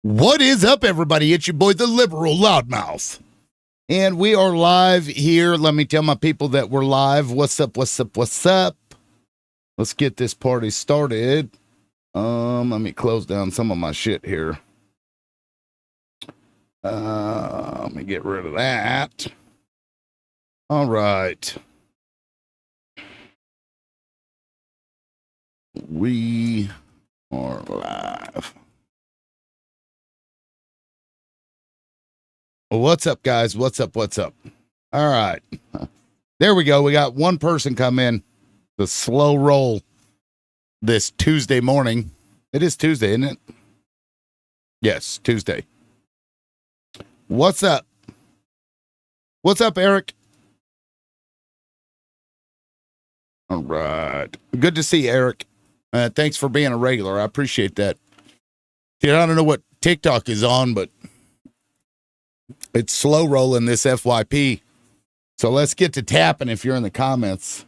What is up, everybody? It's your boy, the Liberal Loudmouth. And we are live here. Let me tell my people that we're live. What's up, what's up, what's up? Let's get this party started. Let me close down some of my shit here. Let me get rid of that. All right. We are live. What's up, guys? What's up? What's up? All right. There we go. We got one person come in. The slow roll this Tuesday morning. It is Tuesday, isn't it? Yes, Tuesday. What's up? What's up, Eric? All right. Good to see you, Eric. Thanks for being a regular. I appreciate that. Dude, I don't know what TikTok is on, but it's slow rolling this FYP. So let's get to tapping if you're in the comments.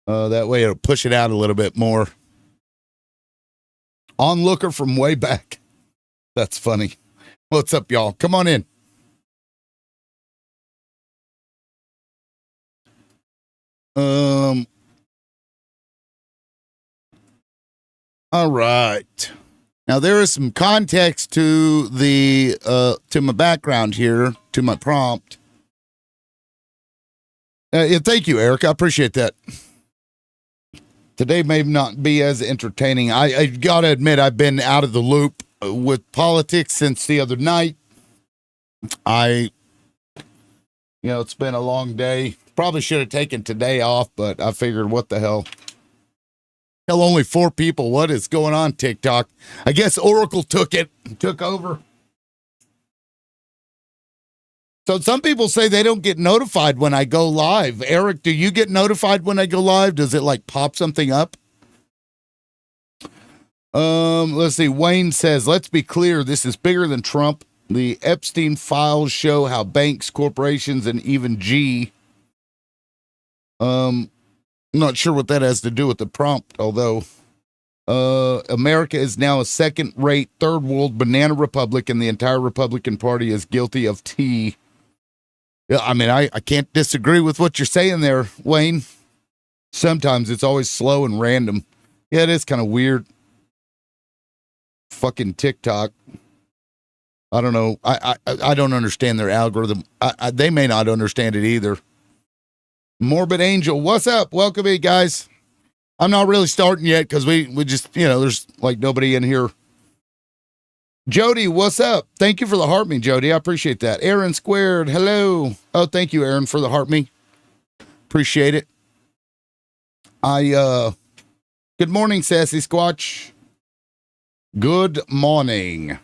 That way it'll push it out a little bit more. Onlooker from way back. That's funny. What's up, y'all? Come on in. All right. Now there is some context to the to my background here, to my prompt. Thank you, Eric. I appreciate that. Today may not be as entertaining. I gotta admit, I've been out of the loop with politics since the other night. It's been a long day. Probably should have taken today off, but I figured, what the hell? Hell, only 4 people. What is going on, TikTok? I guess Oracle took over. So some people say they don't get notified when I go live. Eric, do you get notified when I go live? Does it like pop something up? Let's see. Wayne says, let's be clear. This is bigger than Trump. The Epstein files show how banks, corporations, and even G. I'm not sure what that has to do with the prompt, although America is now a second-rate, third-world banana republic, and the entire Republican Party is guilty of tea. Yeah, I mean, I can't disagree with what you're saying there, Wayne. Sometimes it's always slow and random. Yeah, it is kind of weird. Fucking TikTok. I don't know. I don't understand their algorithm. They may not understand it either. Morbid Angel, what's up? Welcome in, guys. I'm not really starting yet because we just, there's like nobody in here. Jody, what's up? Thank you for the heart me, Jody. I appreciate that. Aaron Squared, hello. Oh, thank you, Aaron, for the heart me. Appreciate it. Good morning, Sassy Squatch. Good morning.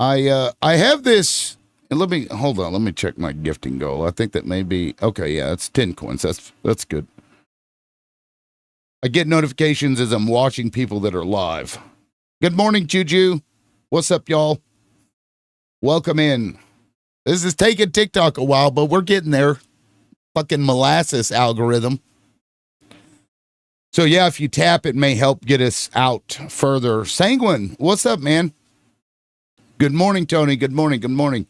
I have this, and let me check my gifting goal. I think that may be, okay, yeah, it's 10 coins. That's good. I get notifications as I'm watching people that are live. Good morning, Juju. What's up, y'all? Welcome in. This is taking TikTok a while, but we're getting there. Fucking molasses algorithm. So yeah, if you tap, it may help get us out further. Sanguine, what's up, man? Good morning, Tony. Good morning. Good morning.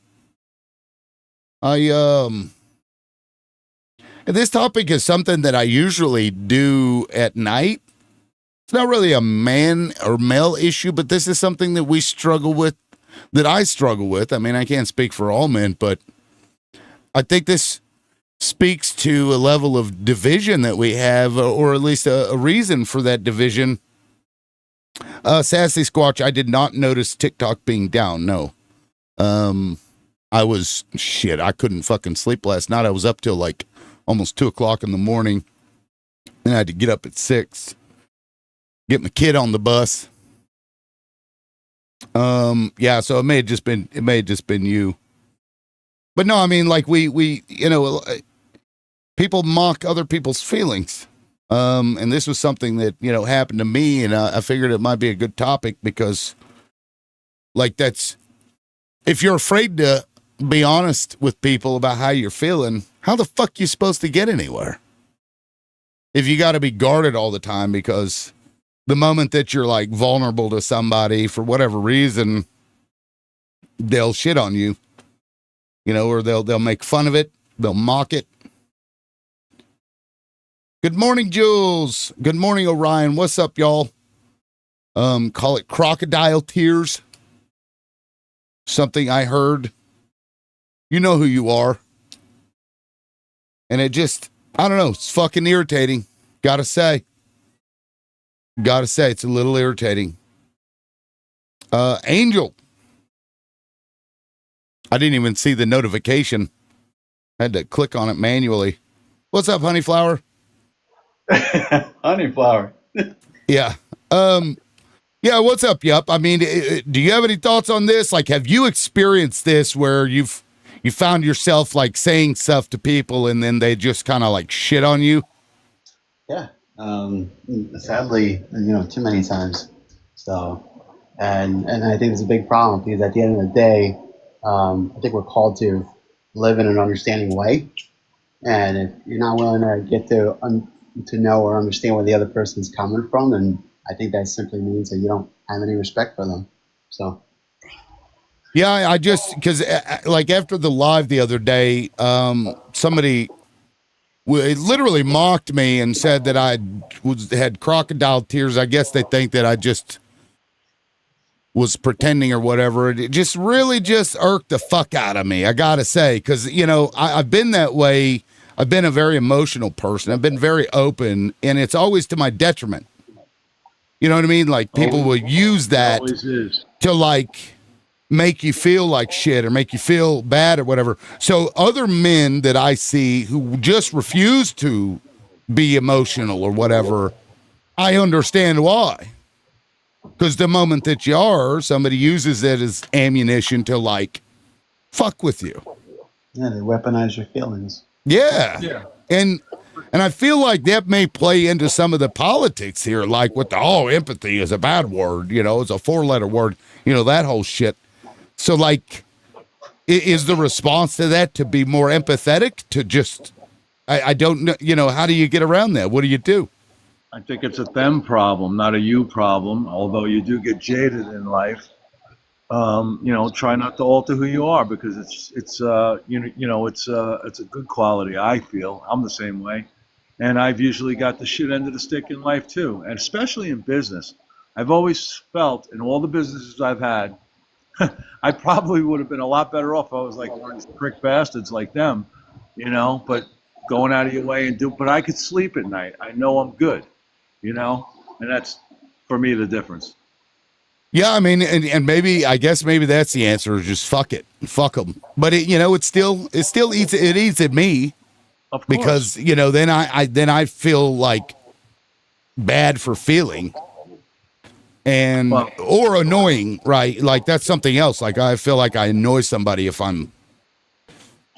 This topic is something that I usually do at night. It's not really a man or male issue, but this is something that we struggle with, that I struggle with. I mean, I can't speak for all men, but I think this speaks to a level of division that we have, or at least a reason for that division. Sassy Squatch, I did not notice TikTok being down. No. I couldn't fucking sleep last night. I was up till like almost 2:00 in the morning. And I had to get up at 6, get my kid on the bus. Yeah, so it may have just been you. But no, I mean, like we people mock other people's feelings. And this was something that, happened to me, and I figured it might be a good topic because, like, if you're afraid to be honest with people about how you're feeling, how the fuck you supposed to get anywhere? If you got to be guarded all the time because the moment that you're like vulnerable to somebody for whatever reason, they'll shit on you, or they'll make fun of it. They'll mock it. Good morning, Jules. Good morning, Orion. What's up, y'all? Call it crocodile tears. Something I heard. You know who you are. And it just, I don't know, it's fucking irritating. Gotta say, it's a little irritating. Angel. I didn't even see the notification. I had to click on it manually. What's up, Honeyflower? Honeyflower. Yeah. Yeah, what's up, Yup? I mean, do you have any thoughts on this? Like, have you experienced this where you found yourself like saying stuff to people and then they just kind of like shit on you? Yeah. Sadly, too many times. So, and I think it's a big problem because at the end of the day, I think we're called to live in an understanding way. And if you're not willing to get to know or understand where the other person's coming from, then I think that simply means that you don't have any respect for them. So. Yeah, I just, because like after the live the other day, somebody literally mocked me and said that I had crocodile tears. I guess they think that I just was pretending or whatever. It just really just irked the fuck out of me, I gotta say, because, I've been that way. I've been a very emotional person. I've been very open, and it's always to my detriment. You know what I mean? Like, people will use that to, like, make you feel like shit or make you feel bad or whatever. So other men that I see who just refuse to be emotional or whatever, I understand why. Because the moment that you are, somebody uses it as ammunition to, like, fuck with you. Yeah, they weaponize your feelings. Yeah. And I feel like that may play into some of the politics here, like with empathy is a bad word, it's a 4-letter word, that whole shit. So, like, is the response to that to be more empathetic, to just, I don't know, how do you get around that? What do you do? I think it's a them problem, not a you problem, although you do get jaded in life. Try not to alter who you are, because it's a good quality, I feel. I'm the same way. And I've usually got the shit end of the stick in life too, and especially in business. I've always felt in all the businesses I've had, I probably would have been a lot better off if I was like one of these prick bastards like them, but going out of your way but I could sleep at night. I know I'm good, and that's, for me, the difference. Yeah, I mean, and maybe that's the answer, is just fuck it, fuck them. But it still eats at me, of course, because then I feel like bad for feeling, and or annoying, right? Like, that's something else. Like, I feel like I annoy somebody if I'm,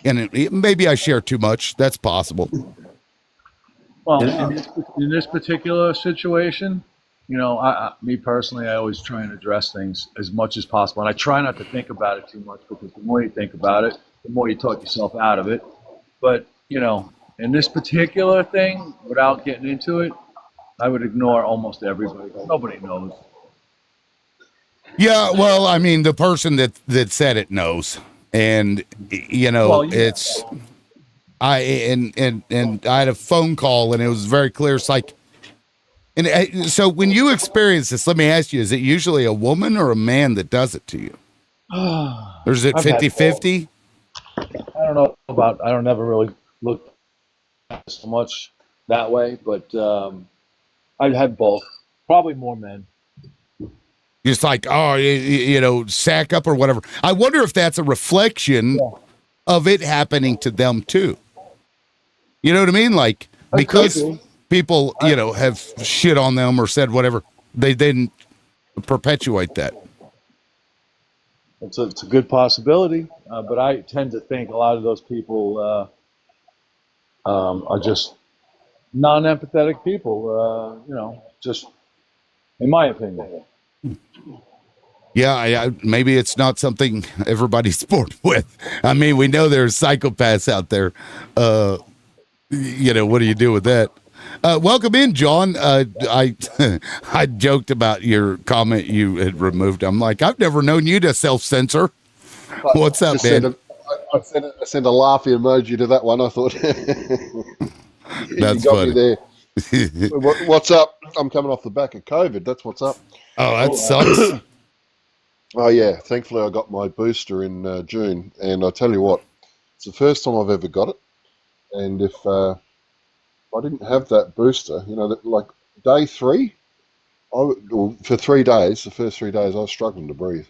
and maybe I share too much. That's possible. Well, in this particular situation, me personally, I always try and address things as much as possible. And I try not to think about it too much, because the more you think about it, the more you talk yourself out of it. But, in this particular thing, without getting into it, I would ignore almost everybody. Nobody knows. Yeah, well, I mean, the person that said it knows. And, it's, I had a phone call, and it was very clear. It's like, and so when you experience this, let me ask you, is it usually a woman or a man that does it to you? Or is it 50-50? I don't know I don't never really look so much that way, but I've had both. Probably more men. Just like, sack up or whatever. I wonder if that's a reflection of it happening to them too. You know what I mean? Like, because people, have shit on them or said whatever, they didn't perpetuate that. It's a good possibility, but I tend to think a lot of those people are just non-empathetic people, just in my opinion. Yeah, maybe it's not something everybody's born with. I mean, we know there's psychopaths out there. What do you do with that? Welcome in, John. I I joked about your comment you had removed. I'm like, I've never known you to self-censor. What's up, man? I sent a laughy emoji to that one. I thought you That's got me funny. there. What's up? I'm coming off the back of COVID. That's what's up. Oh, that sucks. Oh yeah, thankfully I got my booster in June, and I tell you what, it's the first time I've ever got it. And if I didn't have that booster, like day three, for 3 days, the first 3 days, I was struggling to breathe.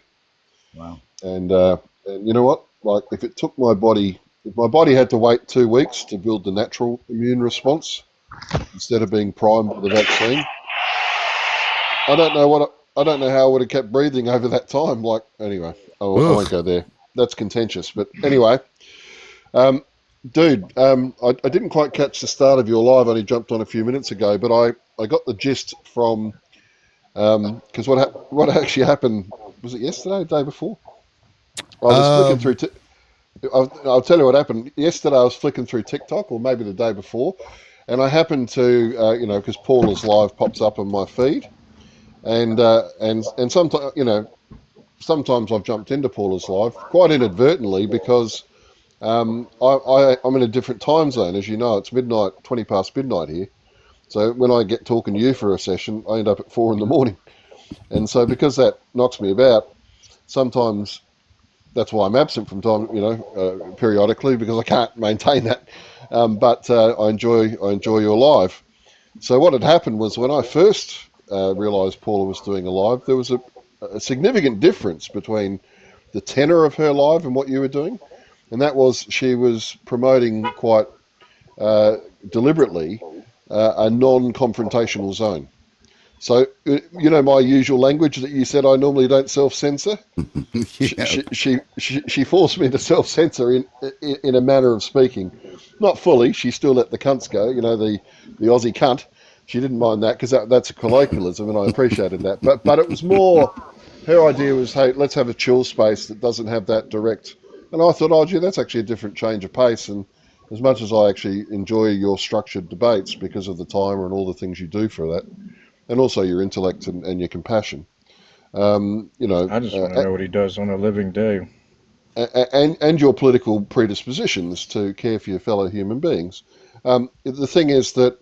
Wow. And you know what? Like if my body had to wait 2 weeks to build the natural immune response instead of being primed with the vaccine, I don't know how I would have kept breathing over that time. Like anyway, I won't go there. That's contentious. But anyway, dude, I didn't quite catch the start of your live. I only jumped on a few minutes ago, but I got the gist from because what actually happened, was it yesterday, the day before? I was flicking through. I'll tell you what happened. Yesterday I was flicking through TikTok, or maybe the day before, and I happened to, because Paula's live pops up on my feed, and sometimes, sometimes I've jumped into Paula's live quite inadvertently because I'm in a different time zone. As you know, it's midnight, 20 past midnight here. So when I get talking to you for a session, I end up at 4 a.m. And so because that knocks me about, sometimes that's why I'm absent from time, periodically, because I can't maintain that. But I enjoy your live. So what had happened was when I first realised Paula was doing a live, there was a significant difference between the tenor of her live and what you were doing, and that was she was promoting quite deliberately a non-confrontational zone. So, my usual language that you said I normally don't self-censor. Yeah. She forced me to self-censor in a manner of speaking, not fully. She still let the cunts go. The Aussie cunt. She didn't mind that because that's a colloquialism, and I appreciated that. But it was more. Her idea was, hey, let's have a chill space that doesn't have that direct. And I thought, oh, gee, that's actually a different change of pace. And as much as I actually enjoy your structured debates because of the timer and all the things you do for that, and also your intellect and your compassion. I just want to know what he does on a living day. And your political predispositions to care for your fellow human beings. The thing is that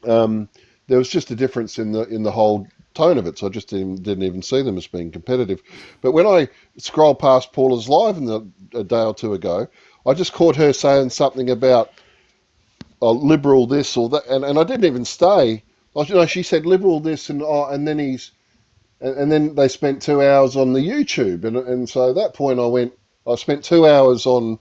there was just a difference in the whole tone of it, so I just didn't even see them as being competitive. But when I scrolled past Paula's live a day or two ago, I just caught her saying something about liberal this or that, and I didn't even stay. She said liberal this, and then and then they spent 2 hours on the YouTube, and so at that point I spent 2 hours on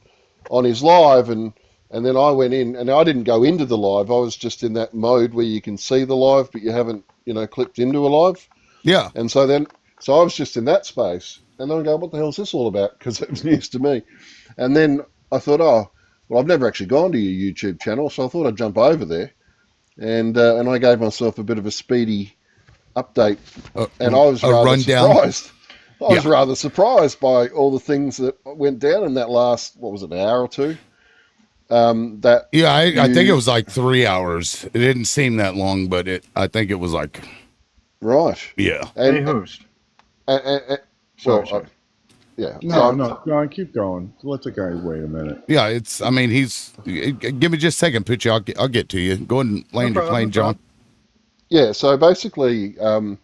his live, and then I went in, and I didn't go into the live. I was just in that mode where you can see the live, but you haven't clicked into a live. Yeah. And so I was just in that space, and then I go, what the hell is this all about? Because it was news to me. And then I thought, oh, well, I've never actually gone to your YouTube channel, so I thought I'd jump over there. And I gave myself a bit of a speedy update, and I was rather surprised. I was rather surprised by all the things that went down in that last, what was it, an hour or two? I think it was like 3 hours. It didn't seem that long, but I think it was like right. Yeah. And, hey, host. Sorry. Yeah. No, keep going. Let the guy wait a minute. Yeah, give me just a second, Poochie. I'll get to you. Go ahead and land your plane, John. Yeah, so basically, now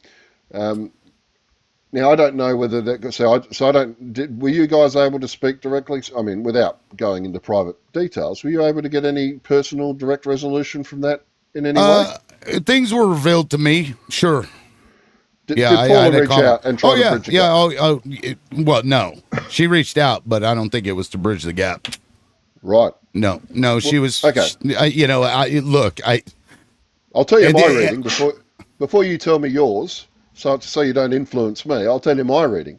I don't know whether that. So I don't. Were you guys able to speak directly? I mean, without going into private details, were you able to get any personal direct resolution from that in any way? Things were revealed to me. Sure. Did Paula reach out and try to bridge the gap? Well, no, she reached out, but I don't think it was to bridge the gap. Right. No, she was okay. I'll tell you my reading before you tell me yours, so you don't influence me. I'll tell you my reading,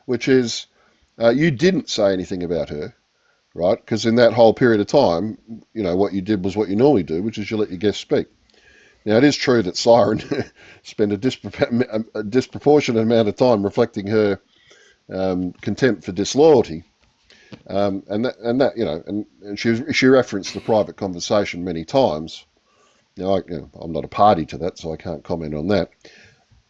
which is you didn't say anything about her, right? Because in that whole period of time, what you did was what you normally do, which is you let your guest speak. Now, it is true that Siren spent a disproportionate amount of time reflecting her contempt for disloyalty, and she referenced the private conversation many times. Now, I'm not a party to that, so I can't comment on that.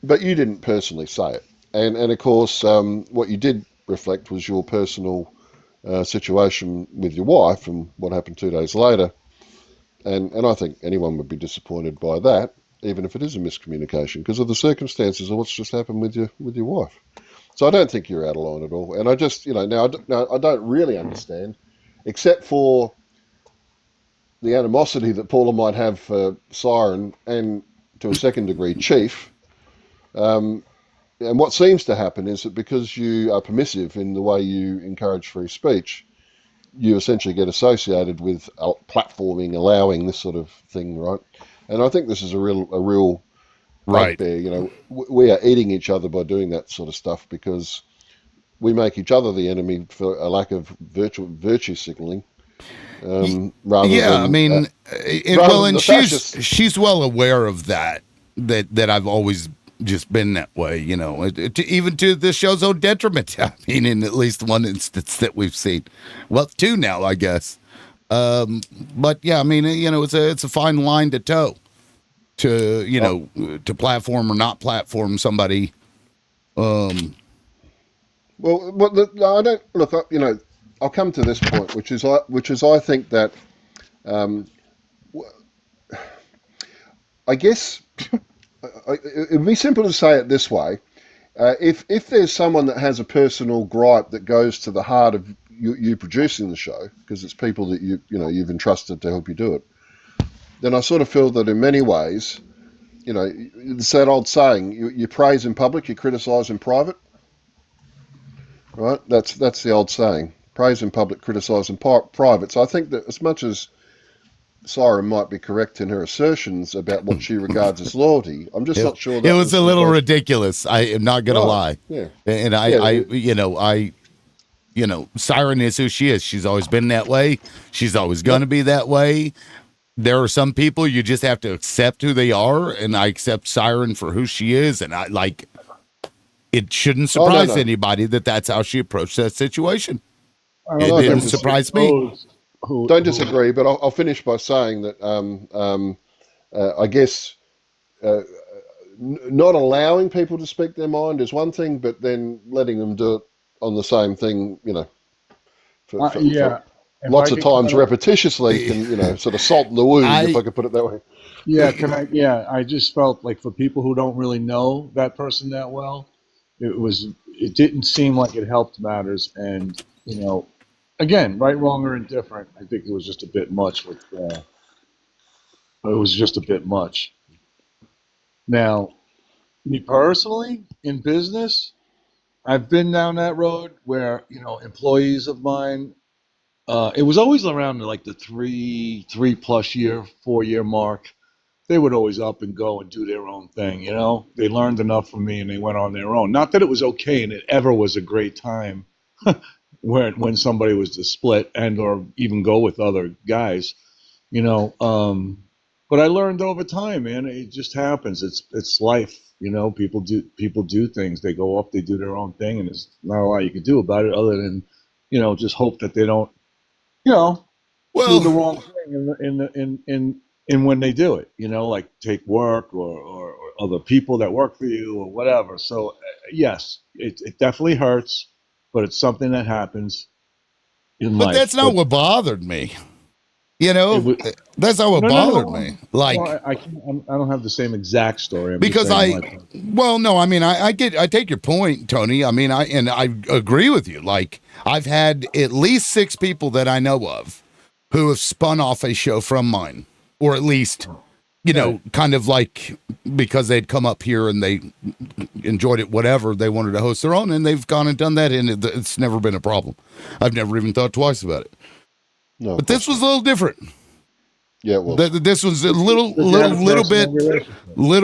But you didn't personally say it. And of course, what you did reflect was your personal situation with your wife and what happened 2 days later. And I think anyone would be disappointed by that, even if it is a miscommunication, because of the circumstances of what's just happened with your wife. So I don't think you're out of line at all. And I just, now I don't really understand, except for the animosity that Paula might have for Siren and, to a second degree, Chief. And what seems to happen is that because you are permissive in the way you encourage free speech, you essentially get associated with platforming, allowing this sort of thing, right? And I think this is a real Right. bugbear. We are eating each other by doing that sort of stuff because we make each other the enemy for a lack of virtue signaling. Rather Yeah, than, I mean, rather well, than and the fascists. she's well aware of that I've always just been that way, even to the show's own detriment. I mean, in at least one instance that we've seen, well, two now, I guess. But yeah, I mean, it's a fine line to toe, to to platform or not platform somebody. Well, I don't look. I'll come to this point, which is I think that, I guess, it would be simple to say it this way: if there's someone that has a personal gripe that goes to the heart of you producing the show, because it's people that you've entrusted to help you do it, then I sort of feel that in many ways, it's that old saying: you praise in public, you criticise in private. Right? That's the old saying: praise in public, criticise in private. So I think that as much as Siren might be correct in her assertions about what she regards as loyalty, I'm just not sure that it was a little someplace... ridiculous. I am not gonna lie. Yeah. And Siren is who she is. She's always been that way. She's always gonna be that way. There are some people you just have to accept who they are, and I accept Siren for who she is, and I like. It shouldn't surprise anybody that that's how she approached that situation. It didn't surprise me. Don't disagree, but I'll finish by saying that I guess not allowing people to speak their mind is one thing, but then letting them do it on the same thing, for lots of times repetitiously can, sort of salt in the wound, if I could put it that way. Yeah, I just felt like for people who don't really know that person that well, it didn't seem like it helped matters. And, again, right, wrong, or indifferent, I think it was just a bit much it was just a bit much. Now, me personally, in business, I've been down that road where, employees of mine, it was always around like the 4-year mark. They would always up and go and do their own thing, They learned enough from me and they went on their own. Not that it was okay and it ever was a great time when somebody was to split and or even go with other guys, but I learned over time, man, it just happens. It's life, people do things. They go up, they do their own thing, and there's not a lot you can do about it other than, just hope that they don't, do the wrong thing in when they do it, like take work or other people that work for you or whatever. So yes, it definitely hurts, but it's something that happens in life. But that's not what bothered me. That's not what bothered me. Like, I don't have the same exact story. Because I take your point, Tony. I mean, I agree with you. Like, I've had at least 6 people that I know of who have spun off a show from mine, or at least, kind of like because they'd come up here and they enjoyed it, whatever, they wanted to host their own, and they've gone and done that, and it's never been a problem. I've never even thought twice about it. No, but this was a little different. Yeah, well, this was a little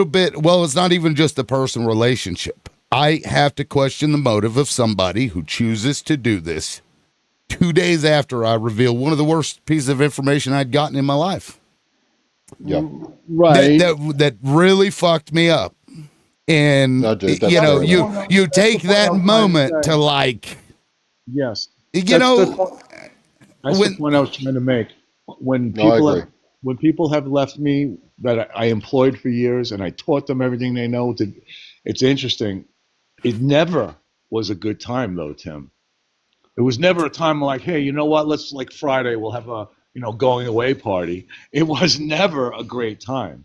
bit. Well, it's not even just a personal relationship. I have to question the motive of somebody who chooses to do this 2 days after I reveal one of the worst pieces of information I'd gotten in my life. Yeah, right. That really fucked me up. And no, dude, you take that moment to like, yes, that's the point I was trying to make. When people have left me that I employed for years, and I taught them everything they know. It's interesting. It never was a good time though, Tim. It was never a time like, hey, you know what? Let's like Friday, we'll have a going away party. It was never a great time.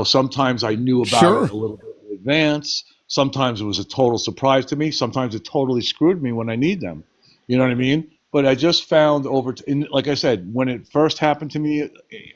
Sometimes I knew about Sure. it a little bit in advance. Sometimes it was a total surprise to me. Sometimes it totally screwed me when I need them. You know what I mean? But I just found like I said, when it first happened to me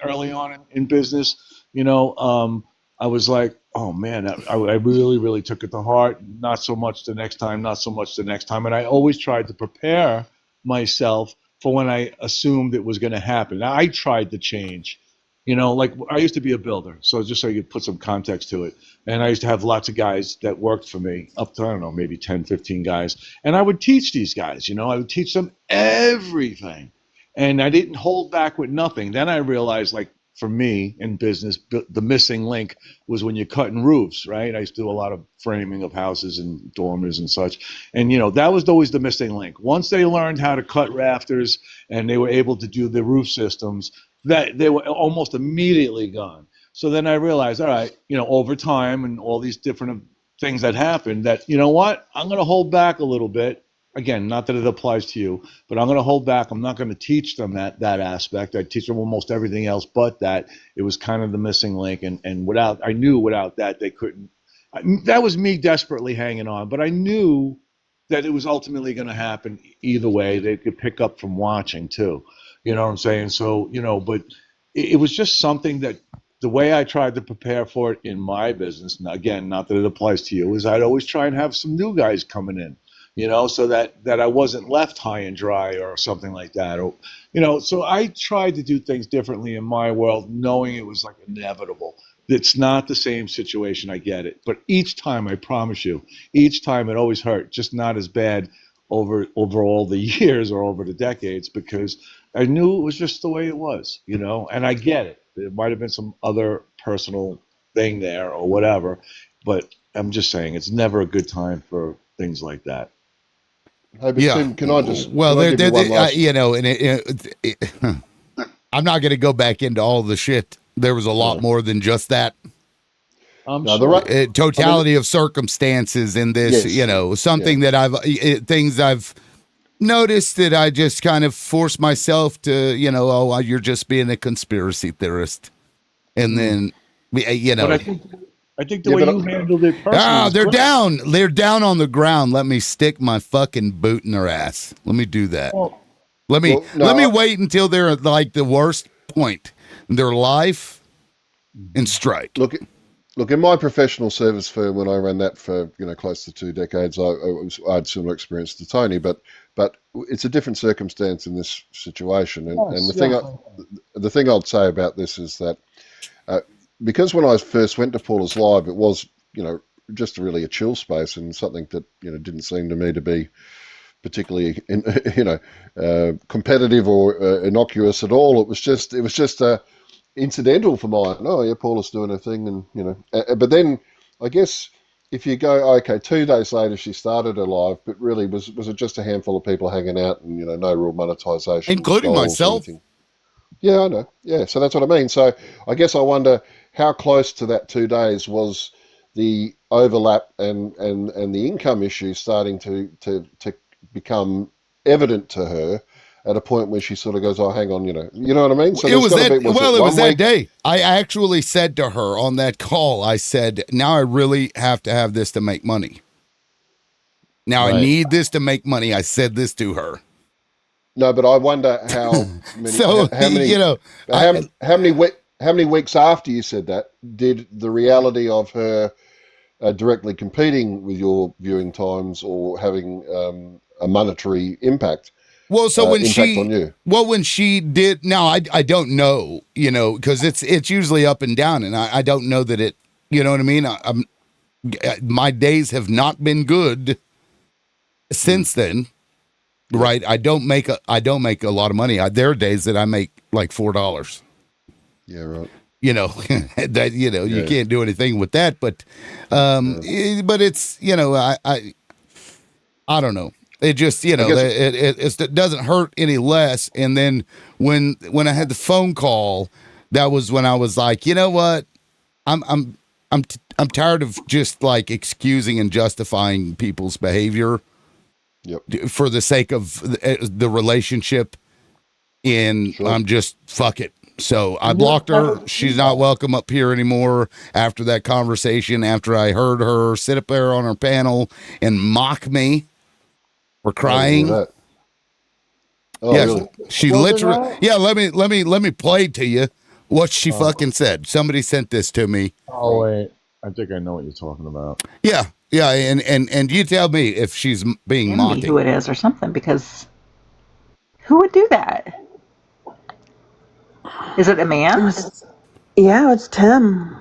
early on in business, I was like, oh man, I really, really took it to heart. Not so much the next time, not so much the next time. And I always tried to prepare myself for when I assumed it was going to happen. Now, I tried to change. Like I used to be a builder, so just so you could put some context to it. And I used to have lots of guys that worked for me, up to, I don't know, maybe 10, 15 guys. And I would teach these guys, I would teach them everything. And I didn't hold back with nothing. Then I realized, like, for me in business, the missing link was when you're cutting roofs, right? I used to do a lot of framing of houses and dormers and such. And, that was always the missing link. Once they learned how to cut rafters and they were able to do the roof systems, that they were almost immediately gone. So then I realized, all right, over time and all these different things that happened, that, what, I'm going to hold back a little bit. Again, not that it applies to you, but I'm going to hold back. I'm not going to teach them that aspect. I teach them almost everything else, but that it was kind of the missing link. And I knew without that, they couldn't. That was me desperately hanging on, but I knew that it was ultimately going to happen either way. They could pick up from watching too. You know what I'm saying? So, but it was just something that the way I tried to prepare for it in my business, again, not that it applies to you, is I'd always try and have some new guys coming in, so that I wasn't left high and dry or something like that. Or, so I tried to do things differently in my world, knowing it was like inevitable. It's not the same situation. I get it. But each time, I promise you, each time it always hurt, just not as bad over all the years or over the decades, because I knew it was just the way it was, and I get it. There might have been some other personal thing there or whatever, but I'm just saying it's never a good time for things like that. Hey, but Tim, can I just Well, can I give you one last? I'm not going to go back into all the shit. There was a lot more than just that. Totality of circumstances in this, Yes. something that things I've noticed that I just kind of force myself to, you're just being a conspiracy theorist. And then, But I think the way you handled it personally. They're down on the ground. Let me stick my fucking boot in their ass. Let me do that. Let me wait until they're at like the worst point in their life and strike. Look, in my professional service firm, when I ran that for close to 2 decades, I had similar experience to Tony, but it's a different circumstance in this situation. And the thing I'd say about this is that because when I first went to Paula's Live, it was just really a chill space and something that didn't seem to me to be particularly competitive or innocuous at all. It was just incidental for mine. Oh yeah, Paula's doing her thing, and but then I guess if you go, okay, 2 days later she started her live, but really was it just a handful of people hanging out and no real monetization, including goals or myself. anything? Yeah, I know. Yeah, so that's what I mean. So I guess I wonder how close to that 2 days was the overlap and the income issue starting to become evident to her at a point where she sort of goes, oh, hang on, you know what I mean? So It was that week? day. I actually said to her on that call, I said, now I really have to have this to make money. Now I need this to make money. I said this to her. No, but I wonder how many, So, how many, how many weeks after you said that did the reality of her directly competing with your viewing times or having a monetary impact? Well, so when on you. when she did, now I don't know, because it's usually up and down, and I don't know that it, you know what I mean? My days have not been good since then, right? I don't make a lot of money. There are days that I make like $4. Yeah, right. That you can't do anything with that, but but it's I don't know. It just it doesn't hurt any less. And then when I had the phone call that was when I was like, you know what? I'm tired of just like excusing and justifying people's behavior Yep. for the sake of the relationship. And Sure. I'm just fuck it. So I blocked her. She's not welcome up here anymore after that conversation. After I heard her sit up there on her panel and mock me for I didn't hear crying. that. Oh, Yes, really? she Well, then literally. I- Yeah, let me play to you what she fucking said. Somebody sent this to me. Oh wait, I think I know what you're talking about. Yeah, and you tell me if she's being Envy mocking. who it is or something, because who would do that? Is it a man? Yeah, it's Tim.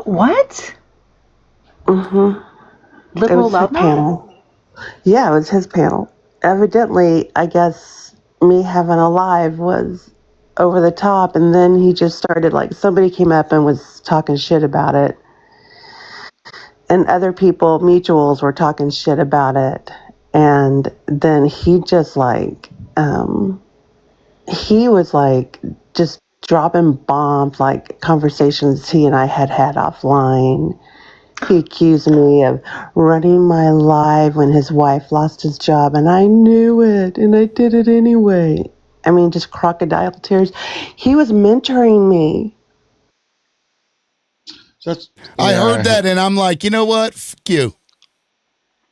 What? Mm-hmm. It Liberal was his love note? panel. Yeah, it was his panel. Evidently, I guess me having a live was over the top, and then he just started like somebody came up and was talking shit about it, and other people, mutuals, were talking shit about it, and then he just like he was like just dropping bombs, like conversations he and I had offline. He accused me of running my live when his wife lost his job, and I knew it, and I did it anyway. I mean, just crocodile tears. He was mentoring me. So that's, I yeah, heard that and I'm like, you know what? Fuck you.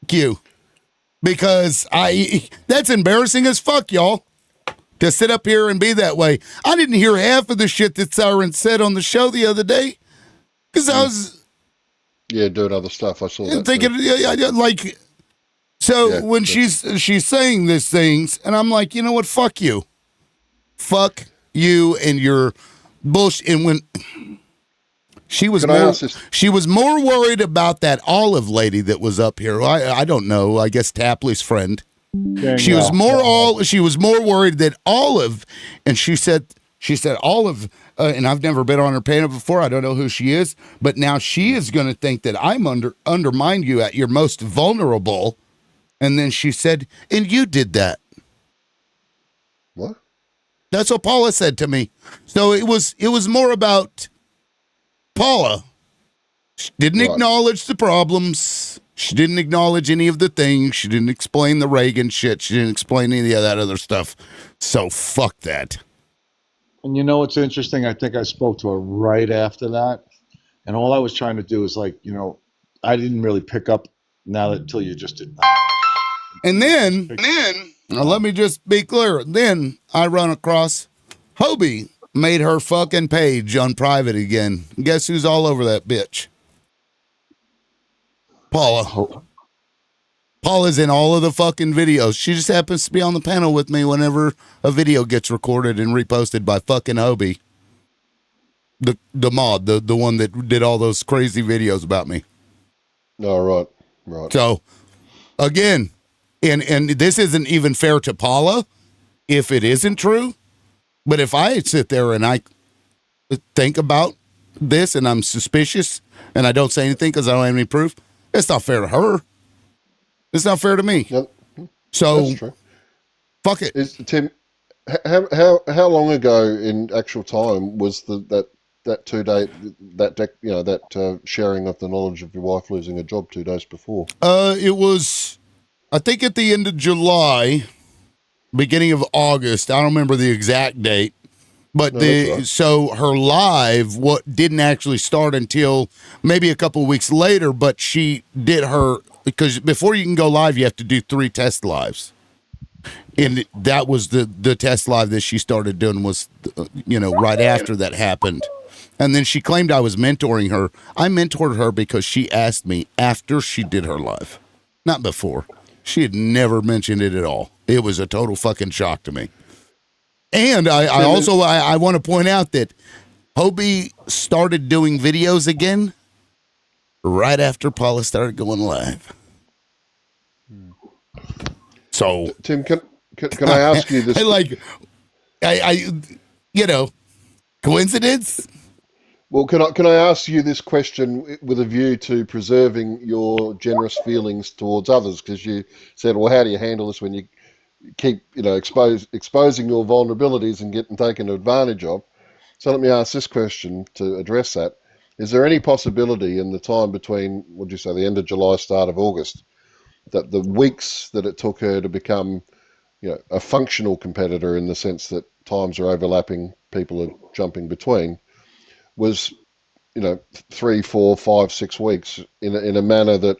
Fuck you. Because that's embarrassing as fuck, y'all. To sit up here and be that way. I didn't hear half of the shit that Siren said on the show the other day. Because I was Yeah, doing other stuff. I saw that. thinking, too. like, so Yeah, when that's- she's saying these things, and I'm like, you know what? Fuck you. Fuck you and your bullshit. And when she was Can I more, ask this? she was more worried about that Olive lady that was up here. I don't know. I guess Tapley's friend. She was more worried that Olive, and she said Olive, and I've never been on her panel before. I don't know who she is, but now she is going to think that I'm undermine you at your most vulnerable. And then she said, and you did that. What? That's what Paula said to me. So it was more about Paula. She didn't Right. acknowledge the problems. She didn't acknowledge any of the things. She didn't explain the Reagan shit. She didn't explain any of that other stuff. So fuck that. and you know what's interesting? I think I spoke to her right after that, and all I was trying to do is like, I didn't really pick up now that until you just did. And then now let me just be clear. Then I run across Hobie made her fucking page on private again. Guess who's all over that bitch? Paula. Paula's in all of the fucking videos. She just happens to be on the panel with me whenever a video gets recorded and reposted by fucking Hobie. The mod, the one that did all those crazy videos about me. No, right. So again, and this isn't even fair to Paula if it isn't true. But if I sit there and I think about this and I'm suspicious and I don't say anything because I don't have any proof, it's not fair to her. It's not fair to me. Yep, So that's true. fuck it. Tim, how long ago in actual time was that 2 day that sharing of the knowledge of your wife losing a job 2 days before? It was, I think, at the end of July, beginning of August. I don't remember the exact date, but No, that's right. so her live didn't actually start until maybe a couple of weeks later. But she did her, because before you can go live, you have to do 3 test lives, and that was the test live that she started doing was, right after that happened. And then she claimed I was mentoring her. I mentored her because she asked me after she did her live, not before. She had never mentioned it at all. It was a total fucking shock to me. And I also want to point out that Hobie started doing videos again right after Paula started going live. So Tim, can I ask you this? Coincidence? Well, can I ask you this question with a view to preserving your generous feelings towards others? Because you said, well, how do you handle this when you keep exposing your vulnerabilities and getting taken advantage of? So let me ask this question to address that. Is there any possibility in the time between, would you say, the end of July, start of August, that the weeks that it took her to become, a functional competitor in the sense that times are overlapping, people are jumping between, was, 3, 4, 5, 6 weeks in a manner that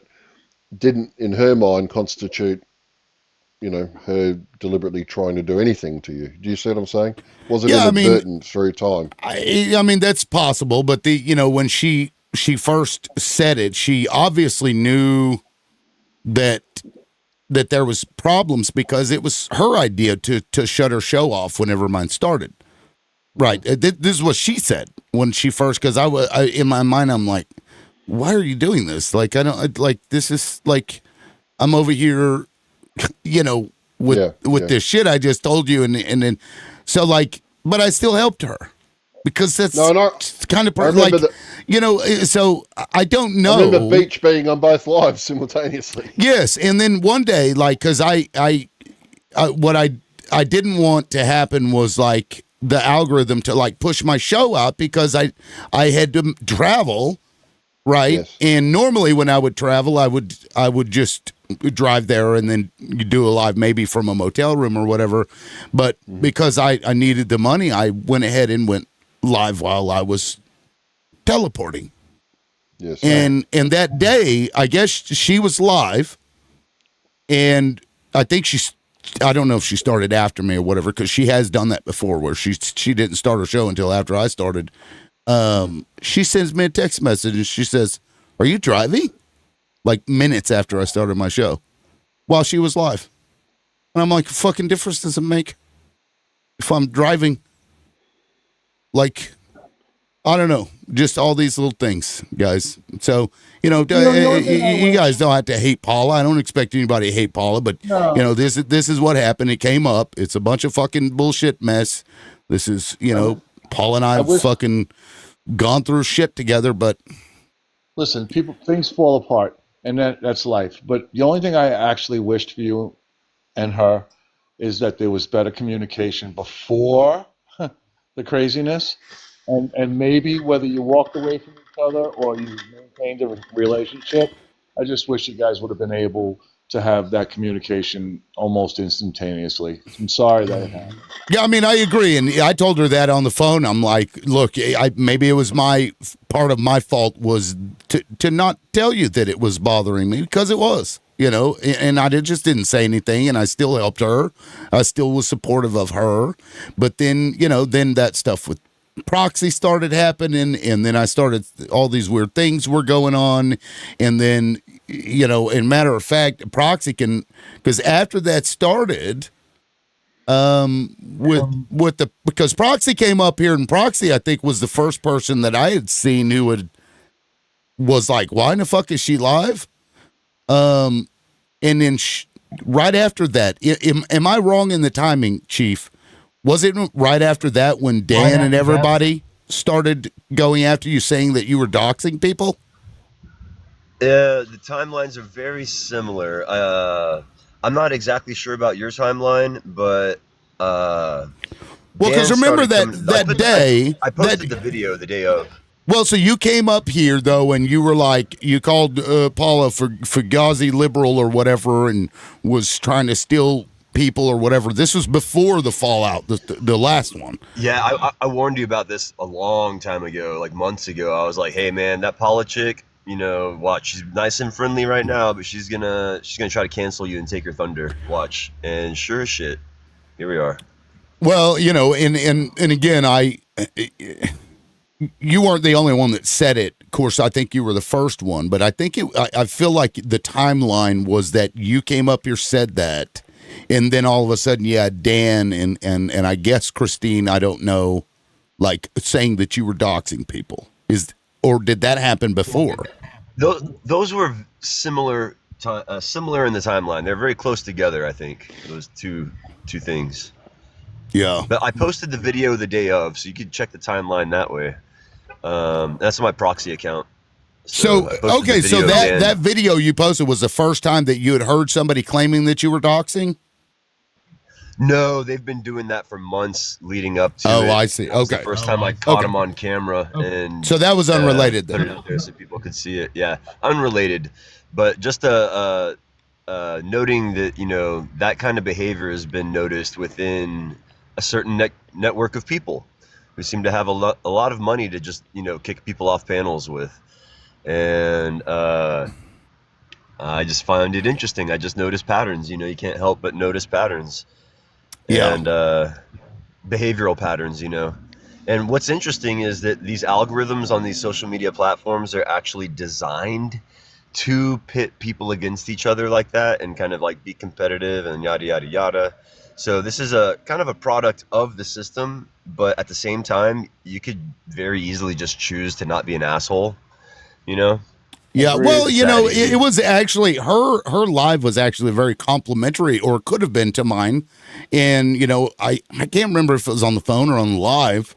didn't, in her mind, constitute, her deliberately trying to do anything to you? Do you see what I'm saying? Was it Yeah, I mean, inadvertent through time? I mean that's possible, but when she first said it, she obviously knew that there was problems because it was her idea to shut her show off whenever mine started. Right. This is what she said when she first, because I in my mind I'm like, why are you doing this? Like this is like I'm over here, with this shit I just told you, and then so like, but I still helped her because that's kind of so I don't know. I remember Beach being on both lives simultaneously. Yes, and then one day, like, because what I didn't want to happen was like the algorithm to like push my show out because I had to travel, right? Yes. And normally when I would travel, I would just drive there and then you do a live maybe from a motel room or whatever. But because I needed the money, I went ahead and went live while I was teleporting. Yes. And that day, I guess she was live, and I think I don't know if she started after me or whatever, because she has done that before where she didn't start her show until after I started. She sends me a text message and she says, "Are you driving?" Like minutes after I started my show while she was live. And I'm like, fucking difference does it make if I'm driving? Like, I don't know, just all these little things, guys. So, you guys don't have to hate Paula. I don't expect anybody to hate Paula, but this is what happened. It came up. It's a bunch of fucking bullshit mess. This is, Paula and I have fucking gone through shit together, but listen, things fall apart, and that's life. But the only thing I actually wished for you and her is that there was better communication before the craziness. And maybe whether you walked away from each other or you maintained a relationship, I just wish you guys would have been able to have that communication almost instantaneously. I'm sorry that it happened. Yeah, I mean, I agree. And I told her that on the phone. I'm like, look, maybe it was part of my fault was to not tell you that it was bothering me, because it was, and I just didn't say anything, and I still helped her. I still was supportive of her. But then, then that stuff with Proxy started happening, and then I started, all these weird things were going on, and then in matter of fact, Proxy because after that started, because Proxy came up here, and Proxy I think was the first person that I had seen who was like, why in the fuck is she live? And then right after that, am I wrong in the timing, Chief? Was it right after that when Dan and everybody started going after you, saying that you were doxing people? The timelines are very similar. I'm not exactly sure about your timeline, but well, because remember that day I posted the video the day of. Well, so you came up here though, and you were like, you called Paula for Fugazi liberal or whatever, and was trying to steal people or whatever. This was before the fallout, the last one. Yeah, I warned you about this a long time ago, like months ago. I was like, hey man, that Paula chick, watch, she's nice and friendly right now, but she's gonna try to cancel you and take your thunder. Watch. And sure as shit, here we are. Well, and again, you weren't the only one that said it. Of course, I think you were the first one, but I think I feel like the timeline was that you came up here, said that, and then all of a sudden you had Dan and I guess Christine, I don't know, like saying that you were doxing people. Or did that happen before? Those were similar in the timeline. They're very close together, I think, those two things. Yeah. But I posted the video the day of, so you could check the timeline that way. That's on my Proxy account. So okay, so that video you posted was the first time that you had heard somebody claiming that you were doxing? No, they've been doing that for months leading up to Oh, it. I see. That was the Okay. first time I caught Okay. him on camera, and So that was unrelated put it then. out there so people could see it. Yeah, unrelated, but just noting that, you know, that kind of behavior has been noticed within a certain network of people who seem to have a lot of money to just, you know, kick people off panels with, and I just find it interesting. I just notice patterns. You know, you can't help but notice patterns. Yeah. And behavioral patterns, you know. And what's interesting is that these algorithms on these social media platforms are actually designed to pit people against each other like that and kind of like be competitive and yada yada yada. So this is a kind of a product of the system, but at the same time, you could very easily just choose to not be an asshole, you know? Yeah, Agreed. well, you know, Exactly. it was actually her live was actually very complimentary, or could have been, to mine. And you know, I can't remember if it was on the phone or on the live,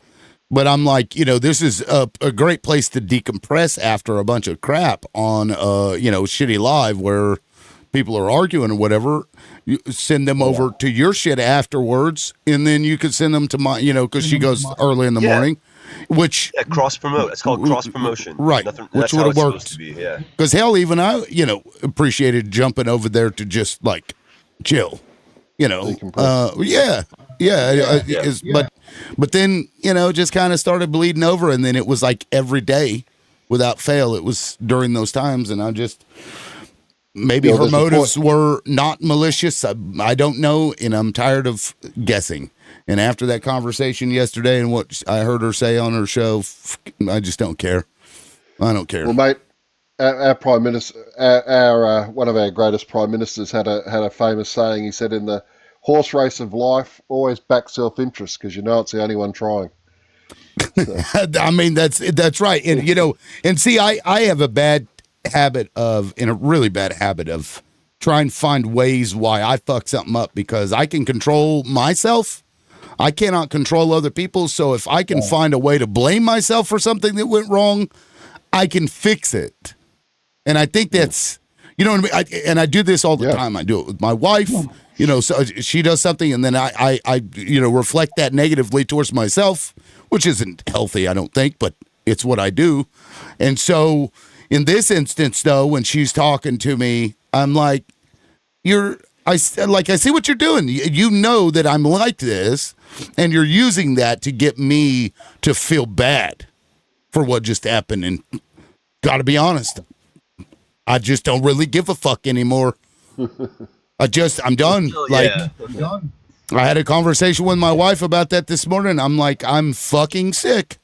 but I'm like, you know, this is a great place to decompress after a bunch of crap on you know, shitty live where people are arguing or whatever. You send them over to your shit afterwards, and then you could send them to my, you know, because she goes early in the Yeah. morning, which Yeah, cross promote. It's called cross promotion. Right, Nothing, which that's how would've it's supposed worked. to be. Yeah. because hell, even I, you know, appreciated jumping over there to just like chill, you know. Decompress. Yeah, but then, you know, just kind of started bleeding over, and then it was like every day, without fail, it was during those times, and I just maybe Yeah, her there's a point- motives were not malicious. I don't know, and I'm tired of guessing. And after that conversation yesterday and what I heard her say on her show, I just don't care. I don't care. Well, mate, our prime minister, our one of our greatest prime ministers, had a famous saying. He said, "In the horse race of life, always back self-interest because you know it's the only one trying." I mean, that's right. And you know, and see, I have a bad habit of, and a really bad habit of trying to find ways why I fuck something up, because I can control myself. I cannot control other people. So if I can find a way to blame myself for something that went wrong, I can fix it. And I think that's, you know what I mean? And I do this all the time. I do it with my wife, you know, so she does something, and then I you know, reflect that negatively towards myself, which isn't healthy, I don't think, but it's what I do. And so in this instance, though, when she's talking to me, I'm like, I see what you're doing. You know that I'm like this, and you're using that to get me to feel bad for what just happened. And gotta be honest, I just don't really give a fuck anymore. I'm done. Like, I had a conversation with my wife about that this morning. I'm like, I'm fucking sick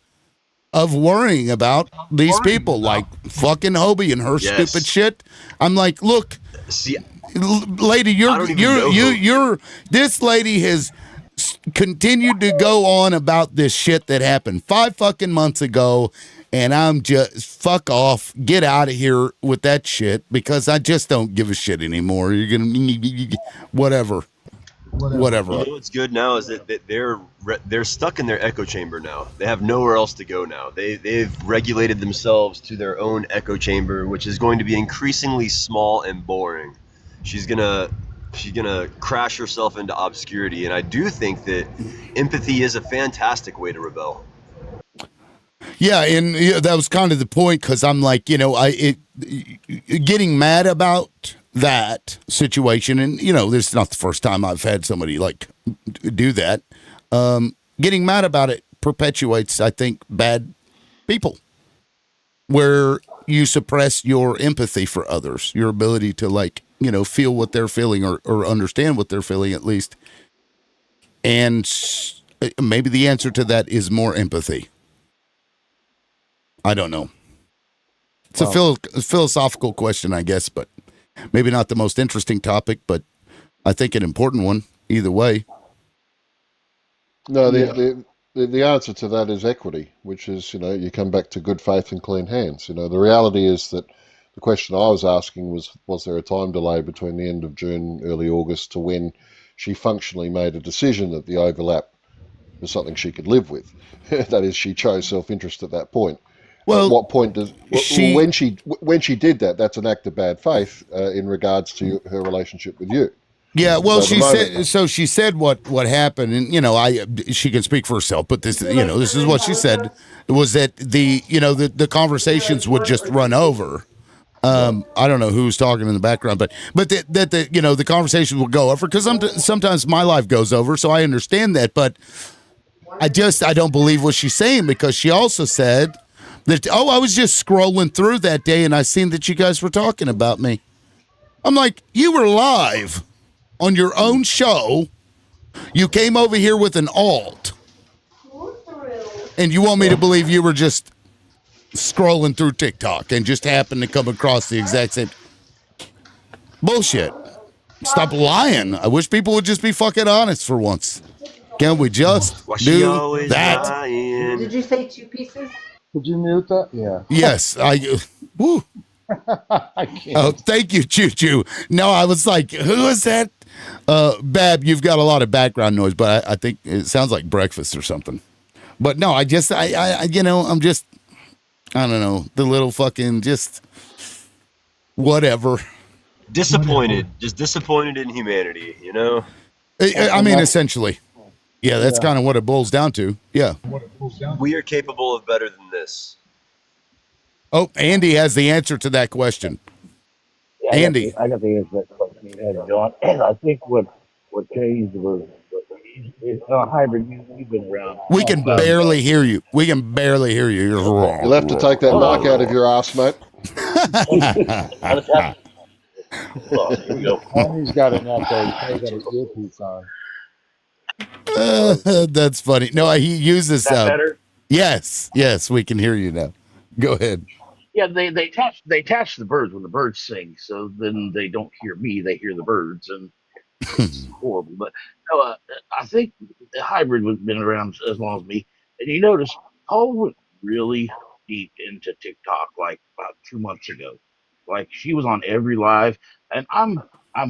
of worrying about these people, like fucking Hobie and her Yes. stupid shit. I'm like, look, See, lady, I don't even know who- this lady has continued to go on about this shit that happened 5 fucking months ago, and I'm just, fuck off, get out of here with that shit, because I just don't give a shit anymore. You're gonna whatever. You know what's good now is that they're stuck in their echo chamber now. They have nowhere else to go now. They've regulated themselves to their own echo chamber, which is going to be increasingly small and boring. She's gonna crash herself into obscurity, and I do think that empathy is a fantastic way to rebel. Yeah, and that was kind of the point, because I'm like, you know, getting mad about that situation, and you know, this is not the first time I've had somebody like do that. Getting mad about it perpetuates, I think, bad people, where you suppress your empathy for others, your ability to, like, you know, feel what they're feeling, or understand what they're feeling at least. And maybe the answer to that is more empathy. I don't know. It's a philosophical question, I guess, but maybe not the most interesting topic, but I think an important one either way. No, the answer to that is equity, which is, you know, you come back to good faith and clean hands. You know, the reality is that the question I was asking was there a time delay between the end of June, early August, to when she functionally made a decision that the overlap was something she could live with? That is, she chose self-interest at that point. Well, at what point does when she did that? That's an act of bad faith in regards to her relationship with you. Yeah, well, So she at the moment- said. So she said what happened, and you know, she can speak for herself. But this, you know, this is what she said was that the conversations would just run over. I don't know who's talking in the background, but that the conversations will go over because sometimes my life goes over, so I understand that. But I don't believe what she's saying because she also said that I was just scrolling through that day and I seen that you guys were talking about me. I'm like, you were live on your own show. You came over here with an alt, and you want me to believe you were just scrolling through TikTok and just happened to come across the exact same bullshit. Stop lying. I wish people would just be fucking honest for once. Can we just Why she do always that? lying? Did you say 2 pieces? Could you mute that? Yeah. Yes, woo. I can't. Oh, thank you, Choo Choo. No, I was like, who is that? Bab, you've got a lot of background noise, but I think it sounds like breakfast or something. But no, I I'm just, I don't know, the little fucking just whatever. Disappointed, just disappointed in humanity, you know? I mean, essentially. Yeah, that's kind of what it boils down to. Yeah. We are capable of better than this. Oh, Andy has the answer to that question. Yeah, Andy. I got the answer to that question you had, John. And I think what changed was hybrid. You've been around. We can barely hear you. We can barely hear you. You're wrong. You'll have to take that mic out of your ass, mate. Hold on, here we go. Andy's got an echo. He's probably got his earpiece on. That's funny. No, he uses. Is that better? Yes, we can hear you now. Go ahead. Yeah, they attach the birds when the birds sing, so then they don't hear me; they hear the birds, and it's horrible. But no, I think the hybrid has been around as long as me, and you notice Paul went really deep into TikTok like about 2 months ago. Like she was on every live, and I'm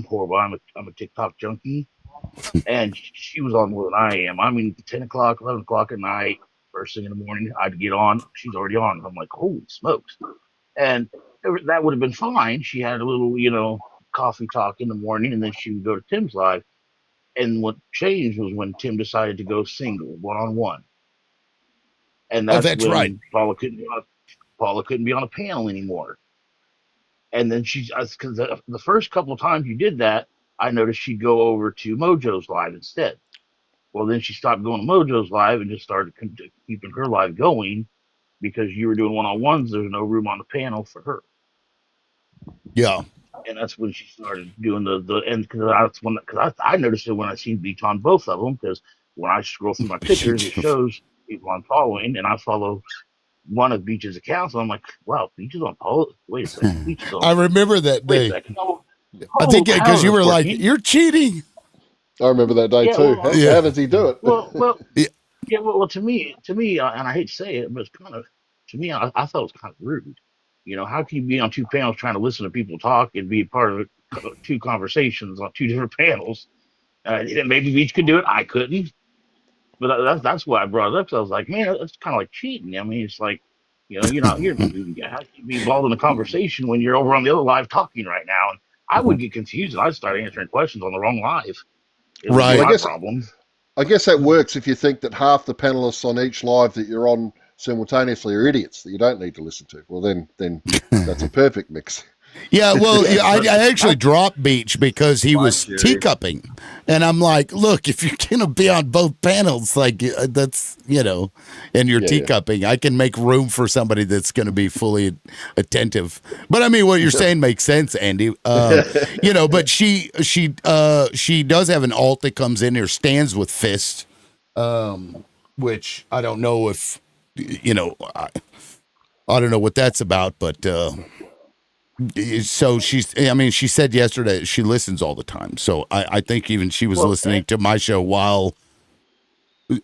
horrible. I'm a TikTok junkie, and she was on more than I am. I mean, 10 o'clock, 11 o'clock at night, first thing in the morning, I'd get on. She's already on. I'm like, holy smokes. And that would have been fine. She had a little, coffee talk in the morning, and then she would go to Tim's live. And what changed was when Tim decided to go single, one-on-one. And that's when right. Paula couldn't be on a panel anymore. And then because the first couple of times you did that, I noticed she'd go over to Mojo's live instead. Well, then she stopped going to Mojo's live and just started keeping her live going because you were doing one-on-ones. There's no room on the panel for her. Yeah. And that's when she started doing the and because I noticed it when I seen Beach on both of them, because when I scroll through my pictures, it shows people I'm following, and I follow one of Beach's accounts, and I'm like, wow, Beach is on Paul. Wait a second, Beach is on. I remember that Wait day. a second. I think because you were like, working. you're cheating. I remember that day Yeah, too. well, How does he do it? Well, Yeah. yeah. Well, to me, and I hate to say it, but it's kind of to me, I thought it was kind of rude. How can you be on two panels trying to listen to people talk and be part of two conversations on two different panels? Maybe Beach could do it. I couldn't. But that's why I brought it up. So I was like, man, that's kind of like cheating. I mean, it's like, you're not here. How can you be involved in the conversation when you're over on the other live talking right now? And I would get confused and I'd start answering questions on the wrong live. It would be Right. my I guess- problem. I guess that works if you think that half the panelists on each live that you're on simultaneously are idiots that you don't need to listen to. Well, then that's a perfect mix. Yeah, well, I actually dropped Beach because he was Jerry. teacupping. And I'm like, look, if you're going to be on both panels, like that's, and you're Yeah, teacupping, I can make room for somebody that's going to be fully attentive. But I mean, what you're saying makes sense, Andy. But she does have an alt that comes in here, stands with fist, which I don't know if, I don't know what that's about, but so she said yesterday she listens all the time. So I think even she was listening to my show while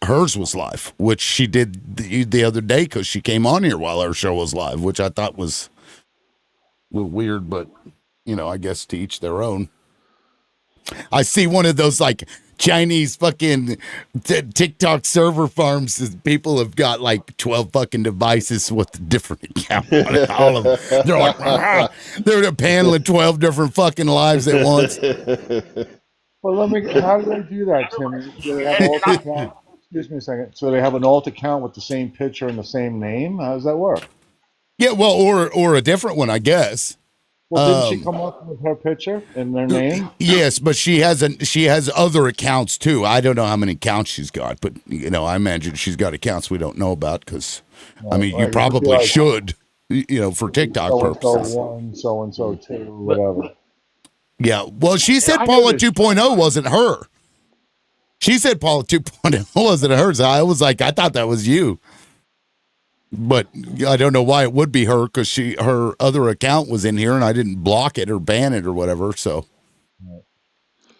hers was live, which she did the other day because she came on here while her show was live, which I thought was a little weird, but I guess to each their own. I see one of those like Chinese fucking TikTok server farms. People have got like 12 fucking devices with a different account on it, all of them. They're like, they're paneling 12 different fucking lives at once. Well, how do they do that, Timmy? Do they have an alt account? Excuse me a second. So they have an alt account with the same picture and the same name? How does that work? Yeah, well, or a different one, I guess. Well, didn't she come up with her picture and their name? Yes, but she has other accounts too. I don't know how many accounts she's got, but I imagine she's got accounts we don't know about because I mean, you probably should, for TikTok purposes. So and so 1, so and so 2, whatever. Yeah, well, she said Paula 2.0 wasn't her. She said Paula 2.0 wasn't hers. I was like, I thought that was you. But I don't know why it would be her because her other account was in here and I didn't block it or ban it or whatever. So,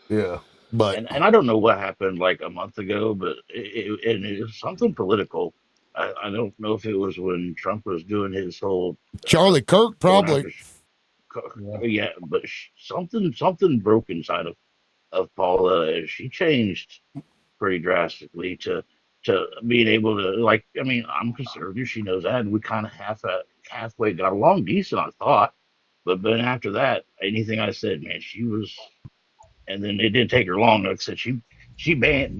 yeah. But and I don't know what happened like a month ago, but it was something political. I don't know if it was when Trump was doing his whole Charlie Kirk probably. Yeah, but something broke inside of Paula. And she changed pretty drastically to being able to like. I mean, I'm conservative. She knows that, and we kind of halfway got along decent, I thought. But then after that, anything I said, man, she was. And then it didn't take her long. Like I said, she banned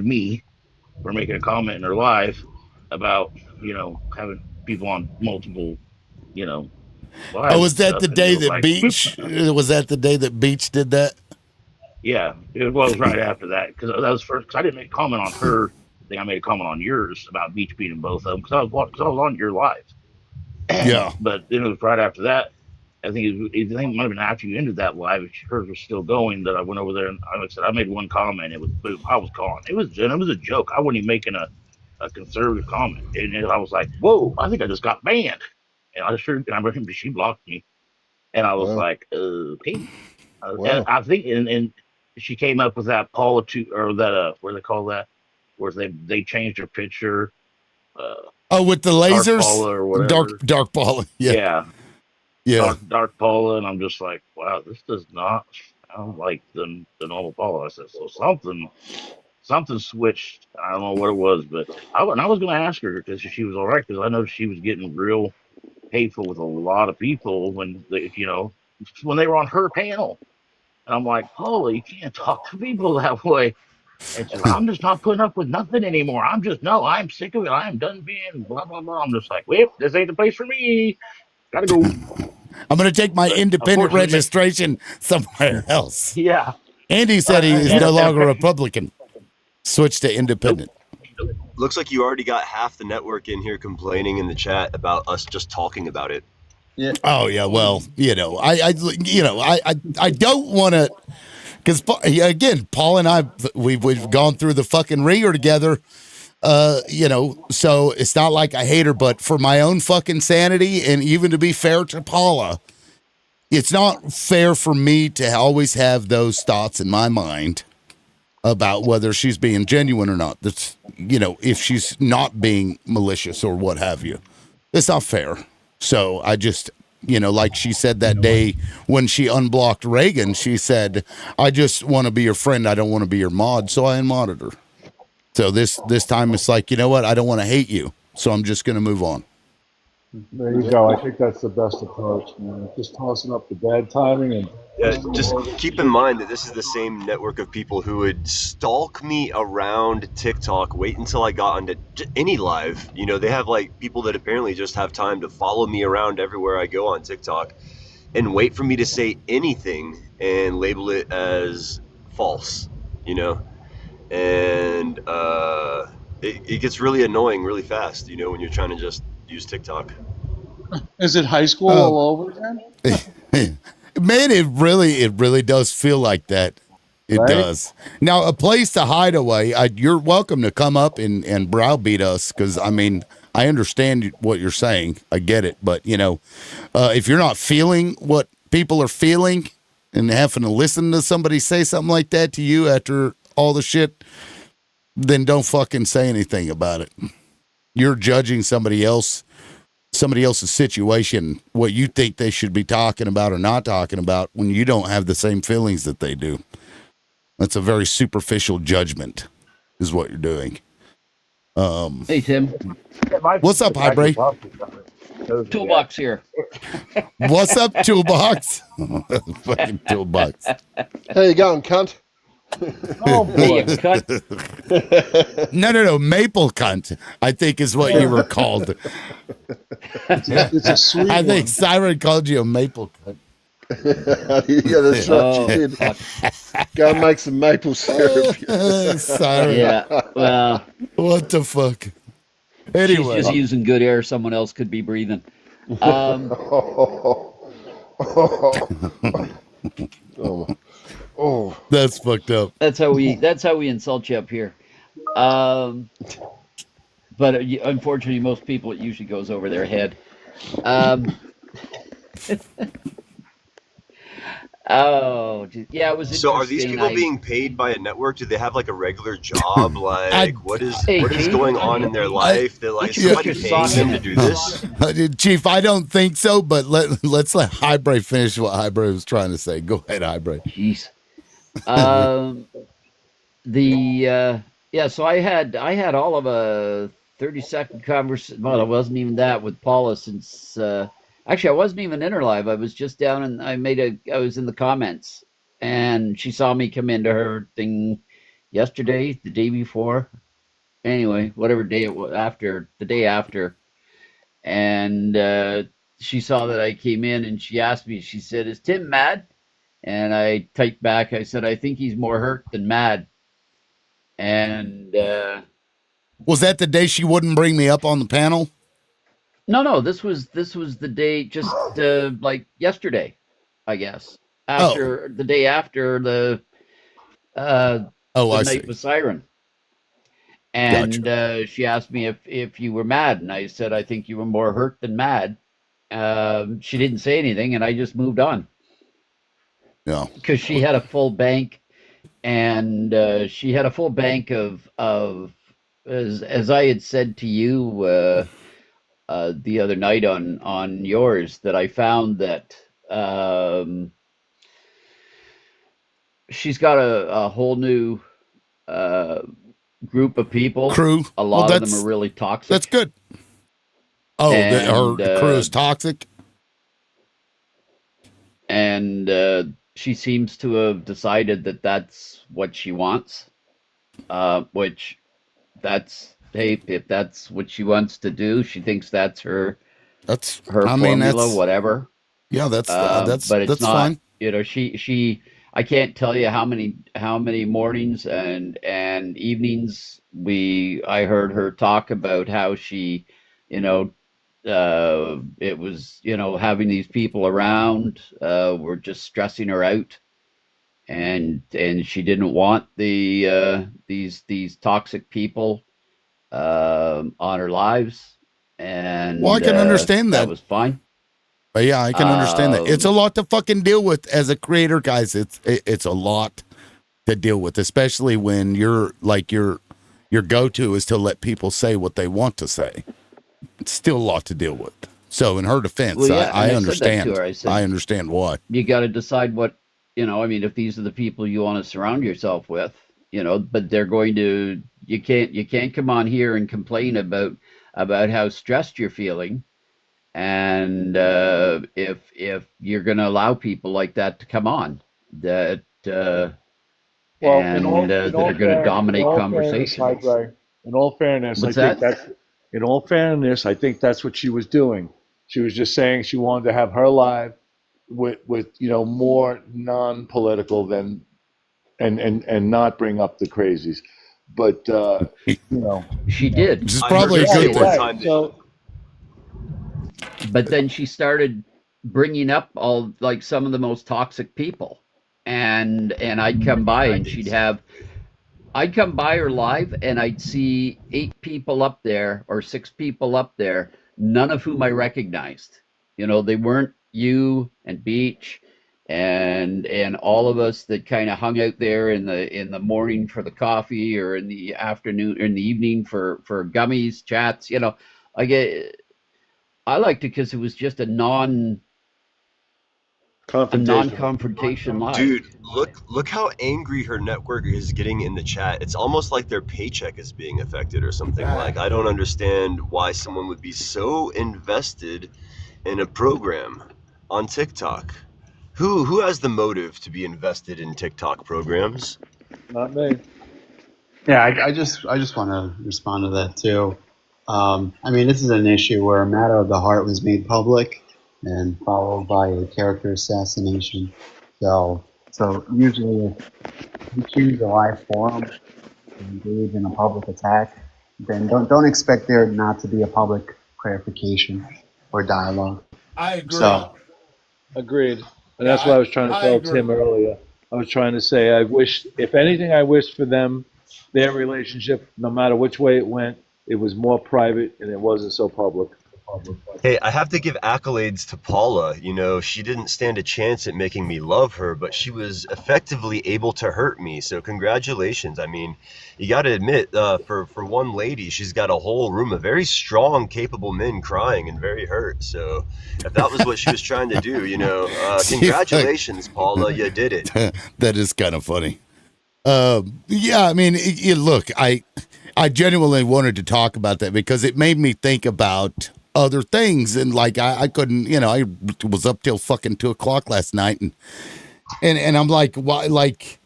me for making a comment in her live about having people on multiple lives. Oh, was that the day that Beach? Was that the day that Beach did that? Yeah, it was right after that because that was first. Because I didn't make a comment on her thing. I made a comment on yours about Beach beating both of them because I was on your live. Yeah. But then it was right after that. I think it might have been after you ended that live. Hers was still going. That I went over there and like I said, I made one comment. It was boom. I was gone. It was a joke. I wasn't even making a conservative comment, and I was like, whoa! I think I just got banned. And I remember she blocked me, and I was like, okay. And I think and she came up with that Paula or that what do they call that? Where they changed her picture. With the lasers, Dark Paula or whatever. Dark Paula. Yeah. Dark Paula, and I'm just like, wow, this does not sound like the normal Paula. I said, so something switched. I don't know what it was, but I was going to ask her because she was all right because I know she was getting real hateful with a lot of people when they were on her panel. And I'm like, Paula, you can't talk to people that way. And she's like, I'm just not putting up with nothing anymore. I'm sick of it. I am done being blah, blah, blah. I'm just like, well, this ain't the place for me. Gotta go. I'm going to take my independent registration somewhere else. Yeah. Andy said he is no longer a Republican. Switch to independent. Looks like you already got half the network in here complaining in the chat about us just talking about it. Yeah. Oh yeah. Well, I don't want to, because again, Paul and I, we've gone through the fucking ringer together. So it's not like I hate her, but for my own fucking sanity, and even to be fair to Paula, it's not fair for me to always have those thoughts in my mind about whether she's being genuine or not. That's, if she's not being malicious or what have you. It's not fair. So I just, like she said that day when she unblocked Reagan, she said, I just want to be your friend. I don't want to be your mod. So I unmodded her. So this time it's like, you know what? I don't want to hate you. So I'm just going to move on. There you go. I think that's the best approach, man. Just tossing up the bad timing and just keep in mind that this is the same network of people who would stalk me around TikTok, wait until I got onto any live. They have like people that apparently just have time to follow me around everywhere I go on TikTok and wait for me to say anything and label it as false, and it gets really annoying really fast, when you're trying to just use TikTok. Is it high school all over again? Man, it really does feel like that. It does. Now, a place to hide away, you're welcome to come up and browbeat us because, I mean, I understand what you're saying. I get it. But, if you're not feeling what people are feeling and having to listen to somebody say something like that to you after all the shit, then don't fucking say anything about it. You're judging somebody else's situation, what you think they should be talking about or not talking about when you don't have the same feelings that they do. That's a very superficial judgment is what you're doing. Hey, Tim. What's up, Hybrid? Toolbox here. What's up, Toolbox? Fucking Toolbox. How you going, cunt? Oh Hey, you boy. cunt. No. Maple cunt, I think is what you were called. It's a sweet I think one. Siren called you a maple cunt. Yeah, that's right. Oh, She did. fuck. Go and make some maple syrup. Siren. Yeah. Well, What the fuck? she's Anyway, just using good air someone else could be breathing. Um, Oh, that's fucked up. that's how we insult you up here. But unfortunately, most people it usually goes over their head. Um, oh, yeah, it was So are these interesting. people being paid by a network? Do they have like a regular job? Like what is Hey, Chief. going on in their life? They're like Don't you put somebody your paying sock them in to do this? Chief, I don't think so, but let's let Highbray finish what Highbray was trying to say. Go ahead, Highbray. Jeez. Yeah, so I had all of a 30-second conversation. Well, it wasn't even that with Paula since actually I wasn't even in her live. I was just down and I was in the comments and she saw me come into her thing yesterday, the day before. Anyway, whatever day it was the day after. And she saw that I came in and she asked me, she said, "Is Tim mad?" And I typed back, I said, "I think he's more hurt than mad." And Was that the day she wouldn't bring me up on the panel? no, this was the day just like yesterday, I guess. Oh. After the day after the I night see. with Siren. And she asked me if you were mad, and I said I think you were more hurt than mad. She didn't say anything, and I just moved on. Yeah. Because she had a full bank, and she had a full bank of as I had said to you the other night on yours, that I found that she's got a whole new group of people. Crew. A lot of them are really toxic. That's good. Oh, her And, crew is toxic. And she seems to have decided that that's what she wants, which that's, hey, if that's what she wants to do, she thinks that's her formula, whatever. Yeah, that's but it's not, fine. You know, she I can't tell you how many mornings and evenings I heard her talk about how she, you know, it was, you know, having these people around were just stressing her out, and she didn't want these toxic people on her lives. And Well, I can understand that. That was fine. But yeah, I can understand that. It's a lot to fucking deal with as a creator, guys. It's a lot to deal with, especially when your go-to is to let people say what they want to say. It's still a lot to deal with. So in her defense, Well, yeah, I and understand. said that to her. I said, I understand why. You got to decide what, you know, I mean, if these are the people you want to surround yourself with, you know, but they're going to, you can't come on here and complain about how stressed you're feeling. And if you're going to allow people like that to come on, that that are going to dominate conversations. In all fairness, What's I think that? in all fairness, I think that's what she was doing. She was just saying she wanted to have her live with you know, more non-political than and not bring up the crazies. But you know, she did. Which is probably a good thing. So, but then she started bringing up all, like, some of the most toxic people, and I'd come by and I'd come by her live and I'd see 8 people up there or 6 people up there, none of whom I recognized. You know, they weren't you and Beach and all of us that kind of hung out there in the morning for the coffee, or in the afternoon or in the evening for gummies, chats, you know. I liked it because it was just a Confrontation. non-confrontation live. Dude, look how angry her network is getting in the chat. It's almost like their paycheck is being affected or something. Like, I don't understand why someone would be so invested in a program on TikTok. Who has the motive to be invested in TikTok programs? Not me. Yeah, I just want to respond to that too. I mean, this is an issue where a matter of the heart was made public and followed by a character assassination. So usually, if you choose a live forum to engage in a public attack, then don't expect there not to be a public clarification or dialogue. I agree. So Agreed. And that's what I was trying to tell Tim earlier. I was trying to say, I wish, if anything, I wish for them, their relationship, no matter which way it went, it was more private and it wasn't so public. Hey, I have to give accolades to Paula. You know, she didn't stand a chance at making me love her, but she was effectively able to hurt me. So congratulations. I mean, you got to admit, for one lady, she's got a whole room of very strong, capable men crying and very hurt. So if that was what she was trying to do, you know, congratulations, Paula, you did it. That is kind of funny. Yeah, I mean, look, I genuinely wanted to talk about that because it made me think about other things, and like I couldn't, you know, I was up till fucking 2:00 last night, and I'm like, why, like,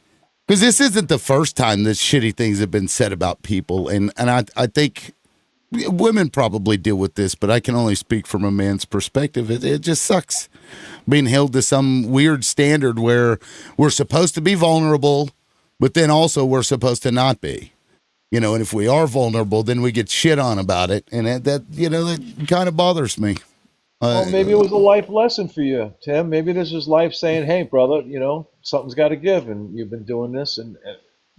because this isn't the first time this shitty things have been said about people, and I think women probably deal with this, but I can only speak from a man's perspective. It just sucks being held to some weird standard where we're supposed to be vulnerable, but then also we're supposed to not be. You know, and if we are vulnerable, then we get shit on about it, and that you know, that kind of bothers me. Well, maybe it was a life lesson for you, Tim. Maybe this was life saying, hey, brother, you know, something's got to give, and you've been doing this, and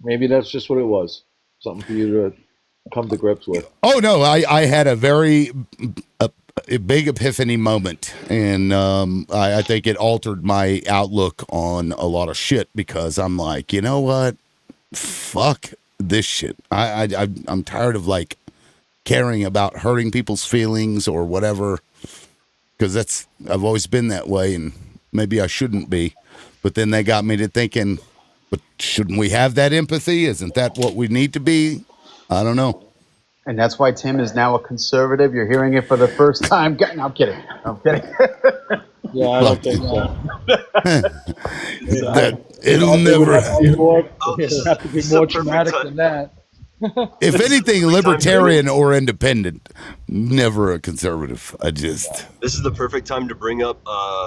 maybe that's just what it was. Something for you to come to grips with. Oh, no, I had a very a big epiphany moment, and I think it altered my outlook on a lot of shit because I'm like, you know what? Fuck this shit. I'm tired of like caring about hurting people's feelings or whatever, because I've always been that way, and maybe I shouldn't be. But then they got me to thinking, but shouldn't we have that empathy? Isn't that what we need to be? I don't know. and that's why Tim is now a conservative. You're hearing it for the first time. No, I'm kidding. I'm kidding. Yeah, I don't think so. It'll never. It'll have to be more traumatic than that. If anything, libertarian or independent, never a conservative. This is the perfect time to bring up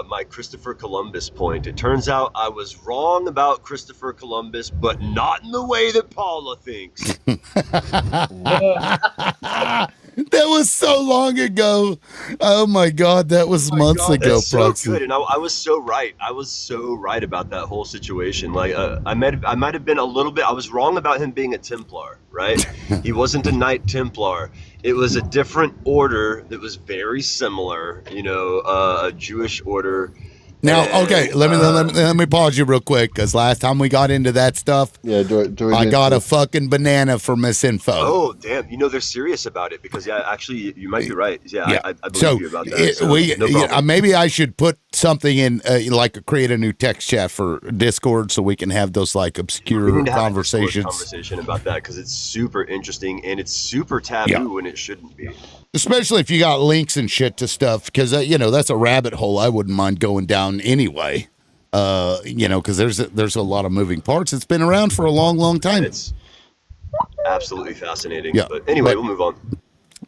my Christopher Columbus point. It turns out I was wrong about Christopher Columbus, but not in the way that Paula thinks. That was so long ago. Oh my God, that was months ago. That's so good, and I was so right. I was so right about that whole situation. Like I might have been a little bit. I was wrong about him being a Templar, right? He wasn't a Knight Templar. It was a different order that was very similar. You know, a Jewish order. Now, okay, let me pause you real quick, because last time we got into that stuff, Yeah, I got a fucking banana for misinfo. Oh, damn. You know, they're serious about it because, yeah, actually, you might be right. Yeah. I believe So, you about that. No problem. maybe I should put something in, like create a new text chat for Discord so we can have those like obscure We need to have a conversations. conversation about that because it's super interesting and it's super taboo when it shouldn't be. Especially if you got links and shit to stuff, because you know, that's a rabbit hole I wouldn't mind going down anyway. You know, because there's a lot of moving parts. It's been around for a long time. It's absolutely fascinating. Yeah, But anyway, but- we'll move on.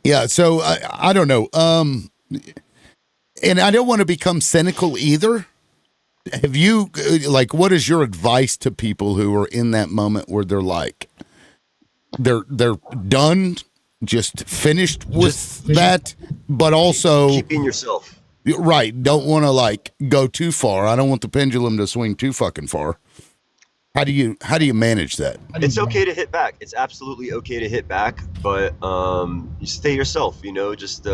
Yeah, so I don't know. And I don't want to become cynical either. Have you, like, what is your advice to people who are in that moment where they're like, they're done, just finished with that, but also Keep being yourself. right, don't want to like go too far. I don't want the pendulum to swing too fucking far. How do you manage that? It's okay to hit back. It's absolutely okay to hit back, but you stay yourself, you know, just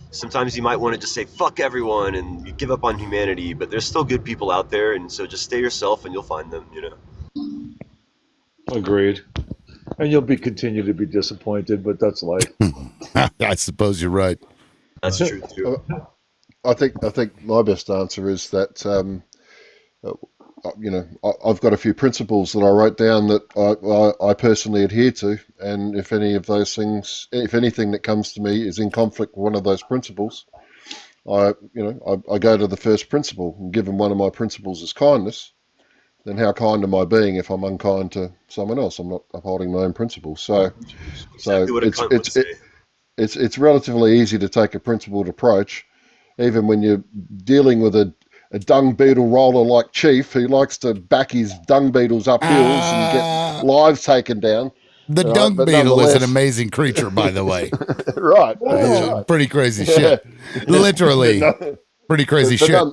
sometimes you might want to just say fuck everyone and you give up on humanity, but there's still good people out there, and so just stay yourself and you'll find them, you know. Agreed. And you'll continue to be disappointed, but that's life. I suppose you're right. That's true too. I think my best answer is that I've got a few principles that I wrote down that I personally adhere to, and if any of those things, if anything that comes to me is in conflict with one of those principles, I go to the first principle. And given one of my principles is kindness, then how kind am I being if I'm unkind to someone else? I'm not upholding my own principles. So Exactly what a cunt would say. it's relatively easy to take a principled approach, even when you're dealing with a dung beetle roller like Chief, who likes to back his dung beetles up hills and get lives taken down. The Right, dung but beetle is an nonetheless- amazing creature, by the way. right. Yeah, pretty crazy shit. Literally, pretty crazy But shit.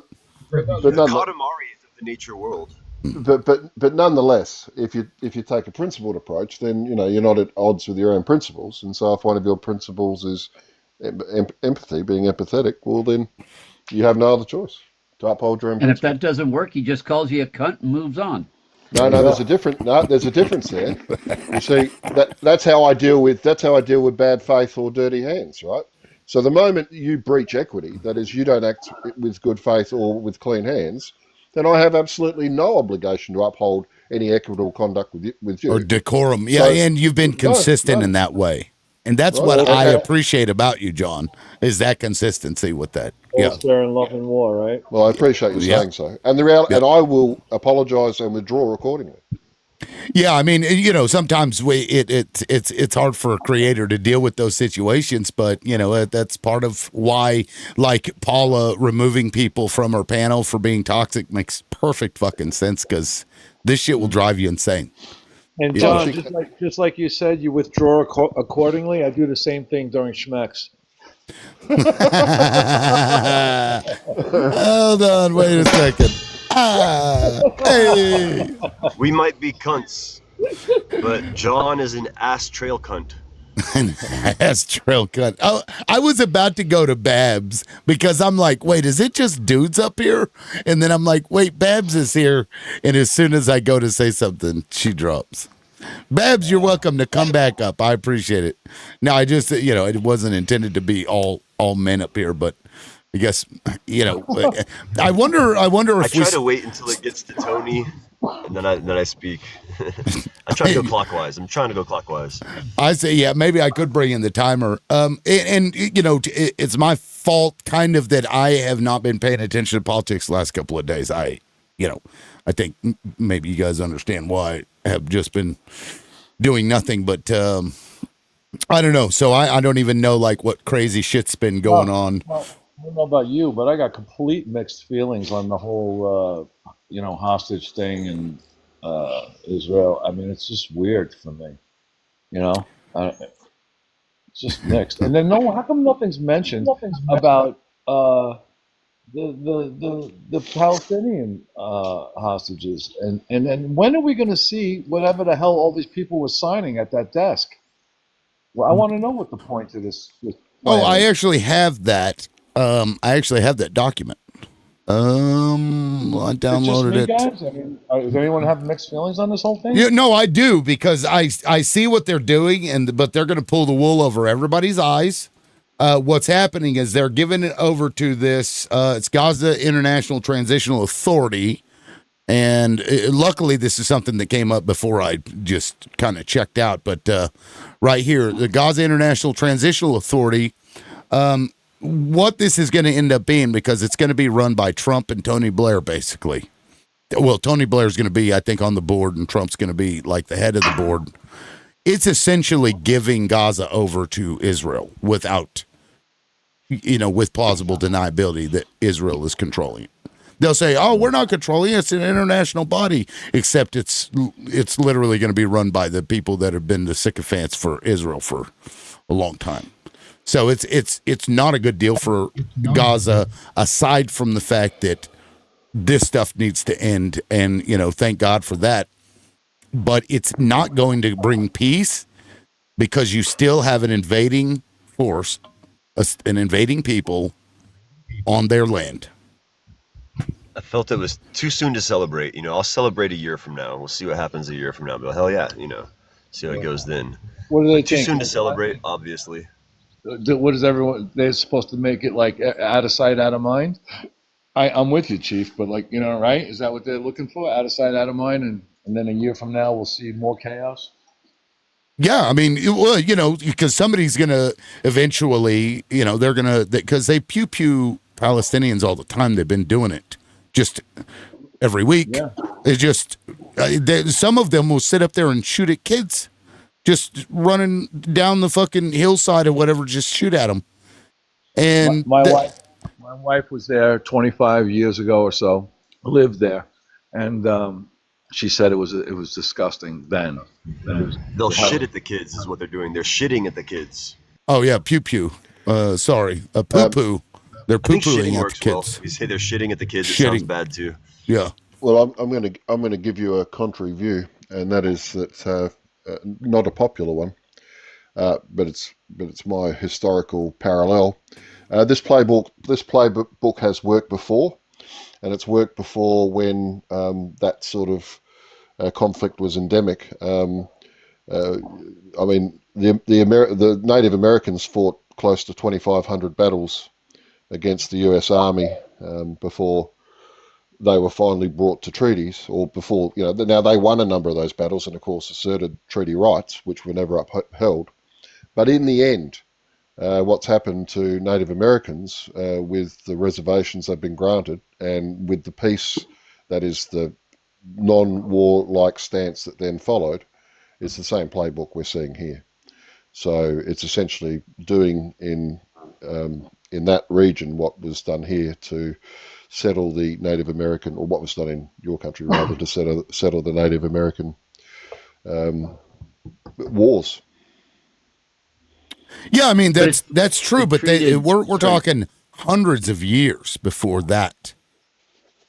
The Katamari is of the nature world. But nonetheless, if you take a principled approach, then you're not at odds with your own principles. And so, if one of your principles is empathy, being empathetic, well, then you have no other choice to uphold your own And if principles. that doesn't work, he just calls you a cunt and moves on. No, there's a difference there. You see, that's how I deal with bad faith or dirty hands, right? So the moment you breach equity, that is, you don't act with good faith or with clean hands, then I have absolutely no obligation to uphold any equitable conduct with you. Or decorum. Yeah, So- and you've been consistent no. in that way. And that's Right, what okay. I appreciate about you, John, is that consistency with that. All Yeah. fair in love and war, right? Well, I appreciate you Yeah. saying so, and and I will apologise and withdraw accordingly. Yeah, I mean, sometimes it's hard for a creator to deal with those situations, but that's part of why, like Paula removing people from her panel for being toxic makes perfect fucking sense, because this shit will drive you insane. And Yeah. John, just like you said, you withdraw accordingly. I do the same thing during Schmex. Hold on, wait a second. Hey. We might be cunts, but John is an ass trail cunt. That's trail cut. Oh, I was about to go to Babs because I'm like, wait, is it just dudes up here? And then I'm like, wait, Babs is here. And as soon as I go to say something, she drops. Babs, you're welcome to come back up. I appreciate it. Now, I just, it wasn't intended to be all men up here, but I guess, I wonder I if try to wait until it gets to Tony, and then I speak. I try to go clockwise. I'm trying to go clockwise. I say, yeah, maybe I could bring in the timer. It's my fault kind of that I have not been paying attention to politics the last couple of days. I think maybe you guys understand why I have just been doing nothing, but I don't know. So I don't even know like what crazy shit's been going on. Well, I don't know about you, but I got complete mixed feelings on the whole, hostage thing in Israel. I mean, it's just weird for me, it's just mixed. And then how come nothing's mentioned about the Palestinian hostages? And then when are we going to see whatever the hell all these people were signing at that desk? Well, I want to know what the point of this. Oh, I actually have that. I actually have that document. I downloaded it. Guys? I mean, does anyone have mixed feelings on this whole thing? Yeah, no, I do, because I see what they're doing, but they're going to pull the wool over everybody's eyes. What's happening is they're giving it over to this. It's Gaza International Transitional Authority, and luckily this is something that came up before I just kind of checked out. But right here, the Gaza International Transitional Authority. What this is going to end up being, because it's going to be run by Trump and Tony Blair, basically. Well, Tony Blair's going to be, I think, on the board, and Trump's going to be like the head of the board. It's essentially giving Gaza over to Israel without, with plausible deniability that Israel is controlling it. They'll say, "Oh, we're not controlling it. It's an international body," except it's literally going to be run by the people that have been the sycophants for Israel for a long time. So it's not a good deal for Gaza, aside from the fact that this stuff needs to end, and thank God for that. But it's not going to bring peace, because you still have an invading force, an invading people on their land. I felt it was too soon to celebrate. I'll celebrate a year from now. We'll see what happens a year from now. But hell yeah, see how it goes then. What do they Too think? soon to celebrate, obviously. What is everyone? They're supposed to make it like out of sight, out of mind. I'm with you, Chief, but like, right? Is that what they're looking for? Out of sight, out of mind, and then a year from now we'll see more chaos? Yeah, I mean, because somebody's gonna eventually, they're gonna because they pew pew Palestinians all the time. They've been doing it just every week. Yeah. It's just some of them will sit up there and shoot at kids, just running down the fucking hillside or whatever. Just shoot at them. And My wife was there 25 years ago or so, lived there, and she said it was disgusting then. They'll shit at the kids is what they're doing. They're shitting at the kids. Oh yeah, pew pew. Sorry, poo poo. They're I think poo pooing shitting at works the well. kids. You say they're shitting at the kids, it Shitting. sounds bad too. Yeah. Well, I'm going to give you a contrary view, and that is that not a popular one, but it's my historical parallel. This playbook has worked before, and it's worked before when that sort of conflict was endemic. I mean, the Native Americans fought close to 2,500 battles against the U.S. Army before they were finally brought to treaties, or before, now they won a number of those battles and of course asserted treaty rights, which were never upheld. But in the end, what's happened to Native Americans with the reservations they've been granted and with the peace, that is the non-war-like stance that then followed, is the same playbook we're seeing here. So it's essentially doing in that region what was done here to settle the Native American, or what was done in your country rather, to settle the Native American wars. Yeah, I mean that's true, but we're talking hundreds of years before that.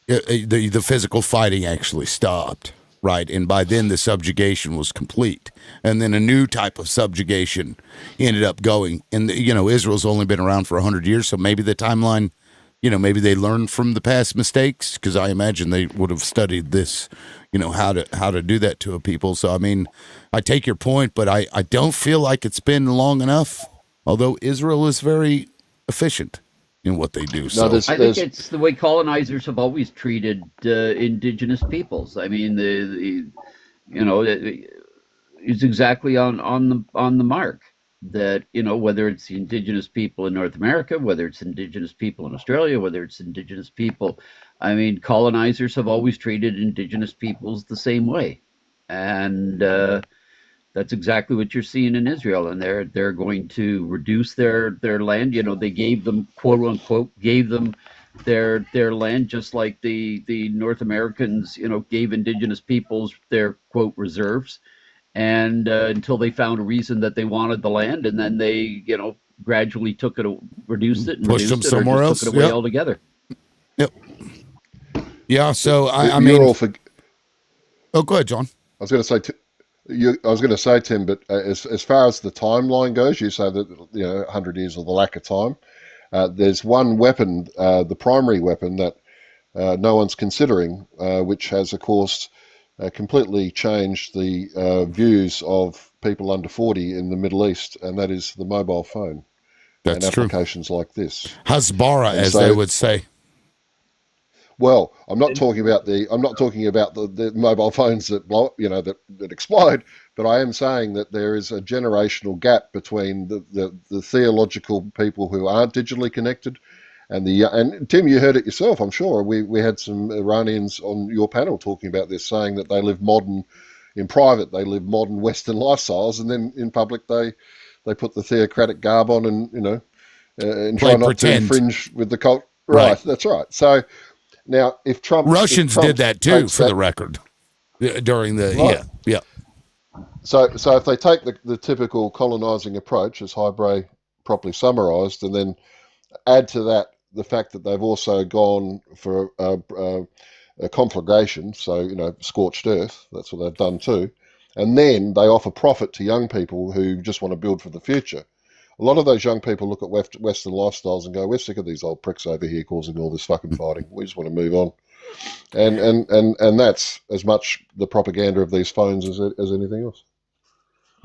The physical fighting actually stopped, right? And by then the subjugation was complete, and then a new type of subjugation ended up going. And Israel's only been around for 100 years, so maybe the timeline, maybe they learned from the past mistakes, because I imagine they would have studied this, how to do that to a people. So I mean, I take your point, but I don't feel like it's been long enough. Although Israel is very efficient in what they do. So I think it's the way colonizers have always treated indigenous peoples. I mean, it's exactly on the mark. That whether it's the indigenous people in North America, whether it's indigenous people in Australia, whether it's indigenous people, I mean, colonizers have always treated indigenous peoples the same way, and that's exactly what you're seeing in Israel, and they're going to reduce their land. They gave them, quote unquote, their land, just like the North Americans, gave indigenous peoples their quote reserves, and until they found a reason that they wanted the land, and then they gradually reduced it, and pushed them somewhere else, took it away altogether. Yep. Yeah. So I mean, oh, go ahead, John. I was going to say, Tim, but as far as the timeline goes, you say that 100 years or the lack of time. There's one weapon, the primary weapon that no one's considering, which has, of course, completely changed the views of people under 40 in the Middle East, and that is the mobile phone. That's and true. Applications like this. Hasbara, as they would say. Well, I'm not talking about the mobile phones that blow, that explode, but I am saying that there is a generational gap between the theological people who aren't digitally connected and Tim, you heard it yourself, I'm sure. We had some Iranians on your panel talking about this, saying that they live modern in private, they live modern Western lifestyles, and then in public they put the theocratic garb on and and try not to infringe with the cult. Right, that's right. So now, if Trump, Russians did that too, for the record, during the yeah. So if they take the typical colonizing approach, as Highbray properly summarised, and then add to that the fact that they've also gone for a conflagration, so scorched earth, that's what they've done too, and then they offer profit to young people who just want to build for the future. A lot of those young people look at Western lifestyles and go, we're sick of these old pricks over here causing all this fucking fighting. We just want to move on. And that's as much the propaganda of these phones as anything else.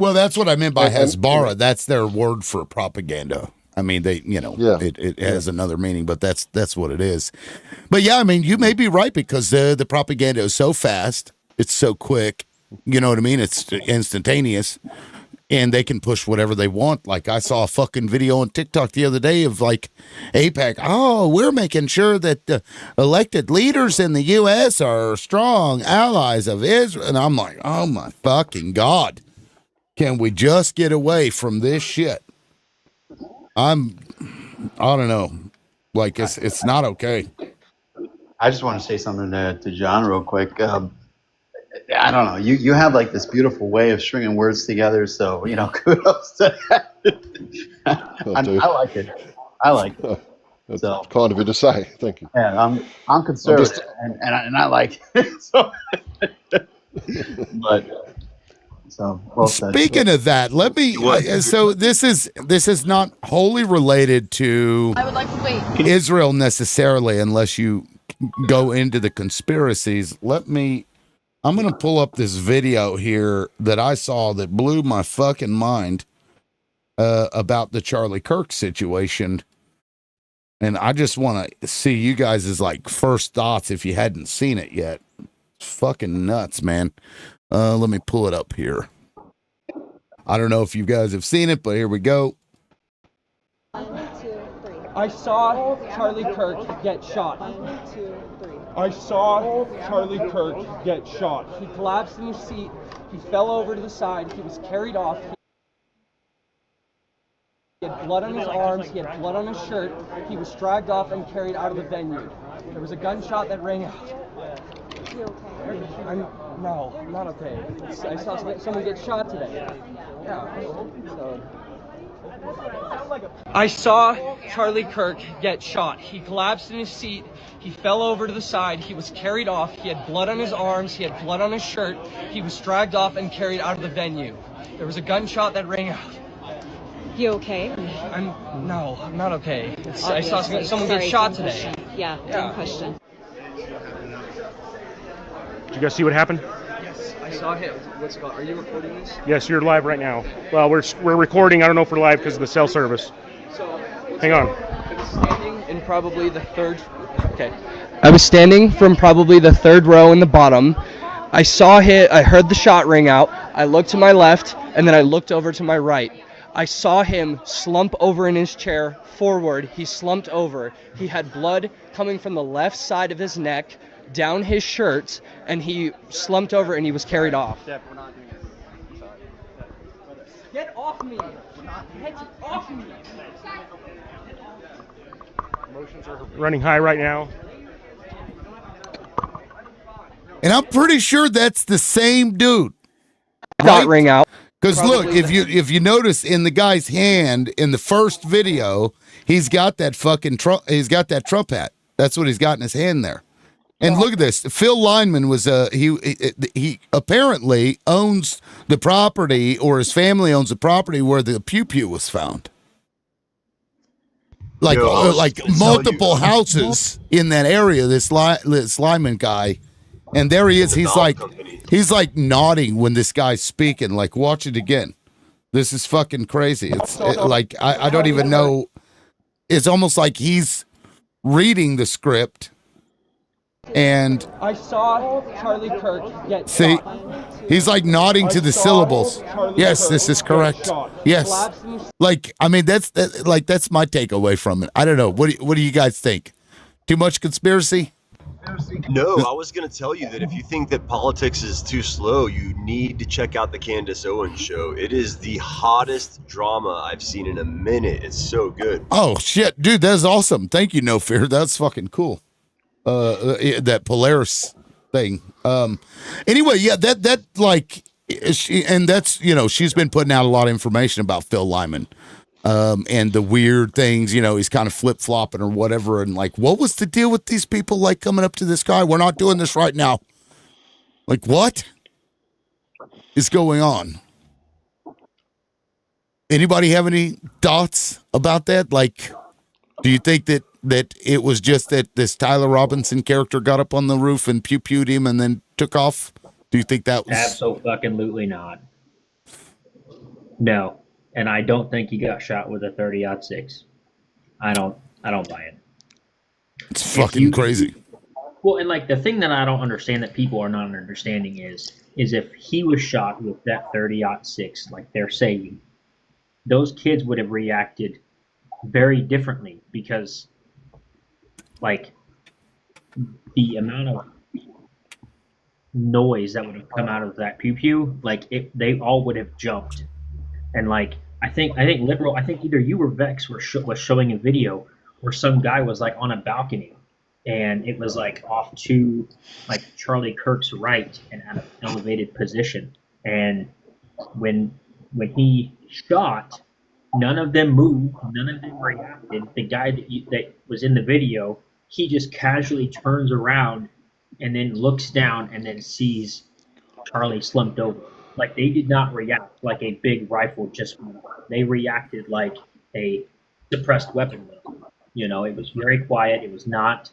Well, that's what I meant by Hasbara. That's their word for propaganda. I mean, they, you know, Yeah. it has another meaning, but that's what it is. But yeah, I mean, you may be right because the propaganda is so fast, it's so quick. You know what I mean? It's instantaneous, and they can push whatever they want. Like I saw a fucking video on TikTok the other day of like AIPAC. Oh, we're making sure that the elected leaders in the U.S. are strong allies of Israel, and I'm like, oh my fucking God, can we just get away from this shit? I don't know. Like it's not okay. I just want to say something to John real quick. I don't know. You have like this beautiful way of stringing words together. So, you know, kudos to that. I like it. I like it. That's So, kind of you to say. Thank you. yeah, I'm conservative and I like it. So, but so well said. Speaking of that, let me. So this is not wholly related to I would like to wait. Israel necessarily, unless you go into the conspiracies. I'm going to pull up this video here that I saw that blew my fucking mind about the Charlie Kirk situation. And I just want to see you guys' like first thoughts if you hadn't seen it yet. It's fucking nuts, man. Let me pull it up here. I don't know if you guys have seen it, but here we go. I saw Charlie Kirk get shot. 1, 2, 3. I saw Charlie Kirk get shot. He collapsed in his seat. He fell over to the side. He was carried off. He had blood on his arms. He had blood on his shirt. He was dragged off and carried out of the venue. There was a gunshot that rang out. You okay? No, I'm not okay. I saw someone get shot today. Yeah. So. I saw Charlie Kirk get shot. He collapsed in his seat. He fell over to the side. He was carried off. He had blood on his arms. He had blood on his shirt. He was dragged off and carried out of the venue. There was a gunshot that rang out. You okay? No, I'm not okay. I saw someone get shot today. Yeah, dumb question. Did you guys see what happened? Yes, I saw him. Are you recording this? Yes, you're live right now. Well, we're recording. I don't know if we're live because of the cell service. So, hang on. I was standing in probably the third. Okay. I was standing from probably the third row in the bottom. I heard the shot ring out. I looked to my left, and then I looked over to my right. I saw him slump over in his chair forward. He slumped over. He had blood coming from the left side of his neck down his shirt, and he slumped over and he was carried off. We're not doing it. I'm sorry. Get off me! Get off me! Emotions are running high right now. And I'm pretty sure that's the same dude. Got ring out. Because look, if you notice in the guy's hand in the first video, he's got that fucking he's got that Trump hat. That's what he's got in his hand there. And look at this. Phil Lineman was he apparently owns the property, or his family owns the property where the pew pew was found. Like multiple houses in that area. This Lineman guy, and there he is. He's like nodding when this guy's speaking. Like, watch it again. This is fucking crazy. It's like I don't even know. It's almost like he's reading the script. And I saw Charlie Kirk get see, shot. He's like nodding to the syllables. Yes, this is correct. Yes, like I mean that's my takeaway from it. I don't know. What do you guys think? Too much conspiracy? No, I was going to tell you that if you think that politics is too slow, you need to check out the Candace Owens show. It is the hottest drama I've seen in a minute. It's so good. Oh shit, dude, that's awesome. Thank you, No Fear. That's fucking cool. That Polaris thing. Anyway, yeah, that like and that's, you know, she's been putting out a lot of information about Phil Lineman. And the weird things, you know, he's kind of flip-flopping or whatever, and like, what was the deal with these people like coming up to this guy? We're not doing this right now. Like, what is going on? Anybody have any thoughts about that? Like, do you think that it was just that this Tyler Robinson character got up on the roof and pew-pewed him and then took off? Do you think that was... Absolutely not. No. and I don't think he got shot with a 30-06. I don't buy it. It's If fucking you crazy. well, and like the thing that I don't understand that people are not understanding is if he was shot with that 30-06, like they're saying, those kids would have reacted very differently because, like, the amount of noise that would have come out of that pew pew, like they all would have jumped. And like I think liberal, I think either you or Vex was showing a video where some guy was like on a balcony, and it was like off to like Charlie Kirk's right and at an elevated position. And when he shot, none of them moved, none of them reacted. The guy that was in the video, he just casually turns around and then looks down and then sees Charlie slumped over. Like they did not react like a big rifle just went off. They reacted like a suppressed weapon would. You know, it was very quiet. It was not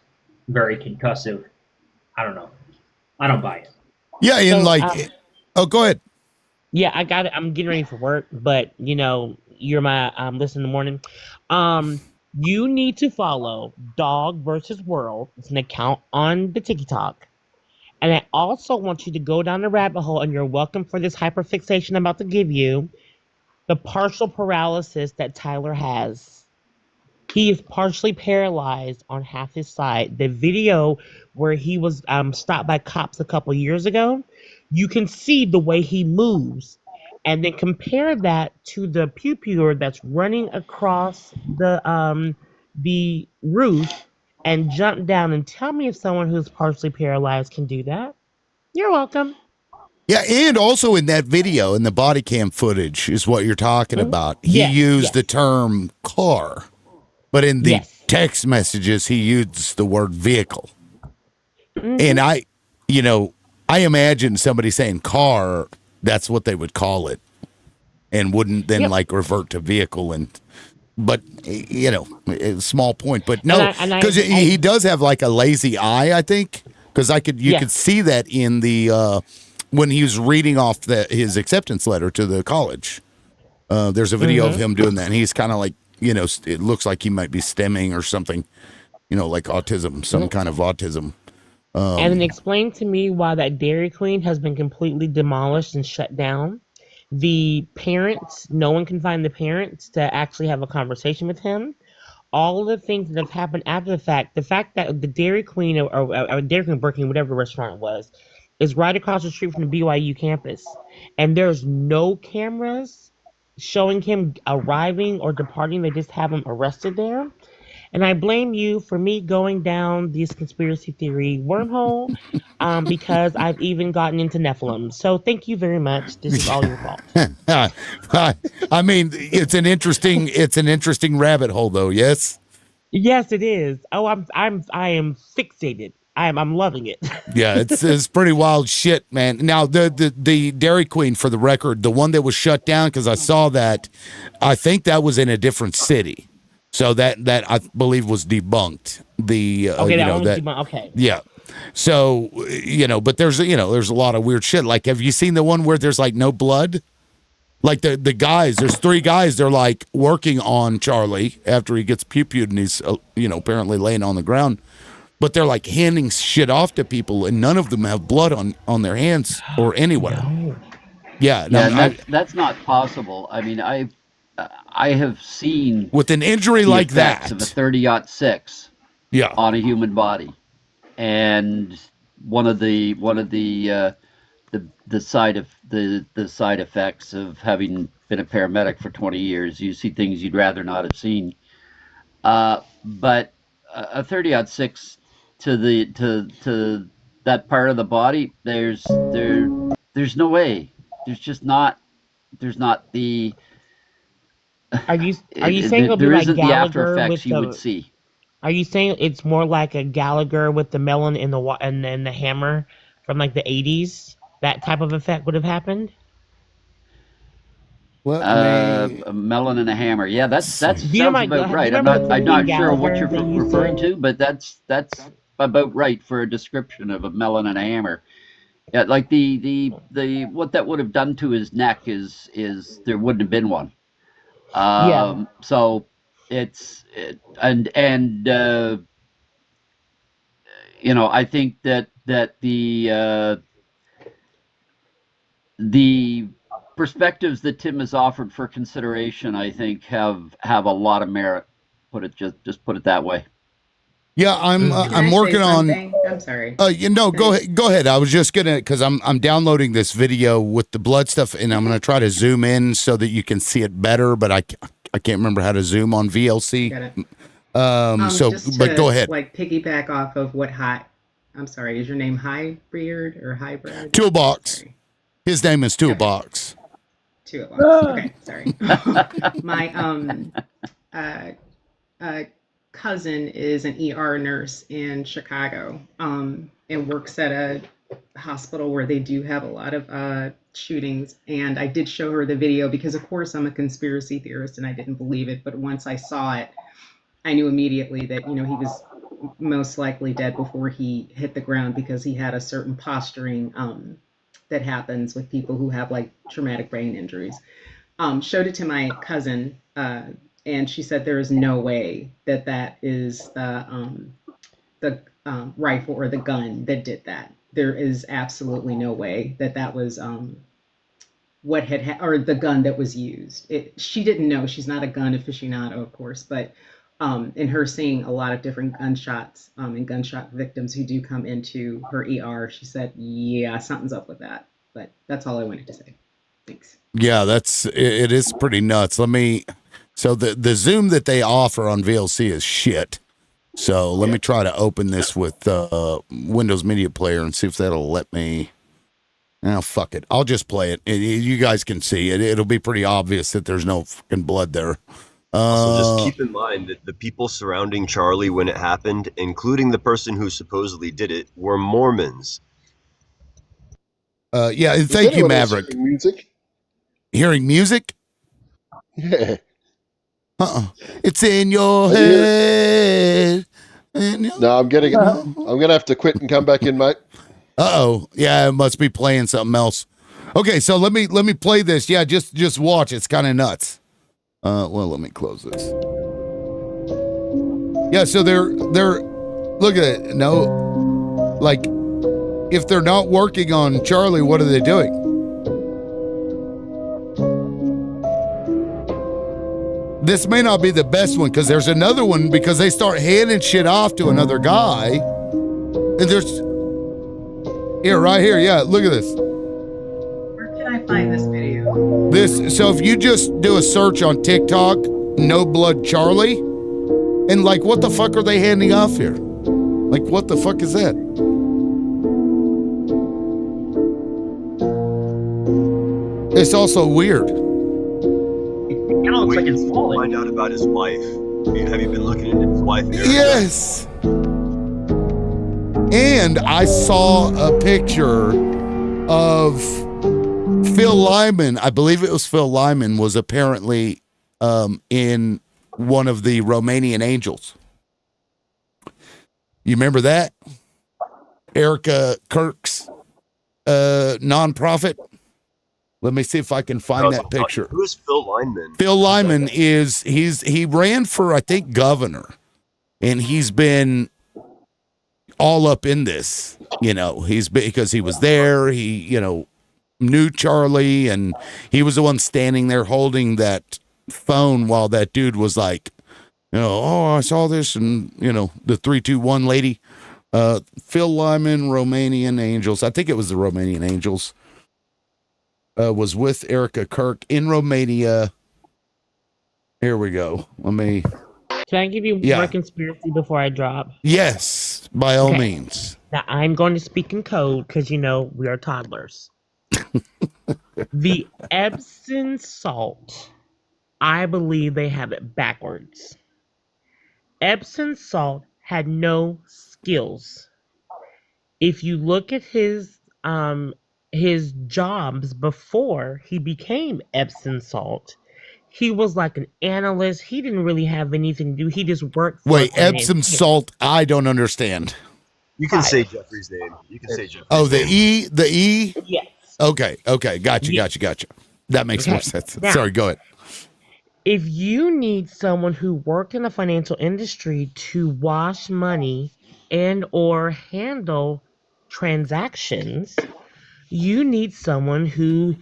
very concussive. I don't know. I don't buy it. Yeah, and So, like, oh, go ahead. yeah, I got it. I'm getting ready for work, but you know, you're my listen in the morning. You need to follow Dog versus World. It's an account on the TikTok. And I also want you to go down the rabbit hole, and you're welcome for this hyperfixation I'm about to give you. The partial paralysis that Tyler has. He is partially paralyzed on half his side. The video where he was stopped by cops a couple years ago, you can see the way he moves. And then compare that to the pew-pewer that's running across the roof and jump down, and tell me if someone who's partially paralyzed can do that. You're welcome. Yeah, and also in that video, in the body cam footage, is what you're talking about. He Yes, used yes. the term car, but in the Yes. text messages, he used the word vehicle. Mhm. And I imagine somebody saying car, that's what they would call it, and wouldn't then Yep. like revert to vehicle. But a small point. But no, And I- because he does have like a lazy eye, I think, because you Yeah. could see that in the when he was reading off his acceptance letter to the college. There's a video of him doing that, and he's kind of like, it looks like he might be stemming or something, like autism, some kind of autism. And then explain to me why that Dairy Queen has been completely demolished and shut down. The parents, no one can find the parents to actually have a conversation with him. All of the things that have happened after the fact that the Dairy Queen or Dairy Queen Burger, whatever restaurant it was, is right across the street from the BYU campus. And there's no cameras showing him arriving or departing. They just have him arrested there. And I blame you for me going down this conspiracy theory wormhole because I've even gotten into Nephilim. So thank you very much. This is all your fault. I mean, it's an interesting rabbit hole, though. Yes. Yes, it is. Oh, I am fixated. I'm loving it. Yeah, it's pretty wild shit, man. Now the Dairy Queen, for the record, the one that was shut down, because I saw that, I think that was in a different city, so that I believe was debunked. The Okay, that one was debunked. Okay. Yeah. So but there's a lot of weird shit. Like, have you seen the one where there's like no blood? Like the guys, there's 3 guys. They're like working on Charlie after he gets pew-pewed and he's apparently laying on the ground. But they're like handing shit off to people, and none of them have blood on their hands or anywhere. Yeah, no, Yeah, that's not possible. I mean, I have seen with an injury the like effects that of a 30-06 yeah, on a human body, and one of the side effects of having been a paramedic for 20 years, you see things you'd rather not have seen. But a 30-06 to that part of the body, there's no way. There's not the. Are you saying it'll be there like isn't the after Gallagher effects with you the? would see? Are you saying it's more like a Gallagher with the melon in the and then the hammer from like the 80s? That type of effect would have happened. A melon and a hammer. Yeah, that sounds Do you know about my- right. do you I'm remember not the sure what Gallagher you're that used referring to- to, but that's about right for a description of a melon and a hammer. Yeah, like the what that would have done to his neck is there wouldn't have been one. Yeah. So I think that the perspectives that Tim has offered for consideration, I think, have a lot of merit. Just put it that way. Yeah, I'm working on. I'm sorry. Go ahead. Go ahead. I was just gonna, because I'm downloading this video with the blood stuff, and I'm gonna try to zoom in so that you can see it better. But I can't remember how to zoom on VLC. Got it. But go ahead. Like piggyback off of what I'm sorry. Is your name Highbeard or Highbred? Toolbox. His name is Toolbox. Toolbox. Okay, sorry. My cousin is an ER nurse in Chicago, and works at a hospital where they do have a lot of shootings. And I did show her the video because, of course, I'm a conspiracy theorist and I didn't believe it. But once I saw it, I knew immediately that, he was most likely dead before he hit the ground, because he had a certain posturing that happens with people who have like traumatic brain injuries. Showed it to my cousin, and she said there is no way that is the rifle or the gun that did that. There is absolutely no way that was what or the gun that was used. She didn't know. She's not a gun aficionado, of course, but in her seeing a lot of different gunshots and gunshot victims who do come into her ER, she said, yeah, something's up with that. But that's all I wanted to say. Thanks. Yeah, it is pretty nuts. So the zoom that they offer on VLC is shit. So let me try to open this with Windows Media Player and see if that'll let me. Oh, fuck it. I'll just play it. You guys can see it. It'll be pretty obvious that there's no fucking blood there. Also, just keep in mind that the people surrounding Charlie when it happened, including the person who supposedly did it, were Mormons. Yeah, and thank you, Maverick. Hearing music? Hearing music? Yeah. It's in your head. No, I'm getting it. I'm gonna have to quit and come back in, mate. Uh-oh. Yeah, it must be playing something else. Okay, so let me play this. Yeah, just watch. It's kind of nuts. Well, let me close this. Yeah, so they're look at it. No, like, if they're not working on Charlie, what are they doing? This may not be the best one, because there's another one, because they start handing shit off to another guy. And there's here, right here. Yeah, look at this. Where can I find this video? So if you just do a search on TikTok, No Blood Charlie, and like, what the fuck are they handing off here? Like, what the fuck is that? It's also weird. It looks like it's falling. Find out about his wife. Have you been looking into his wife, Erica? Yes. And I saw a picture of Phil Lyman. I believe it was Phil Lyman was apparently in one of the Romanian Angels. You remember that? Erica Kirk's nonprofit. Let me see if I can find that picture. Who is Phil Lyman? Phil Lyman he ran for, I think, governor, and he's been all up in this. Because he was there. He, knew Charlie, and he was the one standing there holding that phone while that dude was like, I saw this, and the 321 lady. Phil Lyman, Romanian Angels. I think it was the Romanian Angels. Was with Erica Kirk in Romania. Here we go. Can I give you more conspiracy before I drop? Yes, by all means. Now I'm going to speak in code because we are toddlers. The Epsom salt, I believe they have it backwards. Epsom salt had no skills. If you look at his jobs before he became Epsom salt, he was like an analyst. He didn't really have anything to do. He just worked for Epsom salt, I don't understand. You can say Jeffrey's name. You can say Jeffrey's Oh, the name. E? Yes. Okay. Gotcha. That makes more sense. Now, Sorry, go ahead. if you need someone who worked in the financial industry to wash money and or handle transactions, you need someone who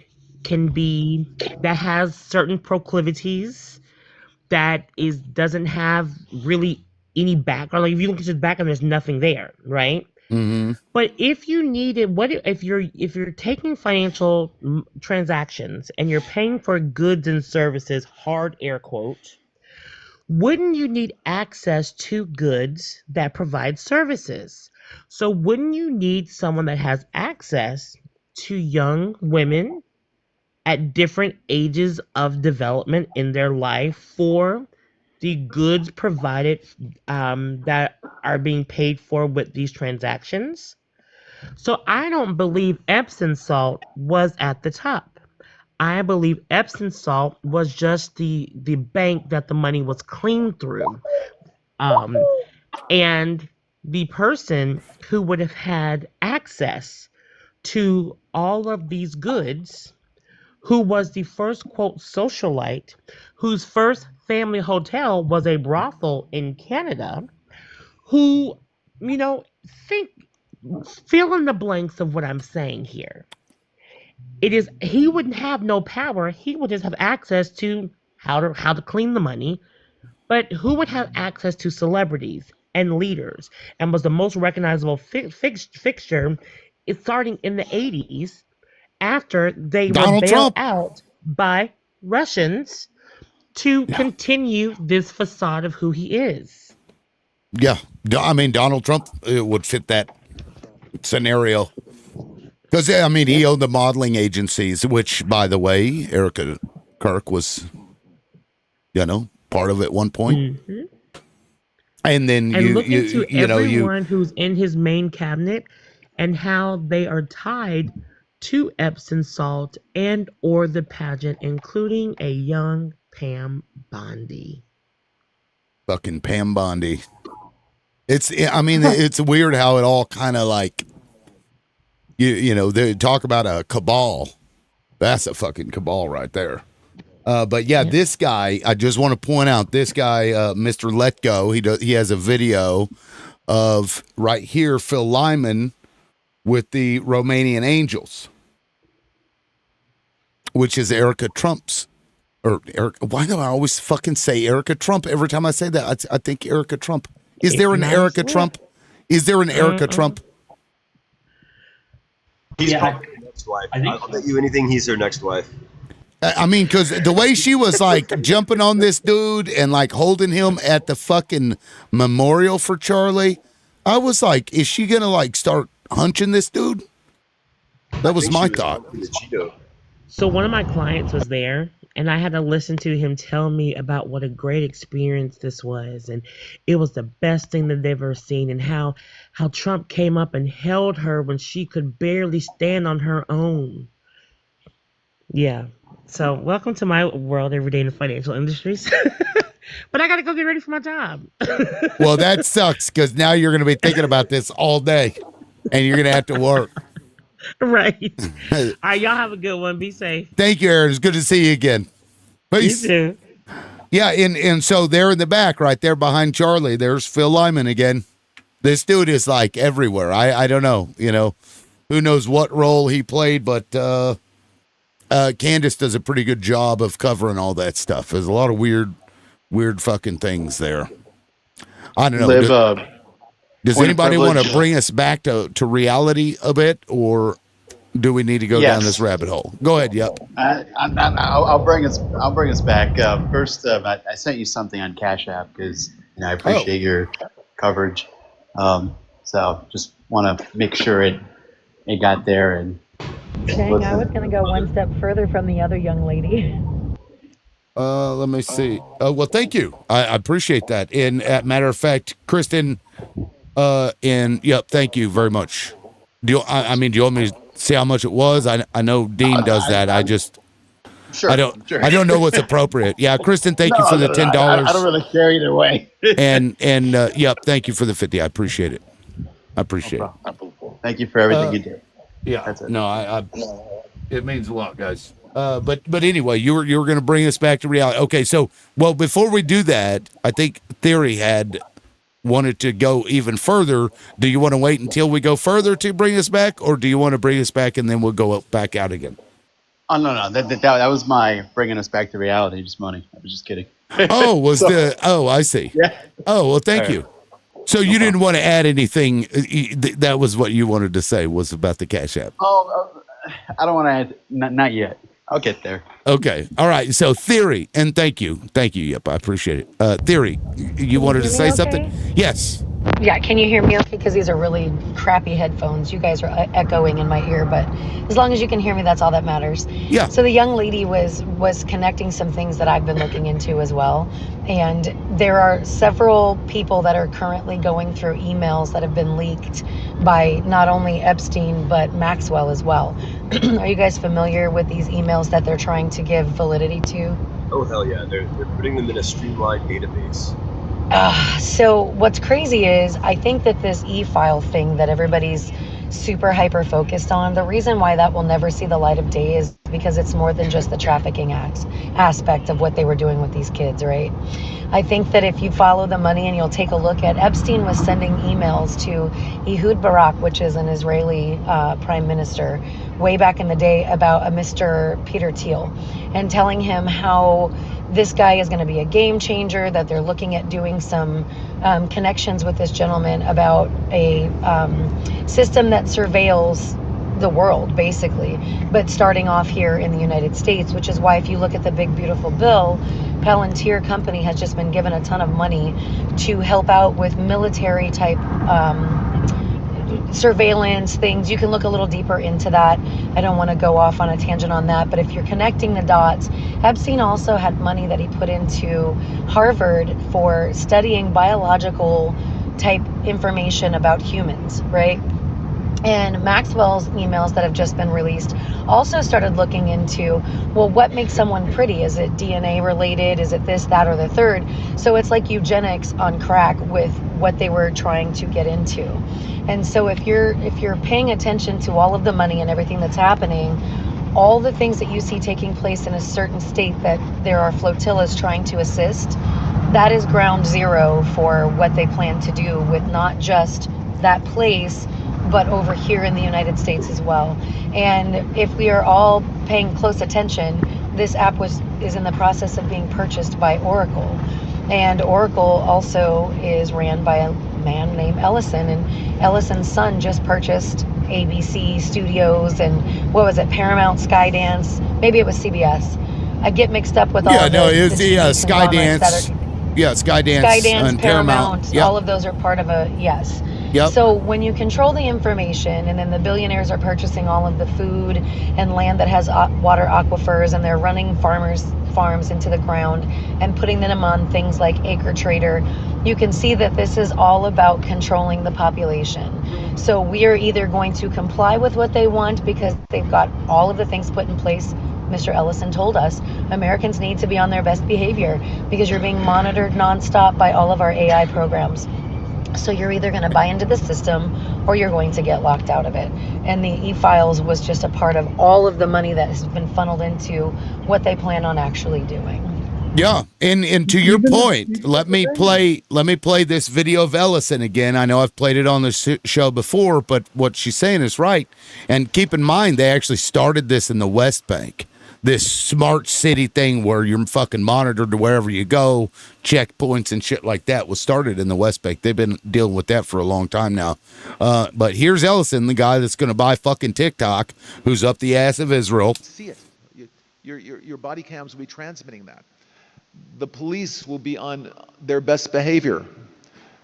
that has certain proclivities, that doesn't have really any background. Like if you look at his background, there's nothing there, right? Mm-hmm. But if you needed, if you're taking financial transactions and you're paying for goods and services, hard air quote, wouldn't you need access to goods that provide services? So wouldn't you need someone that has access to young women at different ages of development in their life for the goods provided that are being paid for with these transactions? So I don't believe Epsom salt was at the top. I believe Epsom salt was just the bank that the money was cleaned through. And the person who would have had access to all of these goods, who was the first, quote, socialite, whose first family hotel was a brothel in Canada, who, fill in the blanks of what I'm saying here. He wouldn't have no power. He would just have access to how to clean the money. But who would have access to celebrities and leaders and was the most recognizable fixture starting in the 80s after they were bailed out by Russians to continue this facade of who he is? Yeah. I mean, Donald Trump would fit that scenario. Because, I mean, he owned the modeling agencies, which, by the way, Erica Kirk was, part of at one point. Mm-hmm. And then look into everyone who's in his main cabinet and how they are tied to Epsom salt and or the pageant, including a young Pam Bondi. Fucking Pam Bondi. It's weird how it all kind of like, they talk about a cabal. That's a fucking cabal right there. But yeah, this guy, I just want to point out this guy, Mr. Let Go. He has a video of right here, Phil Lyman with the Romanian Angels, which is Erica Trump's. Why do I always fucking say Erica Trump every time I say that? I think Erica Trump. Is there an Erica Trump? Is there an Erica Trump? He's probably their next wife. I'll bet you anything he's their next wife. I mean, because the way she was like jumping on this dude and like holding him at the fucking memorial for Charlie, I was like, is she gonna like start hunching this dude? That was my thought. So one of my clients was there, and I had to listen to him tell me about what a great experience this was, and it was the best thing that they've ever seen, and how Trump came up and held her when she could barely stand on her own. Yeah. So welcome to my world every day in the financial industries. But I got to go get ready for my job. Well, that sucks because now you're going to be thinking about this all day and you're going to have to work. Right. All right, y'all have a good one. Be safe. Thank you, Aaron. It's good to see you again. Peace. You too. Yeah, and so there in the back, right there behind Charlie, there's Phil Lyman again. This dude is like everywhere. I don't know, who knows what role he played, but Candace does a pretty good job of covering all that stuff. There's a lot of weird fucking things there. I don't know. Does anybody want to bring us back to reality a bit, or do we need to go down this rabbit hole? Go ahead. Yep. I'll bring us back. First, I sent you something on Cash App because I appreciate your coverage. So just want to make sure it got there. And dang, I was going to go one step further from the other young lady. Let me see. Well, thank you. I appreciate that. And matter of fact, Kristen. Thank you very much. Do you want me to say how much it was? I know Dean does that. I don't know what's appropriate. Yeah, Kristen, thank you for the $10. I don't really care either way. and thank you for the 50. I appreciate it. Thank you for everything you do. Yeah, that's it. No, it means a lot, guys. But anyway, you were going to bring us back to reality. Okay, so before we do that, I think Theory had wanted to go even further. Do you want to wait until we go further to bring us back, or do you want to bring us back and then we'll go back out again? Oh no, that was my bringing us back to reality. Just money. I was just kidding. I see. Yeah. Oh well, thank All right. you. So you didn't want to add anything. That was what you wanted to say was about the Cash App. I don't want to add. Not yet. I'll get there. Okay. All right. So Theory, and thank you. Yep, I appreciate it. Theory, you wanted to say something? Yes. Yeah, can you hear me okay? Because these are really crappy headphones. You guys are echoing in my ear, but as long as you can hear me, that's all that matters. Yeah. So the young lady was connecting some things that I've been looking into as well. And there are several people that are currently going through emails that have been leaked by not only Epstein, but Maxwell as well. Are you guys familiar with these emails that they're trying to give validity to? Oh hell yeah, they're putting them in a streamlined database. So what's crazy is I think that this e-file thing that everybody's super hyper focused on, the reason why that will never see the light of day is because it's more than just the trafficking aspect of what they were doing with these kids, right? I think that if you follow the money and you'll take a look at, Epstein was sending emails to Ehud Barak, which is an Israeli prime minister, way back in the day about a Mr. Peter Thiel, and telling him how this guy is going to be a game changer, that they're looking at doing some connections with this gentleman about a system that surveils the world, basically, but starting off here in the United States, which is why if you look at the big beautiful bill, Palantir Company has just been given a ton of money to help out with military type surveillance things. You can look a little deeper into that. I don't want to go off on a tangent on that, but if you're connecting the dots, Epstein also had money that he put into Harvard for studying biological type information about humans, right? And Maxwell's emails that have just been released also started looking into, well, what makes someone pretty? Is it DNA related? Is it this, that, or the third? So it's like eugenics on crack with what they were trying to get into. And so if you're paying attention to all of the money and everything that's happening, all the things that you see taking place in a certain state that there are flotillas trying to assist, that is ground zero for what they plan to do with not just that place, but over here in the United States as well. And if we are all paying close attention, this app is in the process of being purchased by Oracle. And Oracle also is ran by a man named Ellison, and Ellison's son just purchased ABC Studios and what was it, Paramount, Skydance, maybe it was CBS. I get mixed up with all Yeah, of no, the it was the Skydance. Yeah, Skydance and Paramount. Yep. All of those are part of a, yes. Yep. So when you control the information, and then the billionaires are purchasing all of the food and land that has water aquifers, and they're running farms into the ground and putting them on things like Acre Trader, you can see that this is all about controlling the population. So we are either going to comply with what they want because they've got all of the things put in place. Mr. Ellison told us Americans need to be on their best behavior because you're being monitored nonstop by all of our AI programs. So you're either going to buy into the system or you're going to get locked out of it. And the e-files was just a part of all of the money that has been funneled into what they plan on actually doing. Yeah, and to your point, let me play this video of Ellison again. I know I've played it on the show before, but what she's saying is right. And keep in mind, they actually started this in the West Bank. This smart city thing where you're fucking monitored to wherever you go, checkpoints and shit like that was started in the West Bank. They've been dealing with that for a long time now. But here's Ellison, the guy that's going to buy fucking TikTok, who's up the ass of Israel. See it. Your body cams will be transmitting that. The police will be on their best behavior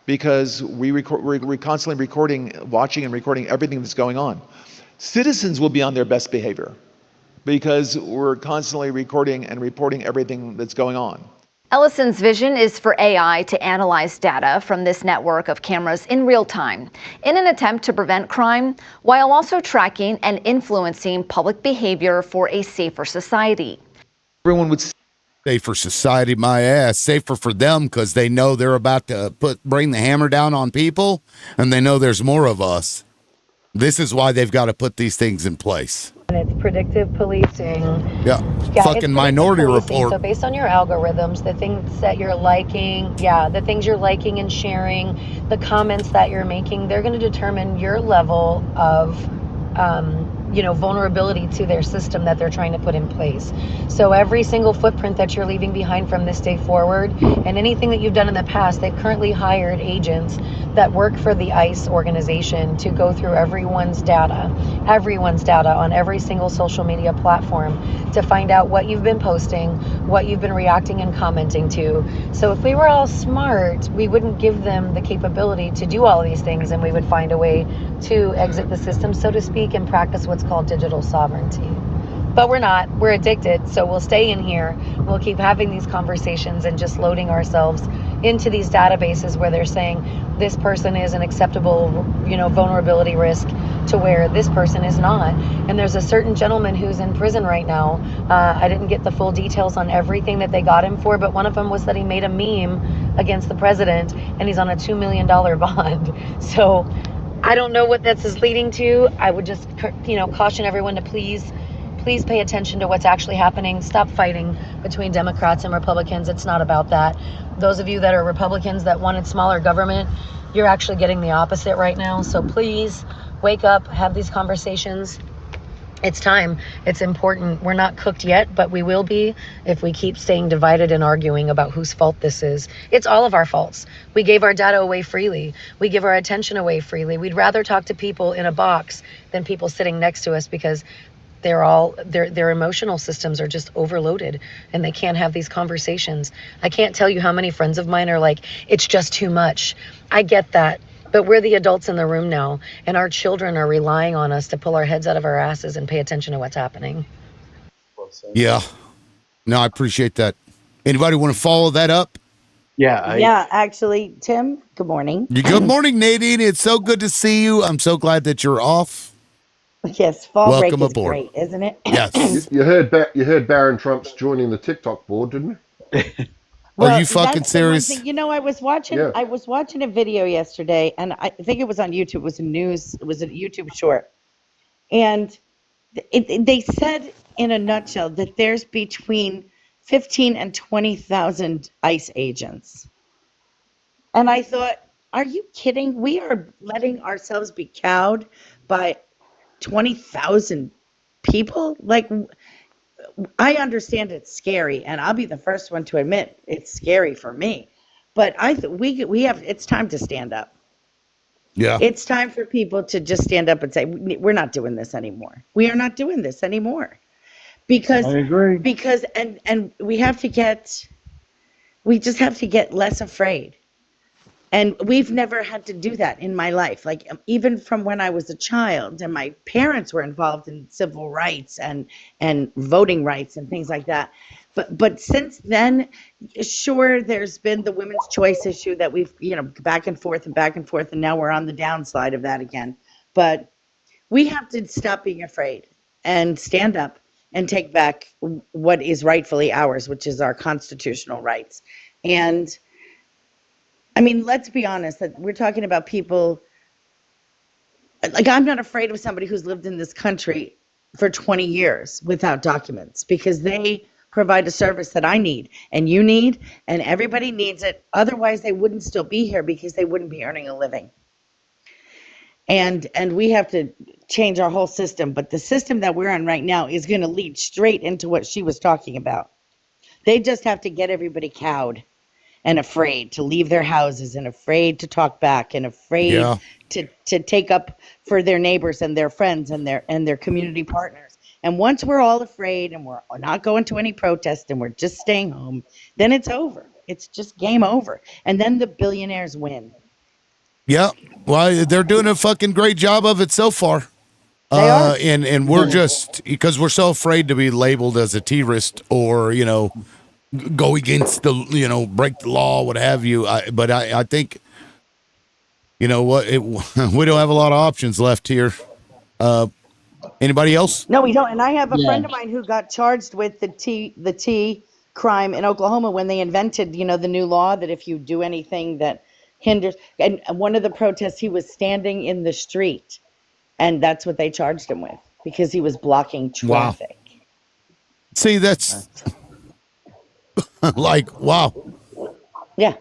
because we're constantly watching and recording everything that's going on. Citizens will be on their best behavior because we're constantly recording and reporting everything that's going on. Ellison's vision is for AI to analyze data from this network of cameras in real time in an attempt to prevent crime while also tracking and influencing public behavior for a safer society. Everyone would safer society, my ass. Safer for them because they know they're about to bring the hammer down on people, and they know there's more of us. This is why they've got to put these things in place. and it's predictive policing. Yeah. Yeah, Fucking it's Minority predictive policing. Report. So based on your algorithms, the things that you're liking, the things you're liking and sharing, the comments that you're making, they're going to determine your level of vulnerability to their system that they're trying to put in place. So every single footprint that you're leaving behind from this day forward, and anything that you've done in the past, they've currently hired agents that work for the ICE organization to go through everyone's data on every single social media platform to find out what you've been posting, what you've been reacting and commenting to. So if we were all smart, we wouldn't give them the capability to do all of these things, and we would find a way to exit the system, so to speak, and practice what's called digital sovereignty. But we're not. We're addicted, so we'll stay in here. We'll keep having these conversations and just loading ourselves into these databases where they're saying this person is an acceptable, vulnerability risk to where this person is not. And there's a certain gentleman who's in prison right now. I didn't get the full details on everything that they got him for, but one of them was that he made a meme against the president, and he's on a $2 million bond. So I don't know what this is leading to. I would just, caution everyone to please pay attention to what's actually happening. Stop fighting between Democrats and Republicans. It's not about that. Those of you that are Republicans that wanted smaller government, you're actually getting the opposite right now. So please wake up, have these conversations. It's time. It's important. We're not cooked yet, but we will be if we keep staying divided and arguing about whose fault this is. It's all of our faults. We gave our data away freely. We give our attention away freely. We'd rather talk to people in a box than people sitting next to us, because their emotional systems are just overloaded and they can't have these conversations. I can't tell you how many friends of mine are like, it's just too much. I get that. But we're the adults in the room now, and our children are relying on us to pull our heads out of our asses and pay attention to what's happening. Yeah. No, I appreciate that. Anybody want to follow that up? Yeah, actually, Tim, good morning. Good morning, Nadine. It's so good to see you. I'm so glad that you're off. Yes, fall Welcome break is aboard. great, isn't it? Yes. You heard Barron Trump's joining the TikTok board, didn't you? Are you fucking that's the one serious? thing. I was watching. Yeah. I was watching a video yesterday, and I think it was on YouTube. It was a YouTube short, and they said in a nutshell that there's between 15 and 20,000 ICE agents, and I thought, are you kidding? We are letting ourselves be cowed by 20,000 people? Like, I understand it's scary, and I'll be the first one to admit it's scary for me. But we have. It's time to stand up. Yeah. It's time for people to just stand up and say, we're not doing this anymore. We are not doing this anymore. Because I agree. Because and we just have to get less afraid. And we've never had to do that in my life. Like, even from when I was a child and my parents were involved in civil rights and voting rights and things like that. But since then, sure, there's been the women's choice issue that we've, back and forth, and now we're on the downside of that again. But we have to stop being afraid and stand up and take back what is rightfully ours, which is our constitutional rights. And I mean, let's be honest, that we're talking about people, like, I'm not afraid of somebody who's lived in this country for 20 years without documents, because they provide a service that I need and you need, and everybody needs it. Otherwise, they wouldn't still be here, because they wouldn't be earning a living. And we have to change our whole system. But the system that we're on right now is going to lead straight into what she was talking about. They just have to get everybody cowed and afraid to leave their houses, and afraid to talk back, and afraid to take up for their neighbors and their friends and their community partners. And once we're all afraid and we're not going to any protest and we're just staying home, then it's over. It's just game over. And then the billionaires win. Yeah. Well, they're doing a fucking great job of it so far. They are. And we're just, because we're so afraid to be labeled as a terrorist or, go against the, break the law, what have you. But I think, we don't have a lot of options left here. Anybody else? No, we don't. And I have a friend of mine who got charged with the T crime in Oklahoma when they invented, the new law that if you do anything that hinders, and one of the protests, he was standing in the street, and that's what they charged him with. because he was blocking Wow. traffic. See, that's like, wow. Yeah.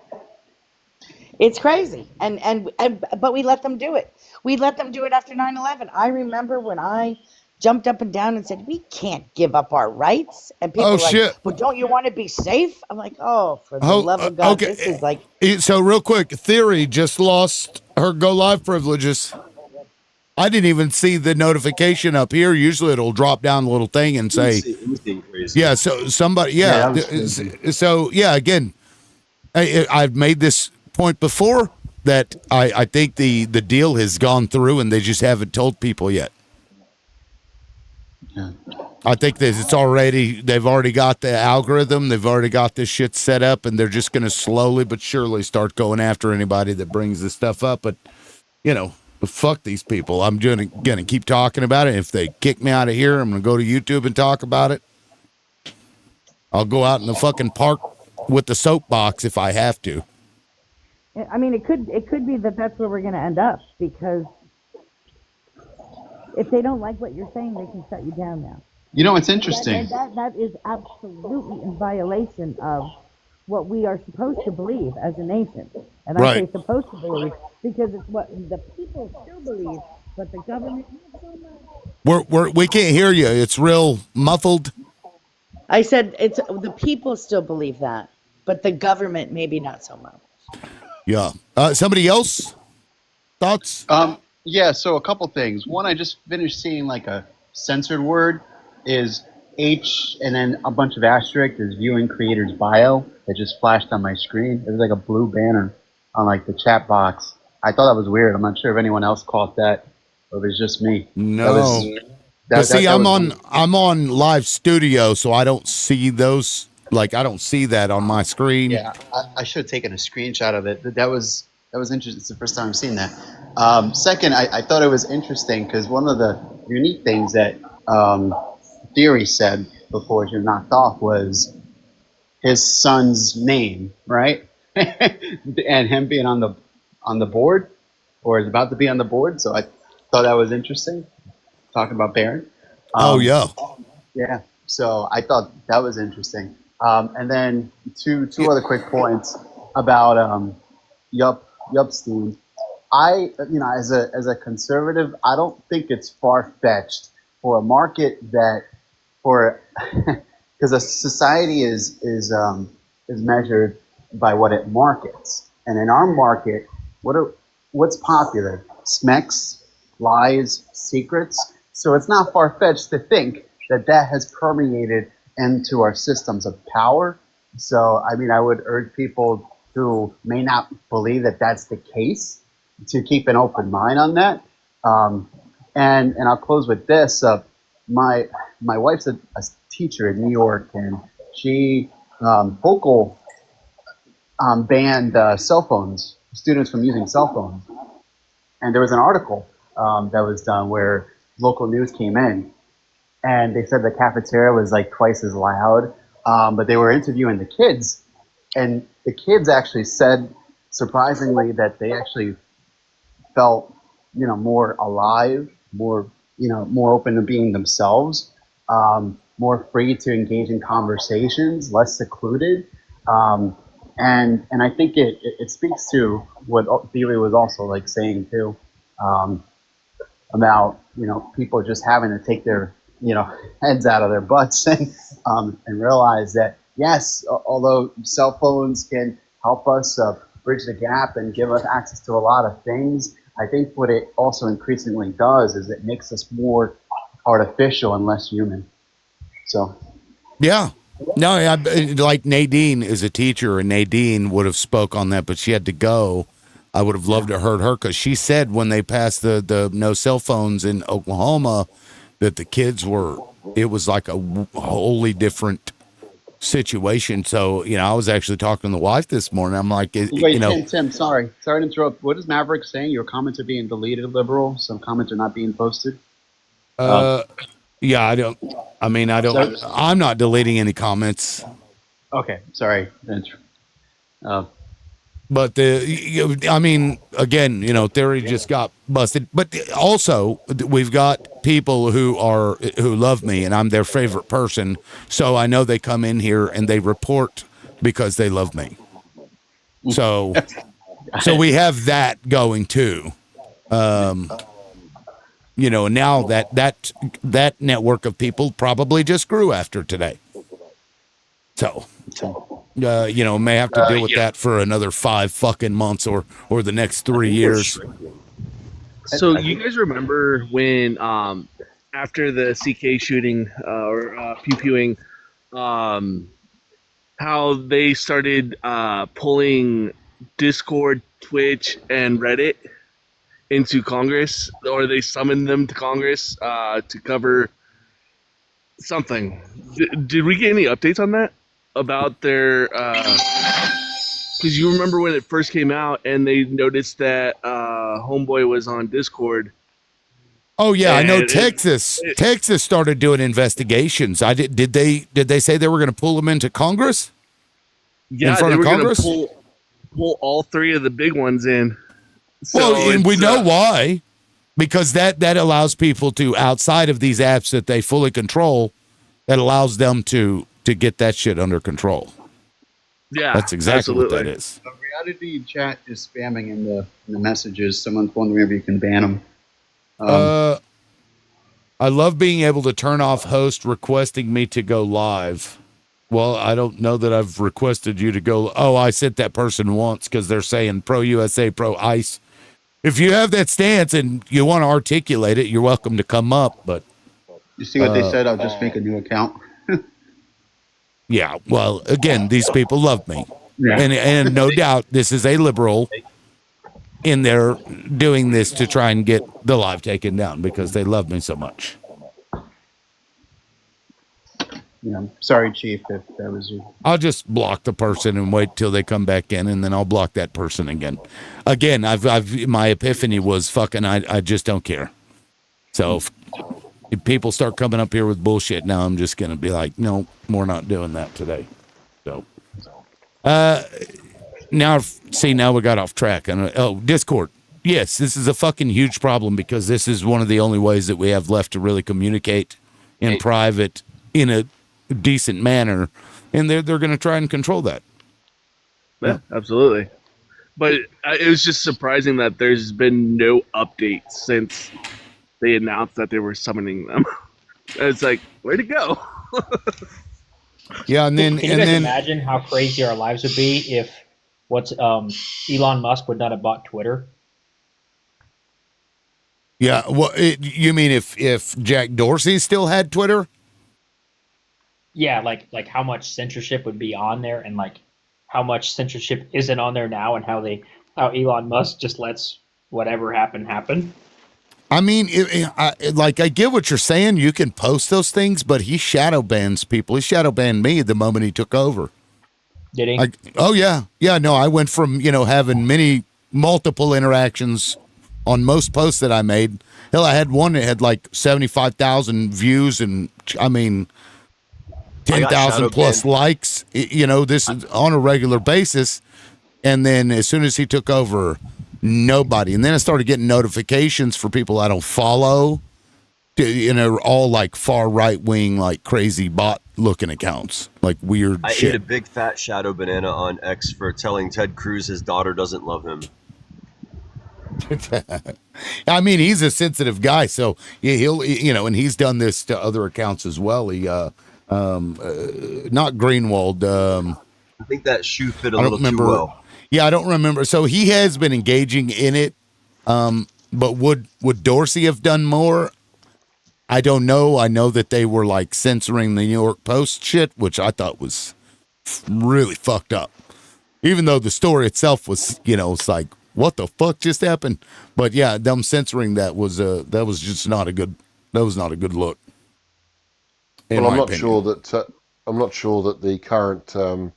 It's crazy. And but we let them do it. We let them do it after 9/11. I remember when I jumped up and down and said, "We can't give up our rights." And people Oh, were like, shit. "But don't you want to be safe?" I'm like, "Oh, for the Oh, love of God, okay. this is like So real quick, Theory just lost her Go Live privileges. I didn't even see the notification up here. Usually it'll drop down the little thing and say, yeah, so somebody, Yeah, yeah. that was crazy. So, yeah, again, I've made this point before that I think the deal has gone through and they just haven't told people yet. Yeah. I think that they've already got the algorithm, they've already got this shit set up, and they're just going to slowly but surely start going after anybody that brings this stuff up. But, you know, fuck these people. I'm going to keep talking about it. If they kick me out of here, I'm going to go to YouTube and talk about it. I'll go out in the fucking park with the soapbox if I have to. I mean, it could be that that's where we're going to end up, because if they don't like what you're saying, they can shut you down now. You know, it's interesting. That is absolutely in violation of what we are supposed to believe as a nation. And I say Right. supposed to believe because it's what the people still believe, but the government not so much. We can't hear you. It's real muffled. I said it's the people still believe that, but the government maybe not so much. Yeah. Somebody else? Thoughts? Yeah, so a couple things. One, I just finished seeing like a censored word is H and then a bunch of asterisks is viewing creator's bio that just flashed on my screen. It was like a blue banner on like the chat box. I thought that was weird. I'm not sure if anyone else caught that or if it was just me. No. I'm on Live Studio, so I don't see those. Like, I don't see that on my screen. Yeah, I should have taken a screenshot of it. That was interesting. It's the first time I've seen that. Second, I thought it was interesting because one of the unique things that Theory said before he was knocked off was his son's name, right? And him being on the board, or is about to be on the board. So I thought that was interesting. Talking about Barron. Yeah. Yeah. So I thought that was interesting. And then two other quick points about Yupstein. As a conservative, I don't think it's far fetched for a market that because a society is measured by what it markets, and in our market, what's popular? Smecks, lies, secrets. So it's not far fetched to think that has permeated into our systems of power. So I mean, I would urge people who may not believe that that's the case to keep an open mind on that. And I'll close with this. My wife's a teacher in New York, and she Hochul banned cell phones, students from using cell phones. And there was an article that was done where local news came in, and they said the cafeteria was like twice as loud, but they were interviewing the kids, and the kids actually said, surprisingly, that they actually felt, more alive, more open to being themselves, more free to engage in conversations, less secluded. And I think it speaks to what Theory was also like saying too, about, people just having to take their, heads out of their butts and realize that, yes, although cell phones can help us bridge the gap and give us access to a lot of things, I think what it also increasingly does is it makes us more artificial and less human. So, yeah. No, like Nadine is a teacher, and Nadine would have spoke on that, but she had to go. I would have loved to have heard her, because she said when they passed the no cell phones in Oklahoma that the kids it was like a wholly different situation. So, I was actually talking to the wife this morning. I'm like, Wait, Tim, sorry to interrupt. What is Maverick saying? Your comments are being deleted, liberal. Some comments are not being posted. Yeah, I'm not deleting any comments. Okay, sorry. But again, Theory just got busted. But also, we've got people who love me and I'm their favorite person. So I know they come in here and they report because they love me. So we have that going too. Now that network of people probably just grew after today. So, may have to deal with that for another 5 fucking months or the next 3 years. So you guys remember when after the CK shooting or pew-pewing, how they started pulling Discord, Twitch, and Reddit into Congress, or they summoned them to Congress to cover something? Did we get any updates on that about their? Because you remember when it first came out, and they noticed that Homeboy was on Discord. Oh yeah, I know Texas started doing investigations. Did they say they were going to pull him into Congress? Yeah, in front they were of Congress? going to pull all 3 of the big ones in. Well, and we know why, because that allows people to, outside of these apps that they fully control, that allows them to get that shit under control. Yeah, that's exactly what absolutely. that is. Reality chat is spamming in the messages. Someone's wondering if you can ban them. I love being able to turn off host requesting me to go live. Well, I don't know that I've requested you to go. Oh, I sent that person once because they're saying pro USA, pro ICE. If you have that stance and you want to articulate it, you're welcome to come up. But you see what they said? I'll just make a new account. Yeah, well, again, these people love me. Yeah. And no doubt this is a liberal in there doing this to try and get the live taken down because they love me so much. Yeah, sorry, Chief, if that was you. I'll just block the person and wait till they come back in, and then I'll block that person again. Again, I've my epiphany was fucking I just don't care. So if people start coming up here with bullshit now, I'm just gonna be like, no, we're not doing that today. So now we got off track. And Discord. Yes, this is a fucking huge problem because this is one of the only ways that we have left to really communicate in private in a decent manner, and they're going to try and control that. Yeah, absolutely. But it was just surprising that there's been no updates since they announced that they were summoning them. It's like, way to go. Yeah, and then Can you guys imagine how crazy our lives would be if Elon Musk would not have bought Twitter? Yeah, well, you mean if Jack Dorsey still had Twitter? Yeah, like how much censorship would be on there, and like how much censorship isn't on there now, and how Elon Musk just lets whatever happen. I mean, I get what you're saying. You can post those things, but he shadow bans people. He shadow banned me the moment he took over. Did he? Oh yeah. No, I went from having multiple interactions on most posts that I made. Hell, I had one that had like 75,000 views, and I mean 10,000 plus likes. This is on a regular basis. And then as soon as he took over, nobody. And then I started getting notifications for people I don't follow. All like far right wing, like crazy bot looking accounts, like weird I shit. ate a big fat shadow banana on X for telling Ted Cruz his daughter doesn't love him. I mean, he's a sensitive guy, so yeah, he'll and he's done this to other accounts as well. He not Greenwald. I think that shoe fit a little too well. Yeah, I don't remember. So he has been engaging in it, but would Dorsey have done more? I don't know. I know that they were like censoring the New York Post shit, which I thought was really fucked up. Even though the story itself was, it's like, what the fuck just happened? But yeah, them censoring that was just not a good look. Well, I'm not sure that the current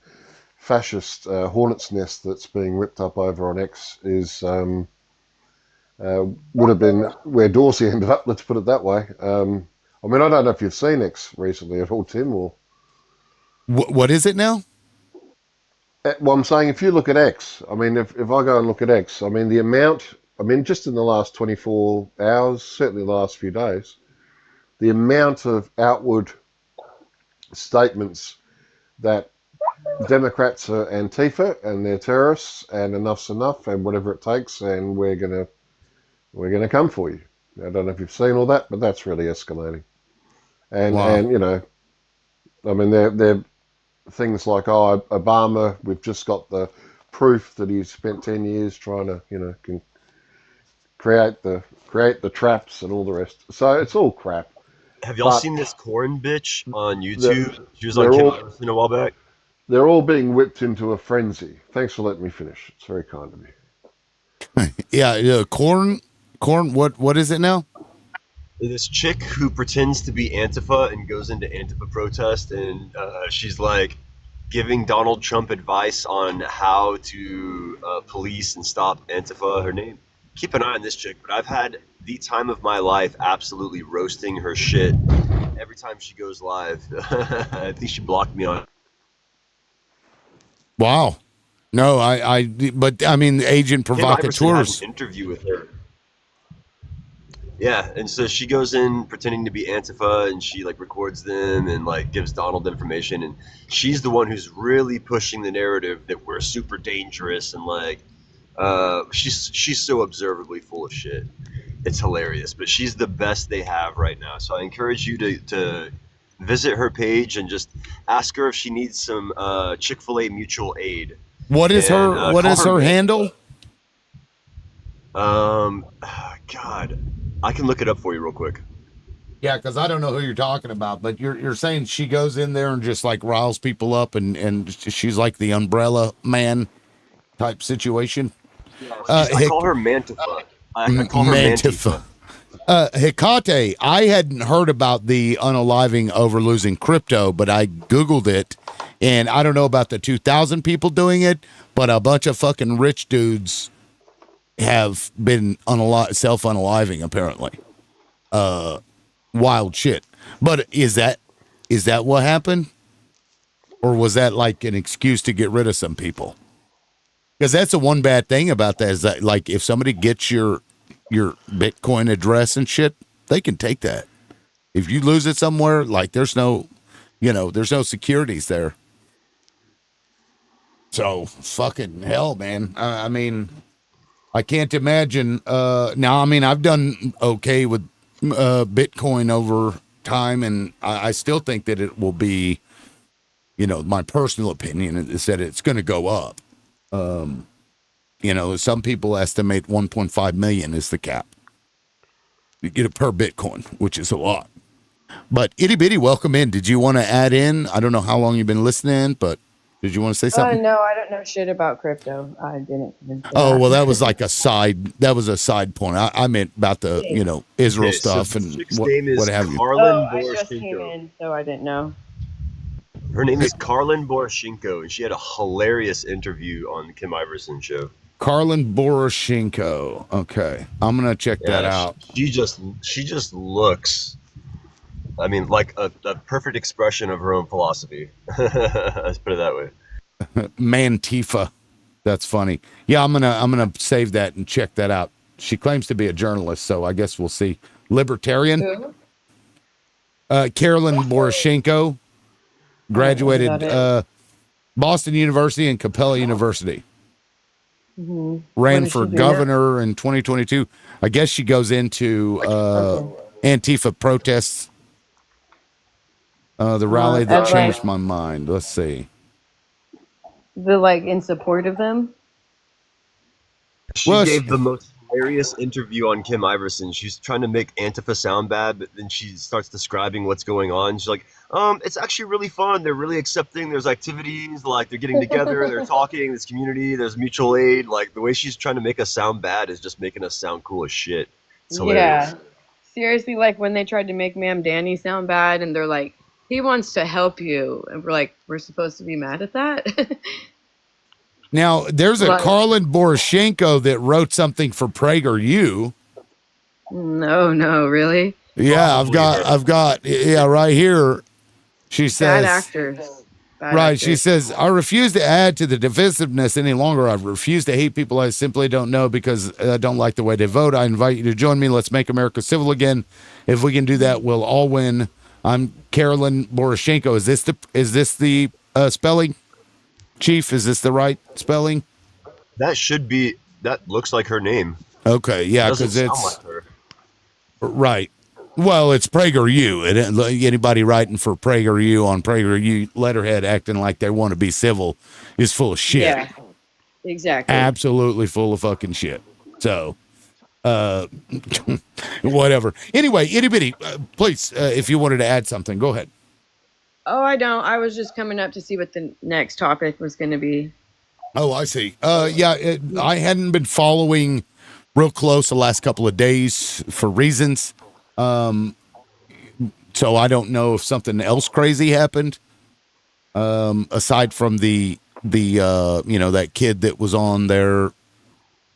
fascist hornet's nest that's being ripped up over on X is would have been where Dorsey ended up. Let's put it that way. I mean, I don't know if you've seen X recently at all, Tim, or what is it now? Well, I'm saying if you look at X, I mean, if I go and look at X, I mean, the amount, I mean, just in the last 24 hours, certainly the last few days, the amount of outward statements that Democrats are Antifa and they're terrorists and enough's enough and whatever it takes and we're gonna come for you. I don't know if you've seen all that, but that's really escalating. And Wow. and you know, I mean, they're things like, oh, Obama, we've just got the proof that he's spent 10 years trying to, you know, create the traps and all the rest. So it's all crap. Have y'all But seen this corn bitch on they're, YouTube? She was on they're Kim all Iverson a while back. they're all being whipped into a frenzy. Thanks for letting me finish. It's very kind of you. Yeah, corn. What is it now? This chick who pretends to be Antifa and goes into Antifa protest, and she's like giving Donald Trump advice on how to police and stop Antifa. Her name. Keep an eye on this chick, but I've had the time of my life absolutely roasting her shit every time she goes live. I think she blocked me on. Wow. No, but I mean, agent Kim Iverson had provocateurs. an interview with her. Yeah, and so she goes in pretending to be Antifa, and she like records them and like gives Donald information, and she's the one who's really pushing the narrative that we're super dangerous and like she's so observably full of shit. It's hilarious, but she's the best they have right now. So I encourage you to visit her page and just ask her if she needs some Chick-fil-A mutual aid. What is And, her what call is her handle? God, I can look it up for you real quick. Yeah, because I don't know who you're talking about, but you're saying she goes in there and just like riles people up, and she's like the umbrella man type situation. I call her Mantifa. I call her Mantifa. Hecate, I hadn't heard about the unaliving over losing crypto, but I Googled it, and I don't know about the 2,000 people doing it, but a bunch of fucking rich dudes have been self-unaliving, apparently. Wild shit. But is that what happened? Or was that like an excuse to get rid of some people? Because that's the one bad thing about that is that, like, if somebody gets your Bitcoin address and shit, they can take that. If you lose it somewhere, like, there's no securities there. So fucking hell, man. I mean, I can't imagine. Now, I mean, I've done okay with Bitcoin over time, and I still think that it will be, my personal opinion is that it's going to go up. Some people estimate 1.5 million is the cap. You get it per Bitcoin, which is a lot. But Itty Bitty, welcome in. Did you want to add in? I don't know how long you've been listening, but did you want to say something? No, I don't know shit about crypto. I didn't. Oh, well, that was like a side point. I meant about the, Israel Okay, so stuff the and chick's name is what have you. Carlin I just came Boroshenko. in, so I didn't know. Her name is Carlin Boroshenko, and she had a hilarious interview on the Kim Iverson show. Carlin Boroshenko. Okay. I'm going to check that out. She just looks, I mean, like a perfect expression of her own philosophy. Let's put it that way. Mantifa. That's funny. Yeah, I'm gonna save that and check that out. She claims to be a journalist, so I guess we'll see. Libertarian. Who? Carolyn Boroshenko graduated Is that Boston University and Capella University. Mhm. Ran What does for she do governor in 2022. I guess she goes into Antifa protests. The rally that as, changed like- my mind. Let's see. in support of them? She gave the most hilarious interview on Kim Iverson. She's trying to make Antifa sound bad, but then she starts describing what's going on. She's like, it's actually really fun. They're really accepting. There's activities, like they're getting together, they're talking, there's community, there's mutual aid. Like the way she's trying to make us sound bad is just making us sound cool as shit. It's hilarious. Yeah. Seriously, like when they tried to make Ma'am Danny sound bad and they're like, he wants to help you. And we're like, we're supposed to be mad at that? Now, there's a Right. Carlin Boroshenko that wrote something for PragerU. No, really? Yeah, I've got, right here. She Bad says, actors. bad Right. actors. She says, I refuse to add to the divisiveness any longer. I refuse to hate people I simply don't know because I don't like the way they vote. I invite you to join me. Let's make America civil again. If we can do that, we'll all win. I'm Carolyn Poroshenko. Is this the spelling? Chief, is this the right spelling? That looks like her name. Okay, yeah, Doesn't because sound it's like her. right. Well, it's PragerU. Anybody writing for PragerU on PragerU letterhead acting like they want to be civil is full of shit. Yeah, exactly. Absolutely full of fucking shit. So, whatever. Anyway, itty bitty, please, if you wanted to add something, go ahead. Oh, I don't. I was just coming up to see what the next topic was going to be. Oh, I see. I hadn't been following real close the last couple of days for reasons. So I don't know if something else crazy happened. Aside from the that kid that was on there,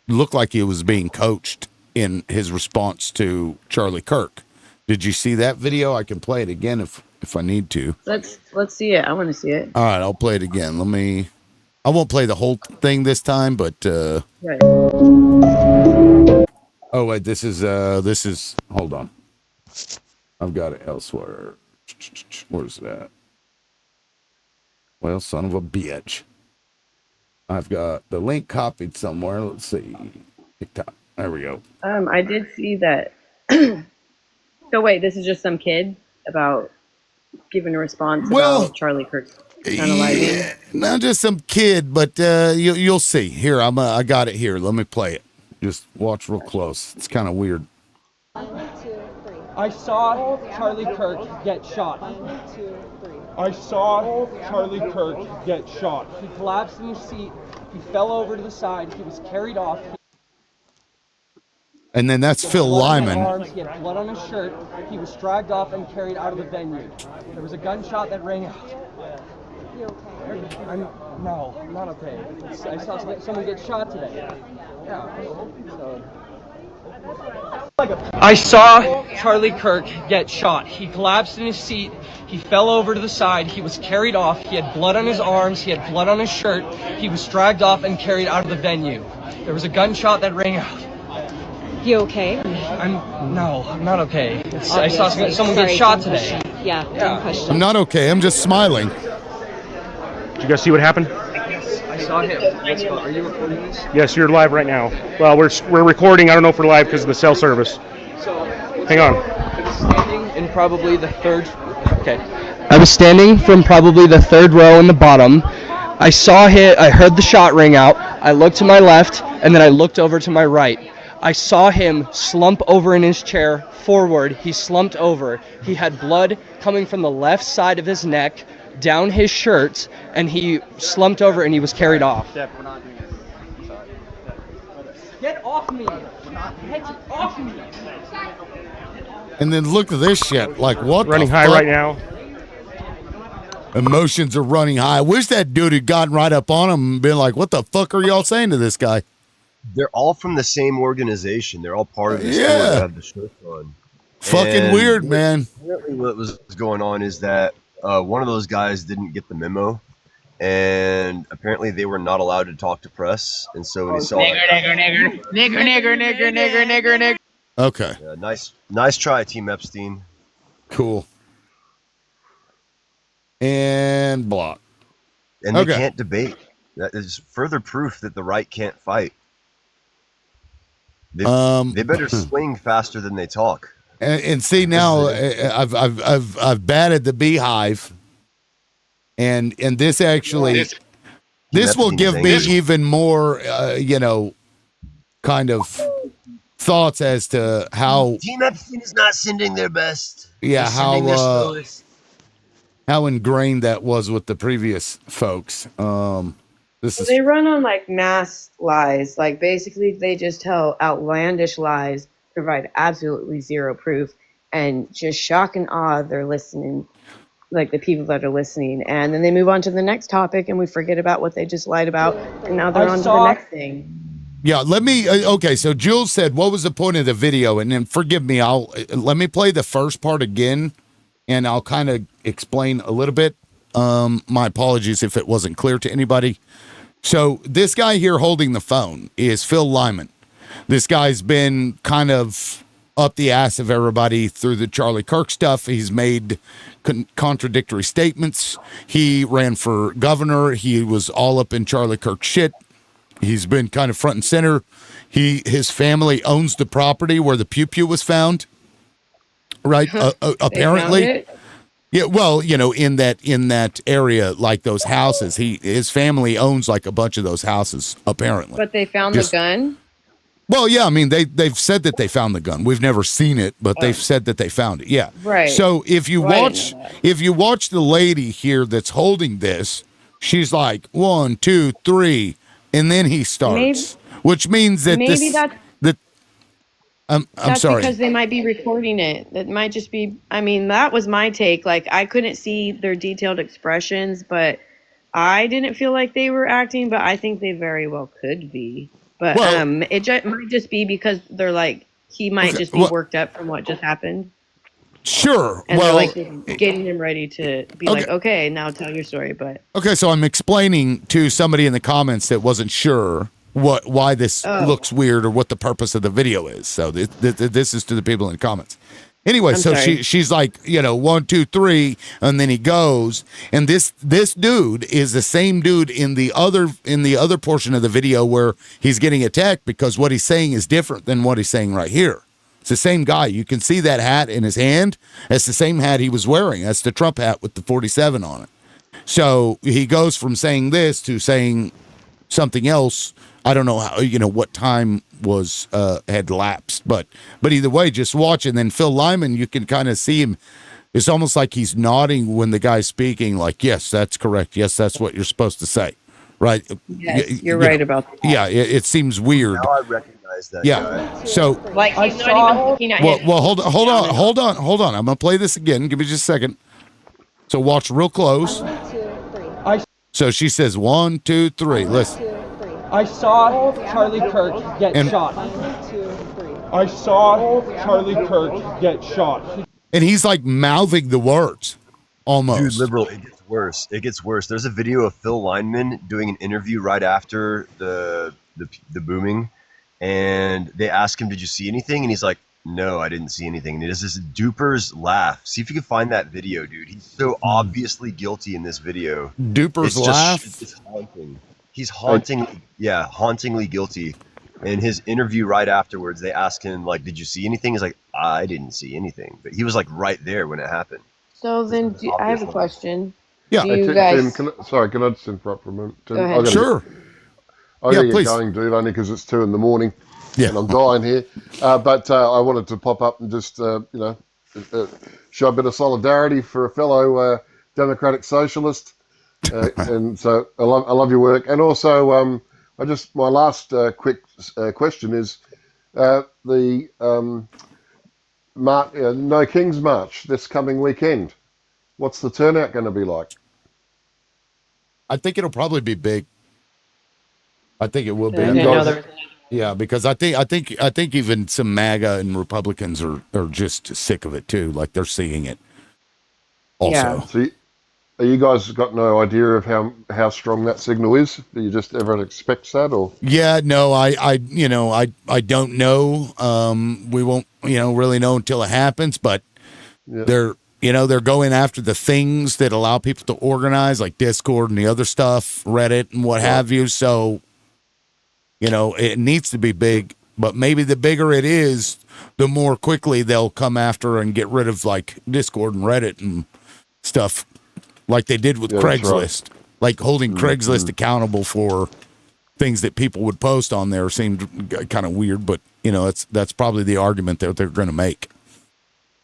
looked like he was being coached in his response to Charlie Kirk. Did you see that video? I can play it again if I need to. Let's see it. I want to see it. All right, I'll play it again. I won't play the whole thing this time, but Right. oh wait, this is hold on. I've got it elsewhere. Where's that? Well, son of a bitch. I've got the link copied somewhere. Let's see. TikTok. There we go. I did see that. So wait, this is just some kid about giving a response about Charlie Kirk analyzing. Yeah, not just some kid, but you'll see. Here, I got it here. Let me play it. Just watch real close. It's kind of weird. I saw Charlie Kirk get shot. I saw Charlie Kirk get shot. He collapsed in his seat. He fell over to the side. He was carried off. And then that's Phil Lyman. He had blood on his shirt. He was dragged off and carried out of the venue. There was a gunshot that rang out. You okay? No, I'm not okay. I saw someone get shot today. Yeah. So. I saw Charlie Kirk get shot. He collapsed in his seat. He fell over to the side. He was carried off. He had blood on his arms. He had blood on his shirt. He was dragged off and carried out of the venue. There was a gunshot that rang out. You okay? I'm not okay. I saw someone get shot today. Yeah, dumb question. I'm not okay. I'm just smiling. Did you guys see what happened? I saw him. Let's go. Are you recording this? Yes, you're live right now. Well, we're recording. I don't know if we're live because of the cell service. So, hang on. I was standing in probably the third. Okay. I was standing from probably the third row in the bottom. I heard the shot ring out. I looked to my left, and then I looked over to my right. I saw him slump over in his chair forward. He slumped over. He had blood coming from the left side of his neck down his shirt, and he slumped over and he was carried off. We're not doing it. Sorry. Get off me! Get off me! And then look at this shit. Like, what Running the high fuck? right now. Emotions are running high. I wish that dude had gotten right up on him and been like, what the fuck are y'all saying to this guy? They're all from the same organization. They're all part of the store Yeah. that have the shirts on. Fucking And weird, man. Apparently what was going on is that one of those guys didn't get the memo, and apparently they were not allowed to talk to press. And so when he saw Nigger. Okay. Yeah, nice try, Team Epstein. Cool. And block. And they Okay. can't debate. That is further proof that the right can't fight. They better swing faster than they talk. And see now, I've batted the beehive, and this actually, this will give me even more, kind of thoughts as to how, Team Epstein is not sending their best. yeah, They're sending their how slowest. how ingrained that was with the previous folks. This is They run on like mass lies. Like basically, they just tell outlandish lies, provide absolutely zero proof, and just shock and awe they're listening, like the people that are listening, and then they move on to the next topic, and we forget about what they just lied about, and now they're on to the next thing. Yeah, let me. Okay, so Jules said, "What was the point of the video?" And then, forgive me, let me play the first part again, and I'll kind of explain a little bit. My apologies if it wasn't clear to anybody. So this guy here holding the phone is Phil Lyman. This guy's been kind of up the ass of everybody through the Charlie Kirk stuff. He's made contradictory statements. He ran for governor. He was all up in Charlie Kirk shit. He's been kind of front and center. His family owns the property where the pew was found, right? Apparently. They found it? Yeah, well, you know, in that area, like those houses, his family owns like a bunch of those houses, apparently. But they found Just- the gun? Well, yeah, I mean they've said that they found the gun. We've never seen it, but they've said that they found it. Yeah. Right. So if you Well, I watch didn't know that. if you watch the lady here that's holding this, she's like 1, 2, 3, and then he starts, which means that Maybe that's I'm That's sorry. because they might be recording it. That might just be, I mean, that was my take. Like, I couldn't see their detailed expressions, but I didn't feel like they were acting, but I think they very well could be. But Well- it might just be because they're like, he might Okay, just be well- worked up from what just happened. Sure. And well, they're like getting him ready to be like, okay, now tell your story. But okay, so I'm explaining to somebody in the comments that wasn't sure why this Oh. looks weird or what the purpose of the video is. So this is to the people in the comments. Anyway, I'm so sorry. she's like, 1, 2, 3, and then he goes, and this dude is the same dude in the other portion of the video where he's getting attacked because what he's saying is different than what he's saying right here. It's the same guy. You can see that hat in his hand. That's the same hat he was wearing. That's the Trump hat with the 47 on it. So he goes from saying this to saying something else. I don't know how, what time was had lapsed, but either way, just watch. And then Phil Lyman, you can kind of see him. It's almost like he's nodding when the guy's speaking, like, yes, that's correct. Yes, that's what you're supposed to say. Right. yes, you're right about that. Yeah. It seems weird. Now I recognize that Yeah. guy. So Like, he's not even looking at him. well, hold on. I'm gonna play this again. Give me just a second. So watch real close. So she says 1, 2, 3. Listen. I saw Charlie Kirk get And- shot. I saw Charlie Kirk get shot. And he's like mouthing the words almost. Dude, liberal, it gets worse. It gets worse. There's a video of Phil Lineman doing an interview right after the booming, and they ask him, "Did you see anything?" And he's like, "No, I didn't see anything." And he does this duper's laugh. See if you can find that video, dude. He's so obviously guilty in this video. Duper's It's just- laugh? It's haunting. He's hauntingly guilty. In his interview right afterwards, they ask him, like, "Did you see anything?" He's like, "I didn't see anything," but he was like right there when it happened. So then, I have a question. Yeah. Do Hey, you Tim, guys? can I just interrupt for a moment? Tim, Go ahead. I gotta Sure. I Yeah, gotta get please. going, dude, only because it's 2 a.m. Yeah. and I'm dying here. But I wanted to pop up and just, show a bit of solidarity for a fellow democratic socialist. And so I love your work. And also, my last quick question is the No Kings March this coming weekend. What's the turnout going to be like? I think it'll probably be big. I think it will be. I didn't know there was Yeah, because I think even some MAGA and Republicans are just sick of it too. Like they're seeing it. Also, Yeah. So, you guys got no idea of how strong that signal is? Do you just everyone expects that, or? yeah, no, I don't know. We won't, really know until it happens. But Yeah. they're going after the things that allow people to organize, like Discord and the other stuff, Reddit and what have you. So, it needs to be big. But maybe the bigger it is, the more quickly they'll come after and get rid of like Discord and Reddit and stuff, like they did with Yeah, that's Craigslist. Like holding Craigslist accountable for things that people would post on there seemed kind of weird, but that's probably the argument that they're going to make.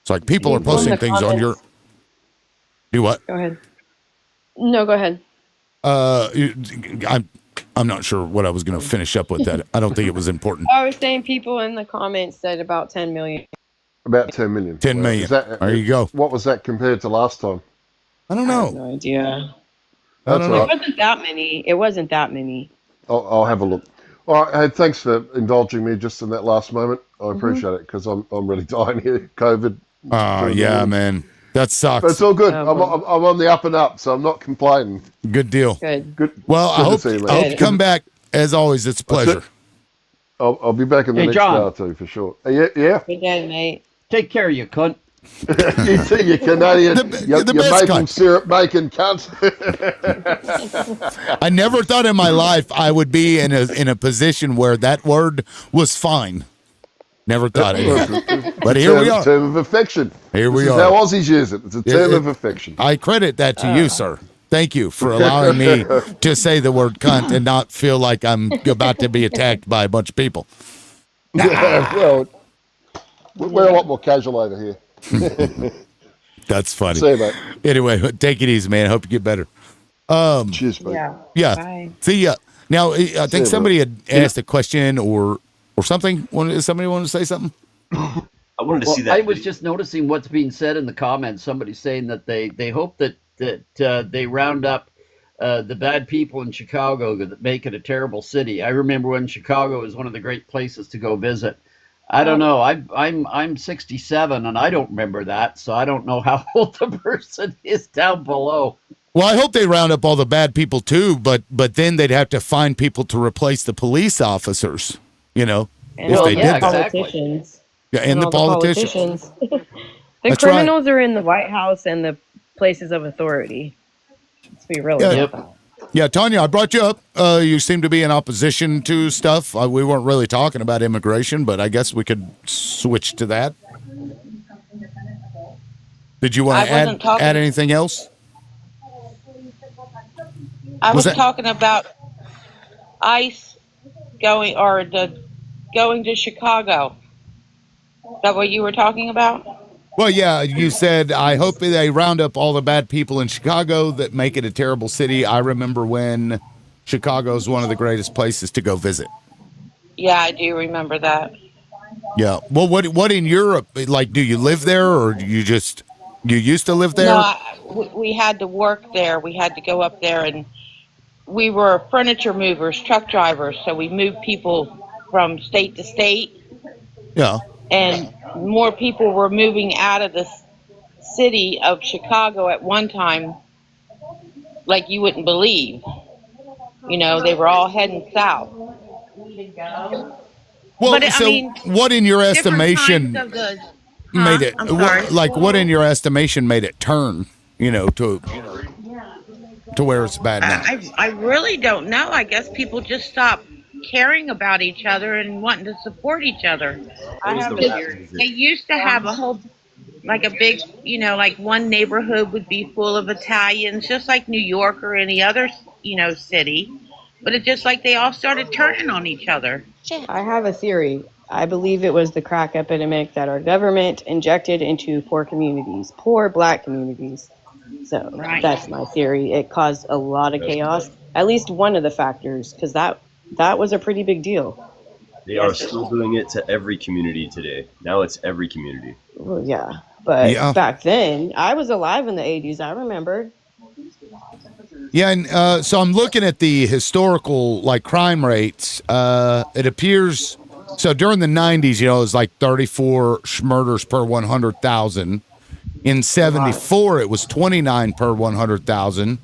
It's like people are You've won posting the things on your. comments. Do what? Go ahead. No, go ahead. I'm not sure what I was going to finish up with that. I don't think it was important. I was saying people in the comments said about 10 million. About 10 million. 10 million. Is that, There you go. What was that compared to last time? I don't I have know. no idea. I don't It know. wasn't that many. It wasn't that many. I'll have a look. All right, hey, thanks for indulging me just in that last moment. I Mm-hmm. appreciate it because I'm really dying here. COVID. Yeah, man. That sucks. But it's all good. Oh, I'm on the up and up, so I'm not complaining. Good deal. Good. Good. Well, I good to hope, see you, mate. I hope you come back. As always, it's a pleasure. I'll be back in the Hey, next John. day or two for sure. Yeah. Good day, mate. Take care, you cunt. You too, you Canadian. You're the best maple cunt. syrup making cunt. I never thought in my life I would be in a position where that word was fine. Never thought it. But here we are. Term of affection. Here we This is are. how Aussies use it. It's a term of affection. I credit that to you, sir. Thank you for allowing me to say the word cunt and not feel like I'm about to be attacked by a bunch of people. Yeah, well, we're a lot more casual over here. That's funny. See you, mate. Anyway, take it easy, man. Hope you get better. Cheers, mate. Yeah. Bye. See ya. Now, I See think ya, somebody had asked a question or something. Somebody want to say something? I wanted to Well, see that. I was just noticing what's being said in the comments. Somebody saying that they hope that they round up the bad people in Chicago that make it a terrible city. I remember when Chicago was one of the great places to go visit. I don't know. I'm 67 and I don't remember that, so I don't know how old the person is down below. Well, I hope they round up all the bad people too, but then they'd have to find people to replace the police officers. You know, And if all they the did that. politicians. Yeah, and the all politicians. the That's right. criminals are in the White House and the places of authority. Let's be real. Yeah. about that. Yeah, Tanya, I brought you up. You seem to be in opposition to stuff. We weren't really talking about immigration, but I guess we could switch to that. Did you want I to wasn't talking- add anything else? I was that- talking about ICE going to Chicago. Is that what you were talking about? Well, yeah, you said, I hope they round up all the bad people in Chicago that make it a terrible city. I remember when Chicago is one of the greatest places to go visit. Yeah, I do remember that. Yeah. Well, what in Europe, like, do you live there or do you used to live there? No, we had to work there. We had to go up there, and we were furniture movers, truck drivers. So we moved people from state to state, Yeah. and more people were moving out of the city of Chicago at one time, like you wouldn't believe. You know, they were all heading south. Well, But, I so mean, what in your different estimation kinds of the- made it, I'm sorry. what in your estimation made it turn, to where it's bad now? I really don't know. I guess people just stopped caring about each other and wanting to support each other. I have a theory. They used to have a whole, like a big, like one neighborhood would be full of Italians, just like New York or any other, city. But it's just like they all started turning on each other. I have a theory. I believe it was the crack epidemic that our government injected into poor communities, poor black communities. So that's my theory. It caused a lot of chaos. At least one of the factors, because that was a pretty big deal. They are still doing it to every community today. Now it's every community. Well, yeah. But Yeah. back then, I was alive in the 80s. I remember. Yeah, and so I'm looking at the historical crime rates. It appears so during the 90s, it was like 34 murders per 100,000. In 74, it was 29 per 100,000.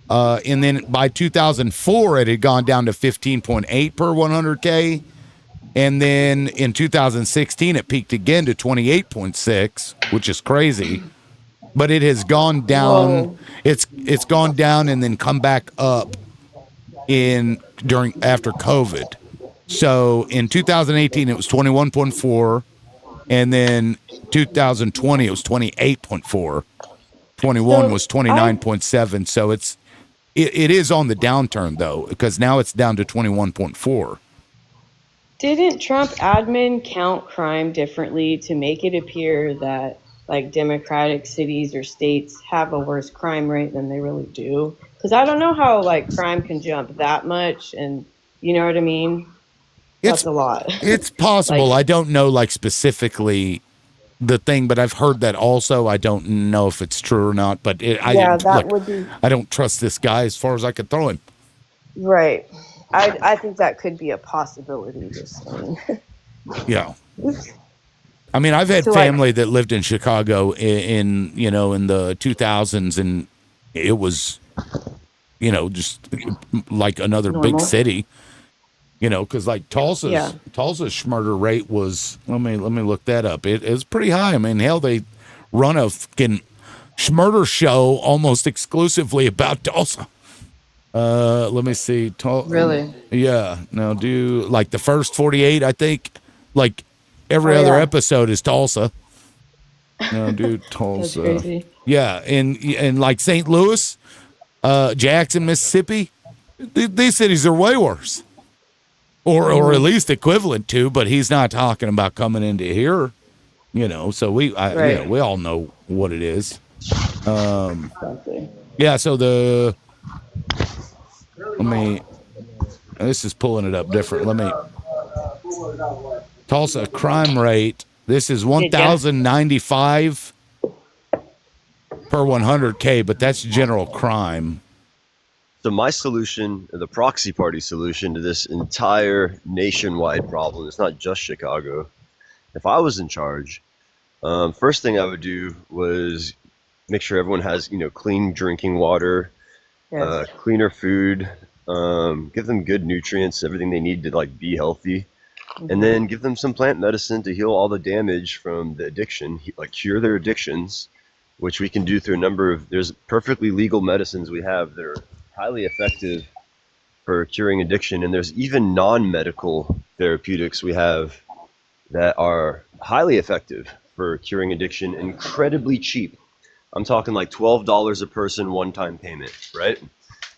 And then by 2004, it had gone down to 15.8 per 100K. And then in 2016, it peaked again to 28.6, which is crazy. But it has gone down. Whoa. It's gone down and then come back up after COVID. So in 2018, it was 21.4, and then 2020 it was 28.4. 21 was 29.7. So it is on the downturn though, because now it's down to 21.4. Didn't Trump admin count crime differently to make it appear that democratic cities or states have a worse crime rate than they really do? Because I don't know how crime can jump that much, and you know what I mean? That's a lot. It's possible. I don't know specifically the thing, but I've heard that also. I don't know if it's true or not, but would be I don't trust this guy as far as I could throw him. right. I think that could be a possibility. Just saying. Yeah. I mean, I've had So, like- family that lived in Chicago in the 2000s, and it was, just like another big Normal. city. Because like Tulsa's Yeah. murder rate was. Let me look that up. It's pretty high. I mean, hell, they run a fucking murder show almost exclusively about Tulsa. Let me see. Really? Yeah. Now do like the first 48. I think like every other yeah. episode is Tulsa. Now do Tulsa. crazy. Yeah, and like St. Louis, Jackson, Mississippi, these cities are way worse. Or at least equivalent to, but he's not talking about coming into here, so we Right. we all know what it is. Exactly. Yeah, so this is pulling it up different. Tulsa crime rate, this is 1,095 per 100K, but that's general crime. So my solution, the proxy party solution to this entire nationwide problem, it's not just Chicago. If I was in charge, first thing I would do was make sure everyone has, clean drinking water, Yes. cleaner food, give them good nutrients, everything they need to like be healthy, and then give them some plant medicine to heal all the damage from the addiction, like cure their addictions, which we can do through a number of, there's perfectly legal medicines we have that are highly effective for curing addiction, and there's even non-medical therapeutics we have that are highly effective for curing addiction, incredibly cheap. I'm talking like $12 a person, one-time payment, right?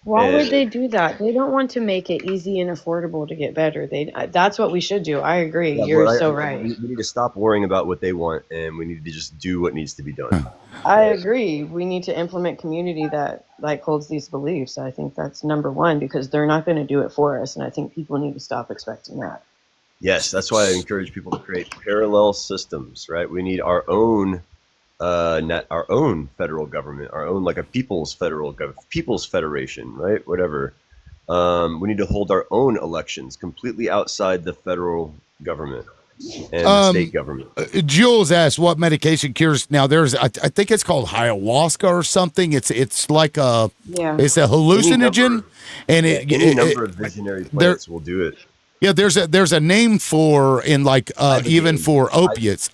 Why would And- they do that? They don't want to make it easy and affordable to get better. That's what we should do. I agree. Yeah, You're but so we right. need to stop worrying about what they want, and we need to just do what needs to be done. I agree. We need to implement community that like holds these beliefs. I think that's number one because they're not going to do it for us, and I think people need to stop expecting that. Yes, that's why I encourage people to create parallel systems, right? We need our own our own federal government, our own like a people's people's federation, right? Whatever. We need to hold our own elections completely outside the federal government and the state government. Jules asked what medication cures. Now there's, I think it's called ayahuasca or something. It's like Yeah. it's a hallucinogen, and Any number of visionary plants will do it. Yeah, there's a name for in like even for opiates.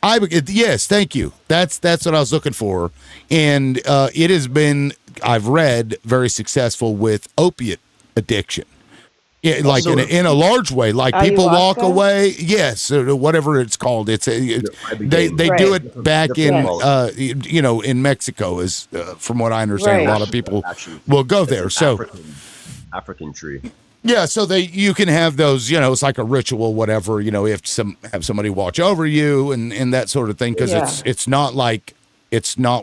Yes, thank you. That's what I was looking for, and it has been, I've read, very successful with opiate addiction. Yeah, like Also- in a large way. Like people walk Ayahuasca? away. Yes, or whatever it's called. They do Right. it back in Different in Mexico, is from what I understand. Right. A lot of people will go there. So. African tree. Yeah, so you can have those, it's like a ritual, whatever, you have have somebody watch over you and that sort of thing, because Yeah. it's not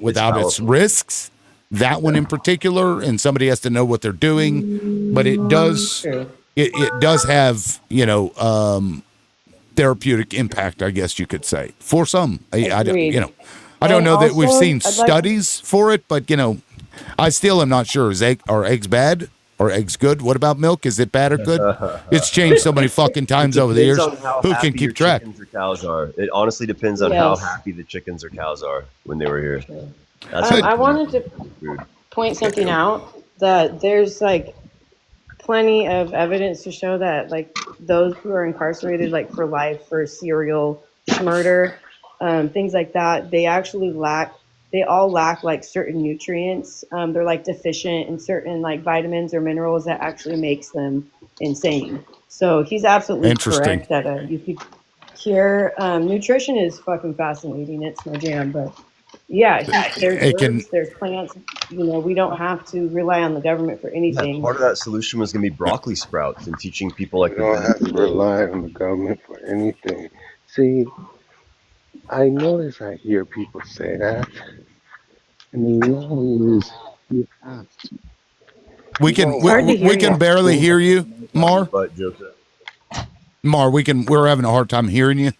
without its powerful. risks, that one in particular, and somebody has to know what they're doing, but it does True. it does have, therapeutic impact, I guess you could say, for some. I don't, Agreed. I don't And know that we've also, seen I'd like- studies for it, but I still am not sure. Are eggs bad? Or eggs good? What about milk? Is it bad or good? It's changed so many fucking times over the years. Depends on how Who happy can your keep track? chickens or cows are. It honestly depends on how Yes. happy the chickens or cows are when they were here. That's I wanted to food. point something out that there's like plenty of evidence to show that like those who are incarcerated like for life for serial murder, things like that, they all lack like certain nutrients. They're like deficient in certain like vitamins or minerals that actually makes them insane. So he's absolutely Interesting. correct that you could cure. Nutrition is fucking fascinating. It's my jam, but yeah, there's It can- herbs, there's plants. We don't have to rely on the government for anything. Part of that solution was going to be broccoli sprouts and teaching people like You don't have to rely on the government for anything. See, I notice I hear people say that, and the reality is you have to. We can It's hard to hear we can you. barely hear you, Mar. But Joseph. Mar, we're having a hard time hearing you.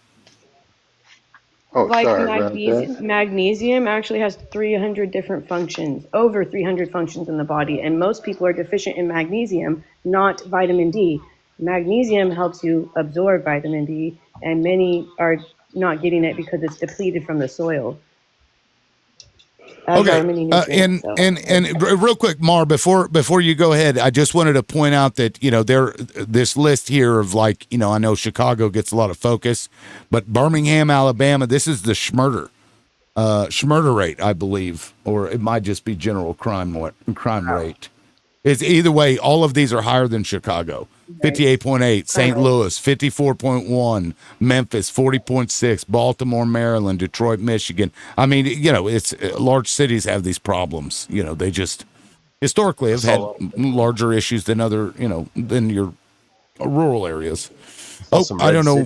Oh, Like sorry about that. magnesium actually has 300 different functions, over 300 functions in the body, and most people are deficient in magnesium, not vitamin D. Magnesium helps you absorb vitamin D, and many are not getting it because it's depleted from the soil. As are many nutrients, so. And real quick, Mar, before you go ahead, I just wanted to point out that this list here of I know Chicago gets a lot of focus, but Birmingham, Alabama, this is the Schmurder rate, I believe, or it might just be general crime rate. It's either way. All of these are higher than Chicago. 58.8, St. Louis 54.1, Memphis 40.6, Baltimore, Maryland, Detroit, Michigan. I mean, it's large cities have these problems. They just historically have had larger issues than than your rural areas. Oh, I don't know.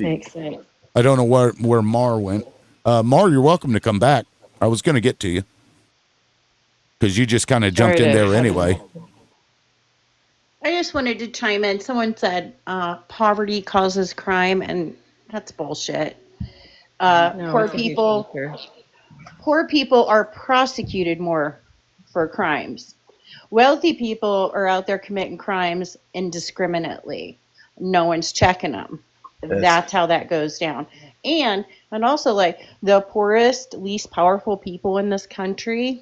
I don't know where Mar went. Mar, you're welcome to come back. I was going to get to you because you just kind of jumped in there anyway. I just wanted to chime in. Someone said poverty causes crime, and that's bullshit. No, Poor it's a huge people, factor. poor people are prosecuted more for crimes. Wealthy people are out there committing crimes indiscriminately. No one's checking them. Yes. That's how that goes down. And also, the poorest, least powerful people in this country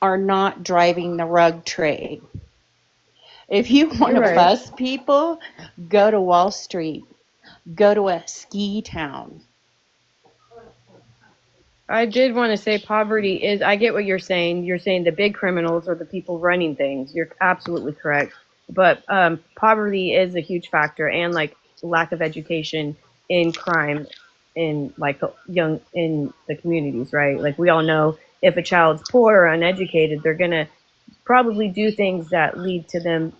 are not driving the rug trade. If you want to You're right. bust people, go to Wall Street. Go to a ski town. I did want to say poverty is, I get what you're saying. You're saying the big criminals are the people running things. You're absolutely correct. But poverty is a huge factor, and lack of education in crime in in the communities, right? We all know if a child's poor or uneducated, they're going to probably do things that lead to them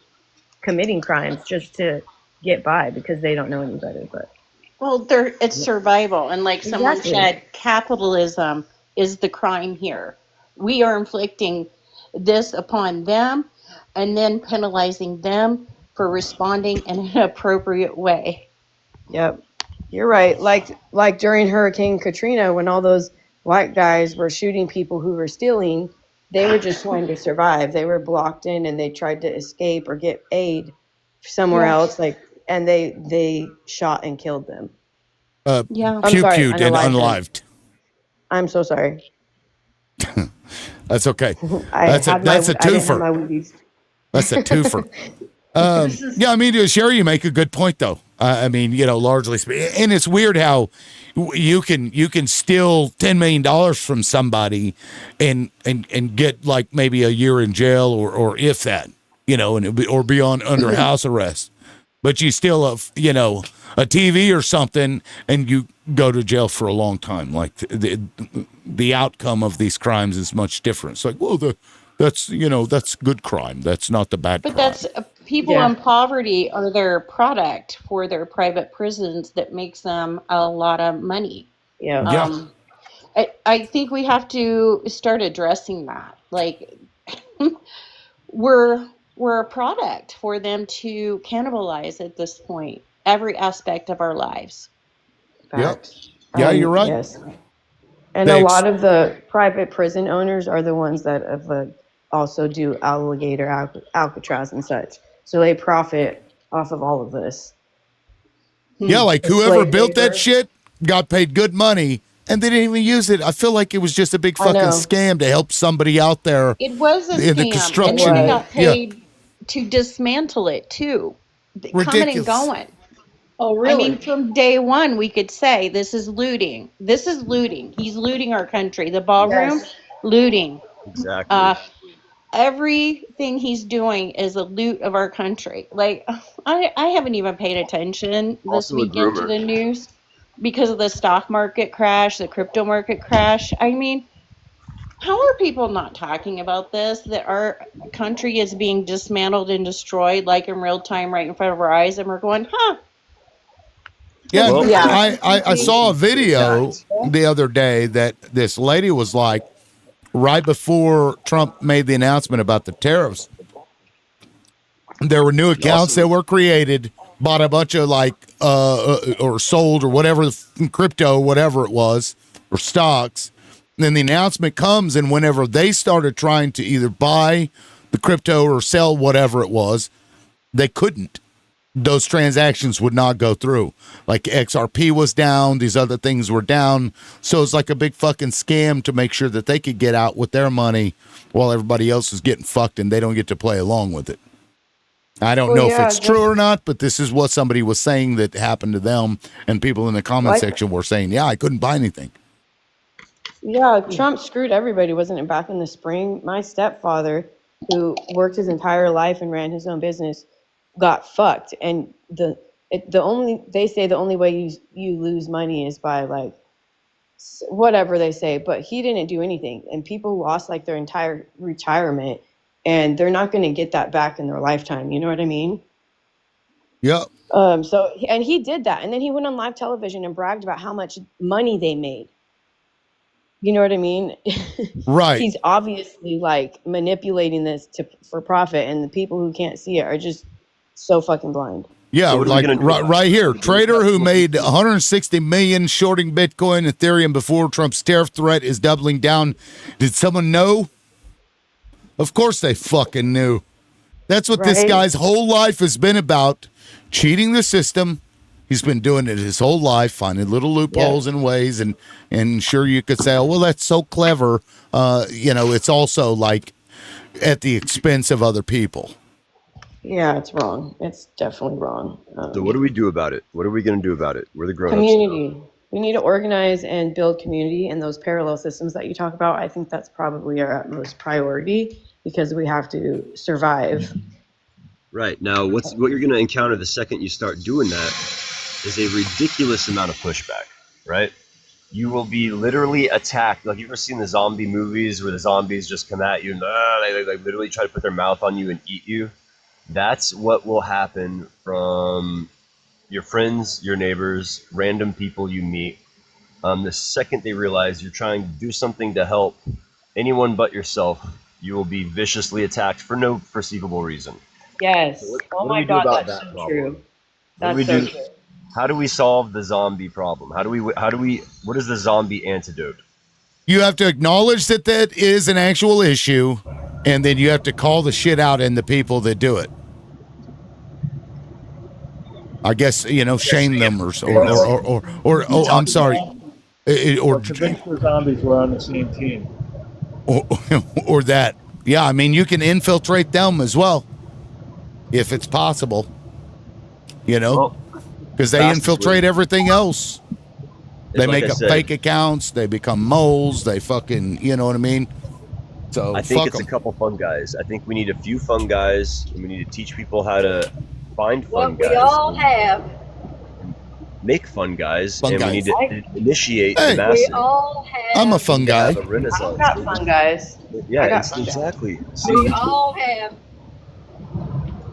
committing crimes just to get by because they don't know any better. But Well, it's survival. And like someone Exactly. said, capitalism is the crime here. We are inflicting this upon them and then penalizing them for responding in an appropriate way. Yep, you're right. Like during Hurricane Katrina, when all those white guys were shooting people who were stealing, they were just trying to survive. They were blocked in and they tried to escape or get aid somewhere Yes. else. And they shot and killed them. Yeah. I'm sorry, Pew-pewed and unalived them. unlived. I'm so sorry. That's okay. I That's a had my- that's a I didn't have twofer. my Wheaties. That's a twofer. Yeah, I mean, Sherry, you make a good point, though. I mean, largely speaking, and it's weird how you can steal $10 million from somebody and get maybe a year in jail or if that, or be under house arrest. But you steal a TV or something and you go to jail for a long time. The outcome of these crimes is much different. It's well, that's good crime. That's not the bad But crime. that's people in poverty are their product for their private prisons that makes them a lot of money. Yeah. I think we have to start addressing that. We're a product for them to cannibalize at this point, every aspect of our lives. Yep. Yeah, you're right. Yes. And a lot of the private prison owners are the ones that also do alligator, Alcatraz and such. So they profit off of all of this. Yeah, It's whoever slave built that labor. shit got paid good money and they didn't even use it. I feel like it was just a big I fucking know. scam to help somebody out there. It was a In the scam, construction. and then they got Yeah. paid to dismantle it too. Coming and Ridiculous. going. Oh, I mean, from day one, we could say this is looting. This is looting. He's looting our country. The ballroom, Yes. looting. Exactly. Everything he's doing is a loot of our country. I haven't even paid attention this Also a weekend to groomer. the news because of the stock market crash, the crypto market crash. I mean, how are people not talking about this? That our country is being dismantled and destroyed in real time right in front of our eyes, and we're going, huh? Yeah, Well, I saw a video the other day that this lady was right before Trump made the announcement about the tariffs, there were new accounts that were created, bought a bunch of or sold or whatever, crypto, whatever it was, or stocks. And then the announcement comes, and whenever they started trying to either buy the crypto or sell whatever it was, they couldn't. those transactions would not go through. Like XRP was down, these other things were down. So it's like a big fucking scam to make sure that they could get out with their money while everybody else is getting fucked and they don't get to play along with it. I don't know if it's true or not, but this is what somebody was saying that happened to them, and people in the comment section were saying, yeah, I couldn't buy anything. Yeah, Trump screwed everybody, wasn't it? Back in the spring, my stepfather, who worked his entire life and ran his own business, got fucked. And they say the only way you lose money is by like whatever they say, but he didn't do anything, and people lost like their entire retirement, and they're not going to get that back in their lifetime. You know what I mean? Yeah. So, and he did that, and then he went on live television and bragged about how much money they made. You know what I mean? Right. He's obviously like manipulating this for profit, and the people who can't see it are just so fucking blind. Yeah, So like right here, trader who made 160 million shorting Bitcoin, Ethereum before Trump's tariff threat is doubling down. Did someone know? Of course they fucking knew. That's what this Right. guy's whole life has been about, cheating the system. He's been doing it his whole life, finding little loopholes and ways, and sure you could say, oh, well, that's so clever. It's also like at the expense of other people. Yeah, it's wrong. It's definitely wrong. So what do we do about it? What are we going to do about it? We're the grown-ups. Community. We need to organize and build community, and those parallel systems that you talk about, I think that's probably our utmost priority because we have to survive. Right. Now, what you're going to encounter the second you start doing that is a ridiculous amount of pushback, right? You will be literally attacked. Like, you've ever seen the zombie movies where the zombies just come at you and they literally try to put their mouth on you and eat you? That's what will happen from your friends, your neighbors, random people you meet. The second they realize you're trying to do something to help anyone but yourself, you will be viciously attacked for no perceivable reason. Yes. What Oh do my we do God, about that's that so problem? true. What do That's we so do? true. How do we solve the zombie problem? What is the zombie antidote? You have to acknowledge that is an actual issue, and then you have to call the shit out in the people that do it. I guess, shame them or I'm sorry. Or convince the zombies we're on the same team. or that. Yeah, I mean, you can infiltrate them as well, if it's possible. Because they infiltrate everything else. They Like make I up said, fake accounts. They become moles. They fucking, you know what I mean? So I think fuck it's 'em. a couple fun guys. I think we need a few fun guys, and we need to teach people how to find fun What we guys, all have. make fun guys, Fun and guys. we need to initiate Hey. the masses. We all have. I'm a fun guy. Have a renaissance. I've got fun guys. Yeah, I got fun guys. exactly. See, We all have.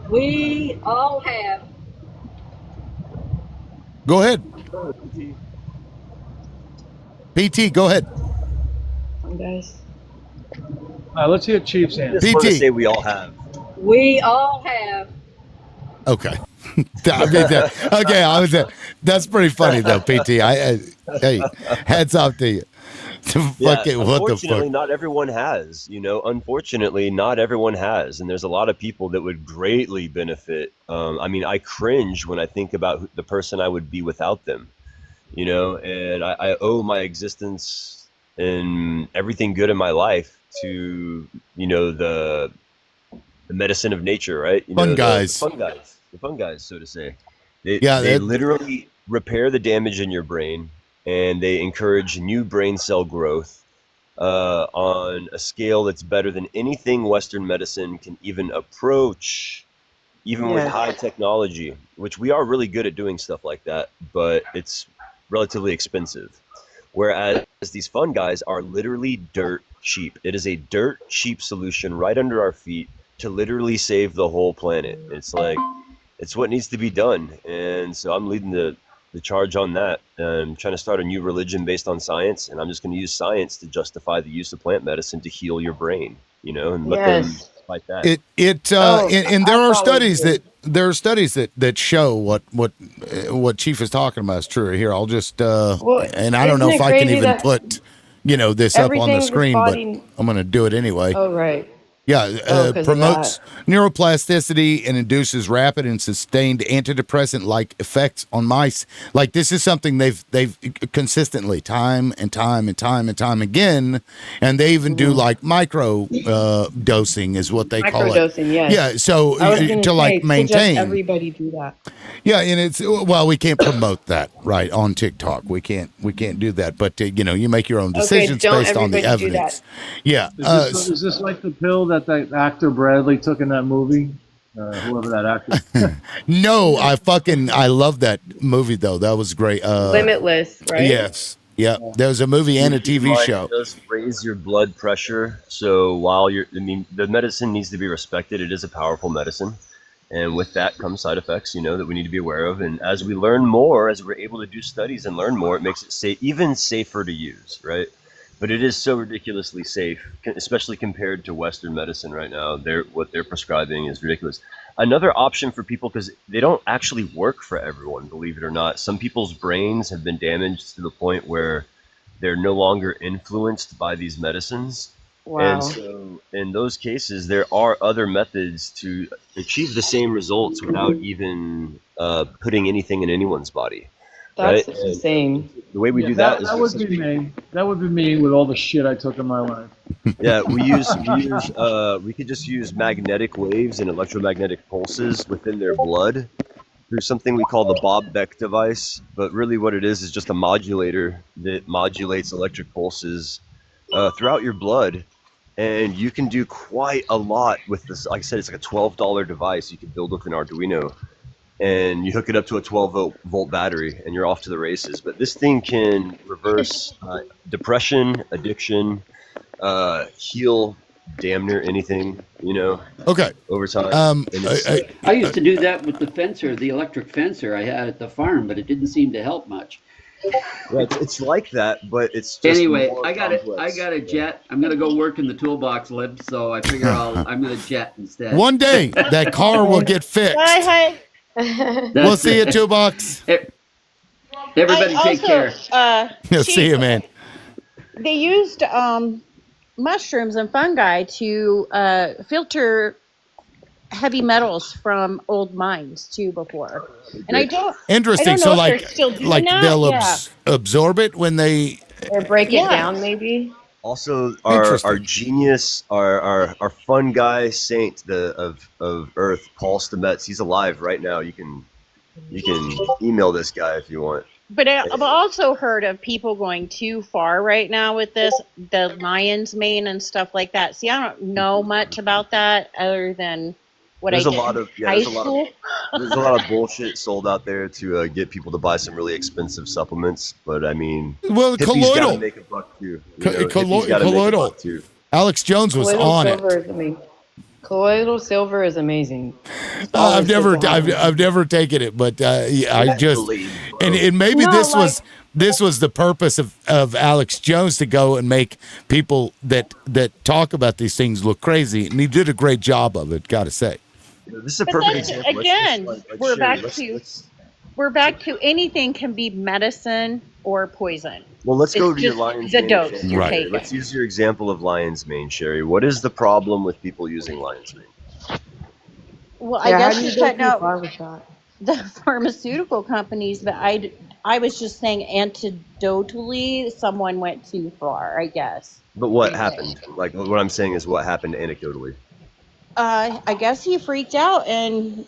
We all have. Go ahead. PT, go ahead. Fun guys. Let's hear Chief's answer. I just want to PT. say we all have. We all have. Okay. That's pretty funny though, PT. Hey, heads up to you. Fucking what the Unfortunately, fuck? not everyone has. Unfortunately, not everyone has, and there's a lot of people that would greatly benefit. I cringe when I think about the person I would be without them. And I owe my existence and everything good in my life to the medicine of nature, right? Fun guys. The fun guys, so to say. They Yeah, literally repair the damage in your brain, and they encourage new brain cell growth on a scale that's better than anything Western medicine can even approach, even with Yeah. high technology, which we are really good at doing stuff like that, but it's relatively expensive. Whereas these fun guys are literally dirt cheap. It is a dirt cheap solution right under our feet to literally save the whole planet. It's what needs to be done. And so I'm leading the charge on that. I'm trying to start a new religion based on science, and I'm just going to use science to justify the use of plant medicine to heal your brain, and let them fight that. And there are studies that show what Chief is talking about is true. Here, I'll just and I don't know isn't if it I can crazy even that put this up on the everything screen, this but body- I'm going to do it anyway. Oh, right. Yeah, Oh, 'cause of promotes neuroplasticity and induces rapid and sustained antidepressant-like effects on mice. Like this is something they've consistently, time and time again, and they even do like micro dosing is what they call it. Microdosing, yes. Yeah, so I was gonna to like say, suggest maintain. everybody do that. Yeah, and it's well, we can't promote that right on TikTok. We can't do that. But you make your own decisions don't based on the everybody do that. evidence. Yeah. Is this like the pill that actor Bradley took in that movie? Whoever that actor. No, I love that movie though. That was great. Limitless, right? Yes. Yeah. There was a movie and a TV show. It does raise your blood pressure. So while the medicine needs to be respected. It is a powerful medicine. And with that comes side effects, that we need to be aware of. And as we learn more, as we're able to do studies and learn more, it makes it even safer to use, right? But it is so ridiculously safe, especially compared to Western medicine right now. What they're prescribing is ridiculous. Another option for people, because they don't actually work for everyone, believe it or not. Some people's brains have been damaged to the point where they're no longer influenced by these medicines. Wow. And so in those cases, there are other methods to achieve the same results without even putting anything in anyone's body. That's right? insane. The way we do that is that would be me. That would be me with all the shit I took in my life. yeah, we could just use magnetic waves and electromagnetic pulses within their blood through something we call the Bob Beck device. But really what it is just a modulator that modulates electric pulses throughout your blood. And you can do quite a lot with this. Like I said, it's like a $12 device you can build with an Arduino. And you hook it up to a 12-volt battery, and you're off to the races. But this thing can reverse depression, addiction, heal damn near anything, Okay. over time. And it's- I used to do that with the electric fencer I had at the farm, but it didn't seem to help much. yeah, it's like that, but it's just Anyway, more I got complex. a jet. I'm gonna go work in the toolbox lib, so I figure I'm gonna jet instead. One day that car will get fixed. Hi. We'll see you, Toolbox. Everybody take care. See you, man. They used mushrooms and fungi to filter heavy metals from old mines too before. And I don't Interesting. I don't So know if they're still doing that. they'll Yeah. absorb it when they. Or break it Yeah. down, maybe. Also, our Interesting. genius, our fun guy saint of Earth, Paul Stamets, he's alive right now. You can email this guy if you want. But I've also heard of people going too far right now with this, the lion's mane and stuff like that. See, I don't know much about that other than what There's I a did lot of in high school. there's a lot of bullshit sold out there to get people to buy some really expensive supplements. But I mean, Well, hippies gotta colloidal. make a buck too. Colloidal. Alex Jones was Colloidal on it. silver is amazing. Colloidal silver is amazing. I've never taken it, but I just and maybe No, this was the purpose of Alex Jones to go and make people that talk about these things look crazy, and he did a great job of it. Got to say. This is a But perfect that's, example. again, we're Sherry, we're back to anything can be medicine or poison. Well, let's go It's to your just lion's the mane. dose Sherry. you're taking. Let's use your example of lion's mane, Sherry. What is the problem with people using lion's mane? Well, I Yeah, how guess do you you go said too no. far with that? The pharmaceutical companies, but I was just saying anecdotally, someone went too far, I guess. But what happened? Like what I'm saying is what happened anecdotally. I guess he freaked out and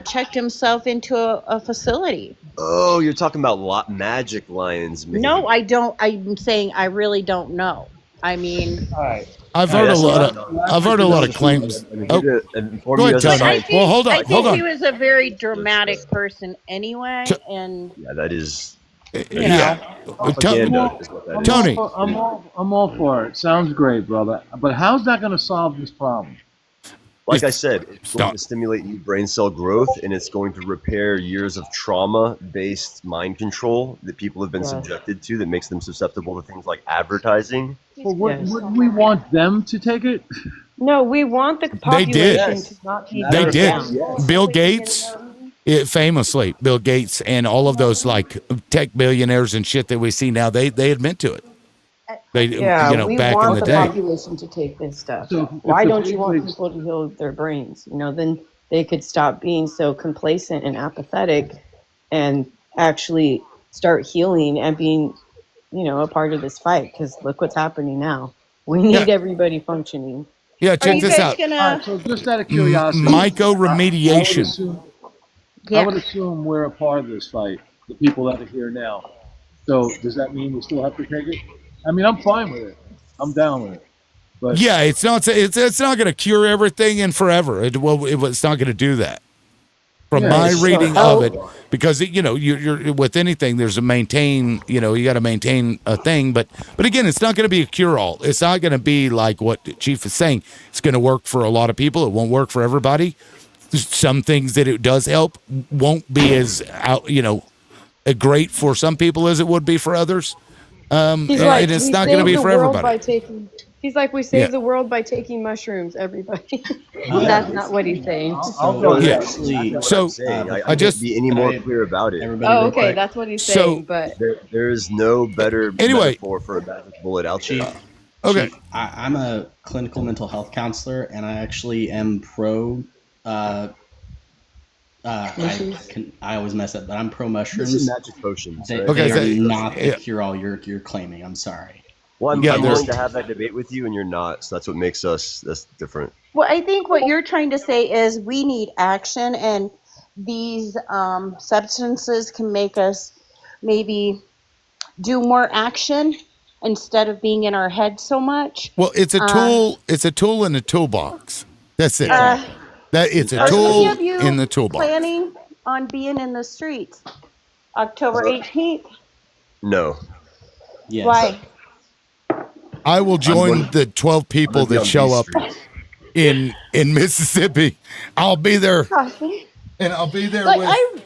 checked himself into a facility. Oh, you're talking about magic lion's mane. No, I don't. I'm saying I really don't know. I mean, I've heard a lot of claims. Oh, go ahead, Tony. I think, Well, hold I on, think hold he on. was a very dramatic person anyway, and Yeah, that is. Yeah. Propaganda is what that is. Tony. I'm all for it. Sounds great, brother. But how's that going to solve this problem? Like I said, it's going to stimulate new brain cell growth, and it's going to repair years of trauma-based mind control that people have been subjected to that makes them susceptible to things like advertising. Well, wouldn't we want them to take it? No, we want the They population did. to not be They dumbed did. down. Bill Gates, famously, Bill Gates and all of those like tech billionaires and shit that we see now, they admit to it. Yeah, you know, we back in want the the day. population to take this stuff. So Why if the don't you want bigwigs, people to heal their brains? You know, then they could stop being so complacent and apathetic and actually start healing and being, you know, a part of this fight. Because look what's happening now. We need everybody functioning. Yeah, Are check you this guys out. all gonna? right. So just out of curiosity, I would Myco-remediation. assume I Yeah. would assume we're a part of this fight. The people that are here now. So does that mean we still have to take it? I mean, I'm fine with it. I'm down with it. But Yeah, it's not going to cure everything and forever. It's not going to do that. From yeah, my it's reading not. of it, because you know you're with anything, there's a maintain. You know, you got to maintain a thing, but again, it's not going to be a cure all. It's not going to be like what Chief is saying. It's going to work for a lot of people. It won't work for everybody. Some things that it does help won't be as great for some people as it would be for others. He's And like, it's we not going to saved be the for world everybody. by taking. He's like, we Yeah. saved the world by taking mushrooms, everybody. That's not what he's saying. I'll No, go that's ahead. exactly what So, I'm saying. I I can't just be any more clear about it. Oh, okay, that's what he's saying. But There is no better Anyway. metaphor for a magic bullet out there. Okay. Chief, I'm a clinical mental health counselor, and I actually am pro. I always mess up, but I'm pro This is mushrooms. magic potions, They, right? Okay, they so- are not the yeah. cure all you're claiming. I'm sorry. Well, I'm, Yeah, I'm there's- willing to have that debate with you, and you're not. So that's what makes us that's different. Well, I think what you're trying to say is we need action, and these substances can make us maybe do more action instead of being in our head so much. Well, it's a tool. It's a tool in a toolbox. That's it. Uh, That it's a Are tool any of you in the toolbox. planning on being in the streets October 18th? No. Yes. Why? I will join going- the 12 people I'm gonna be that on show these up streets. in Mississippi. I'll be there, and I'll be there like, with.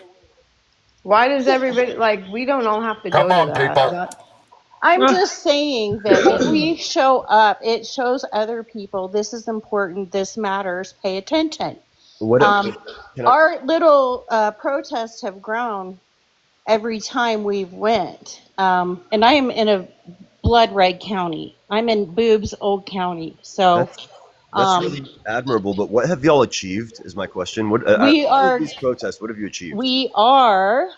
why does everybody like? We don't all have to go Come on, to that. people. I'm just saying that if we show up, it shows other people this is important, this matters, pay attention. What? Can I, Our little protests have grown every time we've went. And I am in a blood red county. I'm in Boobs Old County. So that's really admirable. But what have y'all achieved? Is my question. What We all of are- these protests? What have you achieved? we are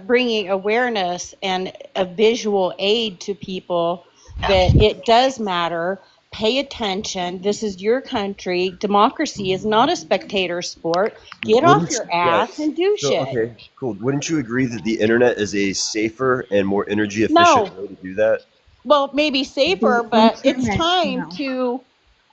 bringing awareness and a visual aid to people that it does matter. Pay attention. This is your country. Democracy is not a spectator sport. Get off your ass and do So, shit. okay, cool. Wouldn't you agree that the internet is a safer and more energy efficient No. way to do that? Well, maybe safer, but it's time to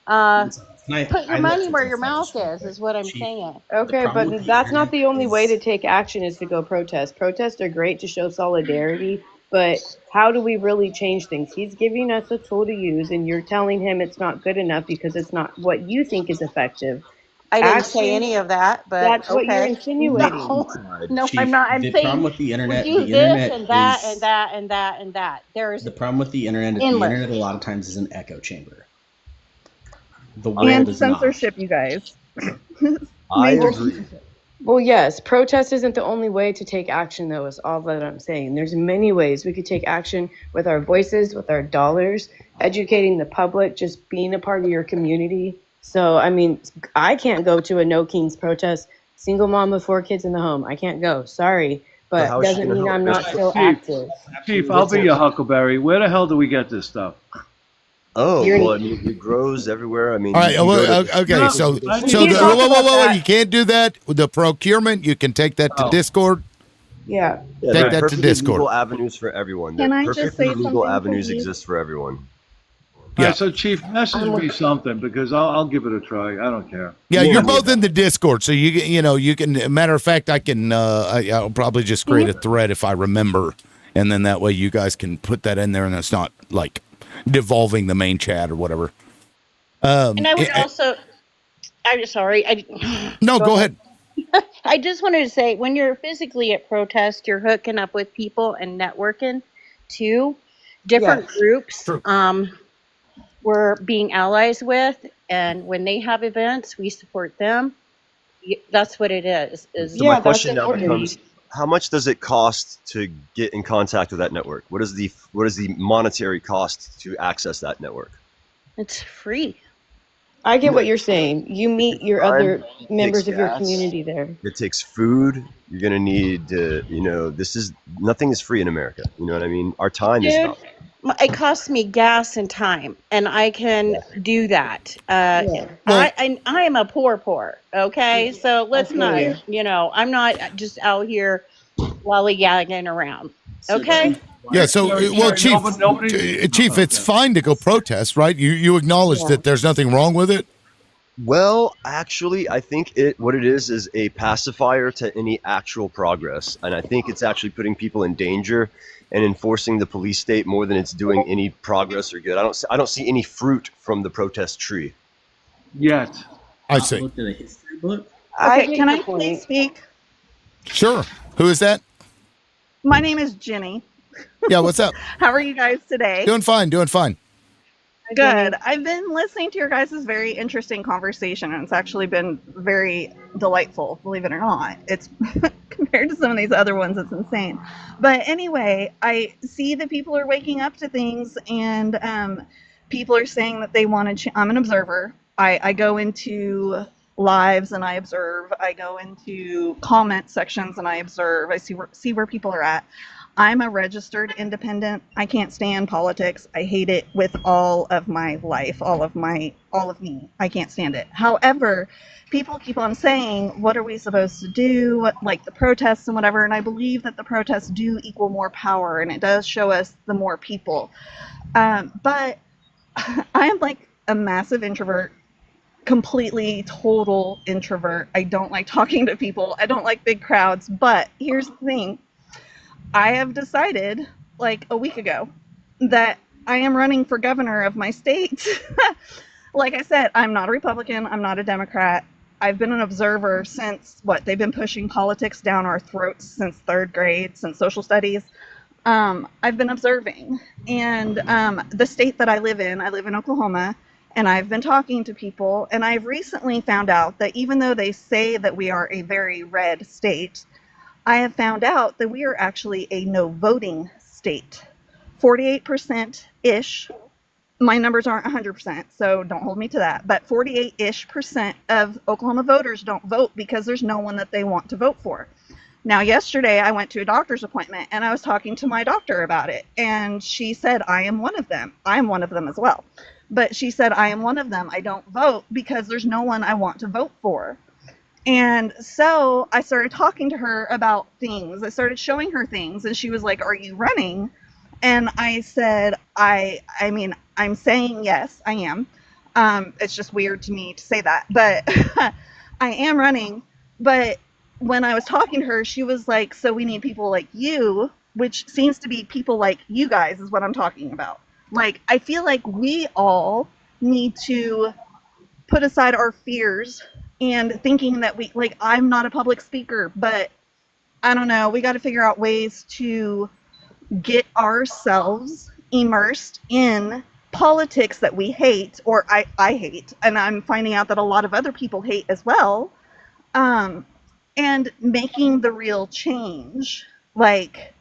put your money where your mouth is what I'm saying. Okay, but that's not the only way to take action is to go protest. Protests are great to show solidarity, but how do we really change things? He's giving us a tool to use, and you're telling him it's not good enough because it's not what you think is effective. I didn't Action- say any of that, but That's what you're okay. insinuating. No, Chief, I'm not. I'm the saying problem with the internet, we do the this internet and that is and that and that and that. There's the problem with the internet. Is Endless. the internet a lot of times is an echo chamber. The world And is not. censorship, you guys. I agree. Well, yes, protest isn't the only way to take action, though, is all that I'm saying. There's many ways we could take action with our voices, with our dollars, educating the public, just being a part of your community. So, I mean, I can't go to a No Kings protest, single mom with 4 kids in the home. I can't go. Sorry. But how is she doesn't gonna mean help? I'm not Chief, still active. Chief, I'll be your Huckleberry. Where the hell do we get this stuff? Oh, You're- well, I mean, it grows everywhere. I mean, All right. you go Well, to- okay. So I so need the to talk whoa, about that. you can't do that with the procurement. You can take that to Oh. Discord. Yeah. Yeah, Take there are that to perfectly Discord. legal avenues for everyone. Can There- I just perfectly say legal something, avenues please? exist for everyone. All Yeah. right, so Chief, message me something because I'll give it a try. I don't care. Yeah, Yeah, you're I both in the Discord, so you can. Matter of fact, I can. I'll probably just create a thread if I remember, and then that way you guys can put that in there, and it's not like devolving the main chat or whatever. and I would also. I'm sorry. No, go ahead. I just wanted to say, when you're physically at protest, you're hooking up with people and networking too. Different Yes. groups True. we're being allies with, and when they have events, we support them. That's what it is. So my Yeah, question that's now important. becomes: how much does it cost to get in contact with that network? What is the monetary cost to access that network? It's free. I get what you're saying. You meet your other members of your gas. community there. It takes food. You're gonna need to, nothing is free in America. You know what I mean? Our time is Dude, about. it costs me gas and time, and I can do that. I am a poor. Okay, so let's not. I'm not just out here lollygagging around. Okay. Yeah, so Chief, it's fine to go protest, right? You acknowledge that there's nothing wrong with it. Well, actually, I think what it is a pacifier to any actual progress, and I think it's actually putting people in danger and enforcing the police state more than it's doing any progress or good. I don't see any fruit from the protest tree. Yet. I see. Looked at a history book. Okay, can I please speak? Sure. Who is that? My name is Jenny. Yeah, what's up? How are you guys today? Doing fine. Good. I've been listening to your guys' very interesting conversation, and it's actually been very delightful, believe it or not. It's compared to some of these other ones, it's insane. But anyway, I see that people are waking up to things, and people are saying that they want to. I'm an observer. I go into lives and I observe. I go into comment sections and I observe. I see where people are at. I'm a registered independent. I can't stand politics. I hate it with all of my life, all of me. I can't stand it. However, people keep on saying, what are we supposed to do? Like the protests and whatever. And I believe that the protests do equal more power, and it does show us the more people. But I am like a massive introvert, completely total introvert. I don't like talking to people. I don't like big crowds. But here's the thing. I have decided like a week ago that I am running for governor of my state. Like I said, I'm not a Republican. I'm not a Democrat. I've been an observer since they've been pushing politics down our throats since third grade, since social studies. I've been observing. And the state that I live in Oklahoma, and I've been talking to people, and I've recently found out that even though they say that we are a very red state, I have found out that we are actually a no voting state. 48%-ish. My numbers aren't 100%, so don't hold me to that. But 48-ish% of Oklahoma voters don't vote because there's no one that they want to vote for. Now, yesterday I went to a doctor's appointment and I was talking to my doctor about it. And she said, I am one of them. I am one of them as well. But she said, I am one of them. I don't vote because there's no one I want to vote for. And so I started talking to her about things. I started showing her things, and she was like, are you running? And I said, I mean, I'm saying yes, I am. It's just weird to me to say that, but I am running. But when I was talking to her, she was like, so we need people like you, which seems to be people like you guys is what I'm talking about. Like, I feel like we all need to put aside our fears and thinking that I'm not a public speaker, but I don't know, we got to figure out ways to get ourselves immersed in politics that we hate, or I hate, and I'm finding out that a lot of other people hate as well, and making the real change. Like,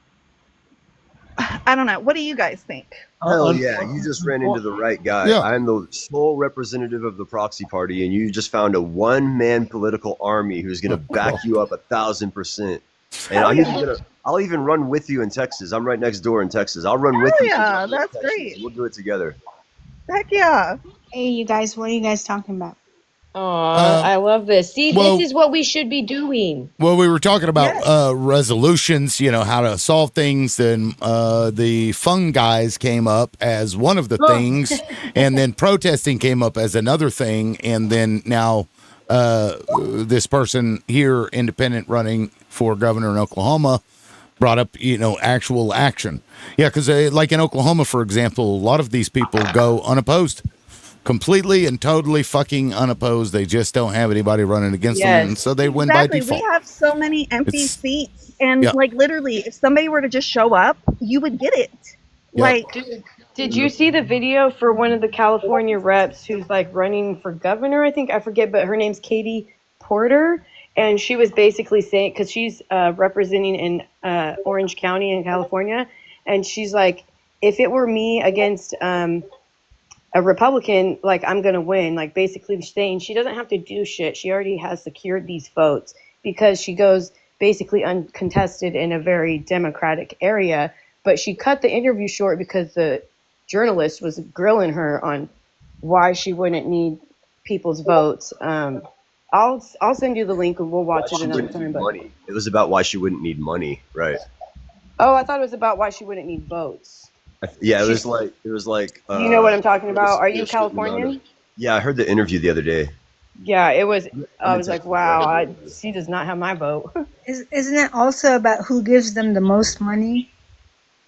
I don't know. What do you guys think? Hell yeah, you just ran into the right guy. Yeah. I'm the sole representative of the proxy party, and you just found a one-man political army who's going to back you up 1,000%. And I'll even run with you in Texas. I'm right next door in Texas. I'll run with you. Yeah, that's Texas. great. We'll do it together. Heck yeah. Hey, you guys, what are you guys talking about? Oh, I love this. See, well- this is what we should be doing. Well, we were talking about resolutions, how to solve things. Then the fun guys came up as one of the things, and then protesting came up as another thing, and then now this person here, independent, running for governor in Oklahoma, brought up, actual action. Yeah, because like in Oklahoma, for example, a lot of these people go unopposed. Completely and totally fucking unopposed. They just don't have anybody running against them, and so they win by default. We have so many empty It's- seats, and Yeah. like literally, if somebody were to just show up, you would get it. Yeah. Like, did you see the video for one of the California reps who's like running for governor? I forget, but her name's Katie Porter, And she was basically saying, because she's representing in Orange County in California, and she's like, if it were me against a Republican, like, I'm going to win. Like, basically saying she doesn't have to do shit. She already has secured these votes because she goes basically uncontested in a very Democratic area. But she cut the interview short because the journalist was grilling her on why she wouldn't need people's votes. I'll send you the link and we'll watch Why it she another wouldn't time. need But money. It was about why she wouldn't need money, right? oh, I thought it was about why she wouldn't need votes. Yeah, it was like You know what I'm talking about? Are you Californian? Yeah, I heard the interview the other day. Yeah, it was. I was like, wow, she does not have my vote. Isn't it also about who gives them the most money?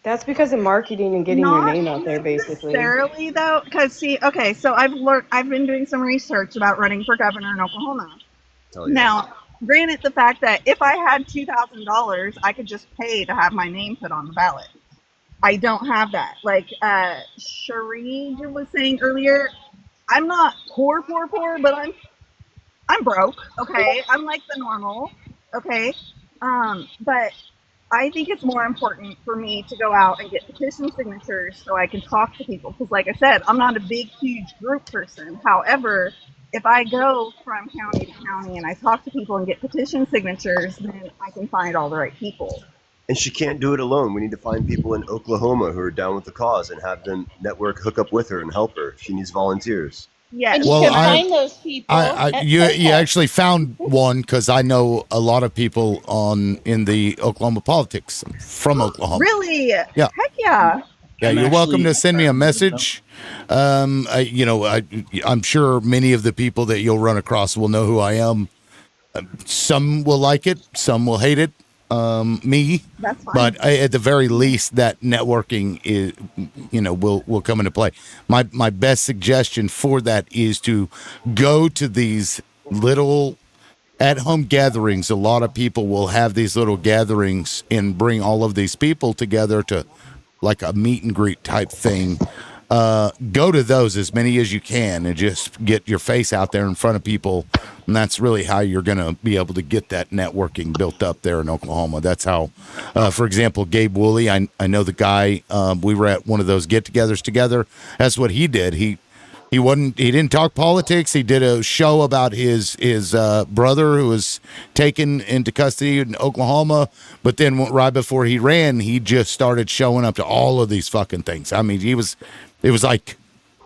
That's because of marketing and getting your name out there, basically. Necessarily though, because see, okay, so I've been doing some research about running for governor in Oklahoma. Hell yeah. Now, granted, the fact that if I had $2,000, I could just pay to have my name put on the ballot. I don't have that. Like Cherie was saying earlier, I'm not poor, but I'm broke. Okay, I'm like the normal. Okay, but I think it's more important for me to go out and get petition signatures so I can talk to people. Because like I said, I'm not a big, huge group person. However, if I go from county to county and I talk to people and get petition signatures, then I can find all the right people. And she can't do it alone. We need to find people in Oklahoma who are down with the cause and have them network hook up with her and help her. She needs volunteers. Yeah, And you can find those people. You actually found one because I know a lot of people in the Oklahoma politics from Oklahoma. Really? Yeah. Heck yeah. Yeah, you're welcome to send me a message. I'm sure many of the people that you'll run across will know who I am. Some will like it, some will hate it. Me, That's fine. but at the very least, that networking is, will come into play. My best suggestion for that is to go to these little at-home gatherings. A lot of people will have these little gatherings and bring all of these people together to like a meet and greet type thing. Go to those, as many as you can, and just get your face out there in front of people. And that's really how you're going to be able to get that networking built up there in Oklahoma. That's how, for example, Gabe Woolley, I know the guy, we were at one of those get-togethers together. That's what he did. He didn't talk politics. He did a show about his brother who was taken into custody in Oklahoma. But then right before he ran, he just started showing up to all of these fucking things. I mean, it was like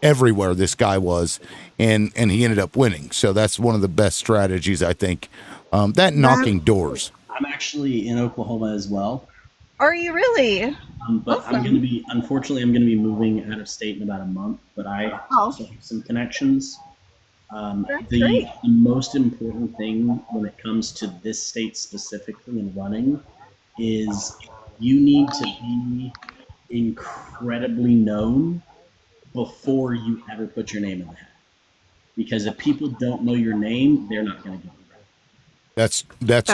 everywhere this guy was, and he ended up winning. So that's one of the best strategies, I think. That knocking doors. I'm actually in Oklahoma as well. Are you really? But Awesome. I'm going to be, unfortunately, I'm going to be moving out of state in about a month, but I also have some connections. The most important thing when it comes to this state specifically and running is you need to be incredibly known before you ever put your name in the hat. Because if people don't know your name, they're not going to go. That's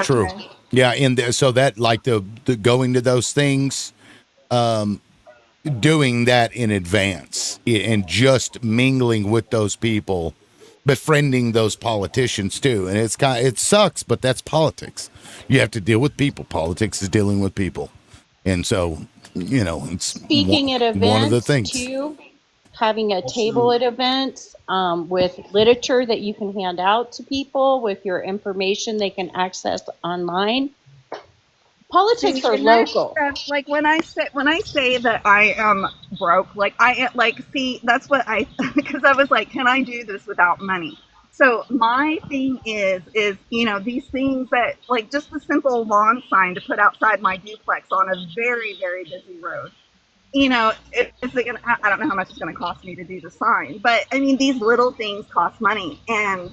true. right. Yeah, and so that like the going to those things, doing that in advance and just mingling with those people, befriending those politicians too. And it sucks, but that's politics. You have to deal with people. Politics is dealing with people, and so it's Speaking at events, one of the things. too, having a table at events with literature that you can hand out to people with your information they can access online. Politics See, are and that local. stuff, like when I say that I am broke, that's what I because I was like, can I do this without money? So my thing is these things that like just a simple lawn sign to put outside my duplex on a very, very busy road. I don't know how much it's going to cost me to do the sign, but I mean, these little things cost money. And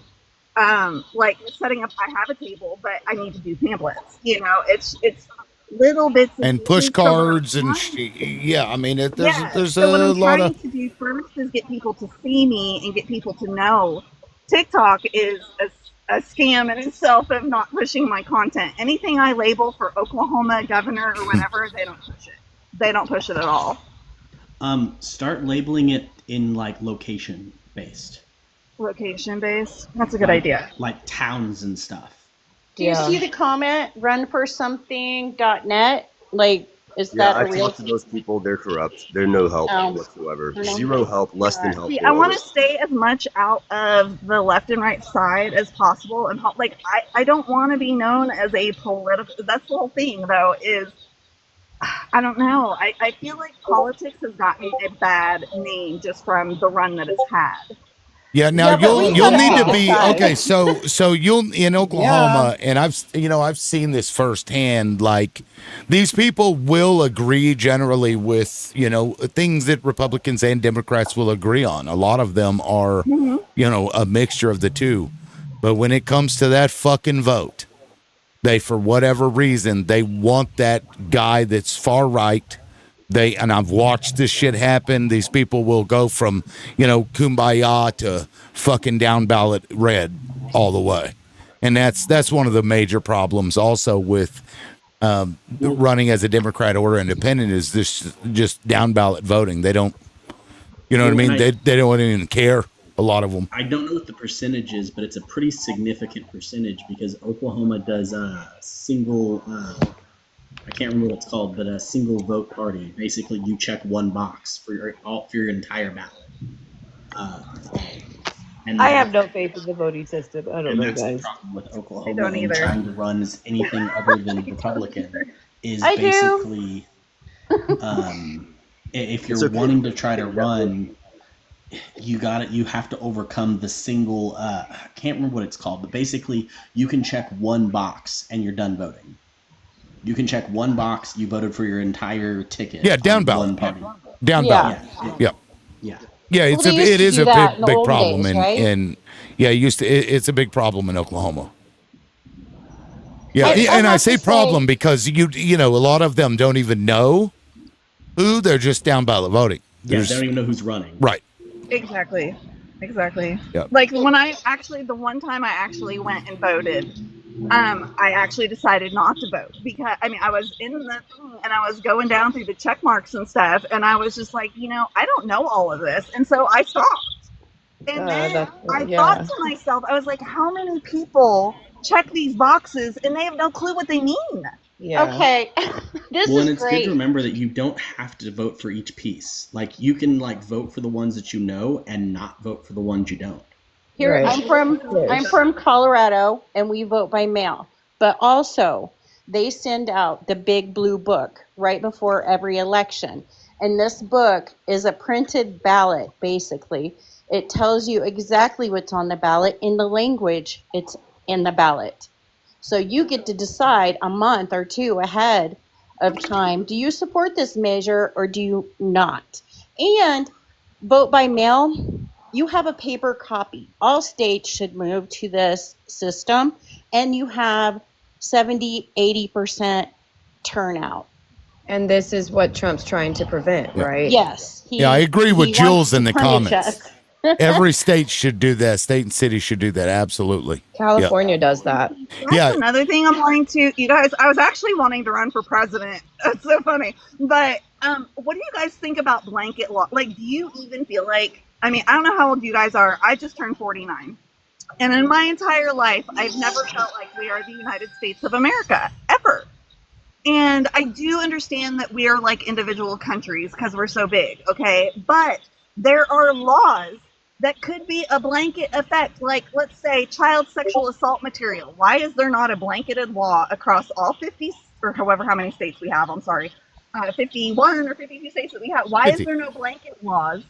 like setting up, I have a table, but I need to do pamphlets. It's little bits And push cards and I mean, there's so what a I'm lot trying of. to do first is get people to see me and get people to know TikTok is a scam in itself of not pushing my content. Anything I label for Oklahoma governor or whatever, they don't push it. They don't push it at all. Start labeling it in like location based. Location based. That's a good idea. Like towns and stuff. Do you Yeah. see the comment, runforsomething.net? Like, is Yeah, that I a real? talked to those people. They're corrupt. They're no help Oh, whatsoever. they're no Zero help, less than See, helpful. I want to Almost. stay as much out of the left and right side as possible, and like I don't want to be known as a political. That's the whole thing, though. Is I don't know. I feel like politics has gotten a bad name just from the run that it's had. Yeah, now Yeah, but we you'll gotta need to pick a be side. okay. So you'll in Oklahoma, and I've seen this firsthand. Like these people will agree generally with things that Republicans and Democrats will agree on. A lot of them are a mixture of the two. But when it comes to that fucking vote, they for whatever reason they want that guy that's far right. And I've watched this shit happen. These people will go from, kumbaya to fucking down ballot red all the way. And that's one of the major problems also with running as a Democrat or independent is this just down ballot voting. They don't, what I mean? They don't even care. A lot of them. I don't know what the percentage is, but it's a pretty significant percentage because Oklahoma does a single, I can't remember what it's called, but a single vote party. Basically, you check one box for your entire ballot. And I have no faith in the voting system. I don't and know, that's the guys. problem with I Oklahoma don't and either. trying to run as anything other than Republican is I do. basically, if you're It's okay. wanting to try to run, you have to overcome the single. I can't remember what it's called, but basically, you can check one box and you're done voting. You can check one box. You voted for your entire ticket. Yeah, down on ballot. One party. Down ballot. Yeah. Yeah. Yeah, Well, they used it to is do a that in the big old problem days, right? it's a big problem in Oklahoma. Yeah, I and I have say to say- problem because a lot of them don't even know who they're just down ballot voting. Yeah, they don't even know who's running. Right. Exactly. Yeah. Like the one time I actually went and voted, I actually decided not to vote because I was in the thing and I was going down through the check marks and stuff, and I was just like, I don't know all of this, and so I stopped. And then I thought to myself, I was like, how many people check these boxes and they have no clue what they mean? Yeah. Okay, this Well, and is it's good great. to remember that you don't have to vote for each piece. Like you can vote for the ones that you know and not vote for the ones you don't. Here, Right. I'm from Colorado, and we vote by mail. But also, they send out the big blue book right before every election, and this book is a printed ballot. Basically, it tells you exactly what's on the ballot in the language it's in the ballot. So you get to decide a month or two ahead of time. Do you support this measure or do you not? And vote by mail. You have a paper copy. All states should move to this system, and you have 70-80% turnout. And this is what Trump's trying to prevent, right? Yes. I agree with he Jules wants in to the punish comments. us. Every state should do that. State and city should do that. Absolutely. California does that. That's Yeah. another thing I'm wanting to, you guys, I was actually wanting to run for president. That's so funny. But what do you guys think about blanket law? Like, do you even feel like, I don't know how old you guys are. I just turned 49. And in my entire life, I've never felt like we are the United States of America, ever. And I do understand that we are like individual countries because we're so big, okay? But there are laws that could be a blanket effect, like let's say child sexual assault material. Why is there not a blanketed law across all 50 or however how many states we have? I'm sorry, 51 or 52 states that we have. Why 50. Uh, is there no blanket laws?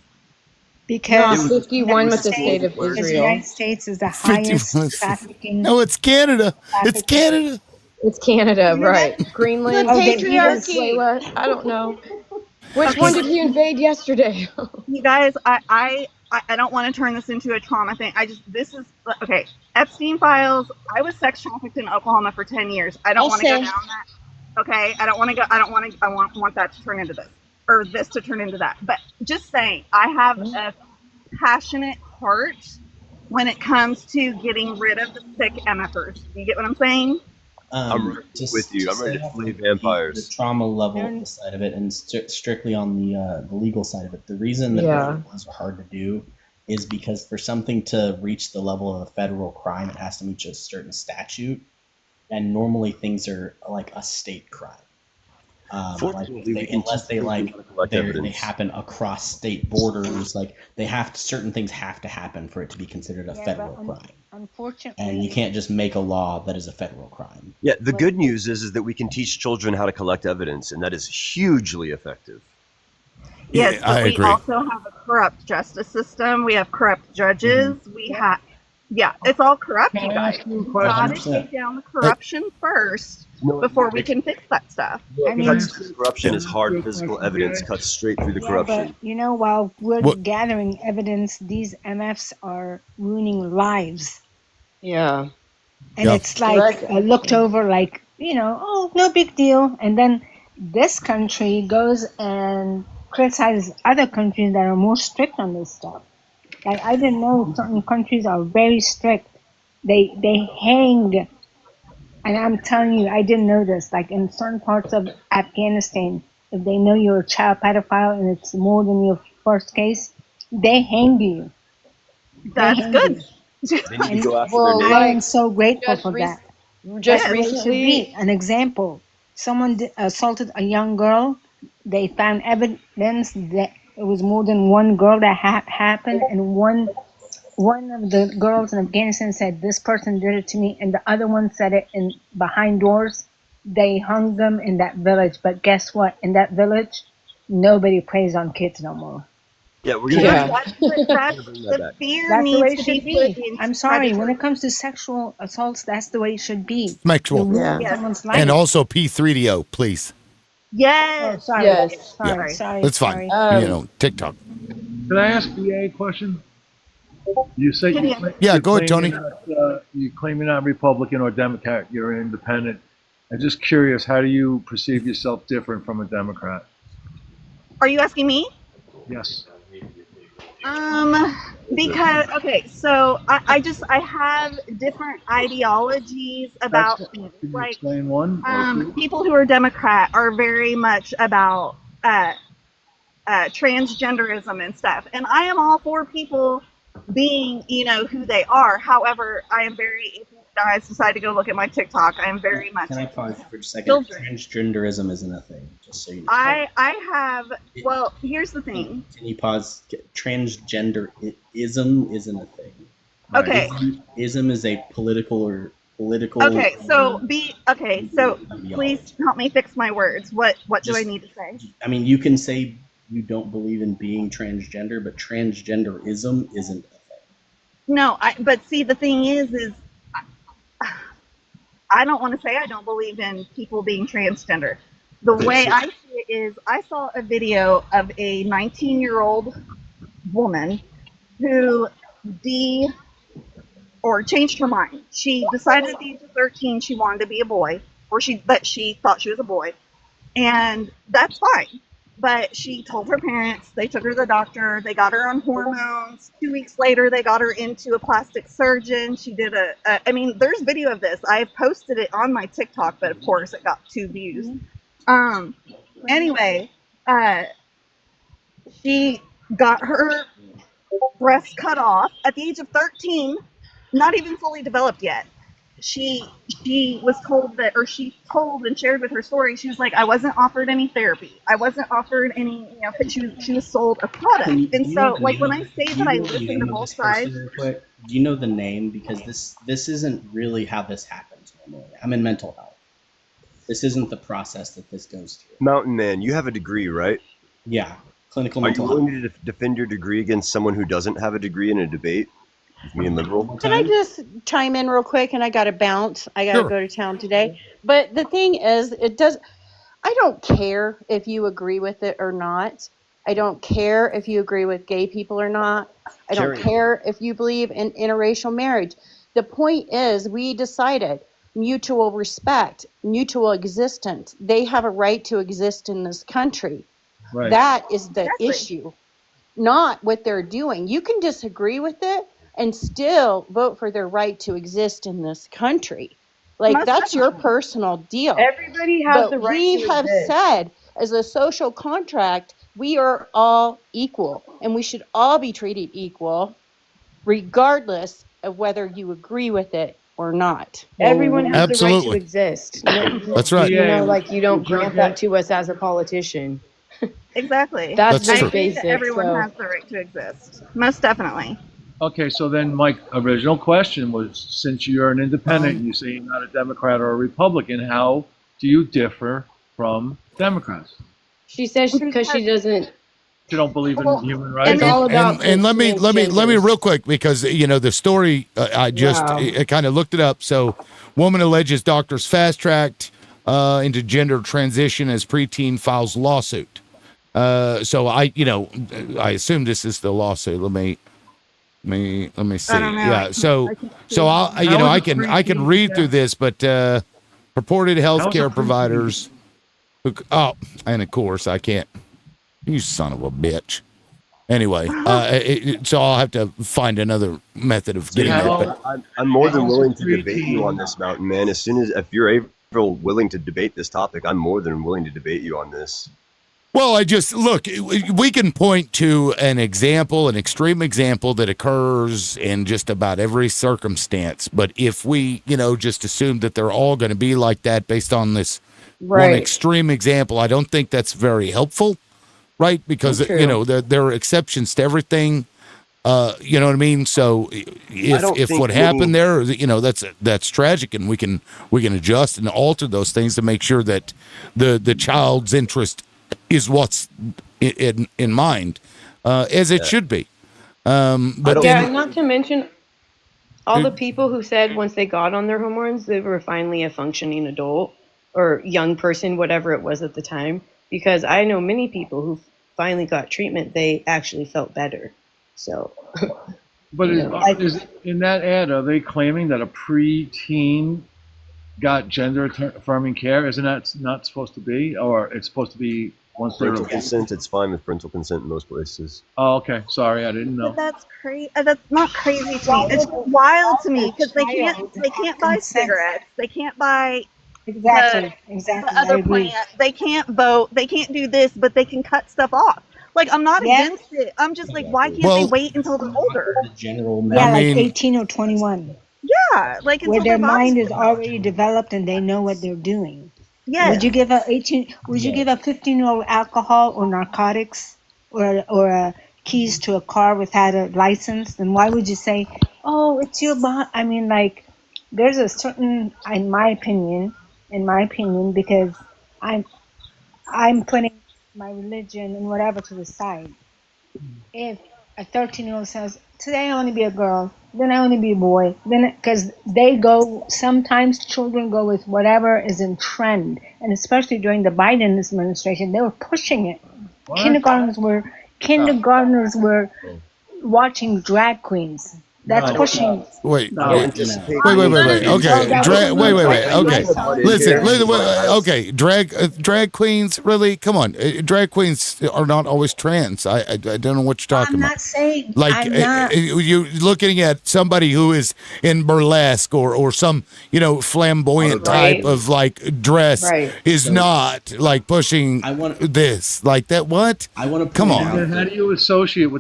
Because 51 with the state of the Israel. United States is the highest 51. trafficking. No, it's Canada. It's Canada. It's Canada, right? Greenland. The Okay, patriarchy. Layla, I don't know. Which one did you invade yesterday? You guys, I don't want to turn this into a trauma thing. This is okay. Epstein files. I was sex trafficked in Oklahoma for 10 years. I don't want to go Okay. down that. Okay, I don't want to go. I want that to turn into this, or this to turn into that. But just saying, I have a passionate heart when it comes to getting rid of the sick MFers. You get what I'm saying? I'm with you. I'm ready to slay vampires. The trauma level side of it, and strictly on the legal side of it. The reason that Yeah. laws are hard to do is because for something to reach the level of a federal crime, it has to meet a certain statute. and normally things are like a state crime. Like Fortunately, we can unless teach they children like how to collect they evidence. happen across state borders, like they have to, certain things have to happen for it to be considered a Yeah, federal but crime, and you unfortunately, can't just make a law that is a federal crime. Yeah, the what good news is that we can teach children how to collect evidence, and that is hugely effective. Yes, Yeah, but I we agree. also have a corrupt justice system. We have corrupt judges. We have, yeah, it's all corrupt, Can you I guys. ask you a We've question? got to 100%. take down the Hey, corruption first No, before we can fix that stuff. I mean, cuts through corruption yeah. is hard physical evidence, cuts straight through the yeah, but corruption. while we're What? gathering evidence, these MFs are ruining lives. Yeah. And Yeah. it's like looked over like, oh, no big deal. And then this country goes and criticizes other countries that are more strict on this stuff. Like, I didn't know certain countries are very strict. They hang, and I'm telling you, I didn't know this. Like in certain parts of Afghanistan, if they know you're a child pedophile and it's more than your first case, they hang you. They That's hang good. you. They need to And go after their Well, I neighbors. am so grateful just for that. just That's the way it should be. recently, An example: someone assaulted a young girl. They found evidence that it was more than one girl that happened, and one of the girls in Afghanistan said this person did it to me, and the other one said it in behind doors. They hung them in that village, but guess what? In that village, nobody preys on kids no more. Yeah, we're gonna yeah. That's bring that the back. fear That's the way needs it to be should put be. into I'm sorry. When predators. it comes to sexual assaults, that's the way it should be. Sexual. You ruin Yeah. Yes. someone's life. And also P3DO, please. Oh, Yes. sorry. Yes. Yeah, Sorry. Sorry. that's fine. Sorry. TikTok. Can I ask BA a question? You say Can you you- claim, Yeah, you go ahead, claim Tony. you're not, you claim you're not Republican or Democrat. You're independent. I'm just curious, how do you perceive yourself different from a Democrat? Are you asking me? Yes. Because okay, so I have different ideologies about things. Can you Like explain one or two? people who are Democrat are very much about transgenderism and stuff, and I am all for people being, who they are. However, I am very. If you guys decide to go look at my TikTok, I am very much. Can I pause for a second? Children. Transgenderism isn't a thing, just so you know. I have. Well, here's the thing. Can you pause? Transgenderism isn't a thing. Okay. Ism is a political. Okay, so please help me fix my words. What do I need to say? I mean, you can say you don't believe in being transgender, but transgenderism isn't a thing. No, but see, the thing is I don't want to say I don't believe in people being transgender. The way I see it is, I saw a video of a 19-year-old woman who changed her mind. She decided at the age of 13 she wanted to be a boy, that she thought she was a boy, and that's fine. But she told her parents, they took her to the doctor, they got her on hormones. 2 weeks later, they got her into a plastic surgeon. She did there's video of this. I've posted it on my TikTok, but of course it got 2 views. Anyway, she got her breast cut off at the age of 13, not even fully developed yet. She was told that, or she told and shared with her story, she was like, I wasn't offered any therapy. I wasn't offered any, she was sold a product. And so, like, when I say that I listen to both sides. Do you know the name? Because this isn't really how this happens normally. I'm in mental health. This isn't the process that this goes through. Mountain Man, you have a degree, right? Yeah, clinical Are you mental health. willing to defend your degree against someone who doesn't have a degree in a debate? With me and liberal? Can I just chime in real quick? And I got to bounce. I got to go to town today. But the thing is, I don't care if you agree with it or not. I don't care if you agree with gay people or not. I don't care if you believe in interracial marriage. The point is, we decided mutual respect, mutual existence. They have a right to exist in this country. Right. That is the issue, not what they're doing. You can disagree with it and still vote for their right to exist in this country. Like, that's your personal deal. Everybody has the right we to have exist. said, as a social contract, we are all equal, and we should all be treated equal, regardless of whether you agree with it or not. Everyone has the right Absolutely. to exist. That's right. You know, like you don't grant that to us as a politician. Exactly. That's That's just true. I think basic. that everyone So has the right to exist. Most definitely. Okay, so then my original question was, since you're an independent, and you say you're not a Democrat or a Republican, how do you differ from Democrats? she says because she doesn't. You don't believe in human rights? It's all about And let me transgenders. real quick, because the story I just Wow. I kind of looked it up. So, woman alleges doctors fast tracked into gender transition as preteen files lawsuit. So I assume this is the lawsuit. Let me see. I don't know. Yeah. So How is a I can preteen read through this, but purported How's a healthcare preteen- providers. And of course I can't. You son of a bitch. Anyway, so I'll have to find another method of getting Yeah, it. But I'm more than How's a willing to debate preteen- you on this, Mountain Man. As soon as if you're willing to debate this topic, I'm more than willing to debate you on this. well, I just look. We can point to an extreme example that occurs in just about every circumstance. But if we, just assume that they're all going to be like that based on this one Right. extreme example, I don't think that's very helpful, right? Because True. there are exceptions to everything. You know what I mean? So don't if think what any- happened there, that's tragic, and we can adjust and alter those things to make sure that the child's interest is what's in mind, as it should be. But Yeah, then, and not to mention all the people who said once they got on their hormones, they were finally a functioning adult or young person, whatever it was at the time. Because I know many people who finally got treatment, they actually felt better. So, But you know, I- is in that ad, are they claiming that a preteen got gender affirming care? Isn't that not supposed to be? Or it's supposed to be once they're Parental consent, it's fine with parental consent in most places. Oh, okay. Sorry, I didn't know. But that's crazy. That's not crazy to me. It's wild to me because they can't buy cigarettes. They can't buy Exactly. the Exactly. I other agree. plant. They can't vote. They can't do this, but they can cut stuff off. Like, I'm not Yeah. against it. I'm just like, why can't Well- they wait until they're older? The general Yeah, I like mean- 18 or 21, Yeah, like where until their their bodies mind is get already developed and they know what they're doing. Yes. Would you give a 18? Would you give a 15-year-old alcohol or narcotics or keys to a car without a license? Then why would you say, "Oh, it's your bond"? I mean, like, there's a certain, in my opinion, because I'm putting my religion and whatever to the side. If a 13-year-old says, "Today I want to be a girl," then I want to be a boy, then because sometimes children go with whatever is in trend, and especially during the Biden administration, they were pushing it. What? Kindergartners were watching drag queens. That's No. pushing. wait, No, wait. anticipate. Wait. Oh, Okay, that drag. was Wait. my Okay, son. listen. Okay, drag queens. Really? Come on, drag queens are not always trans. I don't know what you're talking I'm about. not saying. Like I'm not. you looking at somebody who is in burlesque or some flamboyant type of like dress Right. is not like pushing I want. this like that. What? I want to Come point on. out. And then how do you associate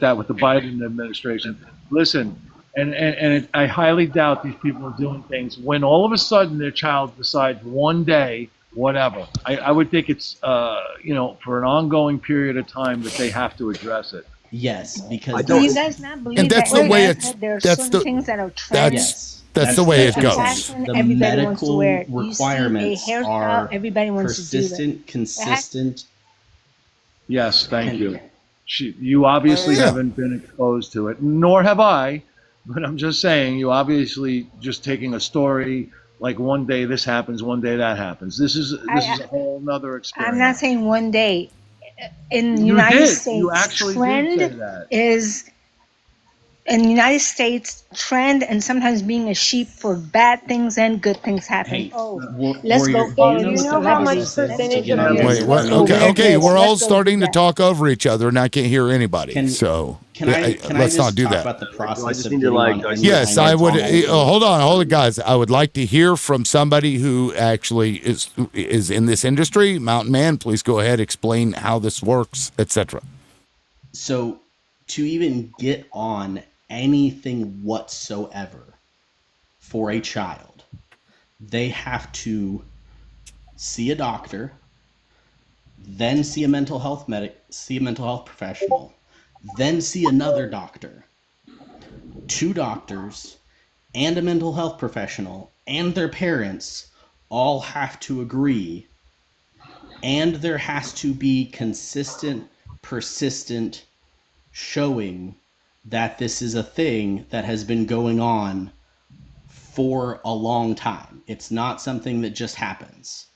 that with the Biden administration? Listen, and I highly doubt these people are doing things when all of a sudden their child decides one day, whatever. I would think it's for an ongoing period of time that they have to address it. Yes, because Do you guys not believe And that's that the way there are that's certain the- things that are trend? yes, That's the way it the goes. Fashion, The everybody wants to medical wear it. requirements you see a hairstyle, are everybody wants to do persistent, consistent. Yes, thank you. You obviously haven't been exposed to it, nor have I. But I'm just saying, you obviously just taking a story like one day this happens, one day that happens. This is a whole nother experience. I'm not saying one day. In the You United did. States, You actually did trend say that. is in the United States, trend and sometimes being a sheep for bad things and good things happen. Hey, Let's go warrior, for do it. you know how much processes percentage to get of on your- this? Wait, what? Let's go Okay, there. okay. Yes, We're all let's go starting to there. talk over each other, and I can't hear anybody. Can- So Can I let's just not do talk that. about the process I just of need to, getting like, on any Yes, kind I of would. tunnel? Hold on, guys. I would like to hear from somebody who actually is in this industry. Mountain Man, please go ahead, explain how this works, etc. So to even get on anything whatsoever, for a child, they have to see a doctor, then see a mental health professional, then see another doctor, 2 doctors, and a mental health professional, and their parents all have to agree, and there has to be consistent, persistent showing that this is a thing that has been going on for a long time. It's not something that just happens.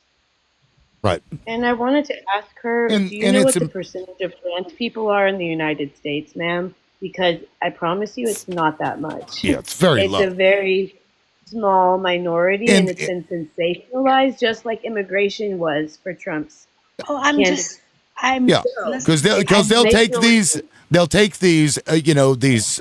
Right. And I wanted to ask her, And- do you and know it's what the im- percentage of trans people are in the United States, ma'am? Because I promise you it's not that much. Yeah, it's very It's low. a very small minority, And and it's been sensationalized, just like immigration was for Trump's Oh, I'm candidate. just, I'm, Yeah, listen, because they'll Make take your these these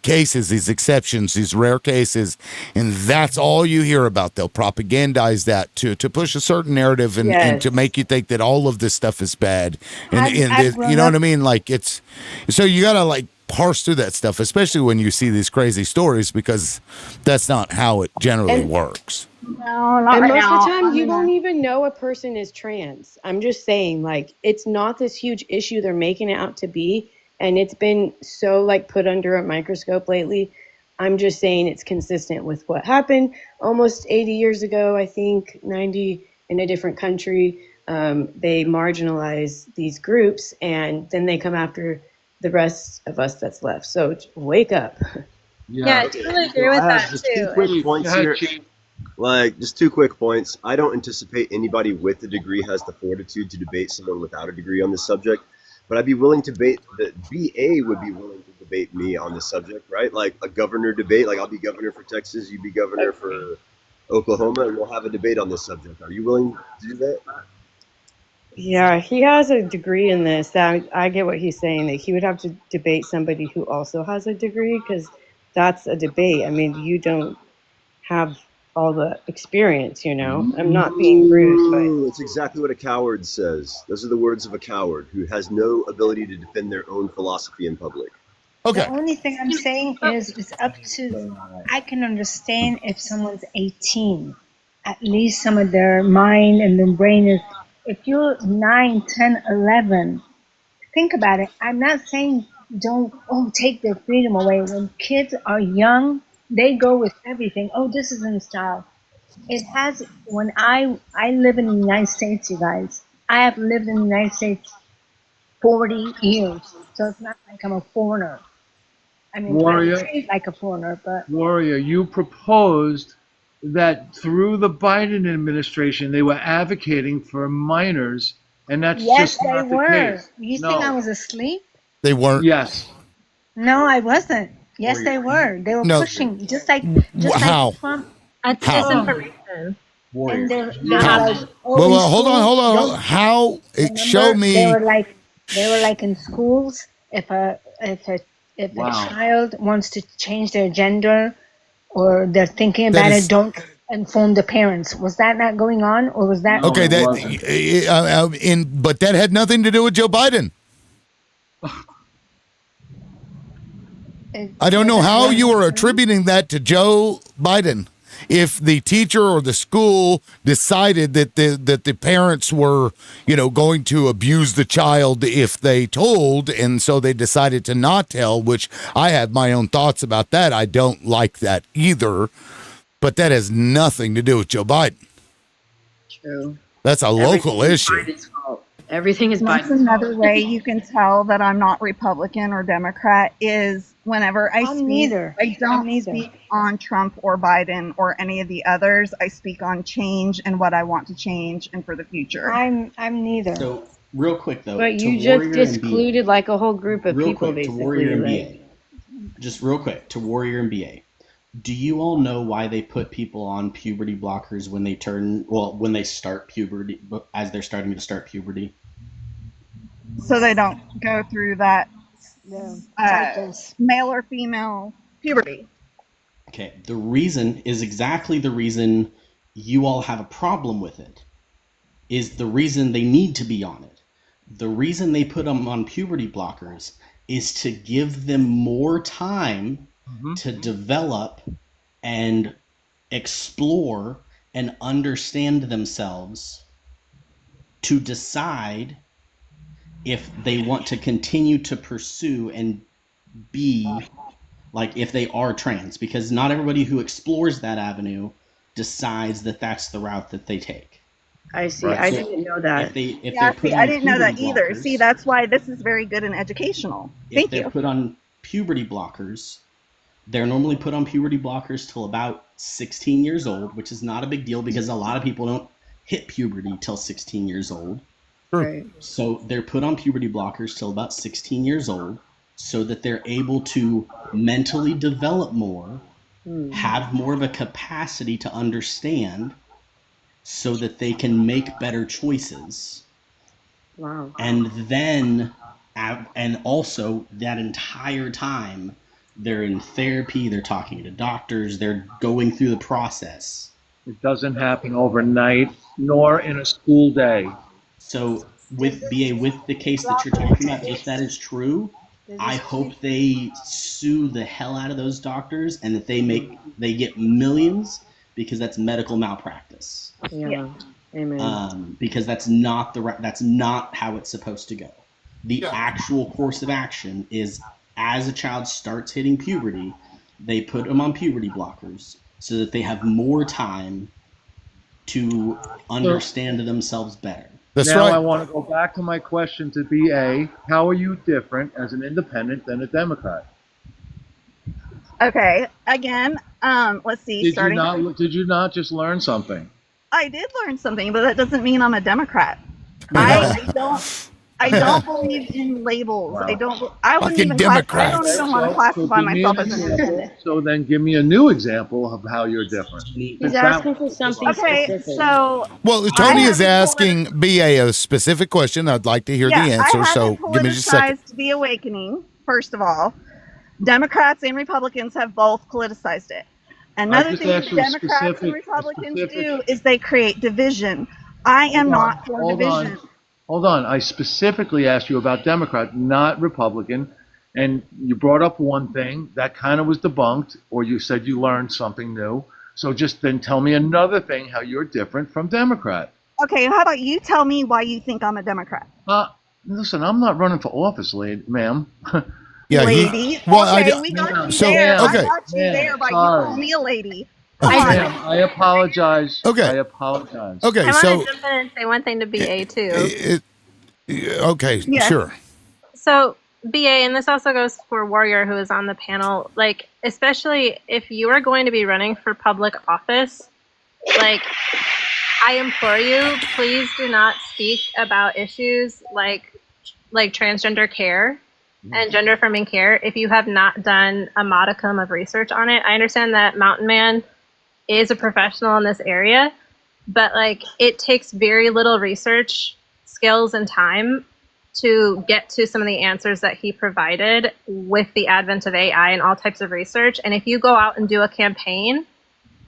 cases, these exceptions, these rare cases, and that's all you hear about. They'll propagandize that to push a certain narrative and Yes. to make you think that all of this stuff is bad, and I've grown you know what I up- mean? Like it's so you gotta like parse through that stuff, especially when you see these crazy stories, because that's not how it generally And- works. No, not And right most now. of the time, I'm you in a- won't even know a person is trans. I'm just saying, like, it's not this huge issue they're making it out to be, and it's been so like put under a microscope lately. I'm just saying it's consistent with what happened almost 80 years ago, I think, 90 in a different country. They marginalize these groups, and then they come after the rest of us that's left. So wake up. Yeah, I totally agree with I have that just too. 2 quick And- points here. Like, just 2 quick points. I don't anticipate anybody with a degree has the fortitude to debate someone without a degree on this subject, but I'd be willing to debate that BA would be willing to debate me on this subject, right? Like a governor debate. Like I'll be governor for Texas, you be governor for Oklahoma, and we'll have a debate on this subject. Are you willing to do that? Yeah, he has a degree in this. I get what he's saying, that he would have to debate somebody who also has a degree, because that's a debate. I mean, you don't have all the experience, you know? I'm not being rude, but Ooh, it's exactly what a coward says. Those are the words of a coward who has no ability to defend their own philosophy in public. The only thing I'm saying is it's up to, I can understand if someone's 18, at least some of their mind and their brain is, if you're 9, 10, 11, think about it. I'm not saying don't, take their freedom away. When kids are young, they go with everything. Oh, this is in style. It has, when I live in the United States, you guys, I have lived in the United States 40 years. So it's not like I'm a foreigner. I mean, Warrior. I treat like a foreigner, but Warrior, you proposed that through the Biden administration, they were advocating for minors, and that's yes, just they not the were. case. You No. think I was asleep? They weren't. Yes. No, I wasn't. Yes, they were. They were No. pushing, just like How? Trump. That's How? disinformation. And they're How? like, Well, in hold on, schools, hold on. don't- How? remember, Show me. They were like in schools. If a Wow. child wants to change their gender, or they're thinking That about is- it, don't inform the parents. Was that not going on, or was that Okay, but that had nothing to do with Joe Biden. I don't know how you are attributing that to Joe Biden. If the teacher or the school decided that the parents were, going to abuse the child if they told, and so they decided to not tell, which I have my own thoughts about that. I don't like that either, but that has nothing to do with Joe Biden. true. That's a local issue. Everything is That's Biden's another fault. way you can tell that I'm not Republican or Democrat is whenever I I'm speak, neither. I don't I'm neither. speak on Trump or Biden or any of the others. I speak on change and what I want to change and for the future. I'm neither. So real quick though, But to you just Warrior and BA, excluded like a whole group of real people, quick to basically. Warrior and Like, BA, just real quick to Warrior and BA. Do you all know why they put people on puberty blockers when they start puberty, as they're starting to start puberty? So they don't go through that cycles. male or female puberty. Okay, the reason is exactly the reason you all have a problem with it, is the reason they need to be on it. The reason they put them on puberty blockers is to give them more time to develop and explore and understand themselves to decide if they want to continue to pursue and be like if they are trans, because not everybody who explores that avenue decides that that's the route that they take. I see. Right. I So didn't know that. if Yeah, they're see, put I on didn't know that puberty either. blockers, See, that's why this is very good and educational. if Thank they're you. put on puberty blockers, they're normally put on puberty blockers till about 16 years old, which is not a big deal because a lot of people don't hit puberty till 16 years old. Right. So they're put on puberty blockers till about 16 years old so that they're able to mentally develop more, have more of a capacity to understand so that they can make better choices. Wow. And then, and also that entire time, they're in therapy, they're talking to doctors, they're going through the process. It doesn't happen overnight, nor in a school day. So with BA, with the case that you're talking about, if that is true, I hope they sue the hell out of those doctors and that they get millions, because that's medical malpractice. Yeah. Amen. Because that's not that's not how it's supposed to go. The actual course of action is, as a child starts hitting puberty, they put them on puberty blockers so that they have more time to understand themselves better. Now I want to go back to my question to BA. How are you different as an independent than a Democrat? Okay, again, let's see. Did you not just learn something? I did learn something, but that doesn't mean I'm a Democrat. I don't believe in labels. Wow. I wouldn't even I don't even want to classify give me myself an as an example. independent. So then give me a new example of how you're different. He's asking for something specific. So Well, Tony is asking BA a specific question. I'd like to hear the answer. I So haven't give me just a second. politicized the awakening, first of all. Democrats and Republicans have both politicized it. Another just thing asked you a Democrats and specific- Republicans do is they create division. I am not for division. Hold on. I specifically asked you about Democrat, not Republican. And you brought up one thing that kind of was debunked, or you said you learned something new. So just then tell me another thing how you're different from Democrat. Okay, how about you tell me why you think I'm a Democrat? Listen, I'm not running for office, ma'am. Yeah, lady. well, okay, we got you there. I got you there by you calling me a lady. Ma'am, I apologize. Okay. I apologize. Okay, I so want to jump in and say one thing to BA too. okay, Yes. sure. So BA, and this also goes for Warrior, who is on the panel, like, especially if you are going to be running for public office, like, I implore you, please do not speak about issues like transgender care and gender affirming care if you have not done a modicum of research on it. I understand that Mountain Man is a professional in this area, but like, it takes very little research skills and time to get to some of the answers that he provided with the advent of AI and all types of research. And if you go out and do a campaign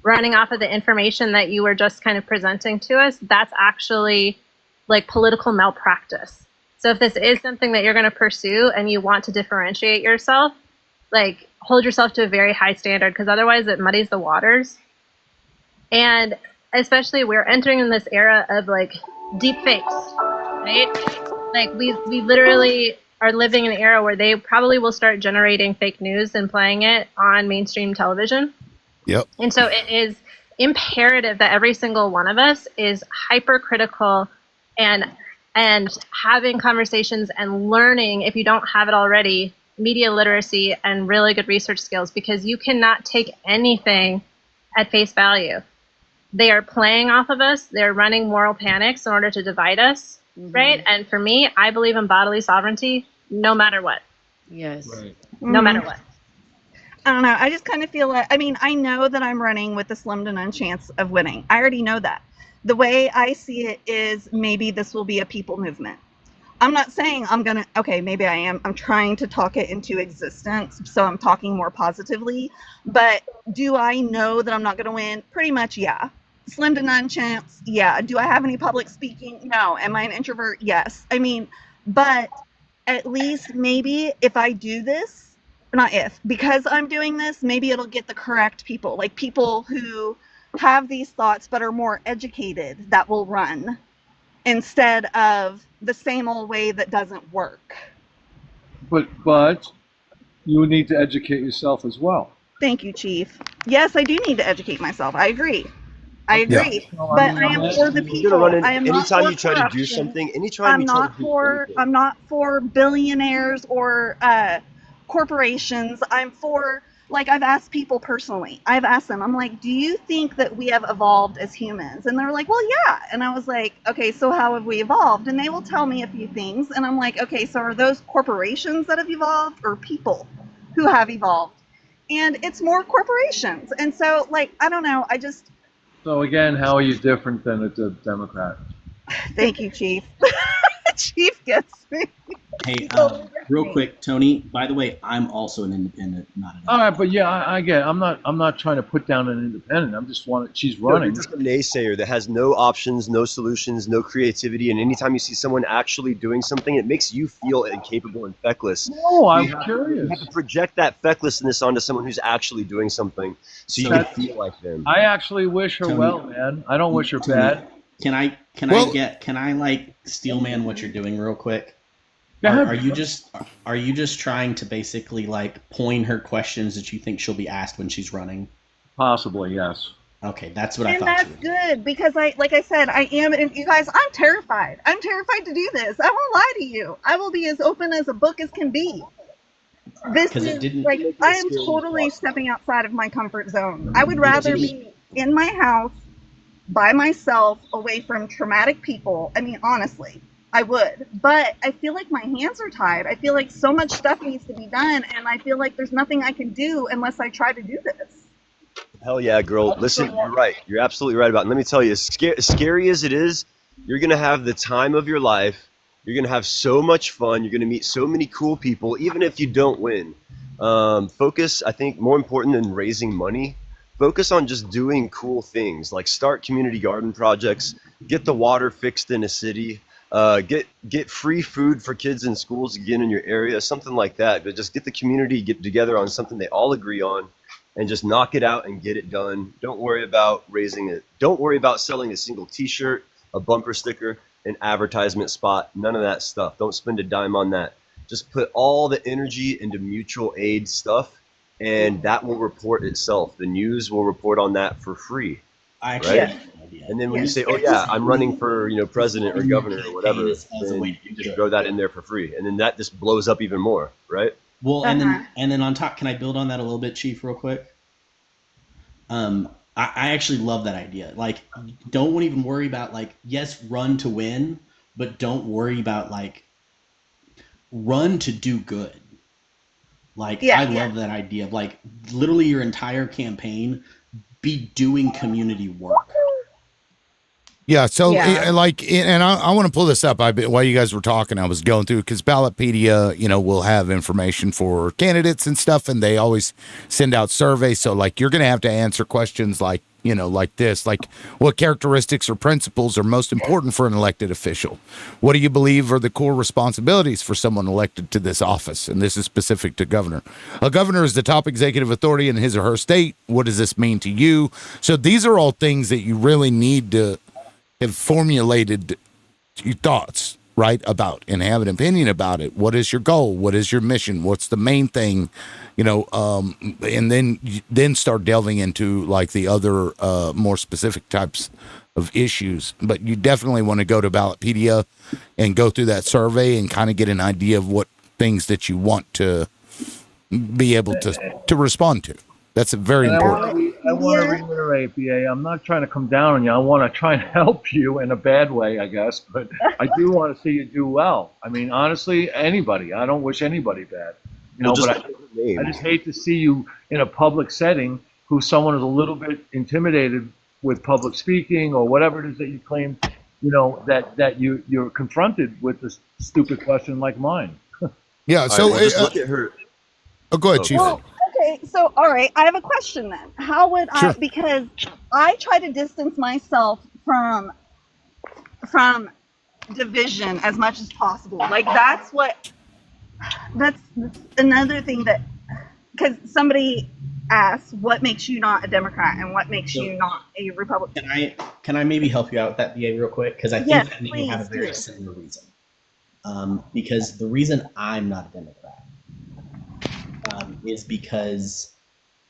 running off of the information that you were just kind of presenting to us, that's actually like political malpractice. So if this is something that you're going to pursue and you want to differentiate yourself, like, hold yourself to a very high standard, because otherwise it muddies the waters. And especially we're entering in this era of like deep fakes, right? Like we literally are living in an era where they probably will start generating fake news and playing it on mainstream television. Yep. And so it is imperative that every single one of us is hypercritical and having conversations and learning, if you don't have it already, media literacy and really good research skills, because you cannot take anything at face value. They are playing off of us. They're running moral panics in order to divide us, right? And for me, I believe in bodily sovereignty no matter what. Yes. No matter what. I don't know. I just kind of feel like, I mean, I know that I'm running with a slim to none chance of winning. I already know that. The way I see it is maybe this will be a people movement. I'm not saying I'm going to, okay, maybe I am. I'm trying to talk it into existence, so I'm talking more positively. But do I know that I'm not going to win? Pretty much, yeah. Slim to none chance, yeah. Do I have any public speaking? No. Am I an introvert? Yes. I mean, but at least maybe if I do this, not if, because I'm doing this, maybe it'll get the correct people, like people who have these thoughts but are more educated that will run instead of the same old way that doesn't work. But you need to educate yourself as well. Thank you, Chief. Yes, I do need to educate myself. I agree. I agree. Yeah. But I am for the You're people. gonna run in, I am not anytime for you try to do corruption. something, anytime you try to do anything. I'm not for billionaires or corporations. I'm for, like, I've asked people personally. I've asked them, I'm like, do you think that we have evolved as humans? And they're like, well, yeah. And I was like, okay, so how have we evolved? And they will tell me a few things. And I'm like, okay, so are those corporations that have evolved or people who have evolved? And it's more corporations. And so, like, I don't know. I just, So again, how are you different than a Democrat? thank you, Chief. Chief gets me. Hey, real quick, Tony. By the way, I'm also an independent, not an. All right, but yeah, I get it. I'm not trying to put down an independent. I'm just she's No, running. you're just a naysayer that has no options, no solutions, no creativity, and anytime you see someone actually doing something, it makes you feel incapable and feckless. No, I'm You curious. have to project that fecklessness onto someone who's actually doing something, so you can feel like them. I actually wish her Tony- well, man. I don't wish her Tony, bad. Can I like steelman what you're doing real quick? Go ahead. Are you just trying to basically like point her questions that you think she'll be asked when she's running? Possibly, yes. Okay, that's what I And thought. that's good because like I said, I am, and you guys, I'm terrified. I'm terrified to do this. I won't lie to you. I will be as open as a book as can be. This 'Cause it is didn't like, make it I as am scary as totally possible. stepping outside of my comfort zone. I would rather be in my house by myself, away from traumatic people. I mean, honestly, I would. But I feel like my hands are tied. I feel like so much stuff needs to be done, and I feel like there's nothing I can do unless I try to do this. Hell yeah, girl. Listen, you're right. You're absolutely right about it. And let me tell you, as scary as it is, you're going to have the time of your life. You're going to have so much fun. You're going to meet so many cool people, even if you don't win. Focus, I think, more important than raising money. Focus on just doing cool things, like start community garden projects, get the water fixed in a city, get free food for kids in schools again in your area, something like that. But just get the community get together on something they all agree on, and just knock it out and get it done. Don't worry about raising it. Don't worry about selling a single T-shirt, a bumper sticker, an advertisement spot. None of that stuff. Don't spend a dime on that. Just put all the energy into mutual aid stuff, and that will report itself. The news will report on that for free. I actually right? have an idea. And then when you Yes. say, "Oh yeah, I'm running for president or governor or whatever," As a then way to you do just it. throw that in there for free, and then that just blows up even more, right? Well, and then on top, can I build on that a little bit, Chief, real quick? I actually love that idea. Like, don't even worry about, like, yes, run to win, but don't worry about, like, run to do good. Like, Yeah, I love that idea of, like, literally your entire campaign be doing community work. Yeah, so Yeah. and I want to pull this up. While you guys were talking, I was going through because Ballotpedia, will have information for candidates and stuff, and they always send out surveys. So like you're going to have to answer questions like like this, like what characteristics or principles are most important for an elected official? What do you believe are the core responsibilities for someone elected to this office? And this is specific to governor. A governor is the top executive authority in his or her state. What does this mean to you? So these are all things that you really need to have formulated your thoughts, right, about and have an opinion about it. What is your goal? What is your mission? What's the main thing? And then start delving into like the other more specific types of issues. But you definitely want to go to Ballotpedia and go through that survey and kind of get an idea of what things that you want to be able to respond to. That's very And important. I want to reiterate, BA, I'm not trying to come down on you. I want to try and help you in a bad way, I guess. But I do want to see you do well. I mean, honestly, anybody. I don't wish anybody bad. Well, just But I just hate to see you in a public setting who someone is a little bit intimidated with public speaking or whatever it is that you claim, that you're confronted with this stupid question like mine. Yeah, so just look at her. Oh, go ahead, Chief. Well, okay, so all right, I have a question then. How would I? Sure. Because I try to distance myself from division as much as possible. Like that's another thing that because somebody asked, what makes you not a Democrat and what makes you not a Republican? Can I maybe help you out with that, BA, real quick? Because I think Yes, that may have a please very do. similar reason. Because the reason I'm not a Democrat is because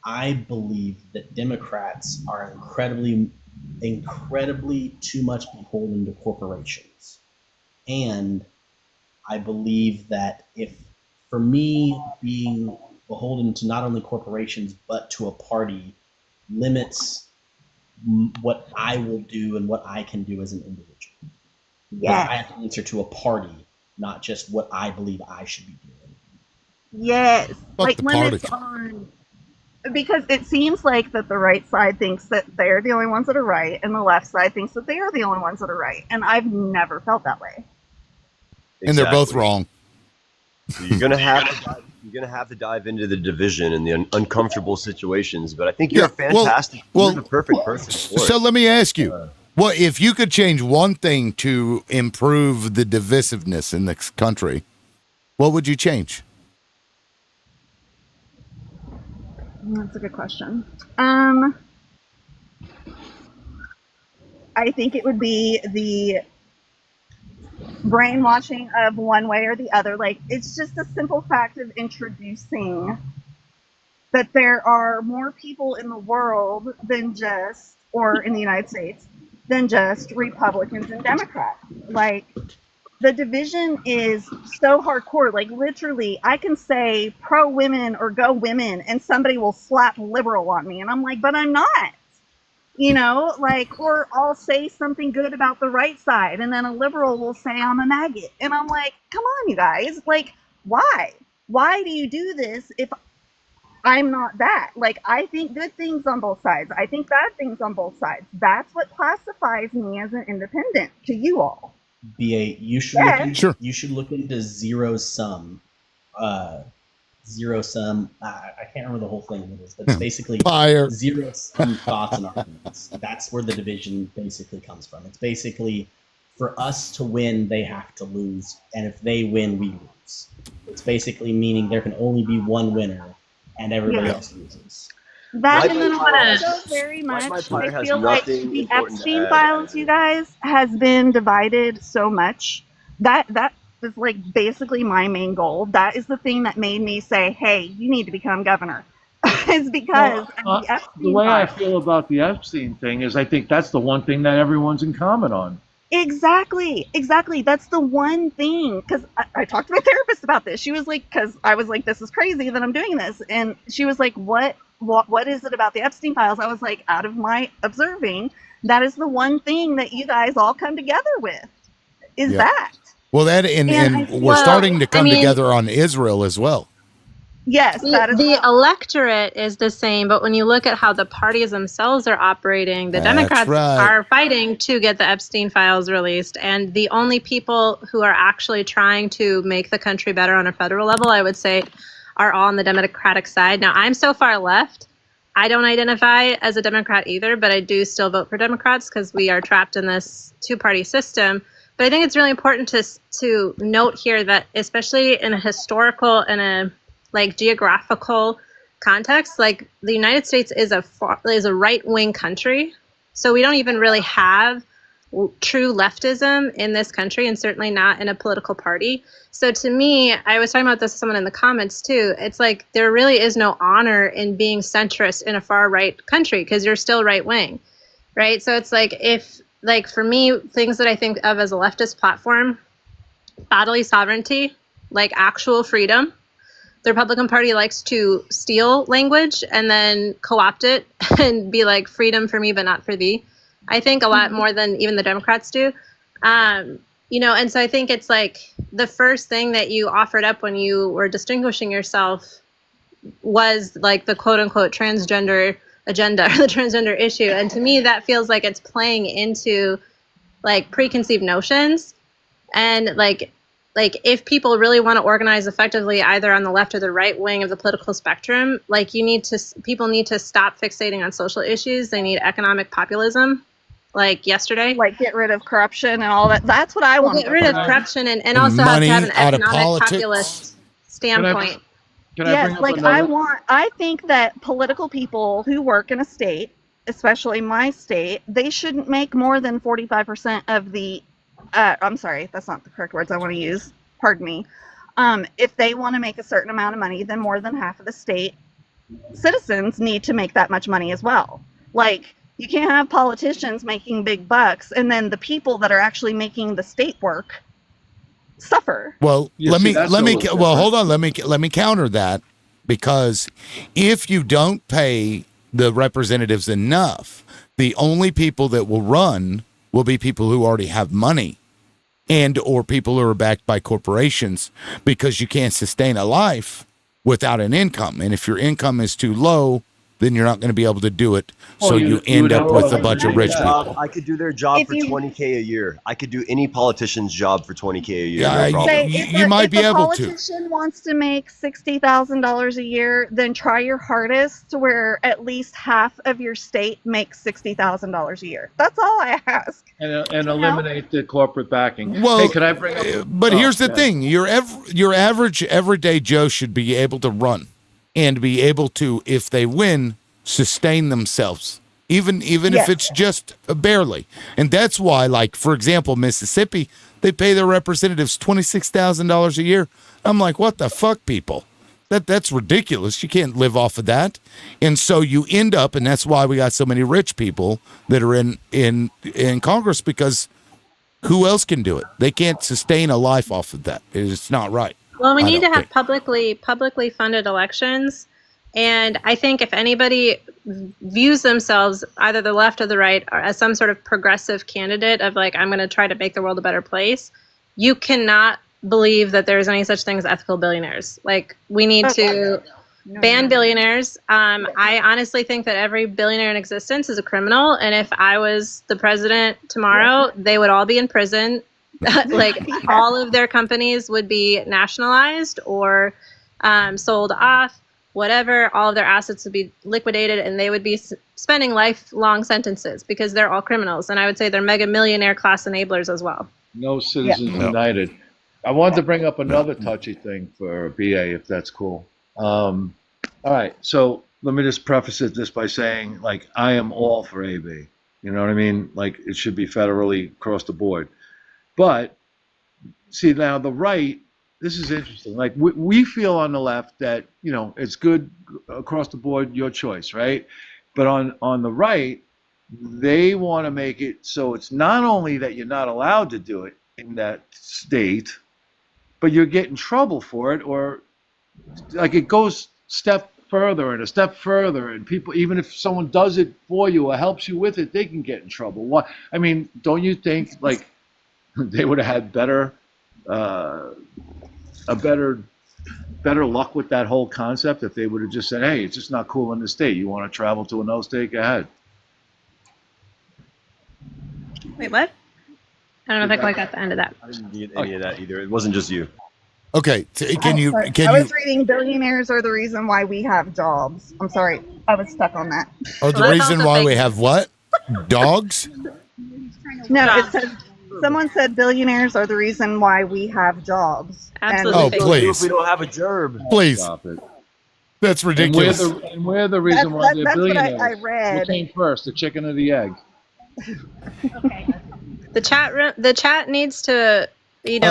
I believe that Democrats are incredibly too much beholden to corporations. And I believe that for me, being beholden to not only corporations, but to a party limits what I will do and what I can do as an individual. Yes. I have to answer to a party, not just what I believe I should be doing. Yes. Like the limits party. on, because it seems like that the right side thinks that they're the only ones that are right, and the left side thinks that they are the only ones that are right. And I've never felt that way. And they're both wrong. You're gonna have to dive into the division and the uncomfortable situations. But I think you're fantastic. You're the perfect person for it. So let me ask you, what if you could change one thing to improve the divisiveness in this country? What would you change? That's a good question. I think it would be the brainwashing of one way or the other. Like, it's just a simple fact of introducing that there are more people in the world than just, or in the United States, than just Republicans and Democrats. Like, the division is so hardcore. Like, literally, I can say pro women or go women, and somebody will slap liberal on me. And I'm like, but I'm not. You know, like, or I'll say something good about the right side, and then a liberal will say I'm a maggot. And I'm like, come on, you guys. Like, why? Why do you do this if I'm not that? Like, I think good things on both sides. I think bad things on both sides. That's what classifies me as an independent to you all. BA, you should you should look into zero sum. Zero sum. I can't remember the whole thing it is, but it's basically zero sum thoughts and arguments. That's where the division basically comes from. It's basically for us to win, they have to lose, and if they win, we lose. It's basically meaning there can only be one winner, and everybody else loses. That My and then empire also has- very my much. empire I has feel like nothing the important to Epstein add. files, you guys, has been divided so much. That is like basically my main goal. That is the thing that made me say, "Hey, you need to become governor." Is because of the The Epstein way I files. feel about the Epstein thing is I think that's the one thing that everyone's in common on. Exactly. That's the one thing. Because I talked to my therapist about this. She was like, because I was like, this is crazy that I'm doing this, and she was like, what is it about the Epstein files? I was like, out of my observing, that is the one thing that you guys all come together with. Is Yeah. that? Well, that and we're starting to come together on Israel as well. Yes, that is The electorate is the same, but when you look at how the parties themselves are operating, the That's Democrats right. are fighting to get the Epstein files released. And the only people who are actually trying to make the country better on a federal level, I would say, are all on the Democratic side. Now, I'm so far left. I don't identify as a Democrat either, but I do still vote for Democrats because we are trapped in this two-party system. But I think it's really important to note here that, especially in a historical and a geographical context, like the United States is a right-wing country, so we don't even really have true leftism in this country, and certainly not in a political party. So to me, I was talking about this with someone in the comments too, it's like there really is no honor in being centrist in a far-right country because you're still right-wing, right? So it's like, if, like, for me, things that I think of as a leftist platform, bodily sovereignty, like actual freedom. The Republican Party likes to steal language and then co-opt it and be like, freedom for me, but not for thee. I think a lot more than even the Democrats do. You know, and so I think it's like the first thing that you offered up when you were distinguishing yourself was like the quote unquote transgender agenda or the transgender issue. And to me, that feels like it's playing into like preconceived notions. And like if people really want to organize effectively either on the left or the right wing of the political spectrum, like people need to stop fixating on social issues. They need economic populism, like yesterday. Like get rid of corruption and all that. That's what I want. Get rid of corruption and also have to have an economic populist standpoint. Can I Yes, bring up like another? I think that political people who work in a state, especially my state, they shouldn't make more than 45% of the, I'm sorry, that's not the correct words I want to use. Pardon me. If they want to make a certain amount of money, then more than half of the state citizens need to make that much money as well. Like, you can't have politicians making big bucks and then the people that are actually making the state work suffer. Well, Yeah, let see, me that's let a me little well different. hold on. Let me counter that, because if you don't pay the representatives enough, the only people that will run will be people who already have money, and or people who are backed by corporations, because you can't sustain a life without an income. And if your income is too low, then you're not going to be able to do it. Oh, So you- you you end would up have with to a bunch of agree rich with people. that. I could do their job If for you- 20K a year. I could do any politician's job for 20K a year. Yeah, no problem. Say, you might if be a able to. politician wants to make $60,000 a year, then try your hardest to where at least half of your state makes $60,000 a year. That's all I ask. And eliminate the corporate backing. Well, hey, could I bring up? But oh, here's the yeah. thing: your average everyday Joe should be able to run and be able to, if they win, sustain themselves, even if Yes. it's just barely. And that's why, like for example, Mississippi, they pay their representatives $26,000 a year. I'm like, what the fuck, people? That's ridiculous. You can't live off of that. And so you end up, and that's why we got so many rich people that are in Congress, because who else can do it? They can't sustain a life off of that. It's not right. Well, we I need to don't have think. publicly funded elections, and I think if anybody views themselves, either the left or the right, or as some sort of progressive candidate of like, I'm going to try to make the world a better place, you cannot believe that there's any such thing as ethical billionaires. Like, we need to ban billionaires. I honestly think that every billionaire in existence is a criminal, and if I was the president tomorrow, they would all be in prison. Like, all of their companies would be nationalized or sold off, whatever. All of their assets would be liquidated, and they would be spending lifelong sentences because they're all criminals. And I would say they're mega millionaire class enablers as well. No Citizens United. I wanted to bring up another touchy thing for BA, if that's cool. All right, so let me just preface it this by saying, like, I am all for AB. You know what I mean? Like, it should be federally across the board. But see, now the right, this is interesting. Like, we feel on the left that, you know, it's good across the board, your choice, right? But on the right, they want to make it so it's not only that you're not allowed to do it in that state, but you get in trouble for it, or like it goes step further and a step further, and people, even if someone does it for you or helps you with it, they can get in trouble. Why? I mean, don't you think like they would have had better luck with that whole concept if they would have just said, hey, it's just not cool in the state. You want to travel to another state? Go ahead. Wait, what? I don't know if I quite got the end of that. I didn't get any of that either. It wasn't just you. Okay, can you I was reading billionaires are the reason why we have jobs. I'm sorry, I was stuck on that. Oh, the reason why we have what? Dogs? No, it says someone said billionaires are the reason why we have jobs. Absolutely. Oh, please. If we don't have a gerb. Please. Stop it. That's ridiculous. And we're the reason why they're That's what billionaires. I read. What came first, the chicken or the egg? The chat needs to,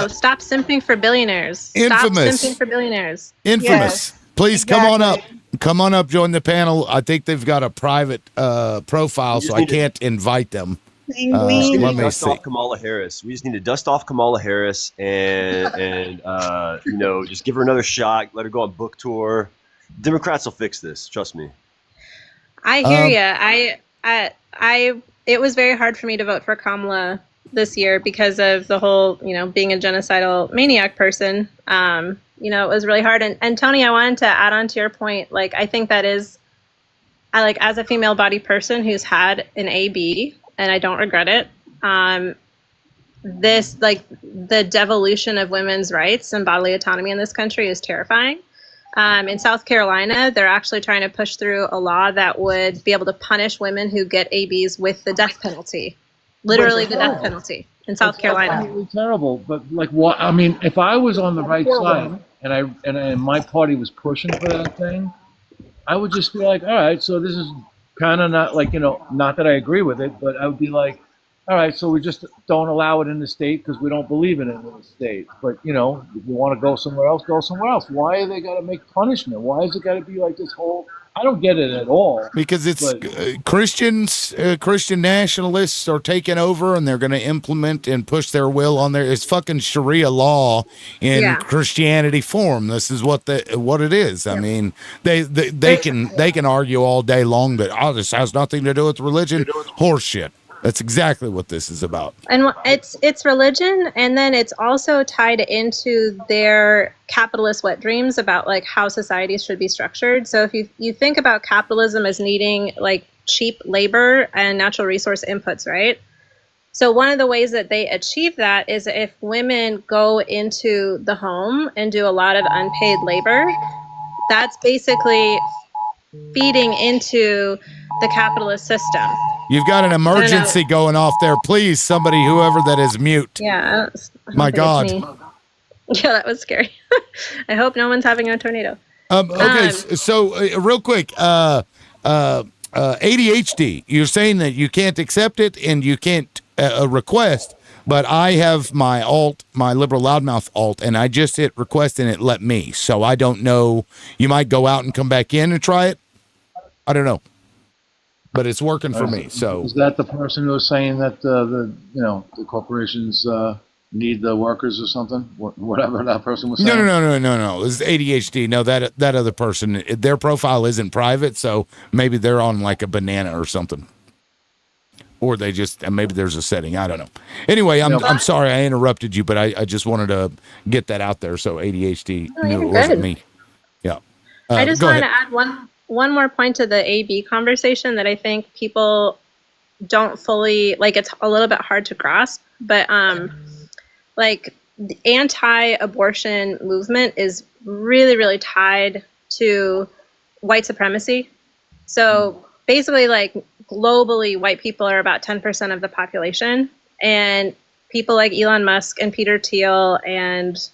stop simping for billionaires. Infamous. Stop simping for billionaires. Infamous. Yes, Please come on up. Come on up, join the panel. I think they've got a private profile, so I can't invite them. We just need let to me dust see. off Kamala Harris. We just need to dust off Kamala Harris and just give her another shot. Let her go on book tour. Democrats will fix this. Trust me. I hear you. It was very hard for me to vote for Kamala this year because of the whole, being a genocidal maniac person. It was really hard. And Tony, I wanted to add on to your point. Like, I think that is, as a female body person who's had an AB, and I don't regret it. The devolution of women's rights and bodily autonomy in this country is terrifying. In South Carolina, they're actually trying to push through a law that would be able to punish women who get ABs with the death penalty. Literally the death penalty. in South Carolina. Absolutely terrible. But like, what? I mean, if I was on the right side and my party was pushing for that thing, I would just be like, all right, so this is kind of not like, not that I agree with it, but I would be like, all right, so we just don't allow it in the state because we don't believe in it in the state. But, if you want to go somewhere else, go somewhere else. Why are they got to make punishment? Why is it got to be like this whole, I don't get it at all. Because it's Christians, Christian nationalists are taking over, and they're going to implement and push their will on there. It's fucking Sharia law in Christianity form. This is what it is. I mean, they can argue all day long, but this has nothing to do with religion. Horseshit. That's exactly what this is about. And it's religion, and then it's also tied into their capitalist wet dreams about like how society should be structured. So if you think about capitalism as needing like cheap labor and natural resource inputs, right? So one of the ways that they achieve that is if women go into the home and do a lot of unpaid labor, that's basically feeding into the capitalist system. You've got an emergency going off there. Please, somebody, whoever that is, mute. Yeah. My God. Yeah, that was scary. I hope no one's having a tornado. Okay, so real quick, ADHD. You're saying that you can't accept it and you can't request, but I have my liberal loudmouth alt, and I just hit request and it let me. So I don't know. You might go out and come back in and try it. I don't know. But it's working for me. So is that the person who was saying that the corporations need the workers or something? Whatever that person was saying. No. This is ADHD. No, that other person. Their profile isn't private, so maybe they're on like a banana or something, or they just maybe there's a setting. I don't know. Anyway, I'm sorry I interrupted you, but I just wanted to get that out there. So ADHD knew it wasn't me. Yeah. I just wanted to add one more point to the AB conversation that I think people don't fully, like, it's a little bit hard to grasp, but like the anti-abortion movement is really, really tied to white supremacy. So basically, like, globally, white people are about 10% of the population, and people like Elon Musk and Peter Thiel and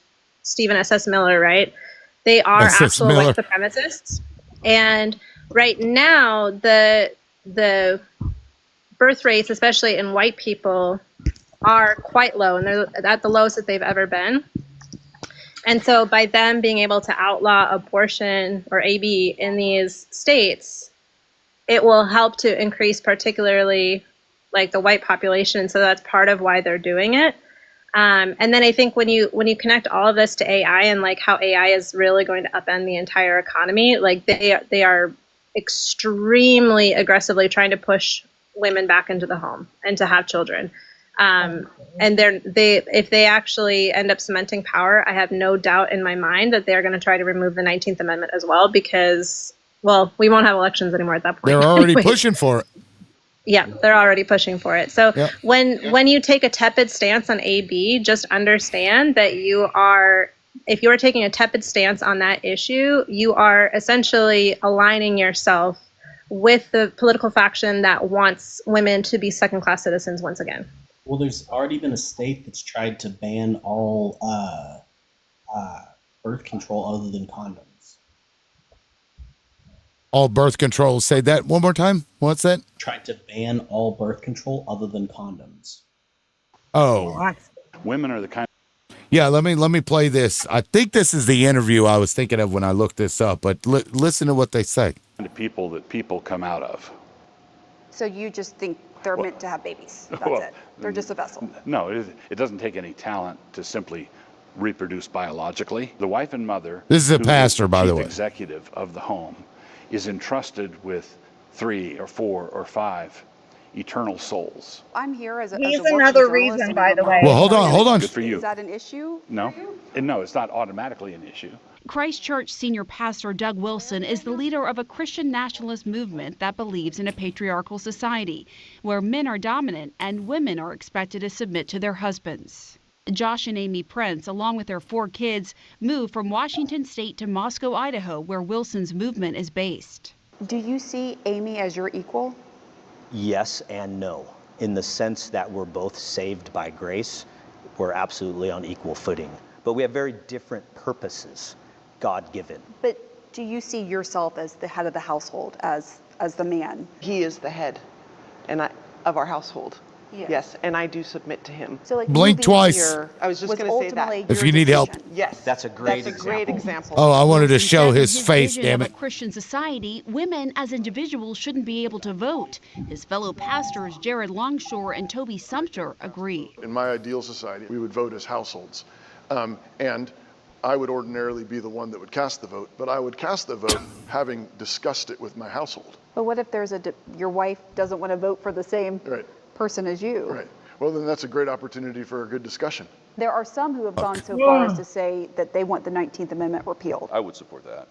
Stephen S.S. Miller, right? They are actual white supremacists. And right now, the birth rates, especially in white people, are quite low, and they're at the lowest that they've ever been. And so by them being able to outlaw abortion or AB in these states, it will help to increase particularly like the white population. So that's part of why they're doing it. And then I think when you connect all of this to AI and like how AI is really going to upend the entire economy, like they are extremely aggressively trying to push women back into the home and to have children. And if they actually end up cementing power, I have no doubt in my mind that they're going to try to remove the 19th Amendment as well, because, well, we won't have elections anymore at that point. They're already pushing for it. Yeah, they're already pushing for it. So when you take a tepid stance on AB, just understand that if you are taking a tepid stance on that issue, you are essentially aligning yourself with the political faction that wants women to be second-class citizens once again. Well, there's already been a state that's tried to ban all birth control other than condoms. All birth control. Say that one more time. What's that? Tried to ban all birth control other than condoms. Oh. What? Women are the kind. Yeah, let me play this. I think this is the interview I was thinking of when I looked this up, but listen to what they say. The people that people come out of. So you just think they're meant to have babies. That's it. They're just a vessel. No, it doesn't take any talent to simply reproduce biologically. The wife and mother. This is a pastor, by the way. Executive of the home is entrusted with 3 or 4 or 5 eternal souls. I'm here as a He's as a another working journalist reason, and by the way. Well, hold on. Good for you. Is that an issue? No, no, it's not automatically an issue. Christchurch senior pastor Doug Wilson is the leader of a Christian nationalist movement that believes in a patriarchal society where men are dominant and women are expected to submit to their husbands. Josh and Amy Prince, along with their 4 kids, moved from Washington State to Moscow, Idaho, where Wilson's movement is based. Do you see Amy as your equal? Yes and no. in the sense that we're both saved by grace, we're absolutely on equal footing. But we have very different purposes, God-given. But do you see yourself as the head of the household, as the man? He is the head of our household. Yes. Yes, and I do submit to him. So like Blink moving twice. here I was just was going to say that. ultimately If your you need help. decision. Yes. That's a great That's a great example. Oh, I wanted to Wilson show says in his face, vision damn of it. a Christian society, women as individuals shouldn't be able to vote. His fellow pastors, Jared Longshore and Toby Sumter, agree. In my ideal society, we would vote as households. And I would ordinarily be the one that would cast the vote, but I would cast the vote having discussed it with my household. But what if there's your wife doesn't want to vote for the same Right. person as you? Right. Well, then that's a great opportunity for a good discussion. There are some who have gone so far as to say that they want the 19th Amendment repealed. I would support that.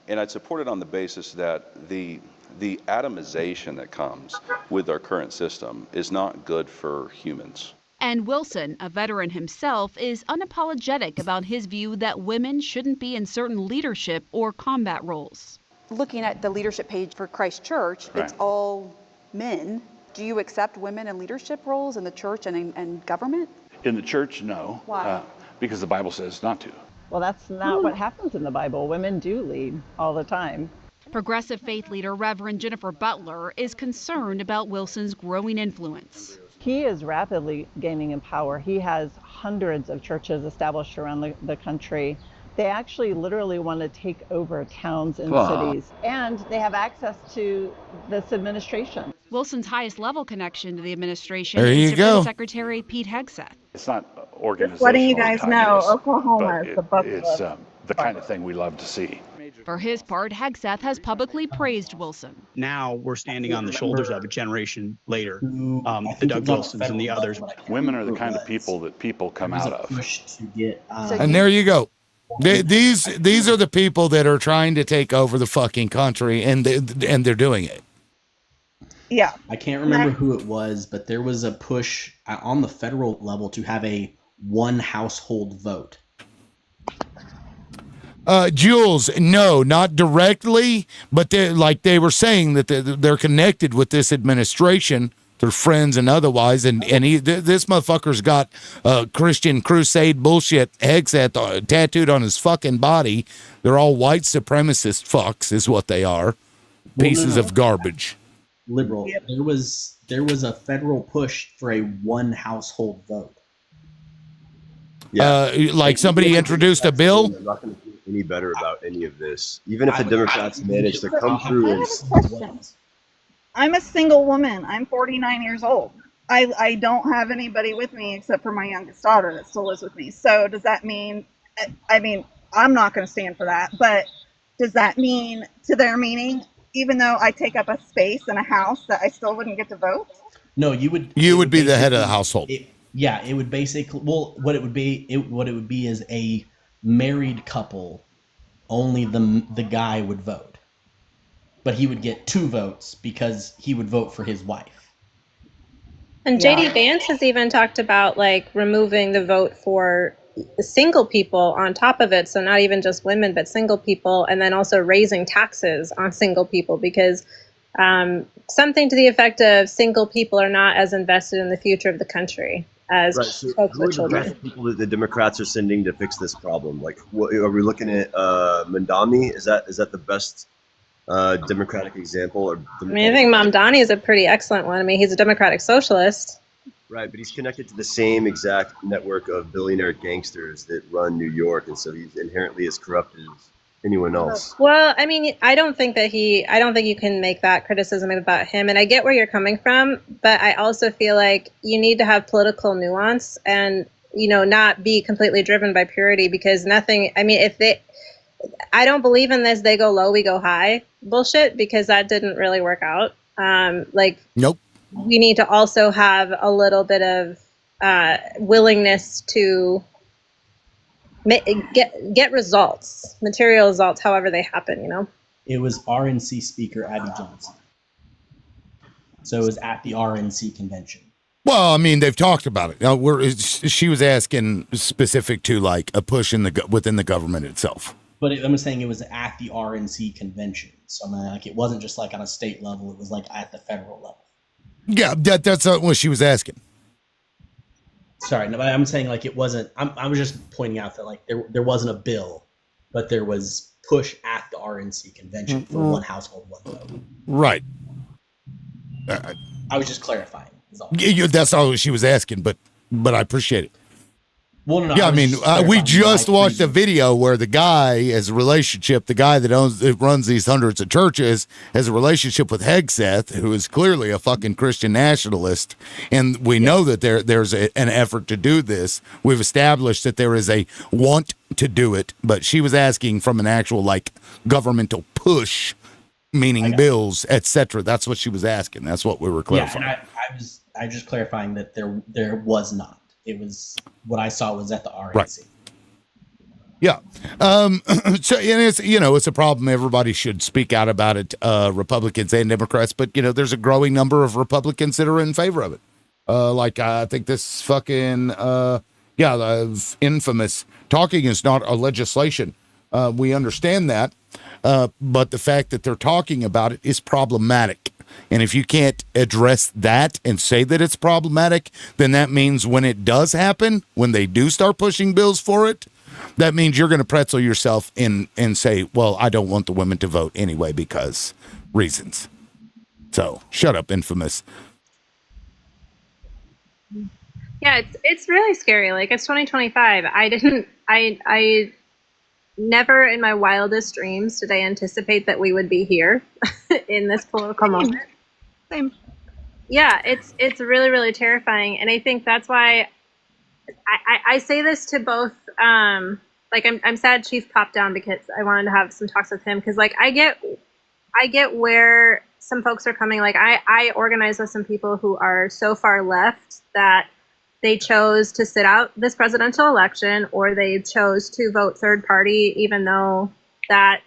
And I'd support it on the basis that the atomization that comes with our current system is not good for humans. And Wilson, a veteran himself, is unapologetic about his view that women shouldn't be in certain leadership or combat roles. Looking at the leadership page for Christ Church, Right. it's all men. Do you accept women in leadership roles in the church and government? In the church, no. Why? Because the Bible says not to. Well, that's not what happens in the Bible. Women do lead all the time. Progressive faith leader Reverend Jennifer Butler is concerned about Wilson's growing influence. He is rapidly gaining in power. He has hundreds of churches established around the country. They actually literally want to take over towns and cities. And they have access to this administration. Wilson's highest level connection to the administration There you is go. Defense Secretary Pete Hegseth. It's not organizational. Letting you guys know, tightness, Oklahoma but is the bucket it's list. the kind of thing we love to see. For his part, Hegseth has publicly praised Wilson. Now we're standing on the shoulders of a generation later, the Doug Wilsons and the others. Women are the kind of people that people come out of. To get, And there you go. These are the people that are trying to take over the fucking country, and they're doing it. Yeah. I can't remember who it was, but there was a push on the federal level to have a one household vote. Jules, no, not directly, but they were saying that they're connected with this administration, their friends and otherwise, and this motherfucker's got Christian Crusade bullshit Hegseth tattooed on his fucking body. They're all white supremacist fucks, is what they are, pieces of garbage. Liberal. There was a federal push for a one household vote. Like somebody introduced a bill. I'm not going to feel any better about any of this, even if the Democrats manage to come through and. I'm a single woman. I'm 49 years old. I don't have anybody with me except for my youngest daughter that still lives with me. So does that mean, I mean, I'm not going to stand for that, but does that mean to their meaning, even though I take up a space in a house, that I still wouldn't get to vote? No, you would. You would be the head of the household. Yeah, it would basically. Well, what it would be is a married couple. Only the guy would vote, but he would get 2 votes because he would vote for his wife. And JD Vance has even talked about like removing the vote for single people on top of it, so not even just women but single people, and then also raising taxes on single people because something to the effect of single people are not as invested in the future of the country as folks with children. Who are the people that the Democrats are sending to fix this problem? Like, what, are we looking at Mamdani? Is that the best Democratic example? Or I mean, I think Mamdani is a pretty excellent one. I mean, he's a democratic socialist. Right, but he's connected to the same exact network of billionaire gangsters that run New York, and so he's inherently as corrupt as anyone else. Well, I mean, I don't think you can make that criticism about him, and I get where you're coming from, but I also feel like you need to have political nuance and, not be completely driven by purity, because nothing, I mean, I don't believe in this, they go low, we go high bullshit, because that didn't really work out. Nope. We need to also have a little bit of willingness to get results, material results, however they happen, It was RNC Speaker Abby Johnson. So it was at the RNC convention. Well, I mean, they've talked about it. She was asking specific to like a push within the government itself. But I'm saying it was at the RNC convention. So like it wasn't just like on a state level. It was like at the federal level. Yeah, that's what she was asking. Sorry, no, but I'm saying like it wasn't. I was just pointing out that like there wasn't a bill, but there was push at the RNC convention for one household, one vote. Right. I was just clarifying. That's all she was asking, but I appreciate it. Well, no, Yeah, I mean, we just watched a reason. video where the guy has a relationship. The guy that runs these hundreds of churches has a relationship with Hegseth, who is clearly a fucking Christian nationalist. And we know that there's an effort to do this. We've established that there is a want to do it, but she was asking from an actual like governmental push, meaning bills, etc. That's what she was asking. That's what we were clarifying. Yeah, and I was just clarifying that there was not. It was what I saw was at the RNC. Right. Yeah. So, and it's, it's a problem. Everybody should speak out about it, Republicans and Democrats, but, there's a growing number of Republicans that are in favor of it. I think this fucking, infamous talking is not a legislation. We understand that. But the fact that they're talking about it is problematic. And if you can't address that and say that it's problematic, then that means when it does happen, when they do start pushing bills for it, that means you're going to pretzel yourself and say, well, I don't want the women to vote anyway because reasons. So shut up, infamous. Yeah, it's really scary. Like, it's 2025. I never in my wildest dreams did I anticipate that we would be here in this political moment. Same. Yeah, it's really, really terrifying. And I think that's why I say this to both, I'm sad Chief popped down because I wanted to have some talks with him. Cause like, I get where some folks are coming. Like I organize with some people who are so far left that they chose to sit out this presidential election, or they chose to vote third party, even though that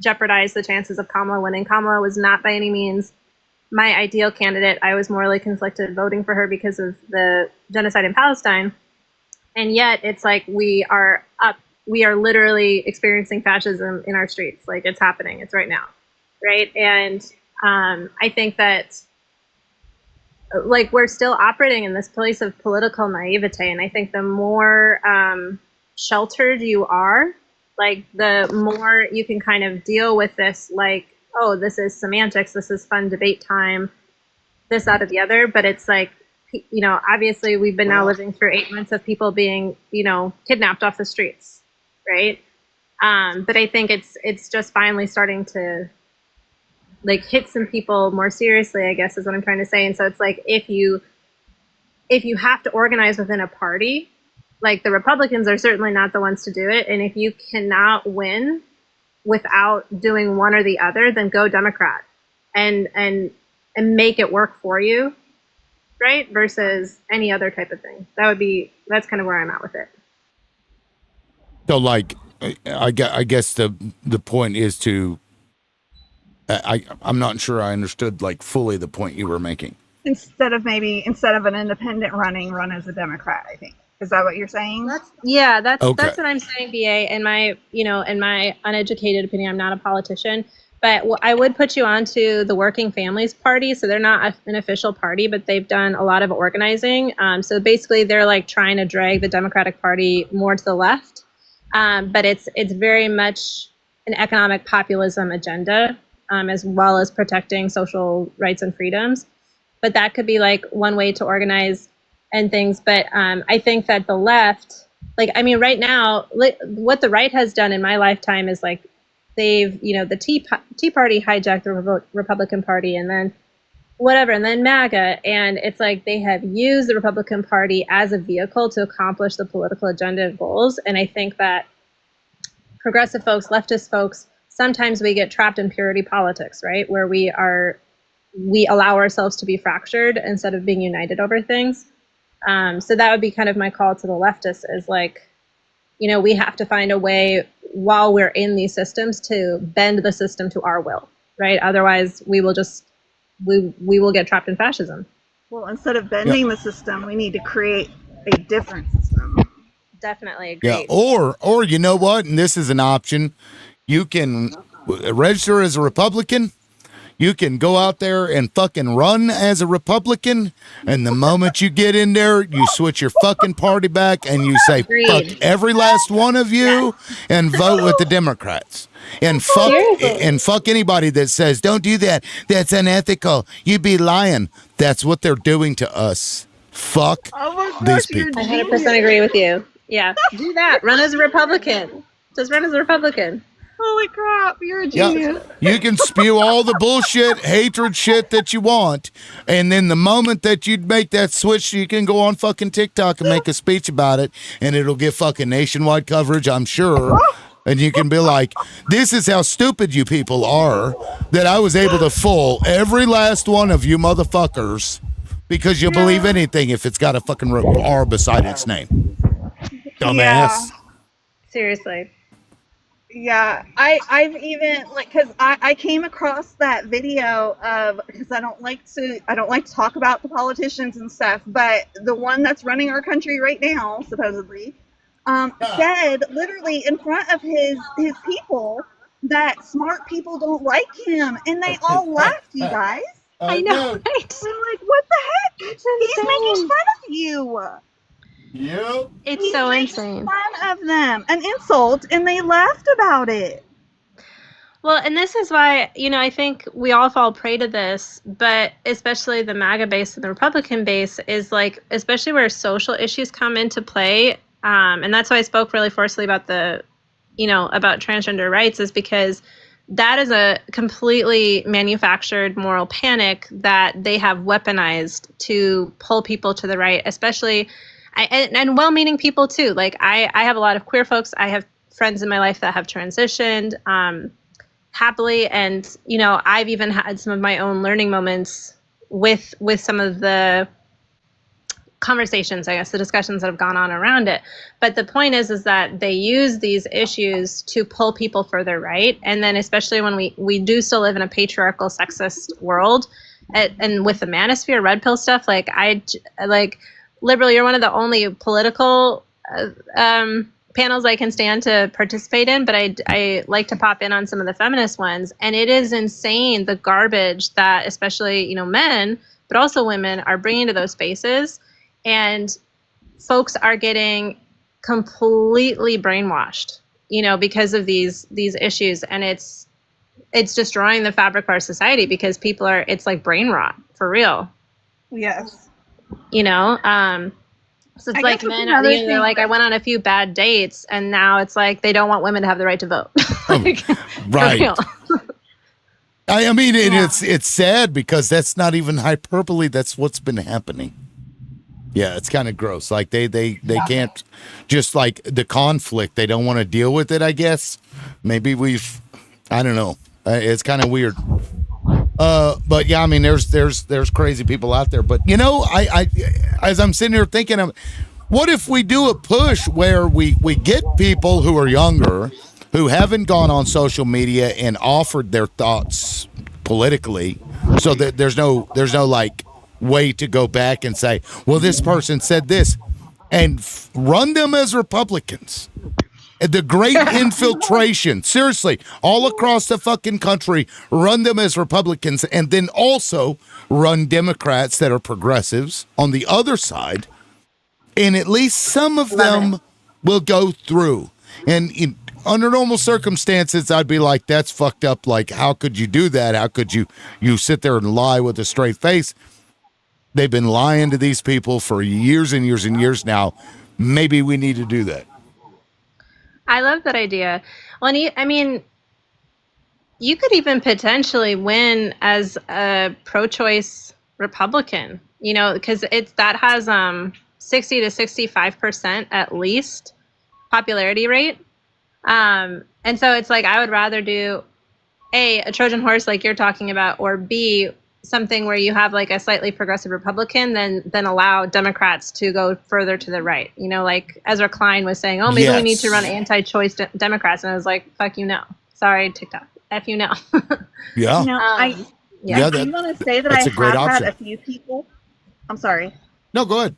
jeopardized the chances of Kamala winning. Kamala was not by any means my ideal candidate. I was morally conflicted voting for her because of the genocide in Palestine. And yet it's like we are literally experiencing fascism in our streets. Like, it's happening. It's right now. Right. And I think that like we're still operating in this place of political naivete. And I think the more sheltered you are, like the more you can kind of deal with this, like, oh, this is semantics, this is fun debate time, this, that, or the other. But it's like, obviously we've been now living through 8 months of people being, kidnapped off the streets, right? But I think it's just finally starting to like hit some people more seriously, I guess is what I'm trying to say. And so it's like, if you have to organize within a party, like the Republicans are certainly not the ones to do it. And if you cannot win without doing one or the other, then go Democrat and make it work for you, right? Versus any other type of thing. That's kind of where I'm at with it. So like, I guess the point is to, I'm not sure I understood like fully the point you were making. Instead of an independent run as a Democrat, I think. Is that what you're saying? That's Okay. That's what I'm saying, BA. In my uneducated opinion, I'm not a politician, but I would put you onto the Working Families Party. So they're not an official party, but they've done a lot of organizing. So basically, they're like trying to drag the Democratic Party more to the left, but it's very much an economic populism agenda, as well as protecting social rights and freedoms. But that could be like one way to organize and things. But I think that the left, right now, what the right has done in my lifetime is like they've, the Tea Party hijacked the Republican Party, and then whatever, and then MAGA. And it's like they have used the Republican Party as a vehicle to accomplish the political agenda and goals. And I think that progressive folks, leftist folks, sometimes we get trapped in purity politics, right? Where we allow ourselves to be fractured instead of being united over things. So that would be kind of my call to the leftists is like, we have to find a way while we're in these systems to bend the system to our will, right? Otherwise we will get trapped in fascism. Well, instead of bending the system, we need to create a different system. Definitely agree. Yeah. Or you know what? And this is an option. You can register as a Republican. You can go out there and fucking run as a Republican, and the moment you get in there, you switch your fucking party back and you say, fuck every last one of you and vote with the Democrats. And fuck anybody that says, don't do that. That's unethical. You'd be lying. That's what they're doing to us. Fuck these people. I 100% agree with you. Yeah, do that. Run as a Republican. Just run as a Republican. Holy crap, you're a genius. Yeah, you can spew all the bullshit, hatred shit that you want, and then the moment that you make that switch, you can go on fucking TikTok and make a speech about it, and it'll get fucking nationwide coverage, I'm sure. And you can be like, this is how stupid you people are, that I was able to fool every last one of you motherfuckers because you believe anything if it's got a fucking R beside its name. Dumbass. Yeah. Seriously. Yeah, I've even because I came across that video of, because I don't like to talk about the politicians and stuff, but the one that's running our country right now, supposedly, said literally in front of his people that smart people don't like him, and they all laughed, you guys. I know, I'm right? like, what the heck? He's making fun of you. Yep. It's so insane. Fun of them, an insult, and they laughed about it. Well, and this is why, I think we all fall prey to this, but especially the MAGA base and the Republican base is like, especially where social issues come into play. And that's why I spoke really forcefully about about transgender rights, is because that is a completely manufactured moral panic that they have weaponized to pull people to the right, especially and well-meaning people too. Like I have a lot of queer folks. I have friends in my life that have transitioned happily, and I've even had some of my own learning moments with some of the conversations, I guess, the discussions that have gone on around it. But the point is that they use these issues to pull people further right, and then especially when we do still live in a patriarchal, sexist world, and with the manosphere, red pill stuff, Liberal, you're one of the only political panels I can stand to participate in, but I like to pop in on some of the feminist ones. And it is insane, the garbage that especially, men, but also women are bringing to those spaces. And folks are getting completely brainwashed, because of these issues. And it's destroying the fabric of our society because it's like brain rot for real. Yes. So it's like men are, they're like, I went on a few bad dates, and now it's like they don't want women to have the right to vote. Right. I mean, it's sad because that's not even hyperbole. That's what's been happening. Yeah, it's kind of gross. Like they can't, just like the conflict, they don't want to deal with it, I guess. Maybe I don't know. It's kind of weird. But yeah, I mean, there's crazy people out there. But I as I'm sitting here thinking, what if we do a push where we get people who are younger, who haven't gone on social media and offered their thoughts politically, so that there's no like way to go back and say, well, this person said this, and run them as Republicans. The great infiltration, seriously, all across the fucking country, run them as Republicans, and then also run Democrats that are progressives on the other side, and at least some of them will go through. And under normal circumstances, I'd be like, that's fucked up. Like, how could you do that? How could you sit there and lie with a straight face? They've been lying to these people for years and years and years now. Maybe we need to do that. I love that idea. Well, I mean, you could even potentially win as a pro-choice Republican, because that has 60 to 65% at least popularity rate. And so it's like, I would rather do a Trojan horse like you're talking about, or B, something where you have like a slightly progressive Republican than allow Democrats to go further to the right. Like Ezra Klein was saying, oh, maybe we need to run anti-choice Democrats. And I was like, fuck you, no. Sorry, TikTok. F you, no. Yeah. I'm going to say that I have had a few people. I'm sorry. No, go ahead.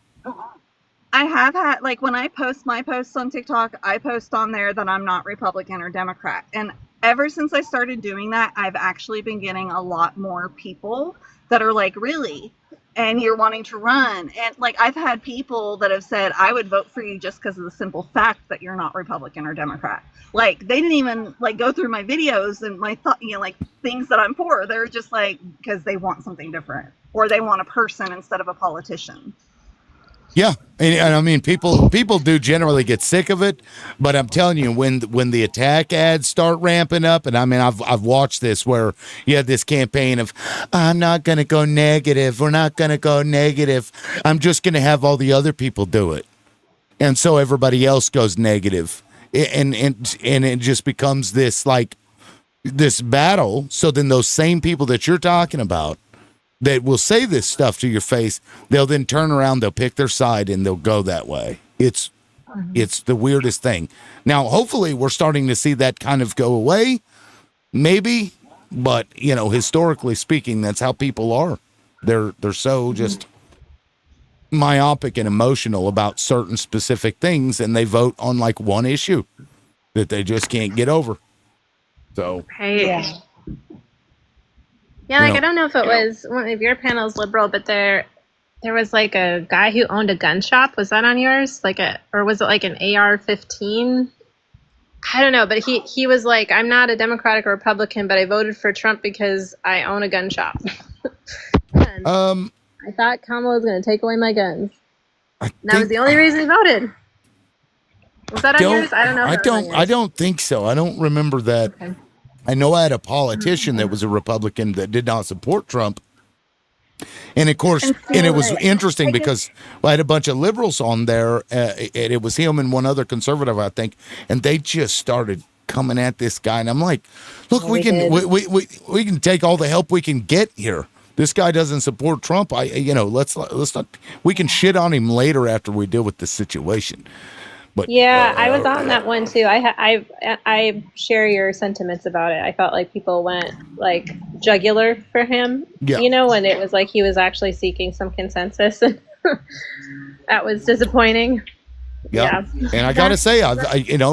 I have had, when I post my posts on TikTok, I post on there that I'm not Republican or Democrat. And ever since I started doing that, I've actually been getting a lot more people that are like, really? And you're wanting to run? And like, I've had people that have said, I would vote for you just because of the simple fact that you're not Republican or Democrat. Like, they didn't even like go through my videos and my thought, you know, like things that I'm for. They're just like, because they want something different, or they want a person instead of a politician. Yeah, and I mean, people do generally get sick of it, but I'm telling you, when the attack ads start ramping up, and I mean, I've watched this where you had this campaign of, I'm not going to go negative, we're not going to go negative, I'm just going to have all the other people do it, and so everybody else goes negative, and it just becomes this like this battle. So then those same people that you're talking about, that will say this stuff to your face, they'll then turn around, they'll pick their side, and they'll go that way. It's the weirdest thing. Now, hopefully, we're starting to see that kind of go away, maybe, but, you know, historically speaking, that's how people are. They're so just myopic and emotional about certain specific things, and they vote on, like, one issue that they just can't get over. So, Right. Yeah. Yeah, like You know, I don't know if it was one of your panels liberal, but there was like a guy who owned a gun shop. Was that on yours? Or was it like an AR-15? I don't know, but he was like, I'm not a Democratic or Republican, but I voted for Trump because I own a gun shop. And I thought Kamala was going to take away my guns. That was the only reason he voted. Was that on yours? I don't know. I don't think so. I don't remember that. Okay. I know I had a politician that was a Republican that did not support Trump. And of course, and it was interesting because I had a bunch of liberals on there, and it was him and one other conservative, I think, and they just started coming at this guy. And I'm like, look, we can take all the help we can get here. This guy doesn't support Trump. Let's not. We can shit on him later after we deal with the situation. But yeah, I was on that one too. I share your sentiments about it. I felt like people went like jugular for him. Yeah. You know, when it was like he was actually seeking some consensus, and that was disappointing. Yeah. And I gotta say,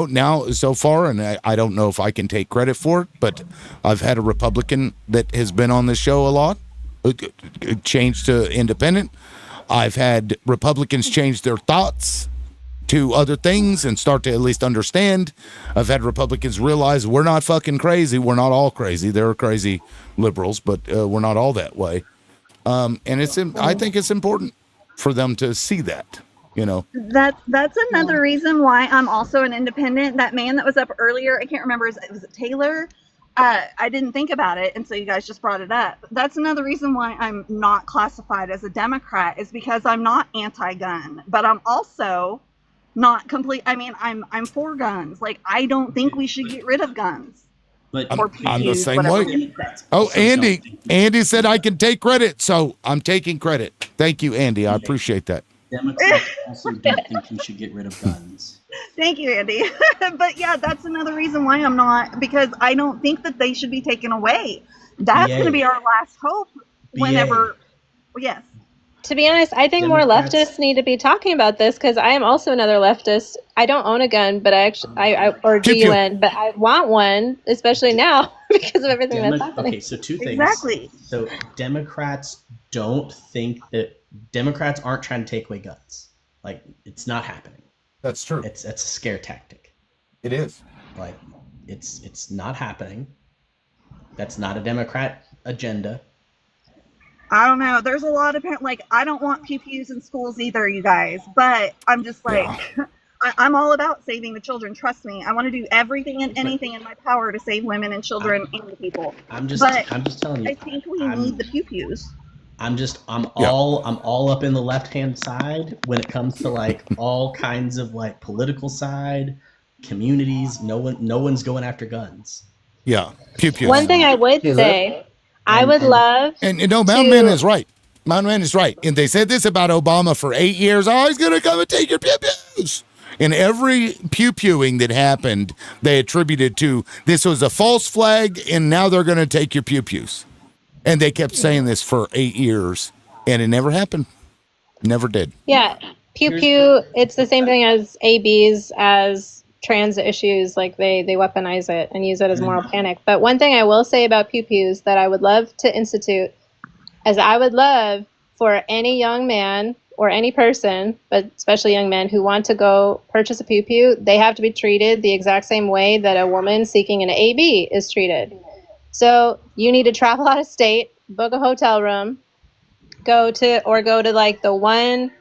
now so far, and I don't know if I can take credit for it, but I've had a Republican that has been on the show a lot, changed to independent. I've had Republicans change their thoughts to other things and start to at least understand. I've had Republicans realize we're not fucking crazy. We're not all crazy. There are crazy liberals, but we're not all that way. And I think it's important for them to see that, you know. That's another reason why I'm also an independent. That man that was up earlier, I can't remember, was it Taylor? I didn't think about it, and so you guys just brought it up. That's another reason why I'm not classified as a Democrat, is because I'm not anti-gun, but I'm also not complete. I mean, I'm for guns. Like, I don't think we should get rid of guns. But I'm the same way. Oh, Andy said I can take credit, so I'm taking credit. Thank you, Andy. I appreciate that. Democrats also don't think you should get rid of guns. Thank you, Andy. But yeah, that's another reason why I'm not, because I don't think that they should be taken away. That's going to be our last hope whenever, yes. To be honest, I think more leftists need to be talking about this, because I am also another leftist. I don't own a gun, but or GUN, but I want one, especially now because of everything that's happening. Okay, so two things. Exactly. So Democrats aren't trying to take away guns. Like, it's not happening. That's true. It's a scare tactic. It is. Like, it's not happening. That's not a Democrat agenda. I don't know. There's a lot of like, I don't want pew-pews in schools either, you guys. But I'm just like, I'm all about saving the children. Trust me. I want to do everything and anything in my power to save women and children and people. I'm just telling you. I think we need the pew-pews. I'm all up in the left-hand side when it comes to like all kinds of like political side, communities. No one's going after guns. Yeah. Pew-pews. One thing I would say, I would love. And Mountain Man is right. Mountain Man is right. And they said this about Obama for 8 years. Oh, he's going to come and take your pew-pews. And every pew-pewing that happened, they attributed to this was a false flag, and now they're going to take your pew-pews. And they kept saying this for 8 years, and it never happened. Never did. Yeah. Pew-pew, it's the same thing as ABs, as trans issues, like they weaponize it and use it as moral panic. But one thing I will say about pew pews that I would love to institute is I would love for any young man or any person, but especially young men who want to go purchase a pew pew, they have to be treated the exact same way that a woman seeking an AB is treated. So you need to travel out of state, book a hotel room, go to like the one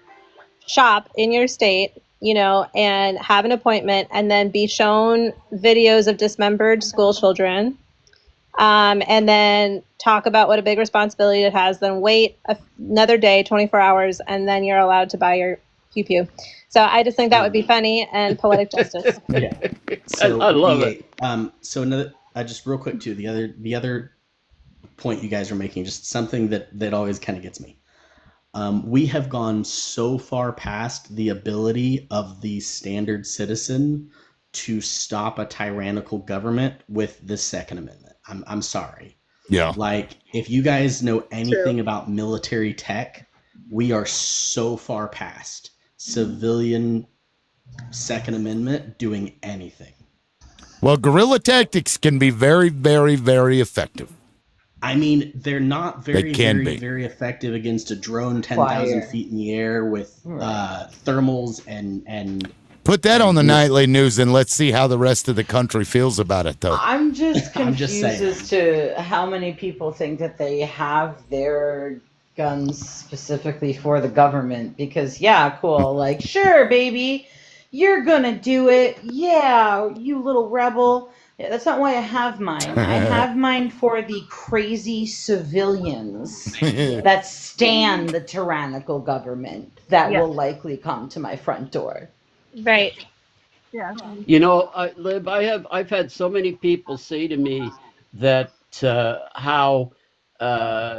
shop in your state, you know, and have an appointment, and then be shown videos of dismembered school children, and then talk about what a big responsibility it has, then wait another day, 24 hours, and then you're allowed to buy your pew pew. So I just think that would be funny and poetic justice. Yeah. So I love it. So another, just real quick too, the other point you guys are making, just something that always kind of gets me. We have gone so far past the ability of the standard citizen to stop a tyrannical government with the Second Amendment. I'm sorry. Yeah. Like, if you guys know anything about military tech, we are so far past civilian Second Amendment doing anything. Well, guerrilla tactics can be very, very, very effective. I mean, they're not very, can very, be. very effective against a drone 10,000 Fire. feet in the air with thermals and. Put that on the nightly news and let's see how the rest of the country feels about it, though. I'm just I'm confused just saying. as to how many people think that they have their guns specifically for the government. Because, yeah, cool. Like, sure, baby, you're gonna do it. Yeah, you little rebel. Yeah, that's not why I have mine. I have mine for the crazy civilians that stand the tyrannical government that Yeah. will likely come to my front door. Right. Yeah. You know, Lib, I've had so many people say to me that how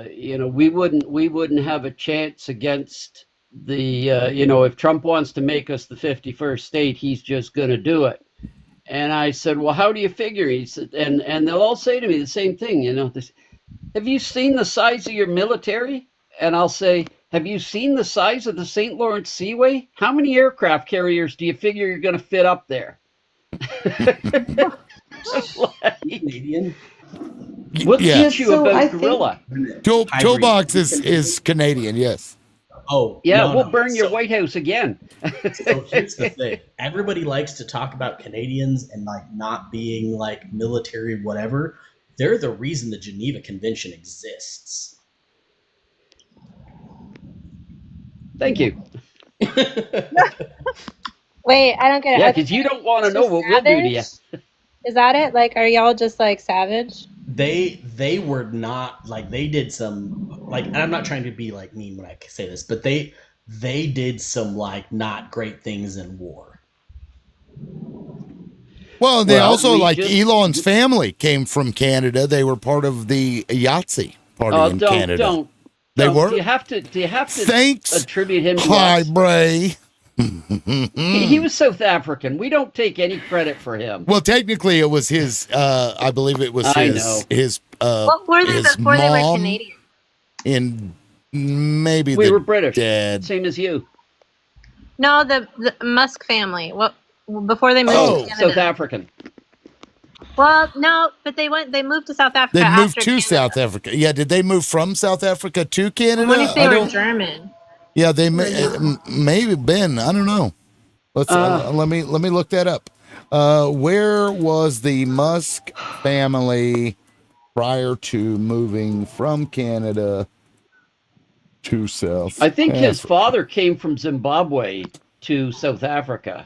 you know, we wouldn't have a chance against the you know, if Trump wants to make us the 51st state, he's just going to do it. And I said, well, how do you figure? He said, and they'll all say to me the same thing, you know, have you seen the size of your military? And I'll say, have you seen the size of the St. Lawrence Seaway? How many aircraft carriers do you figure you're going to fit up there? Canadian. What's Yeah. the issue about guerrilla? Toolbox is Canadian, yes. Oh, Yeah, no, we'll no. burn your White House again. So here's the thing. Everybody likes to talk about Canadians and like not being like military, whatever. They're the reason the Geneva Convention exists. Thank you. Wait, I don't get it. Yeah, Are because you don't want to people know what we'll do to you. savage? Is that it? Like, are y'all just like savage? They were not like, they did some like, and I'm not trying to be like mean when I say this, but they did some like not great things in war. Well, they Well, also, we like, just- Elon's family came from Canada. They were part of the Yahtzee party in Canada. They were? Do you have to Thanks. attribute him to Hi, us? Bray. He was South African. We don't take any credit for him. Well, technically, it was his. I believe it was I his. know. His. What were they his before they were mom Canadian? In maybe We the were British, dead. same as you. No, the Musk family. What before they moved Oh, to Canada? South African. Well, no, but they moved to South Africa. They moved after to Canada. South Africa. Yeah, did they move from South Africa to Canada? I wonder if they I were don't- German. Yeah, they maybe been. I don't know. Let's let me look that up. Where was the Musk family prior to moving from Canada to South? I think his Africa? father came from Zimbabwe to South Africa.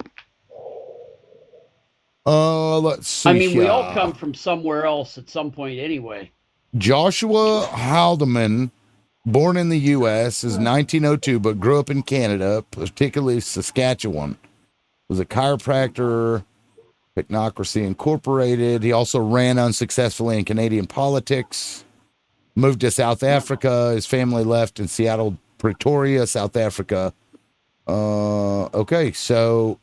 Let's see. I mean, we all here. come from somewhere else at some point anyway. Joshua Haldeman, born in the U.S., is 1902, but grew up in Canada, particularly Saskatchewan. Was a chiropractor, Technocracy Incorporated. He also ran unsuccessfully in Canadian politics. Moved to South Africa. His family left in Seattle, Pretoria, South Africa. Okay, so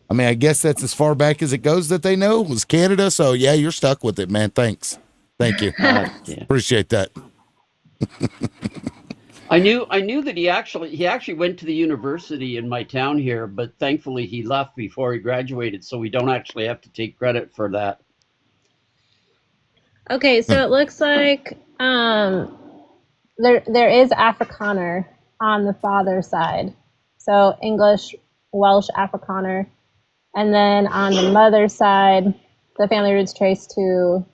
I mean, I guess that's as far back as it goes that they know was Canada. So yeah, you're stuck with it, man. Thanks. Thank you. Yeah. Appreciate that. I knew that he actually went to the university in my town here, but thankfully he left before he graduated, so we don't actually have to take credit for that. Okay, so it looks like there is Afrikaner on the father's side. So English, Welsh, Afrikaner. And then on the mother's side, the family roots trace to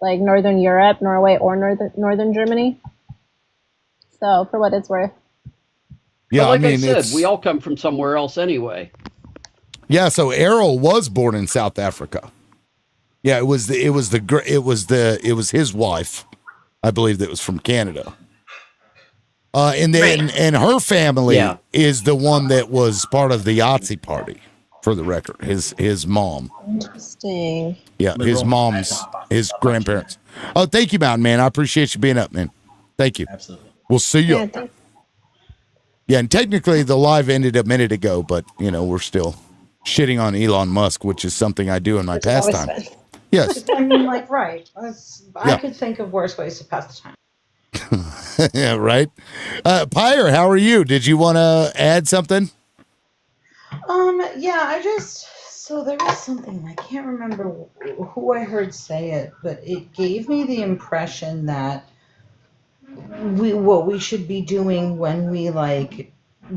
like Northern Europe, Norway, or Northern Germany. So for what it's worth. Yeah, but like I mean, said, it's, we all come from somewhere else anyway. yeah. So Errol was born in South Africa. Yeah, it was his wife, I believe, that was from Canada. And then and her family is the one that was part of the Yahtzee party, for the record. His mom. Interesting. Yeah, his grandparents. Oh, thank you, Mountain Man. I appreciate you being up, man. Thank you. Absolutely. We'll see you. Yeah, and technically the live ended a minute ago, but we're still shitting on Elon Musk, which is something I do in my pastime. Yes. I mean, like, right. I could think of worse ways to pass the time. Yeah, right. Pyre, how are you? Did you want to add something? Yeah, so there was something, I can't remember who I heard say it, but it gave me the impression that what we should be doing when we like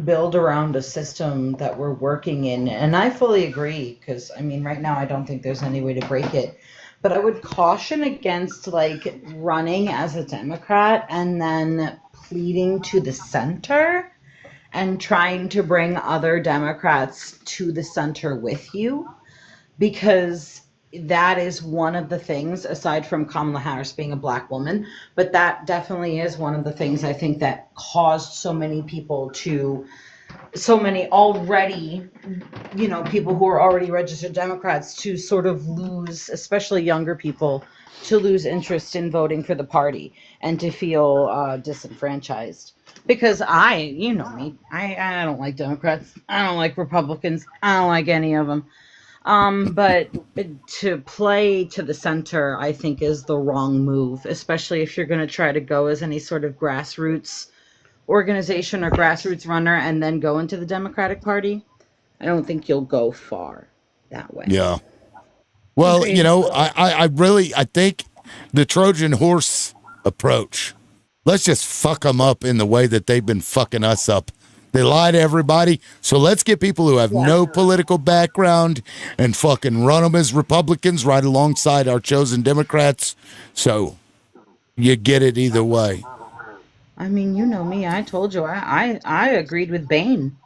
build around a system that we're working in, and I fully agree, because I mean right now I don't think there's any way to break it, but I would caution against like running as a Democrat and then pleading to the center and trying to bring other Democrats to the center with you, because that is one of the things, aside from Kamala Harris being a black woman, but that definitely is one of the things I think that caused so many already, people who are already registered Democrats to sort of lose, especially younger people, to lose interest in voting for the party and to feel disenfranchised. Because you know me, I don't like Democrats. I don't like Republicans. I don't like any of them. But to play to the center, I think, is the wrong move, especially if you're going to try to go as any sort of grassroots organization or grassroots runner and then go into the Democratic Party. I don't think you'll go far that way. Yeah. Well, I think the Trojan horse approach, let's just fuck them up in the way that they've been fucking us up. They lie to everybody. So let's get people who have no political background and fucking run them as Republicans right alongside our chosen Democrats. So you get it either way. I mean, you know me. I told you. I agreed with Bain.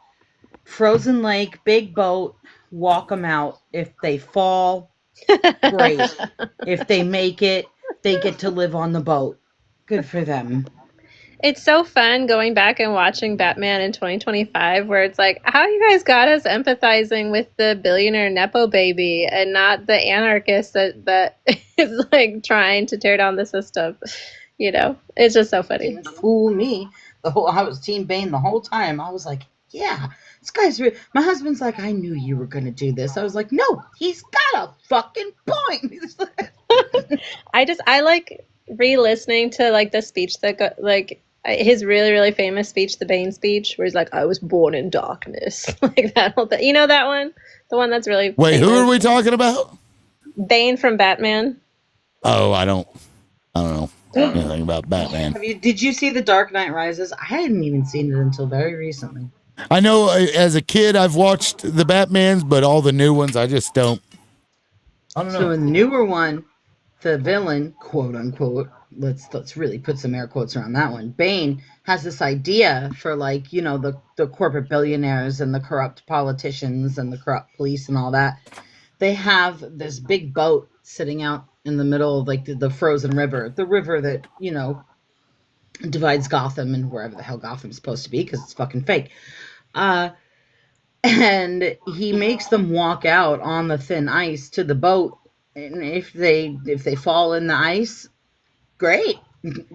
Frozen Lake, big boat, walk them out. If they fall, great. If they make it, they get to live on the boat. Good for them. It's so fun going back and watching Batman in 2025, where it's like, how you guys got us empathizing with the billionaire Nepo baby and not the anarchist that is like trying to tear down the system. It's just so funny. Didn't fool me. I was Team Bane the whole time. I was like, yeah, this guy's my husband's like, I knew you were going to do this. I was like, no, he's got a fucking point. I like re-listening to like the speech that got like his really, really famous speech, the Bane speech, where he's like, I was born in darkness. Like that whole thing. You know that one? The one that's really Wait, famous? who are we talking about? Bane from Batman. Oh, I don't know anything about Batman. Did you see The Dark Knight Rises? I hadn't even seen it until very recently. I know as a kid I've watched the Batmans, but all the new ones I just don't. I don't know. So in the newer one, the villain, quote unquote, let's really put some air quotes around that one. Bane has this idea for like, the corporate billionaires and the corrupt politicians and the corrupt police and all that. They have this big boat sitting out in the middle of like the frozen river, the river that, divides Gotham and wherever the hell Gotham's supposed to be, because it's fucking fake. And he makes them walk out on the thin ice to the boat. And if they fall in the ice, great.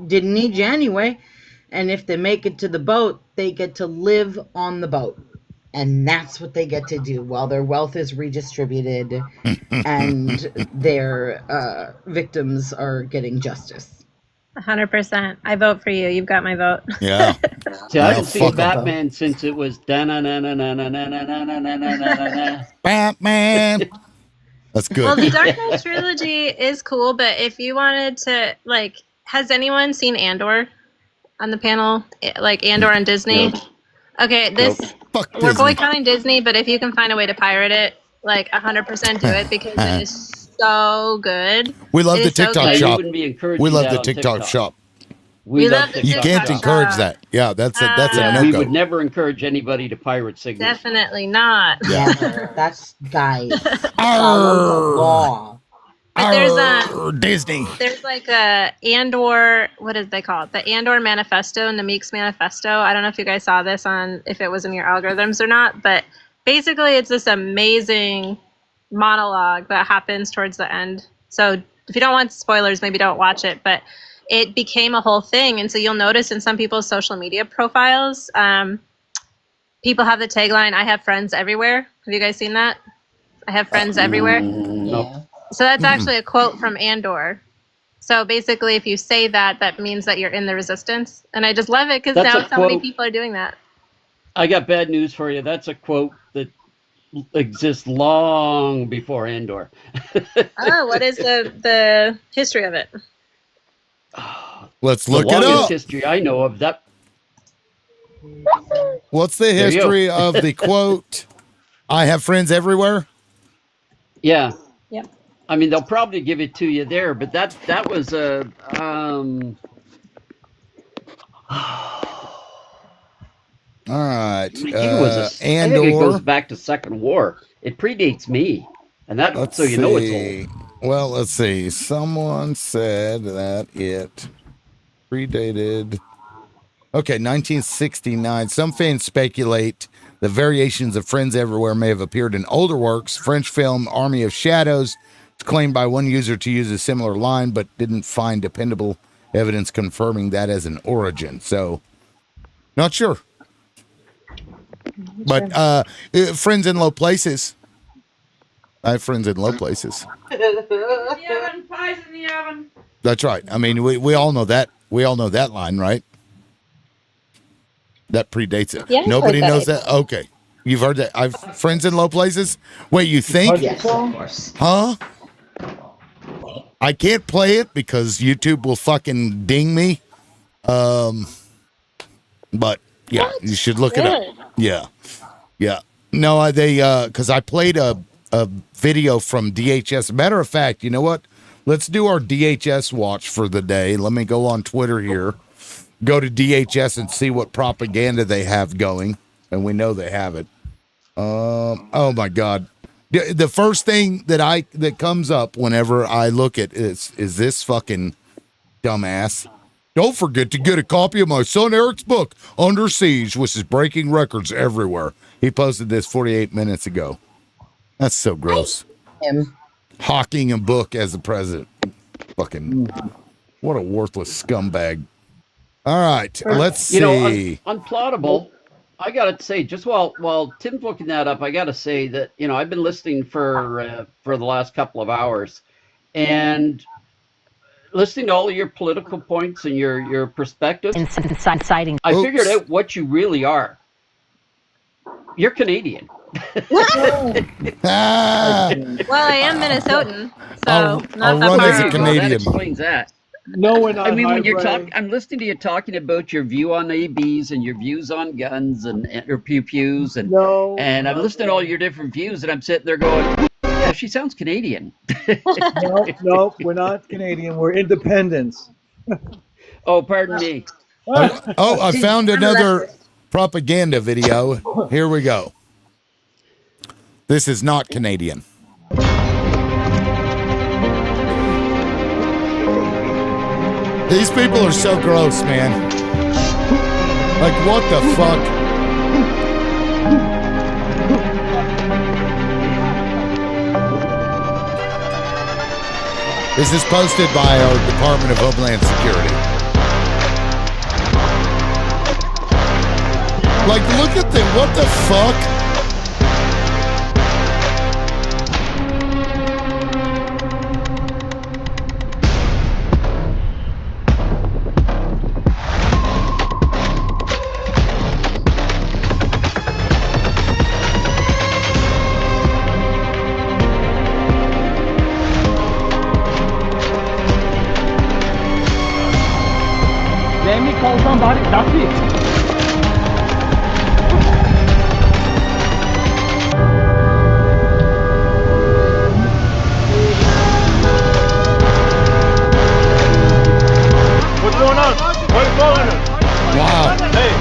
Didn't need you anyway. And if they make it to the boat, they get to live on the boat. And that's what they get to do while their wealth is redistributed and their victims are getting justice. 100%. I vote for you. You've got my vote. Yeah. See, I Well, haven't seen fuck 'em. Batman since it was da-na-na-na-na-na-na-na-na-na-na-na. Batman. That's good. Well, the Dark Knight trilogy is cool, but if you wanted to, like, has anyone seen Andor on the panel? Like Andor on Disney? Nope. Okay, this Fuck we're Disney. boycotting Disney, but if you can find a way to pirate it, like 100% do it because it is so good. We love It the is so TikTok good. shop. wouldn't be encouraging We love that the on TikTok TikTok. shop. We love love the You TikTok. can't TikTok encourage shop. that. Yeah, that's a Yeah, no we go. would never encourage anybody to pirate signals. Definitely not. Never. That's guys. Follow the law. But there's Disney. There's like a Andor, what is they call it? The Andor Manifesto and the Meeks Manifesto. I don't know if you guys saw this on, if it was in your algorithms or not, but basically it's this amazing monologue that happens towards the end. So if you don't want spoilers, maybe don't watch it, but it became a whole thing. And so you'll notice in some people's social media profiles, people have the tagline, I have friends everywhere. Have you guys seen that? I have friends everywhere. Nope. So that's actually a quote from Andor. So basically, if you say that, that means that you're in the resistance. And I just love it because That's now a so many quote. people are doing that. I got bad news for you. That's a quote that exists long before Andor. Oh, what is the history of it? Let's The look it longest up. history I know of that. What's the There you history go. of the quote? I have friends everywhere. Yeah. Yep. I mean, they'll probably give it to you there, but that was a All right. it was a, I think it goes Andor. back to Second War. It predates me, and that Let's so you know it's see. old. Well, let's see. Someone said that it predated. Okay, 1969. Some fans speculate the variations of Friends Everywhere may have appeared in older works. French film Army of Shadows is claimed by one user to use a similar line, but didn't find dependable evidence confirming that as an origin. So, not sure. But Friends in Low Places. I have friends in low places. Pies in the oven. That's right. I mean, we all know that. We all know that line, right? That predates it. Yeah, I've Nobody heard that. knows that. Okay, you've heard that. I've friends in low places. Wait, you think? Yes, of course. Huh? I can't play it because YouTube will fucking ding me. But yeah, you should look it up. Yeah, yeah. No, they because I played a video from DHS. Matter of fact, you know what? Let's do our DHS watch for the day. Let me go on Twitter here. Go to DHS and see what propaganda they have going, and we know they have it. Oh my God, the first thing that comes up whenever I look at is this fucking dumbass. Don't forget to get a copy of my son Eric's book, Under Siege, which is breaking records everywhere. He posted this 48 minutes ago. That's so gross. Him. Hawking a book as the president. Fucking, what a worthless scumbag. All right, let's see. You know, unplottable. I gotta say, just while Tim's looking that up, I gotta say that I've been listening for the last couple of hours, and listening to all of your political points and your perspectives. Inciting. I figured out what you really are. You're Canadian. Ah, Well, I am Minnesotan, so I'll not that run far as a off. Canadian. That explains that. No, we're not. I mean, when you're highbrow. talking, I'm listening to you talking about your view on ABs and your views on guns and or pew-pews, and No, and I'm listening to all your different views, and I'm sitting there going, yeah, she sounds Canadian. no, we're not Canadian. We're independents. Oh, pardon me. Oh, I found another propaganda video. Here we go. This is not Canadian. These people are so gross, man. Like, what the fuck? This is posted by our Department of Homeland Security. Like, look at the, what the fuck? somebody. That's it. What's going on? What's going on? Wow. Hey,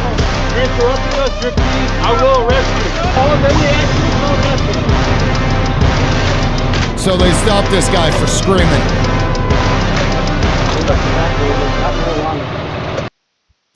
you're interrupting us, striptease. I will arrest you. Oh, let me ask you. So they stopped this guy for screaming.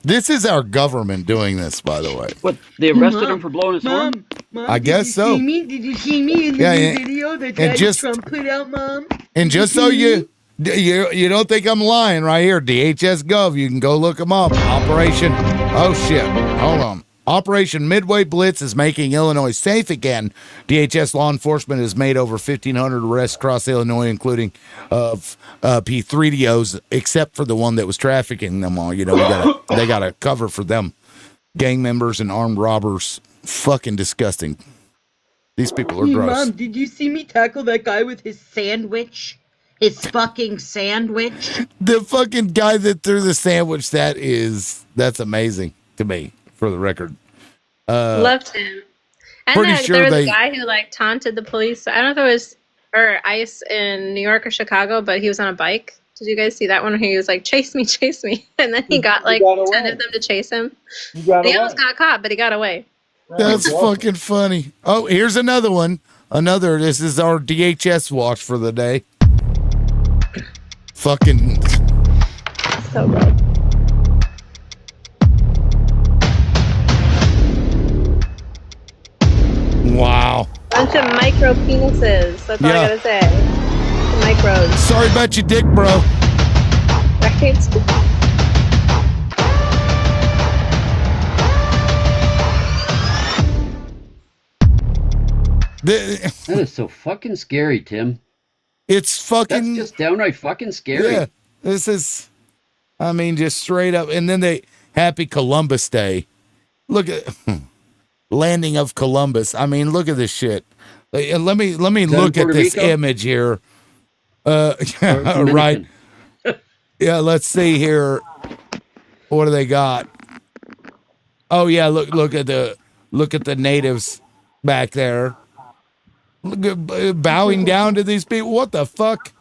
This is our government doing this, by the way. What? They arrested him for blowing his horn? I guess so. Did you see me in the Yeah, new and- video that and Daddy just- Trump put out, Mom? And just so you don't think I'm lying, right here, DHS Gov, you can go look them up. Operation, oh shit, hold on. Operation Midway Blitz is making Illinois safe again. DHS law enforcement has made over 1,500 arrests across Illinois, including of P3DOs, except for the one that was trafficking them all. You know, they got a cover for them. Gang members and armed robbers. Fucking disgusting. These people are Hey, gross. Mom, did you see me tackle that guy with his sandwich? His fucking sandwich? The fucking guy that threw the sandwich, that's amazing to me, for the record. Loved him. And pretty then sure there was they- a guy who like taunted the police. I don't know if it was or ICE in New York or Chicago, but he was on a bike. Did you guys see that one? He was like, "Chase me, chase me," and then he got like 10 of them to chase him. He almost got caught, but he got away. That's fucking funny. Oh, here's another one. This is our DHS watch for the day. Fucking. So good. Wow. Bunch of micro penises. That's all Yeah. I gotta say. Micros. Sorry about your dick, bro. Right? That is so fucking scary, Tim. It's fucking. That's just downright fucking scary. Yeah. This is, I mean, just straight up. And then Happy Columbus Day. Look at landing of Columbus. I mean, look at this shit. Let me look at Puerto this Rico? image here. Right. Yeah, let's see here. What do they got? Oh yeah, look at the natives back there. Look at, bowing down to these people. What the fuck?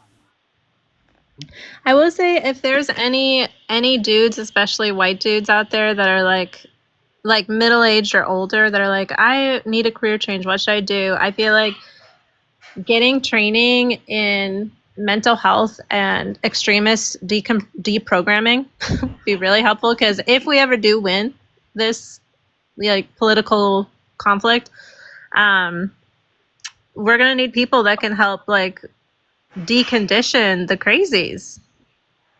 I will say if there's any dudes, especially white dudes out there that are like middle-aged or older that are like, I need a career change. What should I do? I feel like getting training in mental health and extremist deprogramming would be really helpful, because if we ever do win this like political conflict, we're gonna need people that can help like decondition the crazies,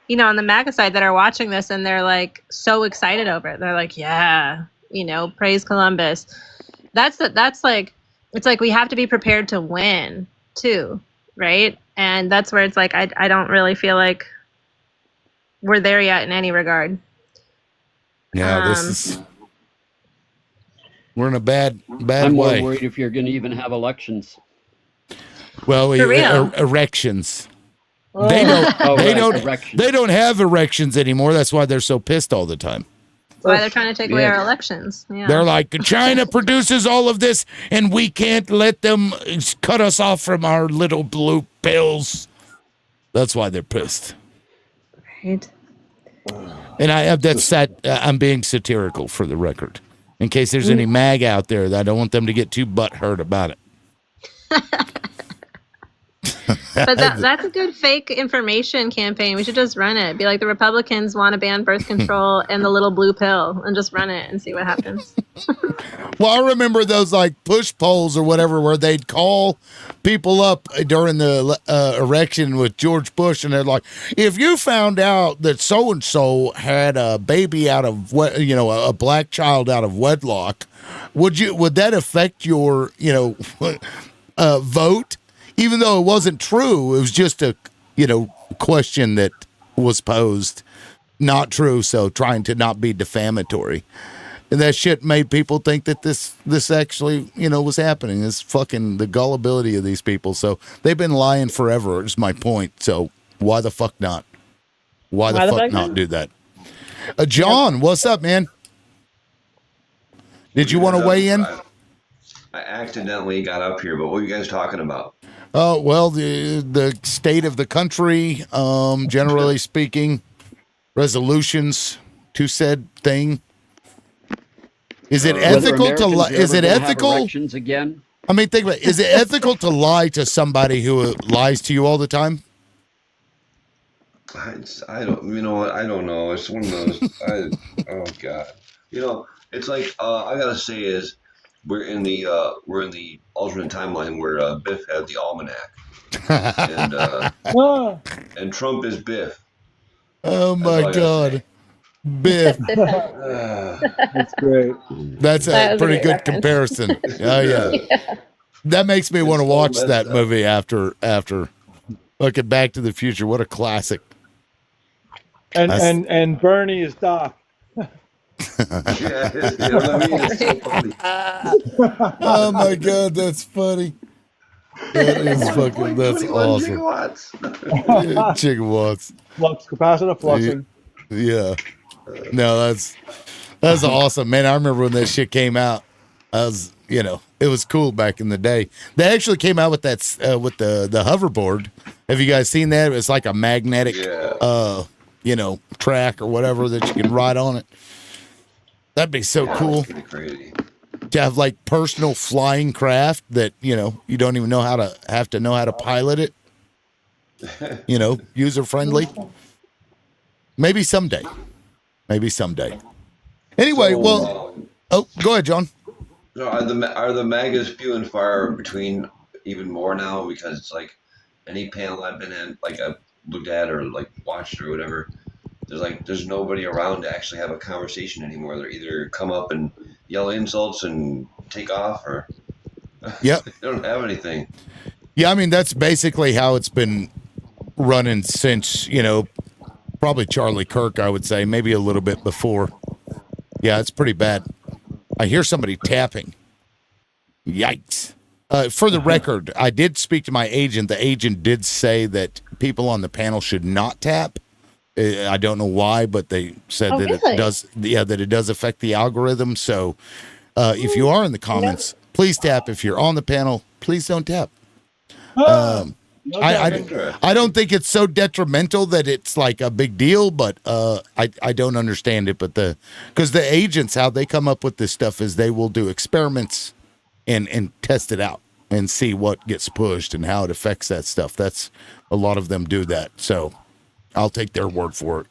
you know, on the MAGA side that are watching this and they're like so excited over it. They're like, yeah, you know, praise Columbus. That's like, it's like we have to be prepared to win too, right? And that's where it's like I don't really feel like we're there yet in any regard. Yeah, this is. We're in a bad I'm more way. worried if you're going to even have elections. Well, For real. erections. Oh. They don't. Oh, they right, don't. erections. They don't have erections anymore. That's why they're so pissed all the time. That's why they're trying to take away Yeah. our elections. Yeah. They're like, China produces all of this, and we can't let them cut us off from our little blue pills. That's why they're pissed. Right. And I'm being satirical for the record, in case there's any mag out there that I don't want them to get too butthurt about it. But that's a good fake information campaign. We should just run it. Be like, the Republicans want to ban birth control and the little blue pill, and just run it and see what happens. Well, I remember those like push polls or whatever, where they'd call people up during the election with George Bush, and they're like, if you found out that so and so had a baby out of a black child out of wedlock, would that affect your vote? Even though it wasn't true, it was just a question that was posed, not true. So trying to not be defamatory. And that shit made people think that this actually, was happening. This fucking the gullibility of these people. So they've been lying forever, is my point. So why the fuck not? Why the fuck not do that? John, what's up, man? Did you want to weigh in? I accidentally got up here, but what were you guys talking about? Oh, well, the state of the country, generally speaking, resolutions to said thing. Is it ethical to lie? Is it ethical? Again? I mean, think about it. Is it ethical to lie to somebody who lies to you all the time? I don't, you know what? I don't know. It's one of those. Oh God. You know, it's like I gotta say is we're in the alternate timeline where Biff had the almanac, and Trump is Biff. Oh my God, Biff. That's great. That's a pretty good comparison. Oh yeah. That makes me want to watch that movie after looking Back to the Future. What a classic. And Bernie is Doc. Oh my God, that's funny. That is fucking. That's awesome. Gigawatts. Flux capacitor fluxing. Yeah. No, that's awesome, man. I remember when that shit came out. It was cool back in the day. They actually came out with that with the hoverboard. Have you guys seen that? It's like a magnetic track or whatever that you can ride on it. That'd be so cool. Pretty crazy. To have like personal flying craft that, you don't even know how to pilot it. User friendly. Maybe someday. Anyway, go ahead, John. So are the MAGAs spewing fire between even more now? Because it's like any panel I've been in, like I've looked at or like watched or whatever, there's nobody around to actually have a conversation anymore. They're either come up and yell insults and take off, or yep, they don't have anything. Yeah, I mean that's basically how it's been running since probably Charlie Kirk. I would say maybe a little bit before. Yeah, it's pretty bad. I hear somebody tapping. Yikes. For the record, I did speak to my agent. The agent did say that people on the panel should not tap. I don't know why, but they said that it does. Yeah, that it does affect the algorithm. So if you are in the comments, please tap. If you're on the panel, please don't tap. I don't think it's so detrimental that it's like a big deal, but I don't understand it. But because the agents, how they come up with this stuff is they will do experiments and test it out and see what gets pushed and how it affects that stuff. That's a lot of them do that. So I'll take their word for it,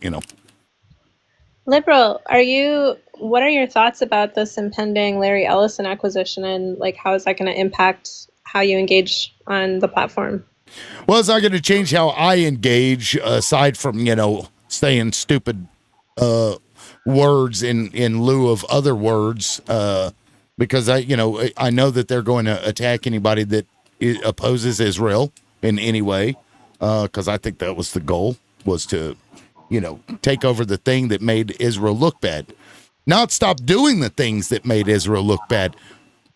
Liberal, what are your thoughts about this impending Larry Ellison acquisition, and like how is that going to impact how you engage on the platform? Well, it's not going to change how I engage, aside from, saying stupid words in lieu of other words, because I know that they're going to attack anybody that opposes Israel in any way, because I think that was the goal, was to, take over the thing that made Israel look bad. Not stop doing the things that made Israel look bad,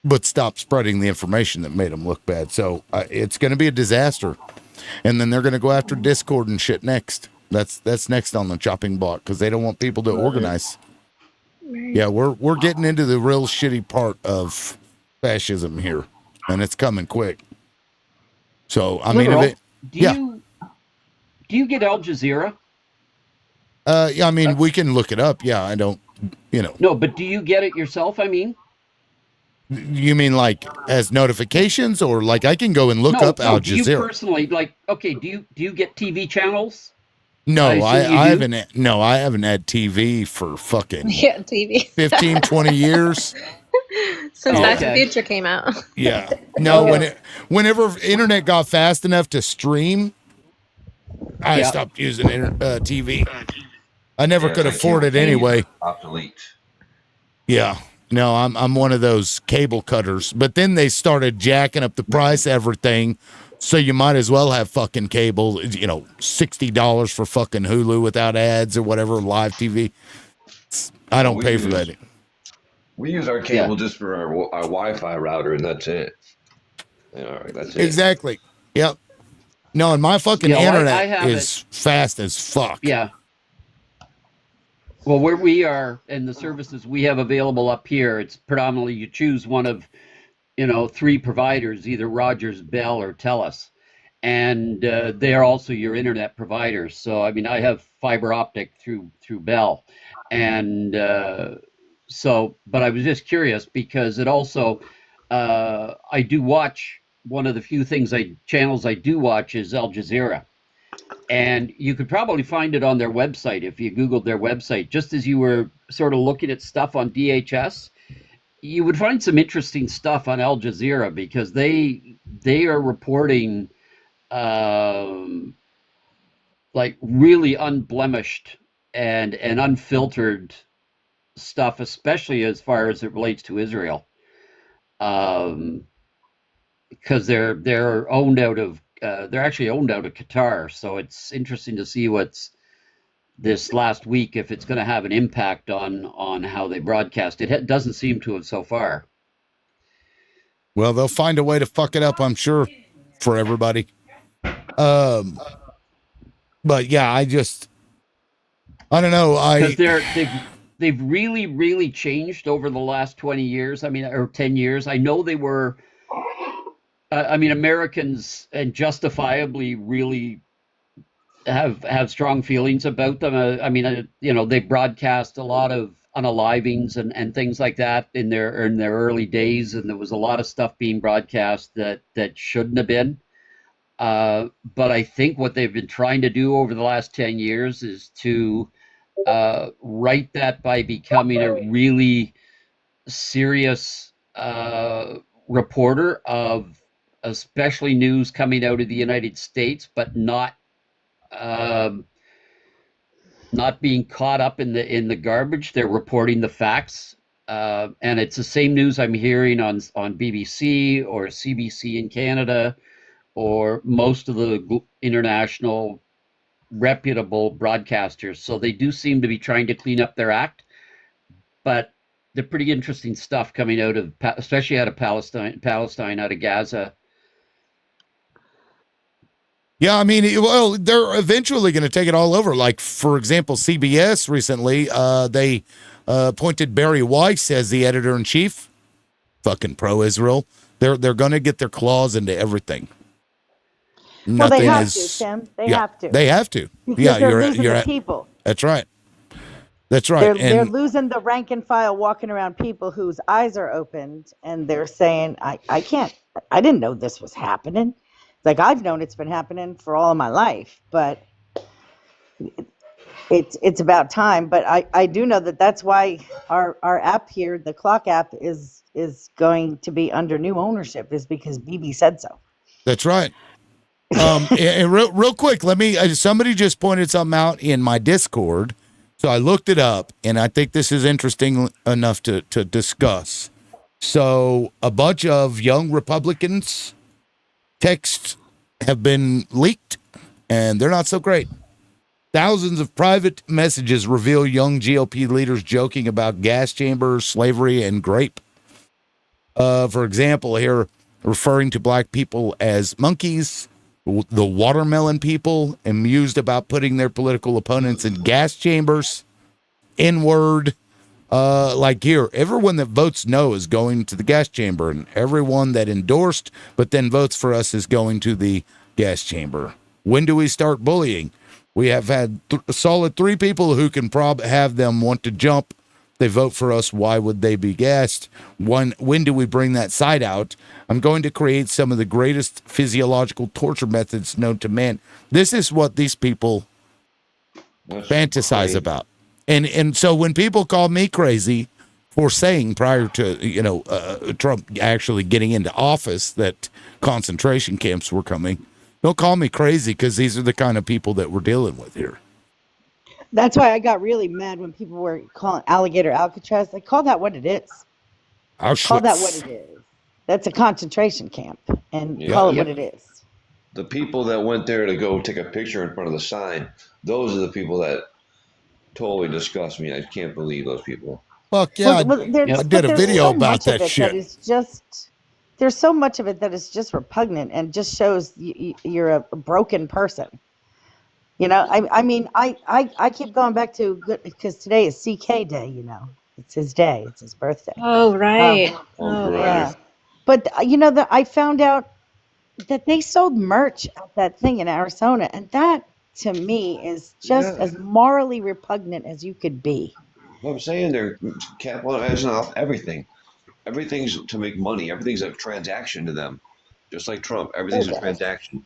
but stop spreading the information that made them look bad. So it's going to be a disaster. And then they're going to go after Discord and shit next. That's next on the chopping block, because they don't want people to organize. Yeah, we're getting into the real shitty part of fascism here, and it's coming quick. So I mean, do you get Al Jazeera? Yeah, I mean, we can look it up. Yeah, I don't, No, but do you get it yourself? I mean. You mean like as notifications, or like I can go and look up Al Jazeera? Do you personally, do you get TV channels? No, I haven't. No, I haven't had TV for fucking TV 15, 20 years. Since Back to the Future came out. Yeah. No, whenever internet got fast enough to stream, I stopped using TV. I never could afford it anyway. Obsolete. Yeah. No, I'm one of those cable cutters. But then they started jacking up the price of everything, so you might as well have fucking cable. $60 for fucking Hulu without ads or whatever, live TV. I don't pay for that. We use our cable just for our Wi-Fi router, and that's it. All right, that's it. Exactly. Yep. No, and my fucking internet is fast as fuck. Yeah. Well, where we are and the services we have available up here, it's predominantly you choose one of, 3 providers, either Rogers, Bell, or TELUS. And they are also your internet providers. So, I mean, I have fiber optic through Bell. And but I was just curious because it also, I do watch, one of the few channels I do watch is Al Jazeera. And you could probably find it on their website if you Googled their website. Just as you were sort of looking at stuff on DHS, you would find some interesting stuff on Al Jazeera because they are reporting like really unblemished and unfiltered stuff, especially as far as it relates to Israel, because they're owned out of they're actually owned out of Qatar. So it's interesting to see what's this last week, if it's going to have an impact on how they broadcast. It doesn't seem to have so far. Well, they'll find a way to fuck it up, I'm sure, for everybody. But yeah, I don't know. Because they've really, really changed over the last 20 years. I mean, or 10 years. I know they were. Americans, and justifiably, really have strong feelings about them. They broadcast a lot of unalivings and things like that in their early days, and there was a lot of stuff being broadcast that shouldn't have been. But I think what they've been trying to do over the last 10 years is to right that by becoming a really serious reporter of especially news coming out of the United States, but not being caught up in the garbage. They're reporting the facts, and it's the same news I'm hearing on BBC or CBC in Canada, or most of the international reputable broadcasters. So they do seem to be trying to clean up their act, but they're pretty interesting stuff coming out of, especially out of Palestine, out of Gaza. Yeah, I mean, they're eventually going to take it all over. Like, for example, CBS recently, they appointed Barry Weiss as the editor-in-chief. Fucking pro-Israel. They're going to get their claws into everything. Well, they have to, Tim. They have to. They have to. Because they're losing the people. That's right. That's right. They're losing the rank and file, walking around people whose eyes are opened, and they're saying, I didn't know this was happening. Like, I've known it's been happening for all of my life, but it's about time. But I do know that's why our app here, the Clock app, is going to be under new ownership, is because Bibi said so. That's right. And real quick, somebody just pointed something out in my Discord, so I looked it up, and I think this is interesting enough to discuss. So a bunch of young Republicans' texts have been leaked, and they're not so great. Thousands of private messages reveal young GOP leaders joking about gas chambers, slavery, and grape. For example, here, referring to black people as monkeys, the watermelon people, amused about putting their political opponents in gas chambers, N-word. Like here, everyone that votes no is going to the gas chamber, and everyone that endorsed but then votes for us is going to the gas chamber. When do we start bullying? We have had a solid 3 people who can have them want to jump. They vote for us. Why would they be gassed? When do we bring that side out? I'm going to create some of the greatest physiological torture methods known to man. This is what these people fantasize about. And so when people call me crazy for saying prior to, Trump actually getting into office that concentration camps were coming, don't call me crazy, because these are the kind of people that we're dealing with here. That's why I got really mad when people were calling alligator Alcatraz. Like, call that what it is. Call that what it is. That's a concentration camp, and call it what it is. The people that went there to go take a picture in front of the sign, those are the people that totally disgust me. I can't believe those people. Fuck yeah, I did a video about that shit. There's so much of it that is just repugnant and just shows you're a broken person. You know, I mean, I keep going back to because today is CK Day. You know, it's his day. It's his birthday. Oh, right. Yeah. But you know that I found out that they sold merch at that thing in Arizona, and that to me is just as morally repugnant as you could be. What I'm saying, they're capitalizing off everything. Everything's to make money. Everything's a transaction to them. Just like Trump, everything's a transaction.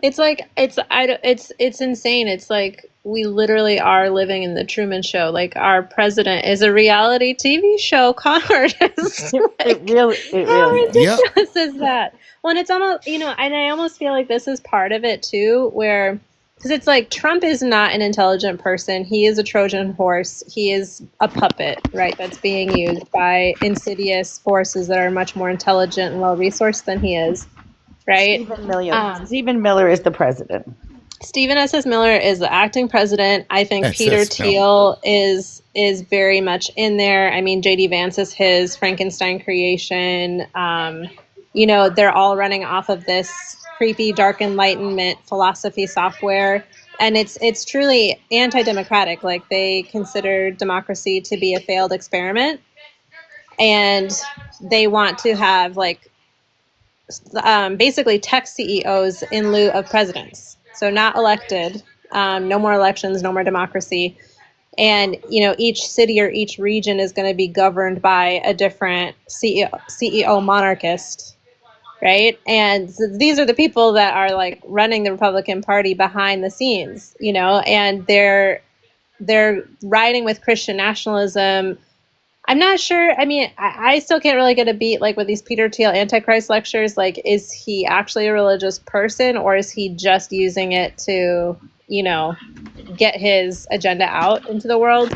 It's like it's insane. It's like we literally are living in the Truman Show. Like our president is a reality TV show con artist. It really How is. ridiculous is that? Well, and it's almost, and I almost feel like this is part of it too, where, because it's like Trump is not an intelligent person. He is a Trojan horse. He is a puppet, right? That's being used by insidious forces that are much more intelligent and well-resourced than he is, right? Stephen Miller is the president. Stephen S. Miller is the acting president. I think SS Peter Miller. Thiel is very much in there. I mean, J.D. Vance is his Frankenstein creation. They're all running off of this creepy dark enlightenment philosophy software, and it's truly anti-democratic. Like, they consider democracy to be a failed experiment, and they want to have basically tech CEOs in lieu of presidents. So not elected, no more elections, no more democracy. And, each city or each region is going to be governed by a different CEO monarchist, right? And so these are the people that are like running the Republican Party behind the scenes, and they're riding with Christian nationalism. I'm not sure. I mean, I still can't really get a beat, like with these Peter Thiel Antichrist lectures. Like, is he actually a religious person, or is he just using it to, get his agenda out into the world?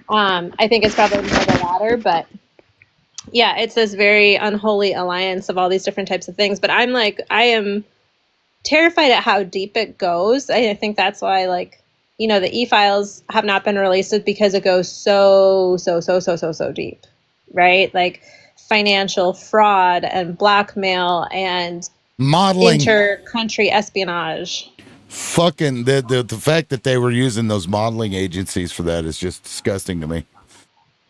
I think it's probably more the latter, but yeah, it's this very unholy alliance of all these different types of things. But I am terrified at how deep it goes. I think that's why, the e-files have not been released, because it goes so deep, right? Like financial fraud and blackmail and modeling, inter-country espionage. Fucking the fact that they were using those modeling agencies for that is just disgusting to me.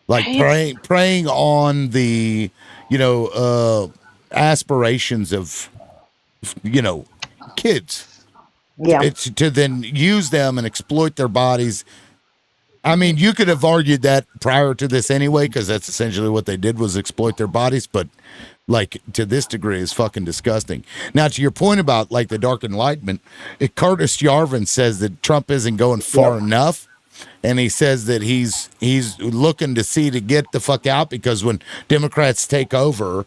Like preying on the, aspirations of, kids. Yeah. It's to then use them and exploit their bodies. I mean, you could have argued that prior to this anyway, because that's essentially what they did, was exploit their bodies. But to this degree is fucking disgusting. Now, to your point about the dark enlightenment, Curtis Yarvin says that Trump isn't going far enough. And he says that he's looking to get the fuck out, because when Democrats take over,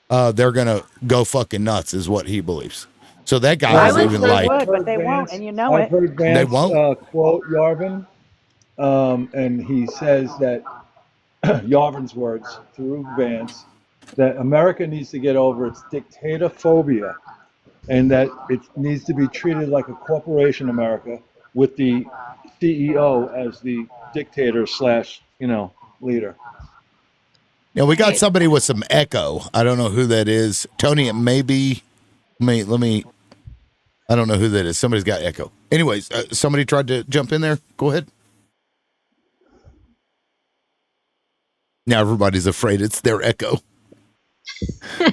they're gonna go fucking nuts, is what he believes. So that guy is even but they won't, and I've heard Vance they won't quote Yarvin, and he says that Yarvin's words through Vance, that America needs to get over its dictator phobia, and that it needs to be treated like a corporation, America, with the CEO as the dictator / leader. Yeah, we got somebody with some echo. I don't know who that is. Tony, it may be. Let me. I don't know who that is. Somebody's got echo. Anyways, somebody tried to jump in there. Go ahead. Now everybody's afraid it's their echo.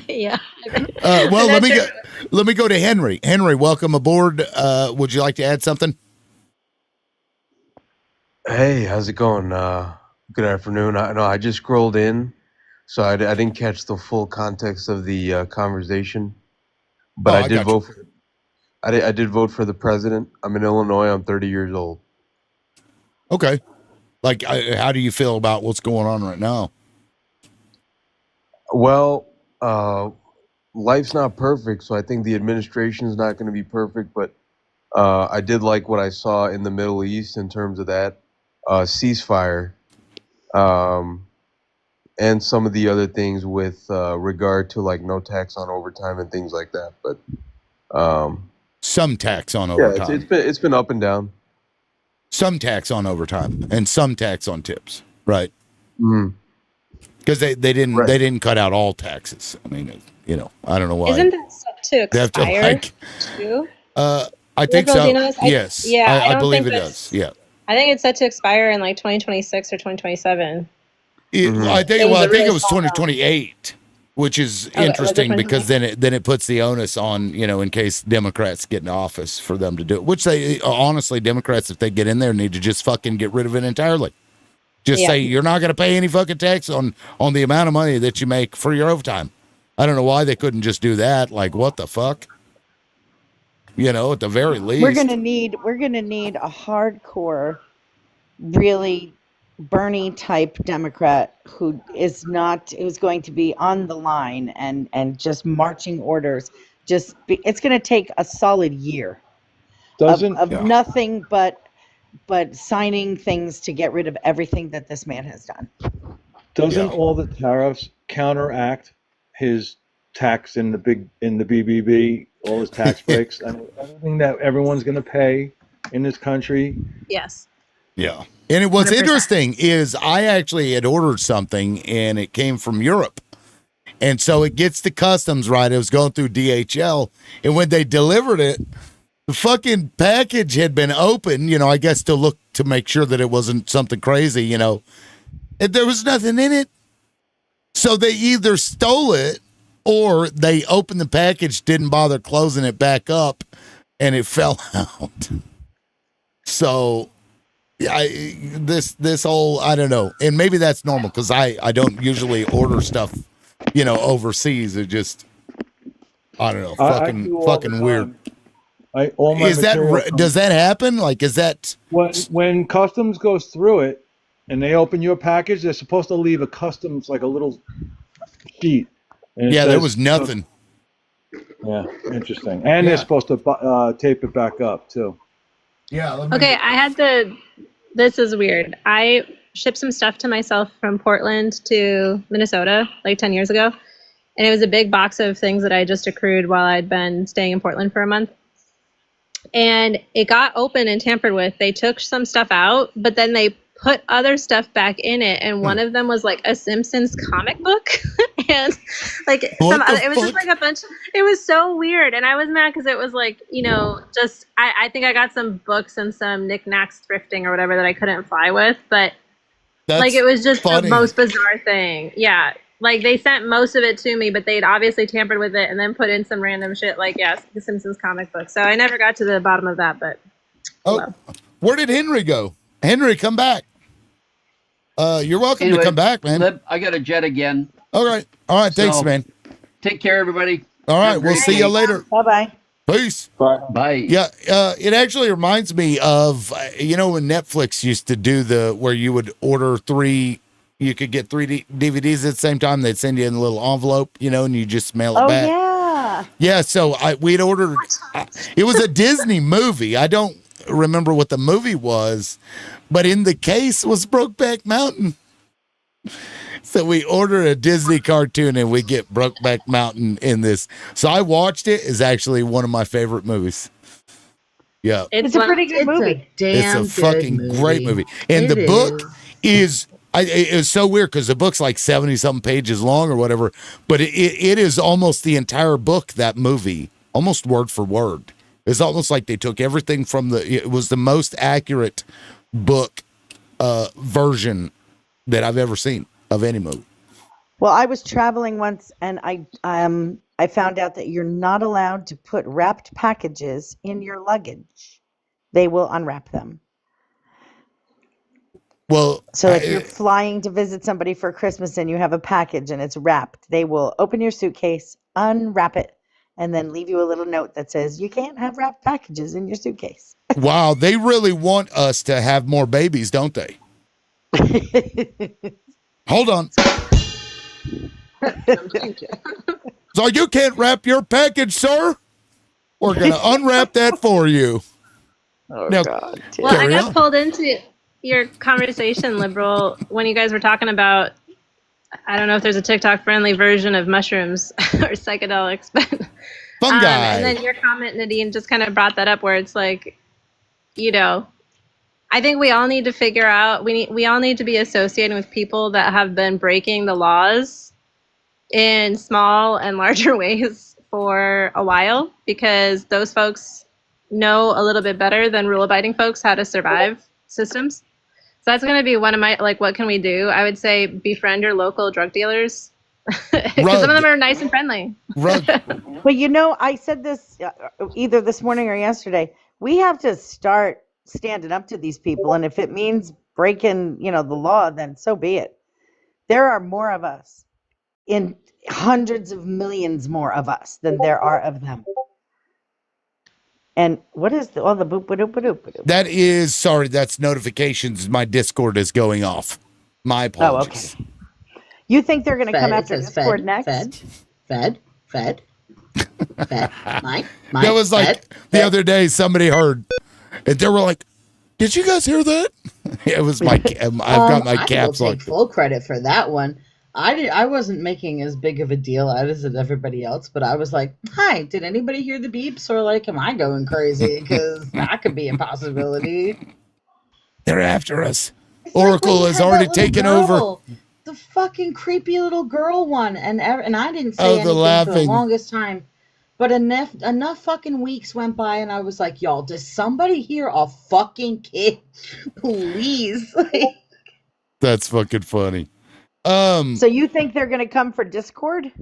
Yeah. Well, let me go to Henry. Henry, welcome aboard. Would you like to add something? Hey, how's it going? Good afternoon. I just scrolled in, so I didn't catch the full context of the conversation. But I did vote. I did vote for the president. I'm in Illinois. I'm 30 years old. Okay. How do you feel about what's going on right now? Well, life's not perfect, so I think the administration is not going to be perfect. But I did like what I saw in the Middle East in terms of that ceasefire, and some of the other things with regard to no tax on overtime and things like that. But some tax on overtime. Yeah, it's been up and down. Some tax on overtime and some tax on tips, right? Because they didn't cut out all taxes. I mean, I don't know why. Isn't that set to expire too? I think Liberal, so. do you know this? Yes. Yeah, I I don't believe it think does. Yeah. I think it's set to expire in like 2026 or 2027. I think It was a it really was small 2028, which is Okay, was it interesting because 2028? then it puts the onus on, in case Democrats get in office for them to do it, which they honestly, Democrats, if they get in there, need to just fucking get rid of it entirely. Just Yeah. say you're not going to pay any fucking tax on the amount of money that you make for your overtime. I don't know why they couldn't just do that. Like, what the fuck? At the very least. We're gonna need a hardcore, really Bernie type Democrat who's going to be on the line and just marching orders. It's going to take a solid year of nothing but signing things to get rid of everything that this man has done. Doesn't all the tariffs counteract his tax in the BBB, all his tax breaks? I mean, everything that everyone's going to pay in this country. Yes. Yeah. And what's 100%. interesting is I actually had ordered something and it came from Europe. And so it gets to customs, right? It was going through DHL. And when they delivered it, the fucking package had been opened, I guess to look to make sure that it wasn't something crazy, and there was nothing in it. So they either stole it or they opened the package, didn't bother closing it back up, and it fell out. So this whole, I don't know, and maybe that's normal because I don't usually order stuff, overseas. It just, I don't know, I do all fucking the weird. time. All my Is that material does that happen? Like, is that when customs goes through it and they open your package, they're supposed to leave a customs, like a little sheet. And it yeah, there says- was nothing. Yeah, interesting. And they're supposed to tape it back up too. Yeah. Okay, this is weird. I shipped some stuff to myself from Portland to Minnesota like 10 years ago. And it was a big box of things that I just accrued while I'd been staying in Portland for a month. And it got open and tampered with. They took some stuff out, but then they put other stuff back in it. And one of them was like a Simpsons comic book. And like it was just like a bunch. It was so weird. And I was mad because it was like, I think I got some books and some knickknacks thrifting or whatever that I couldn't fly with. But like it was just funny. the most bizarre thing. Yeah. Like they sent most of it to me, but they'd obviously tampered with it and then put in some random shit like, the Simpsons comic book. So I never got to the bottom of that, but. Where did Henry go? Henry, come back. You're welcome to come back, man. Lib, I got a jet again. All right. Thanks, man. Take care, everybody. All right. Have a We'll great see you week. later. Bye-bye. Peace. Bye. Yeah. It actually reminds me of, when Netflix used to do where you would order you could get 3 DVDs at the same time. They'd send you in a little envelope, and you just mail it back. Yeah. Yeah. So we'd ordered, it was a Disney movie. I don't remember what the movie was, but in the case was Brokeback Mountain. So we ordered a Disney cartoon and we get Brokeback Mountain in this. So I watched it. It's actually one of my favorite movies. Yeah. It's a pretty good movie. It's a fucking great movie. And the book is it's so weird because the book's like 70-something pages long or whatever, but it is almost the entire book, that movie, almost word for word. It's almost like they took everything from it was the most accurate book version that I've ever seen of any movie. Well, I was traveling once and I found out that you're not allowed to put wrapped packages in your luggage. They will unwrap them. Well, so if you're flying to visit somebody for Christmas and you have a package and it's wrapped, they will open your suitcase, unwrap it, and then leave you a little note that says you can't have wrapped packages in your suitcase. Wow, they really want us to have more babies, don't they? Hold on. So you can't wrap your package, sir? We're going to unwrap that for you. Oh, now, God. Well, I got pulled into your conversation, Liberal, when you guys were talking about, I don't know if there's a TikTok-friendly version of mushrooms or psychedelics, but fungi. And then your comment, Nadine, just kind of brought that up where it's like, I think we all need to figure out, we all need to be associating with people that have been breaking the laws in small and larger ways for a while, because those folks know a little bit better than rule-abiding folks how to survive systems. So that's going to be one of my, like, what can we do? I would say befriend your local drug dealers. Because some of them are nice and friendly. But you know, I said this either this morning or yesterday. We have to start standing up to these people, and if it means breaking, the law, then so be it. There are more of us, in hundreds of millions more of us than there are of them. And what is the boop ba doop ba doop ba doop? That is, sorry, that's notifications. My Discord is going off. My apologies. Oh, okay. You think they're going to come Fed, after it says Discord fed, next? Fed. Mike, That was like the other day somebody heard, and they were like, "Did you guys hear that?" It was my, I've got my caps I will locked. take full credit for that one. I wasn't making as big of a deal out as everybody else, but I was like, "Hi, did anybody hear the beeps?" Or like, "Am I going crazy?" Because that could be a possibility. They're after us. Oracle has already taken over. The fucking creepy little girl one, and I didn't say anything for the laughing. longest time. But enough fucking weeks went by, and I was like, "Y'all, does somebody hear a fucking kid, please?" That's fucking funny. So you think they're going to come for Discord?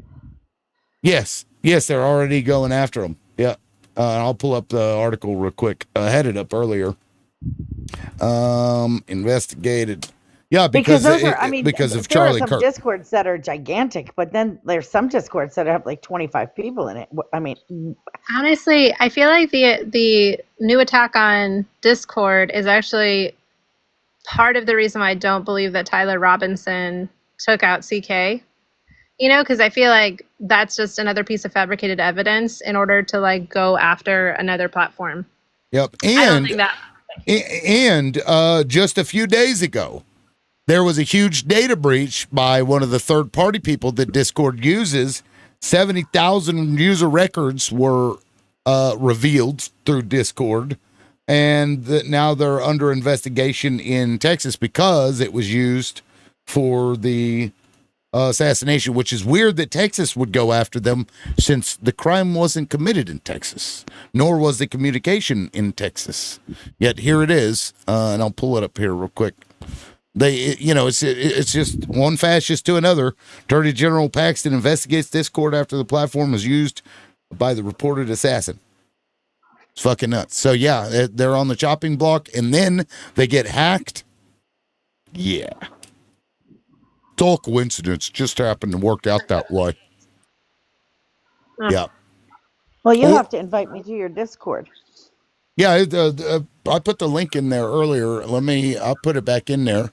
Yes, they're already going after them. Yeah, I'll pull up the article real quick. I had it up earlier. Investigated. Yeah, because those are, because of there Charlie are some Kirk. Discords that are gigantic, but then there's some Discords that have like 25 people in it. I mean, Honestly, I feel like the new attack on Discord is actually part of the reason why I don't believe that Tyler Robinson took out CK. Because I feel like that's just another piece of fabricated evidence in order to like go after another platform. Yep, I don't think that. and just a few days ago, there was a huge data breach by one of the third-party people that Discord uses. 70,000 user records were revealed through Discord, and now they're under investigation in Texas because it was used for the assassination, which is weird that Texas would go after them since the crime wasn't committed in Texas, nor was the communication in Texas. Yet here it is, and I'll pull it up here real quick. It's just one fascist to another. Attorney General Paxton investigates Discord after the platform was used by the reported assassin. It's fucking nuts. So yeah, they're on the chopping block, and then they get hacked. Yeah. It's all coincidence. Just happened to work out that way. Yeah. well, you'll have to invite me to your Discord. Yeah, I put the link in there earlier. I'll put it back in there.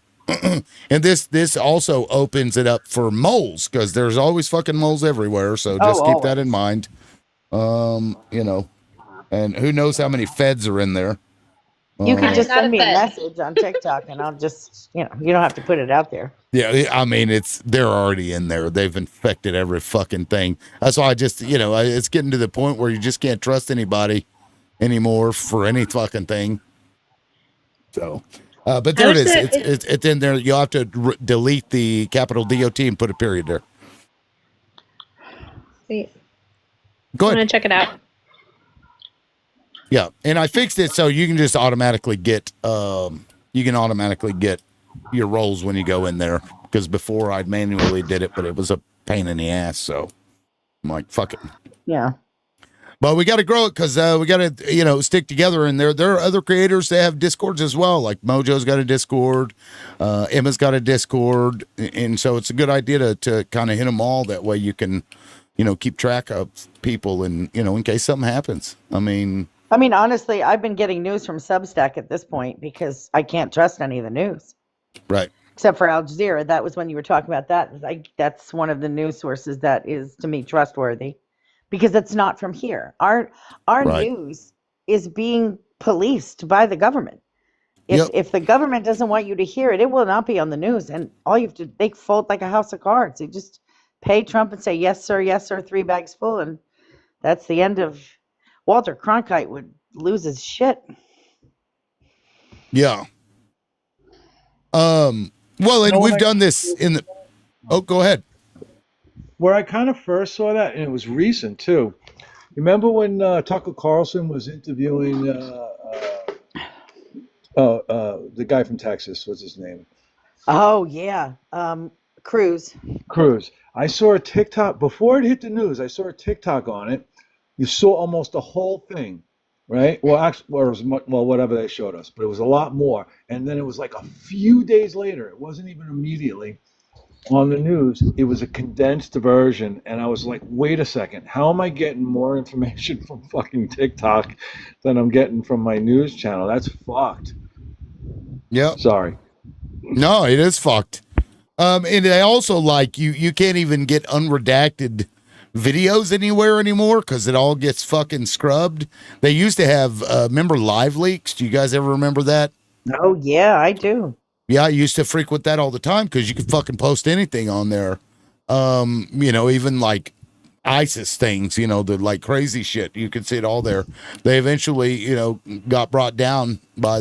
And this also opens it up for moles, because there's always fucking moles everywhere. So just keep that in mind. And who knows how many feds are in there. You can just send me a message on TikTok, and I'll just, you don't have to put it out there. Yeah, I mean, they're already in there. They've infected every fucking thing. That's why I just, it's getting to the point where you just can't trust anybody anymore for any fucking thing. So, but there it is. It's in there. You'll have to delete the capital DOT and put a period there. Sweet. Go ahead. I'm gonna check it out. Yeah, and I fixed it so you can just automatically get your roles when you go in there, because before I'd manually did it, but it was a pain in the ass. So I'm like, fuck it. Yeah. But we got to grow it, because we got to, stick together. And there are other creators that have Discords as well. Like Mojo's got a Discord, Emma's got a Discord, and so it's a good idea to kind of hit them all. That way you can, keep track of people, and in case something happens. I mean, honestly, I've been getting news from Substack at this point because I can't trust any of the news. Right. Except for Al Jazeera. That was when you were talking about that. That's one of the news sources that is, to me, trustworthy, because it's not from here. Our Right. news is being policed by the government. If the government doesn't want you to hear it, it will not be on the news. And all you have to, they fold like a house of cards. You just pay Trump and say, yes, sir, 3 bags full. And that's the end of. Walter Cronkite would lose his shit. Yeah. Well, and we've done this in the. Oh, go ahead. Where I kind of first saw that, and it was recent too. Remember when Tucker Carlson was interviewing the guy from Texas? What's his name? Oh yeah, Cruz. Cruz. I saw a TikTok before it hit the news. I saw a TikTok on it. You saw almost the whole thing, right? Well, actually, it was whatever they showed us, but it was a lot more. And then it was like a few days later. It wasn't even immediately on the news. It was a condensed version, and I was like, wait a second, how am I getting more information from fucking TikTok than I'm getting from my news channel? That's fucked. Yeah. Sorry. No, it is fucked. And they also like you can't even get unredacted videos anywhere anymore because it all gets fucking scrubbed. They used to have remember Live Leaks? Do you guys ever remember that? Oh yeah, I do. Yeah, I used to frequent that all the time because you could fucking post anything on there. Even like ISIS things, the like crazy shit. You could see it all there. They eventually, got brought down by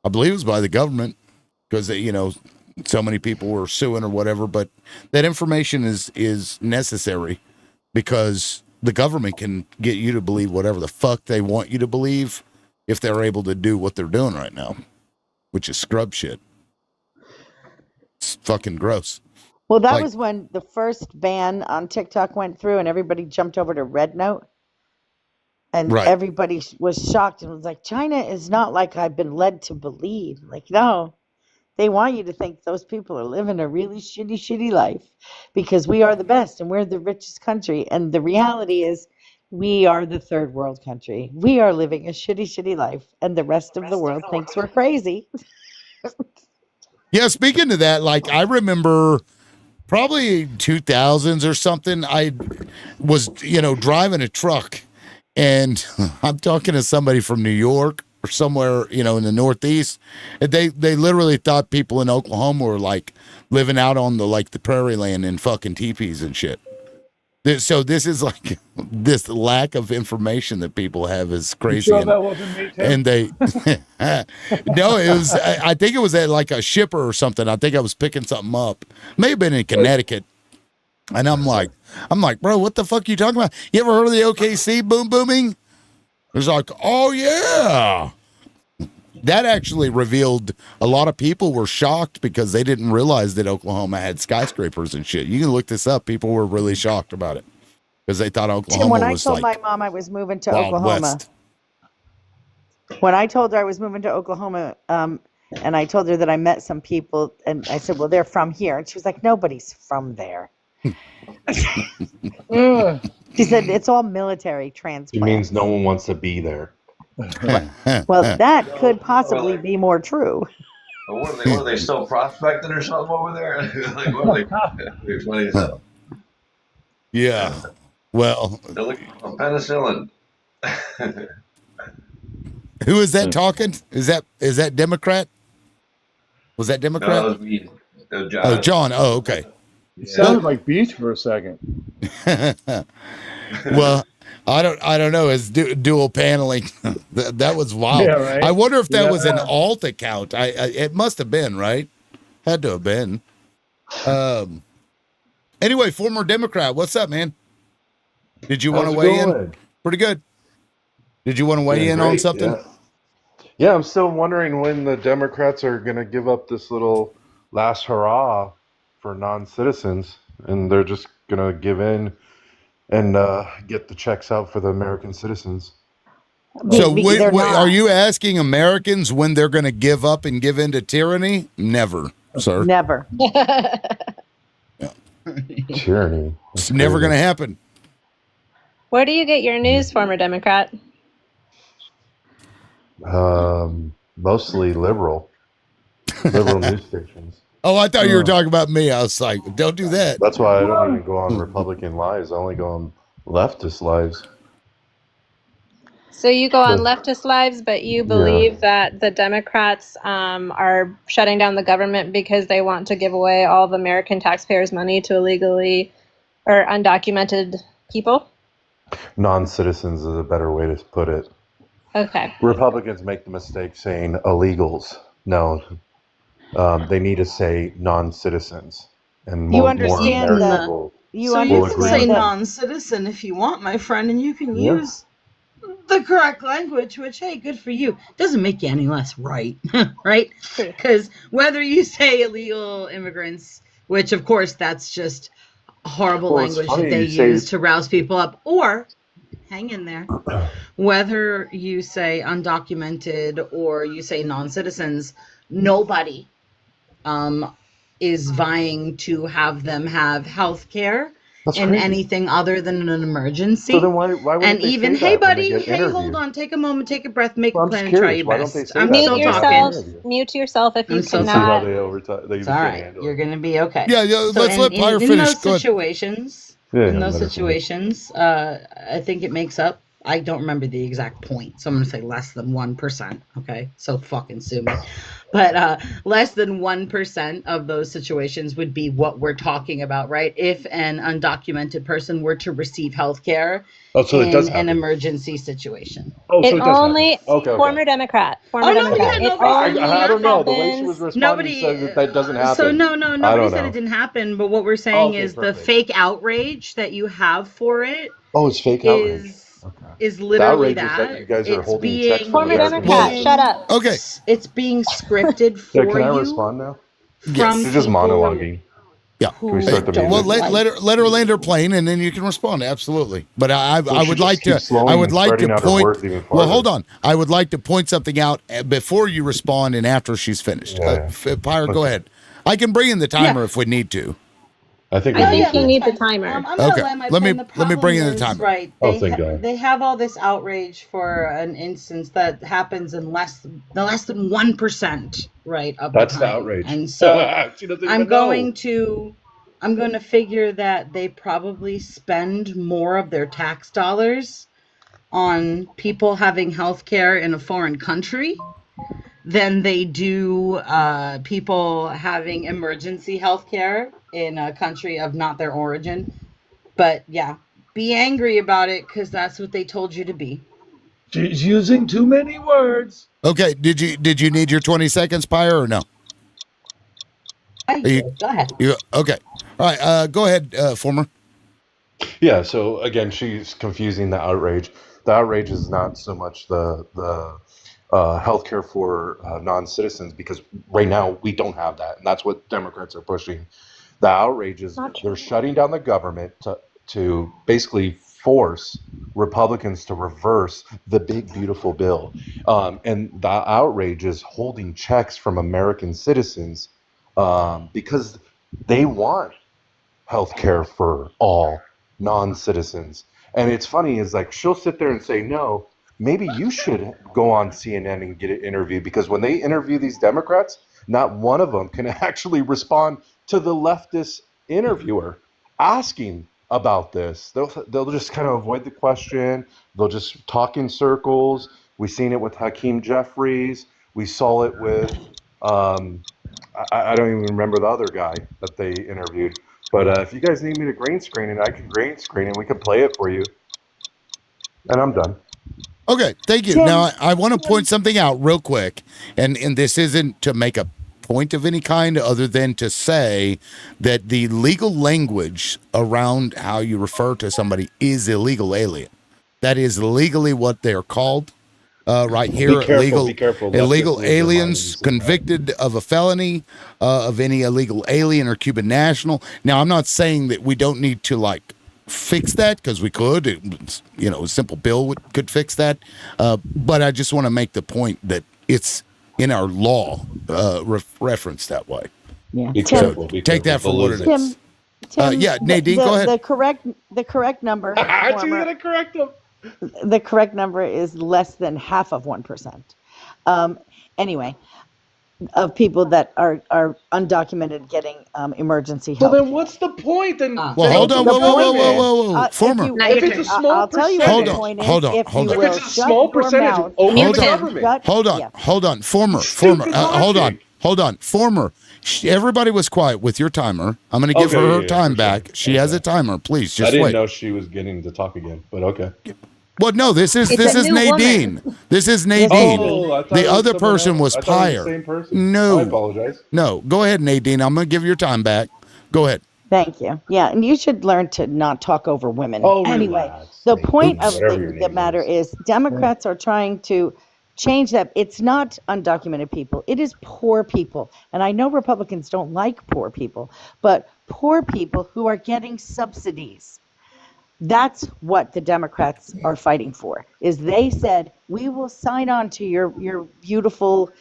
I believe it was by the government because so many people were suing or whatever. But that information is necessary because the government can get you to believe whatever the fuck they want you to believe if they're able to do what they're doing right now, which is scrub shit. It's fucking gross. Well, that was when the first ban on TikTok went through and everybody jumped over to Red Note. And everybody was shocked and was like, China is not like I've been led to believe. Like, no, they want you to think those people are living a really shitty life because we are the best and we're the richest country. And the reality is we are the third world country. We are living a shitty life and the rest of the world thinks we're crazy. Yeah, speaking of that, like I remember probably 2000s or something, I was, driving a truck and I'm talking to somebody from New York or somewhere, in the Northeast. And they literally thought people in Oklahoma were like living out on the prairie land in fucking teepees and shit. So this is like this lack of information that people have is crazy. Sure that wasn't me, Tim? And they, no, it was, I think it was at like a shipper or something. I think I was picking something up. May have been in Connecticut. And I'm like, bro, what the fuck are you talking about? You ever heard of the OKC booming? It was like, oh yeah. That actually revealed a lot of people were shocked because they didn't realize that Oklahoma had skyscrapers and shit. You can look this up. People were really shocked about it because they thought Oklahoma Tim, when I was told like my mom I was moving to Wild Oklahoma, West. when I told her I was moving to Oklahoma, and I told her that I met some people, and I said, well, they're from here. And she was like, nobody's from there. She said, it's all military transplant. It means no one wants to be there. Well, that could possibly be more true. What are they still prospecting or something over there? Like, what are they? Funny as hell. Yeah. Well, They're looking for penicillin. who is that talking? Is that Democrat? Was that Democrat? No, that was me. John. Oh, John. Oh, okay. It sounded like Beach for a second. Well, I don't know. It's dual paneling. that was wild. Yeah, right? I wonder if that was an alt account. It must have been, right? Had to have been. Anyway, former Democrat, what's up, man? Did you want to weigh in? Pretty good. Did you want to weigh in on something? Yeah, I'm still wondering when the Democrats are going to give up this little last hurrah for non-citizens, and they're just going to give in and get the checks out for the American citizens. So are you asking Americans when they're going to give up and give in to tyranny? Never, sir. Never. Tyranny. It's never going to happen. Where do you get your news, former Democrat? Mostly liberal news stations. Oh, I thought you were talking about me. I was like, don't do that. That's why I don't even go on Republican lives. I only go on leftist lives. So you go on leftist lives, but you believe that the Democrats are shutting down the government because they want to give away all of American taxpayers' money to illegally or undocumented people? Non-citizens is a better way to put it. Okay. Republicans make the mistake saying illegals. No, they need to say non-citizens and more You understand American You So you can say understand that? non-citizen if you want, my friend, and you can Yeah. use the correct language, which, hey, good for you. Doesn't make you any less right, right? Because whether you say illegal immigrants, which of course that's just horrible Well, it's language funny that they you say- use to rouse people up, or hang in there, whether you say undocumented or you say non-citizens, nobody is vying to have them have health care That's in crazy. anything other than an emergency. So then why wouldn't And they even, say hey that when they buddy, get hey, hold interviewed? on, take a moment, take a breath, make Well, a I'm plan, just and try curious. your Why don't they best. say I'm that still when they're talking. having an interview? Mute yourself if you I'm still Let's see how talking. they It's all right. handle You're it. gonna be okay. Yeah, yeah. So Let's let Pyre in finish. those Go ahead. situations, Yeah, in those let her finish. situations, I think it makes up. I don't remember the exact point, so I'm gonna say less than 1%. Okay, so fucking sue me. But less than 1% of those situations would be what we're talking about, right? If an undocumented person were to receive health care Oh, so it does in an happen. emergency situation. Oh, so It it does only happen. Okay, okay. former Democrat. Former Oh no, Democrat. yeah, It nobody said it only I don't didn't know. happen. The way she was responding Nobody says that doesn't happen. So no, I nobody don't said know. it didn't happen. But what we're saying Okay, is the perfect. fake outrage that you have for it Oh, it's fake outrage. is The literally outrage is that that. you guys are It's holding checks being from former American Democrat. citizens. Shut up. Okay. it's being scripted Yeah, for can I you respond now? from Yes. She's just people monologuing. Yeah. Can we start the don't Well, music? let her land her plane, and then you can respond. Absolutely. But I So I she would just like to keeps slowing I would and like spreading to out her point. words even Well, farther. hold on. I would like to point something out before you respond and after she's finished. Yeah. Pyre, go Okay. ahead. I can bring in the timer if we need to. I think I we think need he to. needs a timer. I'm gonna Okay. land my Let me plane. The let me bring in the problem is, timer. Right. Oh, thank God. They have all this outrage for an instance that happens in less than 1%, right, of That's the the time. outrage. And so She doesn't I'm even going know. to I'm going to figure that they probably spend more of their tax dollars on people having health care in a foreign country than they do people having emergency health care in a country of not their origin. But yeah, be angry about it because that's what they told you to be. She's using too many words. Okay. Did you need your 20 seconds, Pyre, or no? Go ahead. Okay. All right. Go ahead, former. Yeah, so again, she's confusing the outrage. The outrage is not so much the healthcare for non-citizens, because right now we don't have that, and that's what Democrats are pushing. The outrage is they're shutting down the government to basically force Republicans to reverse the big beautiful bill, and the outrage is holding checks from American citizens because they want health care for all non-citizens. And it's funny is like she'll sit there and say, no, maybe you should go on CNN and get an interview, because when they interview these Democrats, not one of them can actually respond to the leftist interviewer asking about this. They'll just kind of avoid the question. They'll just talk in circles. We've seen it with Hakeem Jeffries. We saw it with I don't even remember the other guy that they interviewed. But if you guys need me to green screen it, I can green screen it. We can play it for you. And I'm done. Okay, thank you. Tim, Now, I want to point something out real quick, and this isn't to make a point of any kind other than to say that the legal language around how you refer to somebody is illegal alien. That is legally what they're called. Right here, Be careful. illegal Leftists lose their mind when aliens you say convicted of a felony of any illegal alien or Cuban national. Now, I'm not saying that we don't need to like fix that, because we could. A simple bill could fix that. But I just want to make the point that it's in our law referenced that way. Yeah. Be Tim, careful. Take that for what it is. Tim, Yeah, Nadine, go ahead. The correct number. She's former- gonna correct them. The correct number is less than half of 1%. Anyway, of people that are undocumented getting emergency Well, help. then what's the point? Then Well, hold on. Whoa. Former. If it's a small I'll tell you what the point is. Hold on. If you If will it's a shut small your percentage, mouth- open Hold the on. government. Hold on. Former. Stupid logic. Hold on. Former. Everybody was quiet with your timer. I'm going to give her time back. She has a timer. Please, I just didn't wait. know she was getting to talk again, but okay. Well, no, this is Nadine. This is Nadine. Oh, I thought it the was other someone person else. was I thought it was the Pyre. same person. No. I apologize. No, go ahead, Nadine. I'm going to give your time back. Go ahead. Thank you. Yeah, and you should learn to not talk over women. Oh, Anyway, relax. the Thank point you. of Whatever your the name matter is Democrats are trying to change that. It's not undocumented people. It is poor people. And I know Republicans don't like poor people, but poor people who are getting subsidies. That's what the Democrats are fighting for. Is they said, we will sign on to your beautiful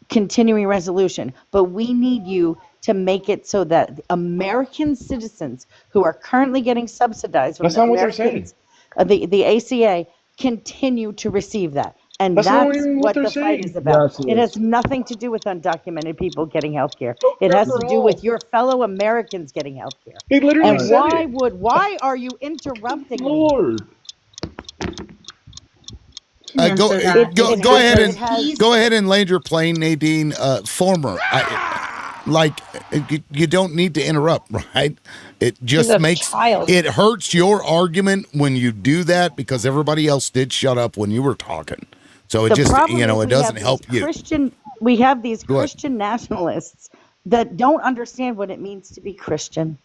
continuing resolution, but we need you to make it so that American citizens who are currently getting subsidized from That's the not what they're saying. Americans, the ACA, continue to receive that. And That's not that's even what what they're the fight saying. is about. Yes, it It is. has nothing to do with undocumented people getting health care. It has to do with your fellow Americans getting health care. They literally And said it. why are you interrupting me? Lord. Go Answer that. go It's go ahead because and it has go ahead and land your plane, Nadine. Former, you don't need to interrupt, right? It just a makes child. it hurts your argument when you do that because everybody else did shut up when you were talking. So it the just problem is it we doesn't have help these you. We have these Go ahead. Christian nationalists that don't understand what it means to be Christian.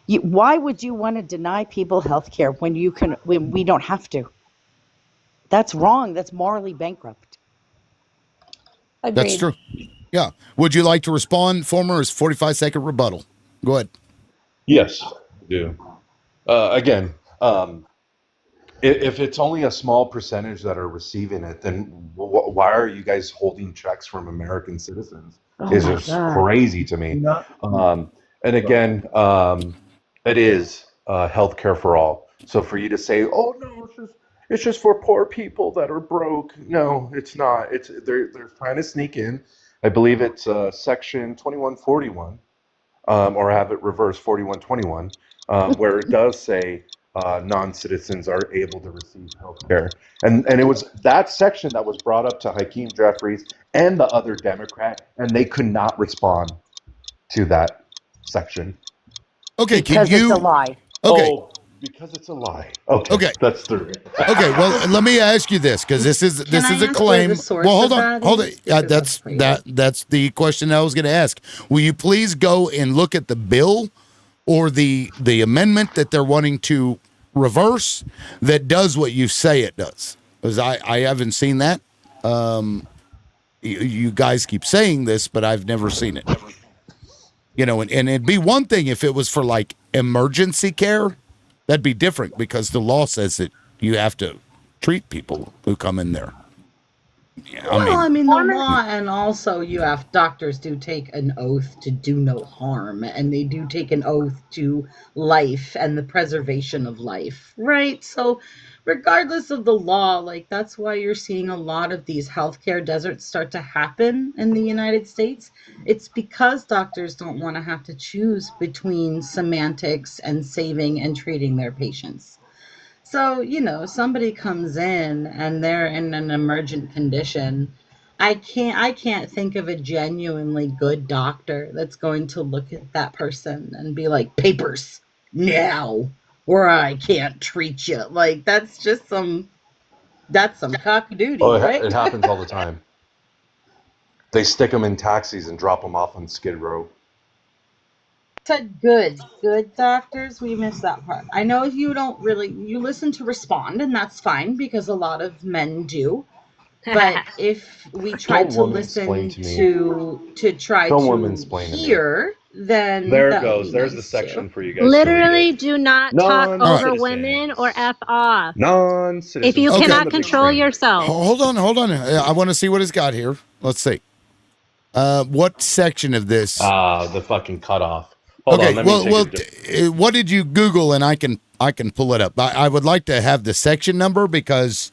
Why would you want to deny people health care when we don't have to? That's wrong. That's morally bankrupt. That's true. Yeah. Would you like to respond, former? Is 45-second rebuttal. Go ahead. Yes, I do. Again, if it's only a small percentage that are receiving it, then why are you guys holding checks from American citizens? Is my just God. crazy to me. And again, it is healthcare for all. So for you to say, "Oh no, it's just for poor people that are broke," no, it's not. They're trying to sneak in. I believe it's section 2141. Or have it reverse 4121, where it does say non-citizens are able to receive health care. And it was that section that was brought up to Hakeem Jeffries and the other Democrat, and they could not respond to that section. Okay, because it's a lie. Okay. Oh, because it's a lie. Okay. That's the Okay, well, let me ask you this because this is I a answer claim. the source Well, hold of on, that hold is? it. Because That's the question I was going to ask. Will you please go and look at the bill or the amendment that they're wanting to reverse that does what you say it does? Because I haven't seen that. You guys keep saying this, but I've never seen it. And it'd be one thing if it was for like emergency care. That'd be different because the law says that you have to treat people who come in there. Yeah, The law, and also doctors do take an oath to do no harm, and they do take an oath to life and the preservation of life, right? So regardless of the law, that's why you're seeing a lot of these healthcare deserts start to happen in the United States. It's because doctors don't want to have to choose between semantics and saving and treating their patients. So, somebody comes in and they're in an emergent condition. I can't think of a genuinely good doctor that's going to look at that person and be like, papers now, or I can't treat you. That's just some cock duty, right? It happens all the time. They stick them in taxis and drop them off on Skid Row. Said good doctors. We missed that part. I know you listen to Respond, and that's fine because a lot of men do. But if we try to listen to try to hear, then there that it would goes. be There's nice the section too. for you guys. Literally, do not talk over Non-citizens. women or F off. Non-citizens. If you cannot control yourself. Hold on. I want to see what it's got here. Let's see. What section of this? The fucking cutoff. Hold on, let me take what did you Google? And I can pull it up. I would like to have the section number because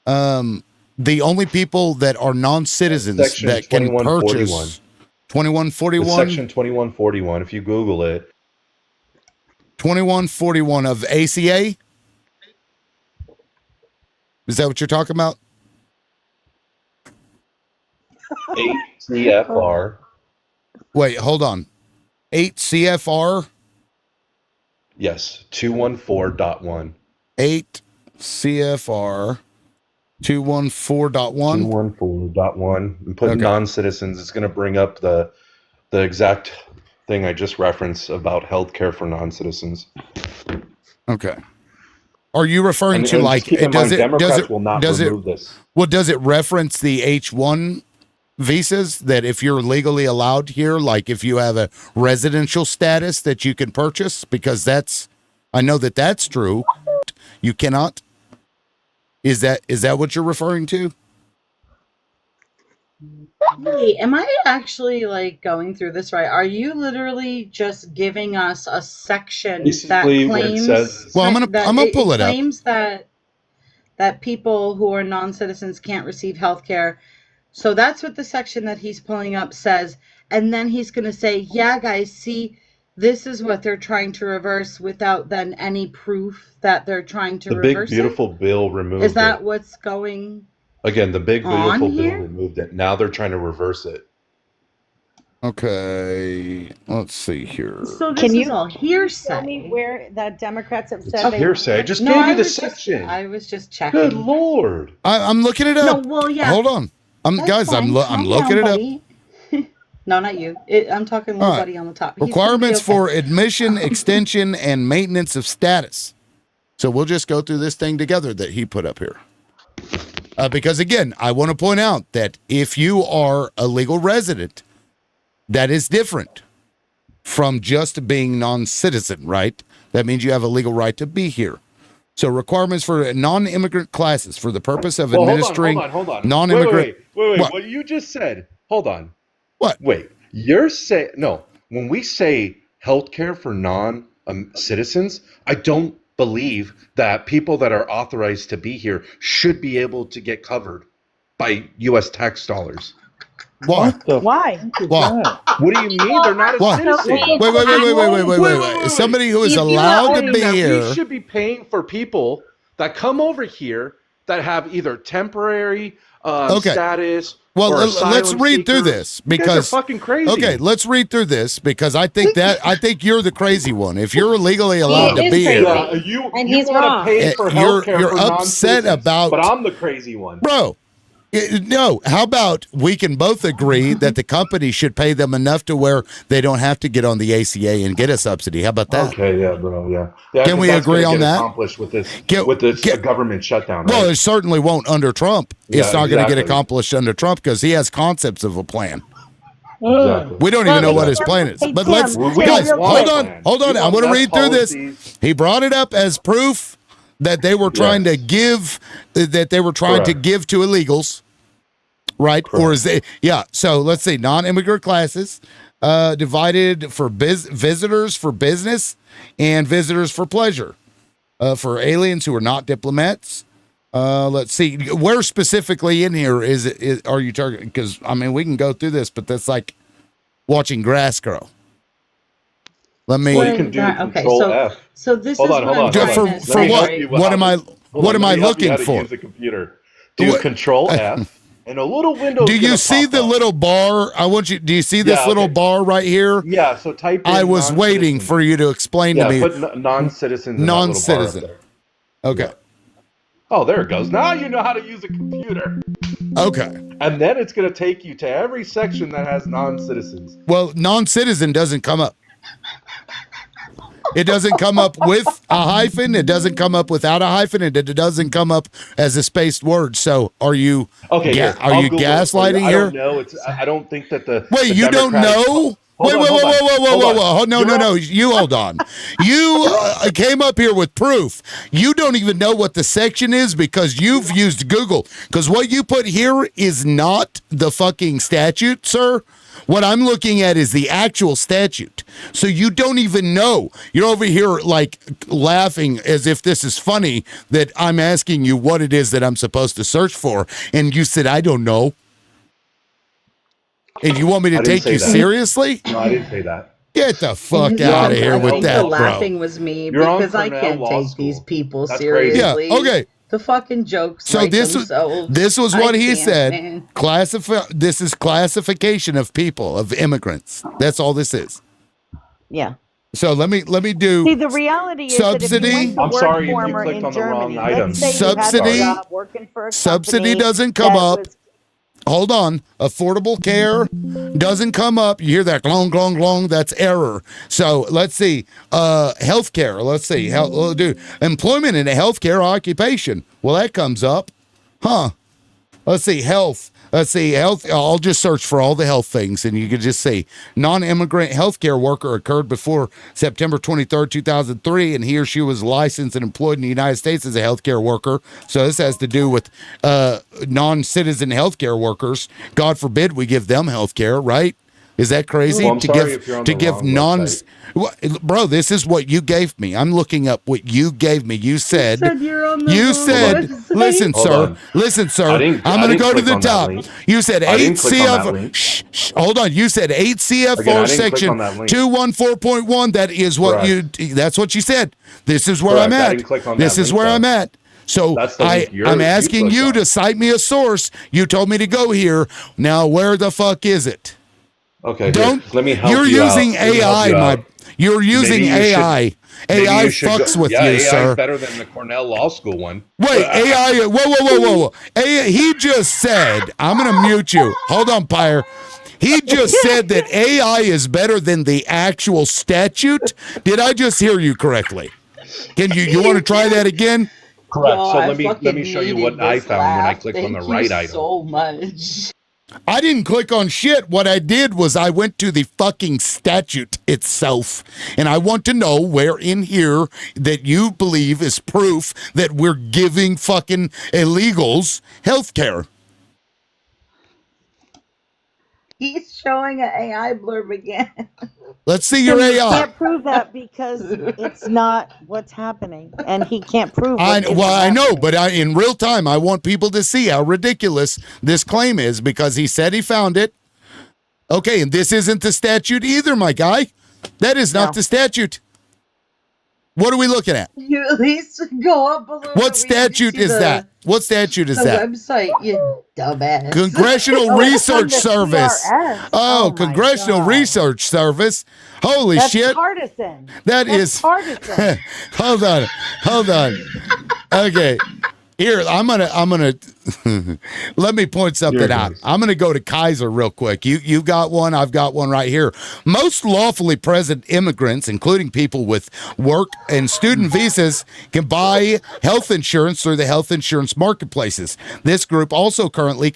the only people that are non-citizens Section that can 2141. purchase 2141. Section 2141. If you Google it, 2141 of ACA. Is that what you're talking about? 8 CFR. Wait, hold on. 8 CFR. Yes, 214.1. 8 CFR 214.1. 214.1. And put non-citizens. It's going to bring up the exact thing I just referenced about healthcare for non-citizens. Okay. Are you referring And- to and like just keep in does mind, it does Democrats it will not does it remove this. well does it reference the H1 visas that if you're legally allowed here, like if you have a residential status that you can purchase? Because I know that that's true. You cannot. Is that what you're referring to? Wait, am I actually like going through this right? Are you literally just giving us a section Basically, that what it claims? says is- Well, I'm gonna pull it up. Claims that people who are non-citizens can't receive health care. So that's what the section that he's pulling up says, and then he's going to say, "Yeah, guys, see, this is what they're trying to reverse," without then any proof that they're trying to The big reverse beautiful bill it. removed Is that it. what's going? Again, the big on beautiful bill here? removed it. Now they're trying to reverse it. Okay, let's see here. So this Can is you all tell hearsay. me where the Democrats have It's said they hearsay. I just No, gave I you the was just- section. I was just checking. Good Lord. I'm looking it up. No, well, yeah. Hold on. That's Guys, fine. I'm Calm looking down, it up. buddy. No, not you. I'm talking little All right. buddy on the top. He's gonna be Requirements okay. for admission, extension, and maintenance of status. So we'll just go through this thing together that he put up here. Because again, I want to point out that if you are a legal resident, that is different from just being non-citizen, right? That means you have a legal right to be here. So requirements for non-immigrant classes for the purpose of Well, administering hold on. non-immigrant. Wait. What? What you just said. Hold on. What? Wait. You're saying no. When we say healthcare for non-citizens, I don't believe that people that are authorized to be here should be able to get covered by U.S. tax dollars. Why? Why? Why? What do you mean? They're not a Why? citizen. Wait. Somebody who is If you're allowed to saying be that here. we should be paying for people that come over here that have either temporary status. Well, or let's asylum read through seekers. this You guys are because fucking crazy. Okay, let's read through this because I think you're the crazy one. If you're legally allowed to be here, you he's want wrong. to pay for healthcare you're for upset non-citizens, about. but I'm the crazy one, bro. No, how about we can both agree that the company should pay them enough to where they don't have to get on the ACA and get a subsidy? How about that? Okay, yeah, bro, yeah. Can we that's agree gonna on get that? Accomplished with this government shutdown. Well, right? it certainly won't under Trump. It's Yeah, not going to get exactly. accomplished under Trump because he has concepts of a plan. Exactly. We don't even know what his plan is. But let's, guys, hold on. I want to read through this. He brought it up as proof that they were trying to give, to illegals. Right. Correct. Or is it? Yeah. So let's see. Non-immigrant classes divided for visitors for business and visitors for pleasure. For aliens who are not diplomats. Let's see. Where specifically in here are you targeting? Because I mean, we can go through this, but that's like watching grass grow. Let me. Well, you can do Control F. So this Hold is on. what I'm trying to For say, what? right? What am I? What am I looking to for? use a computer. Do Control F. And a little window. Do you see the little bar? Do you see this little bar right here? Yeah. So type in. I was waiting for you to explain to me. Put non-citizens. in that little bar up Non-citizen. there. Okay. Oh, there it goes. Now you know how to use a computer. Okay. And then it's going to take you to every section that has non-citizens. Well, non-citizen doesn't come up. It doesn't come up with a hyphen. It doesn't come up without a hyphen. It doesn't come up as a spaced word. So are you? Okay. Are you gaslighting I here? don't know. I don't think that the. Wait, the you don't Democratic- know? Hold Wait, on. whoa. No. You hold on. You came up here with proof. You don't even know what the section is because you've used Google. Because what you put here is not the fucking statute, sir. What I'm looking at is the actual statute. So you don't even know. You're over here like laughing as if this is funny that I'm asking you what it is that I'm supposed to search for. And you said, I don't know. And you want me to I didn't take you say that. seriously? No, I didn't say that. Get the fuck Yeah, out of here I with think that, the bro. laughing was me You're on because I Cornell can't Law take these people That's crazy. seriously. Yeah, okay. The fucking jokes. So write this themselves. was what I he can't, said. man. This is classification of people, of immigrants. That's all this is. Yeah. So let me do. See, the reality is Subsidy? that if you went to I'm work sorry if you former clicked in on the wrong Germany, item. let's say you had a Subsidy? job working for a Subsidy company doesn't come that up. was- hold on. Affordable care doesn't come up. You hear that glong, glong, glong. That's error. So let's see. Healthcare. Let's see. Employment in a healthcare occupation. Well, that comes up. Huh. Let's see. Health. Let's see. Health. I'll just search for all the health things, and you can just see non-immigrant healthcare worker occurred before September 23rd, 2003, and he or she was licensed and employed in the United States as a healthcare worker. So this has to do with non-citizen healthcare workers. God forbid we give them healthcare, right? Is that crazy? Well, I'm sorry if you're on the wrong website. Bro, this is what you gave me. I'm looking up what you gave me. You said you're on the you wrong said website. listen, Hold sir. on. Listen, sir. I didn't I'm gonna go to click the on that top. link. You said I 8 didn't click on that CFR. link. Hold on. You said 8 Again, I CFR didn't click section on that link. 214.1. That is what Correct. that's what you said. This is where Correct. I'm I at. didn't click on This that is link, where though. I'm at. So That's the link you I'm asking clicked you on. to cite me a source. You told me to go here. Now where the fuck is it? Okay, Don't. here, let me help You're you out. using Let me help AI, you my. out. You're using Maybe you AI. should- maybe AI you should fucks go- with yeah, you, AI sir. is better than the Cornell Law School one. Wait, AI. Whoa. AI, he just said, I'm going to mute you. Hold on, Pyre. He just said that AI is better than the actual statute. Did I just hear you correctly? Can you want to try that again? Correct. Yo, So I let me fucking show you needed what I this found when I laugh. clicked on the Thank right you item. so much. I didn't click on shit. What I did was I went to the fucking statute itself. And I want to know where in here that you believe is proof that we're giving fucking illegals health care. He's showing an AI blurb again. Let's see your He AI. can't prove that because it's not what's happening, and he can't prove. I what isn't know, happening. but in real time, I want people to see how ridiculous this claim is because he said he found it. Okay, and this isn't the statute either, my guy. That is not the statute. What are we looking at? You at least go up a little. What bit. statute is that? What statute is The that? website, you dumbass. Congressional Oh, it's from Research the Service. CRS. Oh, my Congressional God. Research Service. Holy That's shit. partisan. That That's is partisan. Hold on. Okay. Here, I'm gonna let me point something out. I'm gonna go to Kaiser real quick. You got one, I've got one right here. Most lawfully present immigrants, including people with work and student visas, can buy health insurance through the health insurance marketplaces. This group also currently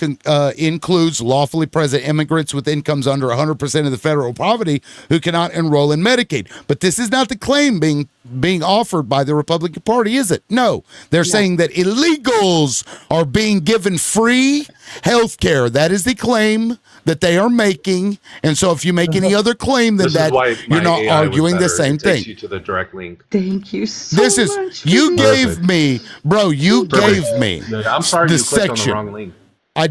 includes lawfully present immigrants with incomes under 100% of the federal poverty who cannot enroll in Medicaid. But this is not the claim being offered by the Republican Party, is it? No. They're saying that illegals are being given free health care. That is the claim that they are making. And so if you make any other claim than This that, is why you're my not AI was arguing the better. same It takes thing. you to the direct link. Thank you so This is much. you gave Perfect. me, bro, you Perfect. gave me Yeah, I'm sorry the you clicked section. on the wrong link. I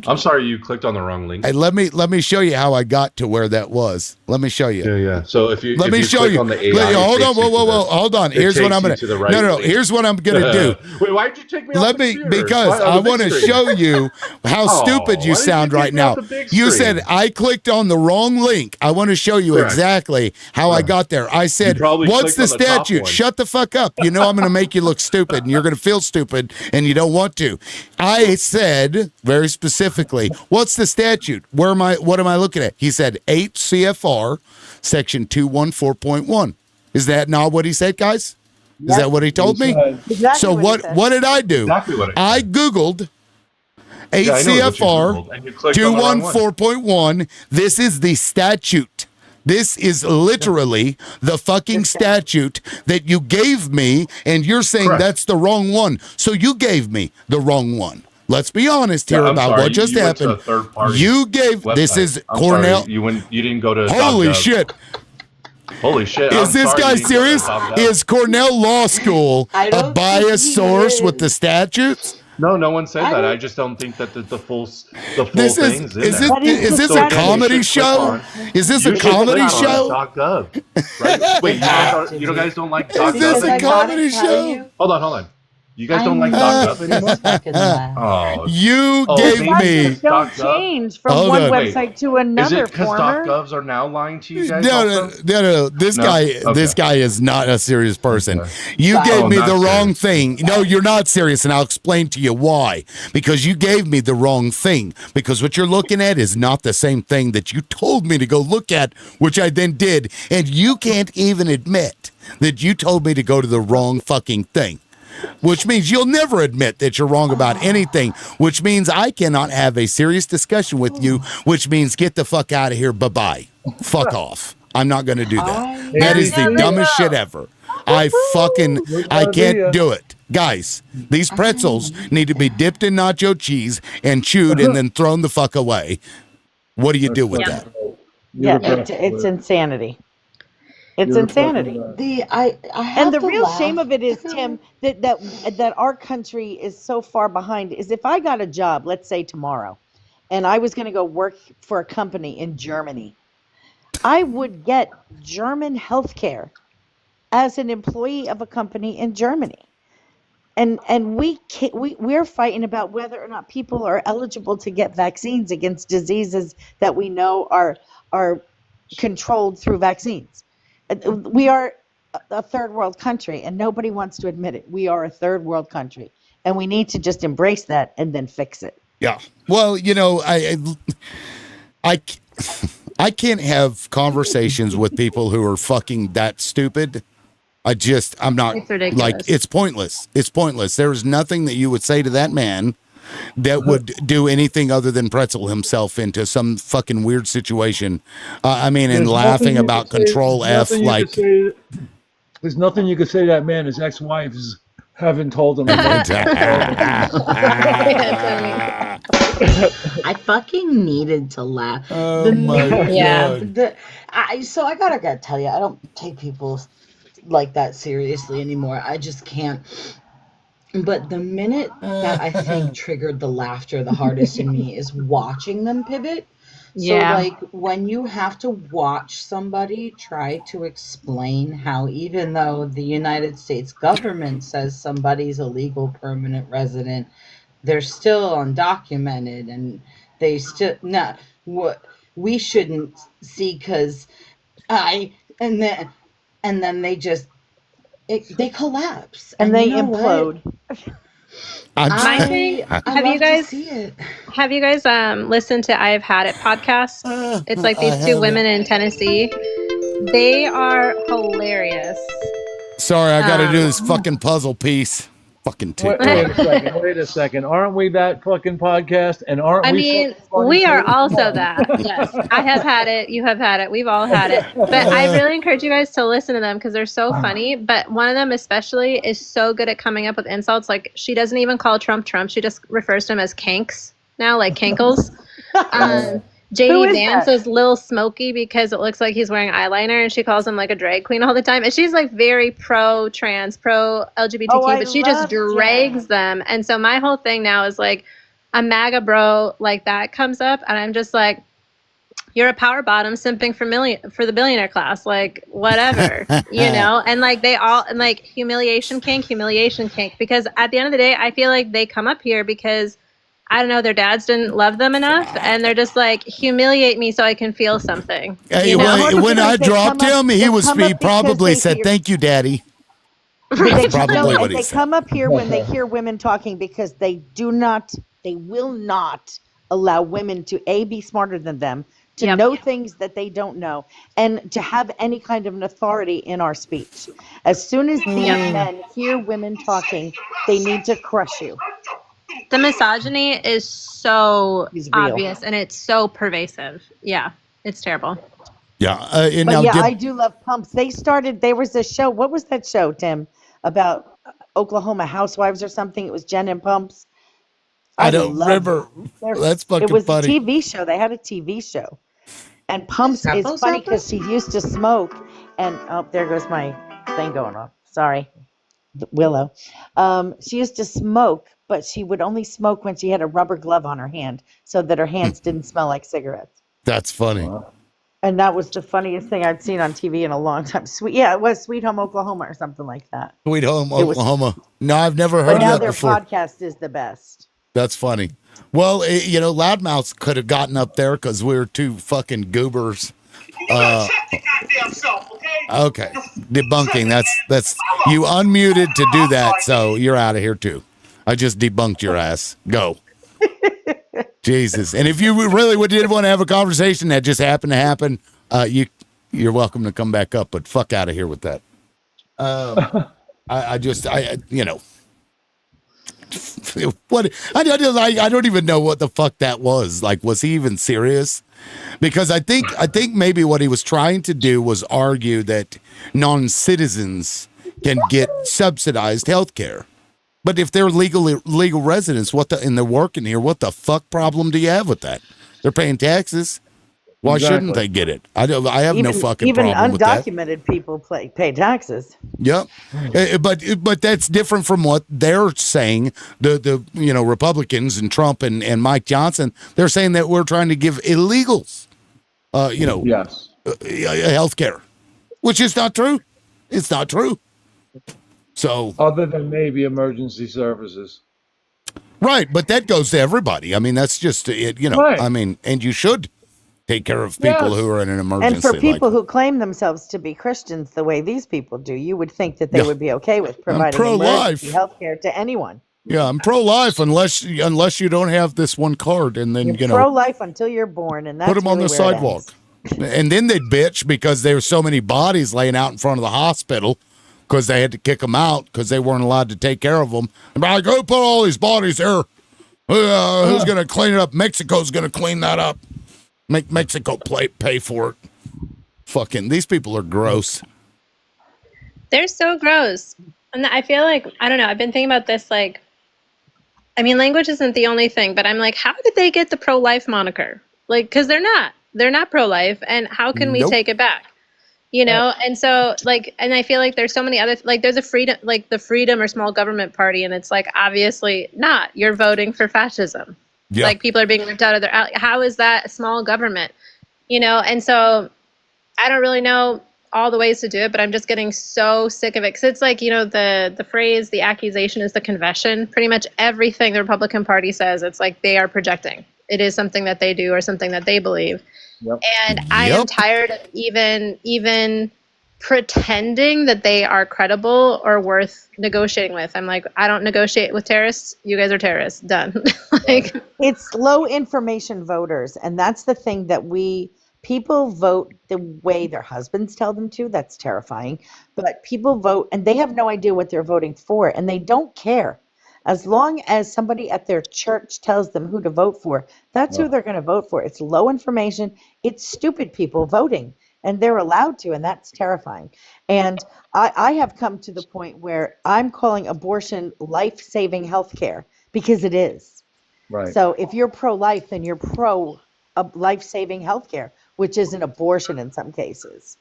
I'm sorry you clicked on the wrong link. Hey, let me show you how I got to where that was. Let me show you. Yeah. So if you Let if me you show click you. on the AI, Let- it hold on, takes you to whoa. the- Hold on. it Here's what takes I'm you gonna. to the right No. link. Here's what I'm gonna do. Wait, why'd you take me off Let the me computer? because Why- I on the want to big screen? show you how Oh, stupid you why did sound you take right me off now. the big You screen? said I clicked on the wrong link. I want to show you Correct. exactly how I got there. I said, probably "What's the clicked on the top statute?" one. Shut the fuck up. You know I'm going to make you look stupid, and you're going to feel stupid, and you don't want to. I said very specifically, "What's the statute? What am I looking at?" He said 8 CFR section 214.1. Is that not what he said, guys? Is that what he told me? Exactly So what he said. what did I do? Exactly what it I Googled 8 Yeah, I know what you CFR Googled, and you clicked on the wrong one. 214.1. This is the statute. This is literally the fucking statute that you gave me, and you're saying Correct. that's the wrong one. So you gave me the wrong one. Let's be honest here Yeah, I'm about sorry, what just you went to happened. a third-party You gave this website. is I'm Cornell. sorry, you didn't go to. Holy .gov. shit. Holy shit! Is I'm this sorry guy you didn't go to serious? .gov. Is Cornell Law School I a don't think biased he source is. with the statutes? No, no one said I that. don't- I just don't think that the full This thing's in is there. this the a statute. comedy You should click show? on- Is this you a should click comedy on show? .gov. Right? Wait, you guys don't like Is this .gov? a comedy tell show? you- Hold on. You guys don't like Doc Gov anymore? Oh, You Oh, gave maybe me. it's Doc Gov? Change from Hold one on. website to Is another. it because Doc Former. Govs are now lying to you guys? No. This No? this guy is not a serious person. You Oh, gave me not the wrong serious. thing. No, you're not serious, and I'll explain to you why. Because you gave me the wrong thing. Because what you're looking at is not the same thing that you told me to go look at, which I then did, and you can't even admit that you told me to go to the wrong fucking thing. Which means you'll never admit that you're wrong about anything, which means I cannot have a serious discussion with you, which means get the fuck out of here. Bye-bye. Fuck off. I'm not going to do that. That is the dumbest shit ever. I can't do it. Guys, these pretzels need to be dipped in nacho cheese and chewed and then thrown the fuck away. What do you do with that? Yeah, it's insanity. It's insanity. I have And the to real laugh. shame of it is, Tim, that our country is so far behind. Is if I got a job, let's say tomorrow, and I was going to go work for a company in Germany, I would get German healthcare as an employee of a company in Germany. And we're fighting about whether or not people are eligible to get vaccines against diseases that we know are controlled through vaccines. We are a third world country, and nobody wants to admit it. We are a third world country, and we need to just embrace that and then fix it. Yeah. Well, I can't have conversations with people who are fucking that stupid. I'm not, It's ridiculous. like, it's pointless. It's pointless. There is nothing that you would say to that man that would do anything other than pretzel himself into some fucking weird situation. And There's laughing nothing you about could say- Control F, nothing you like, could say- there's nothing you could say to that man. His ex-wives haven't told him. I fucking needed to laugh. Oh my God. So I gotta tell you, I don't take people like that seriously anymore. I just can't. But the minute that I think triggered the laughter the hardest in me is watching them pivot. Yeah. So like when you have to watch somebody try to explain how even though the United States government says somebody's a legal permanent resident, they're still undocumented and they still not what we shouldn't see because and then they just they collapse And they you know implode. My thing, I have you love to guys see it. have you guys listened to I've Had It podcast? It's like these two women in Tennessee. They are hilarious. sorry, I got to do this fucking puzzle piece. Fucking Wait a second. Aren't we that fucking podcast? And aren't I we? mean, fucking funny we are too? also that. Yes, I have had it. You have had it. We've all had it. But I really encourage you guys to listen to them because they're so funny. But one of them especially is so good at coming up with insults. Like she doesn't even call Trump Trump. She just refers to him as Kanks now, like Kankles. Who JD is Vance that? is Lil Smokey because it looks like he's wearing eyeliner, and she calls him like a drag queen all the time. And she's like very pro-trans, pro-LGBTQ, Oh, I but she just drags them. And so my whole thing now is like a MAGA bro like that comes up, and I'm just like, you're a power bottom simping for the billionaire class, like whatever, and like they all and like humiliation kink, because at the end of the day, I feel like they come up here because I don't know, their dads didn't love them enough, and they're just like, humiliate me so I can feel something. Hey, when I dropped him, he probably said, "Thank you, Daddy." That's probably what he They said. come up here when they hear women talking because they will not allow women to be smarter than them, to know things that they don't know, and to have any kind of an authority in our speech. As soon as these men hear women talking, they need to crush you. The misogyny is so real. obvious and it's so pervasive. Yeah, it's terrible. Yeah. I do love Pumps. There was a show. What was that show, Tim? About Oklahoma housewives or something? It was Jen and Pumps. I don't remember. That's fucking It was funny. a TV show. They had a TV show. And Pumps is Apples, funny apples? because she used to smoke. And, oh, there goes my thing going off. Sorry. Willow. She used to smoke, but she would only smoke when she had a rubber glove on her hand so that her hands didn't smell like cigarettes. That's funny. And that was the funniest thing I'd seen on TV in a long time. It was Sweet Home Oklahoma or something like that. Sweet Home It was- Oklahoma. No, I've never But heard of now that their before. podcast is the best. That's funny. Well, Loudmouth could have gotten up there because we were two fucking goobers. Okay, debunking. That's you unmuted to do that, so you're out of here too. I just debunked your ass. Go. Jesus. And if you really did want to have a conversation that just happened to happen, you're welcome to come back up. But fuck out of here with that. I don't even know what the fuck that was. Like, was he even serious? Because I think maybe what he was trying to do was argue that non-citizens can get subsidized health care. But if they're legal residents, and they're working here, what the fuck problem do you have with that? They're paying taxes. Why shouldn't they get it? I have no fucking problem with that. Even undocumented people pay taxes. Yep. But that's different from what they're saying. The Republicans and Trump and Mike Johnson, they're saying that we're trying to give illegals, yes, health care, which is not true. It's not true. So other than maybe emergency services. Right, but that goes to everybody. I mean, that's just it, Right. I mean, and you should take care of people who are in an emergency. And for people who claim themselves to be Christians the way these people do, you would think that they would be okay with providing emergency health care to anyone. Yeah, I'm pro-life unless you don't have this one card, and then You're pro-life until you're born, and that's put them on really the where it sidewalk. ends. And then they'd bitch because there were so many bodies laying out in front of the hospital because they had to kick them out because they weren't allowed to take care of them. And be like, who put all these bodies here? Who's going to clean it up? Mexico's going to clean that up. Make Mexico pay for it. Fucking, these people are gross. They're so gross. And I feel like, I don't know, I've been thinking about this, like, I mean, language isn't the only thing, but I'm like, how did they get the pro-life moniker? Like, because they're not pro-life, and how can we take it back? And so, like, and I feel like there's so many other, like, there's a freedom, like the Freedom or Small Government Party, and it's like, obviously not. You're voting for fascism. Yeah. Like, people are being ripped out of their, how is that a small government? And so I don't really know all the ways to do it, but I'm just getting so sick of it. Because it's like, the phrase, the accusation is the confession. Pretty much everything the Republican Party says, it's like they are projecting. It is something that they do or something that they believe. Yep. And I am tired of even pretending that they are credible or worth negotiating with. I'm like, I don't negotiate with terrorists. You guys are terrorists. Done. Like, it's low information voters, and that's the thing that people vote the way their husbands tell them to. That's terrifying. But people vote and they have no idea what they're voting for, and they don't care. As long as somebody at their church tells them who to vote for, that's who they're going to vote for. It's low information. It's stupid people voting, and they're allowed to, and that's terrifying. And I have come to the point where I'm calling abortion life-saving health care, because it is. Right. So if you're pro-life, then you're pro life-saving health care, which is an abortion in some cases.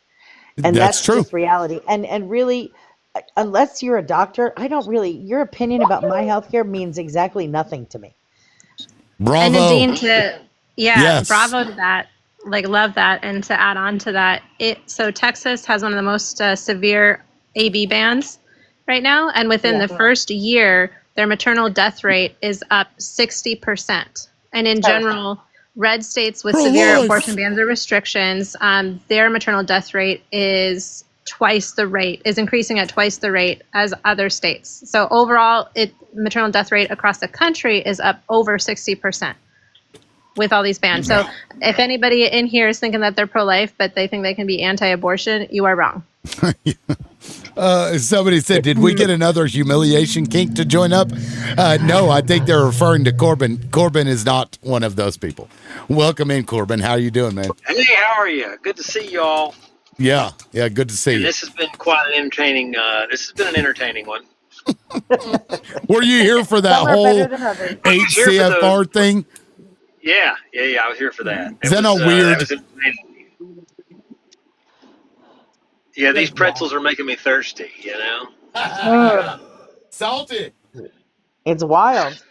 And that's true. Just reality. And really, unless you're a doctor, your opinion about my healthcare means exactly nothing to me. Bravo. And Nadine, Yes. bravo to that. Like, love that. And to add on to that, so Texas has one of the most severe AB bans right now. And within the first year, their maternal death rate is up 60%. And in general, red states with severe abortion bans or restrictions, their maternal death rate is increasing at twice the rate as other states. So overall, maternal death rate across the country is up over 60% with all these bans. So if anybody in here is thinking that they're pro-life, but they think they can be anti-abortion, you are wrong. Somebody said, did we get another humiliation kink to join up? No, I think they're referring to Corbin. Corbin is not one of those people. Welcome in, Corbin. How are you doing, man? Hey, how are you? Good to see you all. Yeah, good to see you. This has been quite an entertaining. This has been an entertaining one. Were you here for that whole HCFR thing? Yeah. I was here for that. Is that not weird? Yeah, these pretzels are making me thirsty. Salty. It's wild.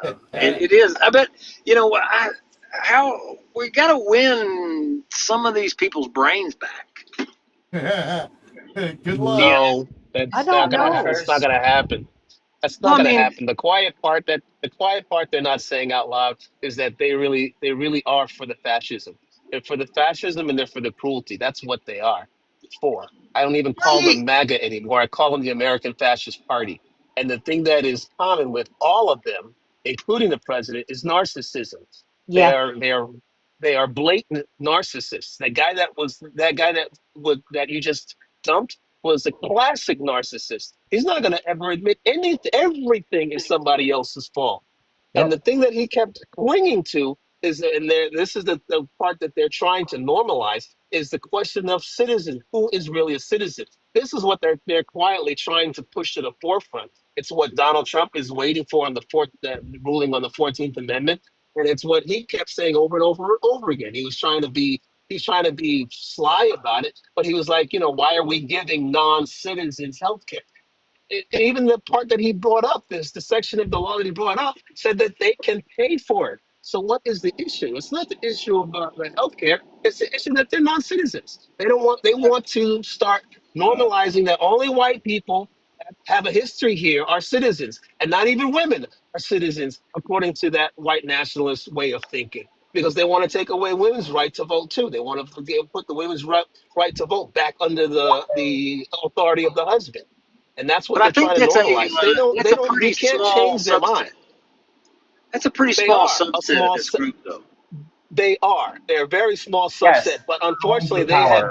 Yeah, it is. I bet. how we got to win some of these people's brains back. Good luck. No, I that's don't not gonna. know. That's not gonna happen. That's Well, not I gonna mean, happen. The quiet part they're not saying out loud is that they really are for the fascism. They're for the fascism and they're for the cruelty. That's what they are for. I don't even call them MAGA anymore. I call them the American Fascist Party. And the thing that is common with all of them, including the president, is narcissism. They Yeah. are they are they are blatant narcissists. That guy that you just dumped was a classic narcissist. He's not going to ever admit everything is somebody else's fault. And the thing that he kept clinging to is, this is the part that they're trying to normalize, is the question of citizen. Who is really a citizen? This is what they're quietly trying to push to the forefront. It's what Donald Trump is waiting for on the ruling on the 14th Amendment, and it's what he kept saying over and over and over again. He's trying to be sly about it, but he was like, why are we giving non-citizens health care? Even the part that he brought up, the section of the law that he brought up, said that they can pay for it. So what is the issue? It's not the issue of the healthcare. It's the issue that they're non-citizens. They want to start normalizing that only white people have a history here are citizens, and not even women are citizens, according to that white nationalist way of thinking. Because they want to take away women's right to vote too. They want to put the women's right to vote back under the authority of the husband. And that's what but I they're think trying to that's normalize. a pretty You can't small change their mind. That's a pretty They small are a subset small of this group, though. They're a very small subset, Yes. but unfortunately The power.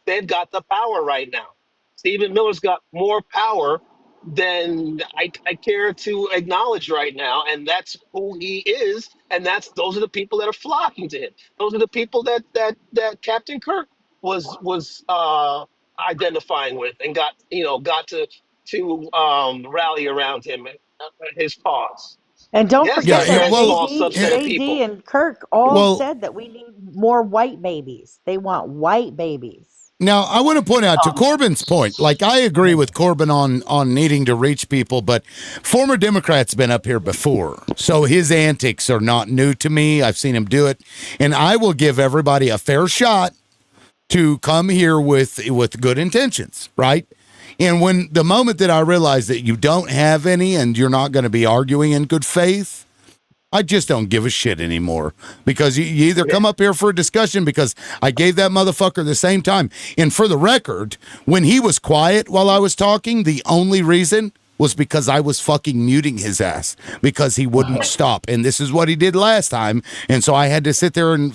they've got the power right now. Stephen Miller's got more power than I care to acknowledge right now, and that's who he is, and those are the people that are flocking to him. Those are the people that Captain Kirk was identifying with, and got to rally around him, his cause. And don't Yes, forget they're a that very small subset of people. JD and Kirk all Well- said that we need more white babies. They want white babies. Now, I want to point out to Corbin's point, like I agree with Corbin on needing to reach people, but former Democrats been up here before. So his antics are not new to me. I've seen him do it. And I will give everybody a fair shot to come here with good intentions, right? And when the moment that I realize that you don't have any and you're not going to be arguing in good faith, I just don't give a shit anymore, because you either come up here for a discussion, because I gave that motherfucker the same time. And for the record, when he was quiet while I was talking, the only reason was because I was fucking muting his ass because he wouldn't stop. And this is what he did last time. And so I had to sit there and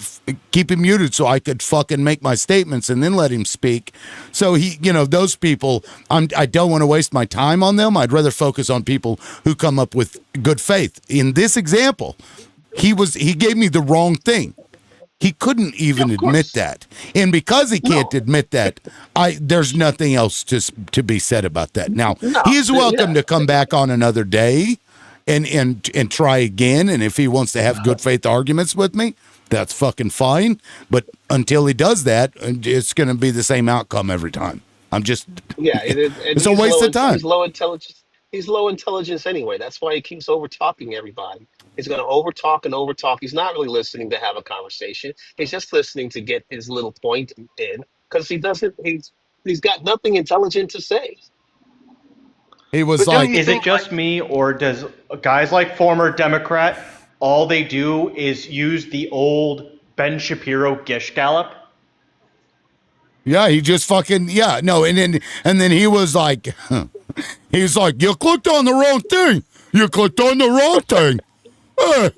keep him muted so I could fucking make my statements and then let him speak. So those people, I don't want to waste my time on them. I'd rather focus on people who come up with good faith. In this example, he gave me the wrong thing. He couldn't even admit that. And because he can't admit that, there's nothing else to be said about that. Now, he is welcome to come back on another day and try again. And if he wants to have good faith arguments with me, that's fucking fine. But until he does that, it's going to be the same outcome every time. It's a waste of time. He's low intelligence. He's low intelligence anyway. That's why he keeps over talking everybody. He's going to overtalk and overtalk. He's not really listening to have a conversation. He's just listening to get his little point in, because he's got nothing intelligent to say. He was is it just me, or does guys like former Democrat, all they do is use the old Ben Shapiro Gish Gallop? Yeah, he just fucking, and then he was like, he's like, you clicked on the wrong thing. You clicked on the wrong thing. Hey,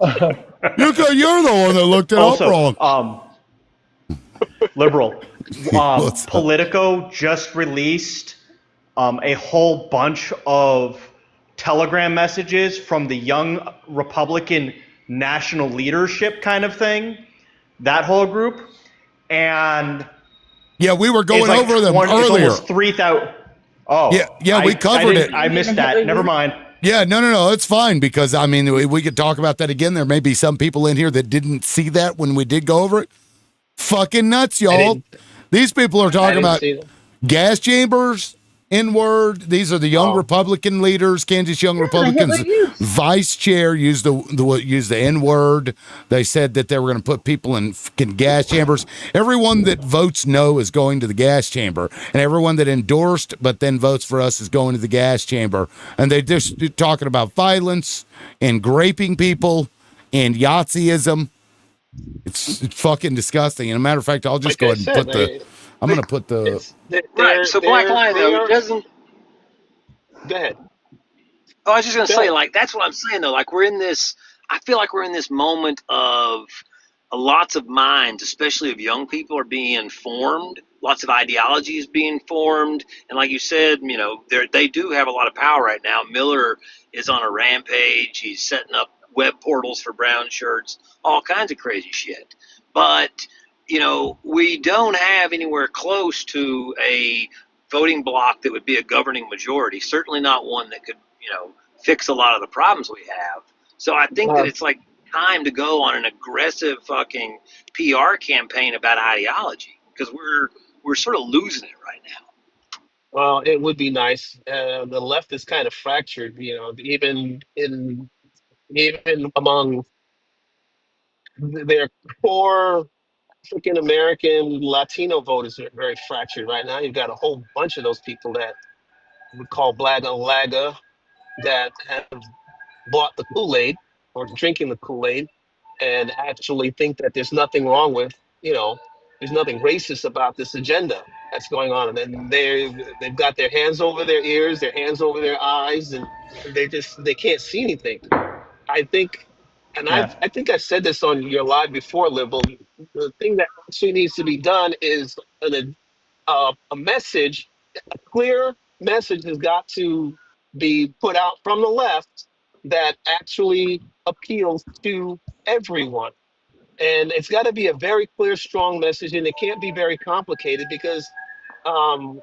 you're the one that looked it up wrong. Liberal. Politico just released a whole bunch of Telegram messages from the young Republican national leadership kind of thing, that whole group. And yeah, we were going over them earlier. It's almost 3,000. Oh, yeah, we covered it. I missed that. Never mind. Yeah, no, it's fine, because I mean, we could talk about that again. There may be some people in here that didn't see that when we did go over it. Fucking nuts, y'all. These people are talking about gas chambers N-word. These are the young Republican leaders. Kansas Young Republicans vice chair used the N-word. They said that they were going to put people in fucking gas chambers. Everyone that votes no is going to the gas chamber, and everyone that endorsed but then votes for us is going to the gas chamber. And they just talking about violence and graping people and Yahtzeeism. It's fucking disgusting. And a matter of fact, I'll just go ahead and put the. I'm going to put the. Right. So Black Lion though doesn't. Go ahead. Oh, I was just gonna say, like, that's what I'm saying though. Like, we're in this. I feel like we're in this moment of lots of minds, especially of young people, are being formed. Lots of ideologies being formed, and like you said, you know, they do have a lot of power right now. Miller is on a rampage. He's setting up web portals for brown shirts, all kinds of crazy shit. But you know, we don't have anywhere close to a voting bloc that would be a governing majority. Certainly not one that could, you know, fix a lot of the problems we have. So I think that it's like time to go on an aggressive fucking PR campaign about ideology, because we're sort of losing it right now. Well, it would be nice. The left is kind of fractured, you know, even among their core African American Latino voters are very fractured right now. You've got a whole bunch of those people that we call Blaga that have bought the Kool-Aid or drinking the Kool-Aid and actually think that there's nothing wrong with, you know, there's nothing racist about this agenda that's going on. And then they've got their hands over their ears, their hands over their eyes, and they can't see anything. I think, and I think I said this on your live before, Liberal. The thing that actually needs to be done is a message, a clear message has got to be put out from the left that actually appeals to everyone. And it's got to be a very clear, strong message, and it can't be very complicated because the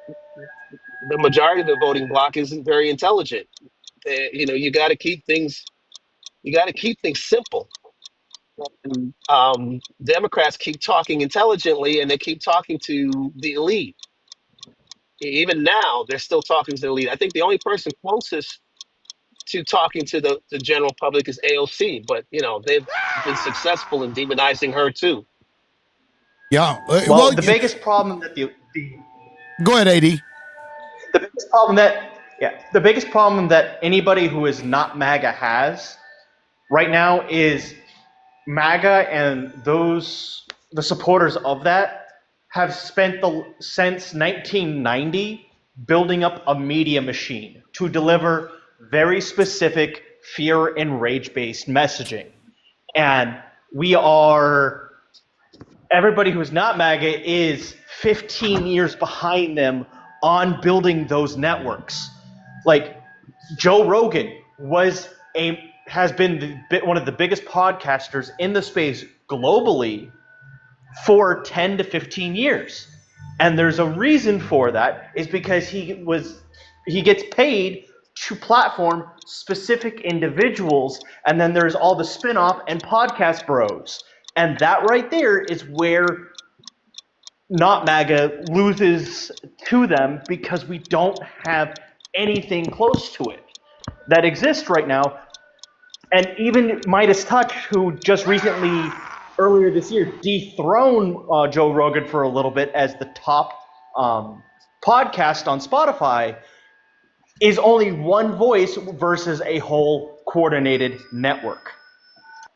majority of the voting bloc isn't very intelligent. You know, you got to keep things simple. And Democrats keep talking intelligently, and they keep talking to the elite. Even now, they're still talking to the elite. I think the only person closest to talking to the general public is AOC, but you know they've been successful in demonizing her too. Yeah. Well, the biggest problem that Go ahead, AD. The biggest problem that anybody who is not MAGA has right now is MAGA and the supporters of that have spent since 1990 building up a media machine to deliver very specific fear and rage-based messaging. And everybody who's not MAGA is 15 years behind them on building those networks. Like Joe Rogan has been one of the biggest podcasters in the space globally for 10 to 15 years. And there's a reason for that, is because he gets paid to platform specific individuals, and then there's all the spin-off and podcast bros. And that right there is where not MAGA loses to them, because we don't have anything close to it that exists right now. And even Midas Touch, who just recently, earlier this year, dethroned Joe Rogan for a little bit as the top podcast on Spotify, is only one voice versus a whole coordinated network.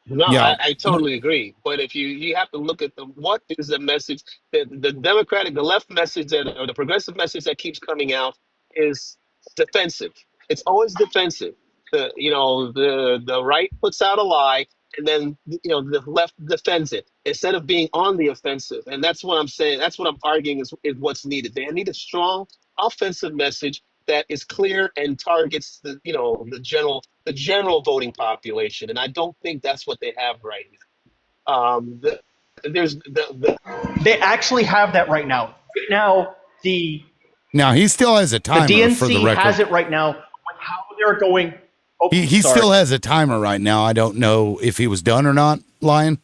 No, yeah. I totally agree. But if you have to look at what is the message, the Democratic, the left message or the progressive message that keeps coming out is defensive. It's always defensive. The right puts out a lie, and then the left defends it instead of being on the offensive. And that's what I'm saying. That's what I'm arguing is what's needed. They need a strong offensive message that is clear and targets the general voting population. And I don't think that's what they have right now. They actually have that right now. Now he still has a timer. The DNC for the record. has it right now with how they're going. Oh, he still has a timer right now. I don't know if he was done or not, Lion.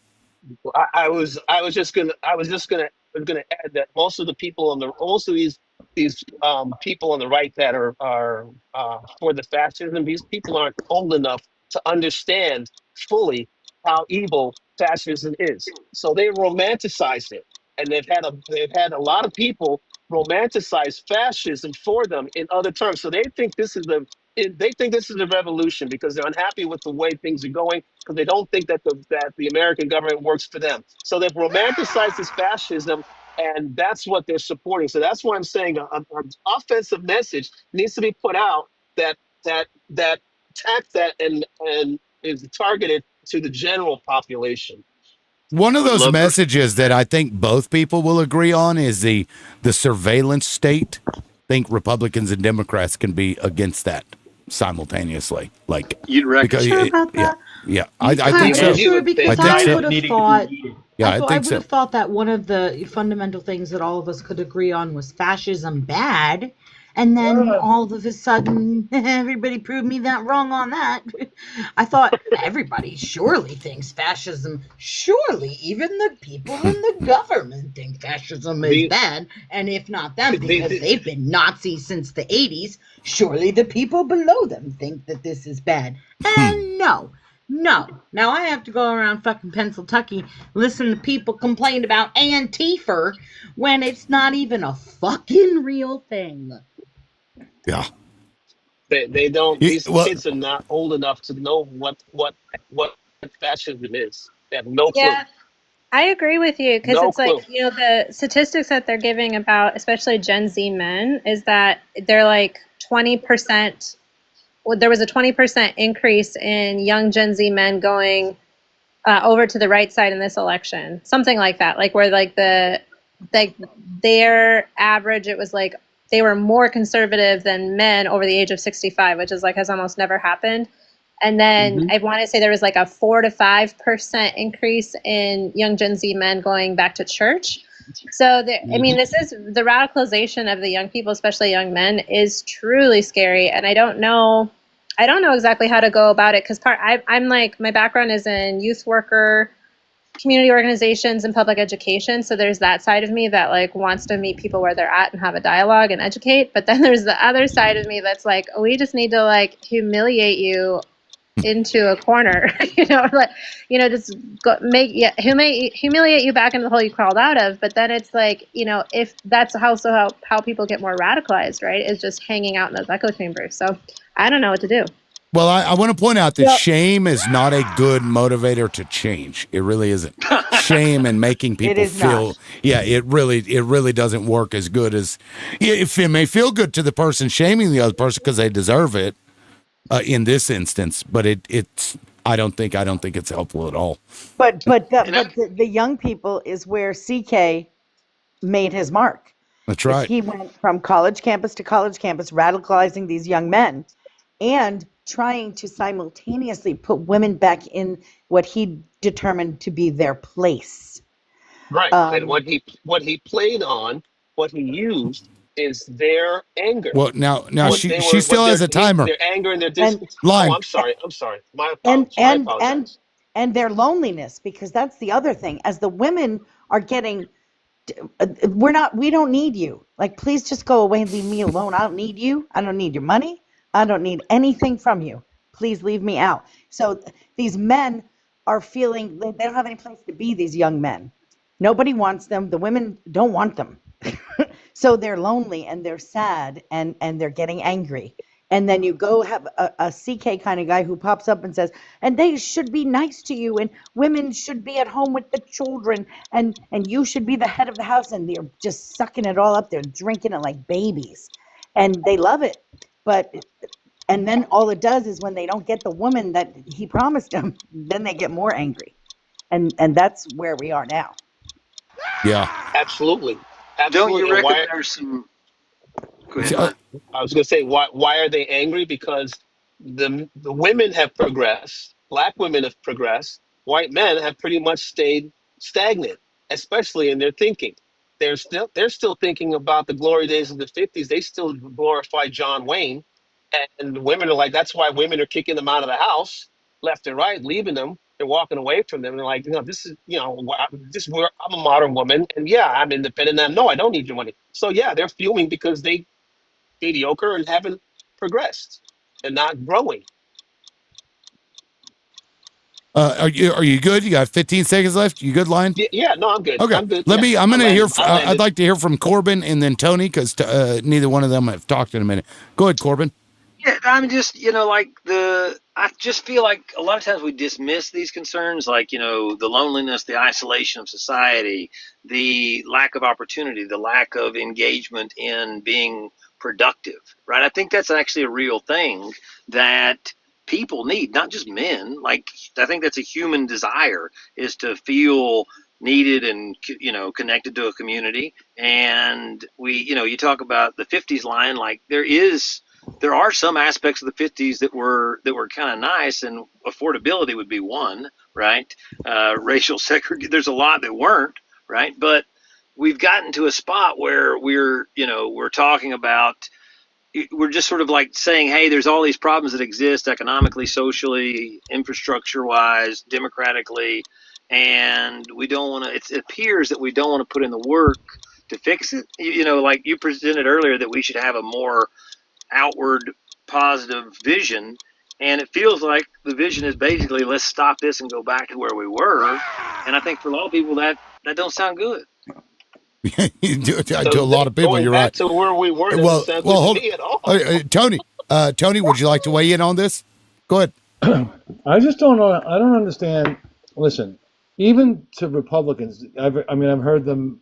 I was just gonna add that most of the people most of these these people on the right that are for the fascism. These people aren't old enough to understand fully how evil fascism is. So they romanticize it, and they've had a lot of people romanticize fascism for them in other terms. So they think this is a revolution because they're unhappy with the way things are going because they don't think that the American government works for them. So they've romanticized this fascism, and that's what they're supporting. So that's why I'm saying an offensive message needs to be put out that attacks that and is targeted to the general population. One of those messages that I think both people will agree on is the surveillance state. I think Republicans and Democrats can be against that simultaneously. Like you'd reckon? Because, Sure about yeah, that? yeah, I think so. Sure, because I would have thought. Yeah, I think would so. have thought that one of the fundamental things that all of us could agree on was fascism bad, and then all of a sudden everybody proved me that wrong on that. I thought everybody surely thinks fascism. Surely even the people in the government think fascism is bad, and if not them, because they've been Nazis since the 80s, surely the people below them think that this is bad. And no. Now I have to go around fucking Pennsylvania, listen to people complain about Antifa when it's not even a fucking real thing. Yeah. They don't. These kids are not old enough to know what fascism is. They have no clue. Yeah, I agree with you because No it's like, clue. you know, the statistics that they're giving about, especially Gen Z men, is that they're like 20%. Well, there was a 20% increase in young Gen Z men going over to the right side in this election, something like that. Like where like their average, it was like they were more conservative than men over the age of 65, which is like has almost never happened. And then I want to say there was like a 4 to 5% increase in young Gen Z men going back to church. So, I mean, this is the radicalization of the young people, especially young men, is truly scary. And I don't know exactly how to go about it because I'm like, my background is in youth worker, community organizations, and public education. So there's that side of me that like wants to meet people where they're at and have a dialogue and educate. But then there's the other side of me that's like, we just need to like humiliate you into a corner, just humiliate you back into the hole you crawled out of. But then it's like, if that's how people get more radicalized, right, is just hanging out in those echo chambers. So I don't know what to do. Well, I want to point out that shame is not a good motivator to change. It really isn't. Shame and making people feel, it really doesn't work as good as, if it may feel good to the person shaming the other person because they deserve it. In this instance, but it's I don't think it's helpful at all. But the young people is where CK made his mark. That's right. He went from college campus to college campus, radicalizing these young men, and trying to simultaneously put women back in what he determined to be their place. Right, and what he played on, what he used, is their anger. Well, now she still has a timer. Their anger and their distance. Line. Oh, I'm sorry. My apologies. And their loneliness, because that's the other thing. As the women are getting, we don't need you. Like, please just go away and leave me alone. I don't need you. I don't need your money. I don't need anything from you. Please leave me out. So these men are feeling they don't have any place to be. These young men, nobody wants them. The women don't want them. So they're lonely and they're sad and they're getting angry. And then you go have a CK kind of guy who pops up and says, and they should be nice to you and women should be at home with the children and you should be the head of the house. And they're just sucking it all up. They're drinking it like babies and they love it. And then all it does is when they don't get the woman that he promised them, then they get more angry. And that's where we are now. Yeah. Absolutely. Don't you reckon there's some? Go ahead. I was going to say, why are they angry? Because the women have progressed. Black women have progressed. White men have pretty much stayed stagnant, especially in their thinking. They're still thinking about the glory days of the 50s. They still glorify John Wayne, and women are like, that's why women are kicking them out of the house left and right, leaving them. They're walking away from them. They're like, this is, this is where I'm a modern woman, and yeah, I'm independent. And no, I don't need your money. So yeah, they're fuming because they mediocre and haven't progressed and not growing. Are you good? You got 15 seconds left. You good, Lion? Yeah, no, I'm good. Okay. I'm good. I'm Yeah, going to hear. I'd landed. like to hear from Corbin and then Tony because neither one of them have talked in a minute. Go ahead, Corbin. Yeah, I'm just, I just feel like a lot of times we dismiss these concerns, like, the loneliness, the isolation of society, the lack of opportunity, the lack of engagement in being productive, right? I think that's actually a real thing that people need, not just men. Like, I think that's a human desire, is to feel needed and, connected to a community. And you talk about the 50s line, like there are some aspects of the 50s that were kind of nice, and affordability would be one, right? Racial segregation, there's a lot that weren't, right? But we've gotten to a spot where we're talking about, we're just sort of like saying, hey, there's all these problems that exist economically, socially, infrastructure wise, democratically, and we don't want to, it appears that we don't want to put in the work to fix it. Like you presented earlier, that we should have a more outward positive vision, and it feels like the vision is basically, let's stop this and go back to where we were. And I think for a lot of people that don't sound good. To a lot of people, you're right. To where we were, well, hold at all. Tony, would you like to weigh in on this? Go ahead. I just don't know. I don't understand. Listen, even to Republicans, I've heard them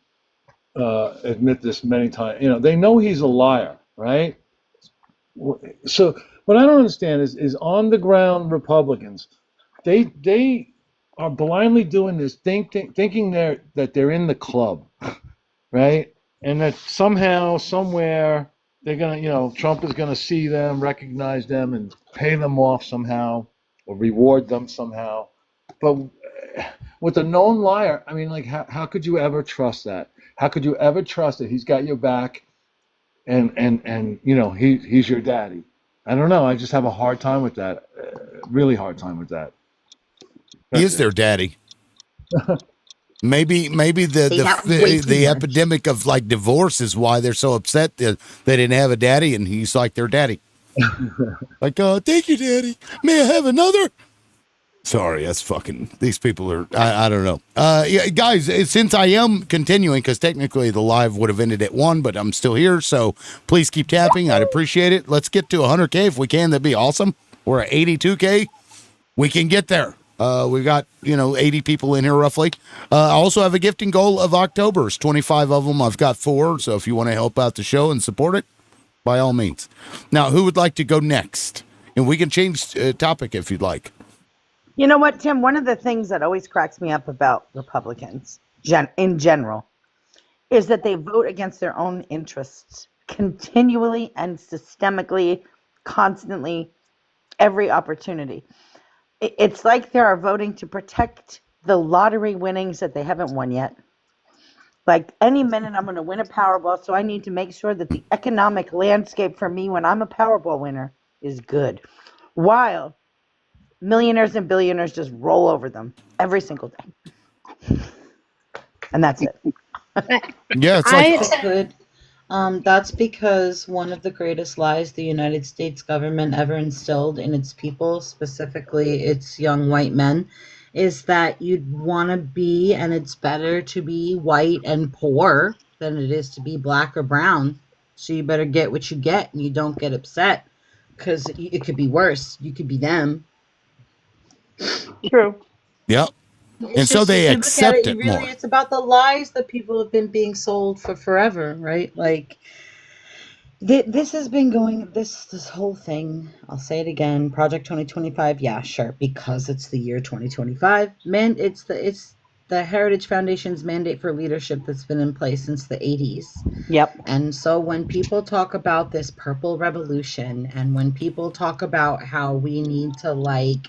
admit this many times. They know he's a liar, right? So what I don't understand is on the ground Republicans, they are blindly doing this, thinking that they're in the club, right? And that somehow, somewhere, they're gonna, Trump is gonna see them, recognize them, and pay them off somehow, or reward them somehow. But with a known liar, how could you ever trust that? How could you ever trust that he's got your back? And he's your daddy. I don't know. I just have a hard time with that. Really hard time with that. He is their daddy. Maybe the epidemic of like divorce is why they're so upset that they didn't have a daddy and he's like their daddy. Like, thank you, daddy. May I have another? Sorry, that's fucking. These people are. I don't know. Yeah, guys. Since I am continuing, because technically the live would have ended at 1, but I'm still here. So please keep tapping. I'd appreciate it. Let's get to 100K if we can. That'd be awesome. We're at 82K. We can get there. We've got 80 people in here roughly. I also have a gifting goal of October's 25 of them. I've got 4. So if you want to help out the show and support it, by all means. Now, who would like to go next? And we can change topic if you'd like. You know what, Tim? One of the things that always cracks me up about Republicans in general is that they vote against their own interests continually and systemically, constantly, every opportunity. It's like they are voting to protect the lottery winnings that they haven't won yet. Like, any minute I'm going to win a Powerball, so I need to make sure that the economic landscape for me when I'm a Powerball winner is good. While millionaires and billionaires just roll over them every single day. And that's it. Yeah, it's like... I could. That's because one of the greatest lies the United States government ever instilled in its people, specifically its young white men, is that you'd want to be, and it's better to be white and poor than it is to be black or brown. So you better get what you get, and you don't get upset, because it could be worse. You could be them. True. Yep. And so they accept it more. It's about the lies that people have been being sold for forever, right? Like, this has been going, this whole thing, I'll say it again, Project 2025, yeah, sure, because it's the year 2025. Man, it's the Heritage Foundation's mandate for leadership that's been in place since the 80s. Yep. And so when people talk about this purple revolution, and when people talk about how we need to, like,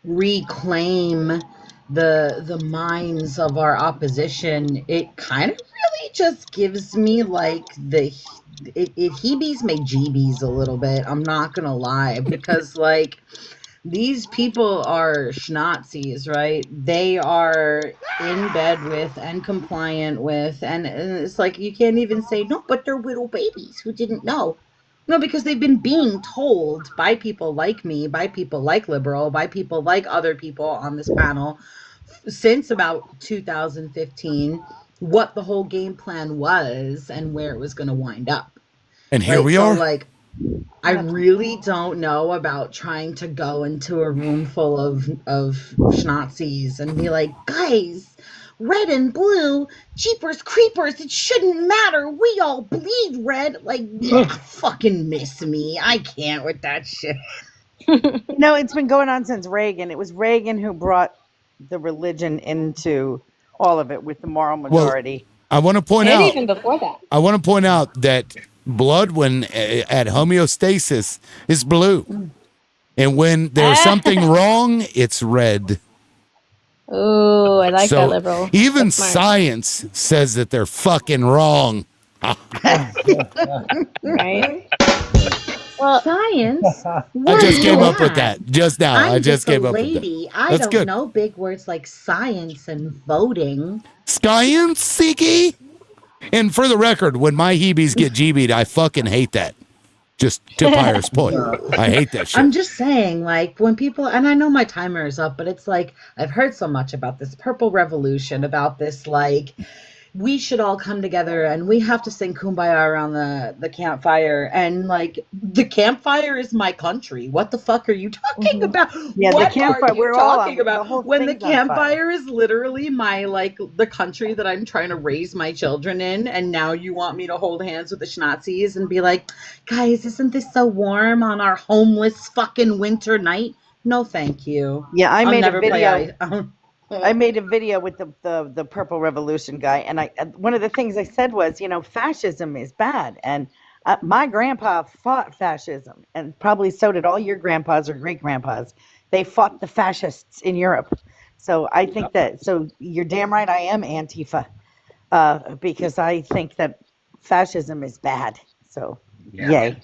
reclaim the minds of our opposition, it kind of really just gives me like it heebies me jeebies a little bit. I'm not gonna lie, because like these people are Schnazis, right? They are in bed with and compliant with, and it's like you can't even say, no, but they're little babies who didn't know. No, because they've been being told by people like me, by people like Liberal, by people like other people on this panel since about 2015 what the whole game plan was and where it was going to wind up. And here we are. Like, I really don't know about trying to go into a room full of Schnazis and be like, guys, red and blue, jeepers creepers, it shouldn't matter. We all bleed red. Like, yeah, fucking miss me. I can't with that shit. No, it's been going on since Reagan. It was Reagan who brought the religion into all of it with the moral majority. I want to point out. Even before that. I want to point out that blood, when at homeostasis, is blue, and when there's something wrong, it's red. Ooh, I like that, Liberal. Even science says that they're fucking wrong. Right? Well, science. I just came up with that just now. I just came up with that. I That's don't good. know big words like science and voting. Science, Siki. And for the record, when my Hebes get GB'd, I fucking hate that. Just to Pyre's point. I hate that shit. I'm just saying, like, when people, and I know my timer is up, but it's like, I've heard so much about this purple revolution, about this, like, we should all come together and we have to sing Kumbaya around the campfire. And, like, the campfire is my country. What the fuck are you talking about? Yeah, what the campfire, are you we're all talking on, the about? whole When the thing's on fire. campfire is literally my, like, the country that I'm trying to raise my children in. And now you want me to hold hands with the Schnazis and be like, guys, isn't this so warm on our homeless fucking winter night? No, thank you. Yeah, I I'll made a never play video. I made a video with the Purple Revolution guy, and one of the things I said was, you know, fascism is bad, and my grandpa fought fascism, and probably so did all your grandpas or great grandpas. They fought the fascists in Europe. So I think that. So you're damn right. I am Antifa, because I think that fascism is bad. So yay,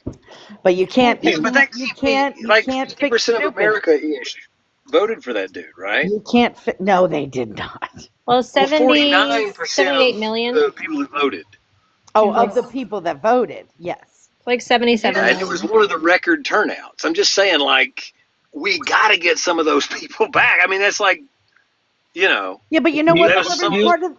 but you can't. Yeah, but that you can't. You like can't 50% fix of stupid. America voted for that dude, right? You can't. No, they did not. Well, 49% 78 of million. the people who voted. Oh, of the people that voted, yes. Like 77 Yeah, and it was one of the record turnouts. I'm just saying, like, we got to get some of those people back. I mean, that's like, you know. Yeah, but you know what?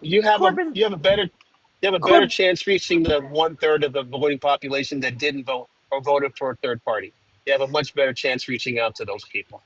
You have a better chance reaching the 1/3 of the voting population that didn't vote or voted for a third party. You have a much better chance reaching out to those people.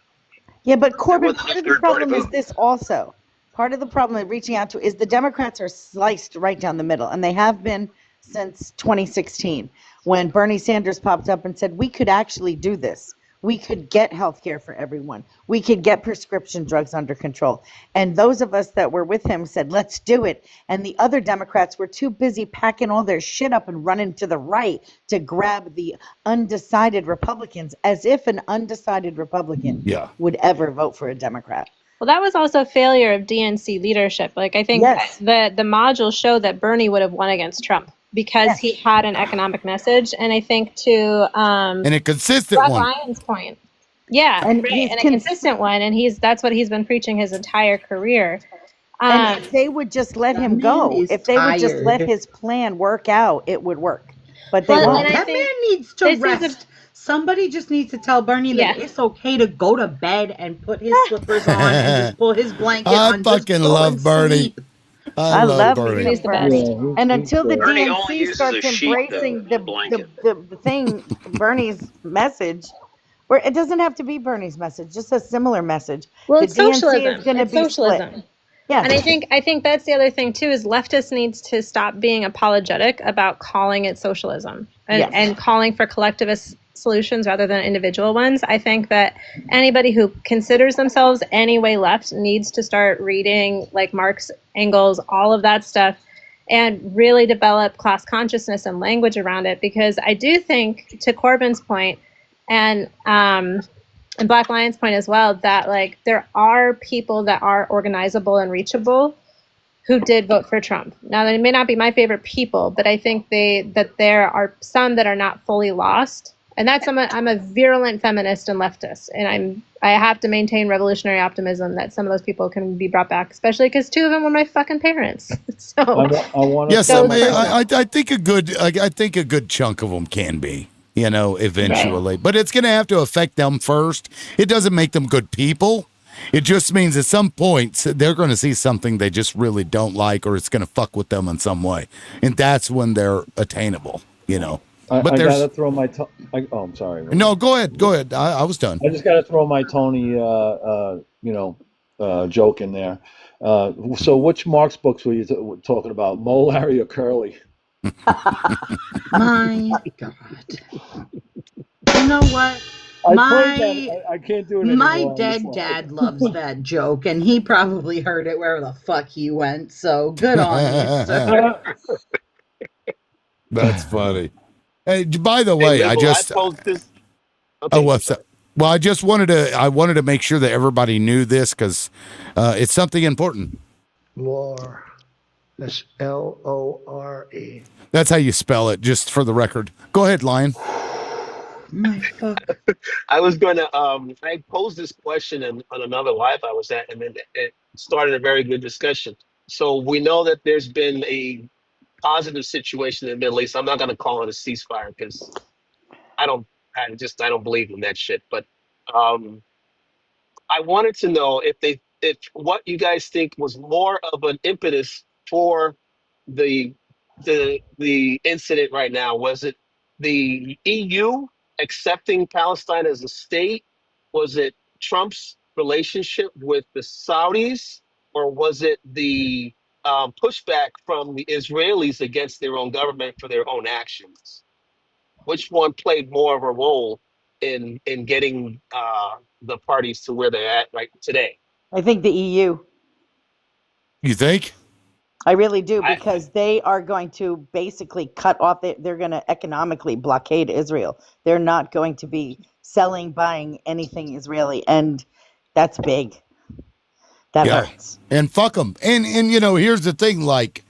Yeah, but Corbin, part of the problem is this also. Part of the problem of reaching out to is the Democrats are sliced right down the middle, and they have been since 2016, when Bernie Sanders popped up and said, we could actually do this. We could get health care for everyone. We could get prescription drugs under control. And those of us that were with him said, let's do it. And the other Democrats were too busy packing all their shit up and running to the right to grab the undecided Republicans, as if an undecided Republican would ever vote for a Democrat. Well, that was also a failure of DNC leadership. Like, I think the modules show that Bernie would have won against Trump because he had an economic message. And I think to and a consistent Rob one. Ryan's point. Yeah, and a consistent one. And that's what he's been preaching his entire career. And if they would just let him go, if they would just let his plan work out, it would work. But they won't. That man needs to rest. Somebody just needs to tell Bernie that it's okay to go to bed and put his slippers on and just pull his blanket on. I fucking love Bernie. I love Bernie. He's the best. And until the Bernie only DNC uses starts a sheet, embracing though, a blanket. the thing, Bernie's message, where it doesn't have to be Bernie's message, just a similar message. Well, the it's DNC socialism. is going to It's be socialism. split. Yeah. And I think that's the other thing too, is leftists needs to stop being apologetic about calling it socialism and calling for collectivist solutions rather than individual ones. I think that anybody who considers themselves any way left needs to start reading like Marx, Engels, all of that stuff, and really develop class consciousness and language around it. Because I do think, to Corbin's point, and Black Lion's point as well, that like there are people that are organizable and reachable who did vote for Trump. Now, they may not be my favorite people, but I think that there are some that are not fully lost. And that's I'm a virulent feminist and leftist, and I have to maintain revolutionary optimism that some of those people can be brought back, especially because 2 of them were my fucking parents. So I want Yes, So- I think a good chunk of them can be, eventually. But it's going to have to affect them first. It doesn't make them good people. It just means at some point they're going to see something they just really don't like, or it's going to fuck with them in some way, and that's when they're attainable. But I there's gotta throw my. I'm sorry. no. Go ahead. I was done. I just gotta throw my Tony, joke in there. So, which Marx books were you talking about? Mo, Larry, or Curly? My God. You know what? I can't do it anymore. My on this dead one. dad loves that joke, and he probably heard it wherever the fuck he went. So good on you, sir. That's funny. Hey, by the way, I just posed this. oh, what's that? Well, I just wanted to make sure that everybody knew this because it's something important. Lore. That's Lore. That's how you spell it, just for the record. Go ahead, Lion. My fuck. I was gonna I posed this question on another live I was at, and then it started a very good discussion. So we know that there's been a positive situation in the Middle East. I'm not gonna call it a ceasefire because I don't believe in that shit. But I wanted to know if what you guys think was more of an impetus for the incident right now. Was it the EU accepting Palestine as a state? Was it Trump's relationship with the Saudis, or was it the pushback from the Israelis against their own government for their own actions? Which one played more of a role in getting the parties to where they're at right today? I think the EU. You think? I really do, because they are going to basically cut off. They're going to economically blockade Israel. They're not going to be selling, buying anything Israeli, and that's big. That hurts. And fuck them. And here's the thing, like,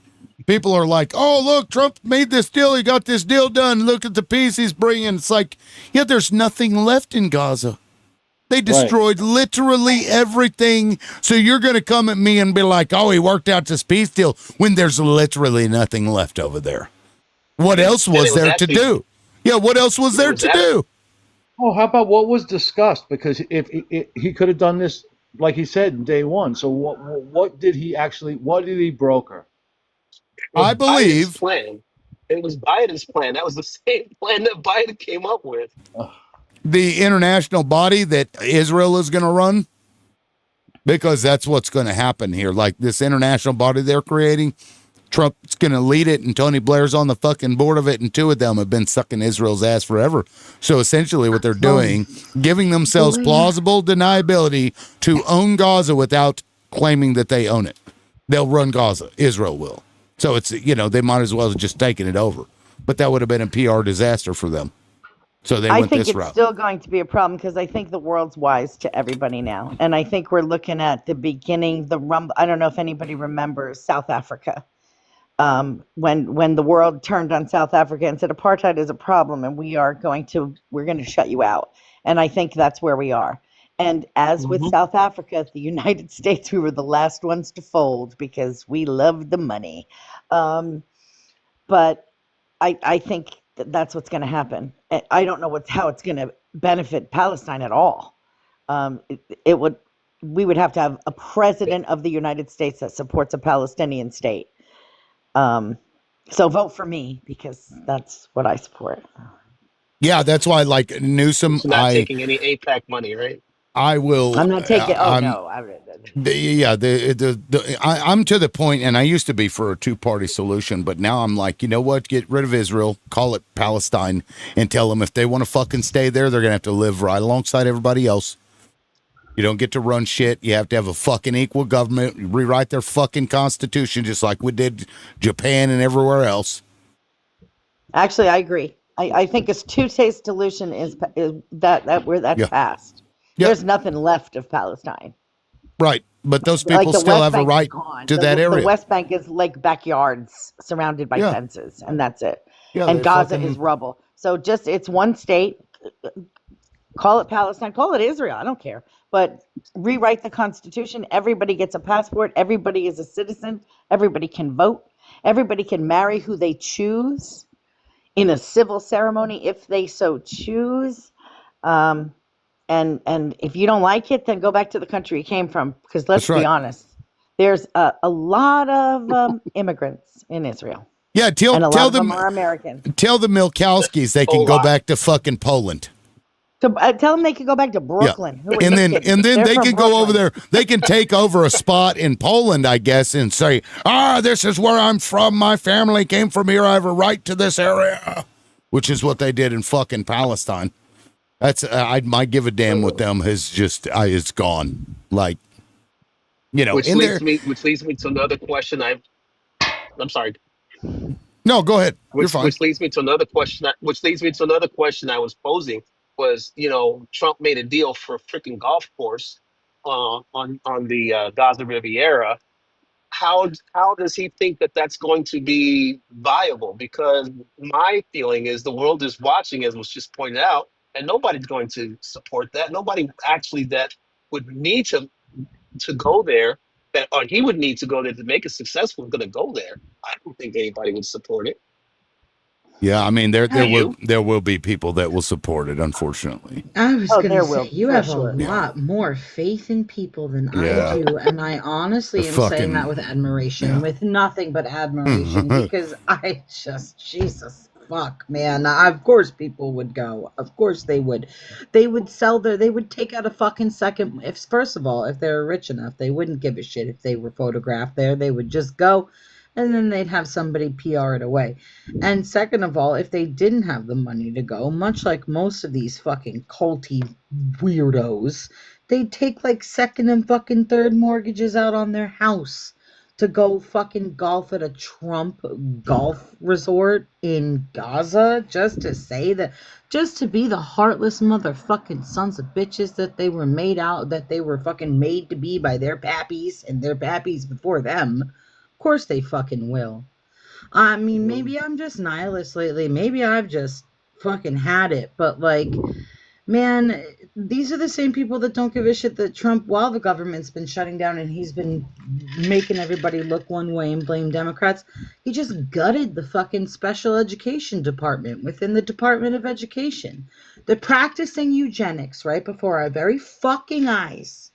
people are like, oh, look, Trump made this deal. He got this deal done. Look at the peace he's bringing. It's like, yeah, there's nothing left in Gaza. They destroyed literally everything. So you're going to come at me and be like, oh, he worked out this peace deal when there's literally nothing left over there. What else was there to do? Yeah, what else was there to do? Oh, how about what was discussed? Because if he could have done this, like he said, in day one. So what did he broker? I believe Biden's plan. It was Biden's plan. That was the same plan that Biden came up with. The international body that Israel is going to run, because that's what's going to happen here. Like this international body they're creating, Trump's going to lead it, and Tony Blair's on the fucking board of it, and 2 of them have been sucking Israel's ass forever. So essentially what they're doing, giving themselves plausible deniability to own Gaza without claiming that they own it. They'll run Gaza. Israel will. So it's, they might as well have just taken it over. But that would have been a PR disaster for them. So they went this route. I think it's still going to be a problem because I think the world's wise to everybody now. And I think we're looking at the beginning, the rumble. I don't know if anybody remembers South Africa. When the world turned on South Africa and said apartheid is a problem and we're going to shut you out. And I think that's where we are. And as with South Africa, the United States, we were the last ones to fold because we loved the money. But I think that's what's going to happen. I don't know how it's going to benefit Palestine at all. We would have to have a president of the United States that supports a Palestinian state. So vote for me because that's what I support. Yeah, that's why, like Newsom, Not taking any AIPAC money, right? I will. I'm not taking. I'm to the point, and I used to be for a 2-party solution, but now I'm like, you know what? Get rid of Israel, call it Palestine, and tell them if they want to fucking stay there, they're gonna have to live right alongside everybody else. You don't get to run shit. You have to have a fucking equal government. Rewrite their fucking constitution, just like we did Japan and everywhere else. Actually, I agree. I think a 2-state solution is that's passed. Yep. There's nothing left of Palestine. Right, but those people still have a right to that area. The West Bank is like backyards surrounded by fences, and that's it. Yeah, and Gaza is rubble. So it's one state, call it Palestine, call it Israel. I don't care. But rewrite the Constitution. Everybody gets a passport. Everybody is a citizen. Everybody can vote. Everybody can marry who they choose in a civil ceremony if they so choose. And if you don't like it, then go back to the country you came from. Because let's be honest, there's a lot of immigrants in Israel. Yeah, and a lot tell of them them are American. Tell the Milkowskis they can go back to fucking Poland. So, tell them they can go back to Brooklyn. Who are And you then kidding? and then They're they from can go over Brooklyn. there. They can take over a spot in Poland, I guess, and say, this is where I'm from. My family came from here. I have a right to this area, which is what they did in fucking Palestine. That's my give a damn with them has just it's gone. Like, Which in leads there. me to another question. I'm sorry. No, go ahead. You're fine. Which leads me to another question. I was posing was, Trump made a deal for a freaking golf course on the Gaza Riviera. How does he think that that's going to be viable? Because my feeling is the world is watching, as was just pointed out, and nobody's going to support that. Nobody actually that would need to go there, or he would need to go there to make it successful is going to go there. I don't think anybody would support it. Yeah, I mean there will be people that will support it, unfortunately. I was Oh, going there to will say, you for have sure. a lot more faith in people than Yeah. I do. And I honestly The am fucking- saying that with admiration, with nothing but admiration, because I just, Jesus fuck, man. Of course people would go. Of course they would. They would they would take out a fucking second. First of all, if they were rich enough, they wouldn't give a shit if they were photographed there. They would just go. And then they'd have somebody PR it away. And second of all, if they didn't have the money to go, much like most of these fucking culty weirdos, they'd take like second and fucking third mortgages out on their house to go fucking golf at a Trump golf resort in Gaza just to be the heartless motherfucking sons of bitches that they were fucking made to be by their pappies and their pappies before them. Of course they fucking will. I mean, maybe I'm just nihilist lately. Maybe I've just fucking had it. But, like, man, these are the same people that don't give a shit that Trump, while the government's been shutting down and he's been making everybody look one way and blame Democrats, he just gutted the fucking special education department within the Department of Education. They're practicing eugenics right before our very fucking eyes.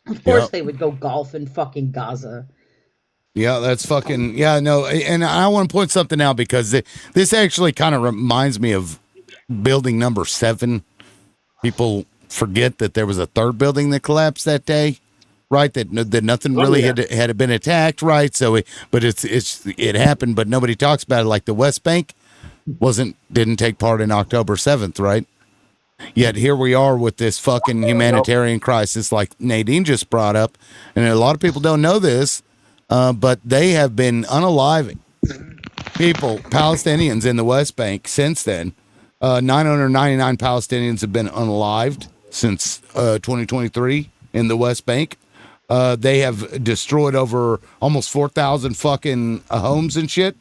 Of course they would go golf in fucking Gaza. Yeah, that's fucking, no. And I want to point something out because this actually kind of reminds me of building number 7. People forget that there was a third building that collapsed that day, right? That nothing really had been attacked, right? So, it happened, but nobody talks about it. Like the West Bank didn't take part in October 7th, right? Yet here we are with this fucking humanitarian crisis, like Nadine just brought up, and a lot of people don't know this. But they have been unaliving people, Palestinians in the West Bank since then. 999 Palestinians have been unalived since 2023 in the West Bank. They have destroyed over almost 4,000 fucking homes and shit.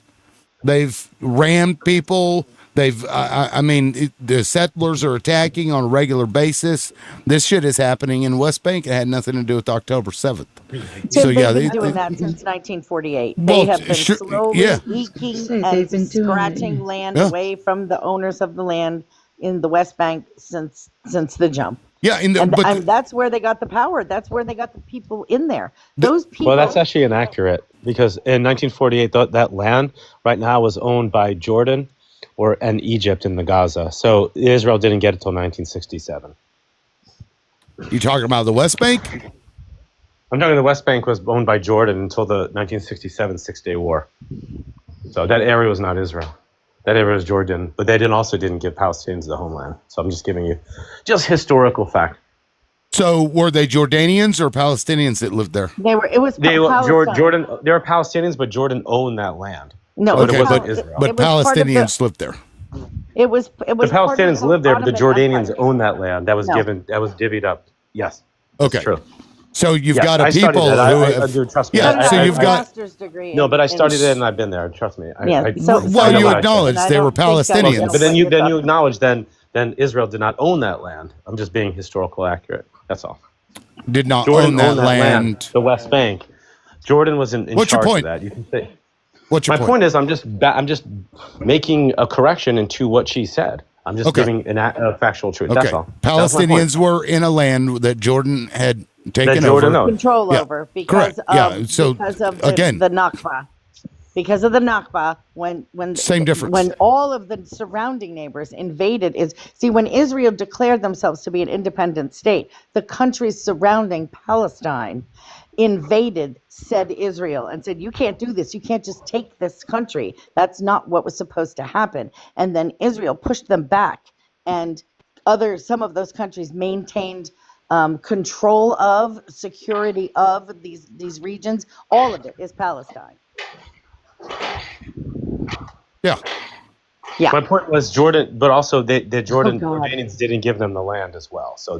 They've rammed people. The settlers are attacking on a regular basis. This shit is happening in West Bank. It had nothing to do with October 7th. They've been doing that since 1948. They have been slowly eking and scratching land away from the owners of the land in the West Bank since the jump. Yeah, and that's where they got the power. That's where they got the people in there. Those people. Well, that's actually inaccurate because in 1948, that land right now was owned by Jordan and Egypt in the Gaza. So Israel didn't get it till 1967. You talking about the West Bank? I'm talking the West Bank was owned by Jordan until the 1967 Six-Day War. So that area was not Israel. That area was Jordan, but they also didn't give Palestinians the homeland. So I'm just giving you just historical fact. So were they Jordanians or Palestinians that lived there? They were. It was Jordan. They were Palestinians, but Jordan owned that land. No, but it wasn't Israel. But Palestinians lived there. It was. The Palestinians lived there, but the Jordanians Empire. owned that land. That was given. That was divvied up. Yes. Okay. True. So you've Yes, got I studied people that. who I have. do, trust me. Yeah. So you've got. Master's degree. No, but I in- studied it and I've been there. Trust me. Yeah, I so- Well, I know you what I said. acknowledge they were Palestinians. But then you acknowledge then then Israel did not own that land. I'm just being historical accurate. That's all. Did not Jordan own that owned land. the West Bank. Jordan was in What's your charge point? of that. You can say. What's your My point is, I'm just making a correction into what she said. I'm just giving a factual truth. Okay. That's all. That's my point. Palestinians were in a land that Jordan had taken Jordan over. owned. Control Yeah. over because Correct. of, Yeah. So because of again, the Nakba. Because of the Nakba, when Same difference. when all of the surrounding neighbors invaded when Israel declared themselves to be an independent state, the countries surrounding Palestine invaded said Israel and said, you can't do this. You can't just take this country. That's not what was supposed to happen. And then Israel pushed them back, and some of those countries maintained control of, security of these regions. All of it is Palestine. Yeah. Yeah. My point was Jordan, but also the God. Jordanians didn't give them the land as well. So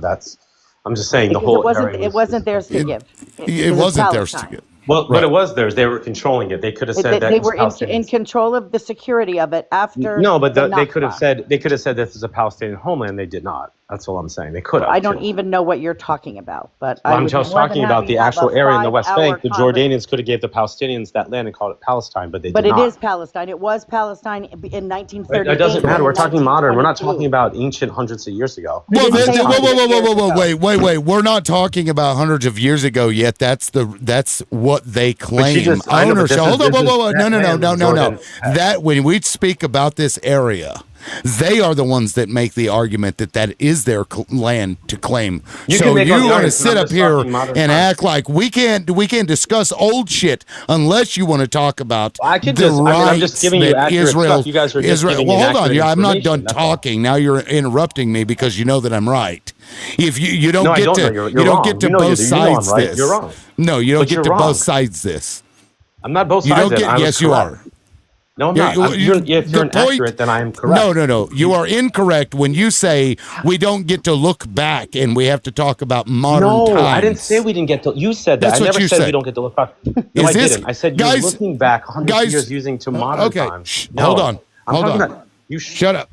I'm just saying the Because whole it wasn't theirs to give. It wasn't theirs to give. Well, but it was theirs. They were controlling it. They could have said that They was were Palestinian. in control of the security of it after. No, but the they could have Nakba. said this is a Palestinian homeland. They did not. That's all I'm saying. They could have. I don't even know what you're talking about, but Well, I I'm would just be more than talking about happy the to have actual a area in the West 5-hour Bank. The Jordanians could have gave the Palestinians that land and called it Palestine, but they But did it not. is Palestine. It was Palestine in 1938. It doesn't matter. We're talking modern. We're not 1922. talking about ancient hundreds of years ago. Well, whoa, wait. We're not talking about hundreds of years ago yet. That's what they claim. I know, but Ownership. this Hold is- on, this is whoa. that No. land Jordan had. That when we speak about this area, they are the ones that make the argument that is their land to claim. You so can make you all the want to arguments, but sit I'm up just here talking modern and times. act like we can't discuss old shit unless you want to talk about I could the just- I mean, rights I'm just giving you that accurate Israel. stuff. You guys are just Israel. giving Well, hold on. inaccurate I'm not done information. That's all. talking. Now you're interrupting me because you know that I'm right. If you don't No, I get don't to know. You're you don't wrong. get to You know both you know I'm sides right. this. You're wrong. No, you don't But get you're to wrong. both sides this. I'm not both You sides. don't get. I was Yes, you correct. are. No, I'm Yeah, not. If the you're point- inaccurate, then I am correct. No. You are incorrect when you say we don't get to look back and we have to talk about modern No, times. I didn't say we didn't get to. You said that. That's I what never you said said. we don't get to look back. No, Is I this- didn't. I said guys- you're looking back 100 guys- years using to modern okay. times. Hold on. I'm Hold talking on. about- you Shut up.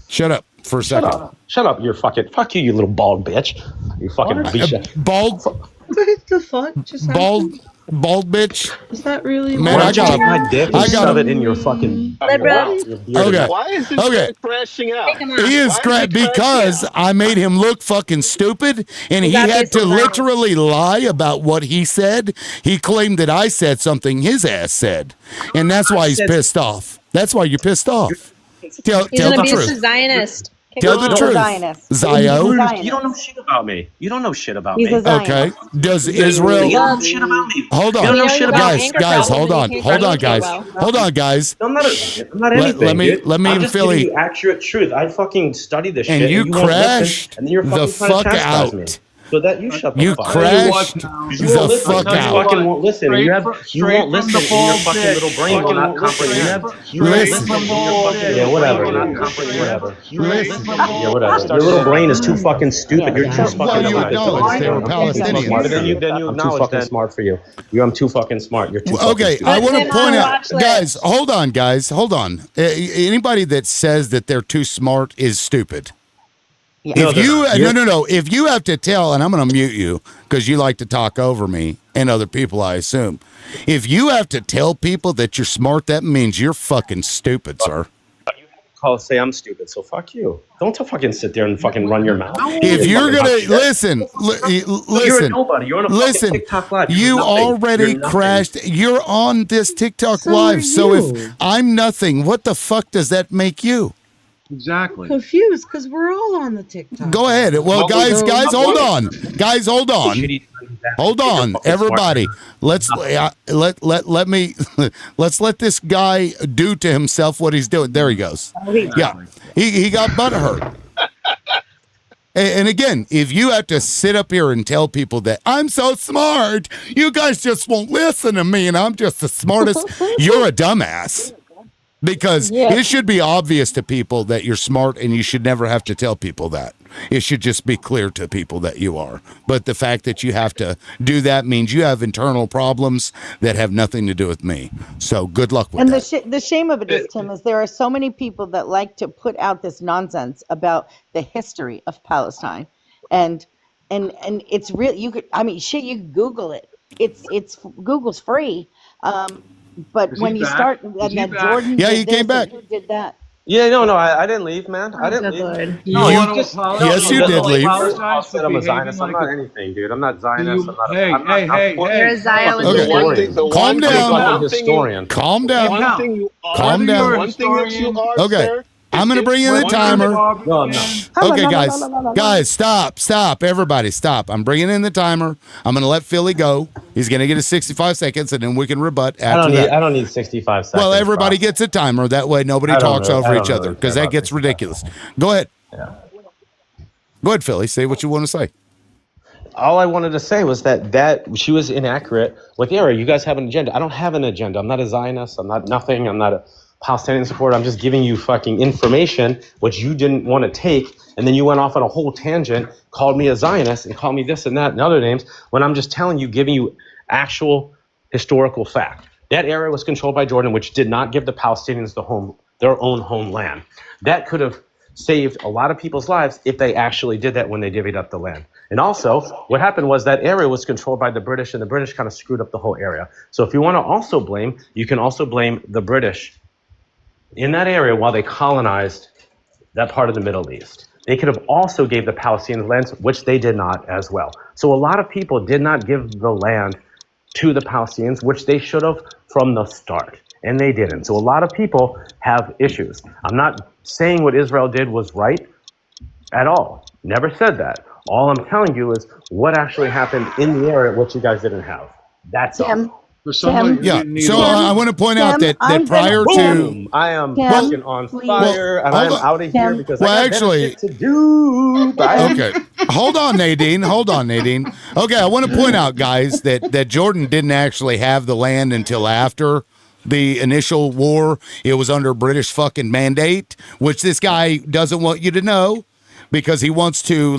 Shut up for a second. Shut up. You're fucking. Fuck you, you little bald bitch. You fucking bitch. Bald, What the fuck just happened? bald bitch. Is that really? Man, Why I don't you got take my dick and I got shove it in your fucking. Okay. Why is this Okay. guy crashing out? He is Why because I made him look fucking stupid, and he had to literally lie about what he said. He claimed that I said something his ass said, and that's why he's pissed off. That's why you're pissed off. Tell He's an the abusive truth. Zionist. Tell the truth. Zio. You don't know shit about me. You don't know shit about He's me. a Zionist. Okay. Does Israel? You don't know shit about me. Hold on, You don't know shit about me. guys. Hold on, guys. Hold on, guys. I'm not anything. Let me I'm just Philly. giving you accurate truth. I fucking studied this And shit. you won't listen, crashed and then you're the fucking trying to fuck chastise out. me. So that you shut the You fuck crashed up. You the won't listen. fuck You out. fucking won't listen. You won't Straight listen. from the And your bald fucking dick. little brain will not comprehend. You Listen. Yeah, whatever. Whatever. Yeah, whatever. Your little brain is too fucking stupid. You're too fucking Well, you smart. acknowledge they were I'm Palestinians. smarter than you. Then you acknowledge I'm too fucking smart for you. I'm too fucking smart. You're too fucking Okay, stupid. I want to Put them point on out, watch list. guys. Hold on. Anybody that says that they're too smart is stupid. No, If they're you not. no, if you have to tell, and I'm going to mute you because you like to talk over me and other people, I assume. If you have to tell people that you're smart, that means you're fucking stupid, sir. Say I'm stupid, so fuck you. Don't fucking sit there and fucking run your mouth. If you're gonna listen, You're a nobody. You're on a fucking listen. TikTok live. You You're nothing. already You're nothing. crashed. You're on this TikTok So live. are So if you. I'm nothing, what the fuck does that make you? Exactly. Confused because we're all on the TikTok. Go ahead. Well, guys, hold on. Guys, hold on. Hold on, everybody. Let's let me let's let this guy do to himself what he's doing. There he goes. Yeah, he got butthurt. And again, if you have to sit up here and tell people that I'm so smart, you guys just won't listen to me, and I'm just the smartest, you're a dumbass. Because it should be obvious to people that you're smart, and you should never have to tell people that. It should just be clear to people that you are. But the fact that you have to do that means you have internal problems that have nothing to do with me. So good luck with And that. the shame of it is, Tim, is there are so many people that like to put out this nonsense about the history of Palestine, and it's real. You could, I mean, shit, you could Google it. It's Google's free. But Is when he you back? start, Is and he then back? Jordan Yeah, did he this came and back. who did that? Yeah, no, I didn't leave, man. I didn't leave. You You- want to apologize? yes, you to did leave. Palestine I for said I'm a behaving Zionist. I'm like not a. anything, dude. I'm not Do Zionist. you? I'm not. Hey, I'm not, hey, hey, You're hey! a Zionist. Okay. The one thing, the Calm one thing, down. the I'm a one thing you, historian. Calm the down. one thing you are, Calm Whether you're a down. one thing that you are, Okay. sir. I'm going to bring in the one thing timer. that- No, I'm not. Okay, guys, stop. Everybody, stop. I'm bringing in the timer. I'm going to let Philly go. He's going to get his 65 seconds, and then we can rebut after that. I don't need 65 seconds. Well, everybody bro. gets a timer. That way nobody I don't talks really- over I each don't other really because care that about gets 65 ridiculous. Go ahead. Yeah. Go ahead, Philly. Say what you want to say. All I wanted to say was that she was inaccurate with the area. You guys have an agenda. I don't have an agenda. I'm not a Zionist. I'm not nothing. I'm not a Palestinian supporter. I'm just giving you fucking information, which you didn't want to take. And then you went off on a whole tangent, called me a Zionist and called me this and that and other names, when I'm just telling you, giving you actual historical fact. That area was controlled by Jordan, which did not give the Palestinians their own homeland. That could have saved a lot of people's lives if they actually did that when they divvied up the land. And also, what happened was that area was controlled by the British, and the British kind of screwed up the whole area. So if you want to also blame, you can also blame the British in that area while they colonized that part of the Middle East. They could have also gave the Palestinians lands, which they did not as well. So a lot of people did not give the land to the Palestinians, which they should have from the start, and they didn't. So a lot of people have issues. I'm not saying what Israel did was right at all. Never said that. All I'm telling you is what actually happened in the area, which you guys didn't have. That's all. For somebody who Yeah. didn't need So a- I want to point out Tim, that I'm prior gonna- to Boom. I am Tim, fucking on please. fire, and I'm hold on. out of here Tim. because Well, I got actually- better shit to do. Bye. Okay. Hold on, Nadine. Okay, I want to point out, guys, that Jordan didn't actually have the land until after the initial war. It was under British fucking mandate, which this guy doesn't want you to know because he wants to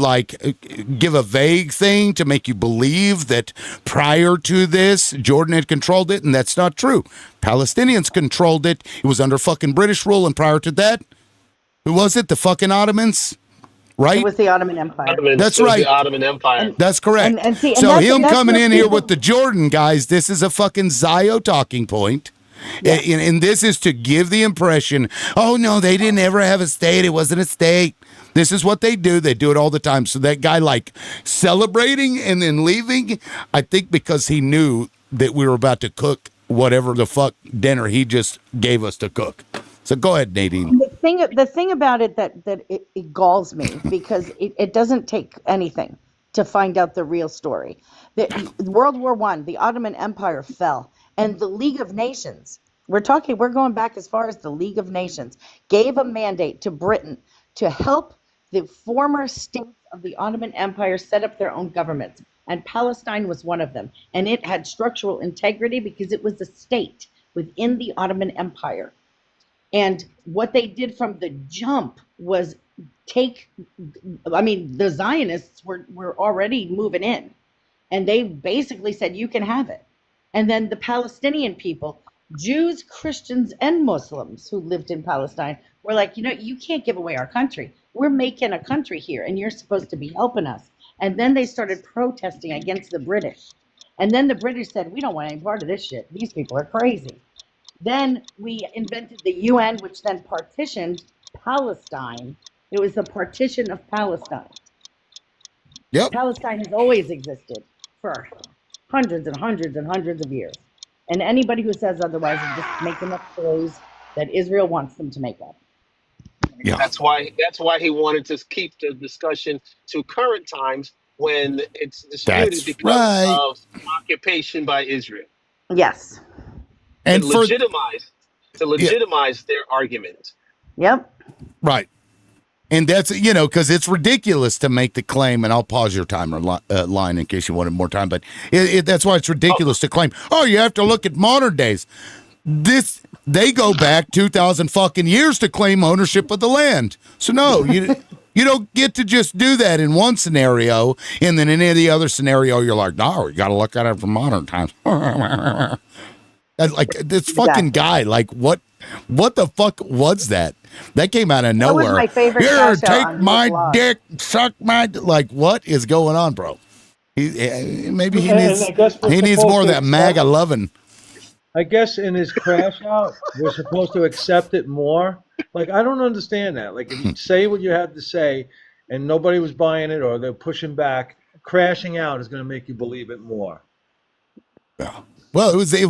give a vague thing to make you believe that prior to this, Jordan had controlled it, and that's not true. Palestinians controlled it. It was under fucking British rule, and prior to that, who was it? The fucking Ottomans? Right? It was the Ottoman Empire. That's It was right. The Ottoman Empire. That's correct. And see, and so that's- him that's coming what in here people- with the Jordan guys, this is a fucking Zio talking point. And this is to give the impression, oh no, they didn't ever have a state. It wasn't a state. This is what they do. They do it all the time. So that guy celebrating and then leaving, I think because he knew that we were about to cook whatever the fuck dinner he just gave us to cook. So go ahead, Nadine. The thing about it that it galls me because it doesn't take anything to find out the real story. World War I, the Ottoman Empire fell, and the League of Nations, we're going back as far as the League of Nations, gave a mandate to Britain to help the former states of the Ottoman Empire set up their own governments. And Palestine was one of them. And it had structural integrity because it was a state within the Ottoman Empire. And what they did from the jump was the Zionists were already moving in. And they basically said, you can have it. And then the Palestinian people, Jews, Christians, and Muslims who lived in Palestine were like, you can't give away our country. We're making a country here, and you're supposed to be helping us. And then they started protesting against the British. And then the British said, we don't want any part of this shit. These people are crazy. Then we invented the UN, which then partitioned Palestine. It was the partition of Palestine. Yep. Palestine has always existed for hundreds and hundreds and hundreds of years. And anybody who says otherwise is just making up stories that Israel wants them to make up. Yeah. That's why he wanted to keep the discussion to current times when it's disputed That's because right. of occupation by Israel. Yes. And to for legitimize their argument. Yep. Right. And that's, because it's ridiculous to make the claim, and I'll pause your timer line in case you wanted more time, but that's why it's ridiculous to claim, you have to look at modern days. They go back 2,000 fucking years to claim ownership of the land. So no, You don't get to just do that in one scenario, and then in any other scenario, you're like, no, you got to look at it from modern times. Like this fucking guy, like what the fuck was that? That came out of That was nowhere. my favorite Here, crash out take on my his blog. dick, suck my like. What is going on, bro? Maybe he And needs I guess we're more of supposed to that MAGA accept- loving. I guess in his crash out, we're supposed to accept it more. Like, I don't understand that. Like, if you say what you have to say and nobody was buying it or they're pushing back, crashing out is going to make you believe it more. Well, it was at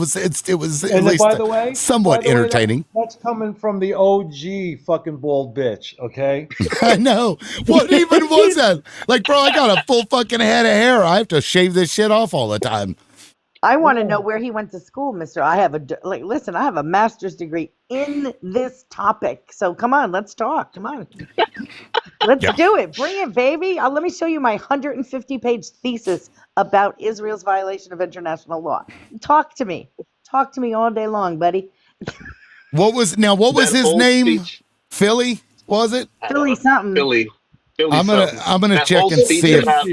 And least by the way, somewhat entertaining. That's coming from the OG fucking bald bitch, okay? I know. What even was that? Like, bro, I got a full fucking head of hair. I have to shave this shit off all the time. I want to know where he went to school, Mister. I have listen. I have a master's degree in this topic. So come on, let's talk. Come on, let's do it. Bring it, baby. Let me show you my 150-page thesis about Israel's violation of international law. Talk to me. Talk to me all day long, buddy. What was That his whole name? speech- Philly, was it? Philly something. Philly. I'm gonna That check whole and speech see if about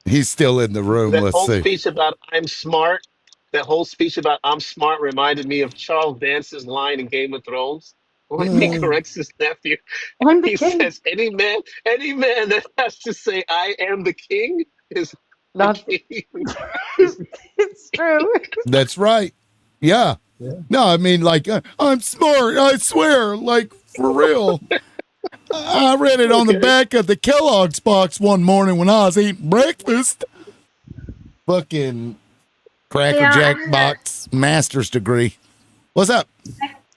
he's still in the room. that Let's whole see. speech about I'm smart. That whole speech about I'm smart reminded me of Charles Dance's line in Game of Thrones when he corrects his nephew. I'm the He king. says, "Any man that has to say I am the king is Not. the king." It's true. That's right. Yeah. No, I mean, like, I'm smart. I swear, like, for real. I read it on the back of the Kellogg's box one morning when I was eating breakfast. Fucking Cracker Yeah, Jack I'm box, master's degree. What's up?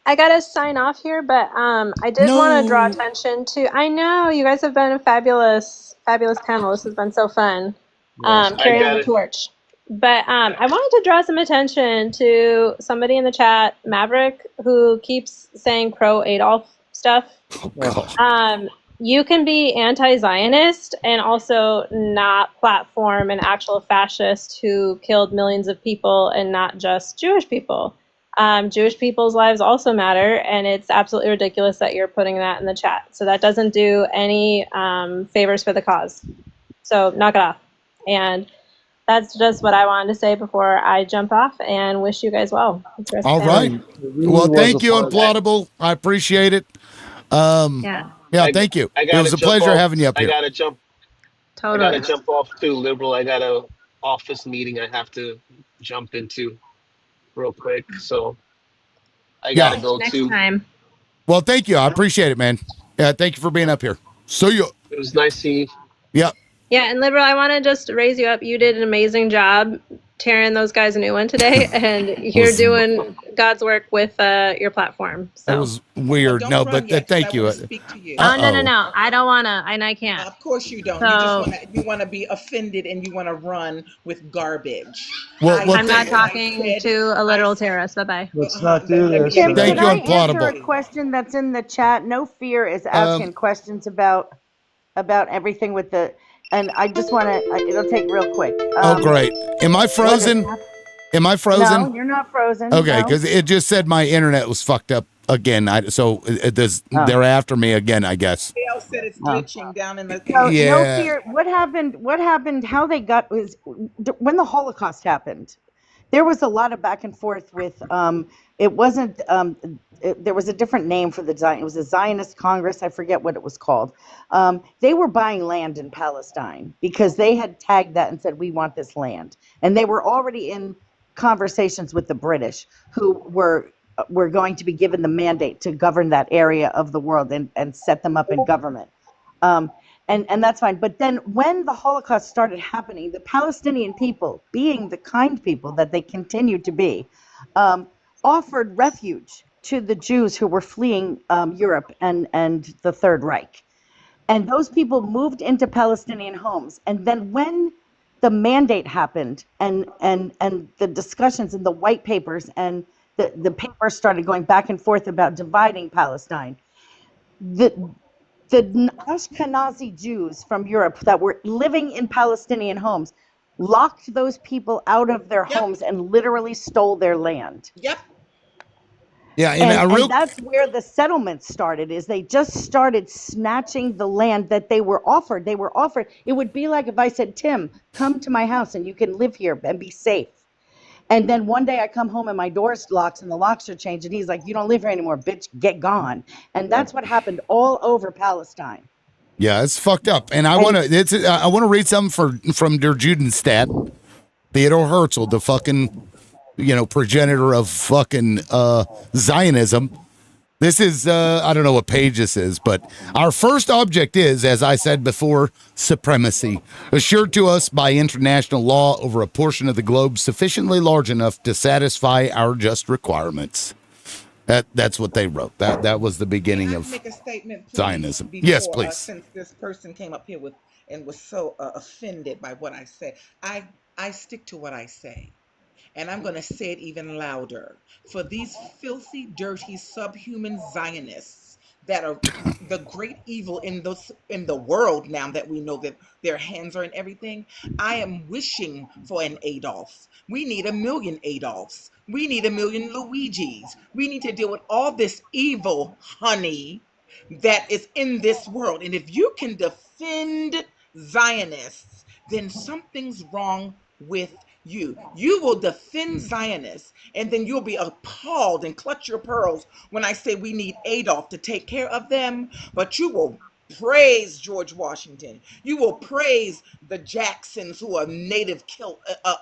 I gotta sign off here, but I did want to draw attention to. I know you guys have been a fabulous panel. This has been so fun. Yes, I Carrying got the it. torch. But I wanted to draw some attention to somebody in the chat, Maverick, who keeps saying pro Adolf stuff. Oh, God. You can be anti-Zionist and also not platform an actual fascist who killed millions of people and not just Jewish people. Jewish people's lives also matter, and it's absolutely ridiculous that you're putting that in the chat. So that doesn't do any favors for the cause. So knock it off. And that's just what I wanted to say before I jump off, and wish you guys well. All right. Well, thank you, Unplottable. I appreciate it. Yeah, thank you. I It gotta was a jump pleasure off. having you up I here. gotta jump. Totally. I gotta jump off too, Liberal. I got a office meeting I have to jump into real quick, so I gotta go Next too. time. Well, thank you. I appreciate it, man. Yeah, thank you for being up here. See you. It was nice seeing you. Yeah. Yeah, and Liberal, I want to just raise you up. You did an amazing job tearing those guys a new one today, and you're doing God's work with your platform. That was weird. No, but thank you. Oh, no. I don't want to, and I can't. Of course you don't. So, You want to be offended and you want to run with garbage. I'm not talking to a literal terrorist. Bye-bye. Let's not do this. Kim, can I answer a question that's in the chat? No Fear is asking questions about everything with the, and I just want to. It'll take real quick. Oh, great. Am I frozen? Am I frozen? No, you're not frozen. Okay, no. because it just said my internet was fucked up again. They're after me again, I guess. Dale said it's glitching down in the. So, Yeah. No Fear. What happened? How they got was when the Holocaust happened. There was a lot of back and forth with. It wasn't. There was a different name for the Zion. It was a Zionist Congress. I forget what it was called. They were buying land in Palestine because they had tagged that and said, we want this land. And they were already in conversations with the British, who were going to be given the mandate to govern that area of the world and set them up in government. And that's fine. But then when the Holocaust started happening, the Palestinian people, being the kind people that they continue to be, offered refuge to the Jews who were fleeing Europe and the Third Reich. And those people moved into Palestinian homes. And then when the mandate happened and the discussions and the white papers and the papers started going back and forth about dividing Palestine, the Ashkenazi Jews from Europe that were living in Palestinian homes locked those people out of their homes and literally stole their land. Yep. Yeah, and that's where the settlement started. Is they just started snatching the land that they were offered. They were offered. It would be like if I said, Tim, come to my house and you can live here and be safe. And then one day I come home and my door's locked and the locks are changed. And he's like, you don't live here anymore, bitch, get gone. And that's what happened all over Palestine. Yeah, it's fucked up. And I want to read something from Der Judenstadt. Theodor Herzl, the fucking, progenitor of fucking Zionism. This is, I don't know what page this is, but our first object is, as I said before, supremacy, assured to us by international law over a portion of the globe sufficiently large enough to satisfy our just requirements. That's what they wrote. That was the beginning of make a statement, please, Zionism. before, Yes, please. Since this person came up here and was so offended by what I said, I stick to what I say. And I'm going to say it even louder. For these filthy, dirty, subhuman Zionists that are the great evil in the world now that we know that their hands are in everything, I am wishing for an Adolf. We need 1 million Adolfs. We need 1 million Luigis. We need to deal with all this evil, honey, that is in this world. And if you can defend Zionists, then something's wrong with you. You will defend Zionists, and then you'll be appalled and clutch your pearls when I say we need Adolf to take care of them, but you will praise George Washington. You will praise the Jacksons who are native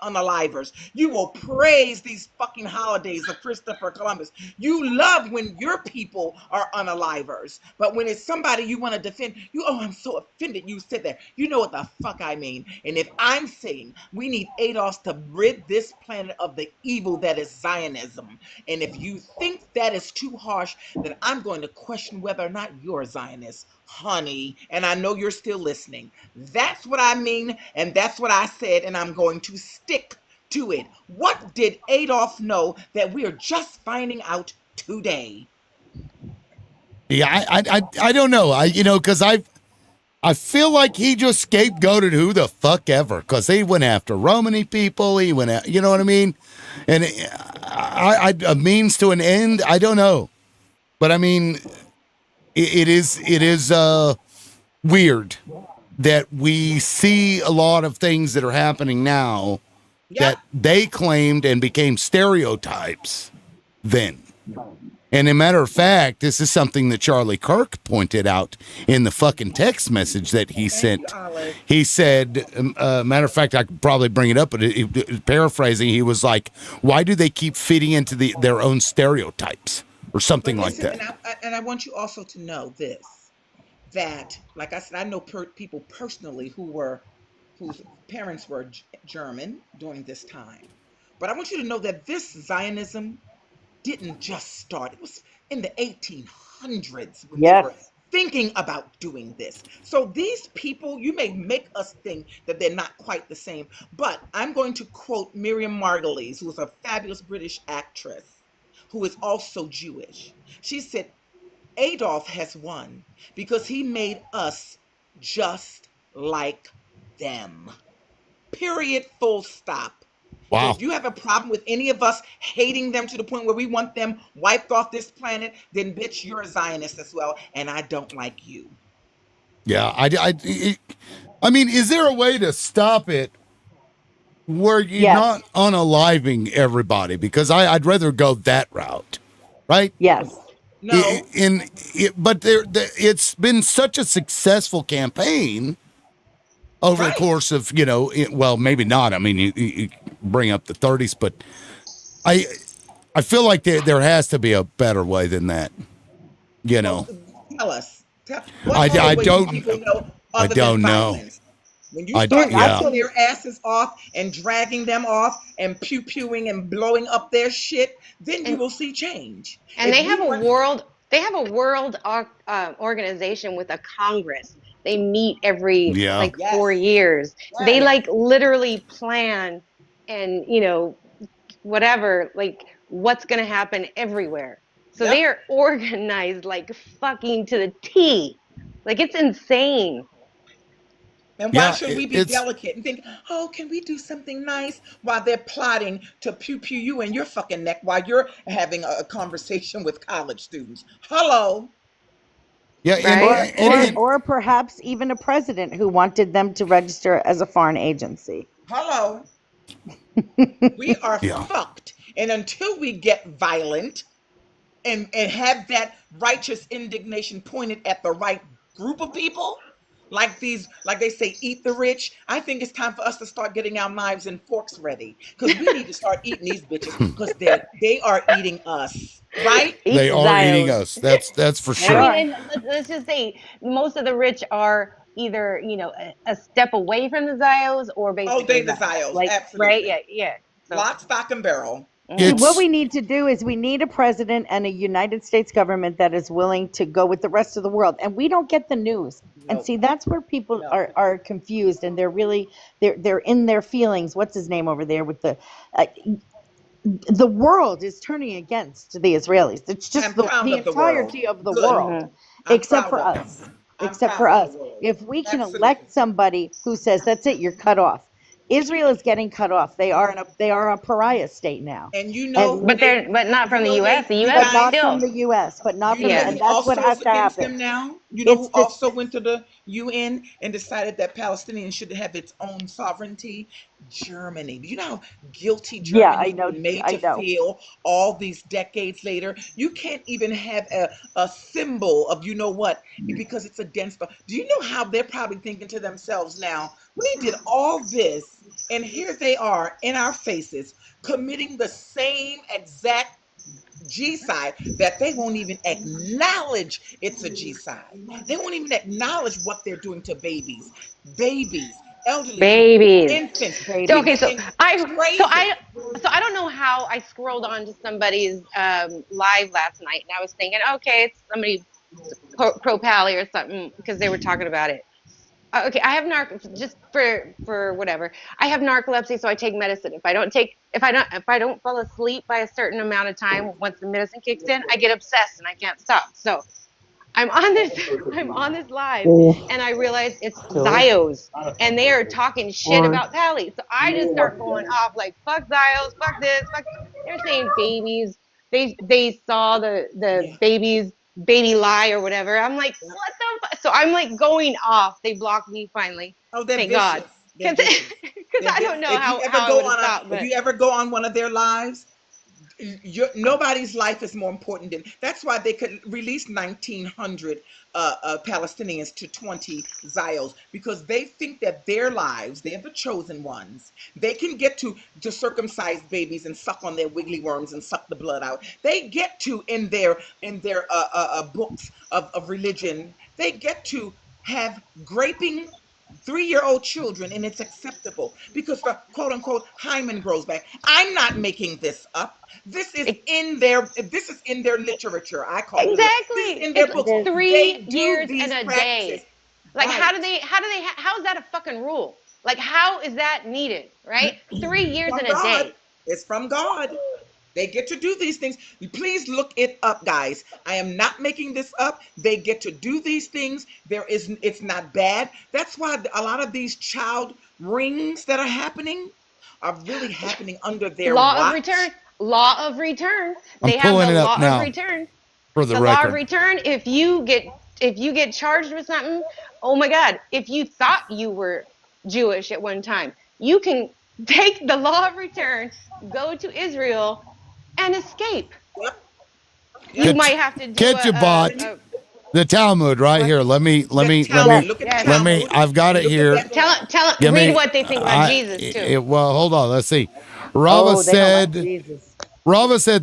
unalivers. You will praise these fucking holidays of Christopher Columbus. You love when your people are unalivers, but when it's somebody you want to defend, I'm so offended you said that. You know what the fuck I mean. And if I'm saying we need Adolf to rid this planet of the evil that is Zionism, and if you think that is too harsh, then I'm going to question whether or not you're a Zionist, honey, and I know you're still listening. That's what I mean, and that's what I said, and I'm going to stick to it. What did Adolf know that we are just finding out today? Yeah, I don't know. Because I feel like he just scapegoated who the fuck ever, because he went after Romani people. He went at, you know what I mean? And a means to an end, I don't know. But I mean, it is weird that we see a lot of things that are happening now that they claimed and became stereotypes then. And a matter of fact, this is something that Charlie Kirk pointed out in the fucking text message that he sent. He said, matter of fact, I could probably bring it up, but paraphrasing, he was like, why do they keep feeding into their own stereotypes or something like that? And I want you also to know this, that, like I said, I know people personally whose parents were German during this time. But I want you to know that this Zionism didn't just start. It was in the 1800s when they were thinking about doing this. So these people, you may make us think that they're not quite the same, but I'm going to quote Miriam Margolyes, who is a fabulous British actress who is also Jewish. She said, Adolf has won because he made us just like them. Period, full stop. Wow. So if you have a problem with any of us hating them to the point where we want them wiped off this planet, then bitch, you're a Zionist as well, and I don't like you. Yeah, I mean, is there a way to stop it where you're not unaliving everybody? Because I'd rather go that route, right? Yes. No. But it's been such a successful campaign over the course of, well, maybe not. I mean, you bring up the 30s, but I feel like there has to be a better way than that. Tell us. I don't know. When you start knocking their asses off and dragging them off and pew-pewing and blowing up their shit, then you will see change. And they have a world organization with a Congress. They meet every 4 years. Right. They literally plan and whatever, what's going to happen everywhere. So they are organized fucking to the T. It's insane. And why should we be delicate and think, oh, can we do something nice while they're plotting to pew you in your fucking neck while you're having a conversation with college students? Hello. Yeah, right? Or perhaps even a president who wanted them to register as a foreign agency. Hello. We are fucked. And until we get violent and have that righteous indignation pointed at the right group of people, like they say, eat the rich, I think it's time for us to start getting our knives and forks ready, because we need to start eating these bitches, because they are eating us, right? They are eating us. That's for sure. I mean, and let's just say most of the rich are either, a step away from the Zios or basically the Zios, like, absolutely. right? Yeah. So. Lock, stock, and barrel. What we need to do is we need a president and a United States government that is willing to go with the rest of the world. And we don't get the news. And see, that's where people are confused, and they're really, they're in their feelings. What's his name over there with the world is turning against the Israelis. It's just the entirety of the world, except for us. Except for us. If we can elect somebody who says, that's it, you're cut off. Israel is getting cut off. They are a pariah state now. And but not from the U.S. The U.S. But not from the U.S. But not from and that's what has to happen. Now, who also went to the UN and decided that Palestinians should have its own sovereignty? Germany. Do you know how guilty Germany is made to feel all these decades later? You can't even have a symbol of because it's against the. Do you know how they're probably thinking to themselves now? We did all this, and here they are in our faces committing the same exact genocide that they won't even acknowledge it's a genocide. They won't even acknowledge what they're doing to babies, elderly, infants. Okay, so I don't know how I scrolled on to somebody's live last night, and I was thinking, okay, it's somebody pro-Pally or something, because they were talking about it. Okay, I have just for whatever. I have narcolepsy, so I take medicine. If I don't fall asleep by a certain amount of time, once the medicine kicks in, I get obsessed and I can't stop. So I'm on this live, and I realize it's Zios, and they are talking shit about Pally. So I just start going off like, fuck Zios, fuck this, fuck. They're saying babies. They saw the baby lie or whatever. I'm like, what the fuck? So I'm like going off. They blocked me finally. Oh, they're thank vicious. God. Because I don't know how I would stop. If you ever go on one of their lives, nobody's life is more important than. That's why they could release 1,900 Palestinians to 20 Zios, because they think that their lives, they're the chosen ones. They can get to circumcise babies and suck on their wiggly worms and suck the blood out. They get to in their books of religion. They get to have graping 3-year-old children, and it's acceptable because the quote unquote hymen grows back. I'm not making this up. This is in their literature. I call it exactly in their books. 3 years and a day. Like how is that a fucking rule? Like how is that needed? Right? 3 years and a day. It's from God. They get to do these things. Please look it up, guys. I am not making this up. They get to do these things. It's not bad. That's why a lot of these child rings that are happening are really happening under their Law of return. They have the law of return. For the record. Law of return. If you get charged with something, oh my God, if you thought you were Jewish at one time, you can take the law of return, go to Israel, and escape. You might have to do the Talmud right here. Let me. I've got it here. Tell read what they think about Jesus too. Well, hold on. Let's see. Rava said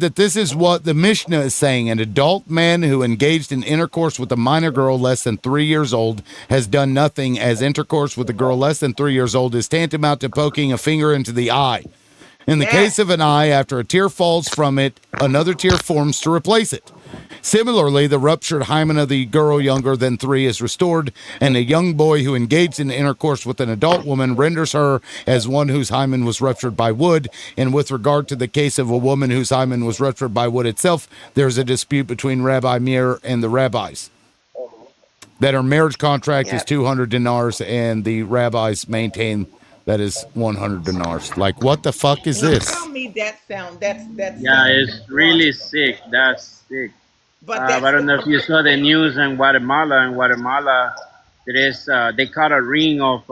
that this is what the Mishnah is saying. An adult man who engaged in intercourse with a minor girl less than 3 years old has done nothing, as intercourse with a girl less than 3 years old is tantamount to poking a finger into the eye. In the case of an eye, after a tear falls from it, another tear forms to replace it. Similarly, the ruptured hymen of the girl younger than 3 is restored, and a young boy who engaged in intercourse with an adult woman renders her as one whose hymen was ruptured by wood. And with regard to the case of a woman whose hymen was ruptured by wood itself, there's a dispute between Rabbi Meir and the rabbis. that her marriage contract is 200 dinars and the rabbis maintain that is 100 dinars. Like, what the fuck is this? Tell me that sound. That's Yeah, it's really sick. That's sick. But I don't know if you saw the news in Guatemala. In Guatemala, there is they caught a ring of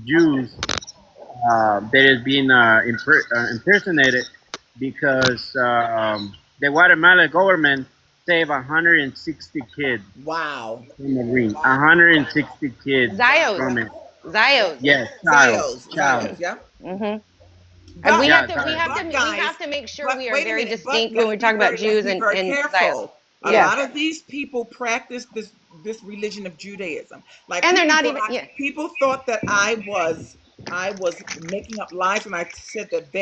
Jews that is being impersonated because the Guatemala government saved 160 kids. Wow. From the ring. 160 kids from it. Zios. Yes, Zios, yeah. And we have to make sure we are very distinct when we talk about Jews and Zios. A lot of these people practice this religion of Judaism. Like, and they're not even. People thought that I was making up lies when I said that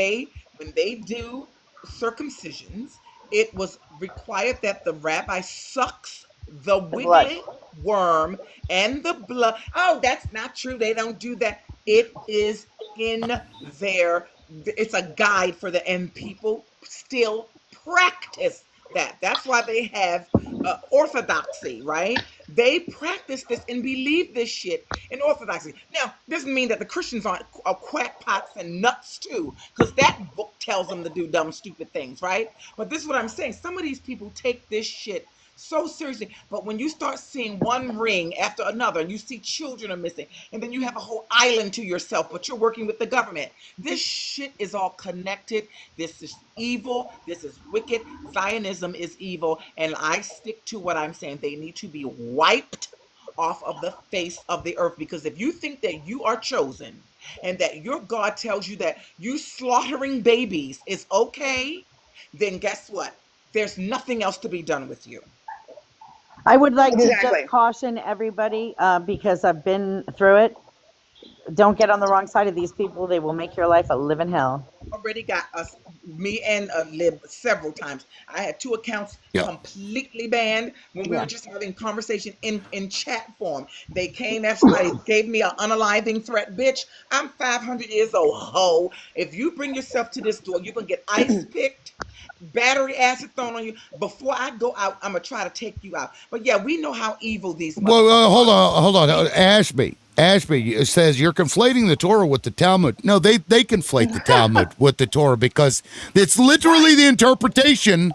when they do circumcisions, it was required that the rabbi sucks the wiggly worm and the blood. Oh, that's not true. They don't do that. It is in there. It's a guide for them, and people still practice that. That's why they have orthodoxy, right? They practice this and believe this shit in orthodoxy. Now, doesn't mean that the Christians aren't crackpots and nuts too, because that book tells them to do dumb, stupid things, right? But this is what I'm saying. Some of these people take this shit so seriously, but when you start seeing one ring after another, and you see children are missing, and then you have a whole island to yourself, but you're working with the government. This shit is all connected. This is evil. This is wicked. Zionism is evil, and I stick to what I'm saying. They need to be wiped off of the face of the earth, because if you think that you are chosen and that your God tells you that you slaughtering babies is okay, then guess what? There's nothing else to be done with you. I would like to just caution everybody, because I've been through it. Don't get on the wrong side of these people. They will make your life a living hell. Already got us, me and Lib, several times. I had 2 accounts completely banned when we were just having conversation in chat form. They came after somebody gave me an unaliving threat. Bitch, I'm 500 years old. Ho! If you bring yourself to this door, you're gonna get ice picked, battery acid thrown on you. Before I go out, I'm gonna try to take you out. But yeah, we know how evil these. Well, hold on. Ashby says you're conflating the Torah with the Talmud. No, they conflate the Talmud with the Torah because it's literally the interpretation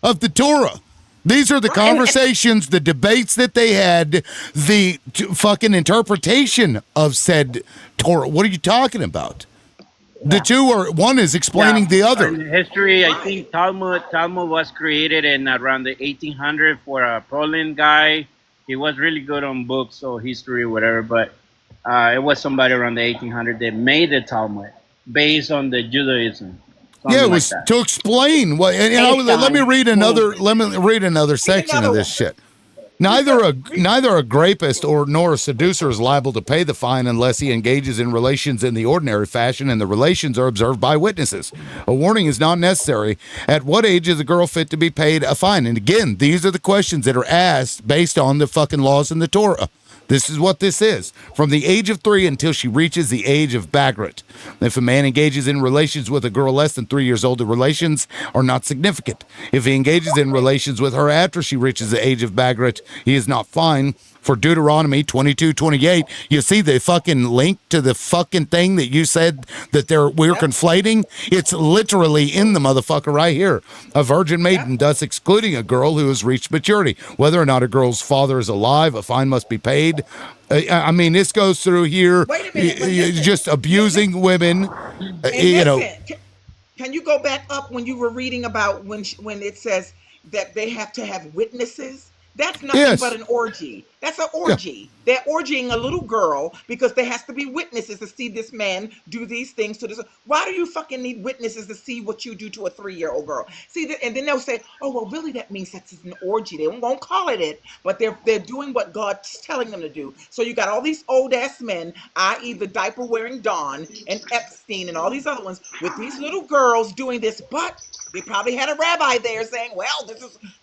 of the Torah. These are the conversations, the debates that they had, the fucking interpretation of said Torah. What are you talking about? The two are, one is explaining the other. In history, I think Talmud was created in around the 1800 for a Poland guy. He was really good on books or history or whatever, but it was somebody around the 1800 that made the Talmud based on the Judaism. Yeah, it was to explain what. And let me read another section of this shit. Neither a grapist nor a seducer is liable to pay the fine unless he engages in relations in the ordinary fashion and the relations are observed by witnesses. A warning is not necessary. At what age is a girl fit to be paid a fine? And again, these are the questions that are asked based on the fucking laws in the Torah. This is what this is. From the age of 3 until she reaches the age of Bagrat. If a man engages in relations with a girl less than 3 years old, the relations are not significant. If he engages in relations with her after she reaches the age of Bagrat, he is not fine. For Deuteronomy 22:28, you see the fucking link to the fucking thing that you said that we're conflating? It's literally in the motherfucker right here. A virgin maiden, thus excluding a girl who has reached maturity. Whether or not a girl's father is alive, a fine must be paid. I mean, this goes through here. Wait a minute, just abusing women. Can you go back up when you were reading about when it says that they have to have witnesses? That's nothing but an orgy. That's an orgy. Yeah. They're orgying a little girl because there has to be witnesses to see this man do these things to this. Why do you fucking need witnesses to see what you do to a 3-year-old girl? See, and then they'll say, oh, well, really, that means that's an orgy. They won't call it, but they're doing what God's telling them to do. So you got all these old-ass men, i.e. the diaper-wearing Don and Epstein and all these other ones, with these little girls doing this, but they probably had a rabbi there saying, well,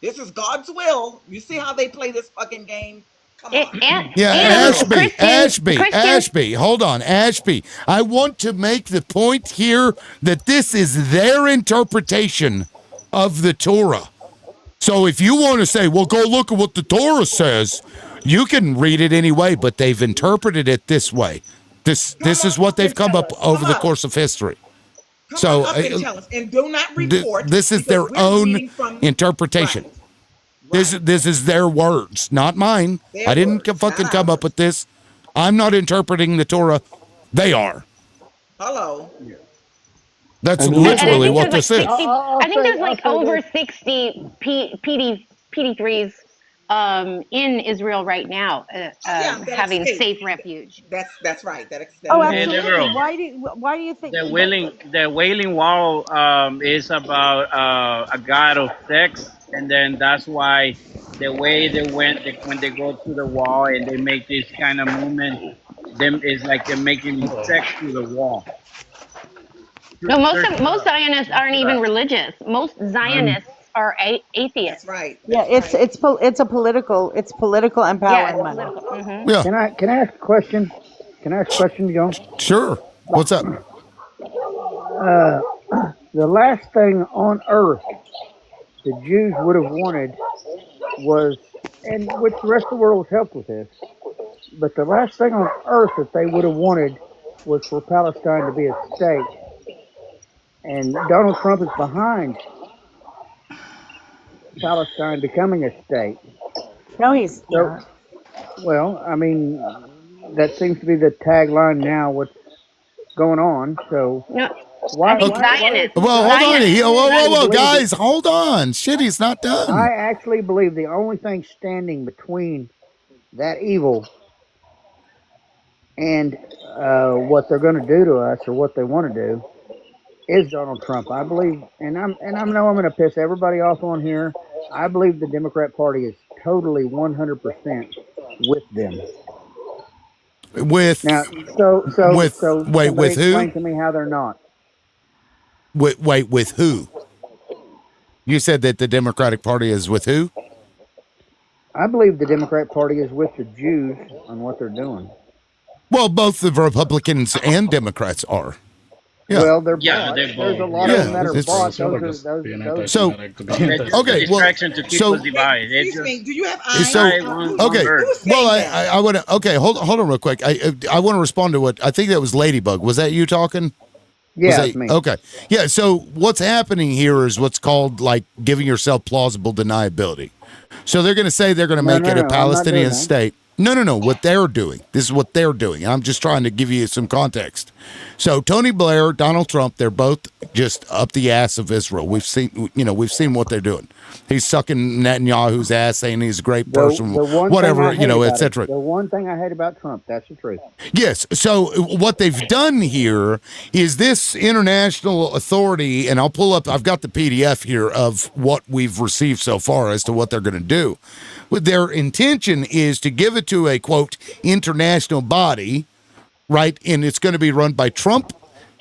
this is God's will. You see how they play this fucking game? Come on. Ashby, hold on, Ashby. I want to make the point here that this is their interpretation of the Torah. So if you want to say, well, go look at what the Torah says, you can read it anyway, but they've interpreted it this way. This is what they've come up over the course of history. So Up and tell us, and do not report. this is because their we're own reading from interpretation. This is their words, not mine. Their I didn't words, fucking not come up with this. I'm not interpreting the Torah. They are. Hello. That's And I literally think what there's this like is. 60, I think there's like over 60 PD3s in Israel right now, having safe refuge. That's right. That Oh, And the absolutely. girl. Why do you think The Wailing Wall is about a god of sex, and then that's why the way they went when they go to the wall and they make this kind of movement, them is like they're making sex through the wall. No, most Zionists aren't even religious. Most Zionists are atheists. That's right. Yeah, it's a political and power and money. Mm-hmm. Yeah. Can I ask a question? Can I ask a question, John? Sure. What's up? The last thing on earth the Jews would have wanted was, and which the rest of the world has helped with this, but the last thing on earth that they would have wanted was for Palestine to be a state. And Donald Trump is behind Palestine becoming a state. No, he's not. Well, I mean, that seems to be the tagline now. What's going on? So why? I think Zionists. Well, hold on. Whoa, Zionists- guys, hold on. Shit, he's not done. I actually believe the only thing standing between that evil and what they're going to do to us, or what they want to do, is Donald Trump. I believe, and I know I'm going to piss everybody off on here. I believe the Democrat Party is totally 100% with them. With Now, with somebody with who? explain to me how they're not. Wait, with who? You said that the Democratic Party is with who? I believe the Democrat Party is with the Jews on what they're doing. Well, both the Republicans and Democrats are. Yeah. Well, they're Yeah, bought. they're There's a both. lot of them that are it's- bought. So, Those It's okay, a well, distraction to keep so- us divided. It's Excuse me. Do you have So eyes? okay, Who's well, saying that? I want to. Okay, hold on real quick. I want to respond to what I think that was Ladybug. Was that you talking? Yeah, Was that- it's me. Okay, yeah. So what's happening here is what's called like giving yourself plausible deniability. So they're going to say they're going to No, make no, it no, a I'm not Palestinian doing that. state. No. What they're doing. This is what they're doing. I'm just trying to give you some context. So Tony Blair, Donald Trump, they're both just up the ass of Israel. We've seen what they're doing. He's sucking Netanyahu's ass, saying he's a great person, The one whatever, thing I hate about etc. it, the one thing I hate about Trump, that's the truth. Yes. So what they've done here is this international authority, and I'll pull up, I've got the PDF here of what we've received so far as to what they're going to do. But their intention is to give it to a, quote, international body, right? And it's going to be run by Trump,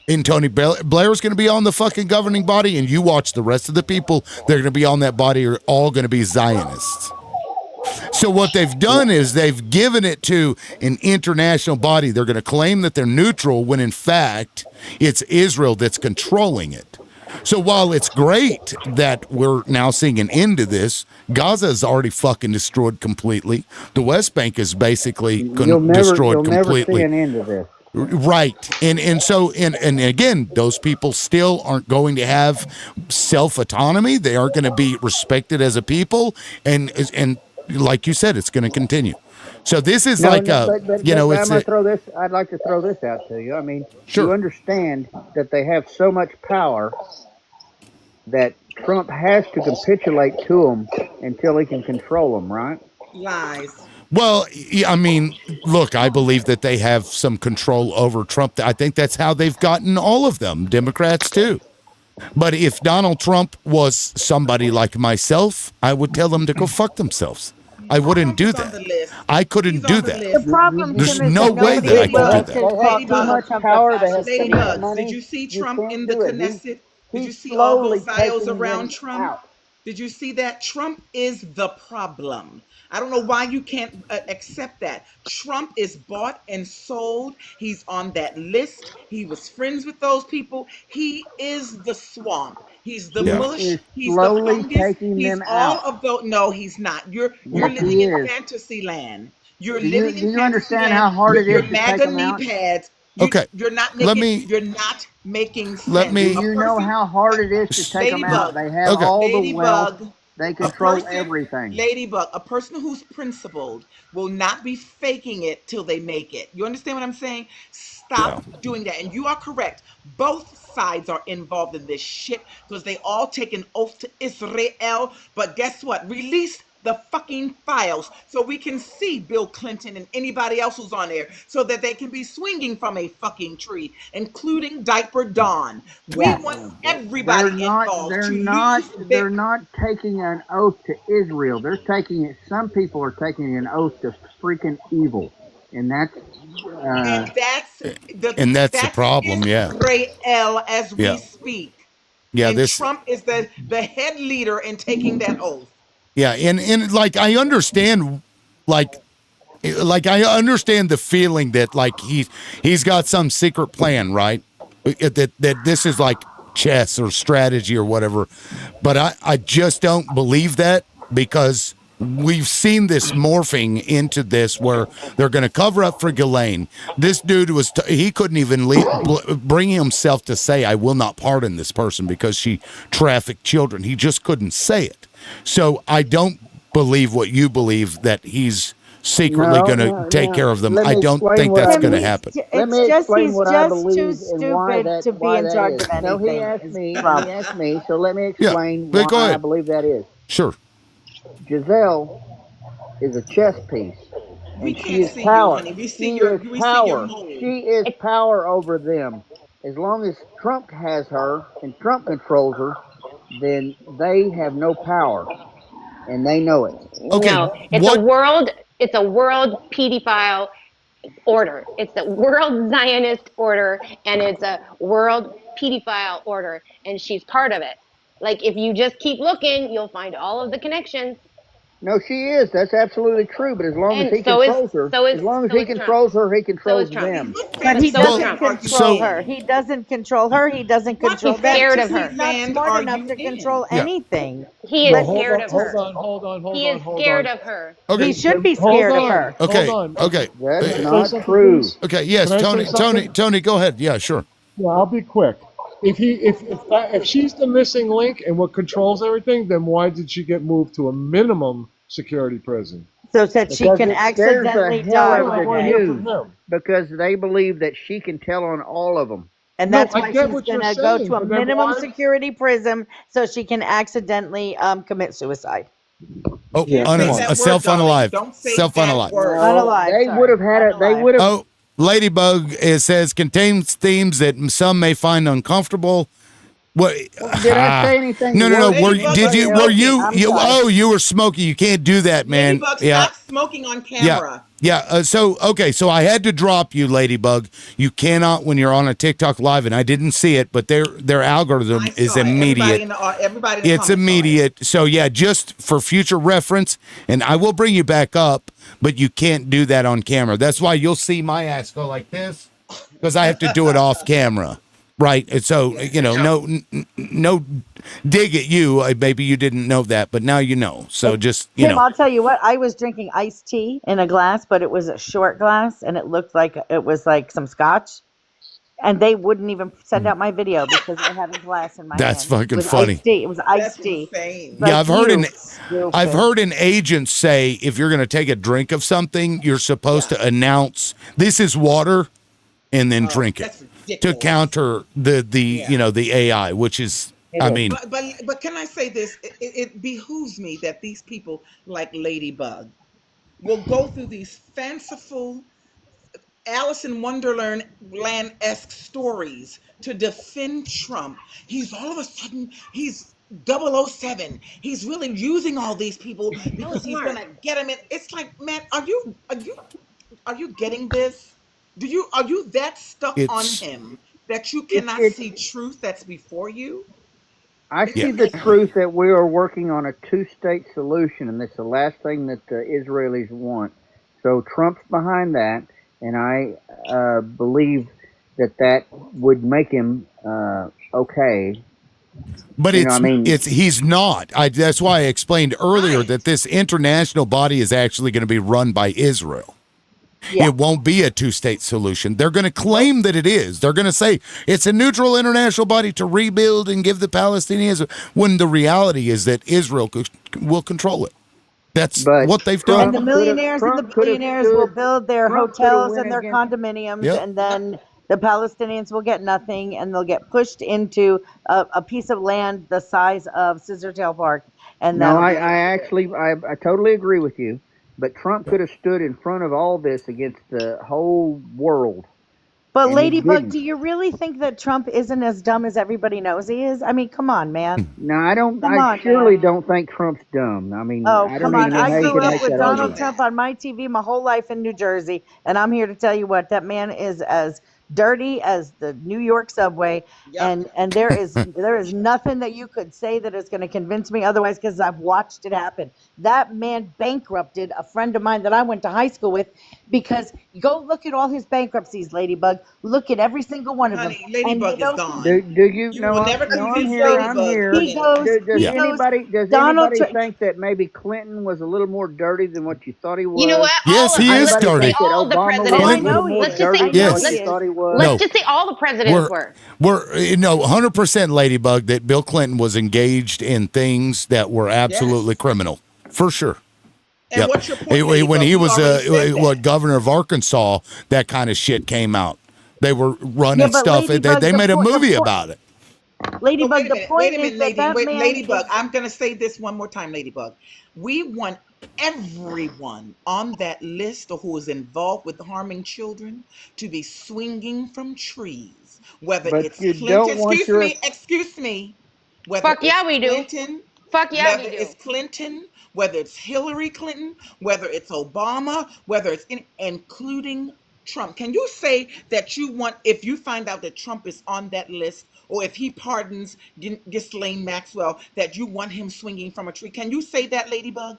and Tony Blair is going to be on the fucking governing body, and you watch the rest of the people that are going to be on that body are all going to be Zionists. So what they've done is they've given it to an international body. They're going to claim that they're neutral when in fact it's Israel that's controlling it. So while it's great that we're now seeing an end to this, Gaza is already fucking destroyed completely. The West Bank is basically destroyed You'll completely. never see an end to this. Right. And so again, those people still aren't going to have self-autonomy. They aren't going to be respected as a people. And like you said, it's going to continue. So this is But it's I'm gonna throw this. I'd like to throw this out to you. I mean, you understand that they have so much power that Trump has to capitulate to them until he can control them, right? Lies. Well, I mean, look, I believe that they have some control over Trump. I think that's how they've gotten all of them, Democrats too. But if Donald Trump was somebody like myself, I would tell them to go fuck themselves. I wouldn't do that. I couldn't do that. The problem, There's Tim, is no that way that I nobody could do will that. to call Donald Trump a fascist. Ladybug, did you see Trump in the Knesset? Did you see all those files around Trump? Did you see that? Trump is the problem. I don't know why you can't accept that. Trump is bought and sold. He's on that list. He was friends with those people. He is the swamp. He's the Yeah. mush. Is He's the slowly fungus. taking He's them all out. of those. No, he's not. You're Yes, living he in is. fantasy land. You're Do living in you fantasy understand land how hard with it your is to take MAGA them knee out? pads. Okay. You're not Let making. me You're not making let sense. Do me A you know person, how hard it is to take them out? Ladybug, They have Okay. all the wealth. Ladybug, They a control person, everything. Ladybug, a person who's principled will not be faking it till they make it. You understand what I'm saying? Yeah. Stop doing that. And you are correct. Both sides are involved in this shit because they all take an oath to Israel. But guess what? Release the fucking files so we can see Bill Clinton and anybody else who's on there so that they can be swinging from a fucking tree, including Diaper Dawn. We Yeah, want they're everybody not. involved They're to not. use their. They're not taking an oath to Israel. They're taking it. Some people are taking an oath to freaking evil, and that's. And And that's the that's problem. Yeah. Israel as we Yeah. speak. Yeah. And This. Trump is the head leader in taking that oath. Yeah. And like I understand, like I understand the feeling that like he's got some secret plan, right? That this is like chess or strategy or whatever. But I just don't believe that because we've seen this morphing into this where they're going to cover up for Ghislaine. This dude was he couldn't even bring himself to say I will not pardon this person because she trafficked children. He just couldn't say it. So I don't believe what you believe that he's secretly going to take care of them. Let I me don't explain think what that's I going to believe. happen. Let me It's just explain he's what I just believe too and why stupid that to be why in that charge is. of So he anything. asked is me. the He problem. asked me. So let me Yeah, explain but go why I ahead. believe that is. Sure. Giselle is a chess piece, We and she can't is see you, power. honey. We She see is we see your power. mole. She is power over them. As long as Trump has her and Trump controls her, then they have no power, and they know it. Okay. No, it's a world. It's a world pedophile order. It's the world Zionist order, and it's a world pedophile order, and she's part of it. Like if you just keep looking, you'll find all of the connections. No, she is. That's absolutely true. But as long as And he controls her, as long as he Trump. controls her, he So controls is Trump. them. But he So is doesn't Trump. control her. He doesn't control her. He doesn't What control them. scared of He's her? not smart enough to control Yeah. anything. He Well, is scared of her. He is scared of her. Okay. He should be Hold scared of on, her. Okay. hold on. Okay. That's Can I say not something, true. please? Okay. Yes, Can I say Tony. something? Tony. Go ahead. Yeah. Sure. Yeah, I'll be quick. If she's the missing link and what controls everything, then why did she get moved to a minimum security prison? So that she Because can it scares the accidentally hell die out one of the wanna hear day. from Jews him. because they believe that she can tell on all of them. And No, that's I why get she's what you're going to go saying, to a but then minimum why- security prison so she can accidentally commit suicide. Oh, Yeah, come on. a self unalive. Don't say Self that unalive. word. Unalive, They sorry. would have had it. They Unalive. would have. Oh, Ladybug it says contains themes that some may find uncomfortable. What? Did I say anything? No. worse Were than Ladybug did is you? anybody Were else? you? I'm You? sorry. Oh, you were smoking. You can't do that, man. Ladybug, Yeah. stop smoking on Yeah. camera. Yeah. So I had to drop you, Ladybug. You cannot when you're on a TikTok live, and I didn't see it, but their algorithm I is saw it. immediate. Everybody in the It's comments saw it. immediate. So yeah, just for future reference, and I will bring you back up, but you can't do that on camera. That's why you'll see my ass go like this because I have to do it off camera, right? And so no dig at you. Maybe you didn't know that, but now you know. So just Tim, I'll tell you what, I was drinking iced tea in a glass, but it was a short glass and it looked like it was like some scotch. And they wouldn't even send out my video because I had a glass in my That's hand. fucking It was funny. Iced tea. It was iced That's tea. insane. Like, Yeah, I've you heard an agent say if you're going to take a drink of something, you're supposed to announce this is water, and then drink it That's to ridiculous. counter the the AI, which is I mean But can I say this? It behooves me that these people like Ladybug will go through these fanciful Alice in Wonderland-esque stories to defend Trump. He's all of a sudden he's 007. He's really using all these people because he's smart. gonna get them in. It's like, man, are you getting this? Are you that stuck on It's- him that you cannot see truth that's before you? I see the truth that we are working on a two-state solution, and that's the last thing that the Israelis want. So Trump's behind that, and I believe that would make him okay. But You know, I mean- he's not. That's why I explained earlier that this international body is actually going to be run by Israel. Yeah. It won't be a two-state solution. They're going to claim that it is. They're going to say it's a neutral international body to rebuild and give the Palestinians, when the reality is that Israel will control it. That's what they've done. And the millionaires and the billionaires will build their Trump could've hotels went and their against- condominiums, Yep. and then the Palestinians will get nothing, and they'll get pushed into a piece of land the size of Scissortail Park. And No, that'll I be- actually, I totally agree with you. But Trump could have stood in front of all this against the whole world. But and he Ladybug, didn't. do you really think that Trump isn't as dumb as everybody knows he is? I mean, come on, man. No, I don't. Come I on, surely man. don't think Trump's dumb. I mean, Oh, I come don't on. even know I how you grew can up make with that Donald argument. Trump on my TV my whole life in New Jersey, and I'm here to tell you what, that man is as dirty as the New York subway, and there is nothing that you could say that is going to convince me otherwise, because I've watched it happen. That man bankrupted a friend of mine that I went to high school with, because go look at all his bankruptcies, Ladybug. Look at every single one of them. Honey, Ladybug is gone. Do you? You No, will I'm, never no, I'm convince here. I'm Ladybug here. of He goes. Does he goes, anybody? Does Donald anybody Trump. think that maybe Clinton was a little more dirty than what you thought he was? You know what? Yes, All he of, is let's just dirty. say all the Obama presidents. was a I know little he more is. Let's just say dirty than what Yes. you thought he was? Let's No. just say all the presidents were. We're 100% Ladybug that Bill Clinton was engaged in things that were absolutely criminal, for sure. And what's your point, When Ladybug? he You was already said that. governor of Arkansas, that kind of shit came out. They were running Yeah, but stuff. Ladybug, They the made a point- the movie point- about it. Ladybug, the point Wait a is minute, that lady. that Wait, man. Ladybug. I'm gonna say this one more time, Ladybug. We want everyone on that list or who is involved with harming children to be swinging from trees. Whether But it's you Clinton, don't want excuse me. Whether Fuck yeah, it's we do. Clinton, Fuck yeah, whether we do. it's Clinton, whether it's Hillary Clinton, whether it's Obama, whether it's including Trump. Can you say that you want, if you find out that Trump is on that list, or if he pardons Ghislaine Maxwell, that you want him swinging from a tree? Can you say that, Ladybug?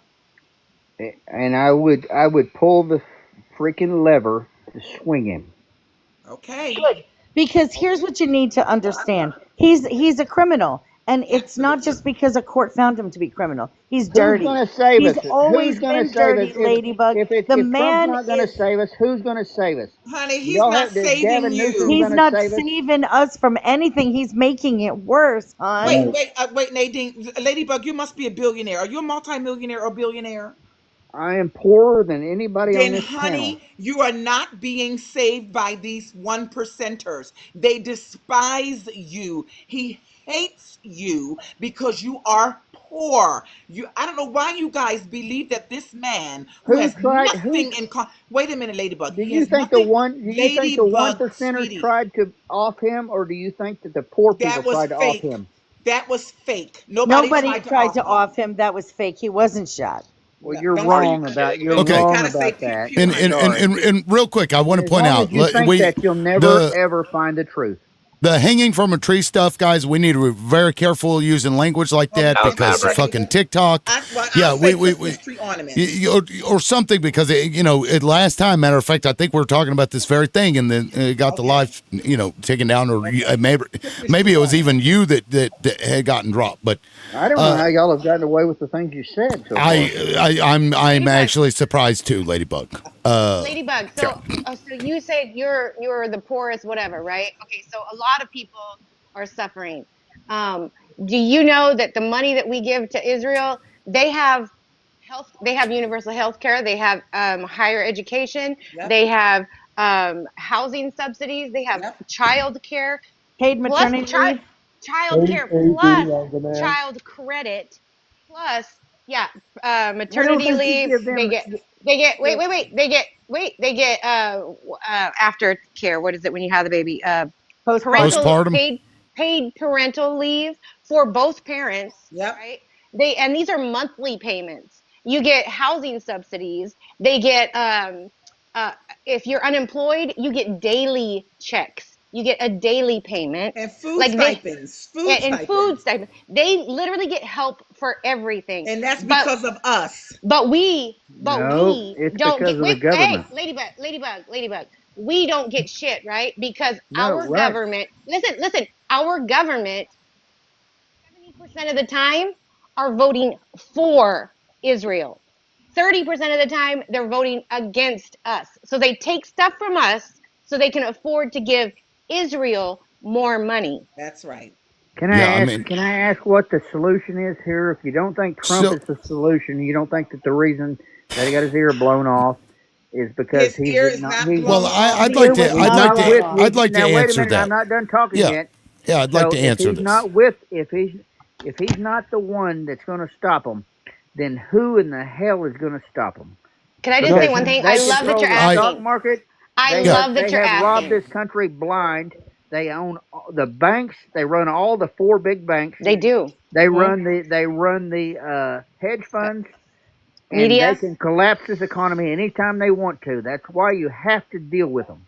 And I would pull the freaking lever to swing him. Okay. Good. Because here's what you need to understand. He's a criminal. And it's not just because a court found him to be criminal. He's dirty. Who's going to save He's us? always Who's going been to save dirty, us? Ladybug. If The Trump's man not going to is. save us, who's going to save us? Honey, he's Y'all not is saving Gavin you. Newsom He's gonna not save us? saving us from anything. He's making it worse, hon. Wait, Nadine. Ladybug, you must be a billionaire. Are you a multimillionaire or billionaire? I am poorer than anybody on Then, this honey, panel. you are not being saved by these 1%ers. They despise you. He hates you because you are poor. I don't know why you guys believe that this man who Who has tried- nothing in common. Wait a minute, Ladybug. Do He you has think the nothing- one? Do you think the Ladybug, 1%ers sweetie, tried to off him, or do you think that the poor people that was tried to fake. off him? That was fake. Nobody tried to off him. That was fake. He wasn't shot. Well, you're don't wrong say- about you're Okay. wrong gotta say about that. And Sorry. and real quick, I want to As point long out as you think that you'll never ever find the truth. The hanging from a tree stuff, guys, we need to be very careful using language like that because of fucking TikTok. Tree ornaments. Or something, because last time, matter of fact, I think we were talking about this very thing, and then it got the live, taken down, or maybe it was even you that had gotten dropped. But I don't know how y'all have gotten away with the things you said. So far. I'm actually surprised too, Ladybug. Ladybug. So you said you're the poorest, whatever, right? Okay, so a lot of people are suffering. Do you know that the money that we give to Israel, they have health, they have universal health care, they have higher education, they have housing subsidies, they have child care, paid maternity leave, child care plus child credit plus maternity leave. They get aftercare. What is it when you have the baby? Postpartum. Paid parental leave for both parents. Right. And these are monthly payments. You get housing subsidies. They get if you're unemployed, you get daily checks. You get a daily payment. And food stipends. Food stipends. They literally get help for everything. And that's because of us. But we it's don't because get of the government. Hey, Ladybug. We don't get shit, right? Because No, our right. government, listen, our government of the time are voting for Israel. 30% of the time, they're voting against us. So they take stuff from us so they can afford to give Israel more money. That's right. Can I ask what the solution is here? If you don't think Trump is the solution, you don't think that the reason that he got his ear blown off is because His ear is not blown Well, off. I'd like to Now, wait a answer minute, that. I'm not done talking Yeah. yet. Yeah, I'd like to answer if he's this. not if he's not the one that's going to stop him, then who in the hell is going to him? Can I just say one thing? I love that you're The asking. stock market. I They love that they you're have robbed asking. this country blind. They own the banks. They run all the 4 big banks. They do. They run the hedge funds. And Media. they can collapse this economy anytime they want to. That's why you have to deal with them.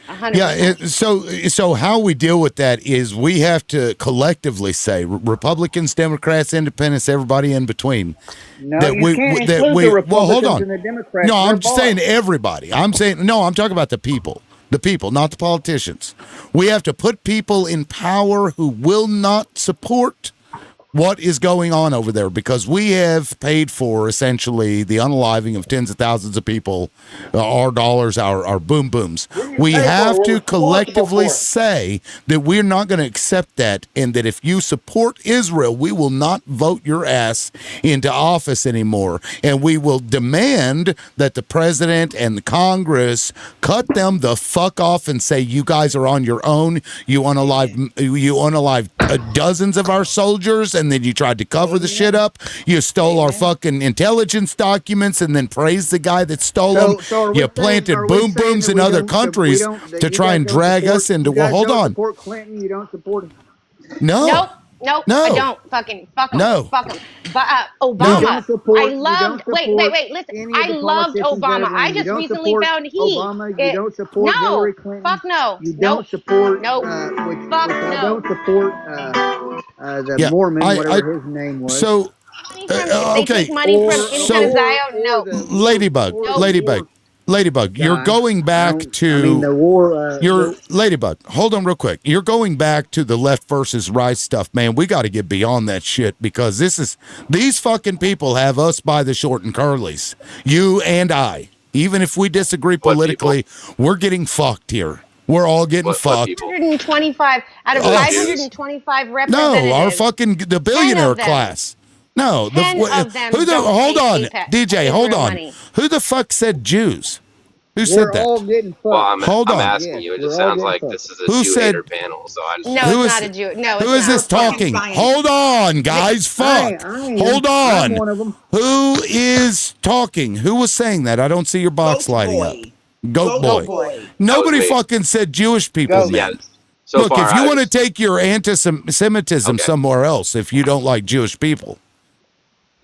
100%. Yeah, so how we deal with that is we have to collectively say, Republicans, Democrats, Independents, everybody in between. No, you can't include the Republicans well, hold on. and the Democrats. No, They're I'm just saying bought. everybody. I'm talking about the people. The people, not the politicians. We have to put people in power who will not support what is going on over there, because we have paid for essentially the unaliving of tens of thousands of people, our dollars, our boom booms. We have to collectively say that we're not going to accept that, and that if you support Israel, we will not vote your ass into office anymore, and we will demand that the president and the Congress cut them the fuck off and say, you guys are on your own. You unalived dozens of our soldiers, and then you tried to cover the shit up. You stole our fucking intelligence documents and then praised the guy that stole them. You planted boom booms in other countries to try and drag us into, well, hold on. Support Clinton, you don't support him. No. Nope, No. I don't. Fucking fuck him. No. Fuck him. But Obama. You don't support- I you loved. don't Wait, support listen. any of I the loved politicians that Obama. are running. I You just don't recently support found Obama. You don't support no. Hillary Clinton. Fuck no. You don't support Nope. Fuck which I no. don't support the Mormon, whatever his name was. So, They okay. take money from any kind of Zion. No. Ladybug, you're going back to the war. Ladybug. Hold on real quick. You're going back to the left versus right stuff, man. We got to get beyond that shit, because these fucking people have us by the short and curlies. You and I. Even if we disagree politically, we're getting fucked here. We're all getting fucked. 525 out of 525 representatives. No, our fucking the billionaire class. No, of them hold don't on, pay DJ, hold Israel on. money. Who the fuck said Jews? Who We're said that? all getting fucked. Well, I'm Hold on. asking you. It just sounds like this is a Who Jew said- hater panel. So I just No, Who it's is- not a Jew. No, Who it's is not. this talking? Hold on, guys. Fuck. I am. Hold I'm on. one of them. Who is talking? Who was saying that? I don't see your box lighting up. Goat boy. Nobody That was me. fucking said Jewish people, man. So Look, far, if you I want to just- take your anti-Semitism somewhere else, if you don't like Jewish people.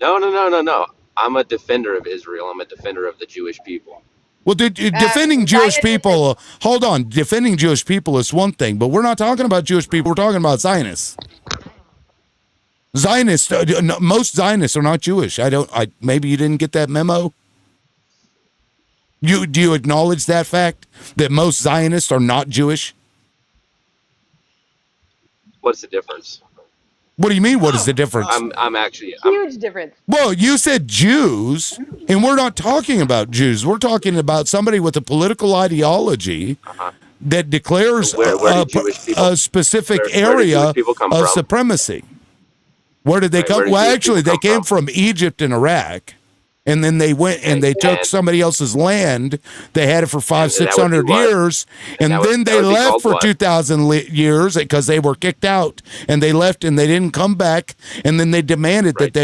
No. I'm a defender of Israel. I'm a defender of the Jewish people. Well, defending Jewish people, hold on. Defending Jewish people is one thing, but we're not talking about Jewish people. We're talking about Zionists. Zionists, most Zionists are not Jewish. Maybe you didn't get that memo. Do you acknowledge that fact that most Zionists are not Jewish? What's the difference? What do you mean? What is the difference? I'm actually. Huge difference. Well, you said Jews, and we're not talking about Jews. We're talking about somebody with a political ideology that declares Where do Jewish people- a specific where do area Jewish people come of from? supremacy. Where did they Right, come? where do Well, Jewish actually, people they came from Egypt and Iraq. And then they went and they took somebody else's land. They had it for 500-600 years, and then they left for 2,000 years because they were kicked out, and they left and they didn't come back. And then they demanded that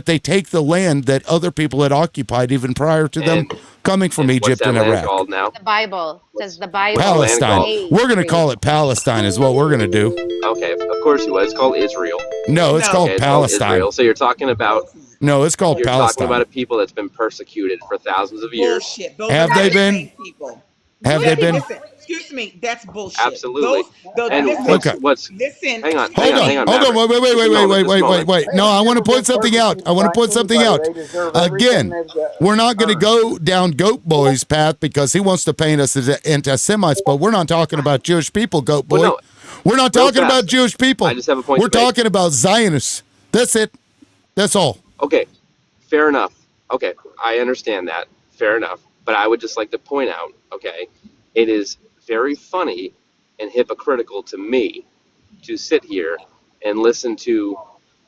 they take the land that other people had occupied even prior to them coming from Egypt and Iraq. Called now? The Bible says the Bible. Palestine. We're going to call it Palestine, is what we're going to do. Okay, of course you was. It's called Israel. No, it's called Palestine. Israel. So you're talking about. No, it's called You're Palestine. talking about a people that's been persecuted for thousands of years. Bullshit. Those Have are they not the been? same people. Have they been? Listen, excuse me, that's bullshit. Absolutely. Listen, listen. Hang on. Hold on. Wait. No, I want to point something out. Again, we're not going to go down Goat Boy's path because he wants to paint us as anti-Semites, but we're not talking about Jewish people, Goat Boy. Well, no. We're not Real talking about fast. Jewish people. I just have a point We're to make. talking about Zionists. That's it. That's all. Okay, fair enough. Okay, I understand that. Fair enough. But I would just like to point out, okay, it is very funny and hypocritical to me to sit here and listen to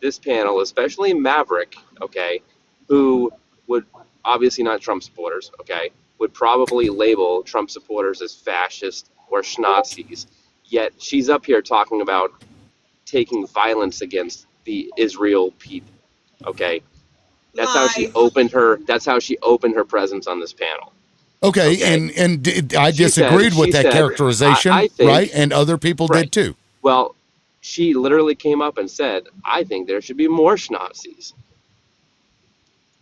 this panel, especially Maverick, okay, who would obviously not Trump supporters, okay, would probably label Trump supporters as fascist or schnazis. Yet she's up here talking about taking violence against the Israel people. Okay, that's how she opened her. That's how she opened her presence on this panel. Okay, I disagreed with that characterization, I think, right? And other people did too. Well, she literally came up and said, "I think there should be more schnazis."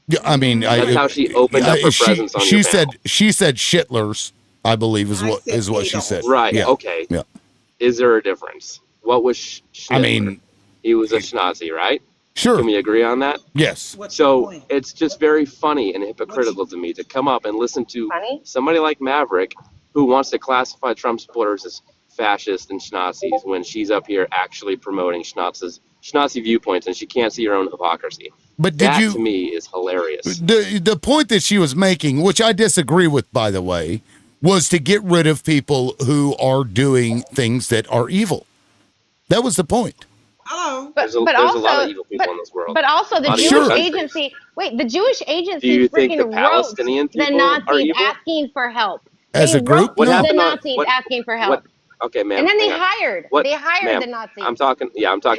Yeah, I mean, that's how she opened up her presence on your panel. She said shitlers, I believe is what she said. Right. Yeah. Okay. Yeah. Is there a difference? What was Schindler? I mean, he was a Schnazi, right? Sure. Can we agree on that? Yes. So it's just very funny and hypocritical to me to come up and listen to somebody like Maverick, who wants to classify Trump supporters as fascist and Schnazis, when she's up here actually promoting Schnazi viewpoints, and she can't see her own hypocrisy. But that to me is hilarious. The point that she was making, which I disagree with, by the way, was to get rid of people who are doing things that are evil. That was the point. Hello. There's a lot of evil people in this world. But also the Jewish agency. Wait, the Jewish agency Do you think freaking the wrote Palestinian the people are Nazis evil? asking for help. As They a group? wrote What the happened on- Nazis what- asking for help. Okay, ma'am. And then they hang on. hired. What- They hired ma'am, the Nazis. I'm talking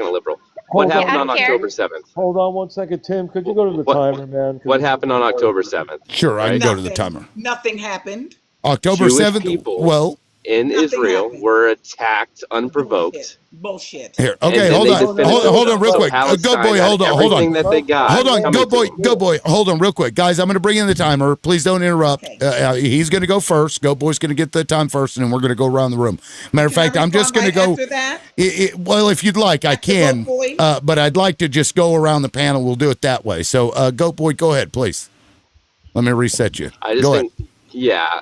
a liberal. Hold What on. happened on I don't care. October 7th? Hold on 1 second, Tim. Could you go to the timer, man? What happened on October 7th? Sure, I can go to the timer. Nothing happened. October Jewish 7th. people Well, in Israel were attacked unprovoked. Bullshit. here. And Okay, then hold they on. defended Hold on real themselves. quick. So Palestine Go boy, had hold on. everything that they got Hold on. coming Go boy. to them. Go boy. Hold on real quick. Guys, I'm going to bring in the timer. Please don't interrupt. He's going to go first. Go boy's going to get the time first, and then we're going to go around the room. Matter of fact, I'm just going to go. After that? Well, if you'd like, I can. Boy? But I'd like to just go around the panel. We'll do it that way. So, Goat Boy, go ahead, please. Let me reset you. I just Go think, yeah,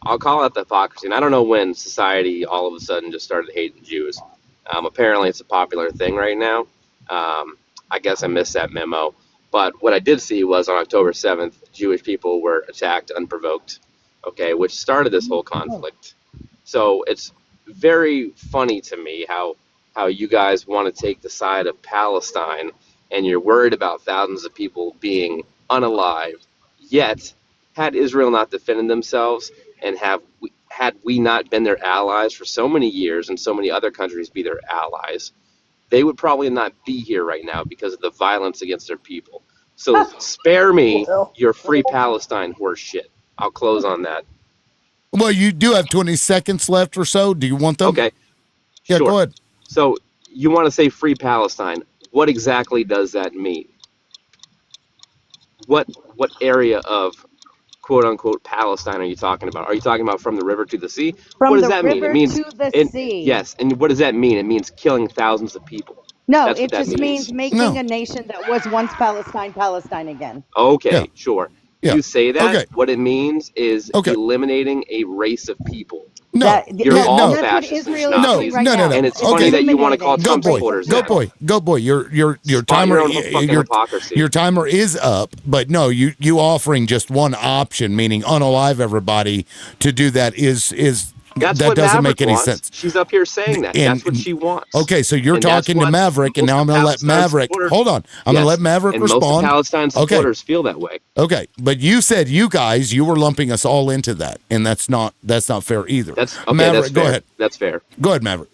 I'll call it the hypocrisy. And I don't know when society all of a sudden just started hating Jews. Apparently, it's a popular thing right now. I guess I missed that memo. But what I did see was on October 7th, Jewish people were attacked unprovoked, okay, which started this whole conflict. So it's very funny to me how you guys want to take the side of Palestine, and you're worried about thousands of people being unalived. Yet, had Israel not defended themselves, and had we not been their allies for so many years, and so many other countries be their allies, they would probably not be here right now because of the violence against their people. So spare me your free Palestine horse shit. I'll close on that. Well, you do have 20 seconds left or so. Do you want them? Okay. Yeah, Sure. go ahead. So you want to say free Palestine. What exactly does that mean? What area of quote unquote Palestine are you talking about? Are you talking about from the river to the sea? From what does the that mean? river It means to the sea. Yes, and what does that mean? It means killing thousands of people. No, That's what it that just means making a nation that was once Palestine again. Okay, sure. Yeah. You say that. Okay. What it means is Okay. eliminating a race of people. No, You're all that's what fascists and Israel is Nazis. doing right now. And it's Okay. funny that you want to call Go Trump boy, supporters go that. boy, go boy. Your Spot timer, your own fucking hypocrisy. your timer is up. But no, you offering just one option, meaning unalive everybody, to do that is That's that what doesn't Maverick make any wants. sense. She's up here saying that. And- That's what she wants. Okay, so you're And that's talking to what Maverick, and most now I'm of going to let Palestine's Maverick. supporters- Hold on, I'm going Yes, to let Maverick and respond. Most of Palestine Okay. supporters feel that way. Okay, but you said you were lumping us all into that, and that's not fair either. That's okay. Maverick, That's go fair. ahead. That's fair. Go ahead, Maverick.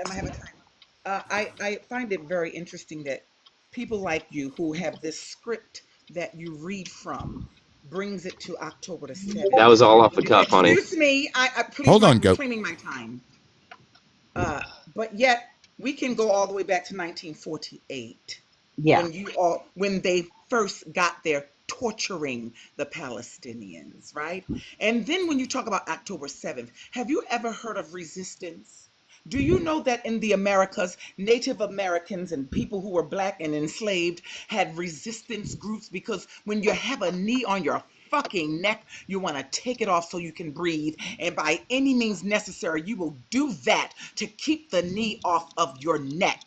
Am I having time? I find it very interesting that people like you who have this script that you read from brings it to October the 7th. That was all off the cuff, honey. Excuse me. I please, Hold on, I'm Goat. claiming my time. But yet we can go all the way back to 1948. Yeah. When they first got there torturing the Palestinians, right? And then when you talk about October 7th, have you ever heard of resistance? Do you know that in the Americas, Native Americans and people who were black and enslaved had resistance groups? Because when you have a knee on your fucking neck, you want to take it off so you can breathe, and by any means necessary, you will do that to keep the knee off of your neck.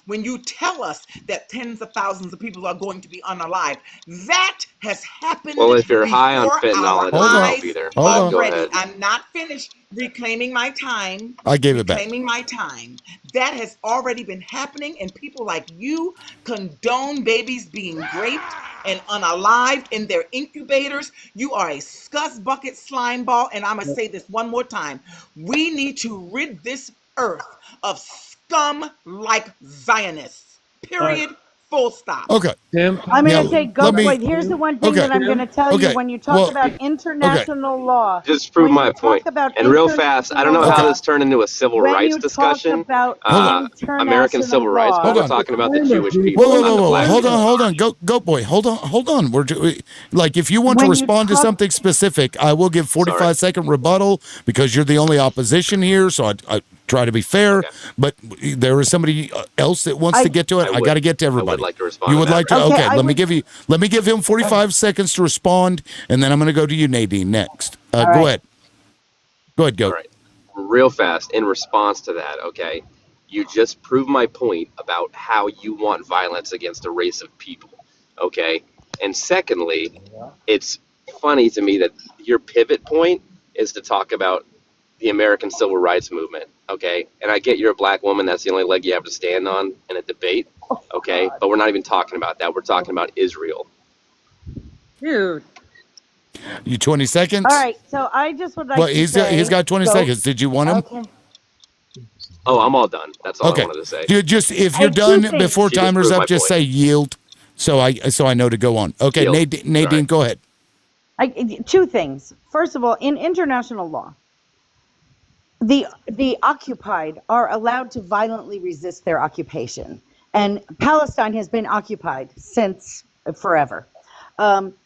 when you tell us that tens of thousands of people are going to be unalived. That has happened Well, if you're high on before fentanyl, our it doesn't eyes help either. Hold But on. go already. ahead. I'm not finished reclaiming my time. I gave it back. Reclaiming my time. That has already been happening, and people like you condone babies being raped and unalived in their incubators. You are a scuzz bucket slime ball, and I'm gonna say this one more time. We need to rid this earth of scum like Zionists. Period. Full stop. Okay. Tim, I'm Now, going to say, let Goat me. Boy, here's the one thing Okay. that I'm going to tell you. Okay. When you talk Well, about okay. international law, Just prove when my you point. talk about And real fast, I don't know international how law, this turned into a civil when rights you talk discussion. about Hold on. American civil international rights, but law, Hold we're on. talking about the Kind of, Jewish dude. people, Whoa, not the black hold people. on, Goat Boy, hold on. Like, if you want to when you respond to talk, something specific, I will give Sorry. 45-second rebuttal because you're the only opposition here. So I try to be fair. Okay. But there is somebody else that wants to get to it. I got to get to I would everybody. like to respond You to would that. like to? okay, Okay, I would, let me give him 45 seconds to respond, and then I'm going to go to you, Nadine, next. all Go right. ahead. Go ahead, All Goat. right. Real fast, in response to that, okay, you just proved my point about how you want violence against a race of people, okay? And secondly, it's funny to me that your pivot point is to talk about the American civil rights movement, okay? And I get you're a black woman, that's the only leg you have to stand on in a debate, okay? But we're not even talking about that. We're talking about Israel. dude. You 20 seconds? All right, so I just would like Well, to he's say, got 20 Goat, seconds. Did you want him? okay. Oh, I'm all done. That's all I Okay. wanted to say. You just if I you're have two done things. before She just timer's proved up, my just point. say yield. So I know to go on. Okay, Yield. Nadine, Sorry. go ahead. Two things. First of all, in international law, the occupied are allowed to violently resist their occupation, and Palestine has been occupied since forever.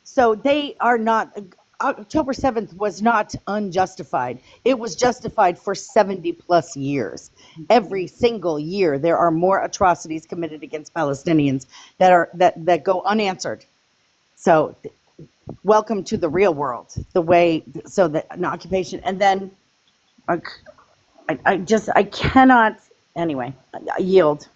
So they are not. October 7th was not unjustified. It was justified for 70 plus years. Every single year, there are more atrocities committed against Palestinians that go unanswered. So, welcome to the real world. An occupation, and then I cannot. Anyway, I yield.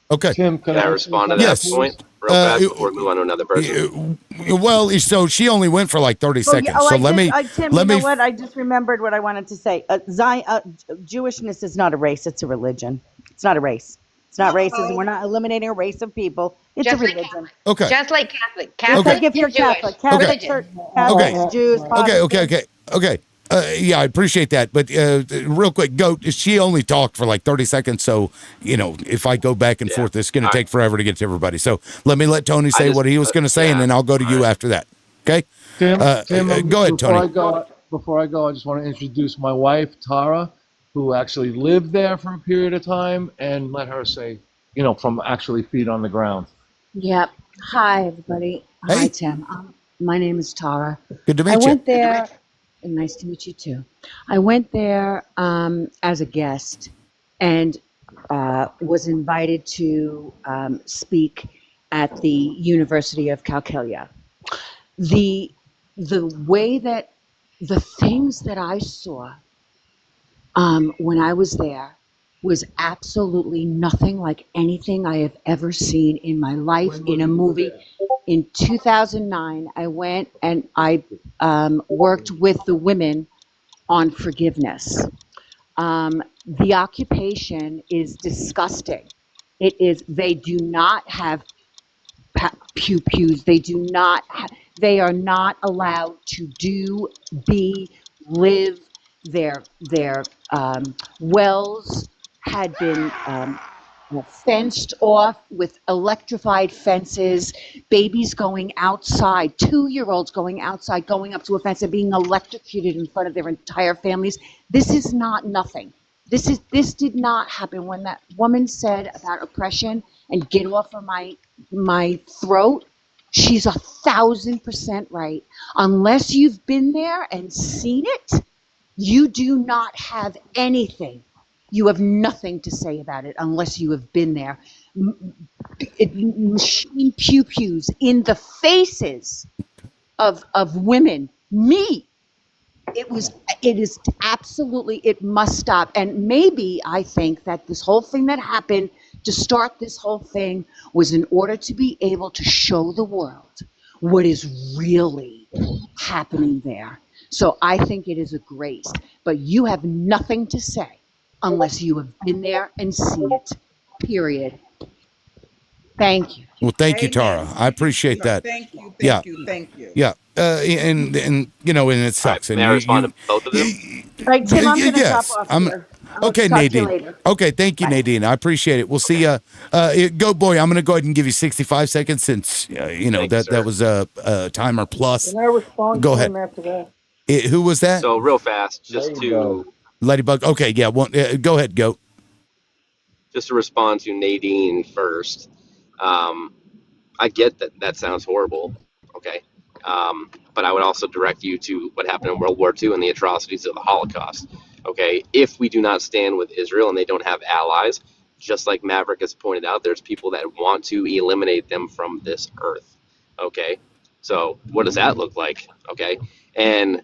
Okay. Tim, Can I respond to that Yes. point real fast before we move on to another person? Well, so she only went for like 30 seconds. So let me Tim, let you know me what? I just remembered what I wanted to say. Jewishness is not a race; it's a religion. It's not a race. It's not racism. We're not eliminating a race of people. It's a religion. Okay. Just like Catholic. Just Catholic like if you're and Jewish. Catholic, Catholic Religion. Church, Catholics, Okay. Jews, Protestants. Okay. Yeah, I appreciate that. But real quick, Goat, she only talked for like 30 seconds. So, if I go back and forth, it's going to take forever to get to everybody. So let Tony say what he was going to say, and then I'll go to you after that. Okay? Tim, go ahead, Tony. Before I go, I just want to introduce my wife, Tara, who actually lived there for a period of time, and let her say, from actually feet on the ground. Yep. Hi, everybody. Hey. Hi, Tim. My name is Tara. Good to meet I you. went there. Nice to meet you, too. I went there as a guest and was invited to speak at the University of Calcutta. The way that the things that I saw when I was there was absolutely nothing like anything I have ever seen in my life in a movie. In 2009, I went and I worked with the women on forgiveness. The occupation is disgusting. It is. They do not have pews. They do not. They are not allowed to live. Their wells had been fenced off with electrified fences, babies going outside, 2-year-olds going outside, going up to a fence and being electrocuted in front of their entire families. This is not nothing. This did not happen. When that woman said about oppression and get off of my throat, she's 1,000% right. Unless you've been there and seen it, you do not have anything. You have nothing to say about it unless you have been there. Machine pew-pews in the faces of women. Me. It is absolutely, it must stop. And maybe I think that this whole thing that happened to start this whole thing was in order to be able to show the world what is really happening there. So I think it is a grace, but you have nothing to say unless you have been there and seen it, period. Thank you. Well, thank you, Tara. I appreciate that. Thank you, Yeah. thank you. Yeah. And you know, and it sucks. May I respond to both of them? Right, Tim, I'm going to Yes, drop off I'm- here. I'll Okay, talk to you Nadine. later. Okay, thank you, Nadine. I appreciate it. We'll see you. Go, boy. I'm going to go ahead and give you 65 seconds since you know that was a timer plus. Can I respond Go to ahead. him after that? Who was that? So real fast, just to Ladybug. Okay, yeah. Well, go ahead. Go. just to respond to Nadine first. I get that sounds horrible. Okay. But I would also direct you to what happened in World War II and the atrocities of the Holocaust. Okay. If we do not stand with Israel and they don't have allies, just like Maverick has pointed out, there's people that want to eliminate them from this earth. Okay. So what does that look like? Okay. And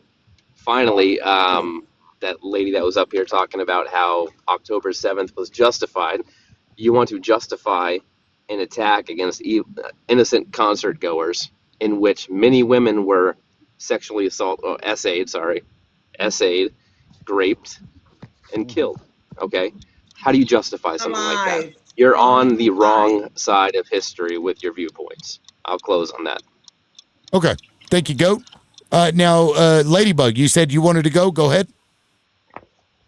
finally, that lady that was up here talking about how October 7th was justified. You want to justify an attack against innocent concert goers in which many women were sexually essayed, raped, and killed. Okay? How do you justify something like that? You're on the wrong side of history with your viewpoints. I'll close on that. Okay. Thank you, Goat. Now, Ladybug, you said you wanted to go. Go ahead.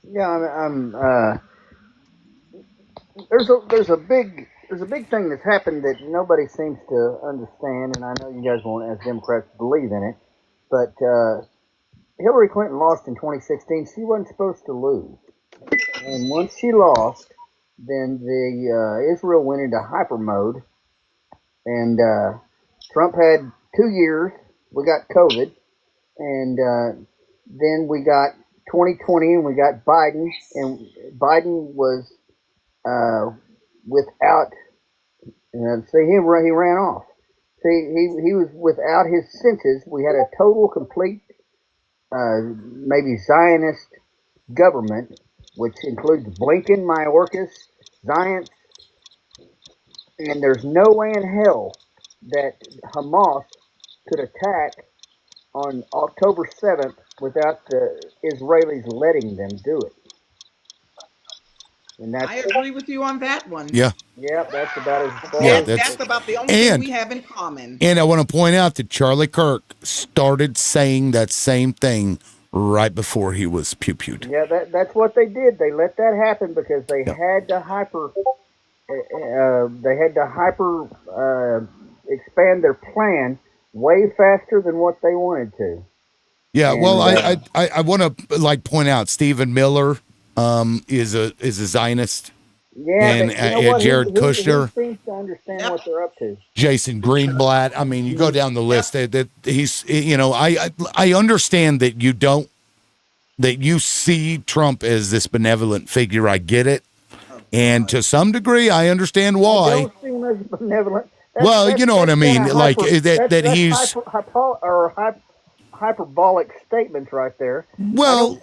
Yeah, there's a big thing that's happened that nobody seems to understand, and I know you guys won't, as Democrats, believe in it. But Hillary Clinton lost in 2016. She wasn't supposed to lose, and once she lost, then Israel went into hyper mode, and Trump had 2 years. We got COVID, and then we got 2020, and we got Biden, and Biden was without. See, he ran off. See, he was without his senses. We had a total, complete, maybe Zionist government, which includes Blinken, Mayorkas, Zion, and there's no way in hell that Hamas could attack on October 7th without the Israelis letting them do it. And I agree with you on that one. Yeah. Yeah, that's about as far Yeah, as That's about the only thing we have in common. And I want to point out that Charlie Kirk started saying that same thing right before he was pew-pewed. Yeah, that's what they did. They let that happen because they had to expand their plan way faster than what they wanted to. Yeah, And, well, I want to point out Stephen Miller is a Zionist. Yeah, and but you know what? Jared He Kushner, seems to understand what they're up to. Jason Greenblatt. I mean, you go down the list. That he's, I understand that you see Trump as this benevolent figure. I get it, and to some degree, I understand why. I don't see him as benevolent. You know what I mean, he's hyperbolic statements right there. Well,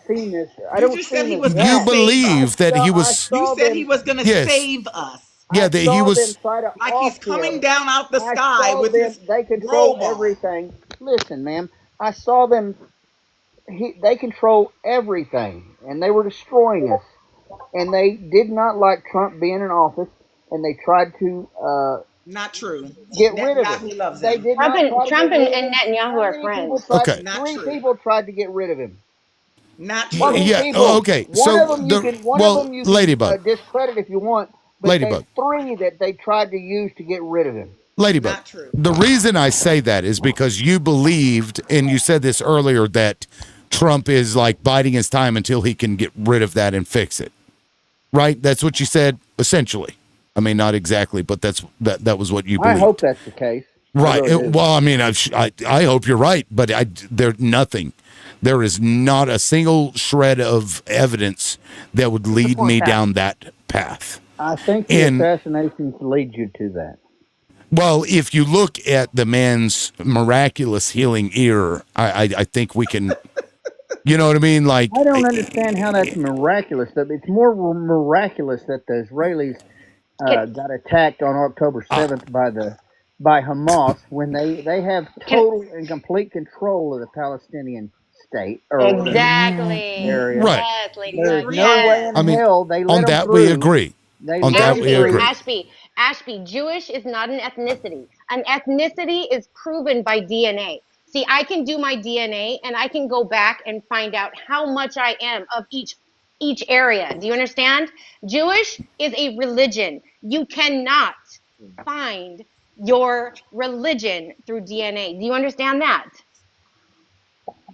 I don't see him as that. You believe that he was. You said he was going to Yes. save us. Yeah, that he was. Like he's coming down out the sky with his They control robot. everything. Listen, ma'am, I saw them. They control everything, and they were destroying us. And they did not like Trump being in office, and they tried to Not true. get rid of Who him. loves They him? did not try to Trump get rid of and him. Netanyahu How are many friends. people tried- Okay. Three people tried to get rid of him. Not Yeah, true. yeah, People. okay, One so of them you the- can, one well, of them you can Ladybug. discredit if you want, but Ladybug. there's three that they tried to use to get rid of him. Ladybug. The reason I say that is because you believed, and you said this earlier, that Trump is like biding his time until he can get rid of that and fix it. Right? That's what you said, essentially. I mean, not exactly, but that was what you I believed. hope that's the case. Right. I really do. Well, I mean, I hope you're right, but there's nothing. There is not a single shred of evidence that would lead me down that path. I think the assassinations lead you to that. Well, if you look at the man's miraculous healing ear, I think we can, you know what I mean? Like, I don't understand how that's miraculous. It's more miraculous that the Israelis got attacked on October 7th by Hamas when they have total and complete control of the Palestinian state or Exactly. area. Right. Yes, ladies. There's no Yes. way in I mean, hell they let on them that through. we agree. They On that let we them agree. through. Ashby, Jewish is not an ethnicity. An ethnicity is proven by DNA. See, I can do my DNA and I can go back and find out how much I am of each area. Do you understand? Jewish is a religion. You cannot find your religion through DNA. Do you understand that?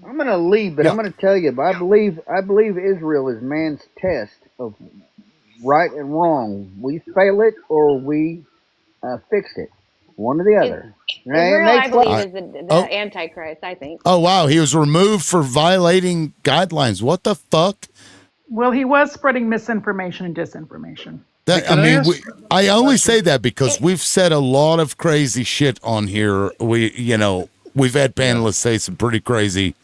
I'm going to leave, but I'm going to tell you. But I believe Israel is man's test of right and wrong. We fail it or we fix it. One or the other. Israel, I believe, is the Antichrist, I think. Oh, wow. He was removed for violating guidelines. What the fuck? Well, he was spreading misinformation and disinformation. I only say that because we've said a lot of crazy shit on here. We've had panelists say some pretty crazy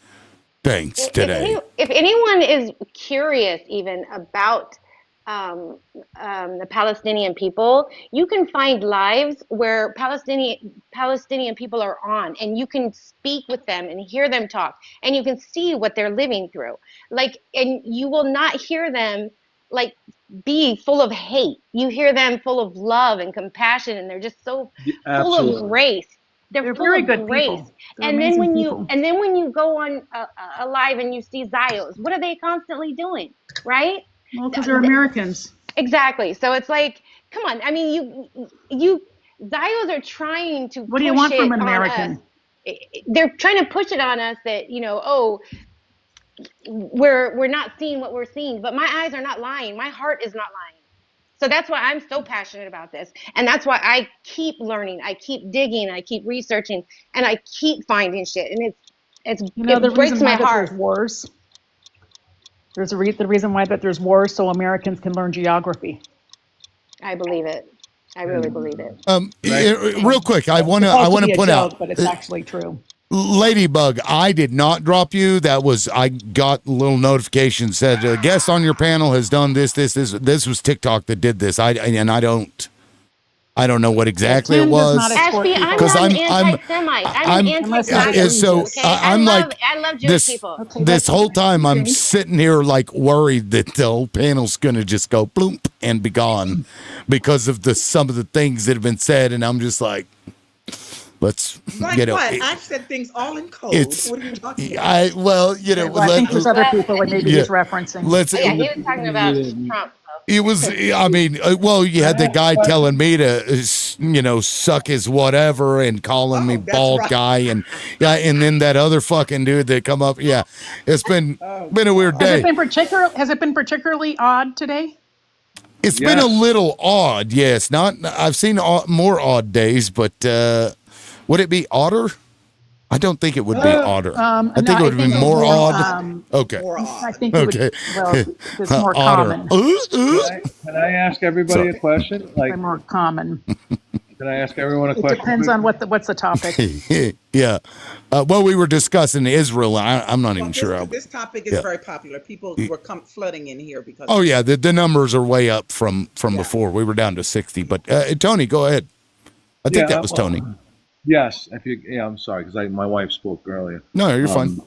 things today. If anyone is curious even about the Palestinian people, you can find lives where Palestinian people are on, and you can speak with them and hear them talk, and you can see what they're living through. And you will not hear them be full of hate. You hear them full of love and compassion, and they're just so full of grace. They're full very of good grace. people. They're And then amazing when you go on a live and you see Zios, what are they constantly doing, right? Well, because they're Americans. Exactly. So it's like, come on. I mean, you Zios are trying to. What do you want from an American? They're trying to push it on us that we're not seeing what we're seeing, but my eyes are not lying. My heart is not lying. So that's why I'm so passionate about this. And that's why I keep learning. I keep digging. I keep researching. And I keep finding shit. And it breaks my heart. There's wars. There's the reason why that there's wars so Americans can learn geography. I believe it. I really believe it. Real quick, I want to point out, but it's actually true. Ladybug, I did not drop you. I got a little notification said a guest on your panel has done this. This was TikTok that did this. I don't know what exactly it was. Ashby, I'm not an anti-Semite. I'm an anti-Zionist. I'm like, I love Jewish people. This whole time I'm sitting here like worried that the whole panel's gonna just go bloop and be gone because of some of the things that have been said, and I'm just like, let's like what? I've said things all in code. What are you talking about? I think there's other people that maybe he's referencing. He was talking about Trump. It was, you had the guy telling me to, suck his whatever and calling me bald guy. And then that other fucking dude that come up. Yeah. It's been a weird day. Has it been particularly odd today? It's been a little odd. Yes. I've seen more odd days, but would it be odder? I don't think it would be odder. I think it would be more odd. Okay. I think it would, it's more common. Can I ask everybody a question? More common. Can I ask everyone a question? It depends on what's the topic. Yeah. We were discussing Israel. I'm not even sure. This topic is very popular. People were flooding in here because. Oh yeah, the numbers are way up from before. We were down to 60. But Tony, go ahead. I think that was Tony. Yes, I'm sorry because my wife spoke earlier. No, you're fine.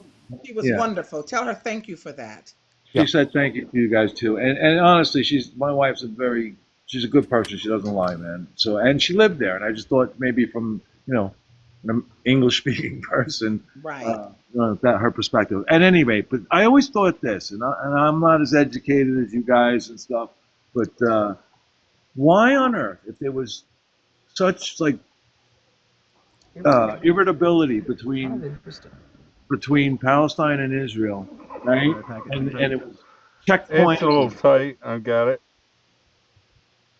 She was wonderful. Tell her thank you for that. She said thank you to you guys too, and honestly, my wife's she's a good person. She doesn't lie, man. So and she lived there, and I just thought maybe from an English speaking person, right? That her perspective. At any rate, but I always thought this, and I'm not as educated as you guys and stuff, but why on earth, if there was such irritability between Palestine and Israel, right? And it was checkpoint. It's a little tight. I've got it.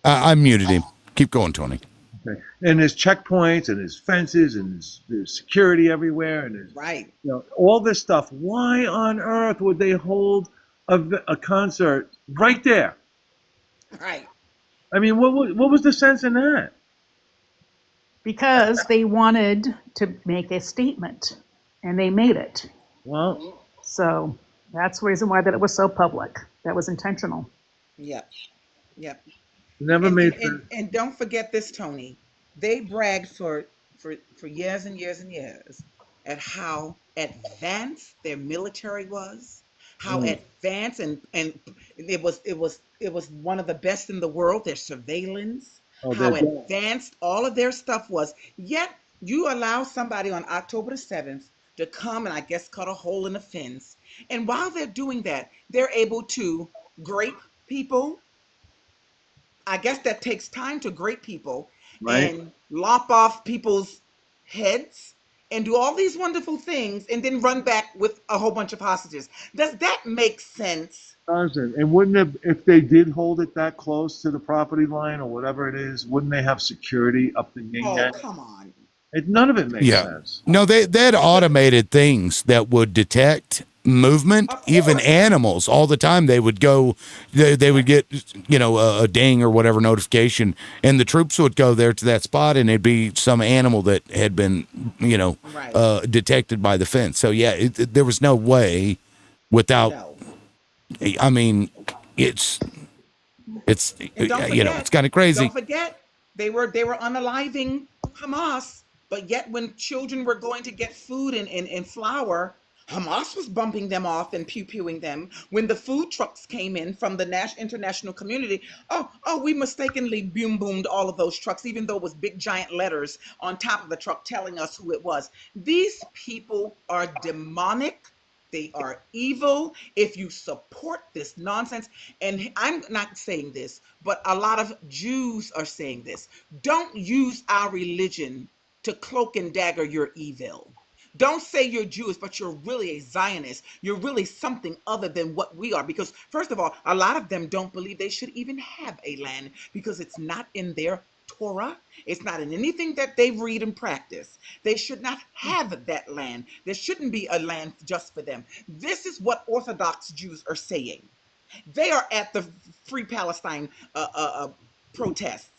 I muted him. Keep going, Tony. Okay. And there's checkpoints and there's fences and there's security everywhere and there's all this stuff. Why on earth would they hold a concert right there? Right. I mean, what was the sense in that? Because they wanted to make a statement, and they made it. Well, so that's the reason why that it was so public. That was intentional. Yep. Never And, made and, sense. and don't forget this, Tony. They bragged for years and years and years at how advanced their military was, how Mm. advanced and it was one of the best in the world. Their surveillance, Oh, how they're advanced all of their stuff was. Yet you allow somebody on October the 7th to come and I guess cut a hole in the fence. And while they're doing that, they're able to grape people. I guess that takes time to grape people right. and lop off people's heads and do all these wonderful things and then run back with a whole bunch of hostages. Does that make sense? Doesn't. And wouldn't it, if they did hold it that close to the property line or whatever it is, wouldn't they have security up the yin Oh, yang? come on. None of it makes Yeah. sense. No, they had automated things that would detect movement, even animals. All the time they would go, they would get, a ding or whatever notification, and the troops would go there to that spot, and it'd be some animal that had been, detected by the fence. So yeah, there was no way without. No. I mean, it's And don't forget, it's kind of crazy. Don't forget, they were unaliving Hamas, but yet when children were going to get food and flour, Hamas was bumping them off and pew-pewing them. When the food trucks came in from the international community, we mistakenly boom-boomed all of those trucks, even though it was big giant letters on top of the truck telling us who it was. These people are demonic. They are evil. If you support this nonsense, and I'm not saying this, but a lot of Jews are saying this, don't use our religion to cloak and dagger your evil. Don't say you're Jewish, but you're really a Zionist. You're really something other than what we are. Because first of all, a lot of them don't believe they should even have a land because it's not in their Torah. It's not in anything that they read and practice. They should not have that land. There shouldn't be a land just for them. This is what Orthodox Jews are saying. They are at the Free Palestine protests.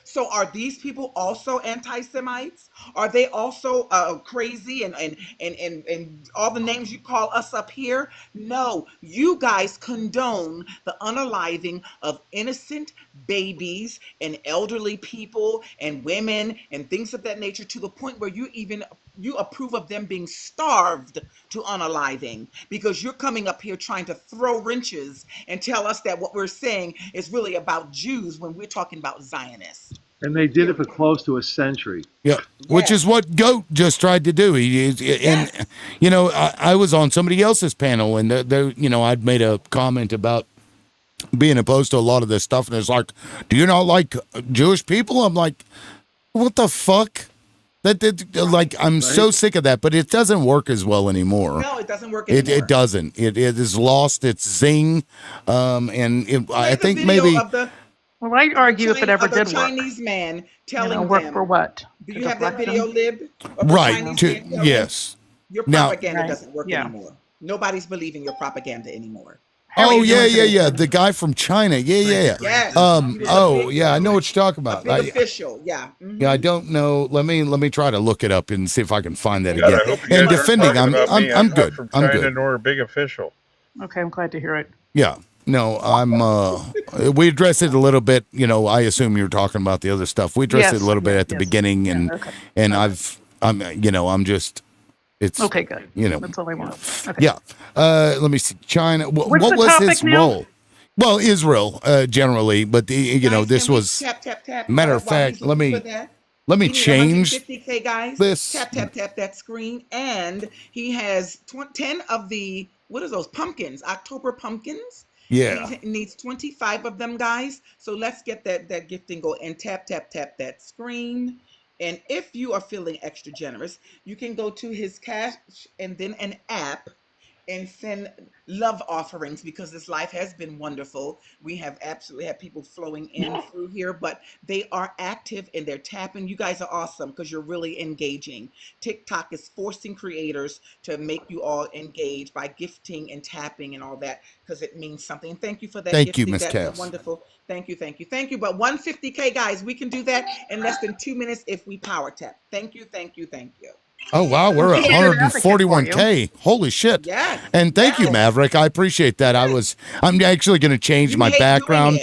So are these people also anti-Semites? Are they also crazy and all the names you call us up here? No, you guys condone the unaliving of innocent babies and elderly people and women and things of that nature to the point where you approve of them being starved to unaliving because you're coming up here trying to throw wrenches and tell us that what we're saying is really about Jews when we're talking about Zionists. And they did it for close to a century. Yeah, which is what Goat just tried to do. I was on somebody else's panel, and I'd made a comment about being opposed to a lot of this stuff, and it's like, do you not like Jewish people? I'm like, what the fuck? I'm so sick of that, but it doesn't work as well anymore. No, it doesn't work anymore. It doesn't. It has lost its zing, I think maybe. Well, I argue if it ever did work. Chinese man telling work them. for what? Do you have that video, Lib? Right. Yes. Your propaganda Now, doesn't work anymore. Nobody's believing your propaganda anymore. Oh yeah. The guy from China. Yeah. Yes. I know what you're talking about. Big official. Yeah. Mhm. Yeah, I don't know. Let me try to look it up and see if I can find that God, I again. hope you And guys aren't defending, talking about me. I'm not good. from I'm China good. nor a big official. Okay, I'm glad to hear it. Yeah. No, we addressed it a little bit. I assume you were talking about the other stuff. We addressed it a little bit at the beginning, and I'm just. It's okay. Good. That's all I want. Okay. Yeah. Let me see. China. What What's the was topic his now? role? Well, Israel generally, but this was. Tap. Matter of fact, let me change 150K guys. this. Tap that screen, and he has 10 of the what are those pumpkins? October pumpkins. Yeah. He needs 25 of them, guys. So let's get that gifting go and tap that screen. And if you are feeling extra generous, you can go to his cash and then an app and send love offerings because this life has been wonderful. We have absolutely had people flowing in through here, but they are active and they're tapping. You guys are awesome because you're really engaging. TikTok is forcing creators to make you all engage by gifting and tapping and all that because it means something. Thank you for that. Thank you, gifting. Miss That's Cass. wonderful. Thank you. But 150K guys, we can do that in less than 2 minutes if we power tap. Thank you. Oh wow, we're at 141K. Holy shit! Yes. And thank you, Maverick. I appreciate that. I'm actually going to change my background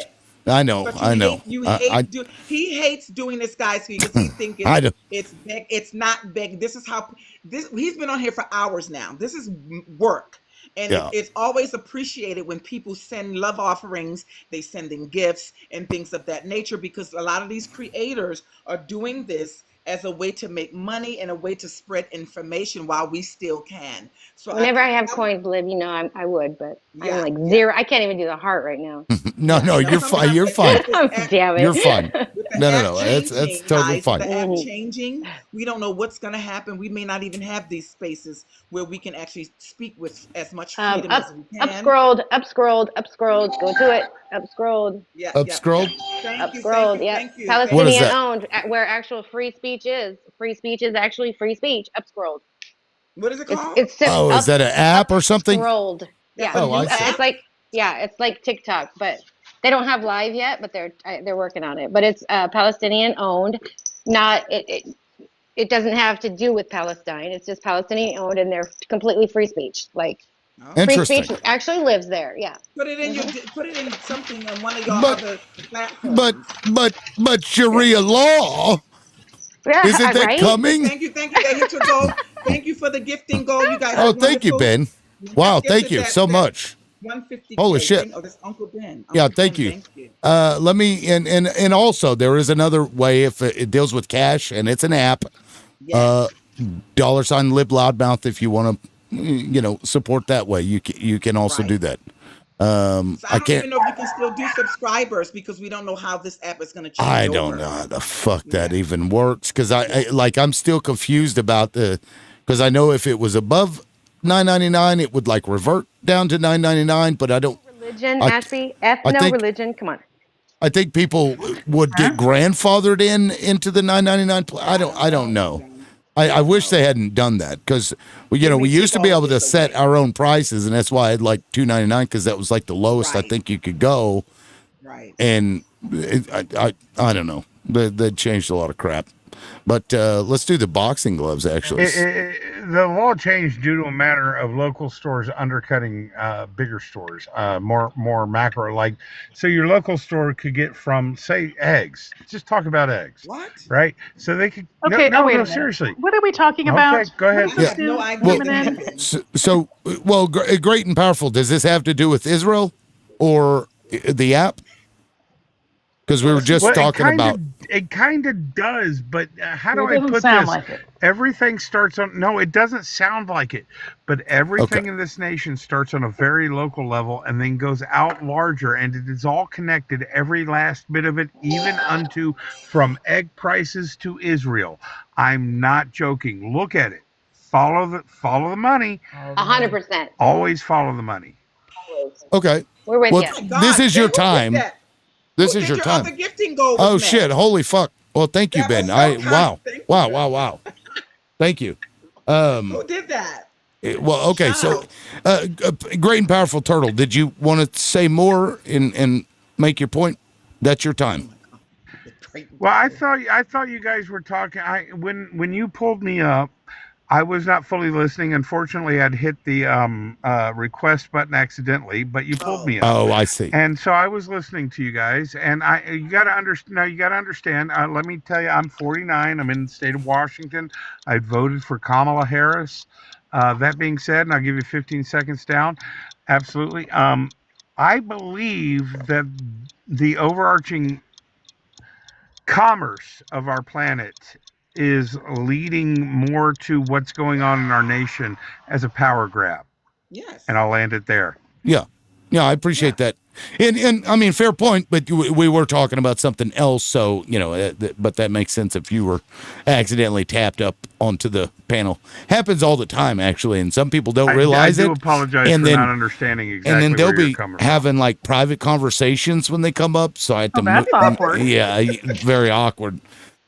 I know. But I know. He hates doing this, guys, because he thinks I do. it's big. It's not big. This is how he's been on here for hours now. This is work. And Yeah. it's always appreciated when people send love offerings, they send in gifts and things of that nature, because a lot of these creators are doing this as a way to make money and a way to spread information while we still can. So Whenever I have coins, Liv, you know I would, but Yeah, I'm like zero. I can't even do the heart right now. No, you're fine. You're fine. Damn it. You're fine. the No. app That's changing, totally guys, fine. the app changing, we don't know what's going to happen. We may not even have these spaces where we can actually speak with as much freedom as we can. Up scrolled. Go to it. Up scrolled. Yeah, Up scrolled? Thank you, scrolled. thank you, Yeah. thank you. What is Palestinian that? owned, where actual free speech is. Free speech is actually free speech. Up scrolled. What is it called? It's Oh, is that an app or something? Scrolled. Yeah. Oh, I see. It's like TikTok, but they don't have live yet, but they're working on it. But it's Palestinian owned. Not it doesn't have to do with Palestine. It's just Palestinian owned, and they're completely free speech. Like free Interesting. speech actually lives there. Yeah. Put it in put it in something on one of your other platforms. But Sharia law. Yeah, Isn't that coming? Thank you. That hit your goal. Thank you for the gifting goal, you guys. Oh, are thank you, wonderful. Ben. Wow, thank you so much. 150. Holy shit. Oh, that's Uncle Ben. Yeah, thank you. Let me and also there is another way if it deals with cash and it's an app. $ Live Loudmouth if you want to, support that way. You can also do that. So I don't can't. even know if you can still do subscribers because we don't know how this app is going to change. I don't know how the fuck that even works because I'm still confused about because I know if it was above $9.99 it would like revert down to $9.99, but I don't. Religion, I- Ashby. I think- Religion. Come on. I think people would get grandfathered into the $9.99. I don't know. I wish they hadn't done that because we used to be able to set our own prices, and that's why I had like $2.99 because that was like the lowest I think you could go. Right. And I don't know. They changed a lot of crap. But let's do the boxing gloves, actually. The law changed due to a matter of local stores undercutting bigger stores, more macro. Like, so your local store could get from, say, eggs. Just talk about eggs. What? Right? So they could. Okay, no, wait a no, minute. seriously. What are we talking about? Okay, go ahead. What does this do? No idea. So, Great and Powerful, does this have to do with Israel or the app? Because we were just talking about. It kind of does, but how do It I doesn't put sound this? like it. Everything starts on. No, it doesn't sound like it, but everything in this nation starts on a very local level and then goes out larger, and it is all connected. Every last bit of it, even unto from egg prices to Israel. I'm not joking. Look at it. Follow the money. 100%. Always follow the money. Okay. We're with Well, you. this is your time. This is your time. Other gifting goal Oh was met. shit! Holy fuck! Well, thank you, Ben. Wow. Thank you. Who did that? Well, okay. So, Great and Powerful Turtle. Did you want to say more and make your point? That's your time. Well, I thought you guys were talking. When you pulled me up, I was not fully listening. Unfortunately, I'd hit the request button accidentally, but you pulled me up. Oh, I see. And so I was listening to you guys, and you got to understand. Let me tell you, I'm 49. I'm in the state of Washington. I voted for Kamala Harris. That being said, and I'll give you 15 seconds down. Absolutely. I believe that the overarching commerce of our planet is leading more to what's going on in our nation as a power grab. Yes. And I'll land it there. Yeah, I appreciate that. And I mean, fair point, but we were talking about something else, so, but that makes sense if you were accidentally tapped up onto the panel. Happens all the time, actually, and some people don't realize I it. do apologize and for then, not understanding exactly and then they'll where be you're coming from. having, like, private conversations when they come up, so I have to... that's awkward. Yeah, very awkward.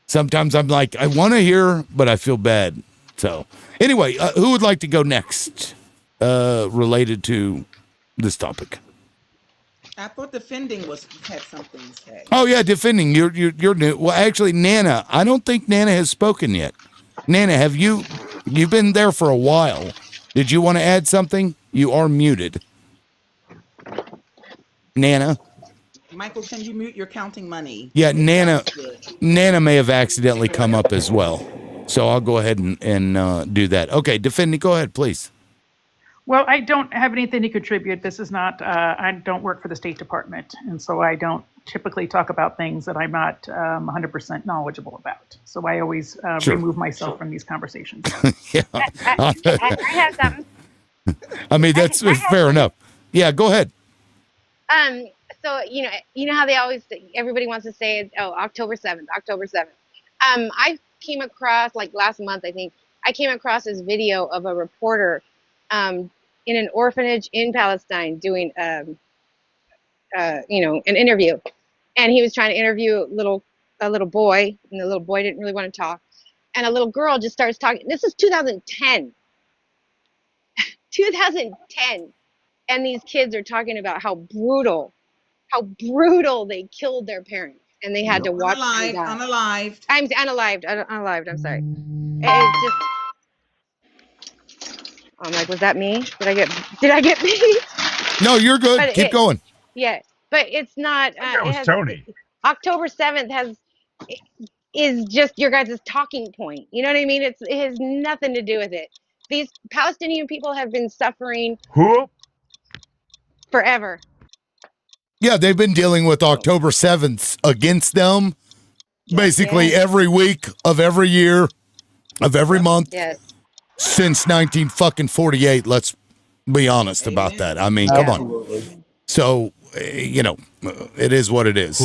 Sometimes I'm like, I want to hear, but I feel bad. So, anyway, who would like to go next related to this topic? I thought defending had something to say. Oh yeah, defending. You're new. Well, actually, Nana. I don't think Nana has spoken yet. Nana, have you? You've been there for a while. Did you want to add something? You are muted. Nana. Michael, can you mute? You're counting money. Yeah, Nana may have accidentally come up as well. So I'll go ahead and do that. Okay, Defendi, go ahead, please. Well, I don't have anything to contribute. This is not, I don't work for the State Department, and so I don't typically talk about things that I'm not 100% knowledgeable about. So I always remove myself from these conversations. Yeah. I have something. I mean, that's fair enough. Yeah, go ahead. So you know how they always everybody wants to say, oh, October 7th. I came across like last month, I think I came across this video of a reporter in an orphanage in Palestine doing an interview, and he was trying to interview a little boy, and the little boy didn't really want to talk, and a little girl just starts talking. This is 2010, and these kids are talking about how brutal they killed their parents, and they had to watch them die. Unalived. I'm sorry. It's just. I'm like, was that me? Did I get beat? No, you're good. Keep going. Yeah, but it's not. That was Tony. October 7th is just your guys' talking point. You know what I mean? It has nothing to do with it. These Palestinian people have been suffering forever. Yeah, they've been dealing with October 7th against them basically every week of every year of every month. Yes. Since 1948, let's be honest about that. I mean, come on. So, it is what it is.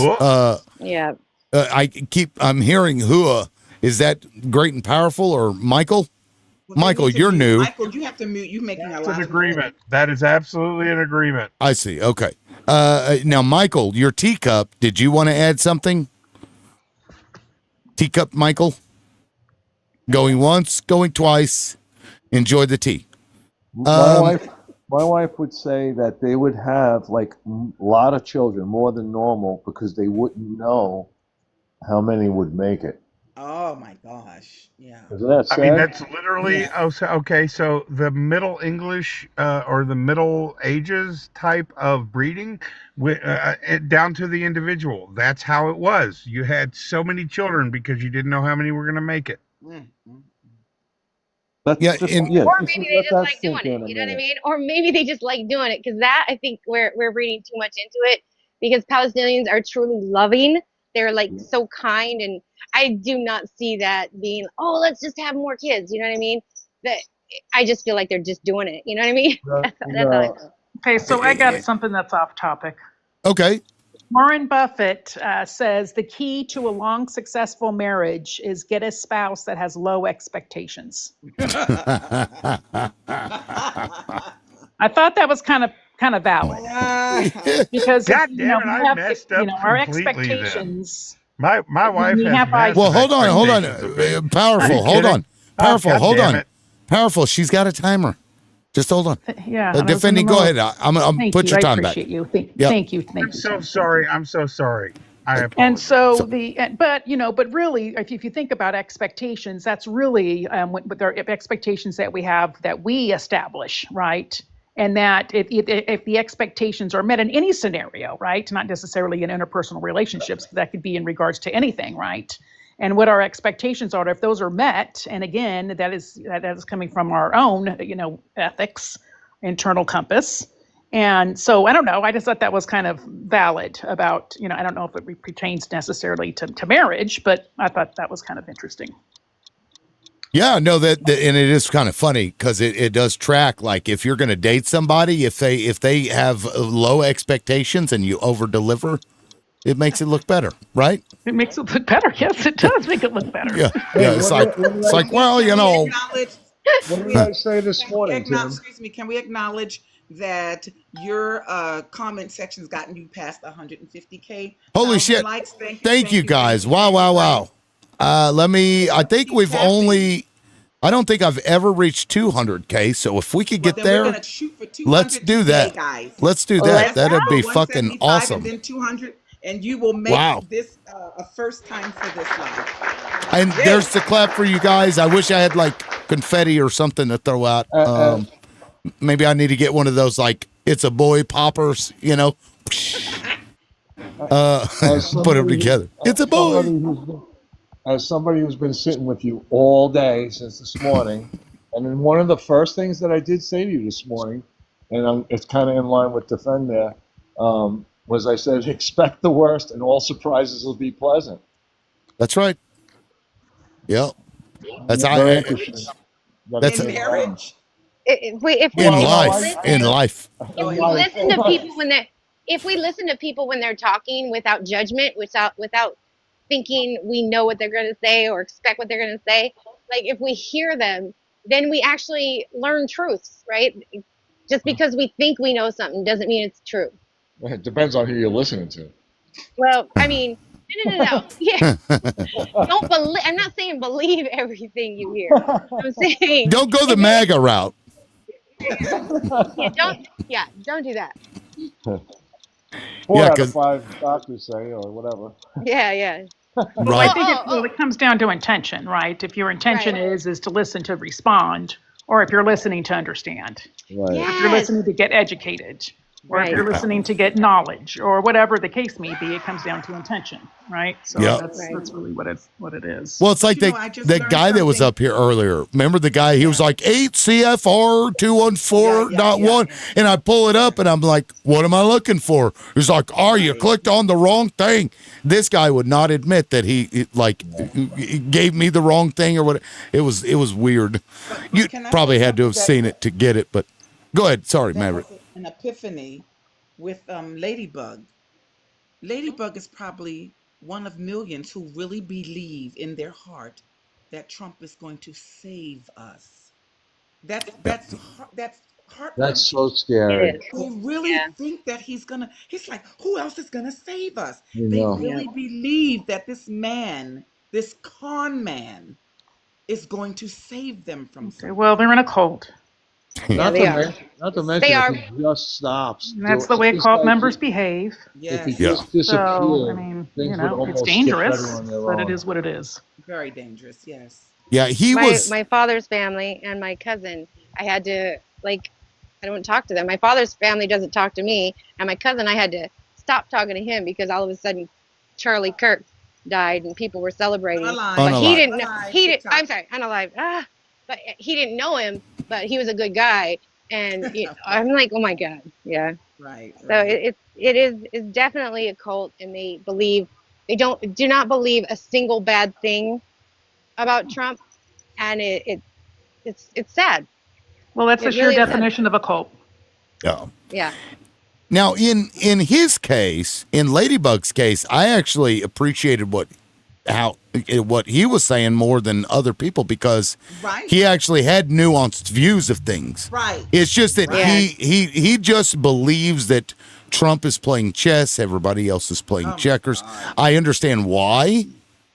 Yeah. I'm hearing Hua. Is that Great and Powerful or Michael? Michael, you're new. Michael, you have to mute. You're making a lot an agreement. That is absolutely an agreement. I see. Okay. Now, Michael, your teacup, did you want to add something? Teacup, Michael? Going once, going twice. Enjoy the tea. My wife would say that they would have like a lot of children, more than normal, because they wouldn't know how many would make it. Oh my gosh! Yeah. Isn't that sad? I mean, that's literally okay. So the Middle English or the Middle Ages type of breeding, down to the individual. That's how it was. You had so many children because you didn't know how many were going to make it. Or maybe they just like doing it. You know what I mean? Or maybe they just like doing it because that I think we're reading too much into it because Palestinians are truly loving. They're like so kind, and I do not see that being, oh, let's just have more kids. You know what I mean? That I just feel like they're just doing it. You know what I mean? That's how I feel. Okay, so I got something that's off topic. Okay. Warren Buffett says the key to a long, successful marriage is get a spouse that has low expectations. I thought that was kind of valid because our expectations. My wife has. Well, hold on. Powerful. She's got a timer. Just hold on. Yeah. Defending, go ahead. I'm put your time back. Thank you. Thank you. I'm so sorry. I'm so sorry. I apologize. And so but really, if you think about expectations, that's really what their expectations that we have that we establish, right? And that if the expectations are met in any scenario, right, not necessarily in interpersonal relationships, that could be in regards to anything, right? And what our expectations are, if those are met, and again, that is coming from our own, ethics, internal compass. And so I don't know. I just thought that was kind of valid about, I don't know if it pertains necessarily to marriage, but I thought that was kind of interesting. Yeah, no, and it is kind of funny because it does track. Like if you're going to date somebody, if they have low expectations and you over deliver, it makes it look better, right? It makes it look better. Yes, it does make it look better. Yeah. It's like well, What did I say this morning, Tim? Excuse me. Can we acknowledge that your comment section's gotten you past 150K? Holy shit! Likes. Thank you guys. Wow. I don't think I've ever reached 200K. So if we could get there, let's do that. Guys. Let's do that. That'd be fucking awesome. And then 200, and you will make this a first time for this live. And there's the clap for you guys. I wish I had like confetti or something to throw out. Maybe I need to get one of those like it's a boy poppers, Put them together. It's a boy. As somebody who's been sitting with you all day since this morning, and then one of the first things that I did say to you this morning, and it's kind of in line with Defend there, was I said, expect the worst and all surprises will be pleasant. That's right. Yep. That's very how. interesting. That's In marriage? If we in life. listen to people when they're if we listen to people when they're talking without judgment, without thinking we know what they're going to say or expect what they're going to say, like if we hear them, then we actually learn truths, right? Just because we think we know something doesn't mean it's true. It depends on who you're listening to. Well, I mean, no. Yeah. Don't believe. I'm not saying believe everything you hear. I'm saying Don't go the MAGA route. Don't do that. 4 out Yeah, of 5 doctors say, or whatever. Yeah. Well, I think it comes down to intention, right? If your intention is to listen to respond, or if you're listening to understand, right. If you're listening to get educated, or if you're listening to get knowledge, or whatever the case may be, it comes down to intention, right? So that's really what it is. Well, it's like that guy that was up here earlier. Remember the guy? He was like 8 CFR 214.1, and I pull it up, and I'm like, "What am I looking for?" He's like, "Oh, you clicked on the wrong thing." This guy would not admit that he gave me the wrong thing or what. It was weird. You probably had to have seen it to get it, but go ahead. Sorry, Maverick. An epiphany with Ladybug. Ladybug is probably one of millions who really believe in their heart that Trump is going to save us. That's heartbreaking. That's so scary. They really think that he's like, who else is gonna save us? You They know. really believe that this man, this con man, is going to save them from something. Well, they're in a cult. Not they to mention They if are. he just stops. And that's the way cult members behave. If he Yes. just disappeared, So, I mean, things would it's almost dangerous, skip right on their but it own. is what it is. Very dangerous, yes. Yeah, he my, was. my father's family and my cousin, I had to, I don't talk to them. My father's family doesn't talk to me, and my cousin, I had to stop talking to him because all of a sudden Charlie Kirk died and people were celebrating. But he didn't know. I'm sorry, unalive. But he didn't know him, but he was a good guy, and I'm like, oh my god, yeah. Right. So it is definitely a cult, and they do not believe a single bad thing about Trump, and it's sad. Well, that's the sheer definition of a cult. Yeah. Now, in his case, in Ladybug's case, I actually appreciated what he was saying more than other people because he actually had nuanced views of things. Right. It's just that he just believes that Trump is playing chess, everybody else is playing checkers. I understand why.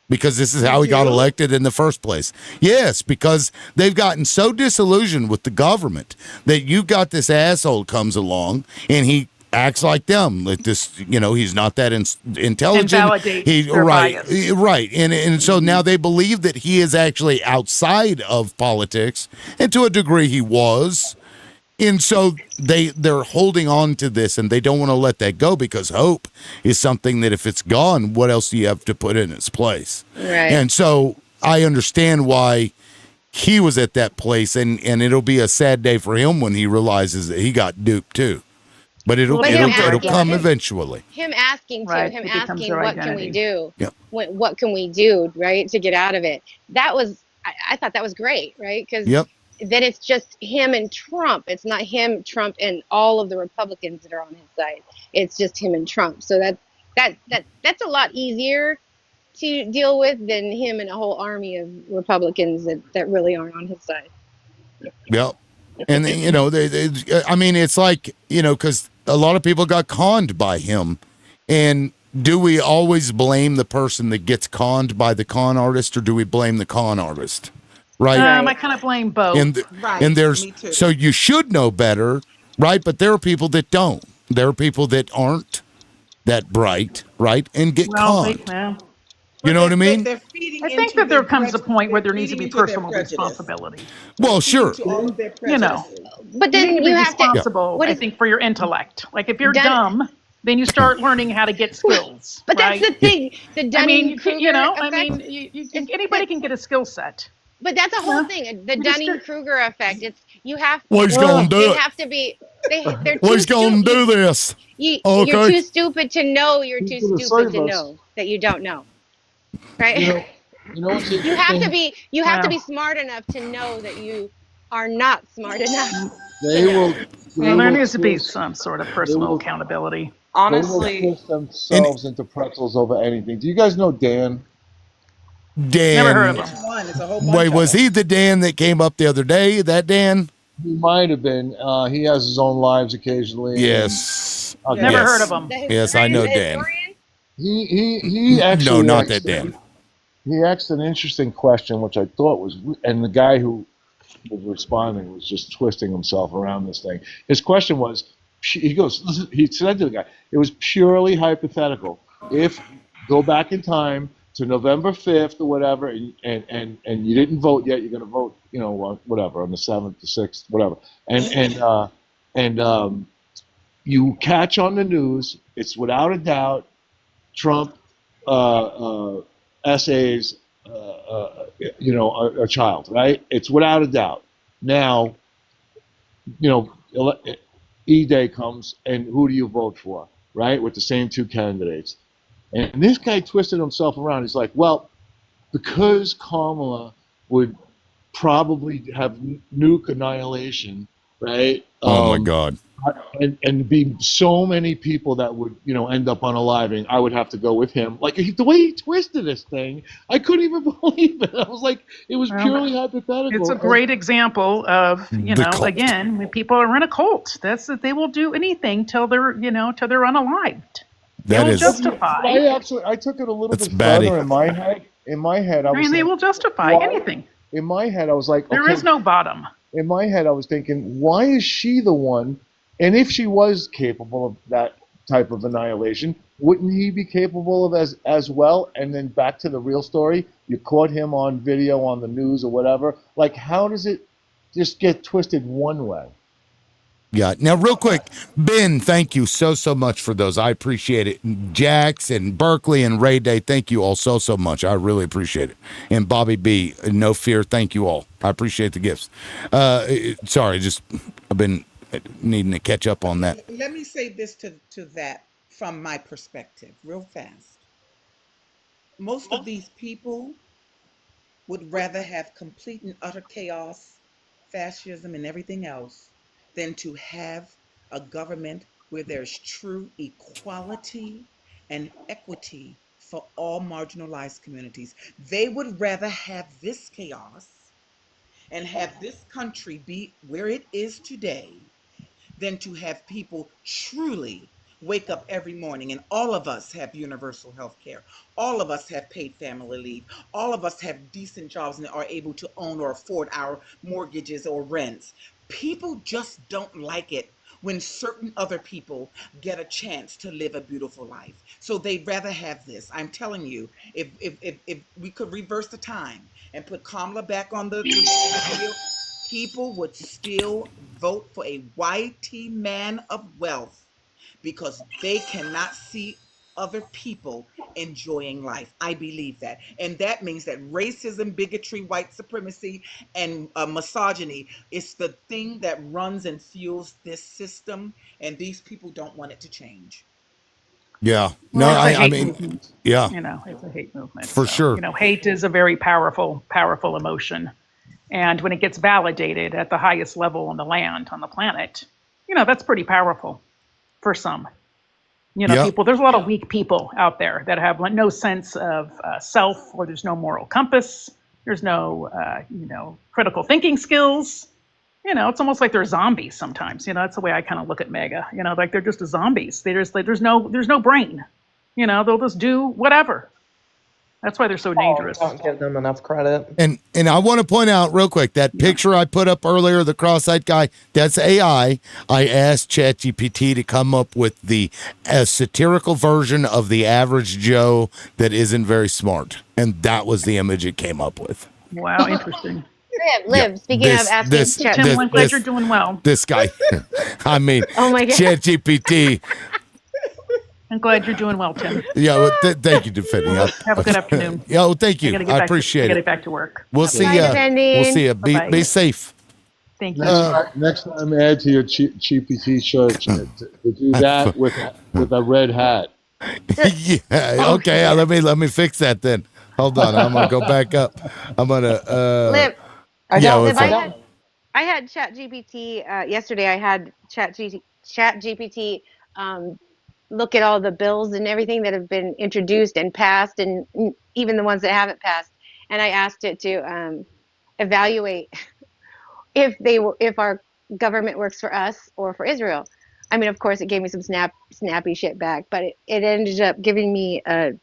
Because this is how he got elected in the first place. Yes, because they've gotten so disillusioned with the government that you've got this asshole comes along and he acts like them. Like this, he's not that intelligent. Invalidates their bias. Right. And so now they believe that he is actually outside of politics, and to a degree he was. And so they're holding on to this, and they don't want to let that go because hope is something that if it's gone, what else do you have to put in its place? Right. And so I understand why he was at that place, and it'll be a sad day for him when he realizes that he got duped too. But it'll come eventually. Him asking Right, him it becomes asking, their what can we identity. do? Yeah. What can we do, right, to get out of it? That was, I thought that was great, right? Because then it's just him and Trump. It's not him, Trump, and all of the Republicans that are on his side. It's just him and Trump. So that's a lot easier to deal with than him and a whole army of Republicans that really aren't on his side. Yep. And I mean, it's like, because a lot of people got conned by him. And do we always blame the person that gets conned by the con artist, or do we blame the con artist? Right. I kind of blame both. And there's, so you should know better, right? But there are people that don't. There are people that aren't that bright, right? And get conned. You know what I mean? I think that there comes a point where there needs to be personal responsibility. Well, sure. But then you need to be you have to. responsible, I think, for your intellect. Like if you're dumb, then you start learning how to get skills. But right? that's the thing. The I Dunning-Kruger mean, effect. anybody can get a skill set. But that's a whole thing. The Dunning-Kruger effect. It's you have. Well, he's gonna do they it. have to be. They're Well, too he's gonna do this. You're Okay. too stupid to know. You're too gonna stupid save to us. know that you don't know. Right? You know what's You have to interesting? be. You have to Wow. be smart enough to know that you are not smart enough. They will. Well, there will needs to be twist- some sort of personal will- accountability. They Honestly, will twist themselves into pretzels over anything. Do you guys know Dan? Dan. Never heard of him. One, it's a whole bunch Wait, of was them. he the Dan that came up the other day? That Dan? He might have been. He has his own lives occasionally. Yes. Okay. Never Yes. heard of him. Yes, I know Dan. He actually. No, not asked- that Dan. He asked an interesting question, which I thought was, and the guy who was responding was just twisting himself around this thing. His question was, he goes, listen, he said to the guy, it was purely hypothetical. If go back in time to November 5th or whatever, and you didn't vote yet, you're going to vote, whatever, on the 7th, the 6th, whatever, and you catch on the news, it's without a doubt Trump essays a child, right? It's without a doubt. Now, E-Day comes, and who do you vote for, right? With the same two candidates. And this guy twisted himself around. He's like, well, because Kamala would probably have nuke annihilation, right? Oh my God. And be so many people that would, end up unaliving, I would have to go with him. Like the way he twisted this thing, I couldn't even believe it. I was like, it was purely hypothetical. It's a great example of, cult. again, when people are in a cult, that's that they will do anything till they're unalived. They That will is. justify. I took it a little That's bit batty. further in my head. In my head, I was they like, will justify why- anything. in my head, I was like, There okay, is no bottom. in my head, I was thinking, why is she the one? And if she was capable of that type of annihilation, wouldn't he be capable of as well? And then back to the real story, you caught him on video on the news or whatever. Like, how does it just get twisted one way? Yeah. Now, real quick, Ben, thank you so much for those. I appreciate it. Jax and Berkeley and Ray Day, thank you all so much. I really appreciate it. And Bobby B, no fear, thank you all. I appreciate the gifts. Sorry, I've been needing to catch up on that. Let me say this to that from my perspective, real fast. Most of these people would rather have complete and utter chaos, fascism, and everything else than to have a government where there's true equality and equity for all marginalized communities. They would rather have this chaos and have this country be where it is today than to have people truly wake up every morning, and all of us have universal health care. All of us have paid family leave. All of us have decent jobs and are able to own or afford our mortgages or rents. People just don't like it when certain other people get a chance to live a beautiful life. So they'd rather have this. I'm telling you, if we could reverse the time and put Kamala back on the wheel, people would still vote for a YT man of wealth because they cannot see other people enjoying life. I believe that. And that means that racism, bigotry, white supremacy, and misogyny is the thing that runs and fuels this system. And these people don't want it to change. Yeah. No, Well, it's a I hate mean, movement. yeah. It's a hate movement. For sure. Hate is a very powerful emotion. And when it gets validated at the highest level on the land, on the planet, that's pretty powerful for some. Yeah. People, there's a lot of weak people out there that have no sense of self, or there's no moral compass. There's no, critical thinking skills. It's almost like they're zombies sometimes. That's the way I kind of look at MAGA. Like they're just zombies. There's no brain. They'll just do whatever. That's why they're so dangerous. Don't give them enough credit. And I want to point out real quick, that picture I put up earlier, the cross-eyed guy, that's AI. I asked ChatGPT to come up with a satirical version of the average Joe that isn't very smart. And that was the image it came up with. Wow, interesting. Liv, speaking of asking Chat, Tim, I'm glad you're doing well. This guy, I mean, Oh my God. ChatGPT. I'm glad you're doing well, Tim. Yeah, well, thank you, Defending. Have a good afternoon. Yeah, well, thank you. I appreciate I gotta it. get back to work. We'll see you. We'll see you. Be safe. Thank you. Next time, add to your cheapy shirt to do that with a red hat. Yeah. Okay. Let me fix that then. Hold on. I'm gonna go back up. I'm gonna. Lip. Yeah. Lip, What's up? I had ChatGPT yesterday. I had ChatGPT look at all the bills and everything that have been introduced and passed, and even the ones that haven't passed. And I asked it to evaluate if our government works for us or for Israel. I mean, of course, it gave me some snappy shit back, but it ended up giving me a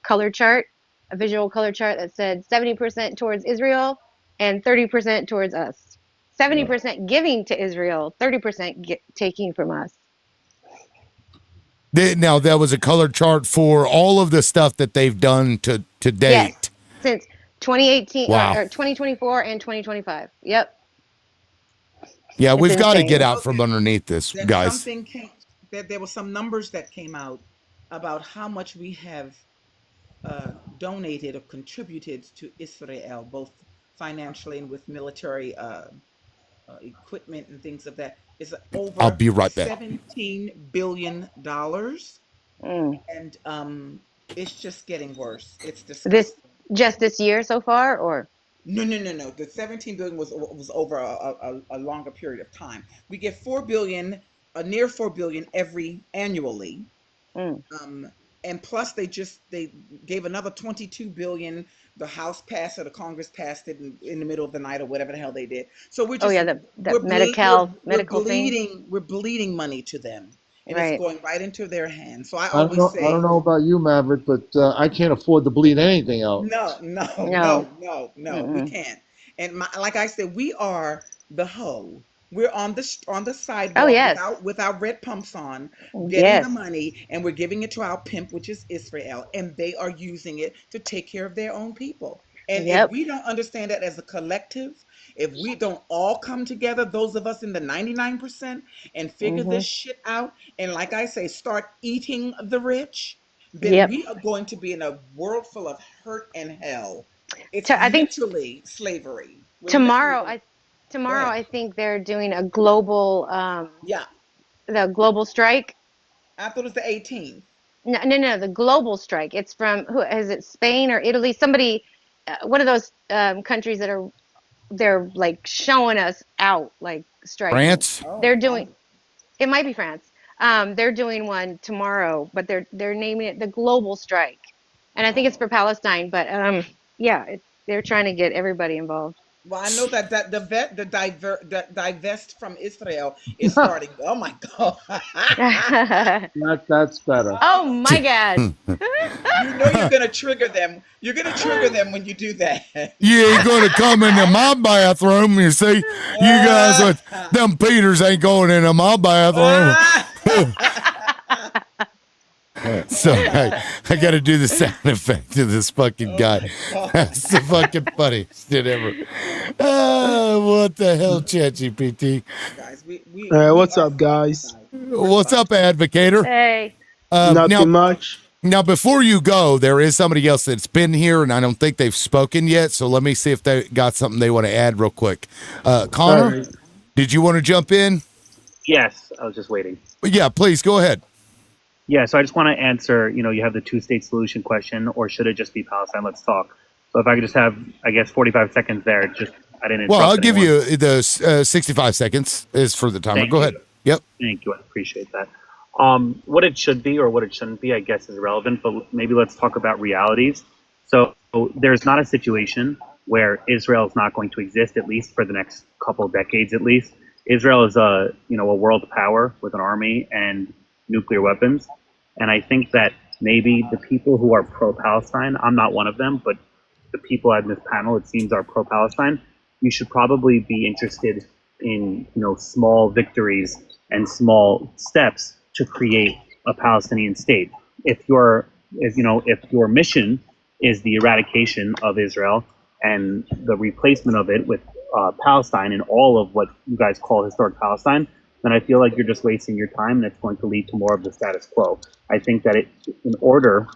color chart, a visual color chart that said 70% towards Israel and 30% towards us. 70% giving to Israel, 30% taking from us. Now, that was a color chart for all of the stuff that they've done to date. Yes, since 2018 Wow. or 2024 and 2025. Yep. Yeah, It's we've got to insane. get out from underneath this, Then guys. something came. There were some numbers that came out about how much we have donated or contributed to Israel, both financially and with military equipment and things of that. It's over I'll be right back. $17 billion, and it's just getting worse. It's disgusting. This year so far, or No. The 17 billion was over a longer period of time. We get 4 billion, near 4 billion annually. And plus they gave another 22 billion. The House passed it, the Congress passed it in the middle of the night or whatever the hell they did. So we're just medical thing. We're bleeding money to them, and Right. it's going right into their hands. So I I don't always know. say, I don't know about you, Maverick, but I can't afford to bleed anything out. No, we can't. And like I said, we are the hoe. We're on the sidewalk Oh, yes. with our red pumps on, getting Yes. the money, and we're giving it to our pimp, which is Israel, and they are using it to take care of their own people. And Yep. if we don't understand that as a collective, if we don't all come together, those of us in the 99%, and figure this shit out, and like I say, start eating the rich, then Yep. we are going to be in a world full of hurt and hell. It's I think literally slavery. We're tomorrow literally- tomorrow ahead. I think they're doing a global Yeah, the global strike. I thought it was the 18th. No, the global strike. It's from who is it? Spain or Italy? Somebody, one of those countries that they're like showing us out, like striking. France? They're doing. It might be France. They're doing one tomorrow, but they're naming it the global strike, and I think it's for Palestine. But yeah, they're trying to get everybody involved. Well, I know that the divest from Israel is starting. Oh my God! That's better. Oh my God! You know you're gonna trigger them. You're gonna trigger them when you do that. You ain't gonna come into my bathroom. You see, you guys with them Peters ain't going into my bathroom. So I got to do the sound effect to this fucking guy. That's the fucking funniest shit ever. What the hell, ChatGPT? Guys, what's up, guys? What's up, Advocator? Hey. Nothing much. Now, before you go, there is somebody else that's been here, and I don't think they've spoken yet. So let me see if they got something they want to add real quick. Connor, Right. did you want to jump in? Yes, I was just waiting. Yeah, please go ahead. Yeah, so I just want to answer, you have the two-state solution question, or should it just be Palestine? Let's talk. So if I could just have, I guess, 45 seconds there, I didn't interrupt Well, I'll give anyone. you the 65 seconds is for the timer. Thank Go you. ahead. Yep. Thank you. I appreciate that. What it should be or what it shouldn't be, I guess, is irrelevant, but maybe let's talk about realities. So there's not a situation where Israel is not going to exist, at least for the next couple of decades at least. Israel is a world power with an army and nuclear weapons. And I think that maybe the people who are pro-Palestine, I'm not one of them, but the people on this panel, it seems, are pro-Palestine. You should probably be interested in, small victories and small steps to create a Palestinian state. If your mission is the eradication of Israel and the replacement of it with Palestine and all of what you guys call historic Palestine, then I feel like you're just wasting your time, and it's going to lead to more of the status quo. I think that in order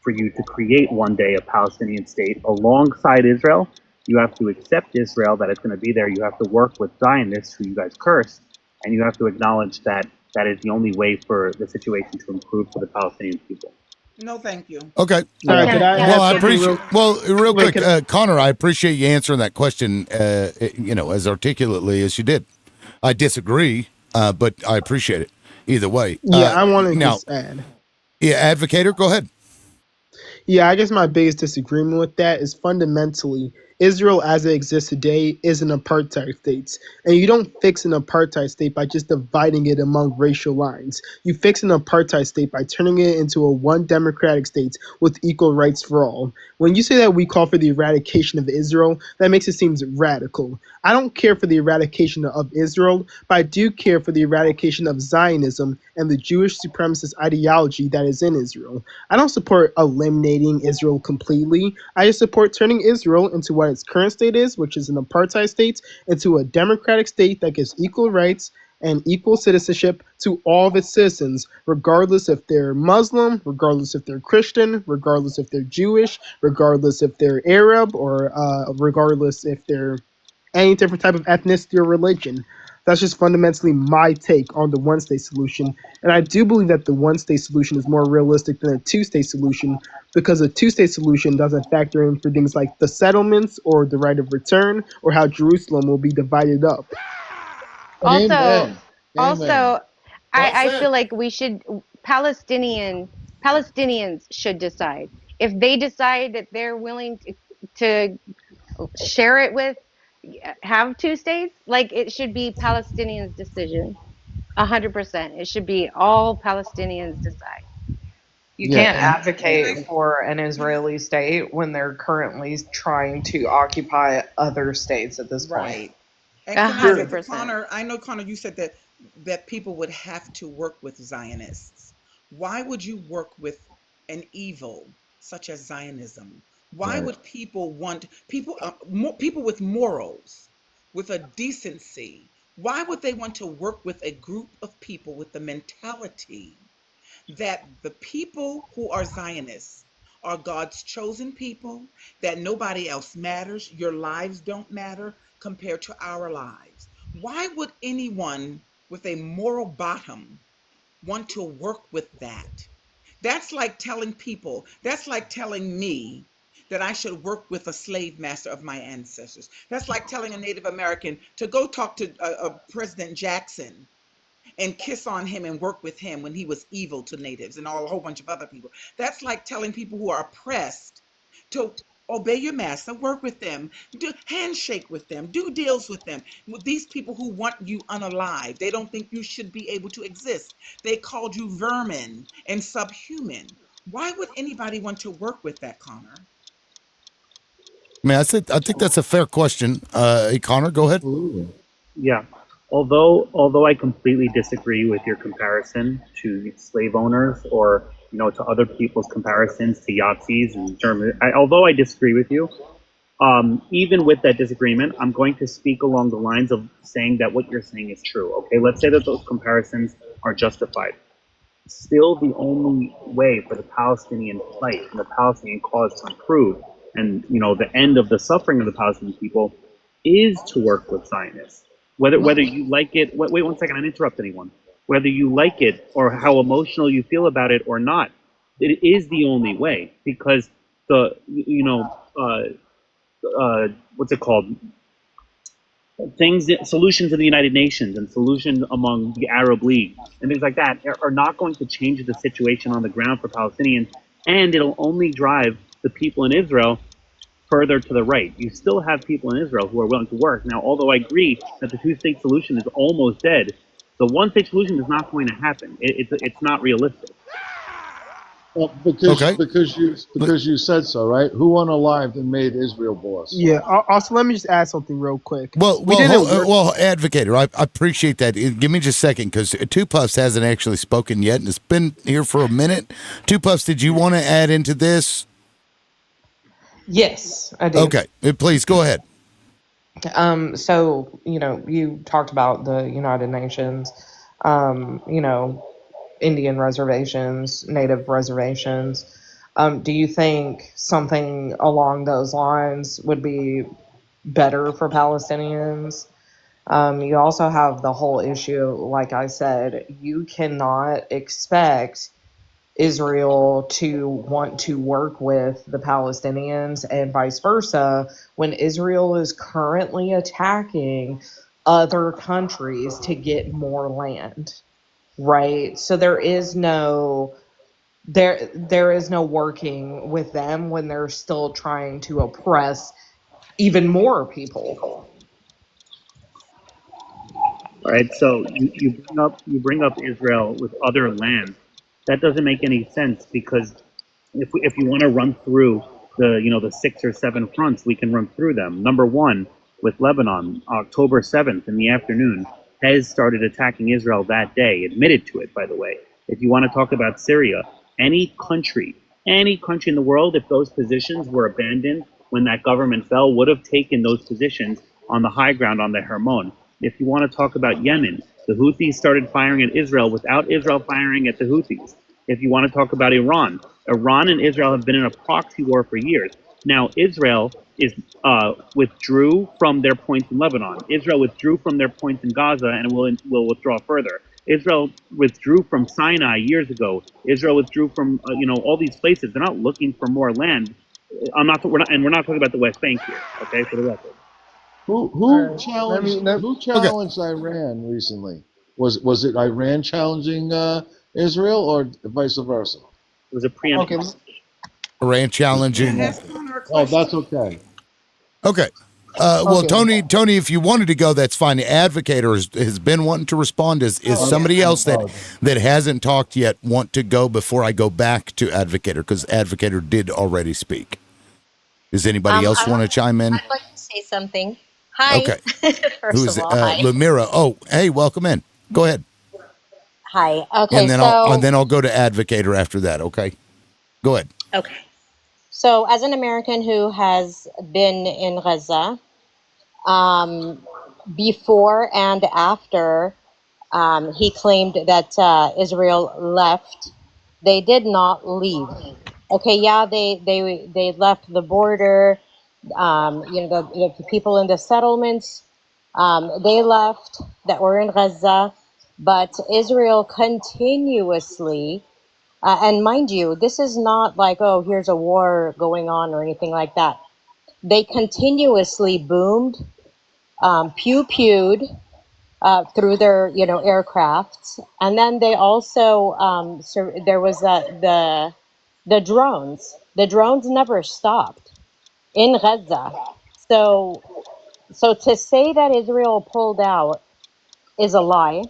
for you to create one day a Palestinian state alongside Israel, you have to accept Israel, that it's going to be there. You have to work with Zionists, who you guys curse, and you have to acknowledge that that is the only way for the situation to improve for the Palestinian people. No, thank you. Okay. Sorry, could I Well, I add something appreciate. Well, real Wait, quick, Connor, I appreciate you answering that question. As articulately as you did. I disagree, but I appreciate it either way. Yeah, I want to now. just add. Yeah, advocator, go ahead. Yeah, I guess my biggest disagreement with that is fundamentally Israel as it exists today is an apartheid state. And you don't fix an apartheid state by just dividing it among racial lines. You fix an apartheid state by turning it into a one democratic state with equal rights for all. When you say that we call for the eradication of Israel, that makes it seem radical. I don't care for the eradication of Israel, but I do care for the eradication of Zionism and the Jewish supremacist ideology that is in Israel. I don't support eliminating Israel completely. I just support turning Israel into what its current state is, which is an apartheid state, into a democratic state that gives equal rights and equal citizenship to all of its citizens, regardless if they're Muslim, regardless if they're Christian, regardless if they're Jewish, regardless if they're Arab, or regardless if they're any different type of ethnicity or religion. That's just fundamentally my take on the one-state solution. And I do believe that the one-state solution is more realistic than a two-state solution, because a two-state solution doesn't factor in for things like the settlements or the right of return or how Jerusalem will be divided up. Also, Amen. also, I said. feel like Palestinians should decide. If they decide that they're willing to share it with, have two states, like it should be Palestinians' decision. 100%. It should be all Palestinians decide. You Yeah, can't and advocate for an Israeli state when they're currently trying to occupy other states at this point. Right. And can I say to 100%. Connor, I know, Connor, you said that people would have to work with Zionists. Why would you work with an evil such as Zionism? Why Right. would people want people with morals, with a decency? Why would they want to work with a group of people with the mentality that the people who are Zionists are God's chosen people, that nobody else matters, your lives don't matter compared to our lives? Why would anyone with a moral bottom want to work with that? That's like telling me that I should work with a slave master of my ancestors. That's like telling a Native American to go talk to President Jackson and kiss on him and work with him when he was evil to natives and a whole bunch of other people. That's like telling people who are oppressed to obey your master, work with them, do handshake with them, do deals with them. With these people who want you unalive, they don't think you should be able to exist. They called you vermin and subhuman. Why would anybody want to work with that, Connor? I mean, I think that's a fair question. Connor, go ahead. Yeah. Although I completely disagree with your comparison to slave owners, or to other people's comparisons to Yazidis and German, although I disagree with you, even with that disagreement, I'm going to speak along the lines of saying that what you're saying is true. Okay, let's say that those comparisons are justified. Still, the only way for the Palestinian plight and the Palestinian cause to improve, and the end of the suffering of the Palestinian people, is to work with Zionists. Whether you like it, wait 1 second, I didn't interrupt anyone. Whether you like it or how emotional you feel about it or not, it is the only way, because what's it called? Solutions in the United Nations and solutions among the Arab League and things like that are not going to change the situation on the ground for Palestinians, and it'll only drive the people in Israel further to the right. You still have people in Israel who are willing to work. Now, although I agree that the two-state solution is almost dead, the one-state solution is not going to happen. It's not realistic. Well, because you said so, right? Who unalived and made Israel boss? Yeah. Also, let me just add something real quick. Well, advocator, I appreciate that. Give me just a second, because Two Puffs hasn't actually spoken yet, and it's been here for a minute. Two Puffs, did you want to add into this? Yes, I do. Okay, please go ahead. So, you talked about the United Nations, Indian reservations, Native reservations. Do you think something along those lines would be better for Palestinians? You also have the whole issue, like I said, you cannot expect Israel to want to work with the Palestinians and vice versa when Israel is currently attacking other countries to get more land, right? So there is no working with them when they're still trying to oppress even more people. All right, so you bring up Israel with other lands. That doesn't make any sense because if you want to run through the 6 or 7 fronts, we can run through them. Number one, with Lebanon, October 7th in the afternoon, Hez started attacking Israel that day. Admitted to it, by the way. If you want to talk about Syria, any country in the world, if those positions were abandoned when that government fell, would have taken those positions on the high ground on the Hermon. If you want to talk about Yemen, the Houthis started firing at Israel without Israel firing at the Houthis. If you want to talk about Iran and Israel have been in a proxy war for years. Now, Israel withdrew from their points in Lebanon. Israel withdrew from their points in Gaza and will withdraw further. Israel withdrew from Sinai years ago. Israel withdrew from all these places. They're not looking for more land. We're not talking about the West Bank here. Okay, for the record. Who challenged Iran recently? Was it Iran challenging Israel or vice versa? It was a preemptive. Okay. Iran challenging. Oh, that's okay. Okay. Well, Tony, if you wanted to go, that's fine. The Advocator has been wanting to respond. Is somebody else that hasn't talked yet want to go before I go back to Advocator? Because Advocator did already speak. Does anybody else want to chime in? I'd like to say something. Hi. Okay. First Who's of all, hi. Lumira? Oh, hey, welcome in. Go ahead. Hi. Okay. And then I'll go to Advocator after that. Okay. Go ahead. Okay. So, as an American who has been in Gaza, before and after he claimed that Israel left, they did not leave. Okay, yeah, they left the border. The people in the settlements, they left that were in Gaza, but Israel continuously. And mind you, this is not like, oh, here's a war going on or anything like that. They continuously boomed, pew-pewed through their, aircrafts. And then they also, there was the drones. The drones never stopped in Gaza. So to say that Israel pulled out is a lie,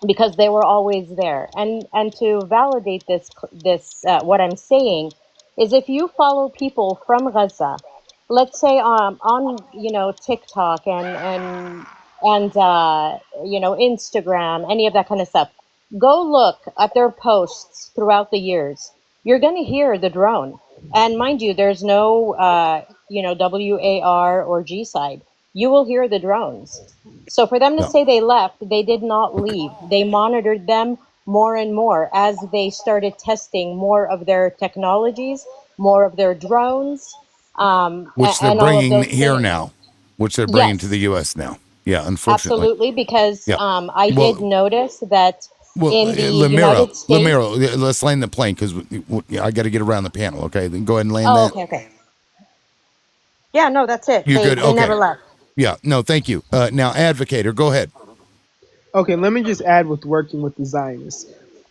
because they were always there. And to validate this what I'm saying is, if you follow people from Gaza, let's say on TikTok and Instagram, any of that kind of stuff, go look at their posts throughout the years. You're going to hear the drone. And mind you, there's no WAR or G side. You will hear the drones. So for them to say they left, they did not leave. They monitored them more and more as they started testing more of their technologies, more of their drones. Which they're bringing here now, which they're bringing to the U.S. now. Yeah, unfortunately. Absolutely, because I did notice that in the United States... Lamiro, let's land the plane, because I got to get around the panel, okay? Then go ahead and land that. Okay. Yeah, no, that's it. You're good? They Okay. never left. Yeah, no, thank you. Now, Advocator, go ahead. Okay, let me just add with working with the Zionists.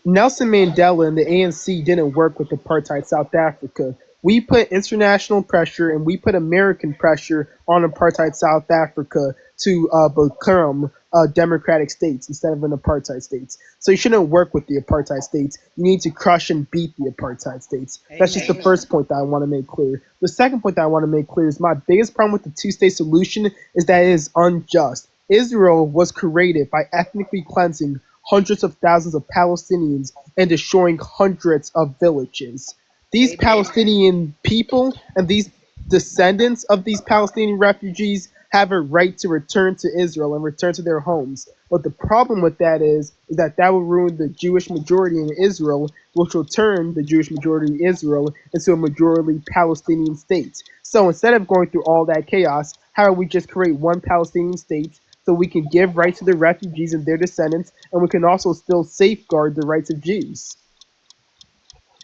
Nelson Mandela and the ANC didn't work with apartheid South Africa. We put international pressure and we put American pressure on apartheid South Africa to become democratic states instead of an apartheid states. So you shouldn't work with the apartheid states. You need to crush and beat the apartheid states. That's just the first point that I want to make clear. The second point that I want to make clear is my biggest problem with the two-state solution is that it is unjust. Israel was created by ethnically cleansing hundreds of thousands of Palestinians and destroying hundreds of villages. These Palestinian people and these descendants of these Palestinian refugees have a right to return to Israel and return to their homes. But the problem with that is that will ruin the Jewish majority in Israel, which will turn the Jewish majority in Israel into a majority Palestinian state. So instead of going through all that chaos, how about we just create one Palestinian state so we can give rights to the refugees and their descendants, and we can also still safeguard the rights of Jews.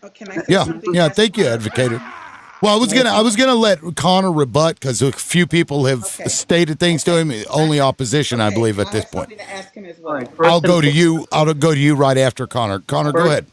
Oh, can I say Yeah, something? yeah. Thank you, Advocator. Well, I was gonna let Connor rebut because a few people have stated things to him. Only opposition, I believe, at this point. To ask him as well. All right, I'll go to you. I'll go to you right after Connor. Connor, go ahead.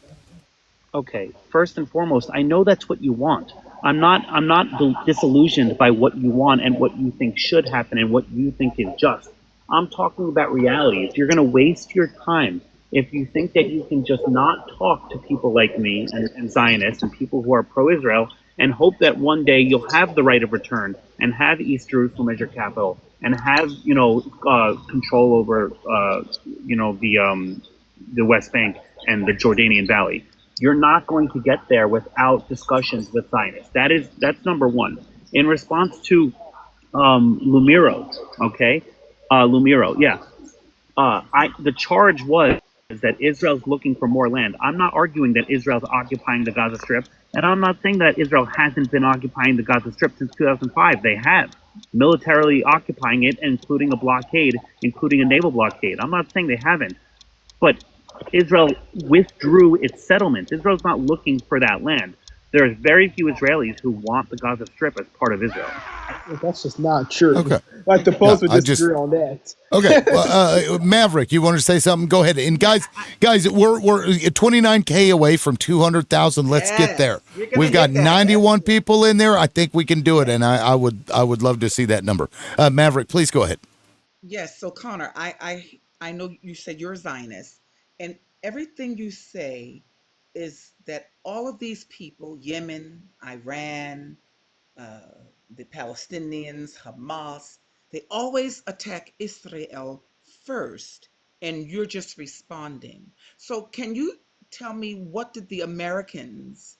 Okay, first and foremost, I know that's what you want. I'm not disillusioned by what you want and what you think should happen and what you think is just. I'm talking about reality. If you're going to waste your time, if you think that you can just not talk to people like me and Zionists and people who are pro-Israel and hope that one day you'll have the right of return and have East Jerusalem as your capital and have, control over, the West Bank and the Jordanian Valley, you're not going to get there without discussions with Zionists. That's number one. In response to Lumiro, okay? Lumiro, yeah. The charge was that Israel's looking for more land. I'm not arguing that Israel's occupying the Gaza Strip, and I'm not saying that Israel hasn't been occupying the Gaza Strip since 2005. They have. Militarily occupying it, including a blockade, including a naval blockade. I'm not saying they haven't. But Israel withdrew its settlements. Israel's not looking for that land. There's very few Israelis who want the Gaza Strip as part of Israel. That's just not true. Okay. Like the polls would disagree on that. Okay, well, Maverick, you want to say something? Go ahead. And guys, we're 29K away from 200,000. Let's get there. We've got 91 people in there. I think we can do it, and I would love to see that number. Maverick, please go ahead. Yes. So Connor, I know you said you're a Zionist, and everything you say is that all of these people, Yemen, Iran, the Palestinians, Hamas, they always attack Israel first, and you're just responding. So can you tell me, what did the Americans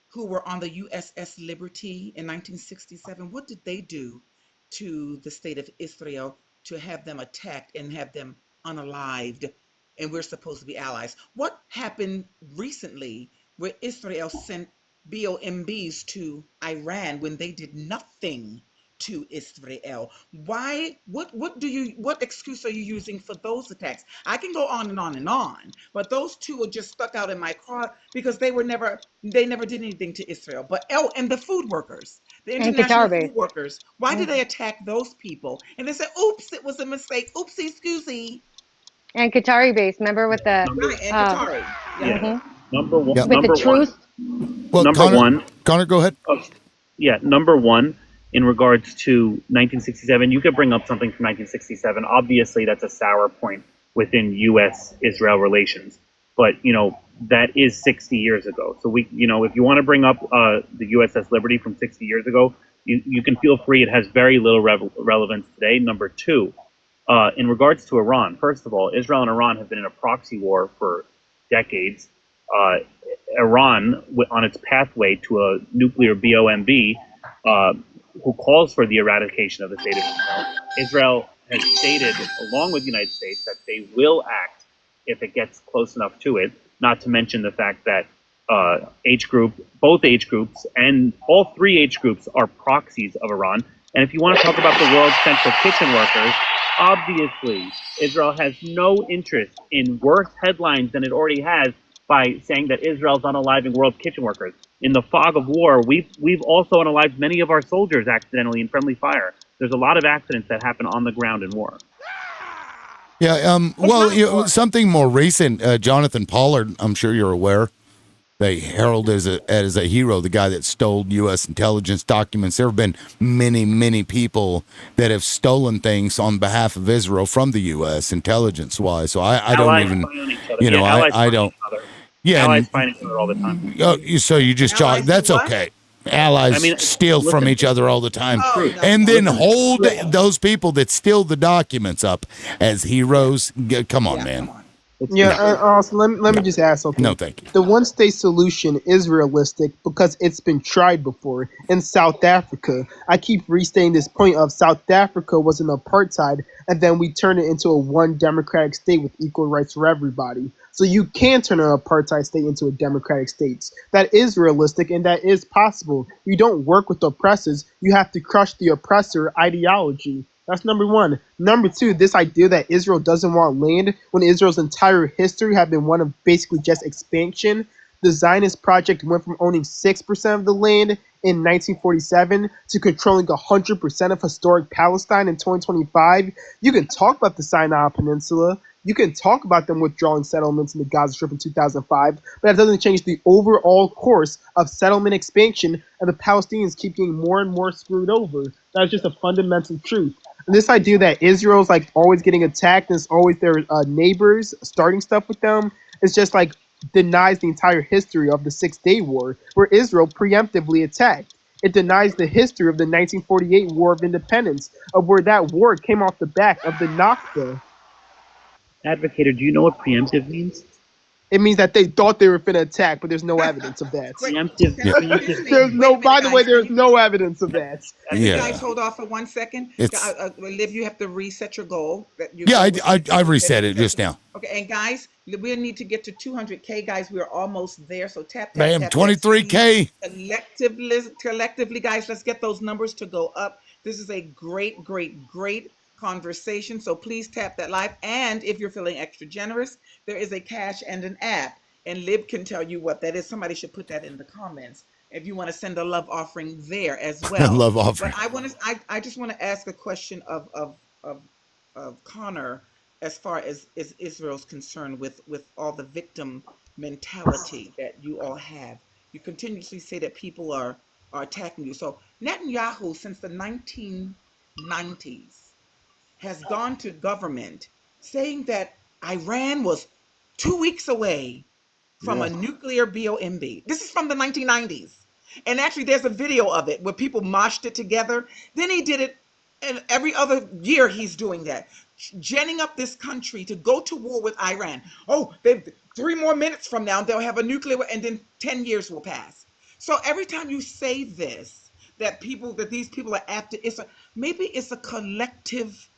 who were on the USS Liberty in 1967, what did they do to the state of Israel to have them attacked and have them unalived, and we're supposed to be allies? What happened recently where Israel sent BOMBs to Iran when they did nothing to Israel? Why? What excuse are you using for those attacks? I can go on and on and on, but those two are just stuck out in my craw because they never did anything to Israel. But and the food workers, the international food workers, why did they attack those people? And they said, "Oops, it was a mistake. Oopsie, scusi." And Qatari base, remember with the Qatari. Yeah. Number one. with number the truth. Well, Connor, go ahead. Number one, in regards to 1967, you could bring up something from 1967. Obviously, that's a sour point within U.S.-Israel relations. But, that is 60 years ago. So, if you want to bring up the USS Liberty from 60 years ago, you can feel free. It has very little relevance today. Number two, in regards to Iran, first of all, Israel and Iran have been in a proxy war for decades. Iran, on its pathway to a nuclear BOMB, who calls for the eradication of the state of Israel. Israel has stated, along with the United States, that they will act if it gets close enough to it, not to mention the fact that both age groups, and all three age groups are proxies of Iran. And if you want to talk about the world's central kitchen workers, obviously Israel has no interest in worse headlines than it already has by saying that Israel's unaliving world kitchen workers. In the fog of war, we've also unalived many of our soldiers accidentally in friendly fire. There's a lot of accidents that happen on the ground in war. Yeah, something more recent, Jonathan Pollard, I'm sure you're aware, they herald as a hero, the guy that stole U.S. intelligence documents. There have been many, many people that have stolen things on behalf of Israel from the U.S. intelligence-wise. So I don't even, I don't. Yeah, allies find each other all the time. So you just talk. That's okay. Allies steal from each other all the time, and then hold those people that steal the documents up as heroes. Come on, man. Also, let me just ask something. No, thank you. The one-state solution is realistic because it's been tried before in South Africa. I keep restating this point of South Africa was an apartheid, and then we turned it into a one democratic state with equal rights for everybody. So you can turn an apartheid state into a democratic state. That is realistic and that is possible. You don't work with oppressors. You have to crush the oppressor ideology. That's number one. Number two, this idea that Israel doesn't want land when Israel's entire history have been one of basically just expansion. The Zionist project went from owning 6% of the land in 1947 to controlling 100% of historic Palestine in 2025. You can talk about the Sinai Peninsula. You can talk about them withdrawing settlements in the Gaza Strip in 2005, but that doesn't change the overall course of settlement expansion, and the Palestinians keep getting more and more screwed over. That's just a fundamental truth. And this idea that Israel's like always getting attacked and it's always their neighbors starting stuff with them is just like denies the entire history of the 6-Day War, where Israel preemptively attacked. It denies the history of the 1948 War of Independence, of where that war came off the back of the Nakba. Advocator, do you know what preemptive means? It means that they thought they were finna attack, but there's no evidence of that. Preemptive. There's no. By the way, there's no evidence of that. Can you guys hold off for 1 second? Liv, you have to reset your goal. I reset it just now. Okay, and guys, we need to get to 200K, guys. We're almost there, so tap. Bam, 23K. Collectively, guys, let's get those numbers to go up. This is a great conversation, so please tap that live. And if you're feeling extra generous, there is a cash and an app, and Lib can tell you what that is. Somebody should put that in the comments if you want to send a love offering there as well. Love offering. But I just want to ask a question of Connor, as far as Israel's concerned with all the victim mentality that you all have. You continuously say that people are attacking you. So Netanyahu, since the 1990s, has gone to government saying that Iran was 2 weeks away from a nuclear bomb. This is from the 1990s. And actually, there's a video of it where people moshed it together. Then he did it, and every other year he's doing that, ginning up this country to go to war with Iran. Oh, 3 more minutes from now, they'll have a nuclear, and then 10 years will pass. So every time you say this, that these people are after, maybe it's a collective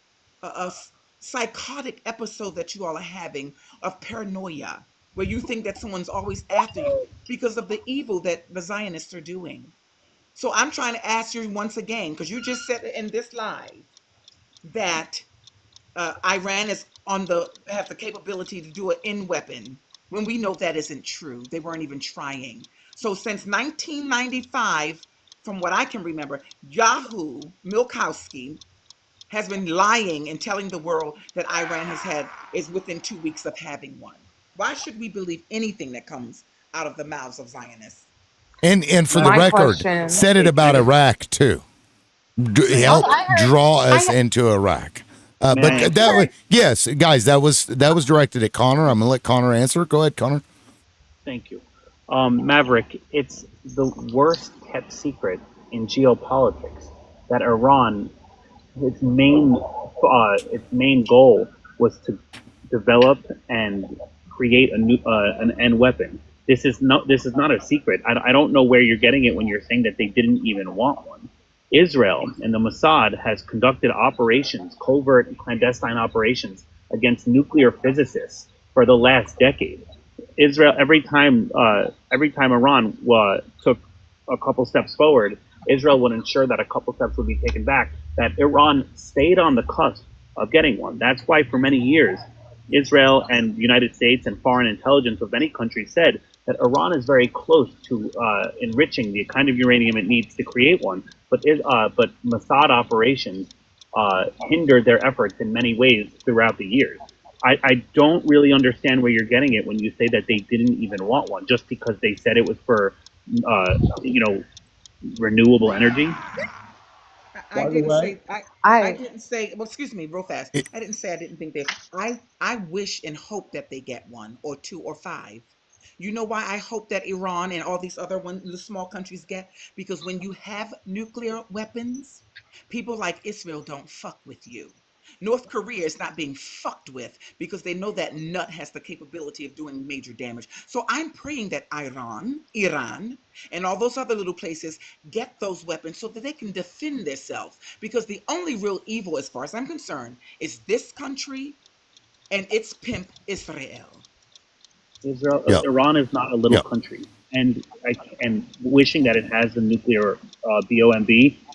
a psychotic episode that you all are having of paranoia, where you think that someone's always after you because of the evil that the Zionists are doing. So I'm trying to ask you once again, because you just said in this live that Iran has the capability to do an end weapon, when we know that isn't true. They weren't even trying. So since 1995, from what I can remember, Yahoo Milkowski has been lying and telling the world that Iran is within 2 weeks of having one. Why should we believe anything that comes out of the mouths of Zionists? And for the record, said it about Iraq too. Help draw us into Iraq. But that was, yes, guys, that was directed at Connor. I'm gonna let Connor answer. Go ahead, Connor. Thank you, Maverick. It's the worst kept secret in geopolitics that Iran, its main goal was to develop and create an end weapon. This is not a secret. I don't know where you're getting it when you're saying that they didn't even want one. Israel and the Mossad has conducted operations, covert and clandestine operations, against nuclear physicists for the last decade. Israel, every time Iran took a couple steps forward, Israel would ensure that a couple steps would be taken back, that Iran stayed on the cusp of getting one. That's why for many years, Israel and the United States and foreign intelligence of many countries said that Iran is very close to enriching the kind of uranium it needs to create one. But Mossad operations hindered their efforts in many ways throughout the years. I don't really understand where you're getting it when you say that they didn't even want one, just because they said it was for, renewable energy. I didn't say, well, excuse me, real fast. I didn't say I didn't think I wish and hope that they get one or two or five. You know why I hope that Iran and all these other the small countries get? Because when you have nuclear weapons, people like Israel don't fuck with you. North Korea is not being fucked with because they know that nut has the capability of doing major damage. So I'm praying that Iran, and all those other little places get those weapons so that they can defend themselves. Because the only real evil, as far as I'm concerned, is this country and its pimp, Israel. Iran is not a little country, and wishing that it has a nuclear bomb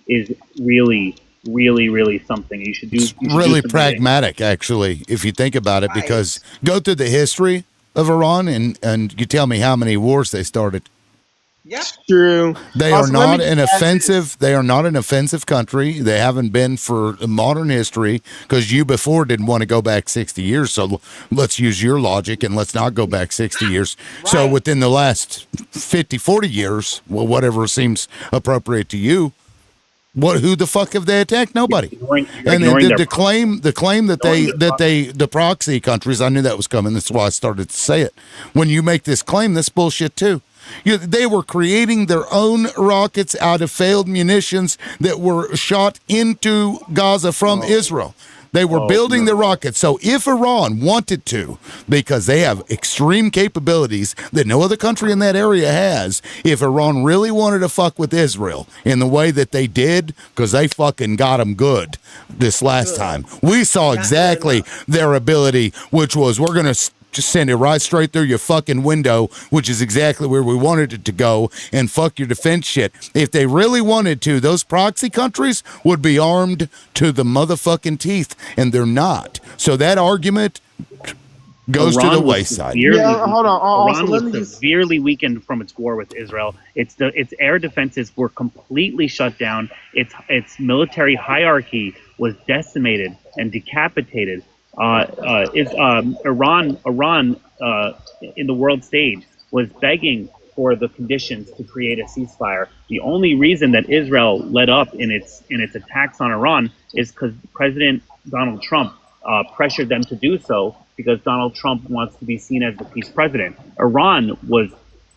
is really, really, really something. You should do. It's really pragmatic, actually, if you think about it, because go through the history of Iran and you tell me how many wars they started. Yep. True. They are not an offensive. They are not an offensive country. They haven't been for modern history, because you before didn't want to go back 60 years. So let's use your logic and let's not go back 60 years. Right. So within the last 50, 40 years, well, whatever seems appropriate to you, who the fuck have they attacked? Nobody. And the claim that the proxy countries, I knew that was coming. That's why I started to say it. When you make this claim, that's bullshit too. They were creating their own rockets out of failed munitions that were shot into Gaza from Israel. They were building the rockets. So if Iran wanted to, because they have extreme capabilities that no other country in that area has, if Iran really wanted to fuck with Israel in the way that they did, because they fucking got them good this last time, we saw exactly their ability, which was we're going to just send it right straight through your fucking window, which is exactly where we wanted it to go, and fuck your defense shit. If they really wanted to, those proxy countries would be armed to the motherfucking teeth, and they're not. So that argument goes to the wayside. Hold on. Iran was severely weakened from its war with Israel. Its air defenses were completely shut down. Its military hierarchy was decimated and decapitated. Iran in the world stage was begging for the conditions to create a ceasefire. The only reason that Israel led up in its attacks on Iran is because President Donald Trump pressured them to do so, because Donald Trump wants to be seen as the peace president. Iran was,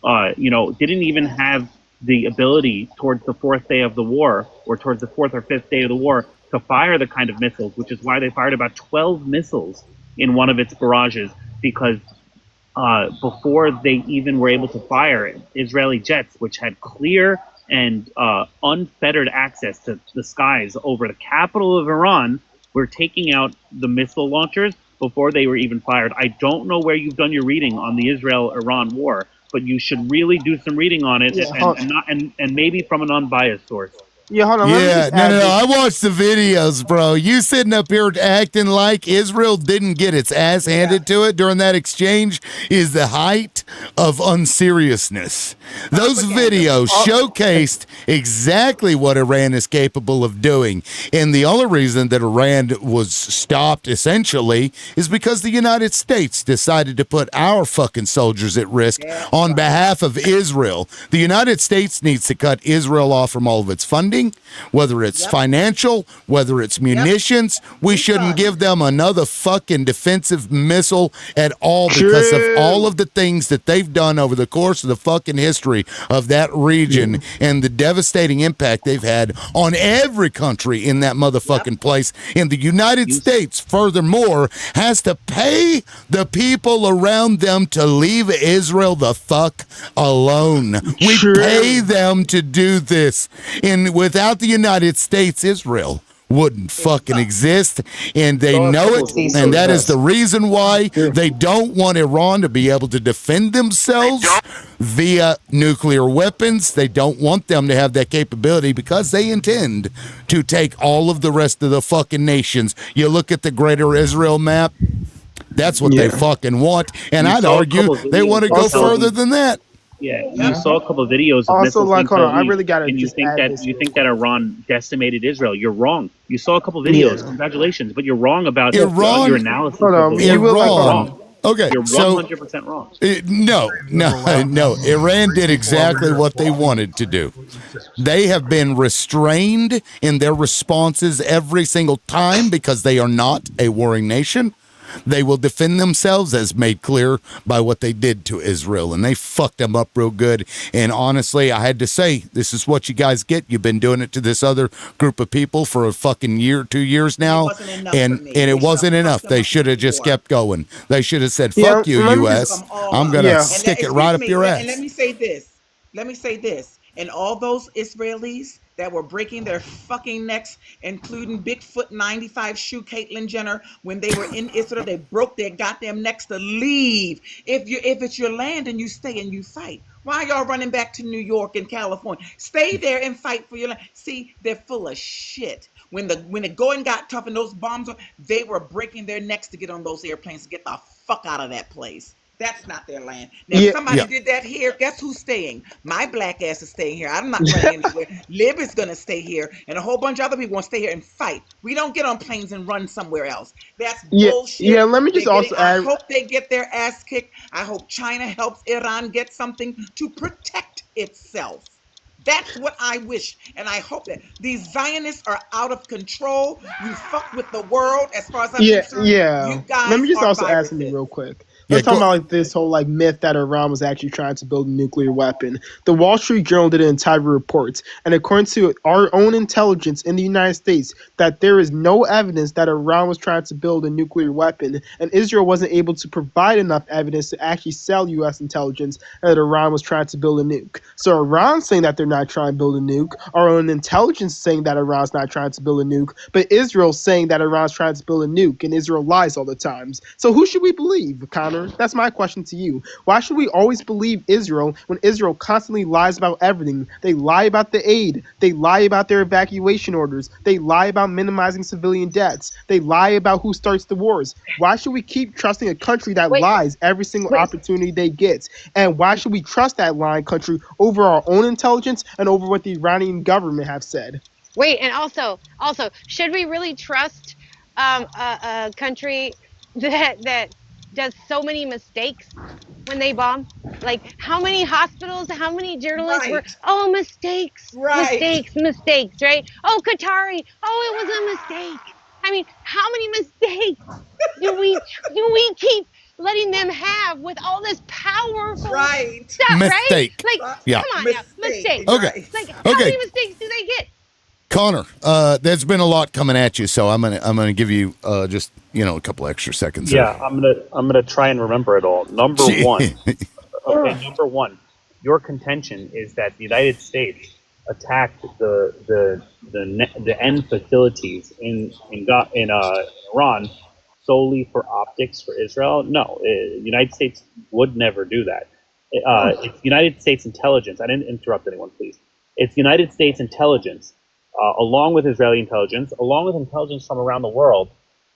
didn't even have the ability towards the fourth day of the war, or towards the fourth or fifth day of the war, to fire the kind of missiles, which is why they fired about 12 missiles in one of its barrages, because before they even were able to fire, Israeli jets, which had clear and unfettered access to the skies over the capital of Iran, were taking out the missile launchers before they were even fired. I don't know where you've done your reading on the Israel-Iran war, but you should really do some reading on it, and maybe from an unbiased source. Yeah, hold on. No. I watched the videos, bro. You sitting up here acting like Israel didn't get its ass handed to it during that exchange is the height of unseriousness. Those videos showcased exactly what Iran is capable of doing. And the only reason that Iran was stopped, essentially, is because the United States decided to put our fucking soldiers at risk on behalf of Israel. The United States needs to cut Israel off from all of its funding, whether it's financial, whether it's munitions. We shouldn't give them another fucking defensive missile at all, because of all of the things that they've done over the course of the fucking history of that region and the devastating impact they've had on every country in that motherfucking place. And the United States, furthermore, has to pay the people around them to leave Israel the fuck alone. We pay them to do this. And without the United States, Israel wouldn't fucking exist, and they know it, and that is the reason why they don't want Iran to be able to defend themselves via nuclear weapons. They don't want them to have that capability, because they intend to take all of the rest of the fucking nations. You look at the Greater Israel map, that's what they fucking want, and I'd argue they want to go further than that. Yeah, you saw a couple of videos of also, missiles like, hold on, I really gotta. And you think that Iran decimated Israel? You're wrong. You saw a couple of videos. Congratulations, but you're wrong about your analysis. Hold on, you're wrong. Okay, you're 100% wrong. No. Iran did exactly what they wanted to do. They have been restrained in their responses every single time because they are not a warring nation. They will defend themselves as made clear by what they did to Israel. And they fucked them up real good. And honestly, I had to say, this is what you guys get. You've been doing it to this other group of people for a fucking year, 2 years now. And it wasn't enough. They should have just kept going. They should have said, fuck you, U.S. I'm going to stick it right up your ass. And let me say this. And all those Israelis that were breaking their fucking necks, including Bigfoot 95 shoe Caitlyn Jenner, when they were in Israel, they broke their goddamn necks to leave. If it's your land and you stay and you fight, why are y'all running back to New York and California? Stay there and fight for your land. See, they're full of shit. When the going got tough and those bombs, they were breaking their necks to get on those airplanes to get the fuck out of that place. That's not their land. Now, if somebody did that here, guess who's staying? My black ass is staying here. I'm not running anywhere. Lib is going to stay here, and a whole bunch of other people want to stay here and fight. We don't get on planes and run somewhere else. That's bullshit. Yeah, let me just also add. I hope they get their ass kicked. I hope China helps Iran get something to protect itself. That's what I wish, and I hope that these Zionists are out of control. You fuck with the world, as far as I'm concerned. You guys let me just are also add viruses. something real quick. Let's talk about like this whole like myth that Iran was actually trying to build a nuclear weapon. The Wall Street Journal did an entire report, and according to our own intelligence in the United States, that there is no evidence that Iran was trying to build a nuclear weapon, and Israel wasn't able to provide enough evidence to actually sell U.S. intelligence that Iran was trying to build a nuke. So Iran's saying that they're not trying to build a nuke. Our own intelligence saying that Iran's not trying to build a nuke, but Israel's saying that Iran's trying to build a nuke, and Israel lies all the times. So who should we believe, Connor? That's my question to you. Why should we always believe Israel when Israel constantly lies about everything? They lie about the aid. They lie about their evacuation orders. They lie about minimizing civilian deaths. They lie about who starts the wars. Why should we keep trusting a country that lies every single opportunity they get? And why should we trust that lying country over our own intelligence and over what the Iranian government have said? Wait, and also, should we really trust a country that does so many mistakes when they bomb? Like, how many hospitals, how many journalists were, mistakes, mistakes, right? Oh, Qatari, it was a mistake. I mean, how many mistakes do we keep letting them have with all this powerful stuff, Mistake. right? Like, Yeah. come on now, mistake. Okay. Like, how many mistakes do they get? Connor, there's been a lot coming at you, so I'm gonna give you just a couple extra seconds. Yeah, I'm gonna try and remember it all. Number one, your contention is that the United States attacked the end facilities in Iran solely for optics for Israel. No, the United States would never do that. It's United States intelligence. I didn't interrupt anyone, please. It's United States intelligence. Along with Israeli intelligence, along with intelligence from around the world,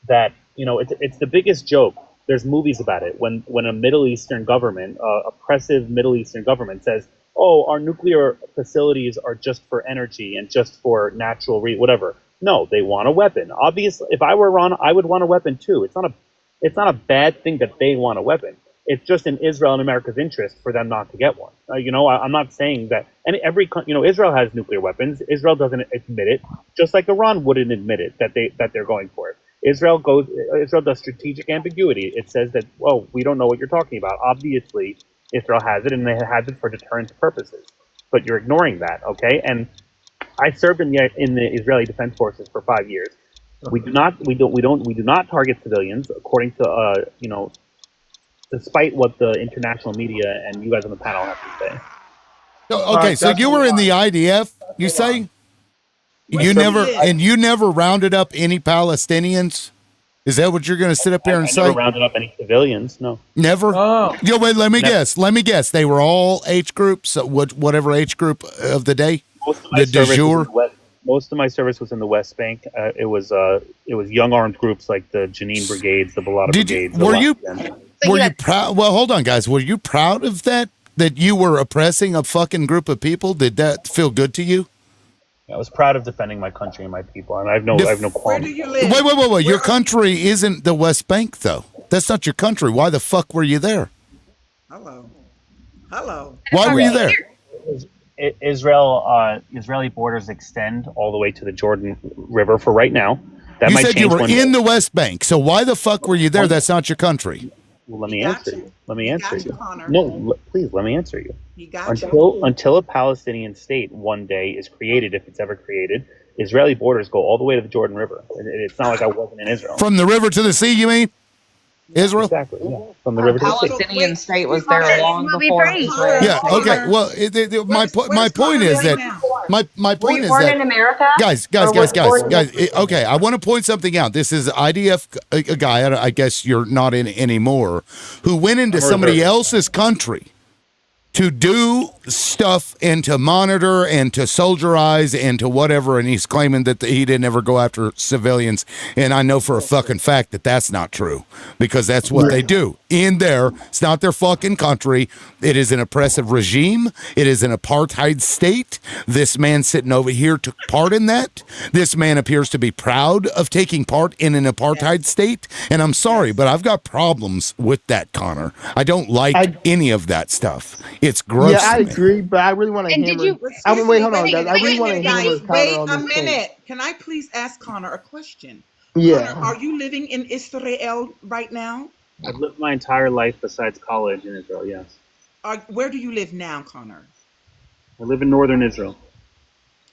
that it's the biggest joke. There's movies about it. When a Middle Eastern government, oppressive Middle Eastern government, says, "Oh, our nuclear facilities are just for energy and just for natural whatever." No, they want a weapon. Obviously, if I were Iran, I would want a weapon too. It's not a bad thing that they want a weapon. It's just in Israel and America's interest for them not to get one. I'm not saying that. And Israel has nuclear weapons. Israel doesn't admit it, just like Iran wouldn't admit it that they're going for it. Israel does strategic ambiguity. It says that, well, we don't know what you're talking about. Obviously, Israel has it, and they have it for deterrence purposes. But you're ignoring that, okay? And I served in the Israeli Defense Forces for 5 years. We do not target civilians, according to despite what the international media and you guys on the panel have to say. Okay, so you were in the IDF, you say? You never rounded up any Palestinians? Is that what you're going to sit up here and say? I never rounded up any civilians, no. Never? Oh. Wait, let me guess. They were all age groups, whatever age group of the day? Most of my service was in the West Bank. It was young armed groups like the Jenin Brigades, the Balata Brigades. Were you proud? Well, hold on, guys. Were you proud of that you were oppressing a fucking group of people? Did that feel good to you? I was proud of defending my country and my people, and I have no qualms. Where do you live? Wait. Your country isn't the West Bank, though. That's not your country. Why the fuck were you there? Hello. Why were you there? Israeli borders extend all the way to the Jordan River for right now. You said you were in the West Bank, so why the fuck were you there? That's not your country. Well, let me answer you. Let me answer you. Connor. No, please let me answer you. He got you. Until a Palestinian state one day is created, if it's ever created, Israeli borders go all the way to the Jordan River. It's not like I wasn't in Israel. From the river to the sea, you mean? Israel? Exactly. Yeah. From the river to the sea. Palestinian state was there long before Israel. Yeah. Okay. Well, my point is that my point is born that in America? guys. Okay, I want to point something out. This is IDF a guy. I guess you're not in anymore. Who went into somebody else's country to do stuff and to monitor and to soldierize and to whatever, and he's claiming that he didn't ever go after civilians, and I know for a fucking fact that that's not true, because that's what they do in there. It's not their fucking country. It is an oppressive regime. It is an apartheid state. This man sitting over here took part in that. This man appears to be proud of taking part in an apartheid state, and I'm sorry, but I've got problems with that, Connor. I don't like any of that stuff. It's gross. Yeah, I agree, but I really want to hammer. Wait, hold on, guys. I really want to hammer Connor Wait on a this minute. point. Can I please ask Connor a question? Yeah. Connor, are you living in Israel right now? I've lived my entire life besides college in Israel, yes. Where do you live now, Connor? I live in northern Israel.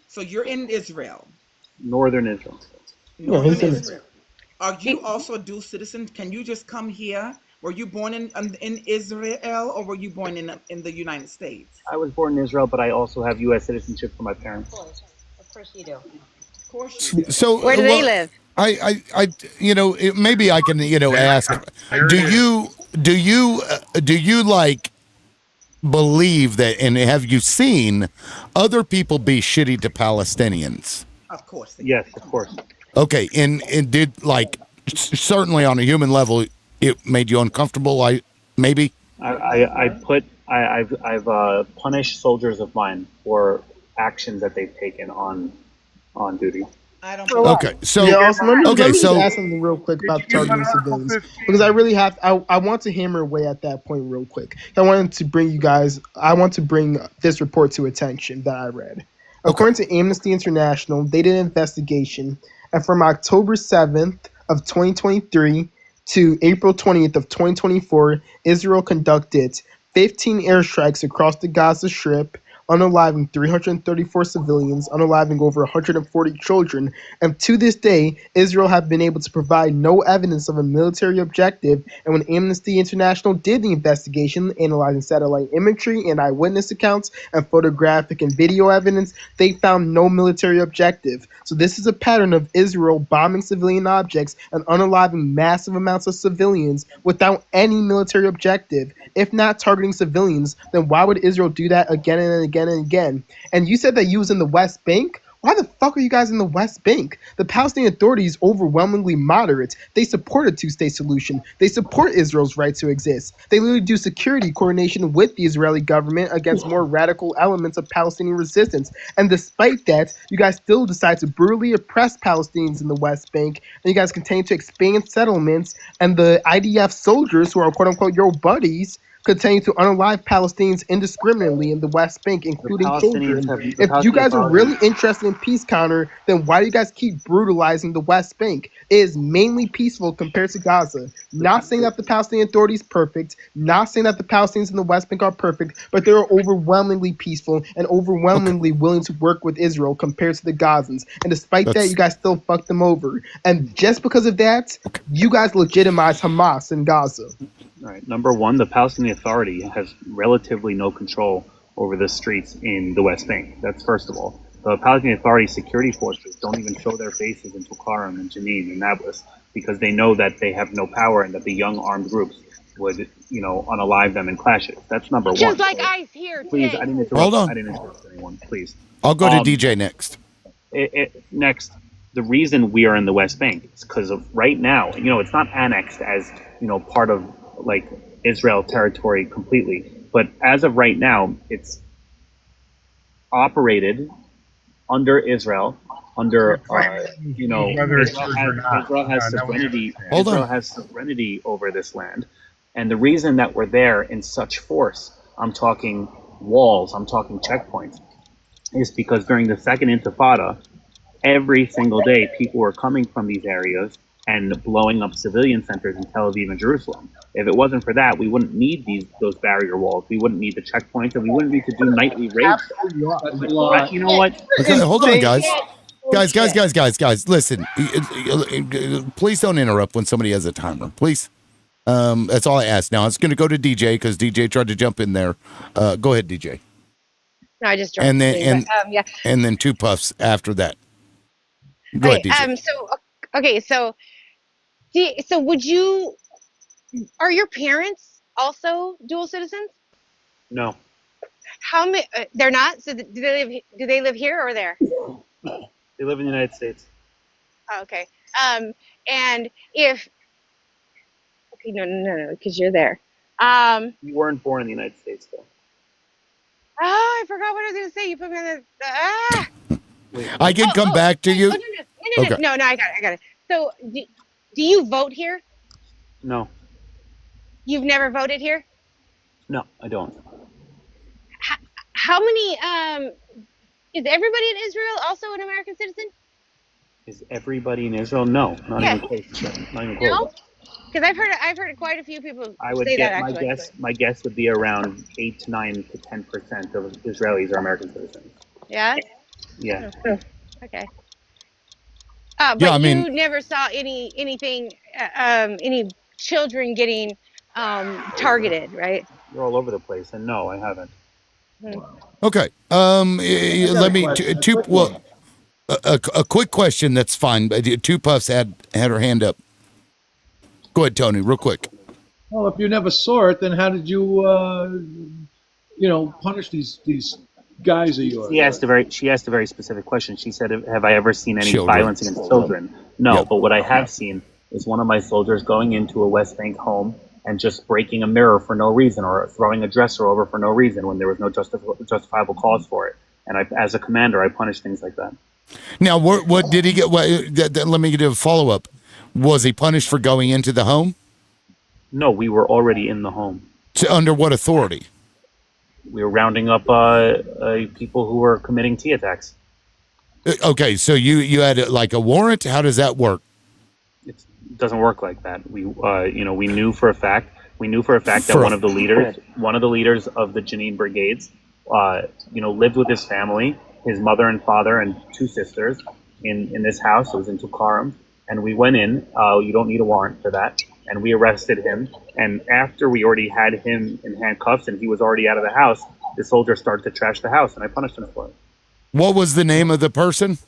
So you're in Israel. Northern Israel. Northern Israel. Are you also a dual citizen? Can you just come here? Were you born in Israel, or were you born in the United States? I was born in Israel, but I also have U.S. citizenship for my parents. Of course you do. Of course you do. So Where do they live? I maybe I can, ask, do you like believe that, and have you seen other people be shitty to Palestinians? Of course. Yes, of course. Okay, and did, certainly on a human level, it made you uncomfortable? Maybe. I've punished soldiers of mine for actions that they've taken on duty. I don't. Okay, so let me ask something real quick about targeting civilians, because I really have. I want to hammer away at that point real quick. I want to bring this report to attention that I read. According to Amnesty International, they did an investigation, and from October 7th of 2023 to April 20th of 2024, Israel conducted 15 airstrikes across the Gaza Strip, unaliving 334 civilians, unaliving over 140 children, and to this day, Israel have been able to provide no evidence of a military objective. And when Amnesty International did the investigation, analyzing satellite imagery and eyewitness accounts and photographic and video evidence, they found no military objective. So this is a pattern of Israel bombing civilian objects and unaliving massive amounts of civilians without any military objective. If not targeting civilians, then why would Israel do that again and again and again? And you said that you was in the West Bank? Why the fuck are you guys in the West Bank? The Palestinian Authority is overwhelmingly moderate. They support a two-state solution. They support Israel's right to exist. They literally do security coordination with the Israeli government against more radical elements of Palestinian resistance. And despite that, you guys still decide to brutally oppress Palestinians in the West Bank, and you guys continue to expand settlements, and the IDF soldiers, who are quote-unquote your buddies, continue to unalive Palestinians indiscriminately in the West Bank, including children. If you guys are really interested in peace, Connor, then why do you guys keep brutalizing the West Bank? It is mainly peaceful compared to Gaza. Not saying that the Palestinian Authority is perfect, not saying that the Palestinians in the West Bank are perfect, but they're overwhelmingly peaceful and overwhelmingly willing to work with Israel compared to the Gazans. And despite that, you guys still fuck them over. And just because of that, you guys legitimize Hamas in Gaza. All right. Number one, the Palestinian Authority has relatively no control over the streets in the West Bank. That's first of all. The Palestinian Authority security forces don't even show their faces in Tulkarm and Jenin and Nablus because they know that they have no power and that the young armed groups would, unalive them in clashes. That's number one. Just like ICE here. Please, I didn't interrupt. Hold on. I didn't interrupt anyone. Please. I'll go to DJ next. Next, the reason we are in the West Bank is because of right now. It's not annexed as part of Israel territory completely, but as of right now, it's operated under Israel, under Israel has sovereignty. Israel has sovereignty over this land, and the reason that we're there in such force, I'm talking walls, I'm talking checkpoints, is because during the Second Intifada, every single day people were coming from these areas and blowing up civilian centers in Tel Aviv and Jerusalem. If it wasn't for that, we wouldn't need those barrier walls. We wouldn't need the checkpoints, and we wouldn't need to do nightly raids. But you know what? Okay, hold on, guys. Guys, listen. Please don't interrupt when somebody has a timer. Please. That's all I ask. Now, it's going to go to DJ because DJ tried to jump in there. Go ahead, DJ. No, I just And then, joined, but, yeah. and then two puffs after that. Go ahead, DJ. So would you, are your parents also dual citizens? No. How many, they're not? So do they live here or there? They live in the United States. Oh, okay. And if, okay, no, because you're there. You weren't born in the United States, though. Oh, I forgot what I was going to say. You put me on the, I can come back to you. No, I got it. So do you vote here? No. You've never voted here? No, I don't. How many, is everybody in Israel also an American citizen? Is everybody in Israel? No, not even close. Not even close. No? Because I've heard quite a few people I would say get that, my actually. guess. My guess would be around 8 to 9 to 10% of Israelis are American citizens. Yeah? Yeah. Oh, okay. But Yeah, I mean- you never saw anything, any children getting targeted, right? You're all over the place, and no, I haven't. Okay. Let me a quick question. That's fine. Two puffs had her hand up. Go ahead, Tony, real quick. Well, if you never saw it, then how did you, punish these guys of yours? She asked a very specific question. She said, "Have I ever seen any Children. violence against children?" No, but what I have seen is one of my soldiers going into a West Bank home and just breaking a mirror for no reason, or throwing a dresser over for no reason when there was no justifiable cause for it. And as a commander, I punish things like that. Now, what did he get? Let me get a follow up. Was he punished for going into the home? No, we were already in the home. Under what authority? We were rounding up people who were committing T attacks. Okay, so you had like a warrant. How does that work? It doesn't work like that. We knew for a fact that one of the leaders of the Jenin brigades, lived with his family, his mother and father and 2 sisters in this house. It was in Tukaram, and we went in. You don't need a warrant for that, and we arrested him. And after we already had him in handcuffs and he was already out of the house, the soldier started to trash the house, and I punished him for it. What was the name of the person?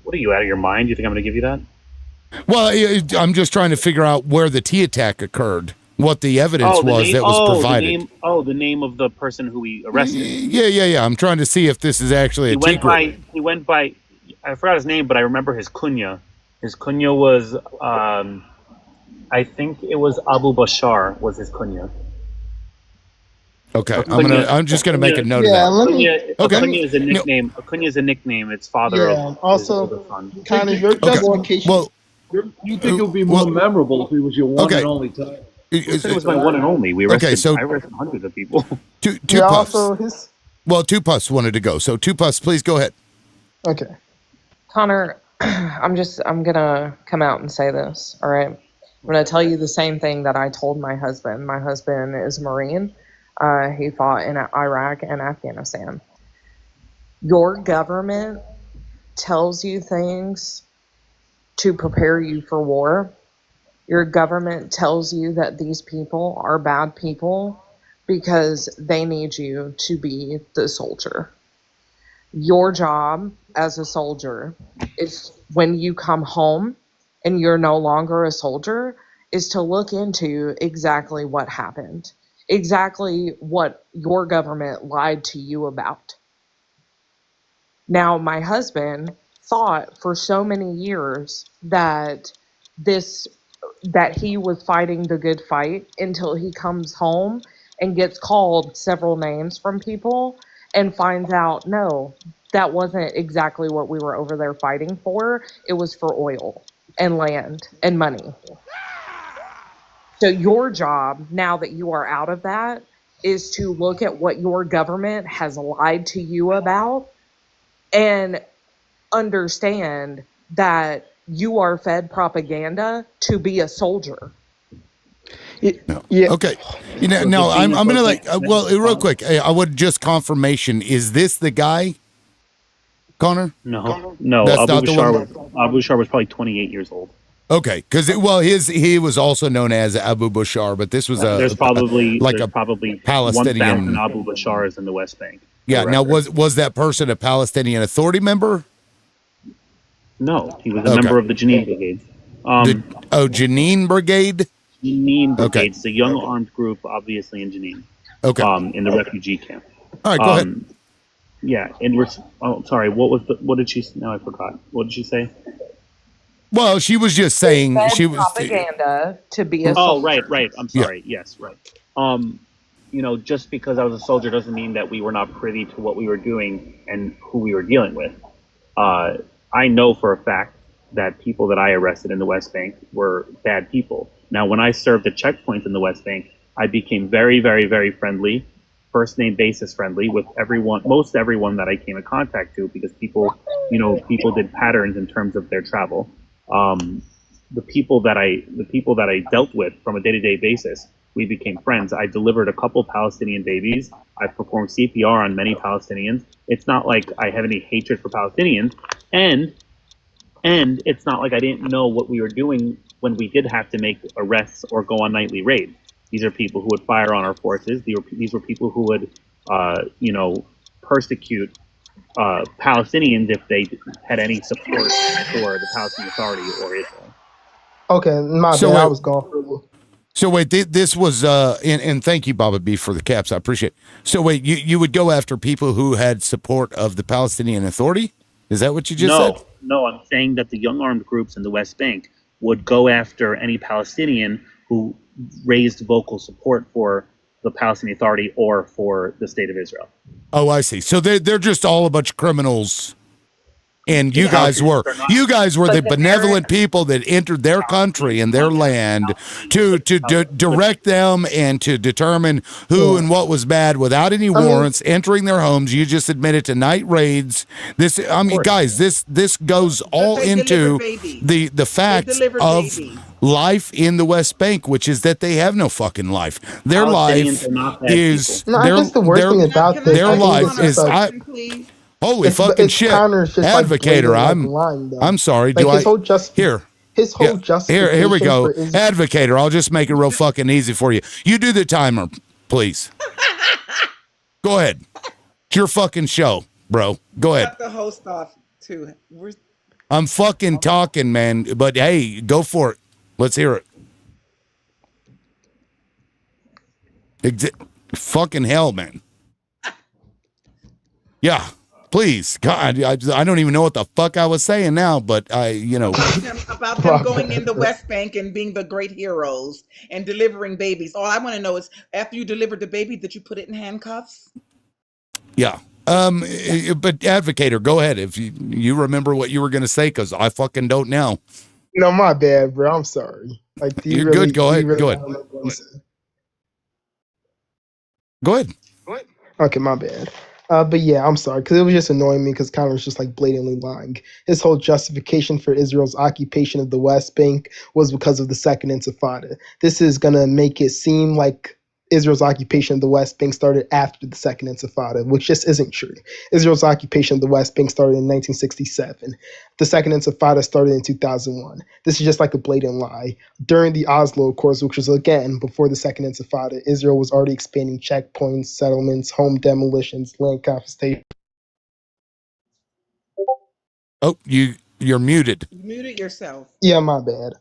What are you, out of your mind? You think I'm going to give you that? Well, I'm just trying to figure out where the T attack occurred, what the evidence was that was provided. The name of the person who we arrested. Yeah. I'm trying to see if this is actually a T group. He went by, I forgot his name, but I remember his kunya. His kunya was, I think it was Abu Bashar was his kunya. Okay, I'm just gonna make a note of that. Akunya is a nickname. Akunya is a nickname. It's father of also his son. kind of your justification. Well, you think it would be more memorable if it was your one and only time? It was my one and only. I arrested hundreds of people. Two puffs. Well, two puffs wanted to go. So two puffs, please go ahead. Okay. Connor, I'm gonna come out and say this, all right? I'm gonna tell you the same thing that I told my husband. My husband is a Marine. He fought in Iraq and Afghanistan. Your government tells you things to prepare you for war. Your government tells you that these people are bad people because they need you to be the soldier. Your job as a soldier is, when you come home and you're no longer a soldier, is to look into exactly what happened. Exactly what your government lied to you about. Now, my husband thought for so many years that he was fighting the good fight until he comes home and gets called several names from people and finds out, no, that wasn't exactly what we were over there fighting for. It was for oil and land and money. So your job, now that you are out of that, is to look at what your government has lied to you about and understand that you are fed propaganda to be a soldier. No. Yeah. Okay. No, I'm going to like, real quick, I would just confirmation. Is this the guy, Connor? No. That's not the one. Abu Bashar was probably 28 years old. Okay, because he was also known as Abu Bashar, but this was there's probably Palestinian 1,000 Abu Bashars in the West Bank. Yeah. Now, was that person a Palestinian Authority member? No, he was a member of the Jenin Brigade. Jenin Brigade. Jenin Brigade. It's a young armed group, obviously in Jenin. Okay. In the refugee camp. All right, go ahead. Yeah, and sorry. What did she? Now I forgot. What did she say? Well, she was just saying she was propaganda to be a soldier. soldier. Right. I'm sorry. Yeah. Yes, right. Just because I was a soldier doesn't mean that we were not privy to what we were doing and who we were dealing with. I know for a fact that people that I arrested in the West Bank were bad people. Now, when I served at checkpoints in the West Bank, I became very, very, very friendly, first name basis friendly with most everyone that I came in contact to, because people did patterns in terms of their travel. The people that I dealt with from a day-to-day basis, we became friends. I delivered a couple Palestinian babies. I performed CPR on many Palestinians. It's not like I have any hatred for Palestinians, and it's not like I didn't know what we were doing when we did have to make arrests or go on nightly raids. These are people who would fire on our forces. These were people who would, persecute Palestinians if they had any support for the Palestinian Authority or Israel. Okay, my bad. I was gone for a little. So wait, this was and thank you, Baba B, for the caps. I appreciate it. So wait, you would go after people who had support of the Palestinian Authority? Is that what you just said? No, I'm saying that the young armed groups in the West Bank would go after any Palestinian who raised vocal support for the Palestinian Authority or for the State of Israel. Oh, I see. So they're just all a bunch of criminals. And you guys were the benevolent people that entered their country and their land to direct them and to determine who and what was bad without any warrants, entering their homes. You just admitted to night raids. Guys, this goes all into the facts of life in the West Bank, which is that they have no fucking life. Their life is I guess the worst thing about this, their life is holy fucking shit, Advocator! I'm sorry. Do I here? His whole justification. Here we go, Advocator. I'll just make it real fucking easy for you. You do the timer, please. Go ahead. It's your fucking show, bro. Go ahead. Cut the host off too. I'm fucking talking, man. But hey, go for it. Let's hear it. Fucking hell, man. Yeah. Please, God, I don't even know what the fuck I was saying now, but about them going in the West Bank and being the great heroes and delivering babies. All I want to know is, after you delivered the baby, did you put it in handcuffs? Yeah. But Advocator, go ahead if you remember what you were going to say, because I fucking don't know. No, my bad, bro. I'm sorry. You're good. Go ahead. Go ahead. Go ahead. Okay, my bad. But yeah, I'm sorry, because it was just annoying me because Connor was just blatantly lying. His whole justification for Israel's occupation of the West Bank was because of the Second Intifada. This is going to make it seem like Israel's occupation of the West Bank started after the Second Intifada, which just isn't true. Israel's occupation of the West Bank started in 1967. The Second Intifada started in 2001. This is just a blatant lie. During the Oslo Accords, which was again before the Second Intifada, Israel was already expanding checkpoints, settlements, home demolitions, land confiscation. Oh, you're muted. You muted yourself. Yeah, my bad.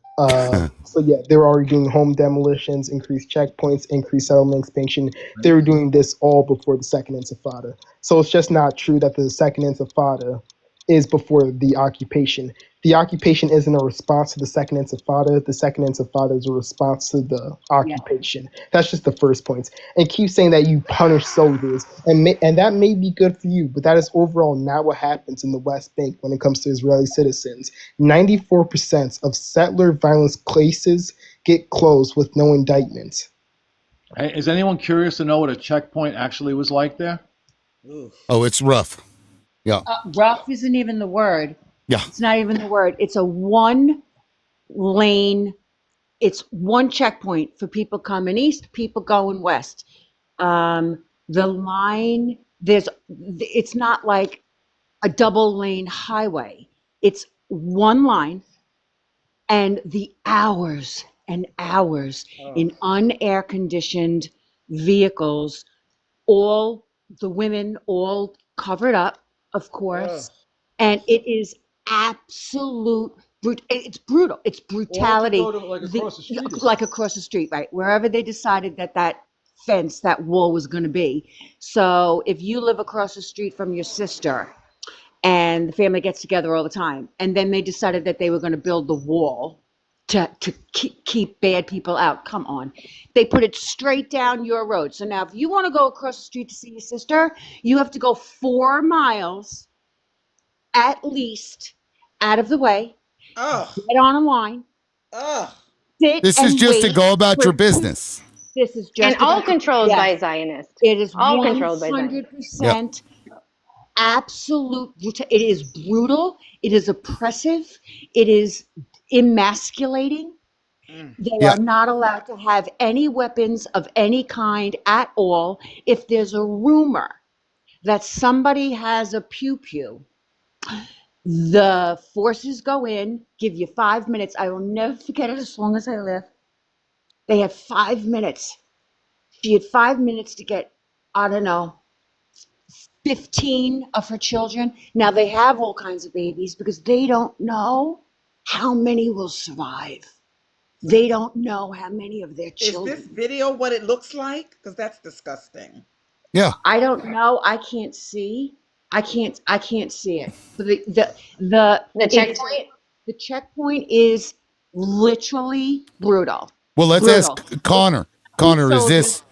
So yeah, they were already doing home demolitions, increased checkpoints, increased settlement expansion. They were doing this all before the Second Intifada. So it's just not true that the Second Intifada is before the occupation. The occupation isn't a response to the Second Intifada. The Second Intifada is a response to the occupation. Yeah. That's just the first point. And keep saying that you punish soldiers, and that may be good for you, but that is overall not what happens in the West Bank when it comes to Israeli citizens. 94% of settler violence cases get closed with no indictment. Hey, is anyone curious to know what a checkpoint actually was like there? Oh, it's rough. Yeah. Rough isn't even the word. Yeah. It's not even the word. It's a one lane. It's one checkpoint for people coming east, people going west. The line, it's not like a double lane highway. It's one line, and the hours and hours in unair conditioned vehicles, all the women all covered up, of course, and it is absolute it's brutal. It's brutality. Like across the street. Like across the street, right? Wherever they decided that fence, that wall was going to be. So if you live across the street from your sister, and the family gets together all the time, and then they decided that they were going to build the wall to keep bad people out. Come on. They put it straight down your road. So now if you want to go across the street to see your sister, you have to go 4 miles at least out of the way. Get on a line. Sit This is and just to wait go about for- your business. This is just And all about- controlled yes. by Zionists. It is all controlled by Zionists. 100% absolute. It is brutal. It is oppressive. It is emasculating. They Yeah. are not allowed to have any weapons of any kind at all. If there's a rumor that somebody has a pew-pew, the forces go in, give you 5 minutes. I will never forget it as long as I live. They had 5 minutes. She had 5 minutes to get, I don't know, 15 of her children. Now they have all kinds of babies because they don't know how many will survive. They don't know how many of their Is children. this video what it looks like? Because that's disgusting. Yeah. I don't know. I can't see. I can't see it. But the checkpoint? The checkpoint is literally brutal. Well, let's Brutal. ask Connor. Connor, is soldiers-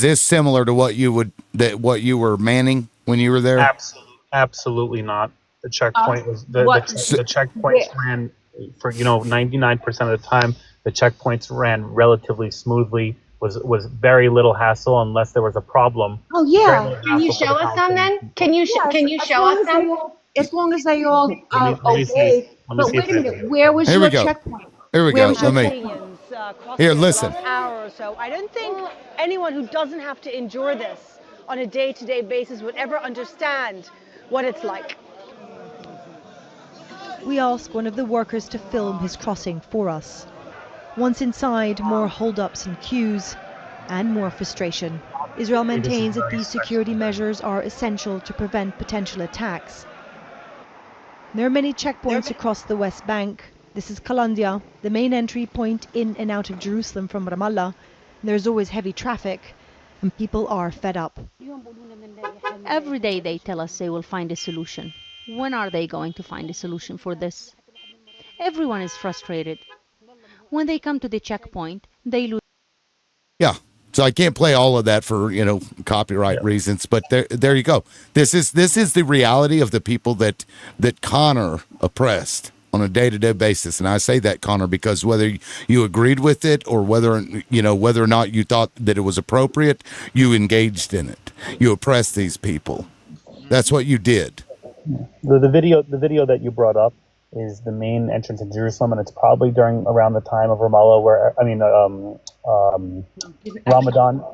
this similar to what you were manning when you were there? Absolutely not. The checkpoint was the checkpoints Where? ran for 99% of the time. The checkpoints ran relatively smoothly. Was very little hassle unless there was a problem. Oh yeah. Can you show us some then? Can you show us some? As long as they all Let me see. obeyed. Let me But see wait if a they- minute. Where was Here we your go. checkpoint? Here we Where go. was your Let me. checkpoint? Here, listen. Hour or so. I don't think anyone who doesn't have to endure this on a day-to-day basis would ever understand what it's like. We ask one of the workers to film his crossing for us. Once inside, more hold-ups and queues, and more frustration. Israel maintains that these security measures are essential to prevent potential attacks. There are many checkpoints across the West Bank. This is Kalandia, the main entry point in and out of Jerusalem from Ramallah. There's always heavy traffic, and people are fed up. Every day they tell us they will find a solution. When are they going to find a solution for this? Everyone is frustrated. When they come to the checkpoint, they lose. Yeah. So I can't play all of that for, copyright reasons, but there you go. This is the reality of the people that Connor oppressed on a day-to-day basis. And I say that, Connor, because whether you agreed with it or whether or not you thought that it was appropriate, you engaged in it. You oppressed these people. That's what you did. The video that you brought up is the main entrance in Jerusalem, and it's probably around the time of Ramallah,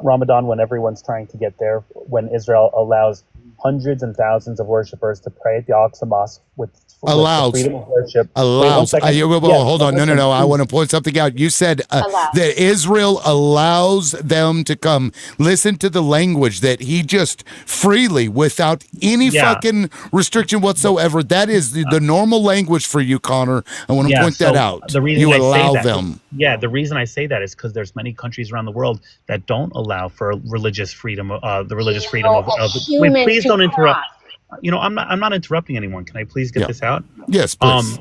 Ramadan, when everyone's trying to get there, when Israel allows hundreds and thousands of worshipers to pray at the Al-Aqsa Mosque with freedom of worship. Allows. Wait, one second. Hold on. No. I want to point something out. You said that Israel allows them to come. Listen to the language that he just freely, without any fucking restriction whatsoever. That is the normal language for you, Connor. I want to point that out. The reason You I say allow that- them. Yeah, the reason I say that is because there's many countries around the world that don't allow for religious freedom. The religious freedom of. Wait, please don't interrupt. I'm not interrupting anyone. Can I please get this out? Yes, please.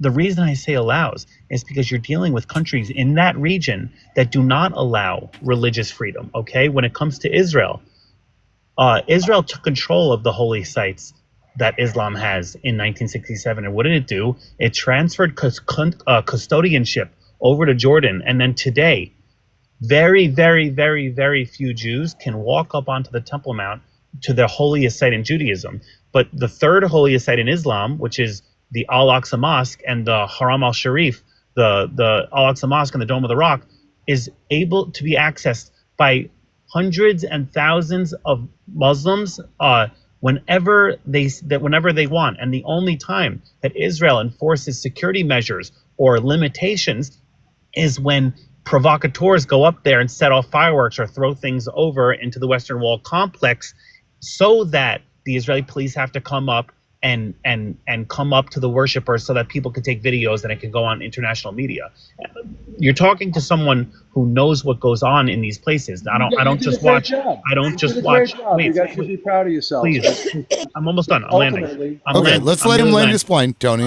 The reason I say allows is because you're dealing with countries in that region that do not allow religious freedom. Okay, when it comes to Israel, Israel took control of the holy sites that Islam has in 1967, and what did it do? It transferred custodianship over to Jordan, and then today, very, very, very, very few Jews can walk up onto the Temple Mount to their holiest site in Judaism. But the third holiest site in Islam, which is the Al-Aqsa Mosque and the Haram al-Sharif, the Al-Aqsa Mosque and the Dome of the Rock, is able to be accessed by hundreds and thousands of Muslims whenever they want. And the only time that Israel enforces security measures or limitations is when provocateurs go up there and set off fireworks or throw things over into the Western Wall complex, so that the Israeli police have to come up and come up to the worshipers so that people can take videos and it can go on international media. You're talking to someone who knows what goes on in these places. I don't just watch. Wait, you guys should be proud of yourself. Please, I'm almost done. I'm landing. Let's let him land his plane, Tony.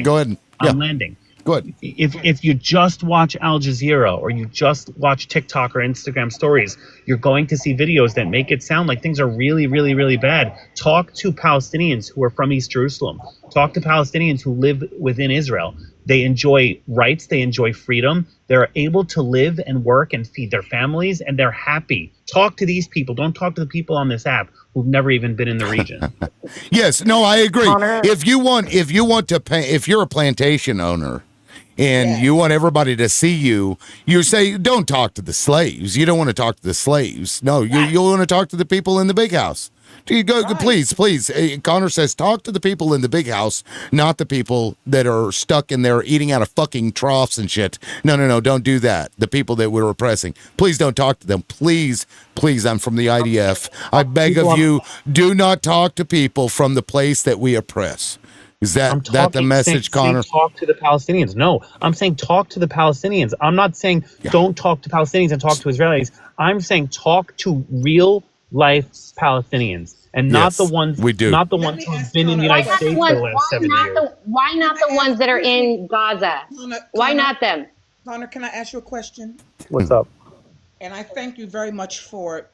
Go ahead. I'm landing. Go ahead. If you just watch Al Jazeera or you just watch TikTok or Instagram stories, you're going to see videos that make it sound like things are really, really, really bad. Talk to Palestinians who are from East Jerusalem. Talk to Palestinians who live within Israel. They enjoy rights. They enjoy freedom. They're able to live and work and feed their families, and they're happy. Talk to these people. Don't talk to the people on this app who've never even been in the region. Yes, no, I agree. Connor? If you want to pay, if you're a plantation owner and you want everybody to see you, you say, don't talk to the slaves. You don't want to talk to the slaves. No, you want to talk to the people in the big house. You go, please. Connor says, talk to the people in the big house, not the people that are stuck in there eating out of fucking troughs and shit. No, don't do that. The people that we're oppressing. Please don't talk to them. Please, I'm from the IDF. I beg of you, do not talk to people from the place that we oppress. Is that the message, Connor? Talk to the Palestinians. No, I'm saying talk to the Palestinians. I'm not saying don't talk to Palestinians and talk to Israelis. I'm saying talk to real life Palestinians, and not the ones who've been in the United States for the last 70 years. Why not the ones that are in Gaza? Why not them? Connor, can I ask you a question? What's up? And I thank you very much for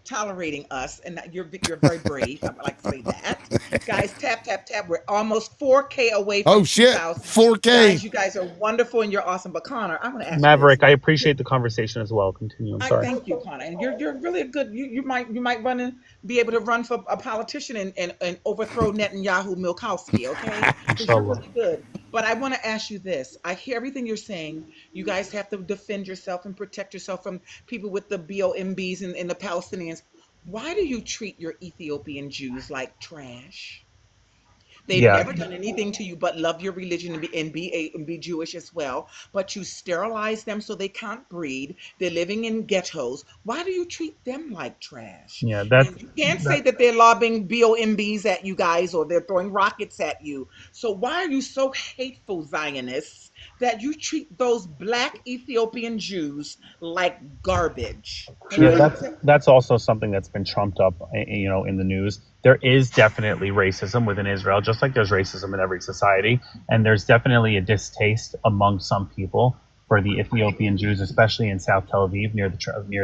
tolerating us, and you're very brave. I like to say that. Guys, tap. We're almost 4K away from 2,000. 4K. Guys, you guys are wonderful and you're awesome. But Connor, I'm going to ask Maverick, you I appreciate the conversation as well. Continue. I'm sorry. Thank you, Connor. And you're really a good. You might run and be able to run for a politician and overthrow Netanyahu Milkowski. Okay, you're really good. But I want to ask you this. I hear everything you're saying. You guys have to defend yourself and protect yourself from people with the BOMBs and the Palestinians. Why do you treat your Ethiopian Jews like trash? They've never done anything to you but love your religion and be Jewish as well. But you sterilize them so they can't breed. They're living in ghettos. Why do you treat them like trash? Yeah, you can't say that they're lobbing BOMBs at you guys or they're throwing rockets at you. So why are you so hateful, Zionists, that you treat those black Ethiopian Jews like garbage? Yeah, that's also something that's been trumped up, in the news. There is definitely racism within Israel, just like there's racism in every society, and there's definitely a distaste among some people for the Ethiopian Jews, especially in South Tel Aviv near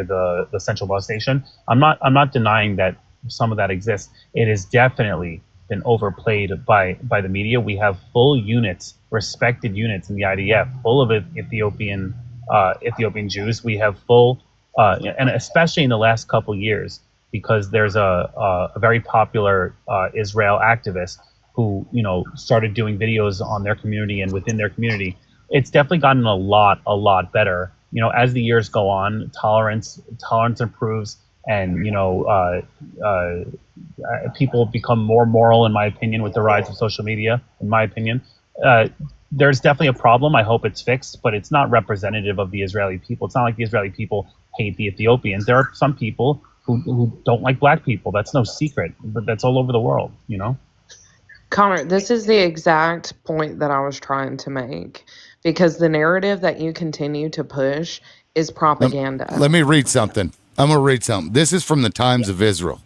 the central bus station. I'm not denying that some of that exists. It has definitely been overplayed by the media. We have full units, respected units in the IDF, full of Ethiopian Jews. We have full, and especially in the last couple years, because there's a very popular Israel activist who started doing videos on their community and within their community. It's definitely gotten a lot better. As the years go on, tolerance improves, and people become more moral, in my opinion, with the rise of social media. In my opinion, there's definitely a problem. I hope it's fixed, but it's not representative of the Israeli people. It's not like the Israeli people hate the Ethiopians. There are some people who don't like black people. That's no secret, but that's all over the world, Connor, this is the exact point that I was trying to make, because the narrative that you continue to push is propaganda. Let me read something. I'm going to read something. This is from the Times of Israel.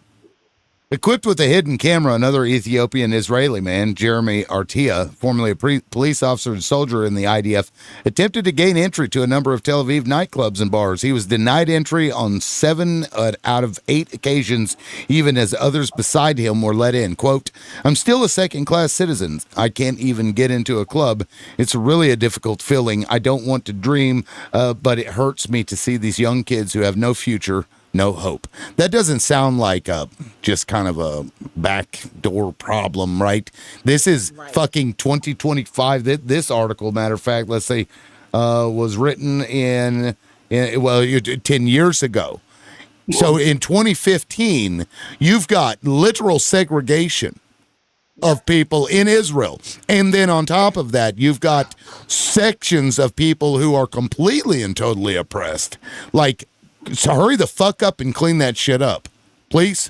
Equipped with a hidden camera, another Ethiopian Israeli man, Jeremy Artia, formerly a police officer and soldier in the IDF, attempted to gain entry to a number of Tel Aviv nightclubs and bars. He was denied entry on 7 out of 8 occasions, even as others beside him were let in. Quote, "I'm still a second-class citizen. I can't even get into a club. It's really a difficult feeling. I don't want to dream, but it hurts me to see these young kids who have no future no hope. That doesn't sound like just kind of a backdoor problem, right? This is fucking 2025. This article, matter of fact, let's say, was written in 10 years ago. So in 2015, you've got literal segregation of people in Israel. And then on top of that, you've got sections of people who are completely and totally oppressed. Like, so hurry the fuck up and clean that shit up, please.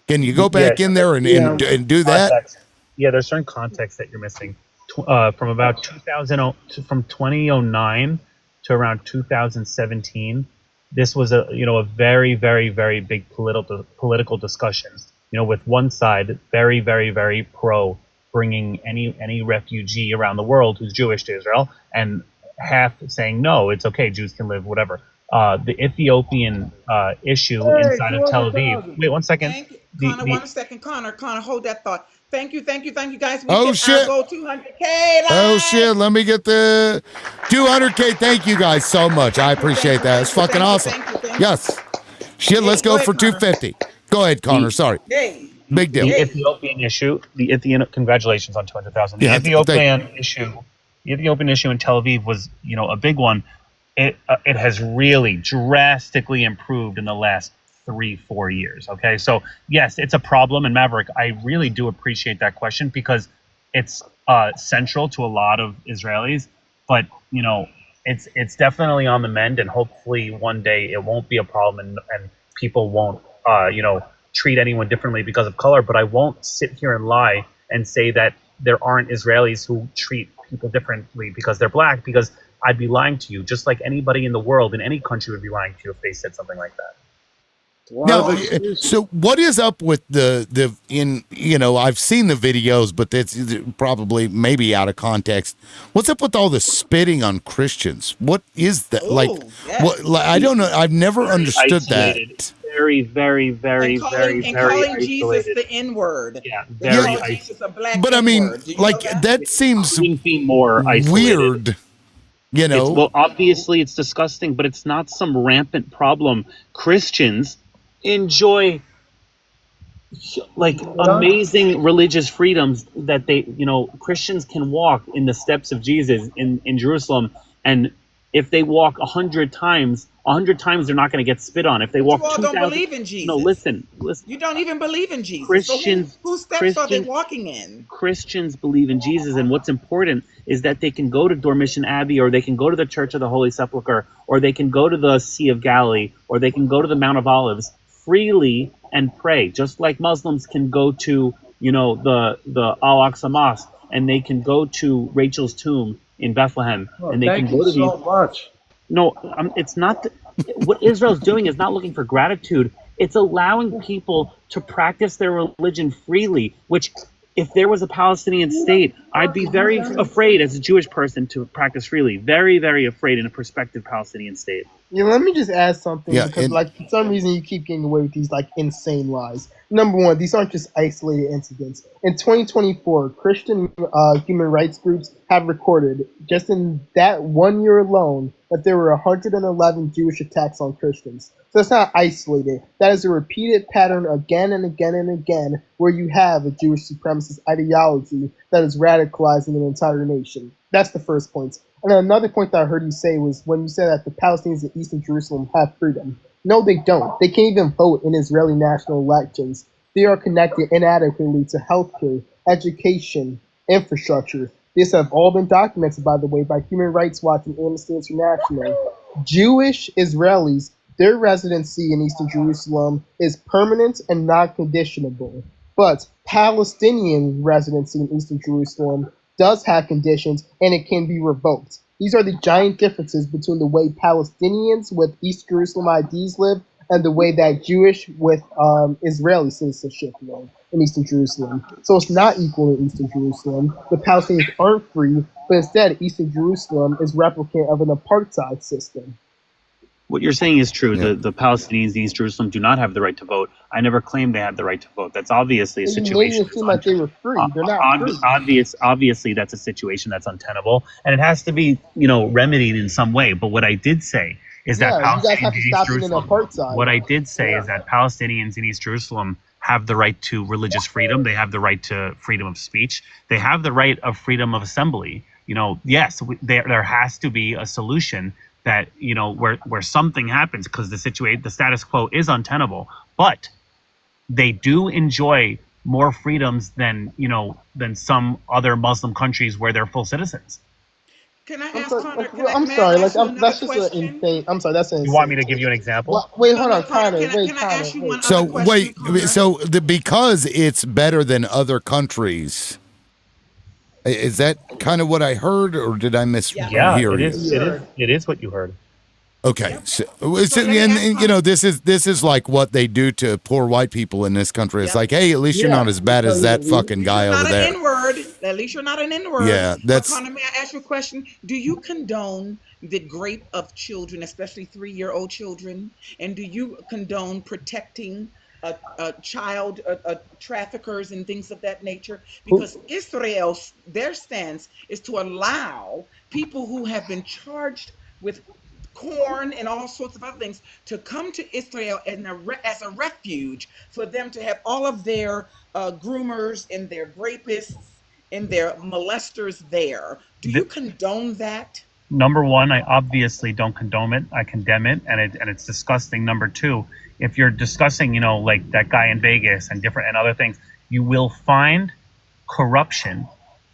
Can you go back in there and do that? Yeah, there's certain context that you're missing. From about 2009 to around 2017, this was a very, very, very big political discussion. With one side very, very, very pro bringing any refugee around the world who's Jewish to Israel, and half saying no, it's okay, Jews can live, whatever. The Ethiopian issue inside of Tel Aviv. Wait 1 second. Connor, 1 second. Connor, hold that thought. Thank you, guys. Shit. Go 200K. Oh shit! Let me get the 200K. Thank you guys so much. I appreciate that. It's fucking awesome. Yes. Shit. Let's go for 250. Go ahead, Connor. Sorry. Big deal. The Ethiopian issue. Congratulations on 200,000. The Ethiopian issue in Tel Aviv was a big one. It has really drastically improved in the last 3-4 years. Okay, so yes, it's a problem. And Maverick, I really do appreciate that question because it's central to a lot of Israelis. But it's definitely on the mend, and hopefully one day it won't be a problem, and people won't treat anyone differently because of color. But I won't sit here and lie and say that there aren't Israelis who treat people differently because they're black, because I'd be lying to you, just like anybody in the world, in any country would be lying to you if they said something like that. No, so what is up with I've seen the videos, but that's probably maybe out of context. What's up with all the spitting on Christians? What is that? I don't know. I've never understood that. Very, very, very, very, very calling Jesus the N-word. Yeah, very Jesus a black But I mean, N-word. that seems more weird. Well, obviously it's disgusting, but it's not some rampant problem. Christians enjoy amazing religious freedoms that Christians can walk in the steps of Jesus in Jerusalem, and if they walk 100 times they're not going to get spit on. If they walk 2,000, don't believe in Jesus. No, listen. You don't even believe in Jesus. Christians, so whose steps are they walking in? Christians believe in Jesus, and what's important is that they can go to Dormition Abbey, or they can go to the Church of the Holy Sepulchre, or they can go to the Sea of Galilee, or they can go to the Mount of Olives freely and pray, just like Muslims can go to the Al-Aqsa Mosque, and they can go to Rachel's tomb in Bethlehem, and they can go to so much. No, it's not. What Israel's doing is not looking for gratitude. It's allowing people to practice their religion freely, which, if there was a Palestinian state, I'd be very afraid as a Jewish person to practice freely. Very, very afraid in a prospective Palestinian state. Yeah, let me just add something, because and- for some reason you keep getting away with these insane lies. Number one, these aren't just isolated incidents. In 2024, Christian human rights groups have recorded, just in that 1 year alone, that there were 111 Jewish attacks on Christians. So it's not isolated. That is a repeated pattern again and again and again, where you have a Jewish supremacist ideology that is radicalizing an entire nation. That's the first point. And another point that I heard you say was when you said that the Palestinians in Eastern Jerusalem have freedom. No, they don't. They can't even vote in Israeli national elections. They are connected inadequately to healthcare, education, infrastructure. These have all been documented, by the way, by Human Rights Watch and Amnesty International. Jewish Israelis, their residency in Eastern Jerusalem is permanent and non-conditionable. But Palestinian residency in Eastern Jerusalem does have conditions, and it can be revoked. These are the giant differences between the way Palestinians with East Jerusalem IDs live and the way that Jewish with Israeli citizenship live in Eastern Jerusalem. So it's not equal in Eastern Jerusalem. The Palestinians aren't free, but instead Eastern Jerusalem is replicant of an apartheid system. What you're saying is true. Yeah. The Palestinians in East Jerusalem do not have the right to vote. I never claimed they had the right to vote. That's obviously a situation. You made it seem like they were free. They're not free. Obviously, that's a situation that's untenable, and it has to be, remedied in some way. But what I did say is that Yeah, you guys Palestinians have to in East stop being Jerusalem. apartheid. What I did say is that Palestinians in East Jerusalem have the right to religious freedom. They have the right to freedom of speech. They have the right of freedom of assembly. Yes, there has to be a solution that, where something happens, because the status quo is untenable. But they do enjoy more freedoms than some other Muslim countries where they're full citizens. Can I I'm ask sorry. Connor? I'm sorry. That's just an insane. I'm sorry. That's an insane. You want me to give you an example? Well, wait, hold on, Connor. Wait, Can I ask you one So other question, Connor? because it's better than other countries. Is that kind of what I heard, or did I mishear you? It is what you heard. Okay, this is like what they do to poor white people in this country. It's like, hey, at least you're not as bad as that fucking guy over there. N-word. At least you're not an N-word. Yeah, that's. But Connor, may I ask you a question? Do you condone the rape of children, especially 3-year-old children? And do you condone protecting child traffickers and things of that nature? Because Israel, their stance is to allow people who have been charged with corn and all sorts of other things to come to Israel as a refuge for them to have all of their groomers and their rapists and their molesters there. Do you condone that? Number one, I obviously don't condone it. I condemn it, and it's disgusting. Number two, if you're discussing, like that guy in Vegas and other things, you will find corruption,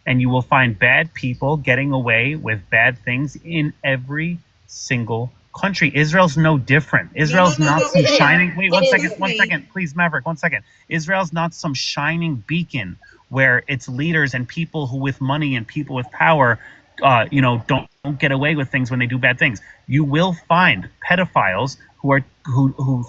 and you will find bad people getting away with bad things in every single country. Israel's no different. Israel's not some shining. Wait, one second, please, Maverick, 1 second. Israel's not some shining beacon where its leaders and people who with money and people with power, don't get away with things when they do bad things. You will find pedophiles who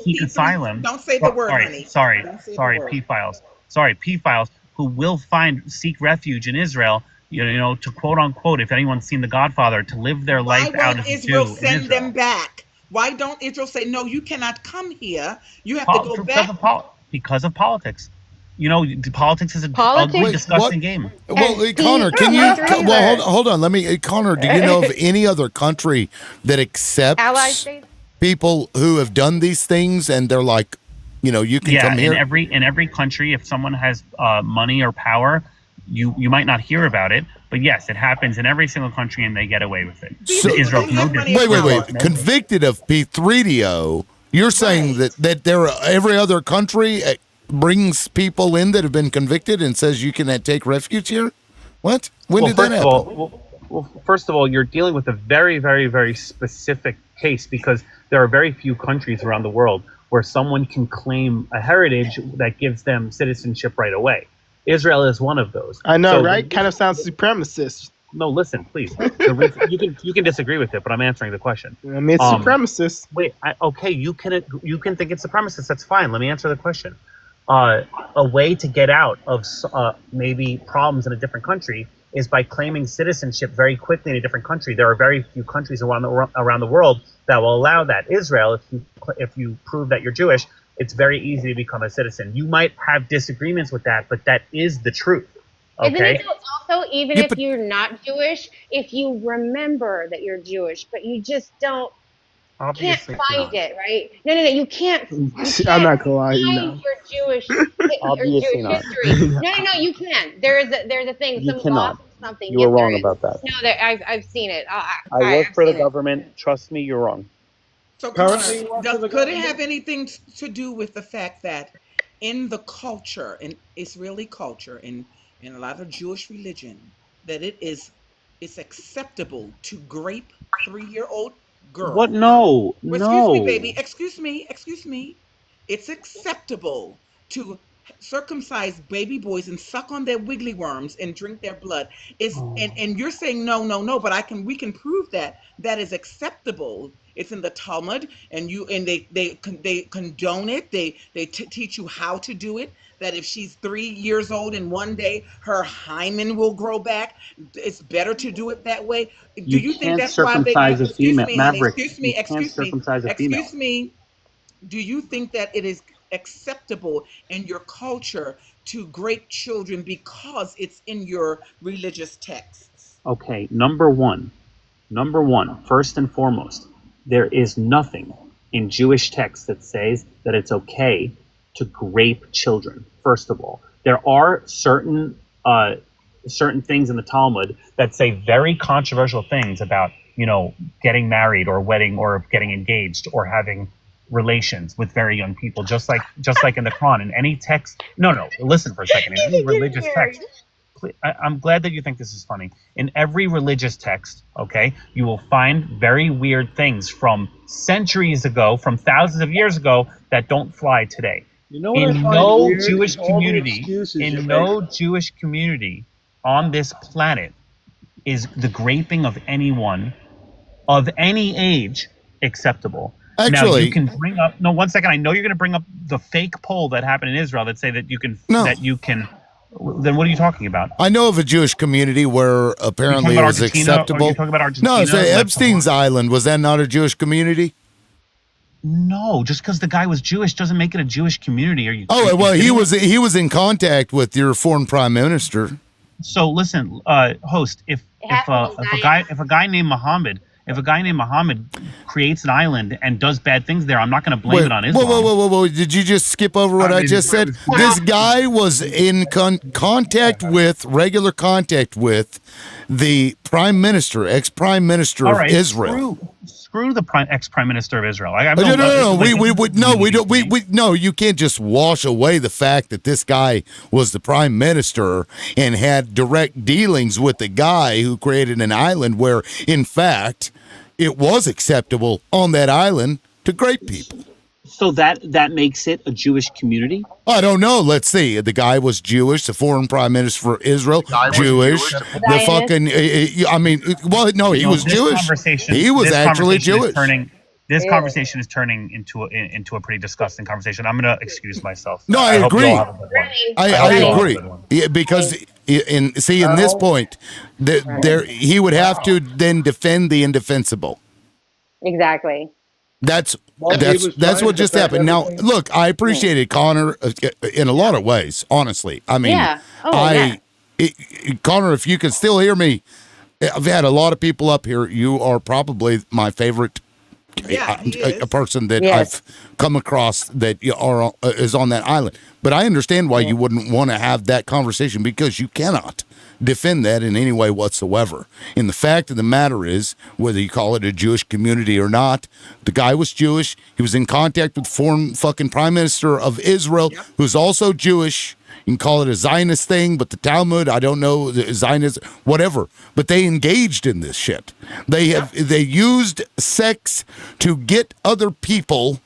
seek asylum. Don't say the word, honey. Sorry, pedophiles. Sorry, pedophiles who will seek refuge in Israel. To quote unquote, if anyone's seen The Godfather, to live their life out as a Jew. Israel send them back? Why don't Israel say, no, you cannot come here? You have to go back. Because of politics. Politics is an ugly, disgusting game. Well, Connor, can you? Well, hold on. Connor, do you know of any other country that accepts people who have done these things and they're like, you can come here? In every country, if someone has money or power, you might not hear about it, but yes, it happens in every single country, and they get away with it. So, Israel's no different. Wait. Convicted of P3DO, you're saying that there are every other country brings people in that have been convicted and says you can take refuge here? What? When did that happen? First of all, you're dealing with a very, very, very specific case, because there are very few countries around the world where someone can claim a heritage that gives them citizenship right away. Israel is one of those. I know, right? Kind of sounds supremacist. No, listen, please. You can disagree with it, but I'm answering the question. I mean, it's supremacist. Wait, okay, you can think it's supremacist. That's fine. Let me answer the question. A way to get out of maybe problems in a different country is by claiming citizenship very quickly in a different country. There are very few countries around the world that will allow that. Israel, if you prove that you're Jewish, it's very easy to become a citizen. You might have disagreements with that, but that is the truth. Okay? Isn't it also, even if you're not Jewish, if you remember that you're Jewish, but you just can't find it, right? No, you can't. I'm not gonna lie, find your Jewish history. No, you can. There's a thing. You cannot. Something. You were wrong about that. No, I've seen it. I work for the government. Trust me, you're wrong. So could it have anything to do with the fact that in the culture, in Israeli culture, in a lot of Jewish religion, that it's acceptable to grape 3-year-old girls? What? No. Excuse me, baby. Excuse me. It's acceptable to circumcise baby boys and suck on their wiggly worms and drink their blood. And you're saying no, but we can prove that is acceptable. It's in the Talmud, and they condone it. They teach you how to do it. That if she's 3 years old and one day her hymen will grow back, it's better to do it that way. Do you think that's why they circumcise a female? Maverick. Excuse me. Do you think that it is acceptable in your culture to grape children because it's in your religious texts? Okay, number one, first and foremost, there is nothing in Jewish texts that says that it's okay to rape children. First of all, there are certain things in the Talmud that say very controversial things about, getting married or wedding or getting engaged or having relations with very young people, just like in the Quran. In any text, no, listen for a second. In any religious text, I'm glad that you think this is funny. In every religious text, okay, you will find very weird things from centuries ago, from thousands of years ago, that don't fly today. You know what In I find no weird? Jewish All the community, excuses in you're no making. Jewish community on this planet is the graping of anyone of any age acceptable. Now Actually- you can bring up one second. I know you're going to bring up the fake poll that happened in Israel that say that you can Then what are you talking about? I know of a Jewish community where apparently it about was Argentina? Are acceptable. you talking about Argentina? No, say Like, Epstein's Island. Was that not a Jewish community? No, just because the guy was Jewish doesn't make it a Jewish community. Are you? Oh, well, kidding me? he was in contact with your foreign prime minister. So listen, host, if a guy named Muhammad creates an island and does bad things there, I'm not going to blame it on Islam. Whoa. Did you just skip over what I just said? This guy was in regular contact with the prime minister, ex-prime minister All of right, Israel. Screw the ex-prime minister of Israel. No, you can't just wash away the fact that this guy was the prime minister and had direct dealings with the guy who created an island where, in fact, it was acceptable on that island to grape people. So that makes it a Jewish community? I don't know. Let's see. The guy was Jewish, the foreign prime minister for Israel, Jewish. The fucking, he was Jewish. He was actually Jewish. This conversation is turning into a pretty disgusting conversation. I'm going to excuse myself. No, I hope you agree. all have a good one. I agree. Yeah, because in this point, he would have to then defend the indefensible. Exactly. That's what just happened. Now, look, I appreciated Connor in a lot of ways, honestly. I mean, Connor, if you can still hear me, I've had a lot of people up here. You are probably my favorite a person that I've come across that is on that island. But I understand why you wouldn't want to have that conversation, because you cannot defend that in any way whatsoever. And the fact of the matter is, whether you call it a Jewish community or not, the guy was Jewish. He was in contact with foreign fucking prime minister of Israel, who's also Jewish. You can call it a Zionist thing, but the Talmud, I don't know, Zionist, whatever. But they engaged in this shit. They used sex to get other people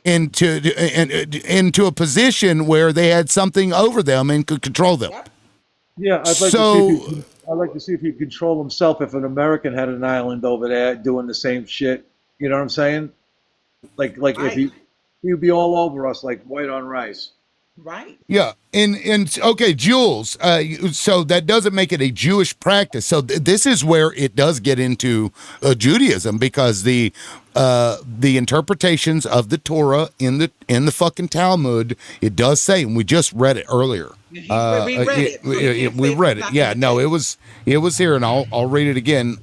into a position where they had something over them and could control them. Yeah, I'd like to see if he'd control himself if an American had an island over there doing the same shit. You know what I'm saying? Like if he'd be all over us like white on rice. Right. Yeah, and okay, Jules. So that doesn't make it a Jewish practice. So this is where it does get into Judaism, because the interpretations of the Torah in the fucking Talmud, it does say, and we just read it earlier. We read it. Yeah, no, it was here, and I'll read it again.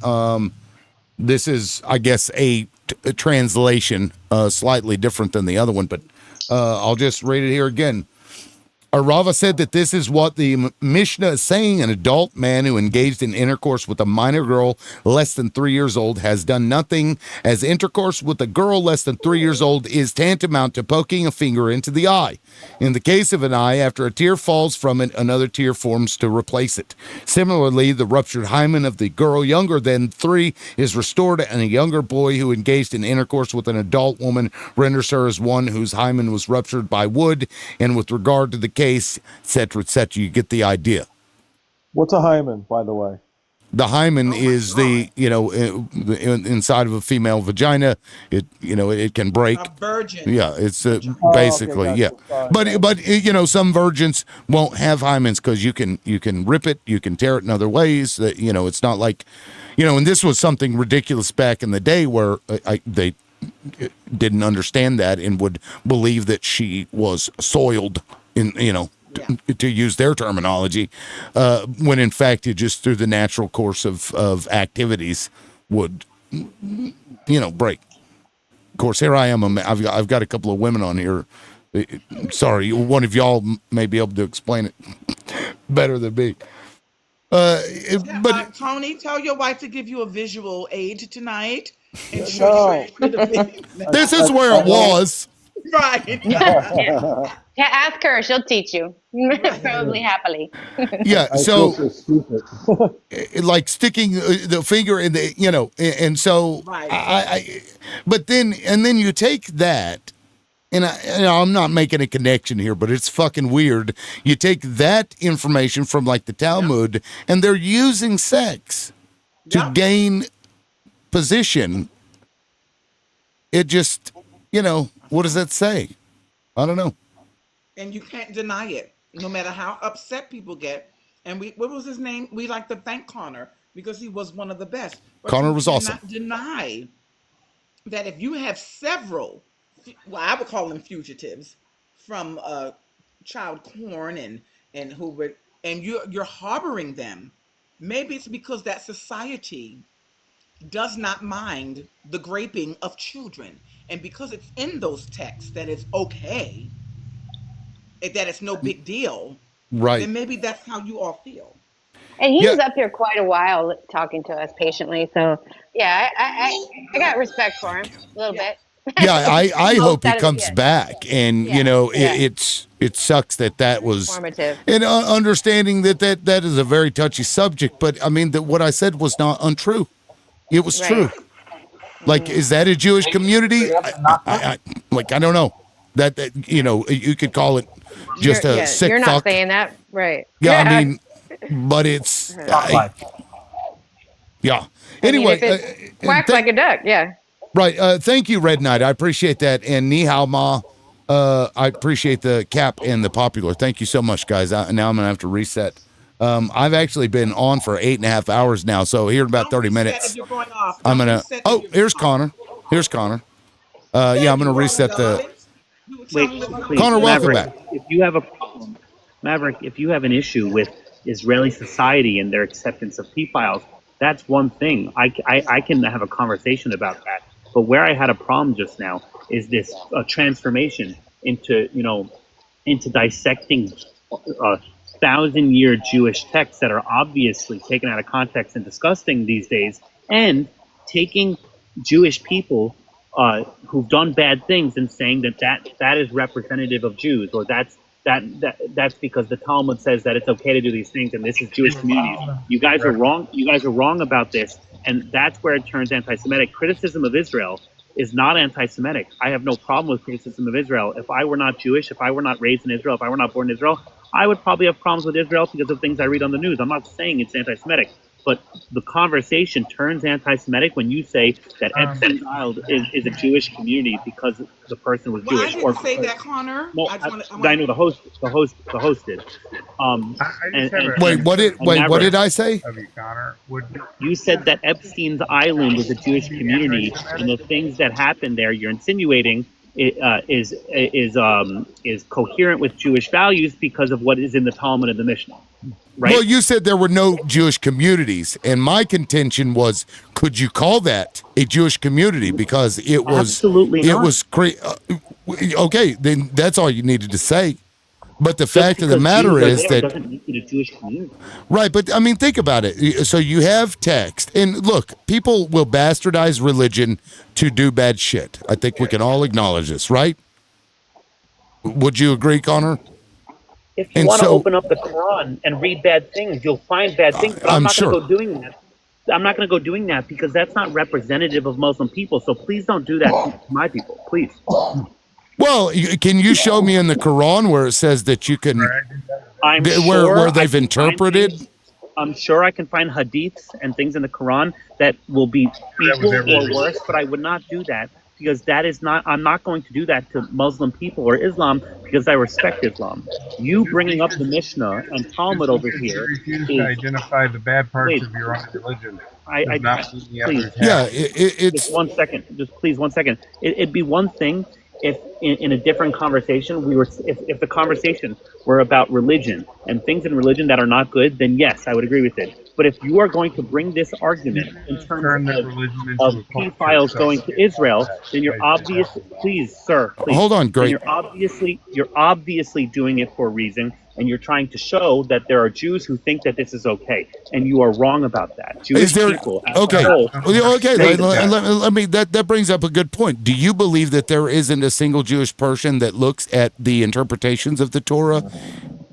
This is, I guess, a translation slightly different than the other one, but I'll just read it here again. Rava said that this is what the Mishnah is saying. An adult man who engaged in intercourse with a minor girl less than 3 years old has done nothing, as intercourse with a girl less than 3 years old is tantamount to poking a finger into the eye. In the case of an eye, after a tear falls from it, another tear forms to replace it. Similarly, the ruptured hymen of the girl younger than 3 is restored, and a younger boy who engaged in intercourse with an adult woman renders her as one whose hymen was ruptured by wood. And with regard to the case, etc., etc., you get the idea. What's a hymen, by the way? The hymen is the inside of a female vagina. It can break. A virgin. Yeah, it's basically But some virgins won't have hymens because you can rip it, you can tear it in other ways. It's not like, and this was something ridiculous back in the day where they didn't understand that and would believe that she was soiled to use their terminology, when in fact it just through the natural course of activities would break. Of course, here I am. I've got a couple of women on here. Sorry, one of y'all may be able to explain it better than me. But Tony, tell your wife to give you a visual aid tonight and show you. This is where it was. Right. Yeah, ask her. She'll teach you. Probably happily. Yeah. So, like sticking the finger in the, and so but then you take that, and I'm not making a connection here, but it's fucking weird. You take that information from like the Talmud, and they're using sex to gain position. It just, what does that say? I don't know. And you can't deny it, no matter how upset people get. And what was his name? We like to thank Connor because he was one of the best. But Connor was awesome. Not deny that if you have several, well, I would call them fugitives from child porn and you're harboring them. Maybe it's because that society does not mind the raping of children, and because it's in those texts that it's okay, that it's no big deal, right? Then maybe that's how you all feel. And he was up here quite a while talking to us patiently, so yeah, I got respect for him a little bit. Yeah, I hope he comes back, and it sucks that was informative. And understanding that is a very touchy subject, but I mean that what I said was not untrue. It was true. Like, is that a Jewish community? I don't know. That you could call it just a sick You're not fuck. saying that, right? Yeah, I mean, but it's yeah. Anyway, quack like a duck. Yeah. Right. Thank you, Red Knight. I appreciate that. And Ni Hao Ma. I appreciate the cap and the popular. Thank you so much, guys. Now I'm gonna have to reset. I've actually been on for 8.5 hours now, so here in about 30 minutes, I'm gonna. Oh, here's Connor. Here's Connor. Yeah, I'm gonna reset the. Wait, please, Connor, welcome back. If you have a problem, Maverick, if you have an issue with Israeli society and their acceptance of pedophiles, that's one thing. I can have a conversation about that. But where I had a problem just now is this transformation into dissecting 1,000-year Jewish texts that are obviously taken out of context and disgusting these days, and taking Jewish people who've done bad things and saying that is representative of Jews, or that's because the Talmud says that it's okay to do these things, and this is Jewish communities. You guys are wrong. You guys are wrong about this, and that's where it turns anti-Semitic. Criticism of Israel is not anti-Semitic. I have no problem with criticism of Israel. If I were not Jewish, if I were not raised in Israel, if I were not born in Israel, I would probably have problems with Israel because of things I read on the news. I'm not saying it's anti-Semitic, but the conversation turns anti-Semitic when you say that Epstein's child is a Jewish community because the person was Jewish. I didn't say that, Connor. No, I know the host did. Wait, what did I say? You said that Epstein's Island is a Jewish community, and the things that happened there, you're insinuating is coherent with Jewish values because of what is in the Talmud and the Mishnah. Right? Well, you said there were no Jewish communities, and my contention was, could you call that a Jewish community? Because it was absolutely it was okay. Then that's all you needed to say. But the fact of the matter is that doesn't make it a Jewish community. Right, but I mean, think about it. So you have text, and look, people will bastardize religion to do bad shit. I think we can all acknowledge this, right? Would you agree, Connor? If you want to open up the Quran and read bad things, you'll find bad things. But I'm not going to go doing that. I'm not going to go doing that because that's not representative of Muslim people. So please don't do that to my people, please. Well, can you show me in the Quran where it says that you can, where they've interpreted? I'm sure I can find hadiths and things in the Quran that will be equal or worse, but I would not do that because that is not. I'm not going to do that to Muslim people or Islam because I respect Islam. You bringing up the Mishnah and Talmud over here refuse to identify the bad parts of your own religion. Please, it's just 1 second. Just please 1 second. It'd be one thing if in a different conversation if the conversation were about religion and things in religion that are not good, then yes, I would agree with it. But if you are going to bring this argument in terms of pedophiles going to Israel, then you're obviously, please, sir, please. Hold on, great. You're obviously doing it for a reason, and you're trying to show that there are Jews who think that this is okay, and you are wrong about that. Jewish people, as a whole, let me. That brings up a good point. Do you believe that there isn't a single Jewish person that looks at the interpretations of the Torah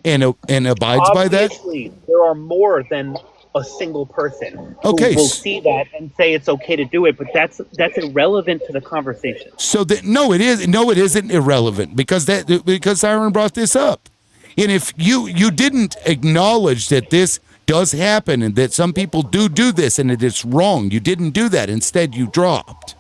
and abides by that? Obviously, there are more than a single person who will see that and say it's okay to do it, but that's irrelevant to the conversation. So that it isn't irrelevant because Aaron brought this up, and if you didn't acknowledge that this does happen and that some people do this and that it's wrong, you didn't do that. Instead, you dropped.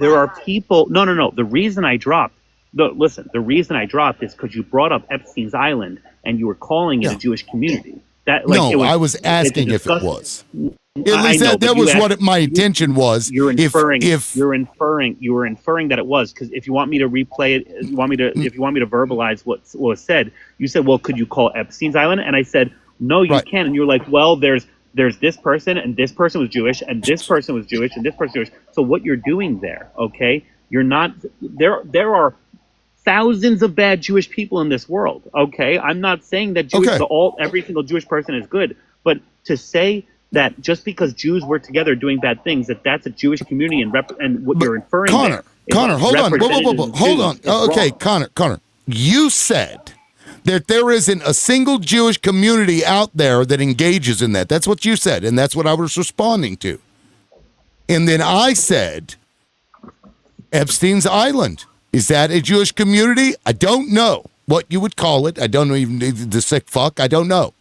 There are people. No. The reason I dropped. The reason I dropped is because you brought up Epstein's Island and you were calling it a Jewish community. I was asking if it was. At least that was what my intention was. You were inferring that it was, because if you want me to replay it, if you want me to verbalize what was said, you said, well, could you call Epstein's Island? And I said, no, you can't. And you were like, well, there's this person, and this person was Jewish, and this person was Jewish, and this person was Jewish. So what you're doing there, okay? You're not there are thousands of bad Jewish people in this world, okay? I'm not saying that every single Jewish person is good, but to say that just because Jews were together doing bad things, that's a Jewish community and what you're inferring Connor, hold on. Hold on. Okay, Connor, you said that there isn't a single Jewish community out there that engages in that. That's what you said, and that's what I was responding to. And then I said, Epstein's Island. Is that a Jewish community? I don't know what you would call it. I don't know even the sick fuck. I don't know.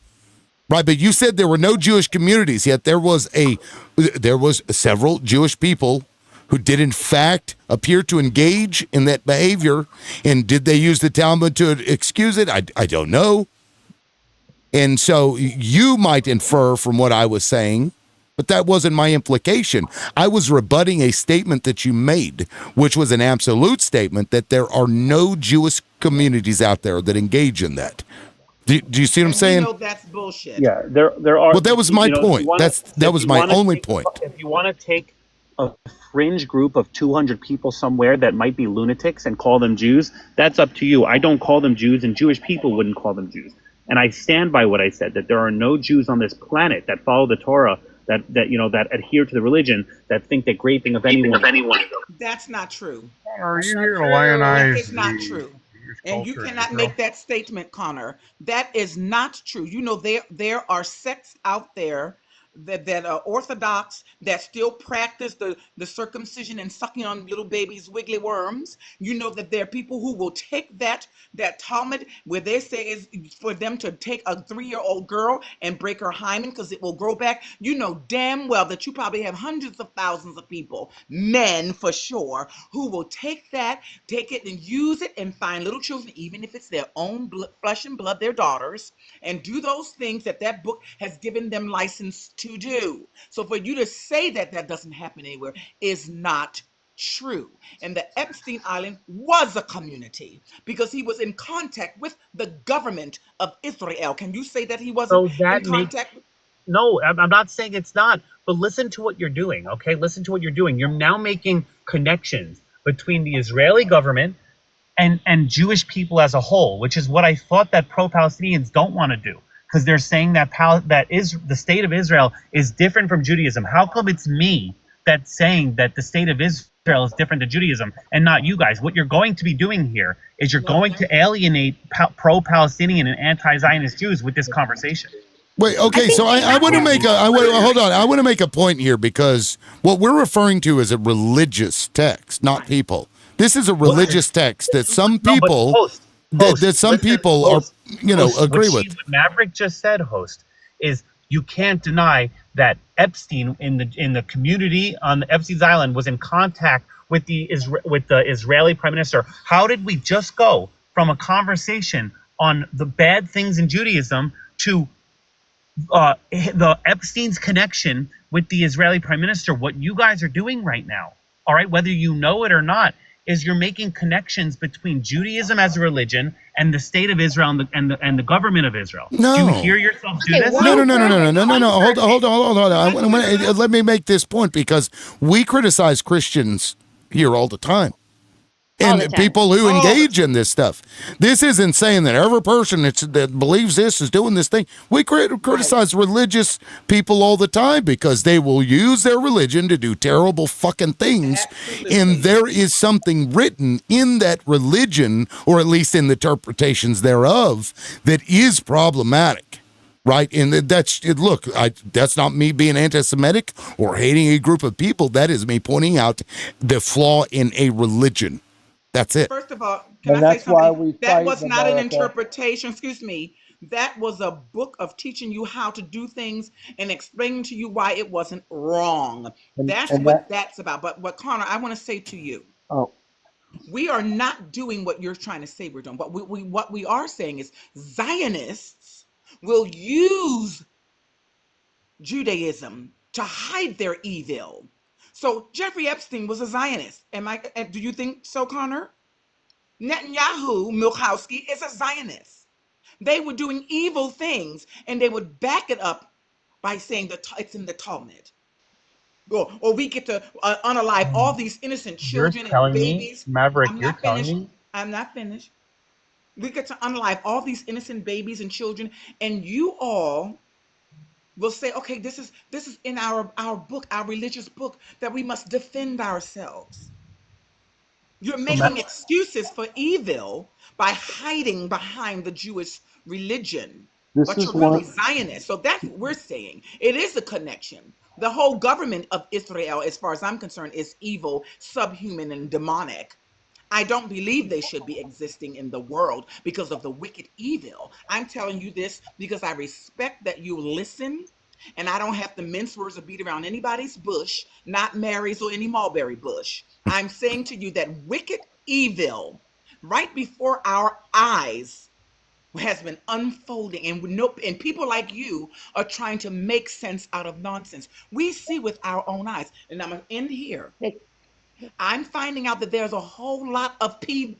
Right, but you said there were no Jewish communities, yet there was several Jewish people who did in fact appear to engage in that behavior. And did they use the Talmud to excuse it? I don't know. And so you might infer from what I was saying, but that wasn't my implication. I was rebutting a statement that you made, which was an absolute statement that there are no Jewish communities out there that engage in that. Do you see what I'm saying? That's bullshit. Yeah, there are. Well, that was my point. That was my only point. If you want to take a fringe group of 200 people somewhere that might be lunatics and call them Jews, that's up to you. I don't call them Jews, and Jewish people wouldn't call them Jews. And I stand by what I said, that there are no Jews on this planet that follow the Torah, that adhere to the religion, that think that raping of anyone. That's not true. Are you here to lionize? It's not true. And you cannot make that statement, Connor. That is not true. You know, there are sects out there that are Orthodox that still practice the circumcision and sucking on little babies' wiggly worms. You know that there are people who will take that Talmud where they say is for them to take a 3-year-old girl and break her hymen because it will grow back. You know damn well that you probably have hundreds of thousands of people, men for sure, who will take it and use it and find little children, even if it's their own flesh and blood, their daughters, and do those things that book has given them license to do. So for you to say that doesn't happen anywhere is not true. And the Epstein Island was a community because he was in contact with the government of Israel. Can you say that he wasn't in contact? No, I'm not saying it's not, but listen to what you're doing, okay? Listen to what you're doing. You're now making connections between the Israeli government and Jewish people as a whole, which is what I thought that pro-Palestinians don't want to do. Because they're saying that the state of Israel is different from Judaism. How come it's me that's saying that the state of Israel is different than Judaism and not you guys? What you're going to be doing here is you're going to alienate pro-Palestinian and anti-Zionist Jews with this conversation. Wait, okay, so I want to make hold on. I want to make a point here because what we're referring to is a religious text, not people. This is a religious text that some people that some people are, agree with. What Maverick just said, host, is you can't deny that Epstein in the community on Epstein's Island was in contact with the Israeli prime minister. How did we just go from a conversation on the bad things in Judaism to the Epstein's connection with the Israeli prime minister? What you guys are doing right now, all right, whether you know it or not, is you're making connections between Judaism as a religion and the state of Israel and the government of Israel. No. Do you hear yourself do this? No. Hold on. Let me make this point, because we criticize Christians here all the time. And people who engage in this stuff. This isn't saying that every person that believes this is doing this thing. We criticize religious people all the time because they will use their religion to do terrible fucking things. And there is something written in that religion, or at least in the interpretations thereof, that is problematic. Right, and that's not me being anti-Semitic or hating a group of people. That is me pointing out the flaw in a religion. That's it. First of all, can I say something? That was not an interpretation. Excuse me. That was a book of teaching you how to do things and explaining to you why it wasn't wrong. That's what that's about. But what, Connor, I want to say to you. Oh. We are not doing what you're trying to say we're doing. But what we are saying is Zionists will use Judaism to hide their evil. So Jeffrey Epstein was a Zionist. Do you think so, Connor? Netanyahu Milchowski is a Zionist. They were doing evil things, and they would back it up by saying that it's in the Talmud. Or we get to unalive all these innocent children and babies. I'm not finished. We get to unalive all these innocent babies and children, and you all will say, okay, this is in our book, our religious book, that we must defend ourselves. You're making excuses for evil by hiding behind the Jewish religion. But you're really Zionist. So that's what we're saying. It is a connection. The whole government of Israel, as far as I'm concerned, is evil, subhuman, and demonic. I don't believe they should be existing in the world because of the wicked evil. I'm telling you this because I respect that you listen, and I don't have to mince words or beat around anybody's bush, not Mary's or any mulberry bush. I'm saying to you that wicked evil right before our eyes has been unfolding, and people like you are trying to make sense out of nonsense. We see with our own eyes, and I'm going to end here. I'm finding out that there's a whole lot of peas.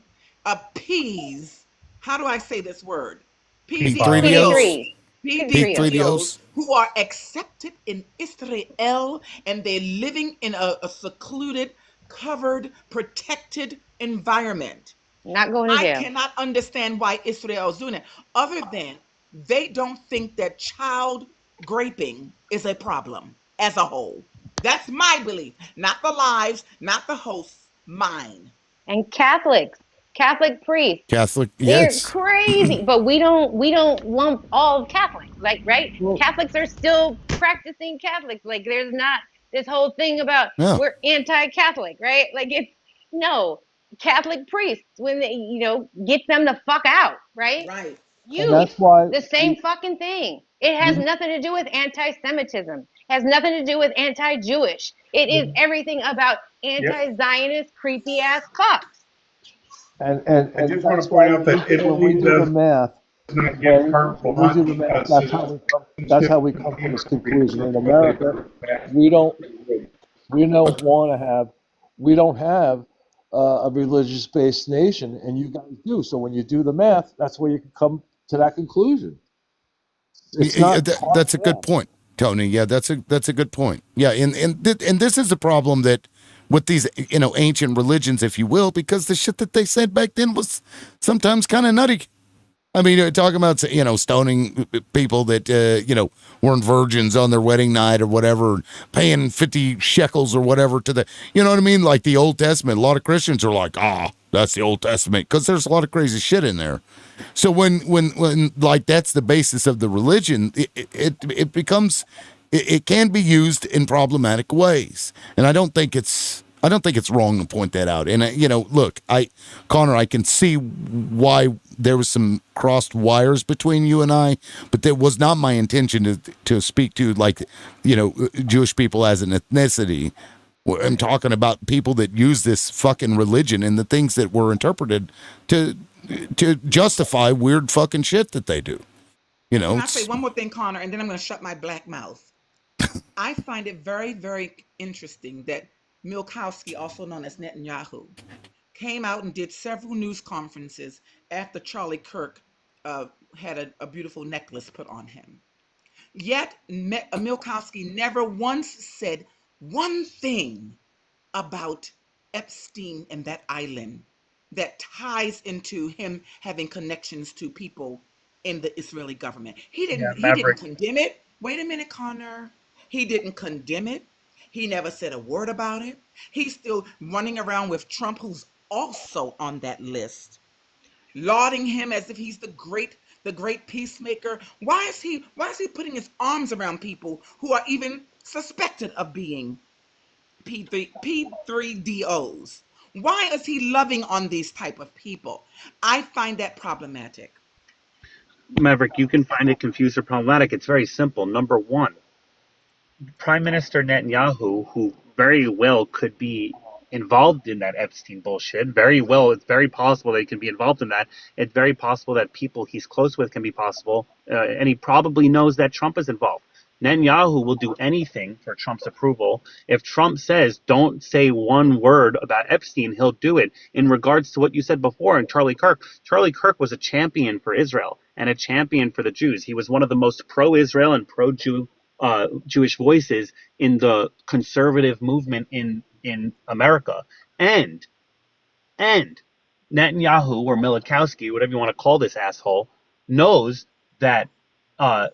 How do I say this word? P3Os who are accepted in Israel, and they're living in a secluded, covered, protected environment. Not going to jail. I cannot understand why Israel is doing it, other than they don't think that child graping is a problem as a whole. That's my belief, not the lives, not the hosts, mine. And Catholic priests. Yes. They're crazy, but we don't lump all Catholics, like, right? Well, Catholics are still practicing Catholics. Like, there's not this whole thing about we're anti-Catholic, right? Like, it's no Catholic priests, when they, get them the fuck out, right? Right. That's why the same fucking thing. It has nothing to do with anti-Semitism. Has nothing to do with anti-Jewish. It is everything about anti-Zionist, creepy ass cops. And I just want to point out that Italy does not get hurtful. That's how we come to this conclusion. In America, we don't have a religious-based nation, and you guys do. So when you do the math, that's where you can come to that conclusion. That's a good point, Tony. Yeah, that's a good point. Yeah, and this is a problem that with these ancient religions, if you will, because the shit that they said back then was sometimes kind of nutty. I mean, talking about stoning people that weren't virgins on their wedding night or whatever, paying 50 shekels or whatever to the, you know what I mean? Like the Old Testament. A lot of Christians are like, that's the Old Testament, because there's a lot of crazy shit in there. So when like that's the basis of the religion, it becomes, it can be used in problematic ways, and I don't think it's wrong to point that out. And look, Connor, I can see why there was some crossed wires between you and I, but that was not my intention to speak to Jewish people as an ethnicity. I'm talking about people that use this fucking religion and the things that were interpreted to justify weird fucking shit that they do. Can I say one more thing, Connor, and then I'm going to shut my black mouth. I find it very, very interesting that Milchowski, also known as Netanyahu, came out and did several news conferences after Charlie Kirk had a beautiful necklace put on him. Yet Milkowski never once said one thing about Epstein and that island that ties into him having connections to people in the Israeli government. He didn't condemn it. Wait a minute, Connor. He didn't condemn it. He never said a word about it. He's still running around with Trump, who's also on that list, lauding him as if he's the great peacemaker. Why is he putting his arms around people who are even suspected of being P3DOs? Why is he loving on these type of people? I find that problematic. Maverick, you can find it confused or problematic. It's very simple. Number one, Prime Minister Netanyahu, who very well could be involved in that Epstein bullshit, very well, it's very possible that he can be involved in that. It's very possible that people he's close with can be possible, and he probably knows that Trump is involved. Netanyahu will do anything for Trump's approval. If Trump says, don't say one word about Epstein, he'll do it. In regards to what you said before, and Charlie Kirk was a champion for Israel and a champion for the Jews. He was one of the most pro-Israel and pro-Jewish voices in the conservative movement in America. And Netanyahu, or Milkowski, whatever you want to call this asshole, knows that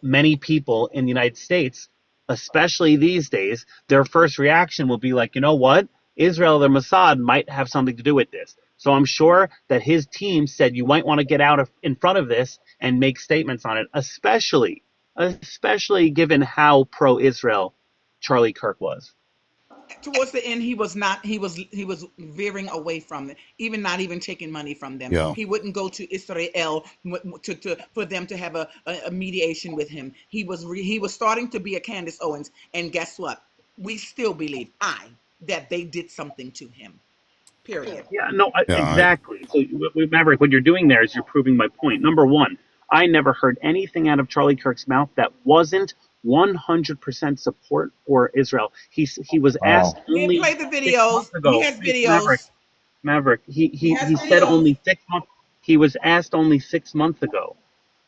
many people in the United States, especially these days, their first reaction will be like, you know what? Israel or Mossad might have something to do with this. So I'm sure that his team said you might want to get out in front of this and make statements on it, especially given how pro-Israel Charlie Kirk was. Towards the end, he was veering away from it, not even taking money from them. Yeah. He wouldn't go to Israel for them to have a mediation with him. He was starting to be a Candace Owens, and guess what? We still believe that they did something to him. Period. Yeah, no, exactly. So, Maverick, what you're doing there is you're proving my point. Number one, I never heard anything out of Charlie Kirk's mouth that wasn't 100% support for Israel. He was asked only. He play the videos. He has videos. Maverick. He said only 6 months. He was asked only 6 months ago,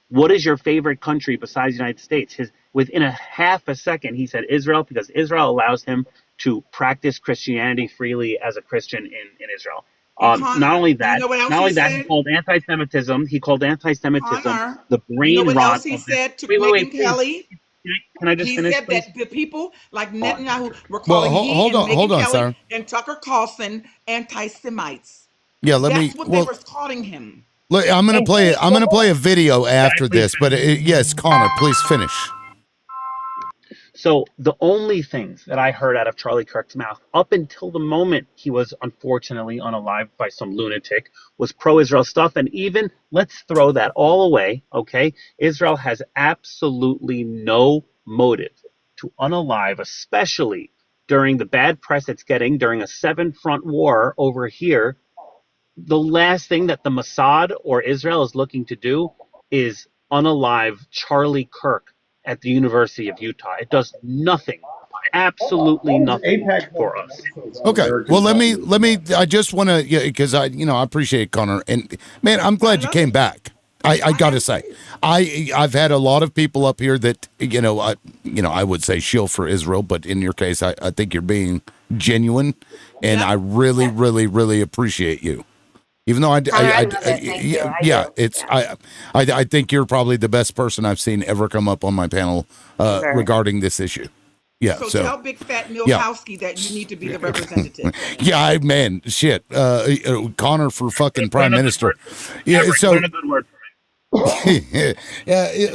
what is your favorite country besides the United States? Within a half a second, he said Israel, because Israel allows him to practice Christianity freely as a Christian in Israel. Not only that, he called anti-Semitism. He called anti-Semitism the brain rot. You know what else he said to Megyn Kelly? Can I just finish? He said that the people like Netanyahu were Well, calling hold on, Kelly Sarah. and Tucker Carlson anti-Semites. Yeah, That's what they were calling him. Look, I'm gonna play a video after this, but yes, Connor, please finish. So the only things that I heard out of Charlie Kirk's mouth up until the moment he was unfortunately unalived by some lunatic was pro-Israel stuff. And even, let's throw that all away, okay? Israel has absolutely no motive to unalive, especially during the bad press it's getting during a 7-front war over here. The last thing that the Mossad or Israel is looking to do is unalive Charlie Kirk at the University of Utah. It does nothing, absolutely nothing for us. Okay, well let me. I just want to, because I appreciate Connor, and man, I'm glad you came back. I gotta say, I've had a lot of people up here that I would say shill for Israel, but in your case, I think you're being genuine, and I really, really, really appreciate you. Even though I think you're probably the best person I've seen ever come up on my panel regarding this issue. Yeah. So tell Big Fat Milkowski that you need to be the representative. Man, shit. Connor for fucking Prime Minister. Yeah. So.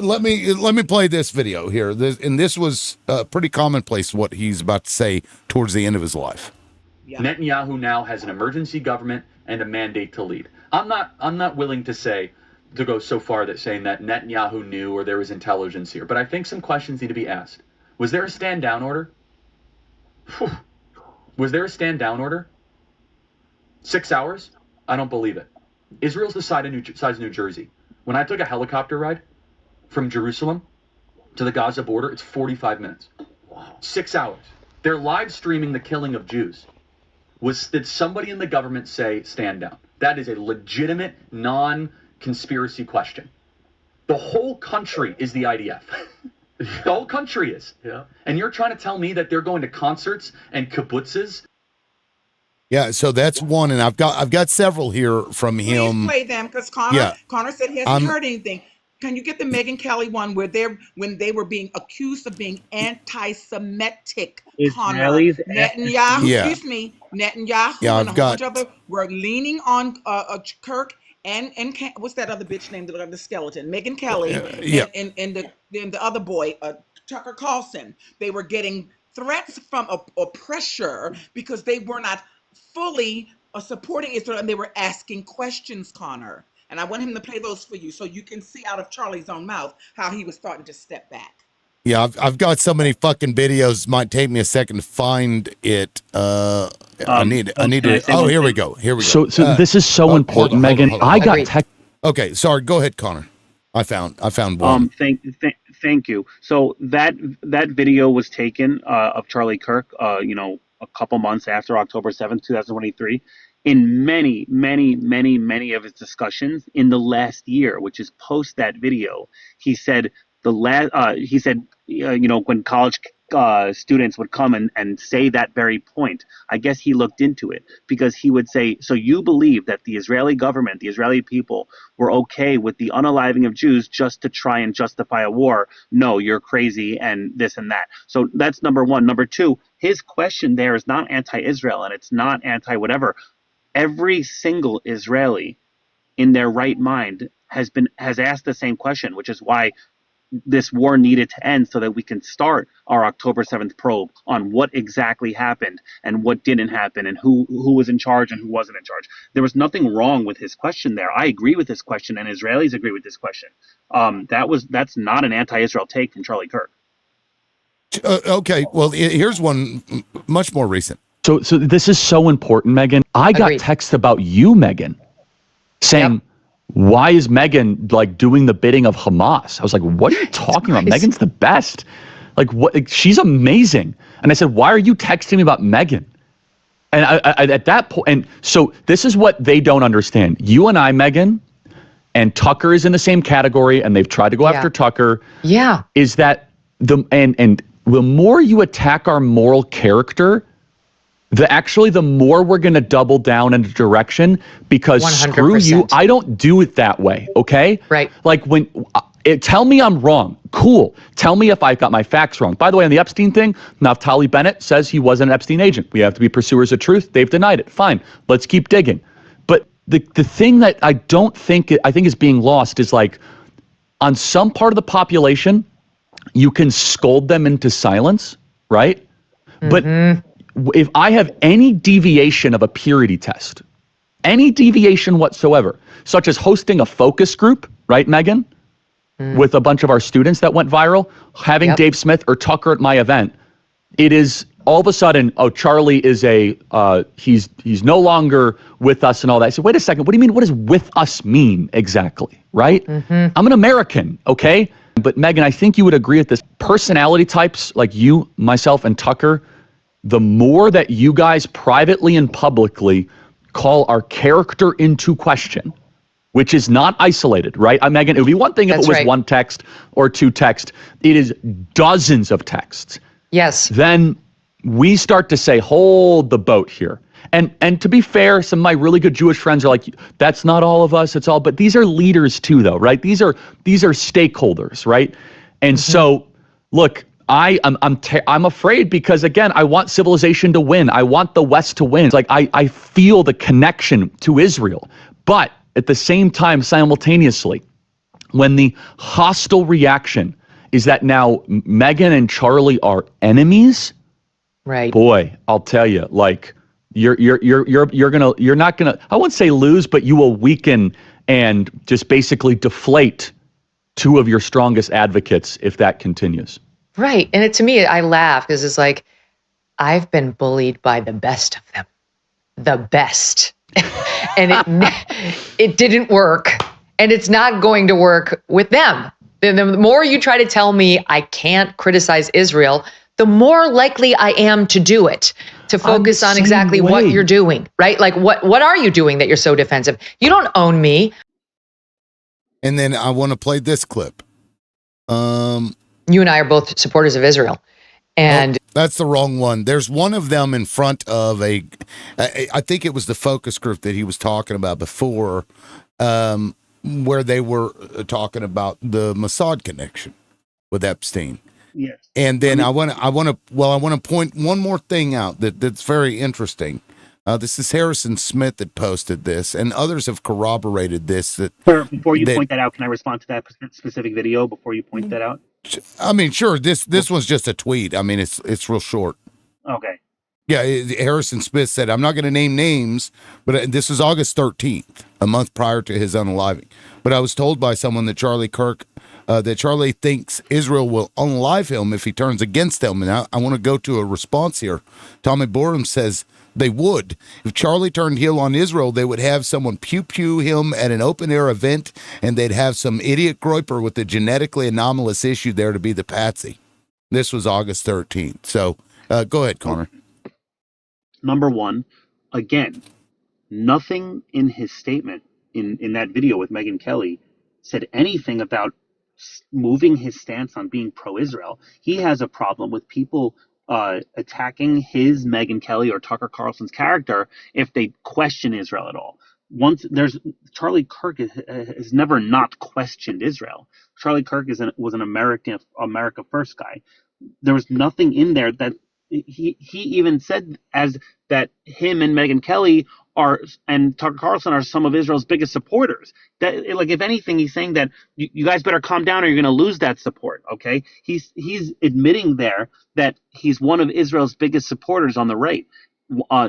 Let me play this video here. This was pretty commonplace what he's about to say towards the end of his life. Yeah. Netanyahu now has an emergency government and a mandate to lead. I'm not willing to go so far that saying that Netanyahu knew or there was intelligence here, but I think some questions need to be asked. Was there a stand down order? Was there a stand down order? 6 hours? I don't believe it. Israel's the size of New Jersey. When I took a helicopter ride from Jerusalem to the Gaza border, it's 45 minutes. Wow. 6 hours. They're live streaming the killing of Jews. was did somebody in the government say, stand down? That is a legitimate, non-conspiracy question. The whole country is the IDF. The whole country is. Yeah. And you're trying to tell me that they're going to concerts and kibbutzes? Yeah, so that's one, and I've got several here from him. Please play them, because Connor said he hasn't heard anything. Can you get the Megyn Kelly one when they were being accused of being anti-Semitic? Israelis, Netanyahu, Yeah. excuse me, Netanyahu Yeah, and I've a whole bunch got- of other were leaning on Kirk and what's that other bitch named the skeleton? Megyn Kelly yeah. and the other boy, Tucker Carlson. They were getting threats from a pressure because they were not fully supporting Israel, and they were asking questions, Connor. And I want him to play those for you so you can see out of Charlie's own mouth how he was starting to step back. Yeah, I've got so many fucking videos. Might take me a second to find it. I need to. Oh, here we go. Here we go. So this is so important, Megan. I got tech. Okay, sorry. Go ahead, Connor. I found one. Thank you. So that video was taken of Charlie Kirk, a couple months after October 7th, 2023. In many of his discussions in the last year, which is post that video, he said when college students would come and say that very point, I guess he looked into it, because he would say, so you believe that the Israeli government, the Israeli people were okay with the unaliving of Jews just to try and justify a war? No, you're crazy and this and that. So that's number one. Number two, his question there is not anti-Israel and it's not anti-whatever. Every single Israeli in their right mind has asked the same question, which is why this war needed to end, so that we can start our October 7th probe on what exactly happened and what didn't happen and who was in charge and who wasn't in charge. There was nothing wrong with his question there. I agree with his question, and Israelis agree with this question. That's not an anti-Israel take from Charlie Kirk. Okay, well, here's one much more recent. So this is so important, Megan. I got text about you, Megan, saying, why is Megan like doing the bidding of Hamas? I was like, what are you talking about? Megan's the best. Like, what? Like, she's amazing. And I said, why are you texting me about Megan? And I at that point, and so this is what they don't understand. You and I, Megan, and Tucker is in the same category, and they've tried to go after Tucker. Yeah. Is that the more you attack our moral character, the more we're going to double down in a direction, because 100%. Screw you, I don't do it that way, okay? Right. Like tell me I'm wrong. Cool. Tell me if I've got my facts wrong. By the way, on the Epstein thing, Naftali Bennett says he wasn't an Epstein agent. We have to be pursuers of truth. They've denied it. Fine. Let's keep digging. But the thing that I think is being lost is, like, on some part of the population, you can scold them into silence, right? Mm-hmm. But if I have any deviation of a purity test, any deviation whatsoever, such as hosting a focus group, right, Megan, with a bunch of our students that went viral, having Dave Smith or Tucker at my event, it is all of a sudden, oh, Charlie is he's no longer with us and all that. I said, wait a second, what do you mean? What does with us mean exactly, right? Mm-hmm. I'm an American, okay? But Megan, I think you would agree with this. Personality types like you, myself, and Tucker, the more that you guys privately and publicly call our character into question, which is not isolated, right? Megan, it would be one thing if it was one text or two texts. It is dozens of texts. Yes. Then we start to say, hold the boat here. And to be fair, some of my really good Jewish friends are like, that's not all of us, it's all, but these are leaders too, though, right? These are stakeholders, right? And so, look, I'm afraid, because again, I want civilization to win. I want the West to win. It's like I feel the connection to Israel, but at the same time, simultaneously, when the hostile reaction is that now Megan and Charlie are enemies, right? Boy, I'll tell you, like you're not gonna, I wouldn't say lose, but you will weaken and just basically deflate two of your strongest advocates if that continues. Right. And to me, I laugh because it's like, I've been bullied by the best of them. The best. And it didn't work. And it's not going to work with them. The more you try to tell me I can't criticize Israel, the more likely I am to do it, to focus on exactly what you're doing, right? Like what are you doing that you're so defensive? You don't own me. And then I want to play this clip. You and I are both supporters of Israel. And that's the wrong one. There's one of them in front of I think it was the focus group that he was talking about before, where they were talking about the Mossad connection with Epstein. Yes. And then I want to point one more thing out that's very interesting. This is Harrison Smith that posted this, and others have corroborated this. Before you point that out, can I respond to that specific video before you point that out? I mean, sure. This was just a tweet. I mean, it's real short. Okay. Yeah, Harrison Smith said, "I'm not going to name names, but this is August 13th, a month prior to his unaliving. But I was told by someone that Charlie thinks Israel will unalive him if he turns against them." And I want to go to a response here. Tommy Borum says they would. If Charlie turned heel on Israel, they would have someone pew-pew him at an open-air event, and they'd have some idiot groiper with a genetically anomalous issue there to be the patsy. This was August 13th. So go ahead, Connor. Number one, again, nothing in his statement in that video with Megyn Kelly said anything about moving his stance on being pro-Israel. He has a problem with people attacking his Megyn Kelly or Tucker Carlson's character if they question Israel at all. Charlie Kirk has never not questioned Israel. Charlie Kirk was an America First guy. There was nothing in there that he even said as that him and Megyn Kelly and Tucker Carlson are some of Israel's biggest supporters. That, like, if anything, he's saying that you guys better calm down or you're going to lose that support. Okay, he's admitting there that he's one of Israel's biggest supporters on the right.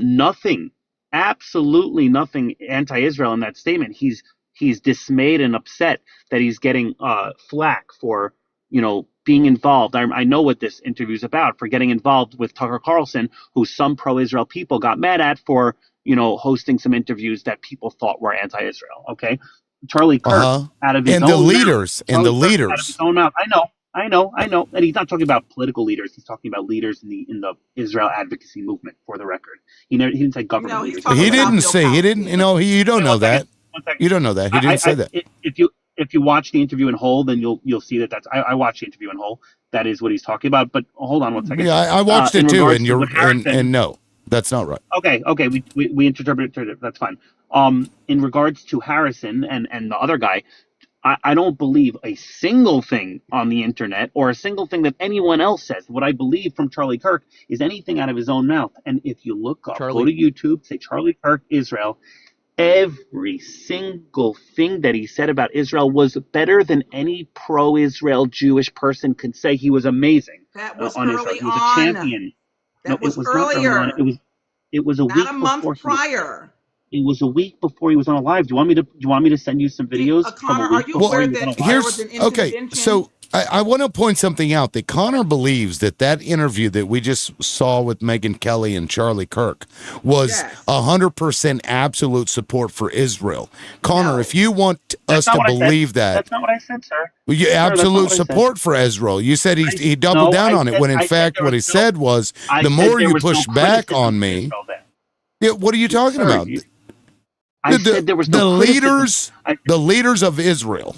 Nothing, absolutely nothing anti-Israel in that statement. He's dismayed and upset that he's getting flack for being involved. I know what this interview is about, for getting involved with Tucker Carlson, who some pro-Israel people got mad at for hosting some interviews that people thought were anti-Israel. Okay, Charlie Kirk out of his and own the leaders mouth, and the Charlie Kirk leaders. out of his own mouth. I know, and he's not talking about political leaders. He's talking about leaders in the Israel advocacy movement. For the record, he didn't say government leaders. He didn't say. He didn't. You don't know that. You don't know that. He didn't say that. If you watch the interview in whole, then you'll see that that's. I watched the interview in whole. That is what he's talking about. But hold on one second. Yeah, I watched it too, and no, that's not right. Okay, we interpreted it. That's fine. In regards to Harrison and the other guy, I don't believe a single thing on the internet or a single thing that anyone else says. What I believe from Charlie Kirk is anything out of his own mouth. And if you look up, go to YouTube, say Charlie Kirk Israel. Every single thing that he said about Israel was better than any pro-Israel Jewish person could say. He was amazing. That was on early Israel. He was on. a champion. That was not earlier. early on. It was a Not week a month before prior. It was a week before he was on live. Do you want me to send you some videos from a week before he was on live? Okay, so I want to point something out that Connor believes that interview that we just saw with Megyn Kelly and Charlie Kirk was 100% absolute support for Israel. Connor, if you want us to believe that's not what I said, sir. You absolute support for Israel. You said he doubled down on it when in fact what he said was the more you push back on me. Yeah, what are you talking about? I said there was no the leaders of Israel.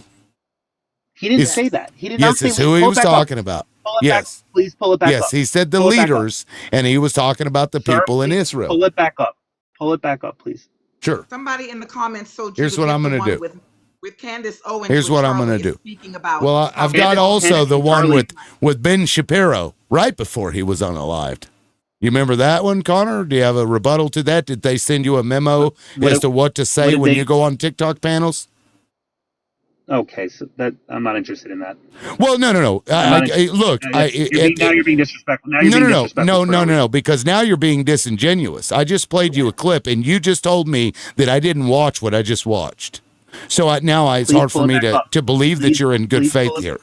He didn't say that. He did not say. Yes, it's who he was talking about. Yes, please pull it back up. Yes, he said the leaders, and he was talking about the people in Israel. Pull it back up. Pull it back up, please. Sure. Somebody in the comments. So here's what I'm going to do. With Candace Owens. Here's what I'm going to do. Speaking about. Well, I've got also the one with Ben Shapiro right before he was unalived. You remember that one, Connor? Do you have a rebuttal to that? Did they send you a memo as to what to say when you go on TikTok panels? Okay, so that I'm not interested in that. Well, no. Look, now you're being disrespectful. No, because now you're being disingenuous. I just played you a clip, and you just told me that I didn't watch what I just watched. So now it's hard for me to believe that you're in good faith here.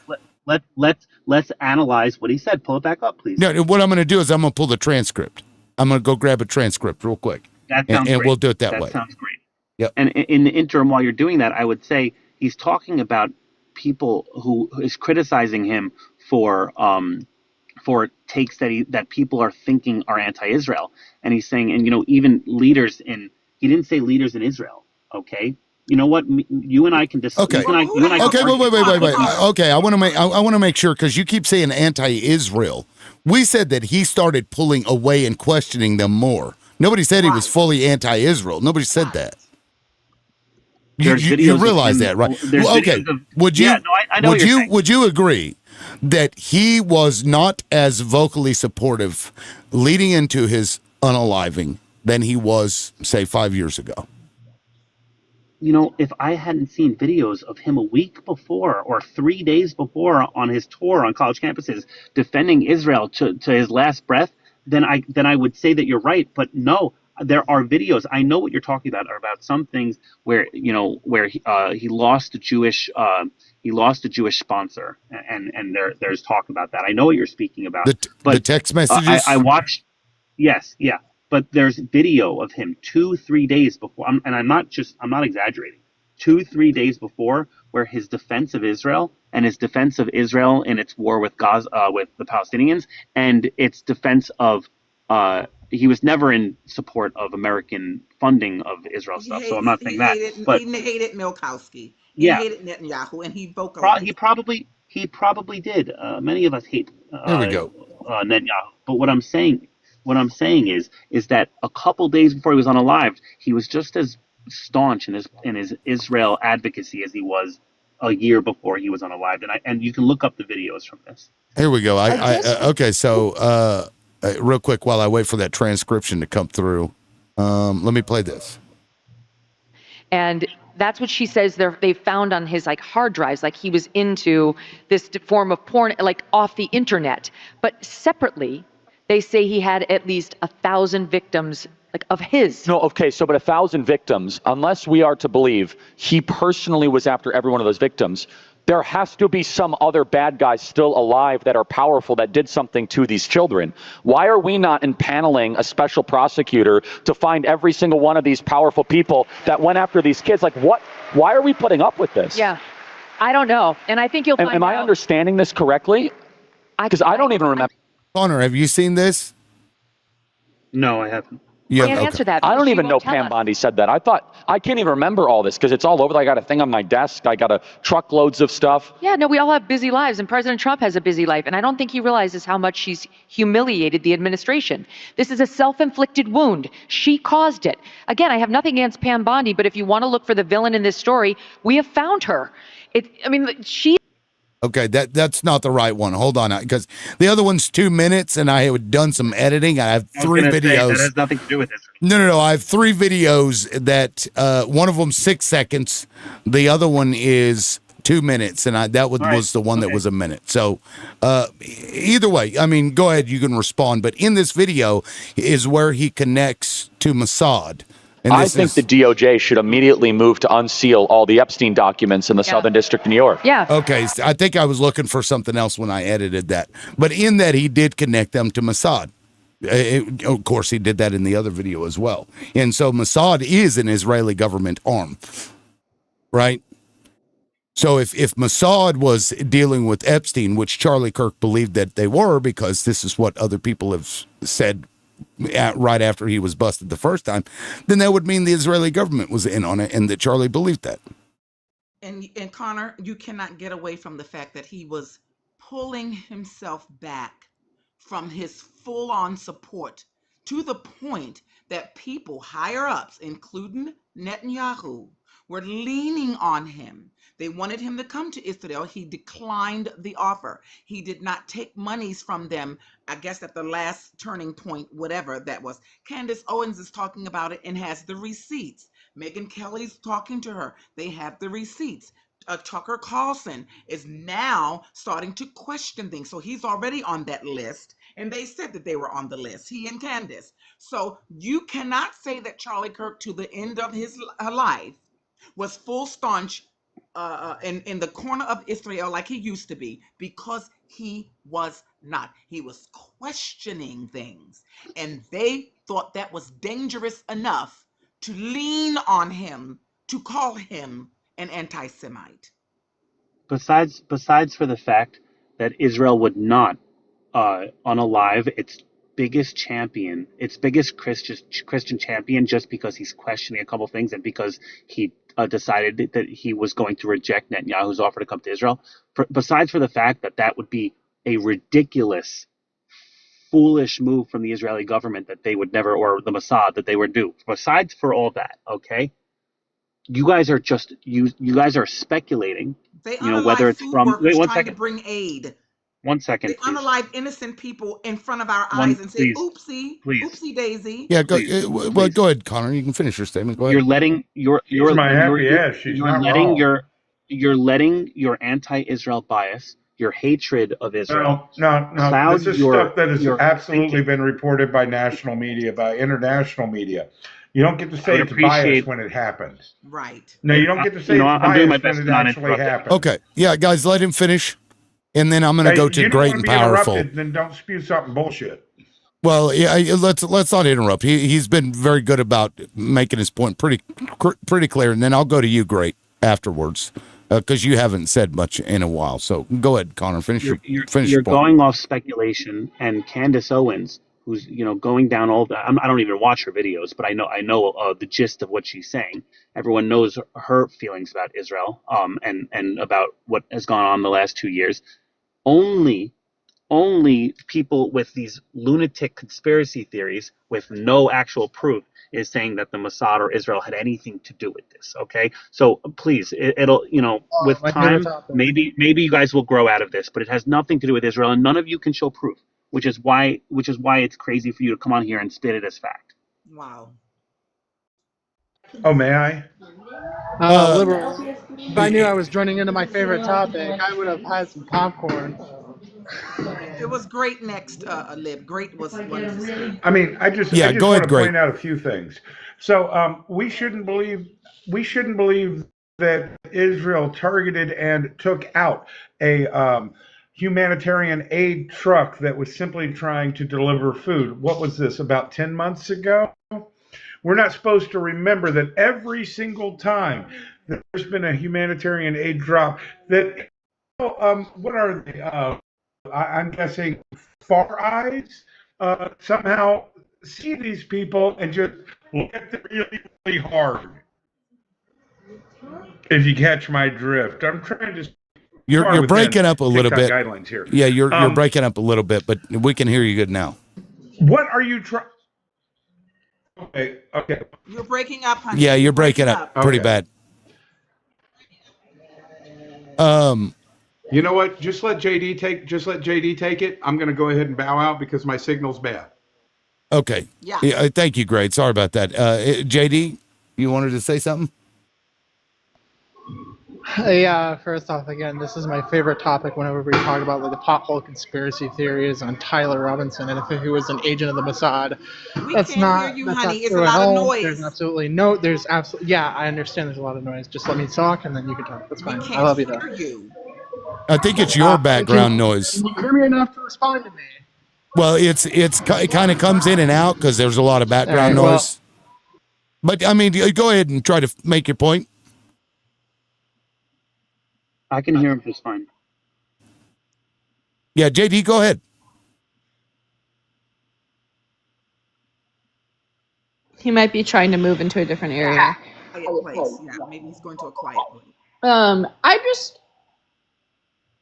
Let's analyze what he said. Pull it back up, please. No, what I'm going to do is I'm going to pull the transcript. I'm going to go grab a transcript real quick. That sounds and great. We'll do it that way. That sounds great. Yep. And in the interim, while you're doing that, I would say he's talking about people who is criticizing him for for takes that people are thinking are anti-Israel. And he's saying, and even leaders he didn't say leaders in Israel. Okay, you know what? You and I can discuss. Okay. You and I Okay. can Wait. Okay. I want to make sure, because you keep saying anti-Israel. We said that he started pulling away and questioning them more. Nobody said he was fully anti-Israel. Nobody said that. You realize that, right? Okay. Would you? I know would you agree that he was not as vocally supportive leading into his unaliving than he was, say, 5 years ago? If I hadn't seen videos of him a week before or 3 days before on his tour on college campuses defending Israel to his last breath, then I would say that you're right. But no, there are videos. I know what you're talking about, are about some things where he lost a Jewish sponsor, and there's talk about that. I know what you're speaking about. The text messages. I watched. Yes, yeah. But there's video of him 2-3 days before, and I'm not exaggerating, 2-3 days before, where his defense of Israel and his defense of Israel in its war with Gaza, with the Palestinians, and its defense of, he was never in support of American funding of Israel stuff. So I'm not saying that. But he hated Milkowski. He hated Netanyahu, and he vocalized. He probably did. Many of us hate. There we go. Netanyahu. But what I'm saying is that a couple days before he was unalived, he was just as staunch in his Israel advocacy as he was a year before he was unalived. And you can look up the videos from this. Here we go. Okay. So real quick, while I wait for that transcription to come through, let me play this. And that's what she says they found on his hard drives, he was into this form of porn, off the internet. But separately, they say he had at least 1,000 victims of his. No, okay, but 1,000 victims, unless we are to believe he personally was after every one of those victims, there has to be some other bad guys still alive that are powerful that did something to these children. Why are we not impaneling a special prosecutor to find every single one of these powerful people that went after these kids? What? Why are we putting up with this? Yeah, I don't know. And I think you'll find out. Am I understanding this correctly? Because I don't even remember. Connor, have you seen this? No, I haven't. Yeah, can't answer that. I don't even know Pam Bondi said that. I can't even remember all this because it's all over. I got a thing on my desk. I got truckloads of stuff. Yeah, no, we all have busy lives, and President Trump has a busy life, and I don't think he realizes how much she's humiliated the administration. This is a self-inflicted wound. She caused it. Again, I have nothing against Pam Bondi, but if you want to look for the villain in this story, we have found her. She. Okay, that's not the right one. Hold on, because the other one's 2 minutes, and I had done some editing. I have 3 videos. That has nothing to do with this. No. I have 3 videos that one of them 6 seconds, the other one is 2 minutes, and that was the one that was a minute. So either way, go ahead, you can respond. But in this video is where he connects to Mossad. I think the DOJ should immediately move to unseal all the Epstein documents in the Southern District of New York. Yeah. Okay. I think I was looking for something else when I edited that. But in that, he did connect them to Mossad. Of course, he did that in the other video as well. And so Mossad is an Israeli government arm, right? So if Mossad was dealing with Epstein, which Charlie Kirk believed that they were, because this is what other people have said right after he was busted the first time, then that would mean the Israeli government was in on it and that Charlie believed that. And Connor, you cannot get away from the fact that he was pulling himself back from his full-on support to the point that people higher ups, including Netanyahu, were leaning on him. They wanted him to come to Israel. He declined the offer. He did not take monies from them, I guess at the last turning point, whatever that was. Candace Owens is talking about it and has the receipts. Megyn Kelly's talking to her. They have the receipts. Tucker Carlson is now starting to question things. So he's already on that list. And they said that they were on the list, he and Candace. So you cannot say that Charlie Kirk, to the end of his life, was full staunch in the corner of Israel like he used to be, because he was not. He was questioning things, and they thought that was dangerous enough to lean on him, to call him an anti-Semite. Besides for the fact that Israel would not on a live its biggest Christian champion, just because he's questioning a couple things and because he decided that he was going to reject Netanyahu's offer to come to Israel. Besides for the fact that would be a ridiculous, foolish move from the Israeli government that they would never, or the Mossad, that they would do. Besides for all that, okay, you guys are just you guys are speculating. They Whether it's food from workers one trying second. to bring aid. 1 second, They please. unalive innocent people in front of our eyes and say, "Oopsie, oopsie daisy." Yeah, go, well, go ahead, Connor. You can finish your statement. Go ahead. You're letting you're letting your anti-Israel bias, your hatred of Israel. No. cloud This is your- stuff that has your absolutely thinking. been reported by national media, by international media. You don't get to say I it's appreciate- biased when it happens. Right. No, you don't get to say it's I'm doing my biased best when to it not actually interrupt it. happens. Okay. Yeah, guys, let him finish. And then I'm going to Hey, go to you don't great wanna and be powerful. interrupted, then don't spew something bullshit. Well, yeah, let's not interrupt. He's been very good about making his point pretty clear. And then I'll go to you, Great, afterwards, because you haven't said much in a while. So go ahead, Connor. Finish your point. You're going off speculation, and Candace Owens, who's going down all that. I don't even watch her videos, but I know the gist of what she's saying. Everyone knows her feelings about Israel, and about what has gone on the last 2 years. Only people with these lunatic conspiracy theories with no actual proof is saying that the Mossad or Israel had anything to do with this. Okay, so please, it'll with my time, favorite topic. maybe you guys will grow out of this, but it has nothing to do with Israel, and none of you can show proof, which is why it's crazy for you to come on here and spit it as fact. Wow. Oh, may I? Liberal. If I knew I was joining into my favorite topic, I would have had some popcorn. It was great next, Lib. Great was wanted to speak. I mean, I just go want ahead, to Great. point out a few things. So we shouldn't believe that Israel targeted and took out a humanitarian aid truck that was simply trying to deliver food. What was this, about 10 months ago? We're not supposed to remember that every single time that there's been a humanitarian aid drop, that what are they? I'm guessing Far Eyes somehow see these people and just look at them really, really hard. If you catch my drift, I'm trying to. You're breaking up a little TikTok bit. Guidelines here. Yeah, you're breaking up a little bit, but we can hear you good now. What are you trying? Okay. You're breaking up, honey. Yeah, you're breaking up pretty bad. You know what? Just let JD take it. I'm going to go ahead and bow out because my signal's bad. Okay. Yeah. Thank you, Great. Sorry about that. JD, you wanted to say something? Yeah, first off, again, this is my favorite topic whenever we talk about the pothole conspiracy theories on Tyler Robinson and if he was an agent of the Mossad. That's can't hear you, honey. It's a lot of noise. There's absolutely, yeah, I understand there's a lot of noise. Just let me talk and then you can talk. That's fine. I love you though. I think it's your background noise. Can you hear me enough to respond to me? Well, it kind of comes in and out because there's a lot of background noise. But I mean, go ahead and try to make your point. I can hear him just fine. Yeah, JD, go ahead. He might be trying to move into a different area. Quiet place. Yeah, maybe he's going to a quiet place.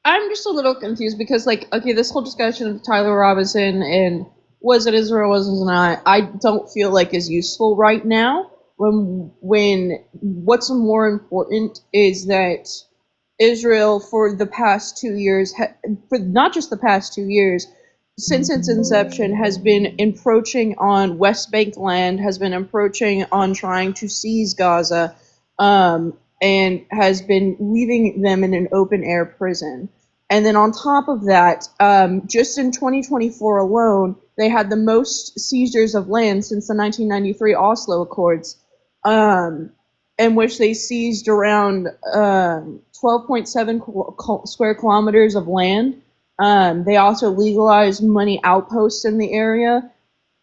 I'm just a little confused because, this whole discussion of Tyler Robinson and was it Israel, was it not, I don't feel like is useful right now. When what's more important is that Israel, for the past 2 years, for not just the past 2 years, since its inception, has been encroaching on West Bank land, has been encroaching on trying to seize Gaza, and has been leaving them in an open-air prison. And then on top of that, just in 2024 alone, they had the most seizures of land since the 1993 Oslo Accords, in which they seized around 12.7 square kilometers of land. They also legalized money outposts in the area.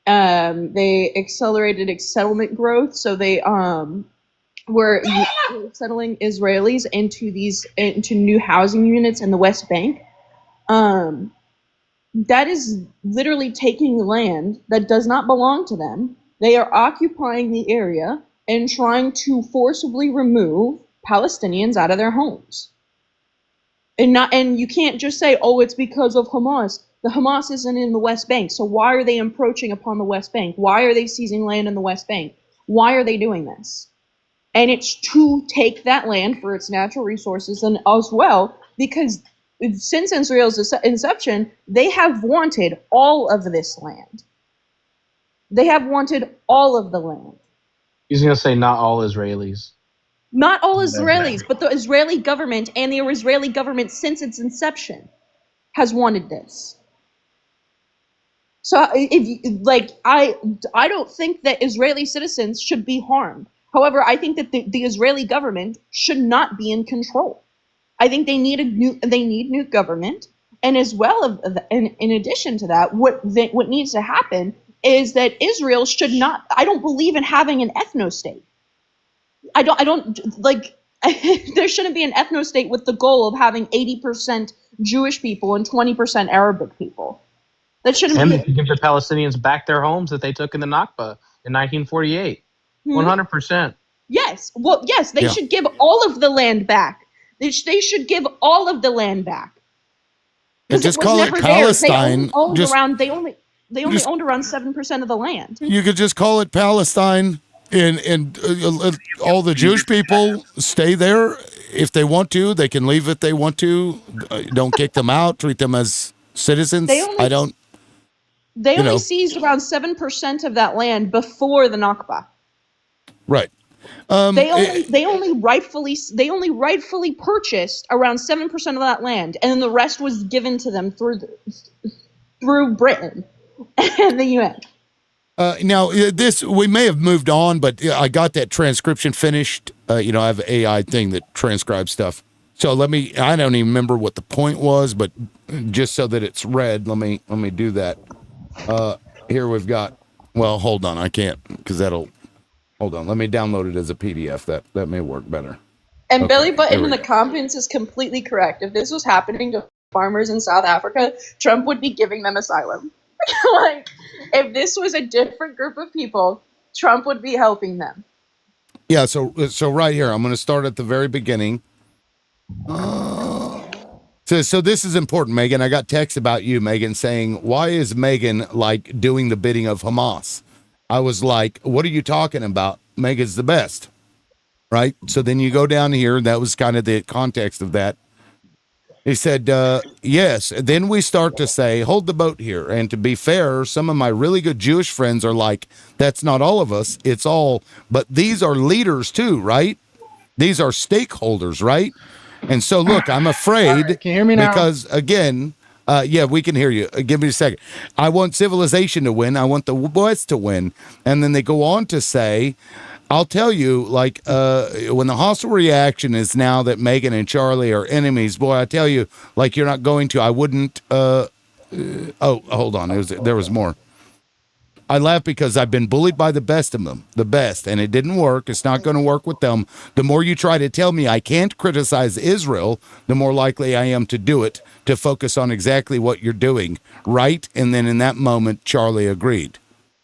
They accelerated settlement growth, so they were settling Israelis into new housing units in the West Bank. that is literally taking land that does not belong to them. They are occupying the area and trying to forcibly remove Palestinians out of their homes. And you can't just say, oh, it's because of Hamas. The Hamas isn't in the West Bank, so why are they encroaching upon the West Bank? Why are they seizing land in the West Bank? Why are they doing this? And it's to take that land for its natural resources, and as well, because since Israel's inception, they have wanted all of this land. They have wanted all of the land. He's going to say not all Israelis. Not all Israelis, but the Israeli government and the Israeli government since its inception has wanted this. So I don't think that Israeli citizens should be harmed. However, I think that the Israeli government should not be in control. I think they need new government, and as well, in addition to that, what needs to happen is that Israel should not. I don't believe in having an ethno-state. I don't like. There shouldn't be an ethno-state with the goal of having 80% Jewish people and 20% Arabic people. That shouldn't be. And they should give the Palestinians back their homes that they took in the Nakba in 1948. 100%. Yes. Well, yes, they should give all of the land back. They should give all of the land back. And just call it Palestine. They only owned around 7% of the land. You could just call it Palestine, and all the Jewish people stay there if they want to. They can leave if they want to. Don't kick them out. Treat them as citizens. They only seized around 7% of that land before the Nakba. Right. They only rightfully purchased around 7% of that land, and then the rest was given to them through Britain and the UN. Now, we may have moved on, but I got that transcription finished. I have an AI thing that transcribes stuff. So I don't even remember what the point was, but just so that it's read, let me do that. Here we've got, well, hold on. I can't, because hold on. Let me download it as a PDF. That may work better. And okay, Billy Button in the comments is completely correct. If this was happening to farmers in South Africa, Trump would be giving them asylum. Like, if this was a different group of people, Trump would be helping them. Yeah, so right here, I'm going to start at the very beginning. So this is important, Megan. I got text about you, Megan, saying, why is Megan, doing the bidding of Hamas? I was like, what are you talking about? Megan's the best, right? So then you go down here, and that was kind of the context of that. He said, yes. Then we start to say, hold the boat here. And to be fair, some of my really good Jewish friends are like, that's not all of us. It's all, but these are leaders too, right? These are stakeholders, right? And so, look, I'm afraid. Right, can you hear me now? Because, again, yeah, we can hear you. Give me a second. I want civilization to win. I want the West to win. And then they go on to say, I'll tell you, when the hostile reaction is now that Megan and Charlie are enemies, boy, I tell you, you're not going to, I wouldn't, hold on. There was more. I laugh because I've been bullied by the best of them, and it didn't work. It's not going to work with them. The more you try to tell me I can't criticize Israel, the more likely I am to do it, to focus on exactly what you're doing, right? And then in that moment, Charlie agreed.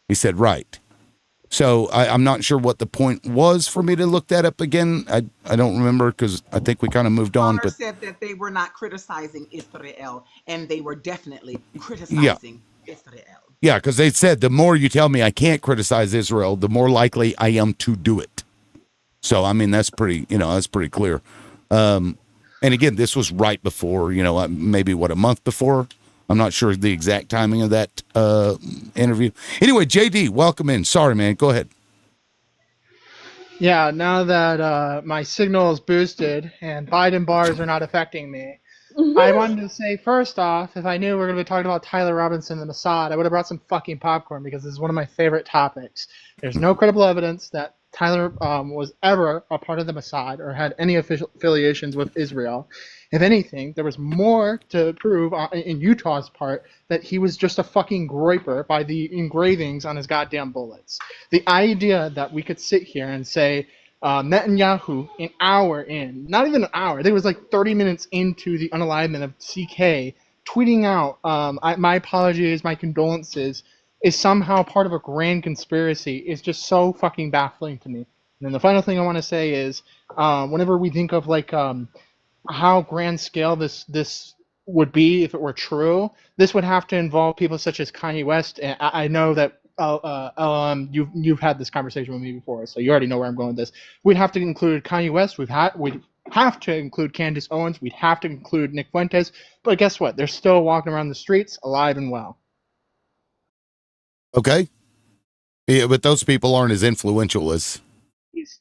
He said, right. So I'm not sure what the point was for me to look that up again. I don't remember because I think we kind of moved on. But said that they were not criticizing Israel, and they were definitely criticizing Israel. Yeah, because they said the more you tell me I can't criticize Israel, the more likely I am to do it. So I mean that's pretty clear. And again, this was right before, maybe a month before. I'm not sure the exact timing of that interview. Anyway, JD, welcome in. Sorry, man. Go ahead. Yeah, now that my signal is boosted and Biden bars are not affecting me, I wanted to say, first off, if I knew we were going to be talking about Tyler Robinson and the Mossad, I would have brought some fucking popcorn because this is one of my favorite topics. There's no credible evidence that Tyler was ever a part of the Mossad or had any official affiliations with Israel. If anything, there was more to prove in Utah's part that he was just a fucking groiper by the engravings on his goddamn bullets. The idea that we could sit here and say Netanyahu, not even an hour, I think it was 30 minutes into the unalignment of CK, tweeting out my apologies, my condolences is somehow part of a grand conspiracy is just so fucking baffling to me. And then the final thing I want to say is, whenever we think of like how grand scale this would be if it were true, this would have to involve people such as Kanye West. And I know that you've had this conversation with me before, so you already know where I'm going with this. We'd have to include Kanye West. We'd have to include Candace Owens. We'd have to include Nick Fuentes. But guess what? They're still walking around the streets alive and well. Okay. Yeah, but those people aren't as influential as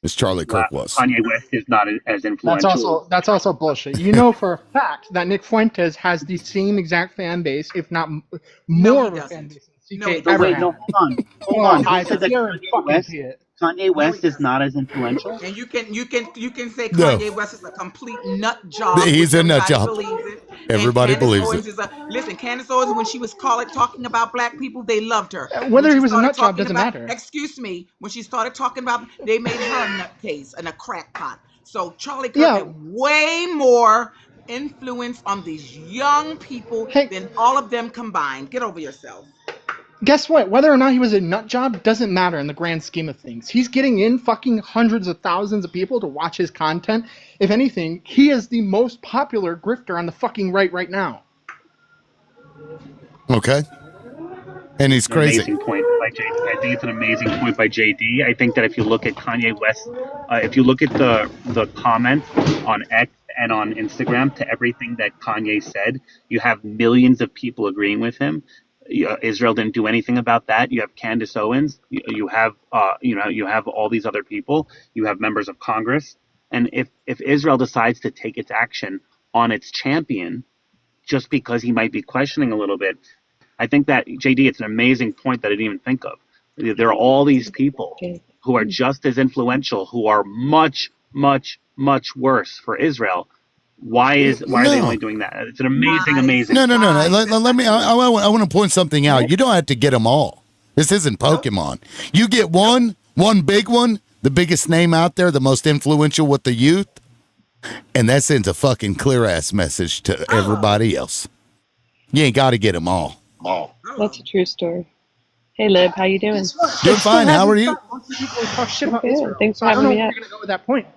Charlie Kirk was. Kanye West is not as influential. That's also bullshit. You know for a fact that Nick Fuentes has the same exact fan base, if not more of a fan base than CK ever had. Hold on. Kanye West is not as influential. And you can say Kanye West is a complete nut job. He's a nut job. Everybody believes it. Listen, Candace Owens, when she was talking about black people, they loved her. Whether he was a nut job doesn't matter. Excuse me. When she started talking about, they made her a nutcase and a crackpot. So Charlie Kirk had way more influence on these young people than all of them combined. Get over yourself. Guess what? Whether or not he was a nut job doesn't matter in the grand scheme of things. He's getting in fucking hundreds of thousands of people to watch his content. If anything, he is the most popular grifter on the fucking right now. Okay. And he's crazy. Amazing point by JD. I think it's an amazing point by JD. I think that if you look at Kanye West, if you look at the comments on X and on Instagram to everything that Kanye said, you have millions of people agreeing with him. Israel didn't do anything about that. You have Candace Owens. You have you have all these other people. You have members of Congress. And if Israel decides to take its action on its champion, just because he might be questioning a little bit, I think that JD, it's an amazing point that I didn't even think of. There are all these people who are just as influential, who are much, much, much worse for Israel. Why are they only doing that? It's an amazing. No. Let me. I want to point something out. You don't have to get them all. This isn't Pokemon. You get one big one, the biggest name out there, the most influential with the youth, and that sends a fucking clear ass message to everybody else. You ain't got to get them all. That's a true story. Hey, Lib, how you doing? Doing fine. How are you? Good. Thanks for I don't having know me where up. you're gonna go with that point.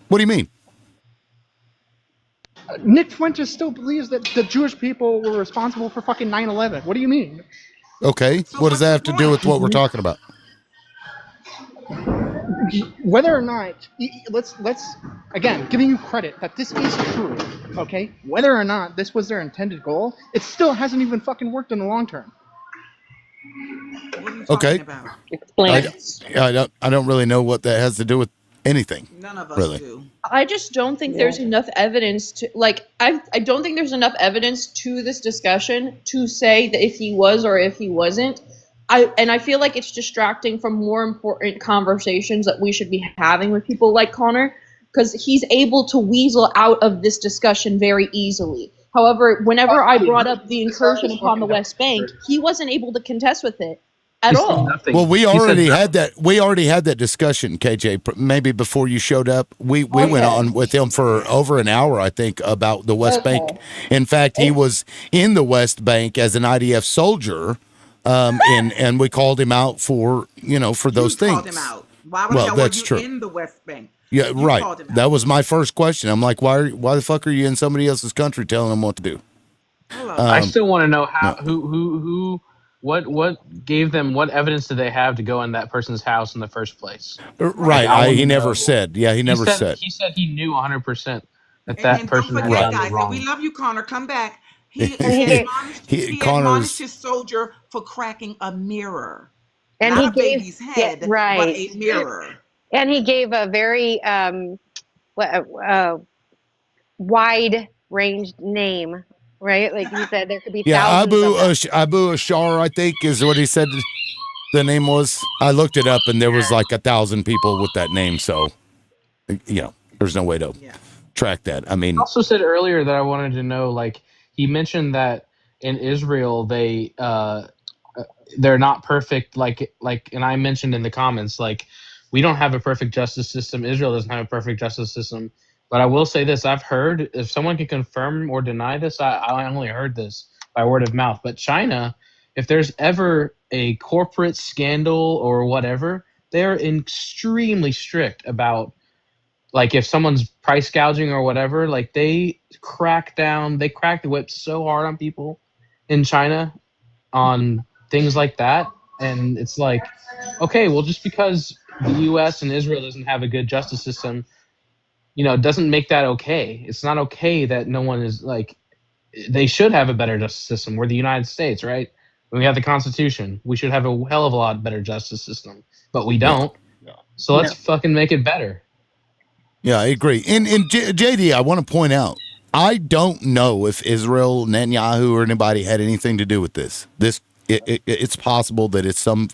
What do you mean? Nick Fuentes still believes that the Jewish people were responsible for fucking 9/11. What do you mean? Okay. What does that have to do with what we're talking about? Whether or not, let's again, giving you credit that this is true, okay? Whether or not this was their intended goal, it still hasn't even fucking worked in the long term. Okay. Explain. I don't really know what that has to do with anything. None of us really. do. I just don't think there's enough evidence to I don't think there's enough evidence to this discussion to say that if he was or if he wasn't. I feel like it's distracting from more important conversations that we should be having with people like Connor, because he's able to weasel out of this discussion very easily. However, whenever I brought up the incursion upon the West Bank, he wasn't able to contest with it at all. Well, we already had that. We already had that discussion, KJ. Maybe before you showed up, we went on with him for over an hour, I think, about the West Bank. In fact, he was in the West Bank as an IDF soldier, and we called him out for those things. Called him out. Why were you in the West Bank? Yeah, right. That was my first question. I'm like, why the fuck are you in somebody else's country telling them what to do? I still want to know how what gave them, what evidence did they have to go in that person's house in the first place? Right. He never said. Yeah, he never said. He said he knew 100% that person don't had forget, done guys, wrong. and we love you, Connor. Come back. He Connor's admonished his soldier for cracking a mirror. And Not he a gave baby's head, but a mirror. And he gave a very wide-ranged name, right? Like he said, there could be thousands. Abu Ashar, I think, is what he said. The name was. I looked it up, and there was like 1,000 people with that name. So, there's no way to track that. I mean, I also said earlier that I wanted to know, like, he mentioned that in Israel they're not perfect, like, and I mentioned in the comments, like, we don't have a perfect justice system. Israel doesn't have a perfect justice system. But I will say this: I've heard, if someone can confirm or deny this, I only heard this by word of mouth. But China, if there's ever a corporate scandal or whatever, they're extremely strict about, like, if someone's price gouging or whatever, like, they crack the whip so hard on people in China on things like that. And it's like, okay, well, just because the U.S. and Israel doesn't have a good justice system, doesn't make that okay. It's not okay that no one is like, they should have a better justice system. We're the United States, right? We have the Constitution. We should have a hell of a lot better justice system, but we don't. Yeah. So let's fucking make it better. Yeah, I agree. And JD, I want to point out, I don't know if Israel, Netanyahu, or anybody had anything to do with this. It's possible that it's some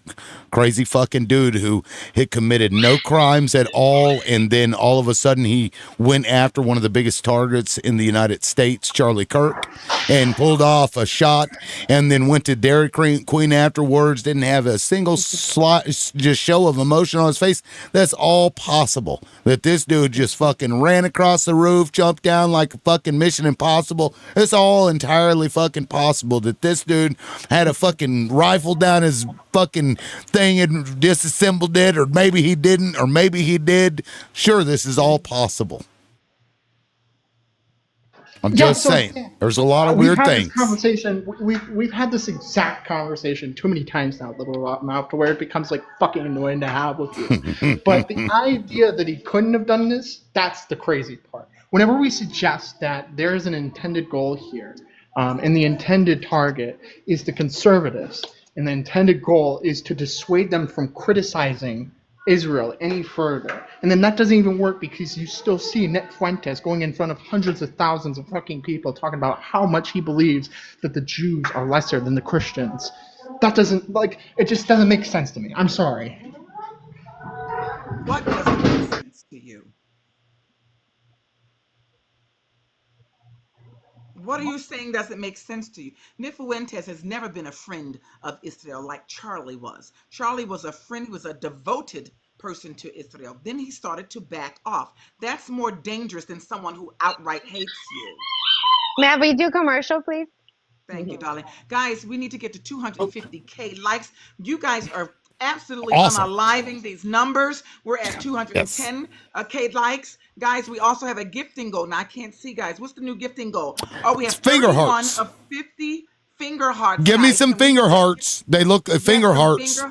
crazy fucking dude who had committed no crimes at all, and then all of a sudden he went after one of the biggest targets in the United States, Charlie Kirk, and pulled off a shot, and then went to Dairy Queen afterwards, didn't have a single just show of emotion on his face. That's all possible. That this dude just fucking ran across the roof, jumped down like a fucking Mission Impossible. It's all entirely fucking possible that this dude had a fucking rifle down his fucking thing and disassembled it, or maybe he didn't, or maybe he did. Sure, this is all possible. I'm just saying, there's a lot of weird things. We've had this exact conversation too many times now, Little Mouth, to where it becomes like fucking annoying to have with you. But the idea that he couldn't have done this, that's the crazy part. Whenever we suggest that there is an intended goal here, and the intended target is the conservatives, and the intended goal is to dissuade them from criticizing Israel any further. And then that doesn't even work, because you still see Nick Fuentes going in front of hundreds of thousands of fucking people talking about how much he believes that the Jews are lesser than the Christians. That doesn't, it just doesn't make sense to me. I'm sorry. What doesn't make sense to you? What are you saying doesn't make sense to you? Nick Fuentes has never been a friend of Israel like Charlie was. Charlie was a friend, he was a devoted person to Israel. Then he started to back off. That's more dangerous than someone who outright hates you. May we do commercial, please? Thank you, darling. Guys, we need to get to 250K likes. You guys are absolutely awesome. unaliving these numbers. We're at 210K likes. Guys, we also have a gifting goal. Now, I can't see, guys. What's the new gifting goal? Oh, we have finger 31 hearts. of 50 finger hearts. Give me some finger hearts. They look finger hearts.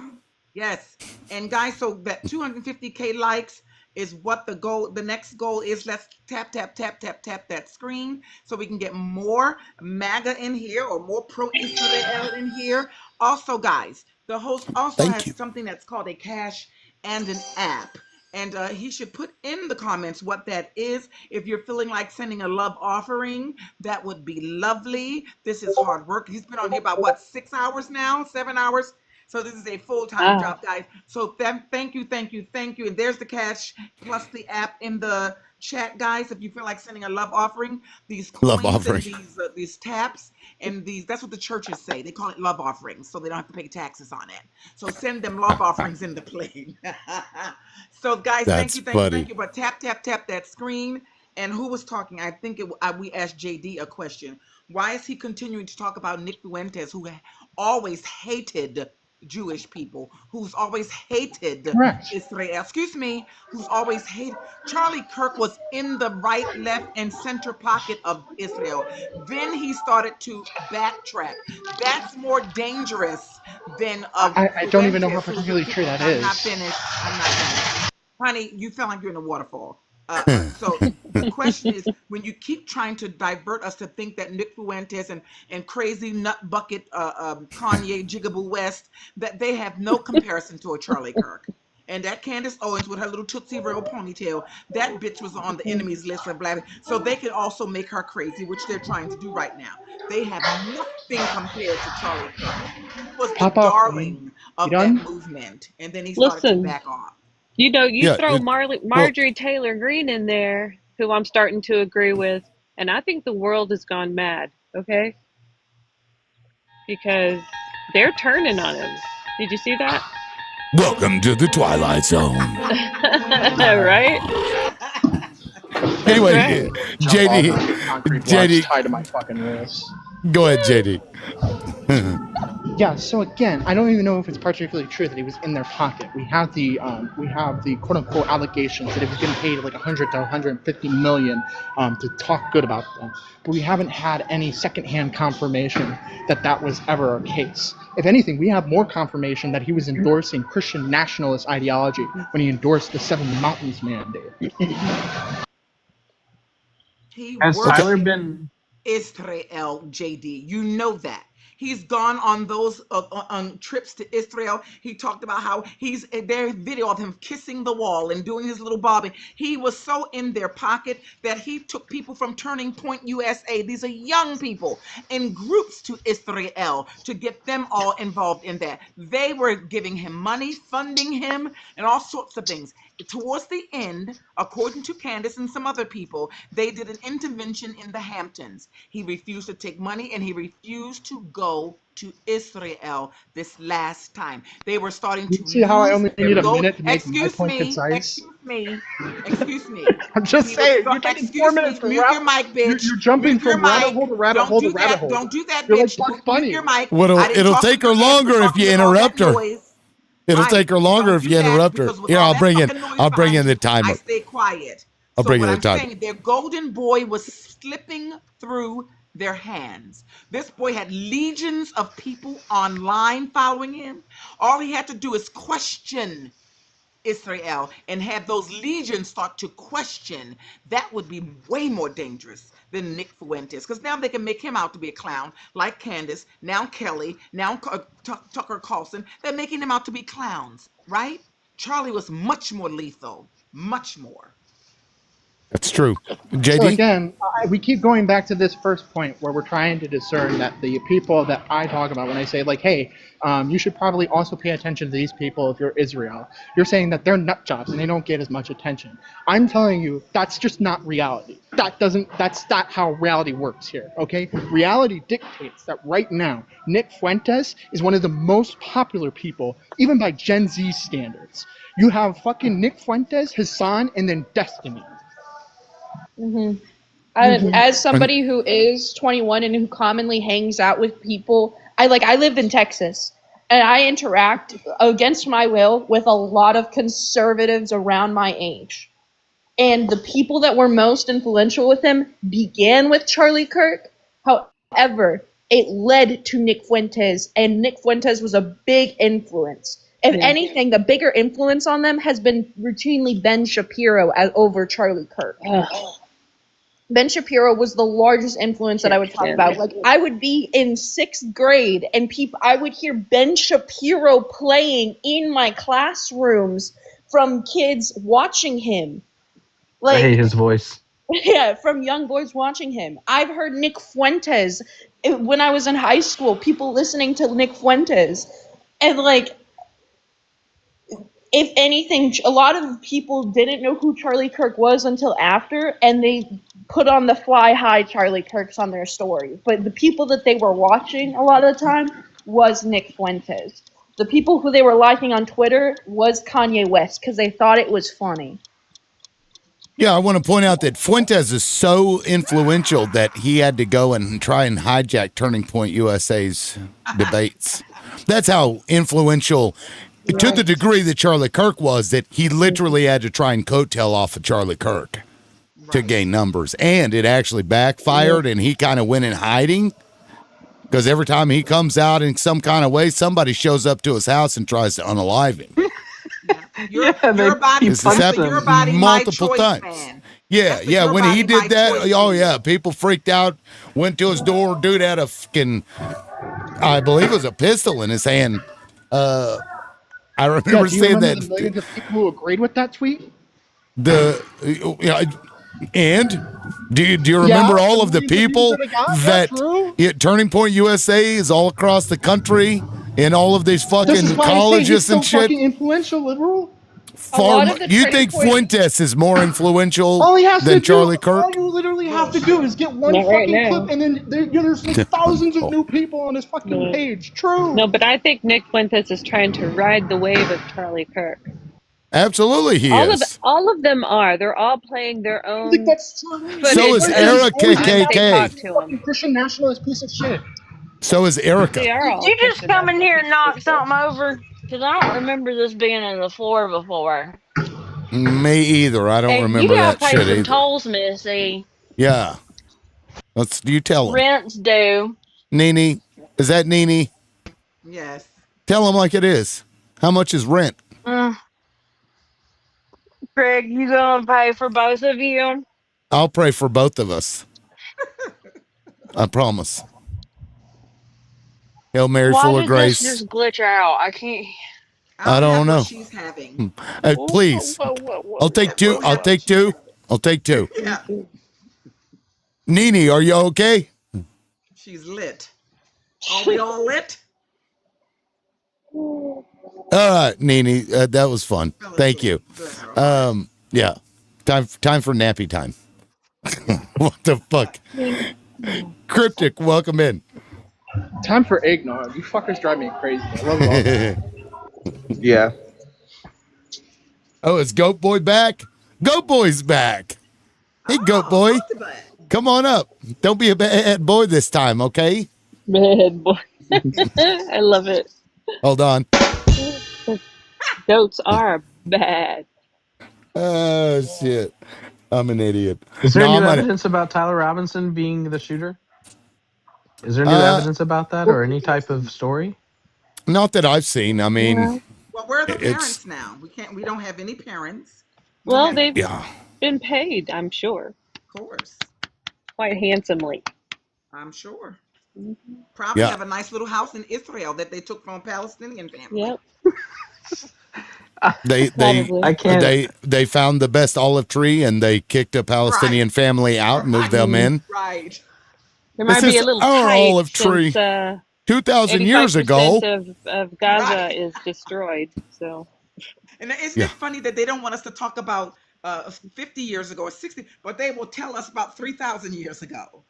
Yes. And guys, so that 250K likes is what the next goal is. Let's tap that screen so we can get more MAGA in here, or more pro-Israel in here. Also, guys, the host also has something that's called a cash and an app. And he should put in the comments what that is. If you're feeling like sending a love offering, that would be lovely. This is hard work. He's been on here about, 6 hours now? 7 hours? So this is a full-time job, guys. So thank you. And there's the cash plus the app in the chat, guys. If you feel like sending a love offering, these coins and these taps and that's what the churches say. They call it love offerings, so they don't have to pay taxes on it. So send them love offerings in the plane. So guys, thank you. But tap that screen. And who was talking? I think we asked JD a question. Why is he continuing to talk about Nick Fuentes, who always hated Jewish people, who's always hated Israel, who's always hated. Charlie Kirk was in the right, left, and center pocket of Israel. Then he started to backtrack. That's more dangerous than I don't even know how particularly true that is. I'm not finished. Honey, you feel like you're in a waterfall. So the question is, when you keep trying to divert us to think that Nick Fuentes and crazy nut bucket Kanye Jigaboo West, that they have no comparison to a Charlie Kirk. And that Candace Owens with her little Tootsie Roll ponytail, that bitch was on the enemies list of black. So they could also make her crazy, which they're trying to do right now. They have nothing compared to Charlie Kirk. He was the darling of that movement. And then he started to back off. You throw Marjorie Taylor Greene in there, who I'm starting to agree with, and I think the world has gone mad, okay? Because they're turning on him. Did you see that? Welcome to the Twilight Zone. Right? Anyway, JD, tied to my fucking wrist. Go ahead, JD. Yeah. So again, I don't even know if it's particularly true that he was in their pocket. We have the quote unquote allegations that he was getting paid like 100 to 150 million to talk good about them, but we haven't had any secondhand confirmation that that was ever a case. If anything, we have more confirmation that he was endorsing Christian nationalist ideology when he endorsed the Seven Mountains Mandate. He Has worked Tyler in been? Israel, JD. You know that. He's gone on those on trips to Israel. He talked about how there's video of him kissing the wall and doing his little bobbing. He was so in their pocket that he took people from Turning Point USA. These are young people in groups to Israel to get them all involved in that. They were giving him money, funding him, and all sorts of things. Towards the end, according to Candace and some other people, they did an intervention in the Hamptons. He refused to take money and he refused to go to Israel this last time. They were starting to see how I only need a minute to make my point concise? Excuse me. I'm just saying, you're taking 4 minutes to mute your mic, bitch. You're jumping from rabbit hole to rabbit hole to rabbit hole. Don't do that, You're bitch. like Bugs Bunny. Mute your mic. It'll take her longer if you interrupt her. It'll take her longer if you interrupt her. Here, I'll bring in the timer. I stay quiet. I'll bring in the I'm timer. saying, their golden boy was slipping through their hands. This boy had legions of people online following him. All he had to do is question Israel and have those legions start to question. That would be way more dangerous than Nick Fuentes, because now they can make him out to be a clown, like Candace, now Kelly, now Tucker Carlson. They're making them out to be clowns, right? Charlie was much more lethal, much more. That's true. JD? So again, we keep going back to this first point where we're trying to discern that the people that I talk about when I say, like, hey, you should probably also pay attention to these people if you're Israel. You're saying that they're nut jobs and they don't get as much attention. I'm telling you, that's just not reality. That's not how reality works here, okay? Reality dictates that right now, Nick Fuentes is one of the most popular people, even by Gen Z standards. You have fucking Nick Fuentes, Hassan, and then Destiny. Mm-hmm. As somebody who is 21 and who commonly hangs out with people, I lived in Texas and I interact against my will with a lot of conservatives around my age. And the people that were most influential with him began with Charlie Kirk. However, it led to Nick Fuentes, and Nick Fuentes was a big influence. If anything, the bigger influence on them has been routinely Ben Shapiro over Charlie Kirk. Ben Shapiro was the largest influence that I would talk about. Like, I would be in 6th grade and I would hear Ben Shapiro playing in my classrooms from kids watching him. I hate his voice. Yeah, from young boys watching him. I've heard Nick Fuentes when I was in high school, people listening to Nick Fuentes. And if anything, a lot of people didn't know who Charlie Kirk was until after, and they put on the fly high Charlie Kirks on their story. But the people that they were watching a lot of the time was Nick Fuentes. The people who they were liking on Twitter was Kanye West because they thought it was funny. Yeah, I want to point out that Fuentes is so influential that he had to go and try and hijack Turning Point USA's debates. That's how influential, to the degree that Charlie Kirk was, that he literally had to try and coattail off of Charlie Kirk to gain numbers. And it actually backfired, and he kind of went in hiding because every time he comes out in some kind of way, somebody shows up to his house and tries to unalive him. Your body, this has happened multiple times. Man. Yeah. When he did that, people freaked out, went to his door. Dude had a fucking, I believe it was a pistol in his hand. I remember saying that. The millions of people who agreed with that tweet? And do you remember all of the people that Turning Point USA is all across the country in all of these fucking colleges and shit? Fucking influential liberal. You think Fuentes is more influential than Charlie Kirk? All you literally have to do is get one fucking clip, and then there's like thousands of new people on his fucking page. True. No, but I think Nick Fuentes is trying to ride the wave of Charlie Kirk. Absolutely, he all is. all of them are. They're all playing their own. I think that's true. So is Era KKK. Fucking Christian nationalist piece of shit. So is Erica. They are all. Did you just come in here and knock something over? Because I don't remember this being in the floor before. Me either. I don't Hey, remember you gotta that pay shit some either. tolls, Missy. Yeah. You tell him. Rents due. Nene, is that Nene? Yes. Tell him like it is. How much is rent? Craig, you gonna pay for both of you? I'll pray for both of us. I promise. Hail Mary, Why full of did grace. this just glitch out? I can't. I don't know. She's having. Please. I'll take two. I'll take two. I'll take two. Yeah. Nene, are you okay? She's lit. Are we all lit? All right, Nene, that was fun. Thank you. Yeah. Time for nappy time. What the fuck? Cryptic, welcome in. Time for eggnog. You fuckers drive me crazy. I love it all. Yeah. Oh, is Goat Boy back? Goat Boy's back. Hey, Goat Boy. Come on up. Don't be a bad boy this time, okay? Bad boy. I love it. Hold on. Goats are bad. Oh, shit. I'm an idiot. Is there No, new I'm evidence about Tyler Robinson being the shooter? Is there new evidence about that or any type of story? Not that I've seen. I mean, Well, where are the it's parents now? We don't have any parents. Well, they've yeah. been paid, I'm sure. Of course. Quite handsomely. I'm sure. Probably Yeah. have a nice little house in Israel that they took from a Palestinian family. Yep. They found the best olive tree and they kicked a Palestinian family out and moved them in. Right. There might This be a is little our tight olive tree. since, 2,000 years ago. 85% of Gaza is destroyed. So. And isn't it funny that they don't want us to talk about 50 years ago or 60, but they will tell us about 3,000 years ago.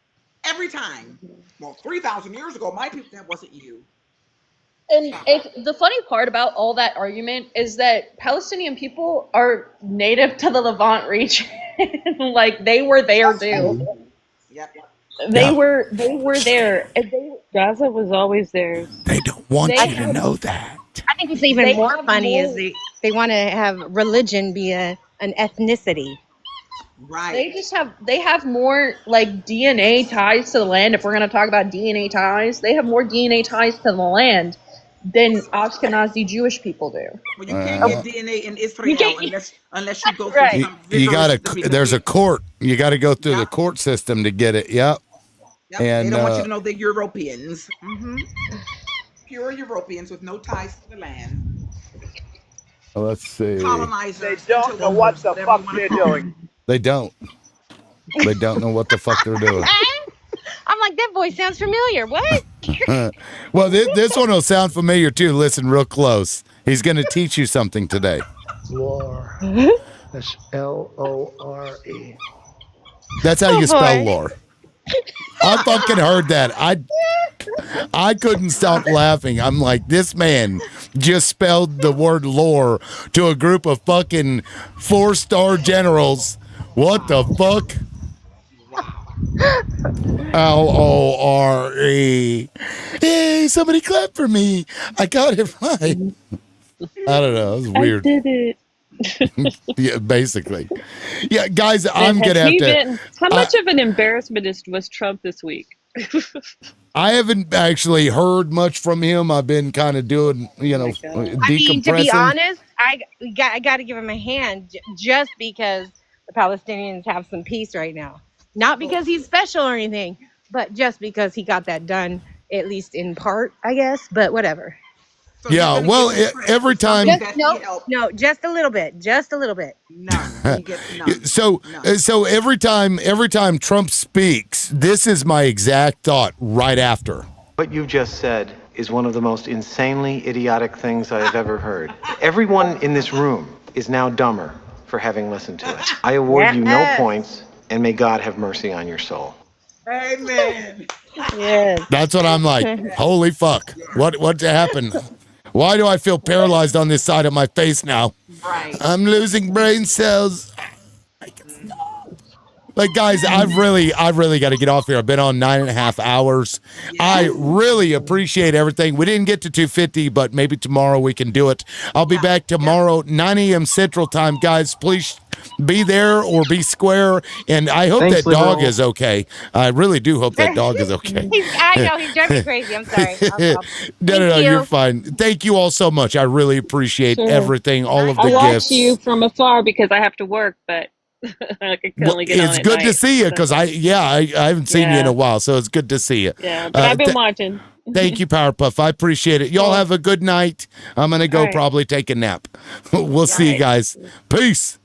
Every time. Well, 3,000 years ago, my people, that wasn't you. And the funny part about all that argument is that Palestinian people are native to the Levant region. Like they were there too. Yep. They were there. And Gaza was always theirs. They don't want They you to have- know that. I think what's even They more have funny more- is they want to have religion be an ethnicity. Right. They have more like DNA ties to the land. If we're gonna talk about DNA ties, they have more DNA ties to the land than Ashkenazi Jewish people do. Well, you can't get DNA in Israel unless you go through Right. some You got vigorous- there's a court. You got to go through the court system to get it. Yep. Yep. And they don't want you to know they're Europeans. Pure Europeans with no ties to the land. let's see. Colonizers. They don't know what the fuck they're doing. They don't. They don't know what the fuck they're doing. I'm like, that voice sounds familiar. What? Well, this one will sound familiar too. Listen real close. He's going to teach you something today. Lore. That's L-O-R-E. That's how you Oh, spell boy. lore. I fucking heard that. I couldn't stop laughing. I'm like, this man just spelled the word lore to a group of fucking 4-star generals. What the fuck? L-O-R-E. Hey, somebody clap for me. I got it right. I don't know. It was weird. I did it. Yeah, basically. Yeah, guys, I'm And going to has have he to. been- how much of an embarrassment was Trump this week? I haven't actually heard much from him. I've been kind of doing, decompressing. I mean, to be honest, I got to give him a hand just because the Palestinians have some peace right now. Not because he's special or anything, but just because he got that done, at least in part, I guess. But whatever. Yeah, well, every time. No, just a little bit. Just a little bit. So every time Trump speaks, this is my exact thought right after. What you just said is one of the most insanely idiotic things I have ever heard. Everyone in this room is now dumber for having listened to it. I award you no Yes. points, and may God have mercy on your soul. Amen. Yes. That's what I'm like. Holy fuck! What happened? Why do I feel paralyzed on this side of my face now? Right. I'm losing brain cells. Like, guys, I've really got to get off here. I've been on 9.5 hours. I really appreciate everything. We didn't get to 250, but maybe tomorrow we can do it. I'll be back tomorrow, 9 a.m. Central Time. Guys, please be there or be square. And I hope Thanks, that dog Liberal. is okay. I really do hope that dog is okay. I know, he's driving me crazy. I'm sorry. No, you. you're fine. Thank you all so much. I really appreciate Sure. everything, all of the I watch gifts. you from afar because I have to work, but I can only get on It's at good to night, see you because so- I haven't seen you in Yeah. a while, so it's good to see you. Yeah, but I've been watching. Thank you, Powerpuff. I appreciate it. Y'all have a good night. I'm gonna go All right. probably take a nap. We'll see you guys. Peace.